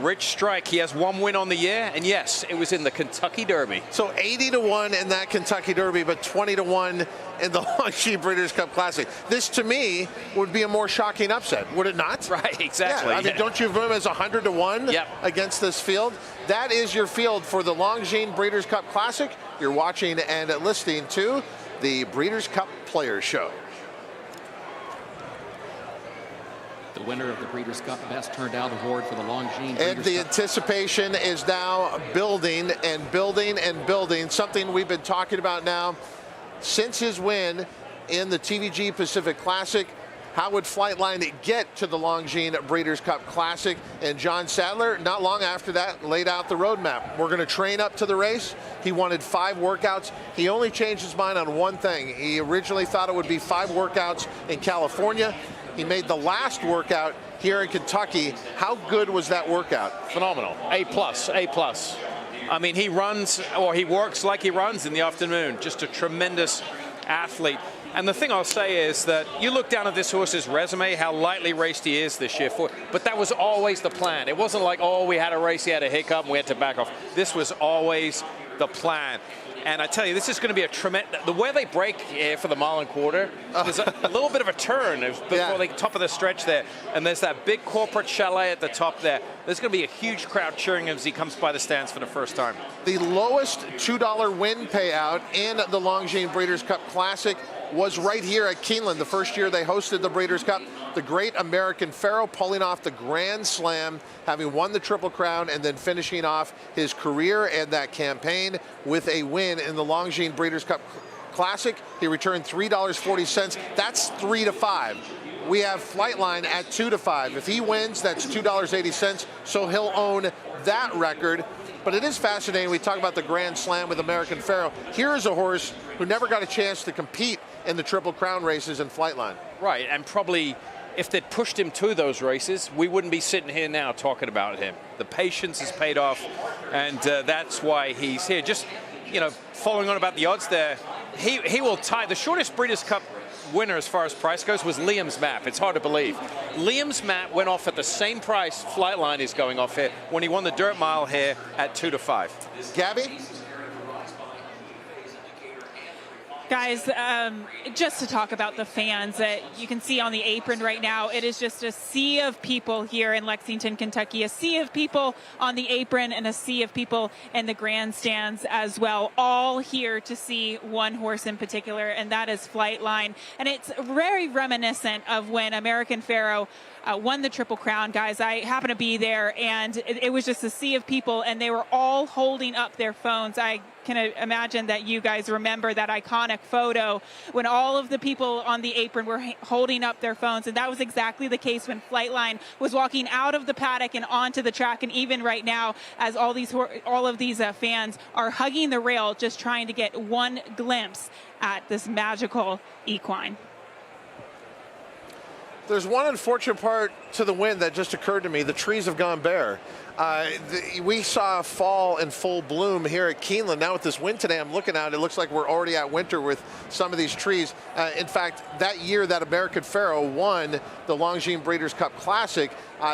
Rich Strike, he has 1 win on the year, and yes, it was in the Kentucky Derby. So 80-1 in that Kentucky Derby, but 20-1 in the Longines Breeders' Cup Classic. This, to me, would be a more shocking upset, would it not? Right, exactly. Yeah, I mean, don't you view him as 100-1 against this field? That is your field for the Longines Breeders' Cup Classic. You're watching and listening to the Breeders' Cup Players Show. The winner of the Breeders' Cup Best Turned Out Award for the Longines. And the anticipation is now building and building and building. Something we've been talking about now since his win in the TVG Pacific Classic. How would Flightline get to the Longines Breeders' Cup Classic? And John Sadler, not long after that, laid out the roadmap. We're going to train up to the race. He wanted 5 workouts. He only changed his mind on one thing. He originally thought it would be 5 workouts in California. He made the last workout here in Kentucky. How good was that workout? Phenomenal. A+, A+. I mean, he runs, or he works like he runs in the afternoon. Just a tremendous athlete. And the thing I'll say is that you look down at this horse's resume, how lightly raced he is this year, but that was always the plan. It wasn't like, oh, we had a race, he had a hiccup, and we had to back off. This was always the plan. And I tell you, this is going to be a tremendous, the way they break here for the 1.25 miles, there's a little bit of a turn before the top of the stretch there. And there's that big corporate chalet at the top there. There's going to be a huge crowd cheering him as he comes by the stands for the first time. The lowest $2 win payout in the Longines Breeders' Cup Classic was right here at Keeneland the first year they hosted the Breeders' Cup. The great American Pharoah pulling off the Grand Slam, having won the Triple Crown, and then finishing off his career and that campaign with a win in the Longines Breeders' Cup Classic. He returned $3.40. That's 3 to 5. We have Flightline at 2 to 5. If he wins, that's $2.80. So he'll own that record. But it is fascinating. We talk about the Grand Slam with American Pharoah. Here's a horse who never got a chance to compete in the Triple Crown races in Flightline. Right, and probably if they'd pushed him to those races, we wouldn't be sitting here now talking about him. The patience has paid off, and that's why he's here. Just, you know, following on about the odds there, he will tie. The shortest Breeders' Cup winner as far as price goes was Liam's Map. It's hard to believe. Liam's Map went off at the same price Flightline is going off here when he won the dirt mile here at 2 to 5. Gabby? Guys, just to talk about the fans that you can see on the apron right now, it is just a sea of people here in Lexington, Kentucky, a sea of people on the apron and a sea of people in the grandstands as well, all here to see one horse in particular, and that is Flightline. And it's very reminiscent of when American Pharoah won the Triple Crown. Guys, I happened to be there, and it was just a sea of people, and they were all holding up their phones. I can imagine that you guys remember that iconic photo when all of the people on the apron were holding up their phones, and that was exactly the case when Flightline was walking out of the paddock and onto the track. And even right now, as all of these fans are hugging the rail, just trying to get one glimpse at this magical equine. There's one unfortunate part to the win that just occurred to me. The trees have gone bare. We saw fall in full bloom here at Keeneland. Now with this wind today, I'm looking at it, it looks like we're already at winter with some of these trees. In fact, that year that American Pharoah won the Longines Breeders' Cup Classic,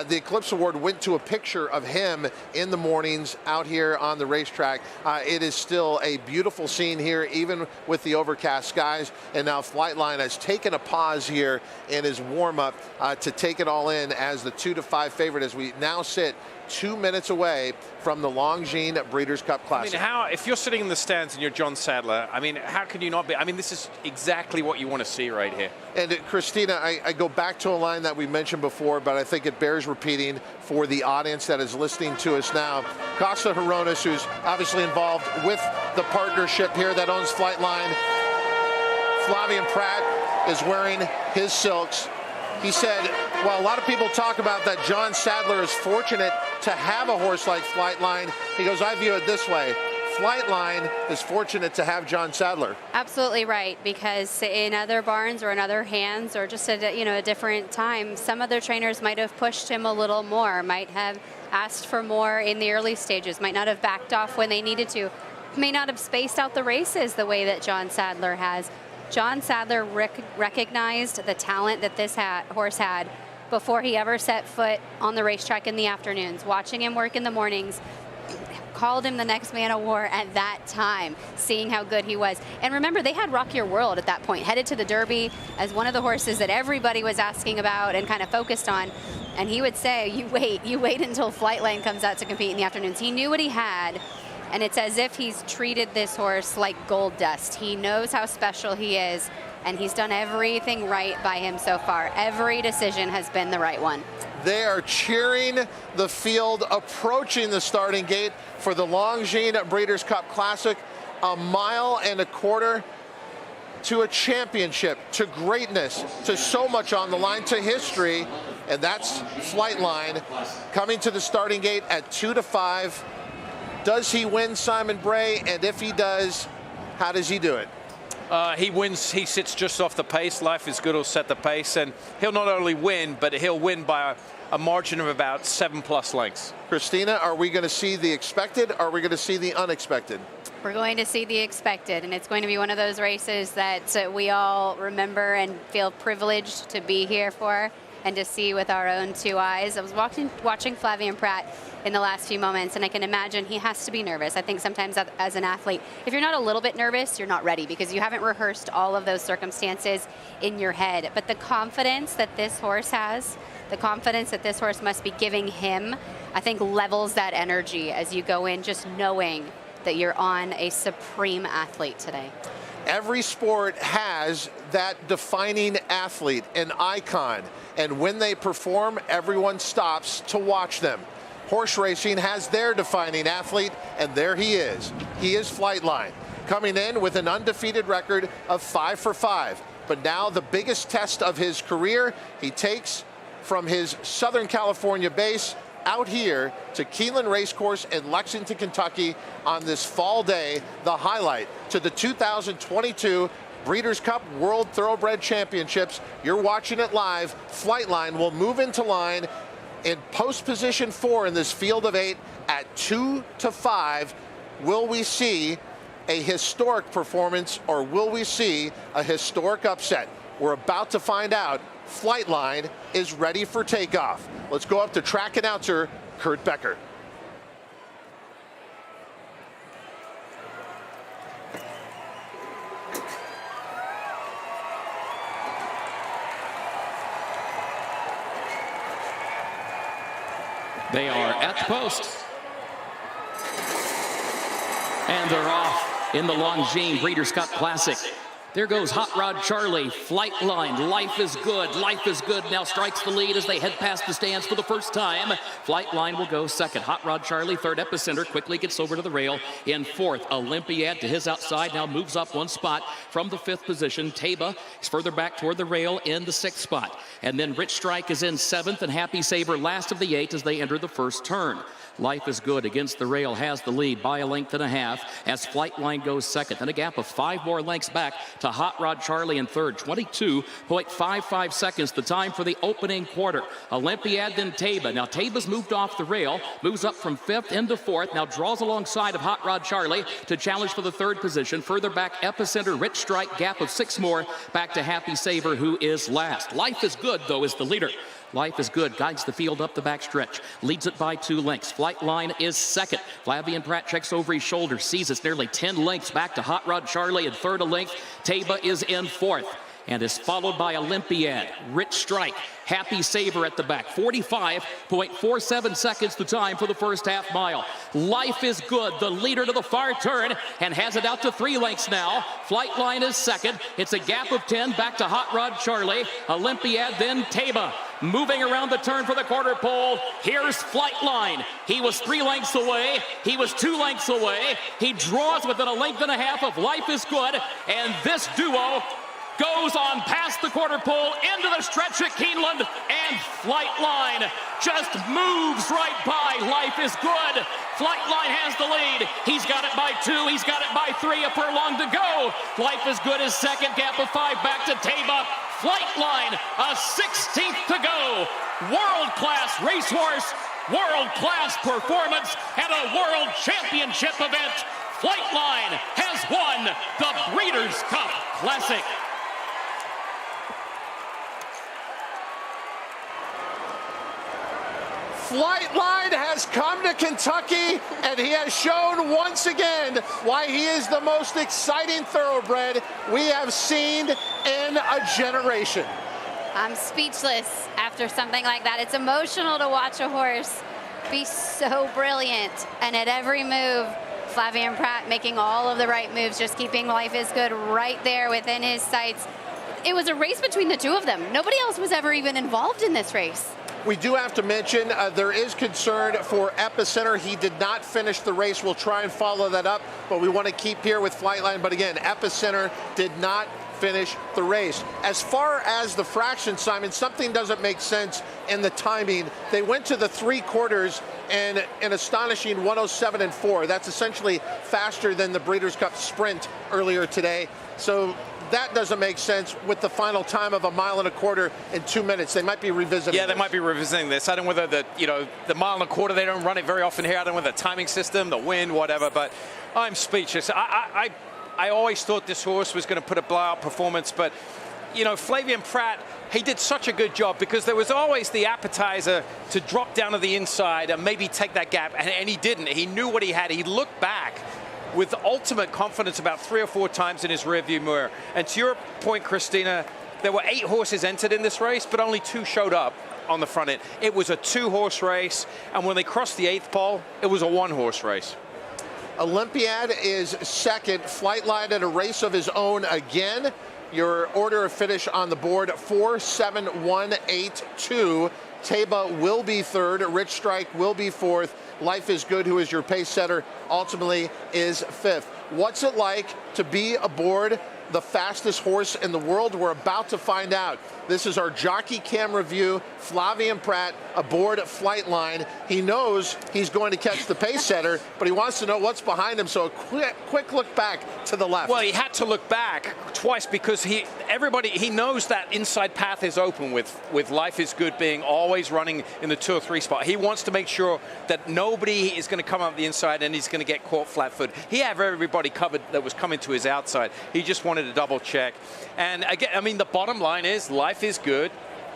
the Eclipse Award went to a picture of him in the mornings out here on the racetrack. It is still a beautiful scene here, even with the overcast skies. And now Flightline has taken a pause here in his warm-up to take it all in as the 2 to 5 favorite as we now sit 2 minutes away from the Longines Breeders' Cup Classic. I mean, if you're sitting in the stands and you're John Sadler, I mean, how can you not be? I mean, this is exactly what you want to see right here. And Christina, I go back to a line that we mentioned before, but I think it bears repeating for the audience that is listening to us now. Costa Hronis, who's obviously involved with the partnership here that owns Flightline, Flavien Prat is wearing his silks. He said, well, a lot of people talk about that John Sadler is fortunate to have a horse like Flightline. He goes, I view it this way. Flightline is fortunate to have John Sadler. Absolutely right, because in other barns or in other hands or just at a different time, some other trainers might have pushed him a little more, might have asked for more in the early stages, might not have backed off when they needed to, may not have spaced out the races the way that John Sadler has. John Sadler recognized the talent that this horse had before he ever set foot on the racetrack in the afternoons, watching him work in the mornings, called him the next man of war at that time, seeing how good he was. And remember, they had Rock Your World at that point, headed to the Derby as one of the horses that everybody was asking about and kind of focused on. And he would say, you wait until Flightline comes out to compete in the afternoons. He knew what he had. And it's as if he's treated this horse like gold dust. He knows how special he is, and he's done everything right by him so far. Every decision has been the right one. They are cheering the field approaching the starting gate for the Longines Breeders' Cup Classic. 1.25 miles to a championship, to greatness, to so much on the line, to history. And that's Flightline coming to the starting gate at 2 to 5. Does he win Simon Bray? And if he does, how does he do it? He wins. He sits just off the pace. Life is Good will set the pace, and he'll not only win, but he'll win by a margin of about 7+ lengths. Christina, are we going to see the expected? Or are we going to see the unexpected? We're going to see the expected, and it's going to be one of those races that we all remember and feel privileged to be here for and to see with our own 2 eyes. I was watching Flavien Prat in the last few moments, and I can imagine he has to be nervous. I think sometimes as an athlete, if you're not a little bit nervous, you're not ready because you haven't rehearsed all of those circumstances in your head. But the confidence that this horse has, the confidence that this horse must be giving him, I think levels that energy as you go in just knowing that you're on a supreme athlete today. Every sport has that defining athlete, an icon, and when they perform, everyone stops to watch them. Horse racing has their defining athlete, and there he is. He is Flightline, coming in with an undefeated record of 5 for 5. But now the biggest test of his career, he takes from his Southern California base out here to Keeneland Race Course in Lexington, Kentucky on this fall day, the highlight to the 2022 Breeders' Cup World Thoroughbred Championships. You're watching it live. Flightline will move into line in post position 4 in this field of 8 at 2 to 5. Will we see a historic performance, or will we see a historic upset? We're about to find out. Flightline is ready for takeoff. Let's go up to track announcer Kurt Becker. They are at the post. And they're off in the Longines Breeders' Cup Classic. There goes Hot Rod Charlie, Flightline, Life is Good. Life is Good now strikes the lead as they head past the stands for the first time. Flightline will go second. Hot Rod Charlie, third. Epicenter quickly gets over to the rail in fourth. Olympiad to his outside now moves up one spot from the 5th position. Taba is further back toward the rail in the 6th spot. And then Rich Strike is in 7th, and Happy Saver last of the 8 as they enter the first turn. Life is Good against the rail has the lead by a length and a half as Flightline goes second. Then a gap of 5 more lengths back to Hot Rod Charlie in third. 22.55 seconds, the time for the opening quarter. Olympiad, then Taba. Now Taba's moved off the rail, moves up from 5th into 4th, now draws alongside of Hot Rod Charlie to challenge for the 3rd position. Further back, Epicenter, Rich Strike, gap of 6 more back to Happy Saver, who is last. Life is Good, though, is the leader. Life is Good guides the field up the backstretch, leads it by 2 lengths. Flightline is second. Flavian Pratt checks over his shoulder, sees it's nearly 10 lengths back to Hot Rod Charlie in third a length. Taba is in 4th and is followed by Olympiad, Rich Strike, Happy Saver at the back. 45.47 seconds the time for the first half mile. Life is Good, the leader to the far turn, and has it out to 3 lengths now. Flightline is second. It's a gap of 10 back to Hot Rod Charlie. Olympiad, then Taba. Moving around the turn for the quarter pole, here's Flightline. He was 3 lengths away. He was 2 lengths away. He draws within a length and a half of Life is Good, and this duo goes on past the quarter pole into the stretch at Keeneland, and Flightline just moves right by Life is Good. Flightline has the lead. He's got it by 2. He's got it by 3. A furlong to go. Life is Good is second. Gap of 5 back to Taba. Flightline, a 16th to go. World-class racehorse, world-class performance, and a world championship event. Flightline has won the Breeders' Cup Classic. Flightline has come to Kentucky, and he has shown once again why he is the most exciting thoroughbred we have seen in a generation. I'm speechless after something like that. It's emotional to watch a horse be so brilliant, and at every move, Flavian Pratt making all of the right moves, just keeping Life is Good right there within his sights. It was a race between the two of them. Nobody else was ever even involved in this race. We do have to mention there is concern for Epicenter. He did not finish the race. We'll try and follow that up, but we want to keep here with Flightline. But again, Epicenter did not finish the race. As far as the fraction, Simon, something doesn't make sense in the timing. They went to the 3 quarters and an astonishing 1:07 and 4. That's essentially faster than the Breeders' Cup Sprint earlier today. So that doesn't make sense with the final time of 1.25 miles in 2 minutes. They might be revisiting Yeah, they might be revisiting this. I don't know whether the 1.25 miles, they don't run it very often here. I don't know whether the timing system, the wind, whatever, but I'm speechless. I always thought this horse was going to put a blowout performance, but Flavian Pratt, he did such a good job because there was always the appetizer to drop down to the inside and maybe take that gap, and he didn't. He knew what he had. He looked back with ultimate confidence about 3 or 4 times in his rearview mirror. And to your point, Christina, there were 8 horses entered in this race, but only 2 showed up on the front end. It was a 2-horse race, and when they crossed the 8th pole, it was a 1-horse race. Olympiad is second. Flightline at a race of his own again. Your order of finish on the board, 4-7-1-8-2. Taba will be third. Rich Strike will be fourth. Life is Good, who is your pace setter, ultimately is fifth. What's it like to be aboard the fastest horse in the world? We're about to find out. This is our jockey cam review. Flavien Prat aboard Flightline. He knows he's going to catch the pace setter, but he wants to know what's behind him. So a quick look back to the left. Well, he had to look back twice because he knows that inside path is open with Life is Good being always running in the 2 or 3 spot. He wants to make sure that nobody is going to come up the inside and he's going to get caught flat-footed. He had everybody covered that was coming to his outside. He just wanted to double check. And again, I mean, the bottom line is Life is Good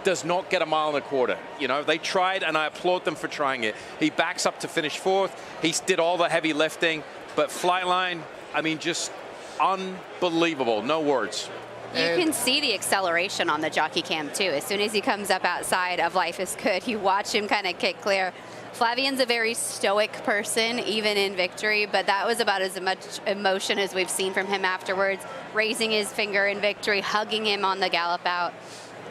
does not get a mile and a quarter. You know, they tried, and I applaud them for trying it. He backs up to finish fourth. He did all the heavy lifting, but Flightline, I mean, just unbelievable. No words. You can see the acceleration on the jockey cam, too. As soon as he comes up outside of Life is Good, you watch him kind of kick clear. Flavien's a very stoic person, even in victory, but that was about as much emotion as we've seen from him afterwards, raising his finger in victory, hugging him on the gallop out.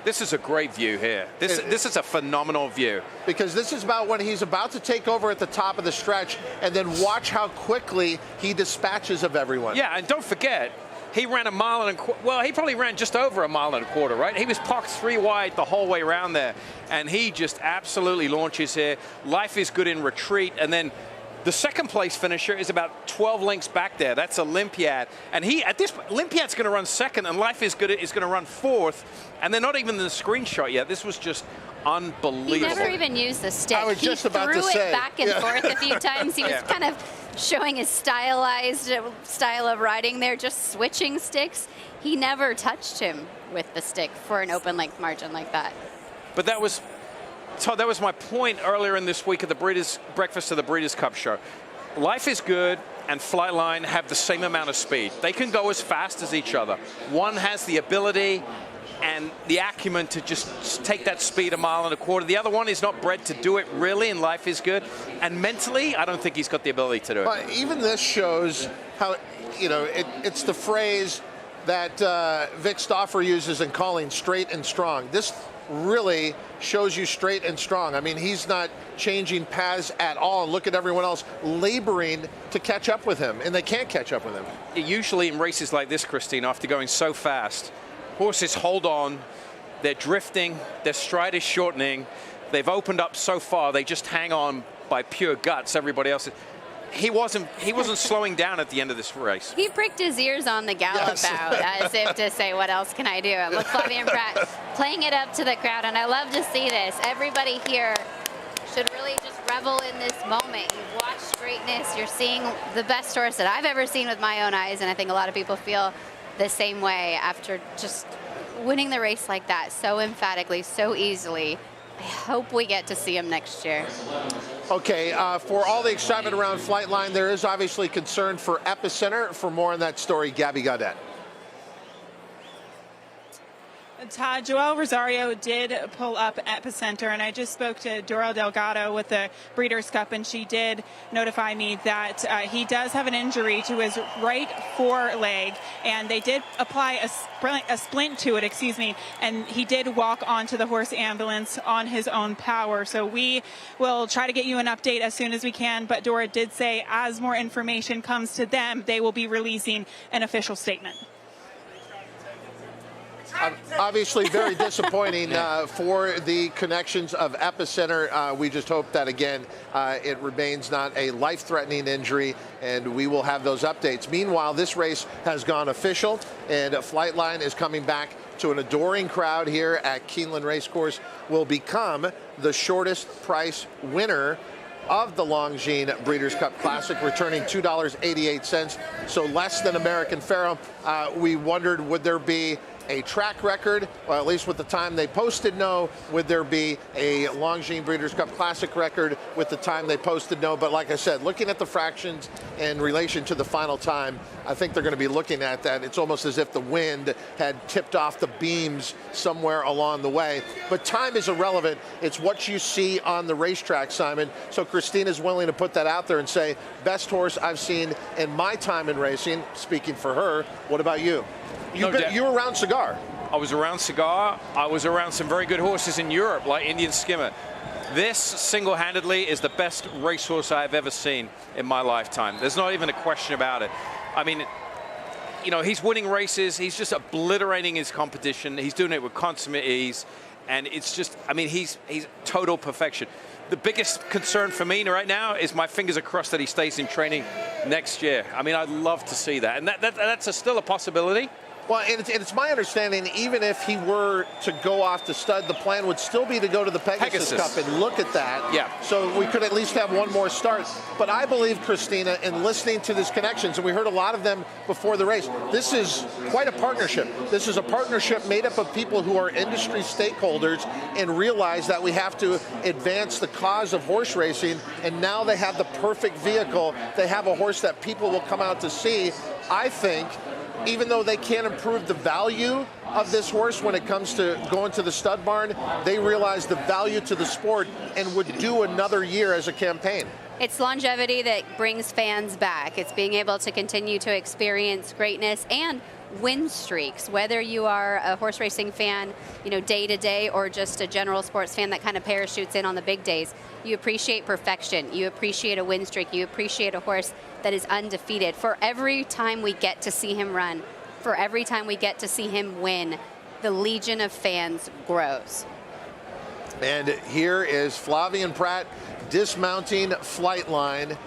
This is a great view here. This is a phenomenal view. Because this is about when he's about to take over at the top of the stretch, and then watch how quickly he dispatches of everyone. Yeah, and don't forget, he ran a mile and a quarter. Well, he probably ran just over a mile and a quarter, right? He was parked 3 wide the whole way around there. And he just absolutely launches here. Life is Good in retreat. And then the second place finisher is about 12 lengths back there. That's Olympiad. And Olympiad's going to run second, and Life is Good is going to run fourth. And they're not even in the screenshot yet. This was just unbelievable. He never even used the stick. I was just about to threw say. it back and forth a few times. He was kind of showing his stylized style of riding there, just switching sticks. He never touched him with the stick for an open length margin like that. But that was my point earlier in this week at the Breakfast of the Breeders' Cup show. Life is Good and Flightline have the same amount of speed. They can go as fast as each other. One has the ability and the acumen to just take that speed a mile and a quarter. The other one is not bred to do it really, and Life is Good. And mentally, I don't think he's got the ability to do it. Even this shows how, you know, it's the phrase that Vic Stauffer uses in calling straight and strong. This really shows you straight and strong. I mean, he's not changing paths at all. And look at everyone else laboring to catch up with him, and they can't catch up with him. Usually in races like this, Christine, after going so fast, horses hold on, they're drifting, their stride is shortening, they've opened up so far, they just hang on by pure guts. Everybody else, he wasn't slowing down at the end of this race. He pricked his ears on the gallop out as if to say, what else can I do? And look, Flavien Prat playing it up to the crowd, and I love to see this. Everybody here should really just revel in this moment. You've watched greatness. You're seeing the best horse that I've ever seen with my own eyes, and I think a lot of people feel the same way after just winning the race like that so emphatically, so easily. I hope we get to see him next year. Okay, for all the excitement around Flightline, there is obviously concern for Epicenter. For more on that story, Gabby Gaudet. Todd, Joel Rosario did pull up Epicenter, and I just spoke to Dora Delgado with the Breeders' Cup, and she did notify me that he does have an injury to his right foreleg, and they did apply a splint to it, and he did walk onto the horse ambulance on his own power. So we will try to get you an update as soon as we can, but Dora did say as more information comes to them, they will be releasing an official statement. Obviously very disappointing for the connections of Epicenter. We just hope that, again, it remains not a life-threatening injury, and we will have those updates. Meanwhile, this race has gone official, and Flightline is coming back to an adoring crowd here at Keeneland Race Course, will become the shortest price winner of the Longines Breeders' Cup Classic, returning $2.88, so less than American Pharoah. We wondered, would there be a track record? Well, at least with the time they posted, no. Would there be a Longines Breeders' Cup Classic record with the time they posted? No. But like I said, looking at the fractions in relation to the final time, I think they're going to be looking at that. It's almost as if the wind had tipped off the beams somewhere along the way. But time is irrelevant. It's what you see on the racetrack, Simon. So Christina's willing to put that out there and say, best horse I've seen in my time in racing. Speaking for her, what about you? You were around Cigar. I was around Cigar. I was around some very good horses in Europe, like Indian Skimmer. This single-handedly is the best racehorse I've ever seen in my lifetime. There's not even a question about it. I mean, you know, he's winning races. He's just obliterating his competition. He's doing it with consummate ease. And it's just, I mean, he's total perfection. The biggest concern for me right now is my fingers are crossed that he stays in training next year. I mean, I'd love to see that. And that's still a possibility. Well, and it's my understanding, even if he were to go off the stud, the plan would still be to go to the Pegasus Cup and look at that. Yeah. So we could at least have one more start. But I believe, Christina, in listening to these connections, and we heard a lot of them before the race, this is quite a partnership. This is a partnership made up of people who are industry stakeholders and realize that we have to advance the cause of horse racing. And now they have the perfect vehicle. They have a horse that people will come out to see. I think, even though they can't improve the value of this horse when it comes to going to the stud barn, they realize the value to the sport and would do another year as a campaign. It's longevity that brings fans back. It's being able to continue to experience greatness and win streaks, whether you are a horse racing fan, you know, day to day, or just a general sports fan that kind of parachutes in on the big days. You appreciate perfection. You appreciate a win streak. You appreciate a horse that is undefeated. For every time we get to see him run, for every time we get to see him win, the legion of fans grows. And here is Flavien Prat dismounting Flightline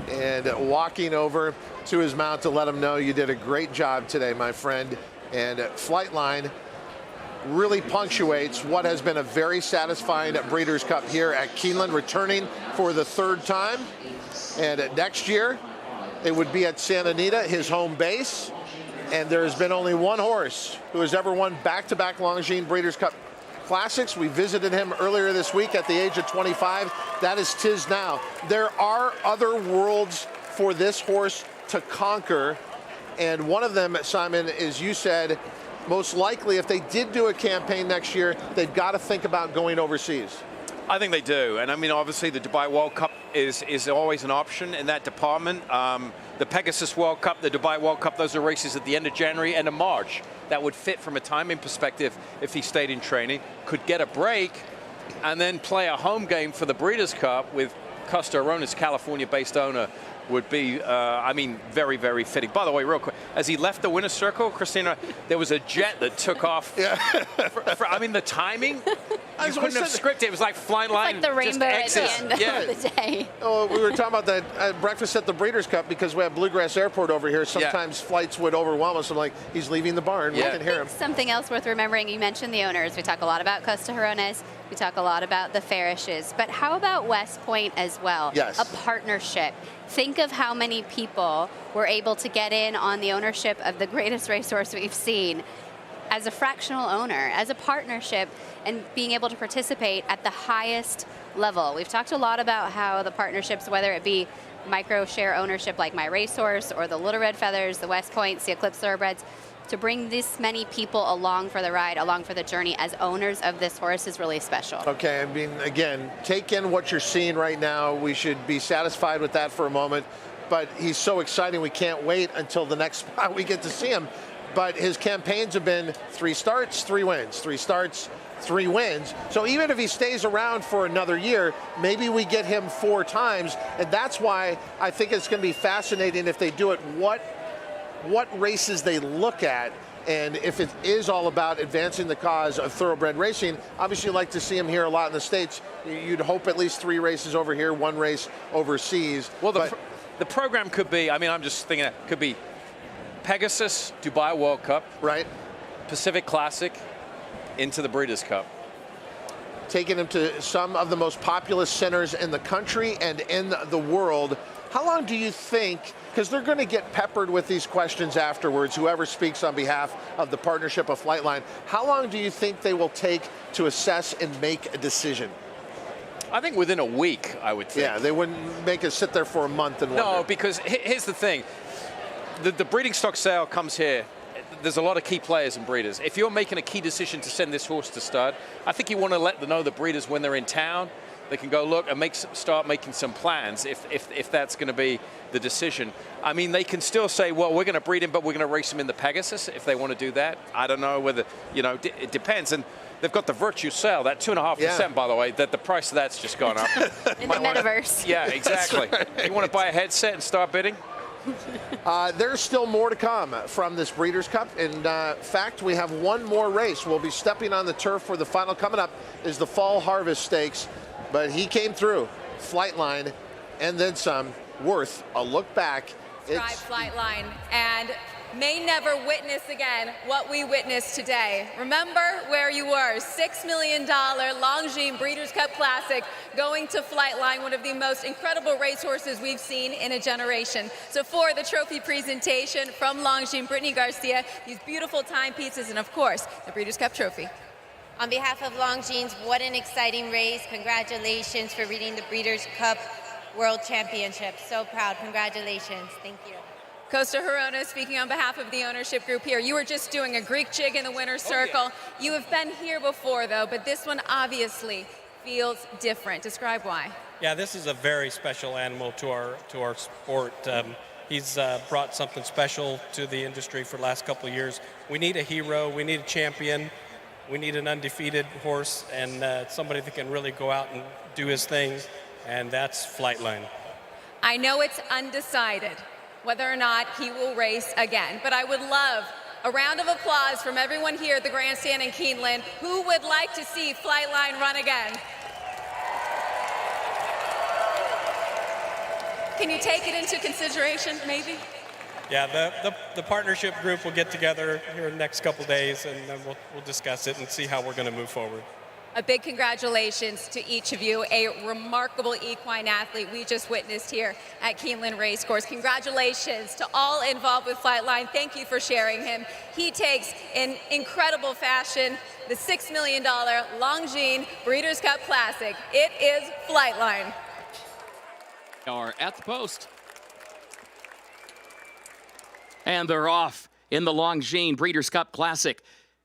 and walking over to his mount to let him know you did a great job today, my friend. And Flightline really punctuates what has been a very satisfying Breeders' Cup here at Keeneland, returning for the third time. And next year, it would be at Santa Anita, his home base. And there's been only one horse who has ever won back-to-back Longines Breeders' Cup Classics. We visited him earlier this week at the age of 25. That is Tiz Now. There are other worlds for this horse to conquer. And one of them, Simon, is, you said, most likely if they did do a campaign next year, they've got to think about going overseas. I think they do. And I mean, obviously the Dubai World Cup is always an option in that department. The Pegasus World Cup, the Dubai World Cup, those are races at the end of January, end of March. That would fit from a timing perspective if he stayed in training, could get a break, and then play a home game for the Breeders' Cup with Costa Arona's California-based owner would be, I mean, very, very fitting. By the way, real quick, as he left the winner's circle, Christina, there was a jet that took off. Yeah. I mean, the timing, you couldn't have scripted. It was like flying line. Like the rainbow at the end of the day. Oh, we were talking about that breakfast at the Breeders' Cup because we have Bluegrass Airport over here. Sometimes flights would overwhelm us. I'm like, he's leaving the barn. We can hear him. Something else worth remembering, you mentioned the owners. We talk a lot about Costa Aronas. We talk a lot about the Farishes. But how about West Point as well? Yes. A partnership. Think of how many people were able to get in on the ownership of the greatest racehorse we've seen as a fractional owner, as a partnership, and being able to participate at the highest level. We've talked a lot about how the partnerships, whether it be micro share ownership like My Racehorse or the Little Red Feathers, the West Points, the Eclipse Thoroughbreds, to bring this many people along for the ride, along for the journey as owners of this horse is really special. Okay, I mean, again, take in what you're seeing right now. We should be satisfied with that for a moment. But he's so exciting, we can't wait until the next spot we get to see him. But his campaigns have been 3 starts, 3 wins, 3 starts, 3 wins. So even if he stays around for another year, maybe we get him 4 times. And that's why I think it's going to be fascinating if they do it, what races they look at, and if it is all about advancing the cause of thoroughbred racing. Obviously, you'd like to see him here a lot in the States. You'd hope at least 3 races over here, 1 race overseas. Well, the program could be, I mean, I'm just thinking it could be Pegasus, Dubai World Cup, right? Pacific Classic, into the Breeders' Cup. Taking him to some of the most populous centers in the country and in the world. How long do you think because they're going to get peppered with these questions afterwards, whoever speaks on behalf of the partnership of Flightline. How long do you think they will take to assess and make a decision? I think within a week, I would think. Yeah, they wouldn't make us sit there for a month and wonder. No, because here's the thing. The breeding stock sale comes here. There's a lot of key players and breeders. If you're making a key decision to send this horse to stud, I think you want to let them know the breeders when they're in town. They can go look and start making some plans if that's going to be the decision. I mean, they can still say, well, we're going to breed him, but we're going to race him in the Pegasus if they want to do that. I don't know whether, it depends. And they've got the Virtue sale, that 2.5%, by the way, that the price of that's just gone up. In the metaverse. Yeah, exactly. Right. You want to buy a headset and start bidding? There's still more to come from this Breeders' Cup. In fact, we have one more race. We'll be stepping on the turf for the final. Coming up is the Fall Harvest Stakes. But he came through, Flightline, and then some, worth a look back. Flightline, and may never witness again what we witnessed today. Remember where you were, $6 million Longines Breeders' Cup Classic going to Flightline, one of the most incredible racehorses we've seen in a generation. So for the trophy presentation from Longines, Brittany Garcia, these beautiful timepieces, and of course, the Breeders' Cup Trophy. On behalf of Longines, what an exciting race. Congratulations for reading the Breeders' Cup World Championship. So proud. Congratulations. Thank you. Costa Hirona speaking on behalf of the ownership group here. You were just doing a Greek jig in the winner's circle. You have been here before, though, but this one obviously feels different. Describe why. Yeah, this is a very special animal to our sport. He's brought something special to the industry for the last couple of years. We need a hero. We need a champion. We need an undefeated horse and somebody that can really go out and do his thing, and that's Flightline. I know it's undecided whether or not he will race again, but I would love a round of applause from everyone here at the grandstand in Keeneland. Who would like to see Flightline run again? Can you take it into consideration, maybe? Yeah, the partnership group will get together here in the next couple days, and then we'll discuss it and see how we're going to move forward. A big congratulations to each of you, a remarkable equine athlete we just witnessed here at Keeneland Race Course. Congratulations to all involved with Flightline. Thank you for sharing him. He takes in incredible fashion the $6 million Longines Breeders' Cup Classic. It is Flightline. Are at the post. And they're off in the Longines Breeders' Cup Classic.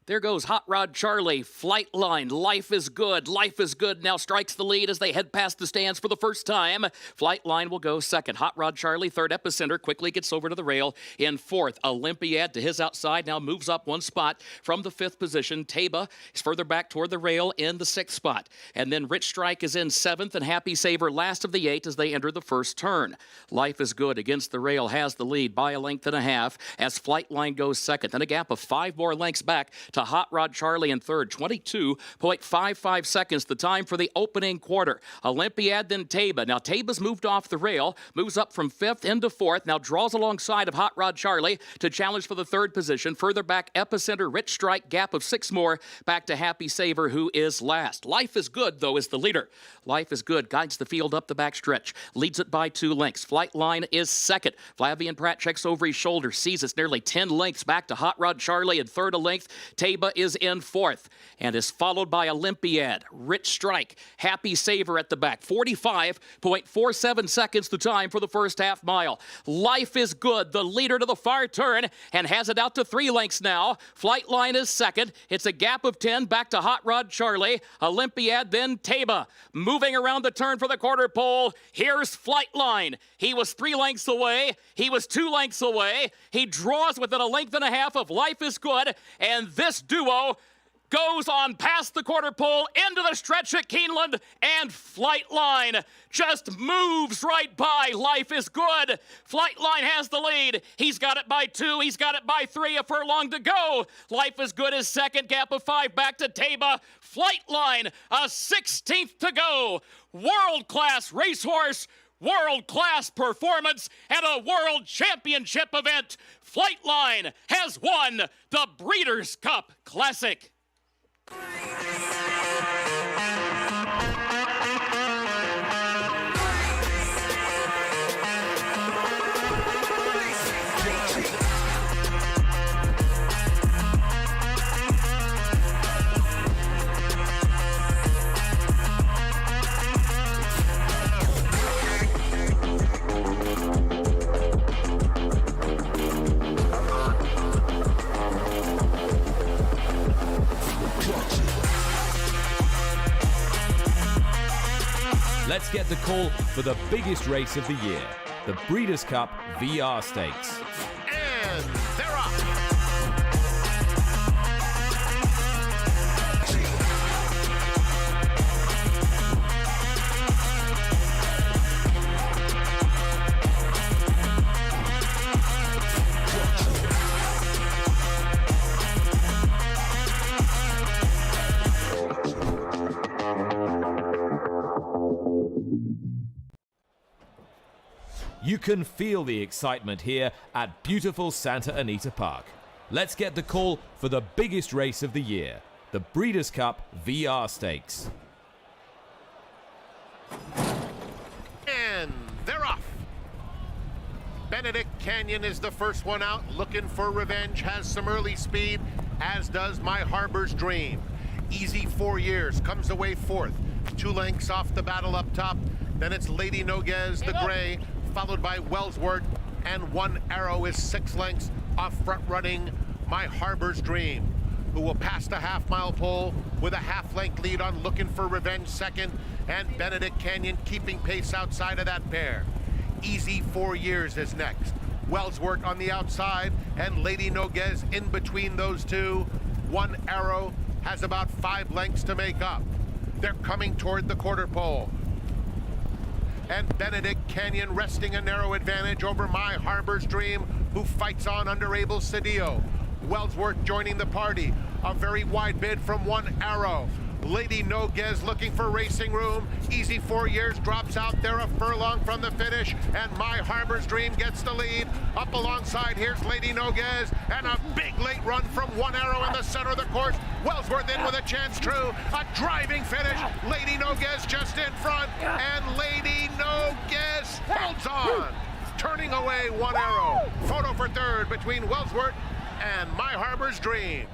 There goes Hot Rod Charlie, Flightline, Life is Good. Life is Good now strikes the lead as they head past the stands for the first time. Flightline will go second. Hot Rod Charlie, third. Epicenter quickly gets over to the rail in fourth. Olympiad to his outside now moves up one spot from the fifth position. Taba is further back toward the rail in the sixth spot. And then Rich Strike is in seventh, and Happy Saver last of the eight as they enter the first turn. Life is Good against the rail has the lead by a length and a half as Flightline goes second. Then a gap of 5 more lengths back to Hot Rod Charlie in third. 22.55 seconds the time for the opening quarter. Olympiad, then Taba. Now Taba's moved off the rail, moves up from fifth into fourth, now draws alongside of Hot Rod Charlie to challenge for the third position. Further back, Epicenter, Rich Strike, gap of 6 more back to Happy Saver, who is last. Life is Good, though, is the leader. Life is Good guides the field up the backstretch, leads it by 2 lengths. Flightline is second. Flavian Pratt checks over his shoulder, sees it's nearly 10 lengths back to Hot Rod Charlie in third a length. Taba is in fourth and is followed by Olympiad, Rich Strike, Happy Saver at the back. 45.47 seconds the time for the first half mile. Life is Good, the leader to the far turn, and has it out to 3 lengths now. Flightline is second. It's a gap of 10 back to Hot Rod Charlie. Olympiad, then Taba. Moving around the turn for the quarter pole. Here's Flightline. He was 3 lengths away. He was 2 lengths away. He draws within a length and a half of Life is Good, and this duo goes on past the quarter pole into the stretch at Keeneland, and Flightline just moves right by Life is Good. Flightline has the lead. He's got it by 2. He's got it by 3. A furlong to go. Life is Good is second. Gap of 5 back to Taba. Flightline, a 16th to go. World-class racehorse, world-class performance, and a world championship event. Flightline has won the Breeders' Cup Classic. Let's get the call for the biggest race of the year, the Breeders' Cup VR Stakes. And they're off. You can feel the excitement here at beautiful Santa Anita Park. Let's get the call for the biggest race of the year, the Breeders' Cup VR Stakes. And they're off. Benedict Canyon is the first one out, looking for revenge, has some early speed, as does My Harbor's Dream. Easy 4 years, comes away fourth. 2 lengths off the battle up top. Then it's Lady Noguez, the gray, followed by Wellsworth, and One Arrow is 6 lengths off front-running My Harbor's Dream, who will pass the half-mile pole with a half-length lead on Looking for Revenge second, and Benedict Canyon keeping pace outside of that pair. Easy 4 years is next. Wellsworth on the outside, and Lady Noguez in between those two. One Arrow has about 5 lengths to make up. They're coming toward the quarter pole. And Benedict Canyon resting a narrow advantage over My Harbor's Dream, who fights on under Abel Cedillo. Wellsworth joining the party. A very wide bid from One Arrow. Lady Noguez looking for racing room. Easy 4 years drops out there a furlong from the finish, and My Harbor's Dream gets the lead. Up alongside, here's Lady Noguez, and a big late run from One Arrow in the center of the course. Wellsworth in with a chance, true. A driving finish. Lady Noguez just in front, and Lady Noguez holds on. Turning away One Arrow. Photo for third between Wellsworth and My Harbor's Dream.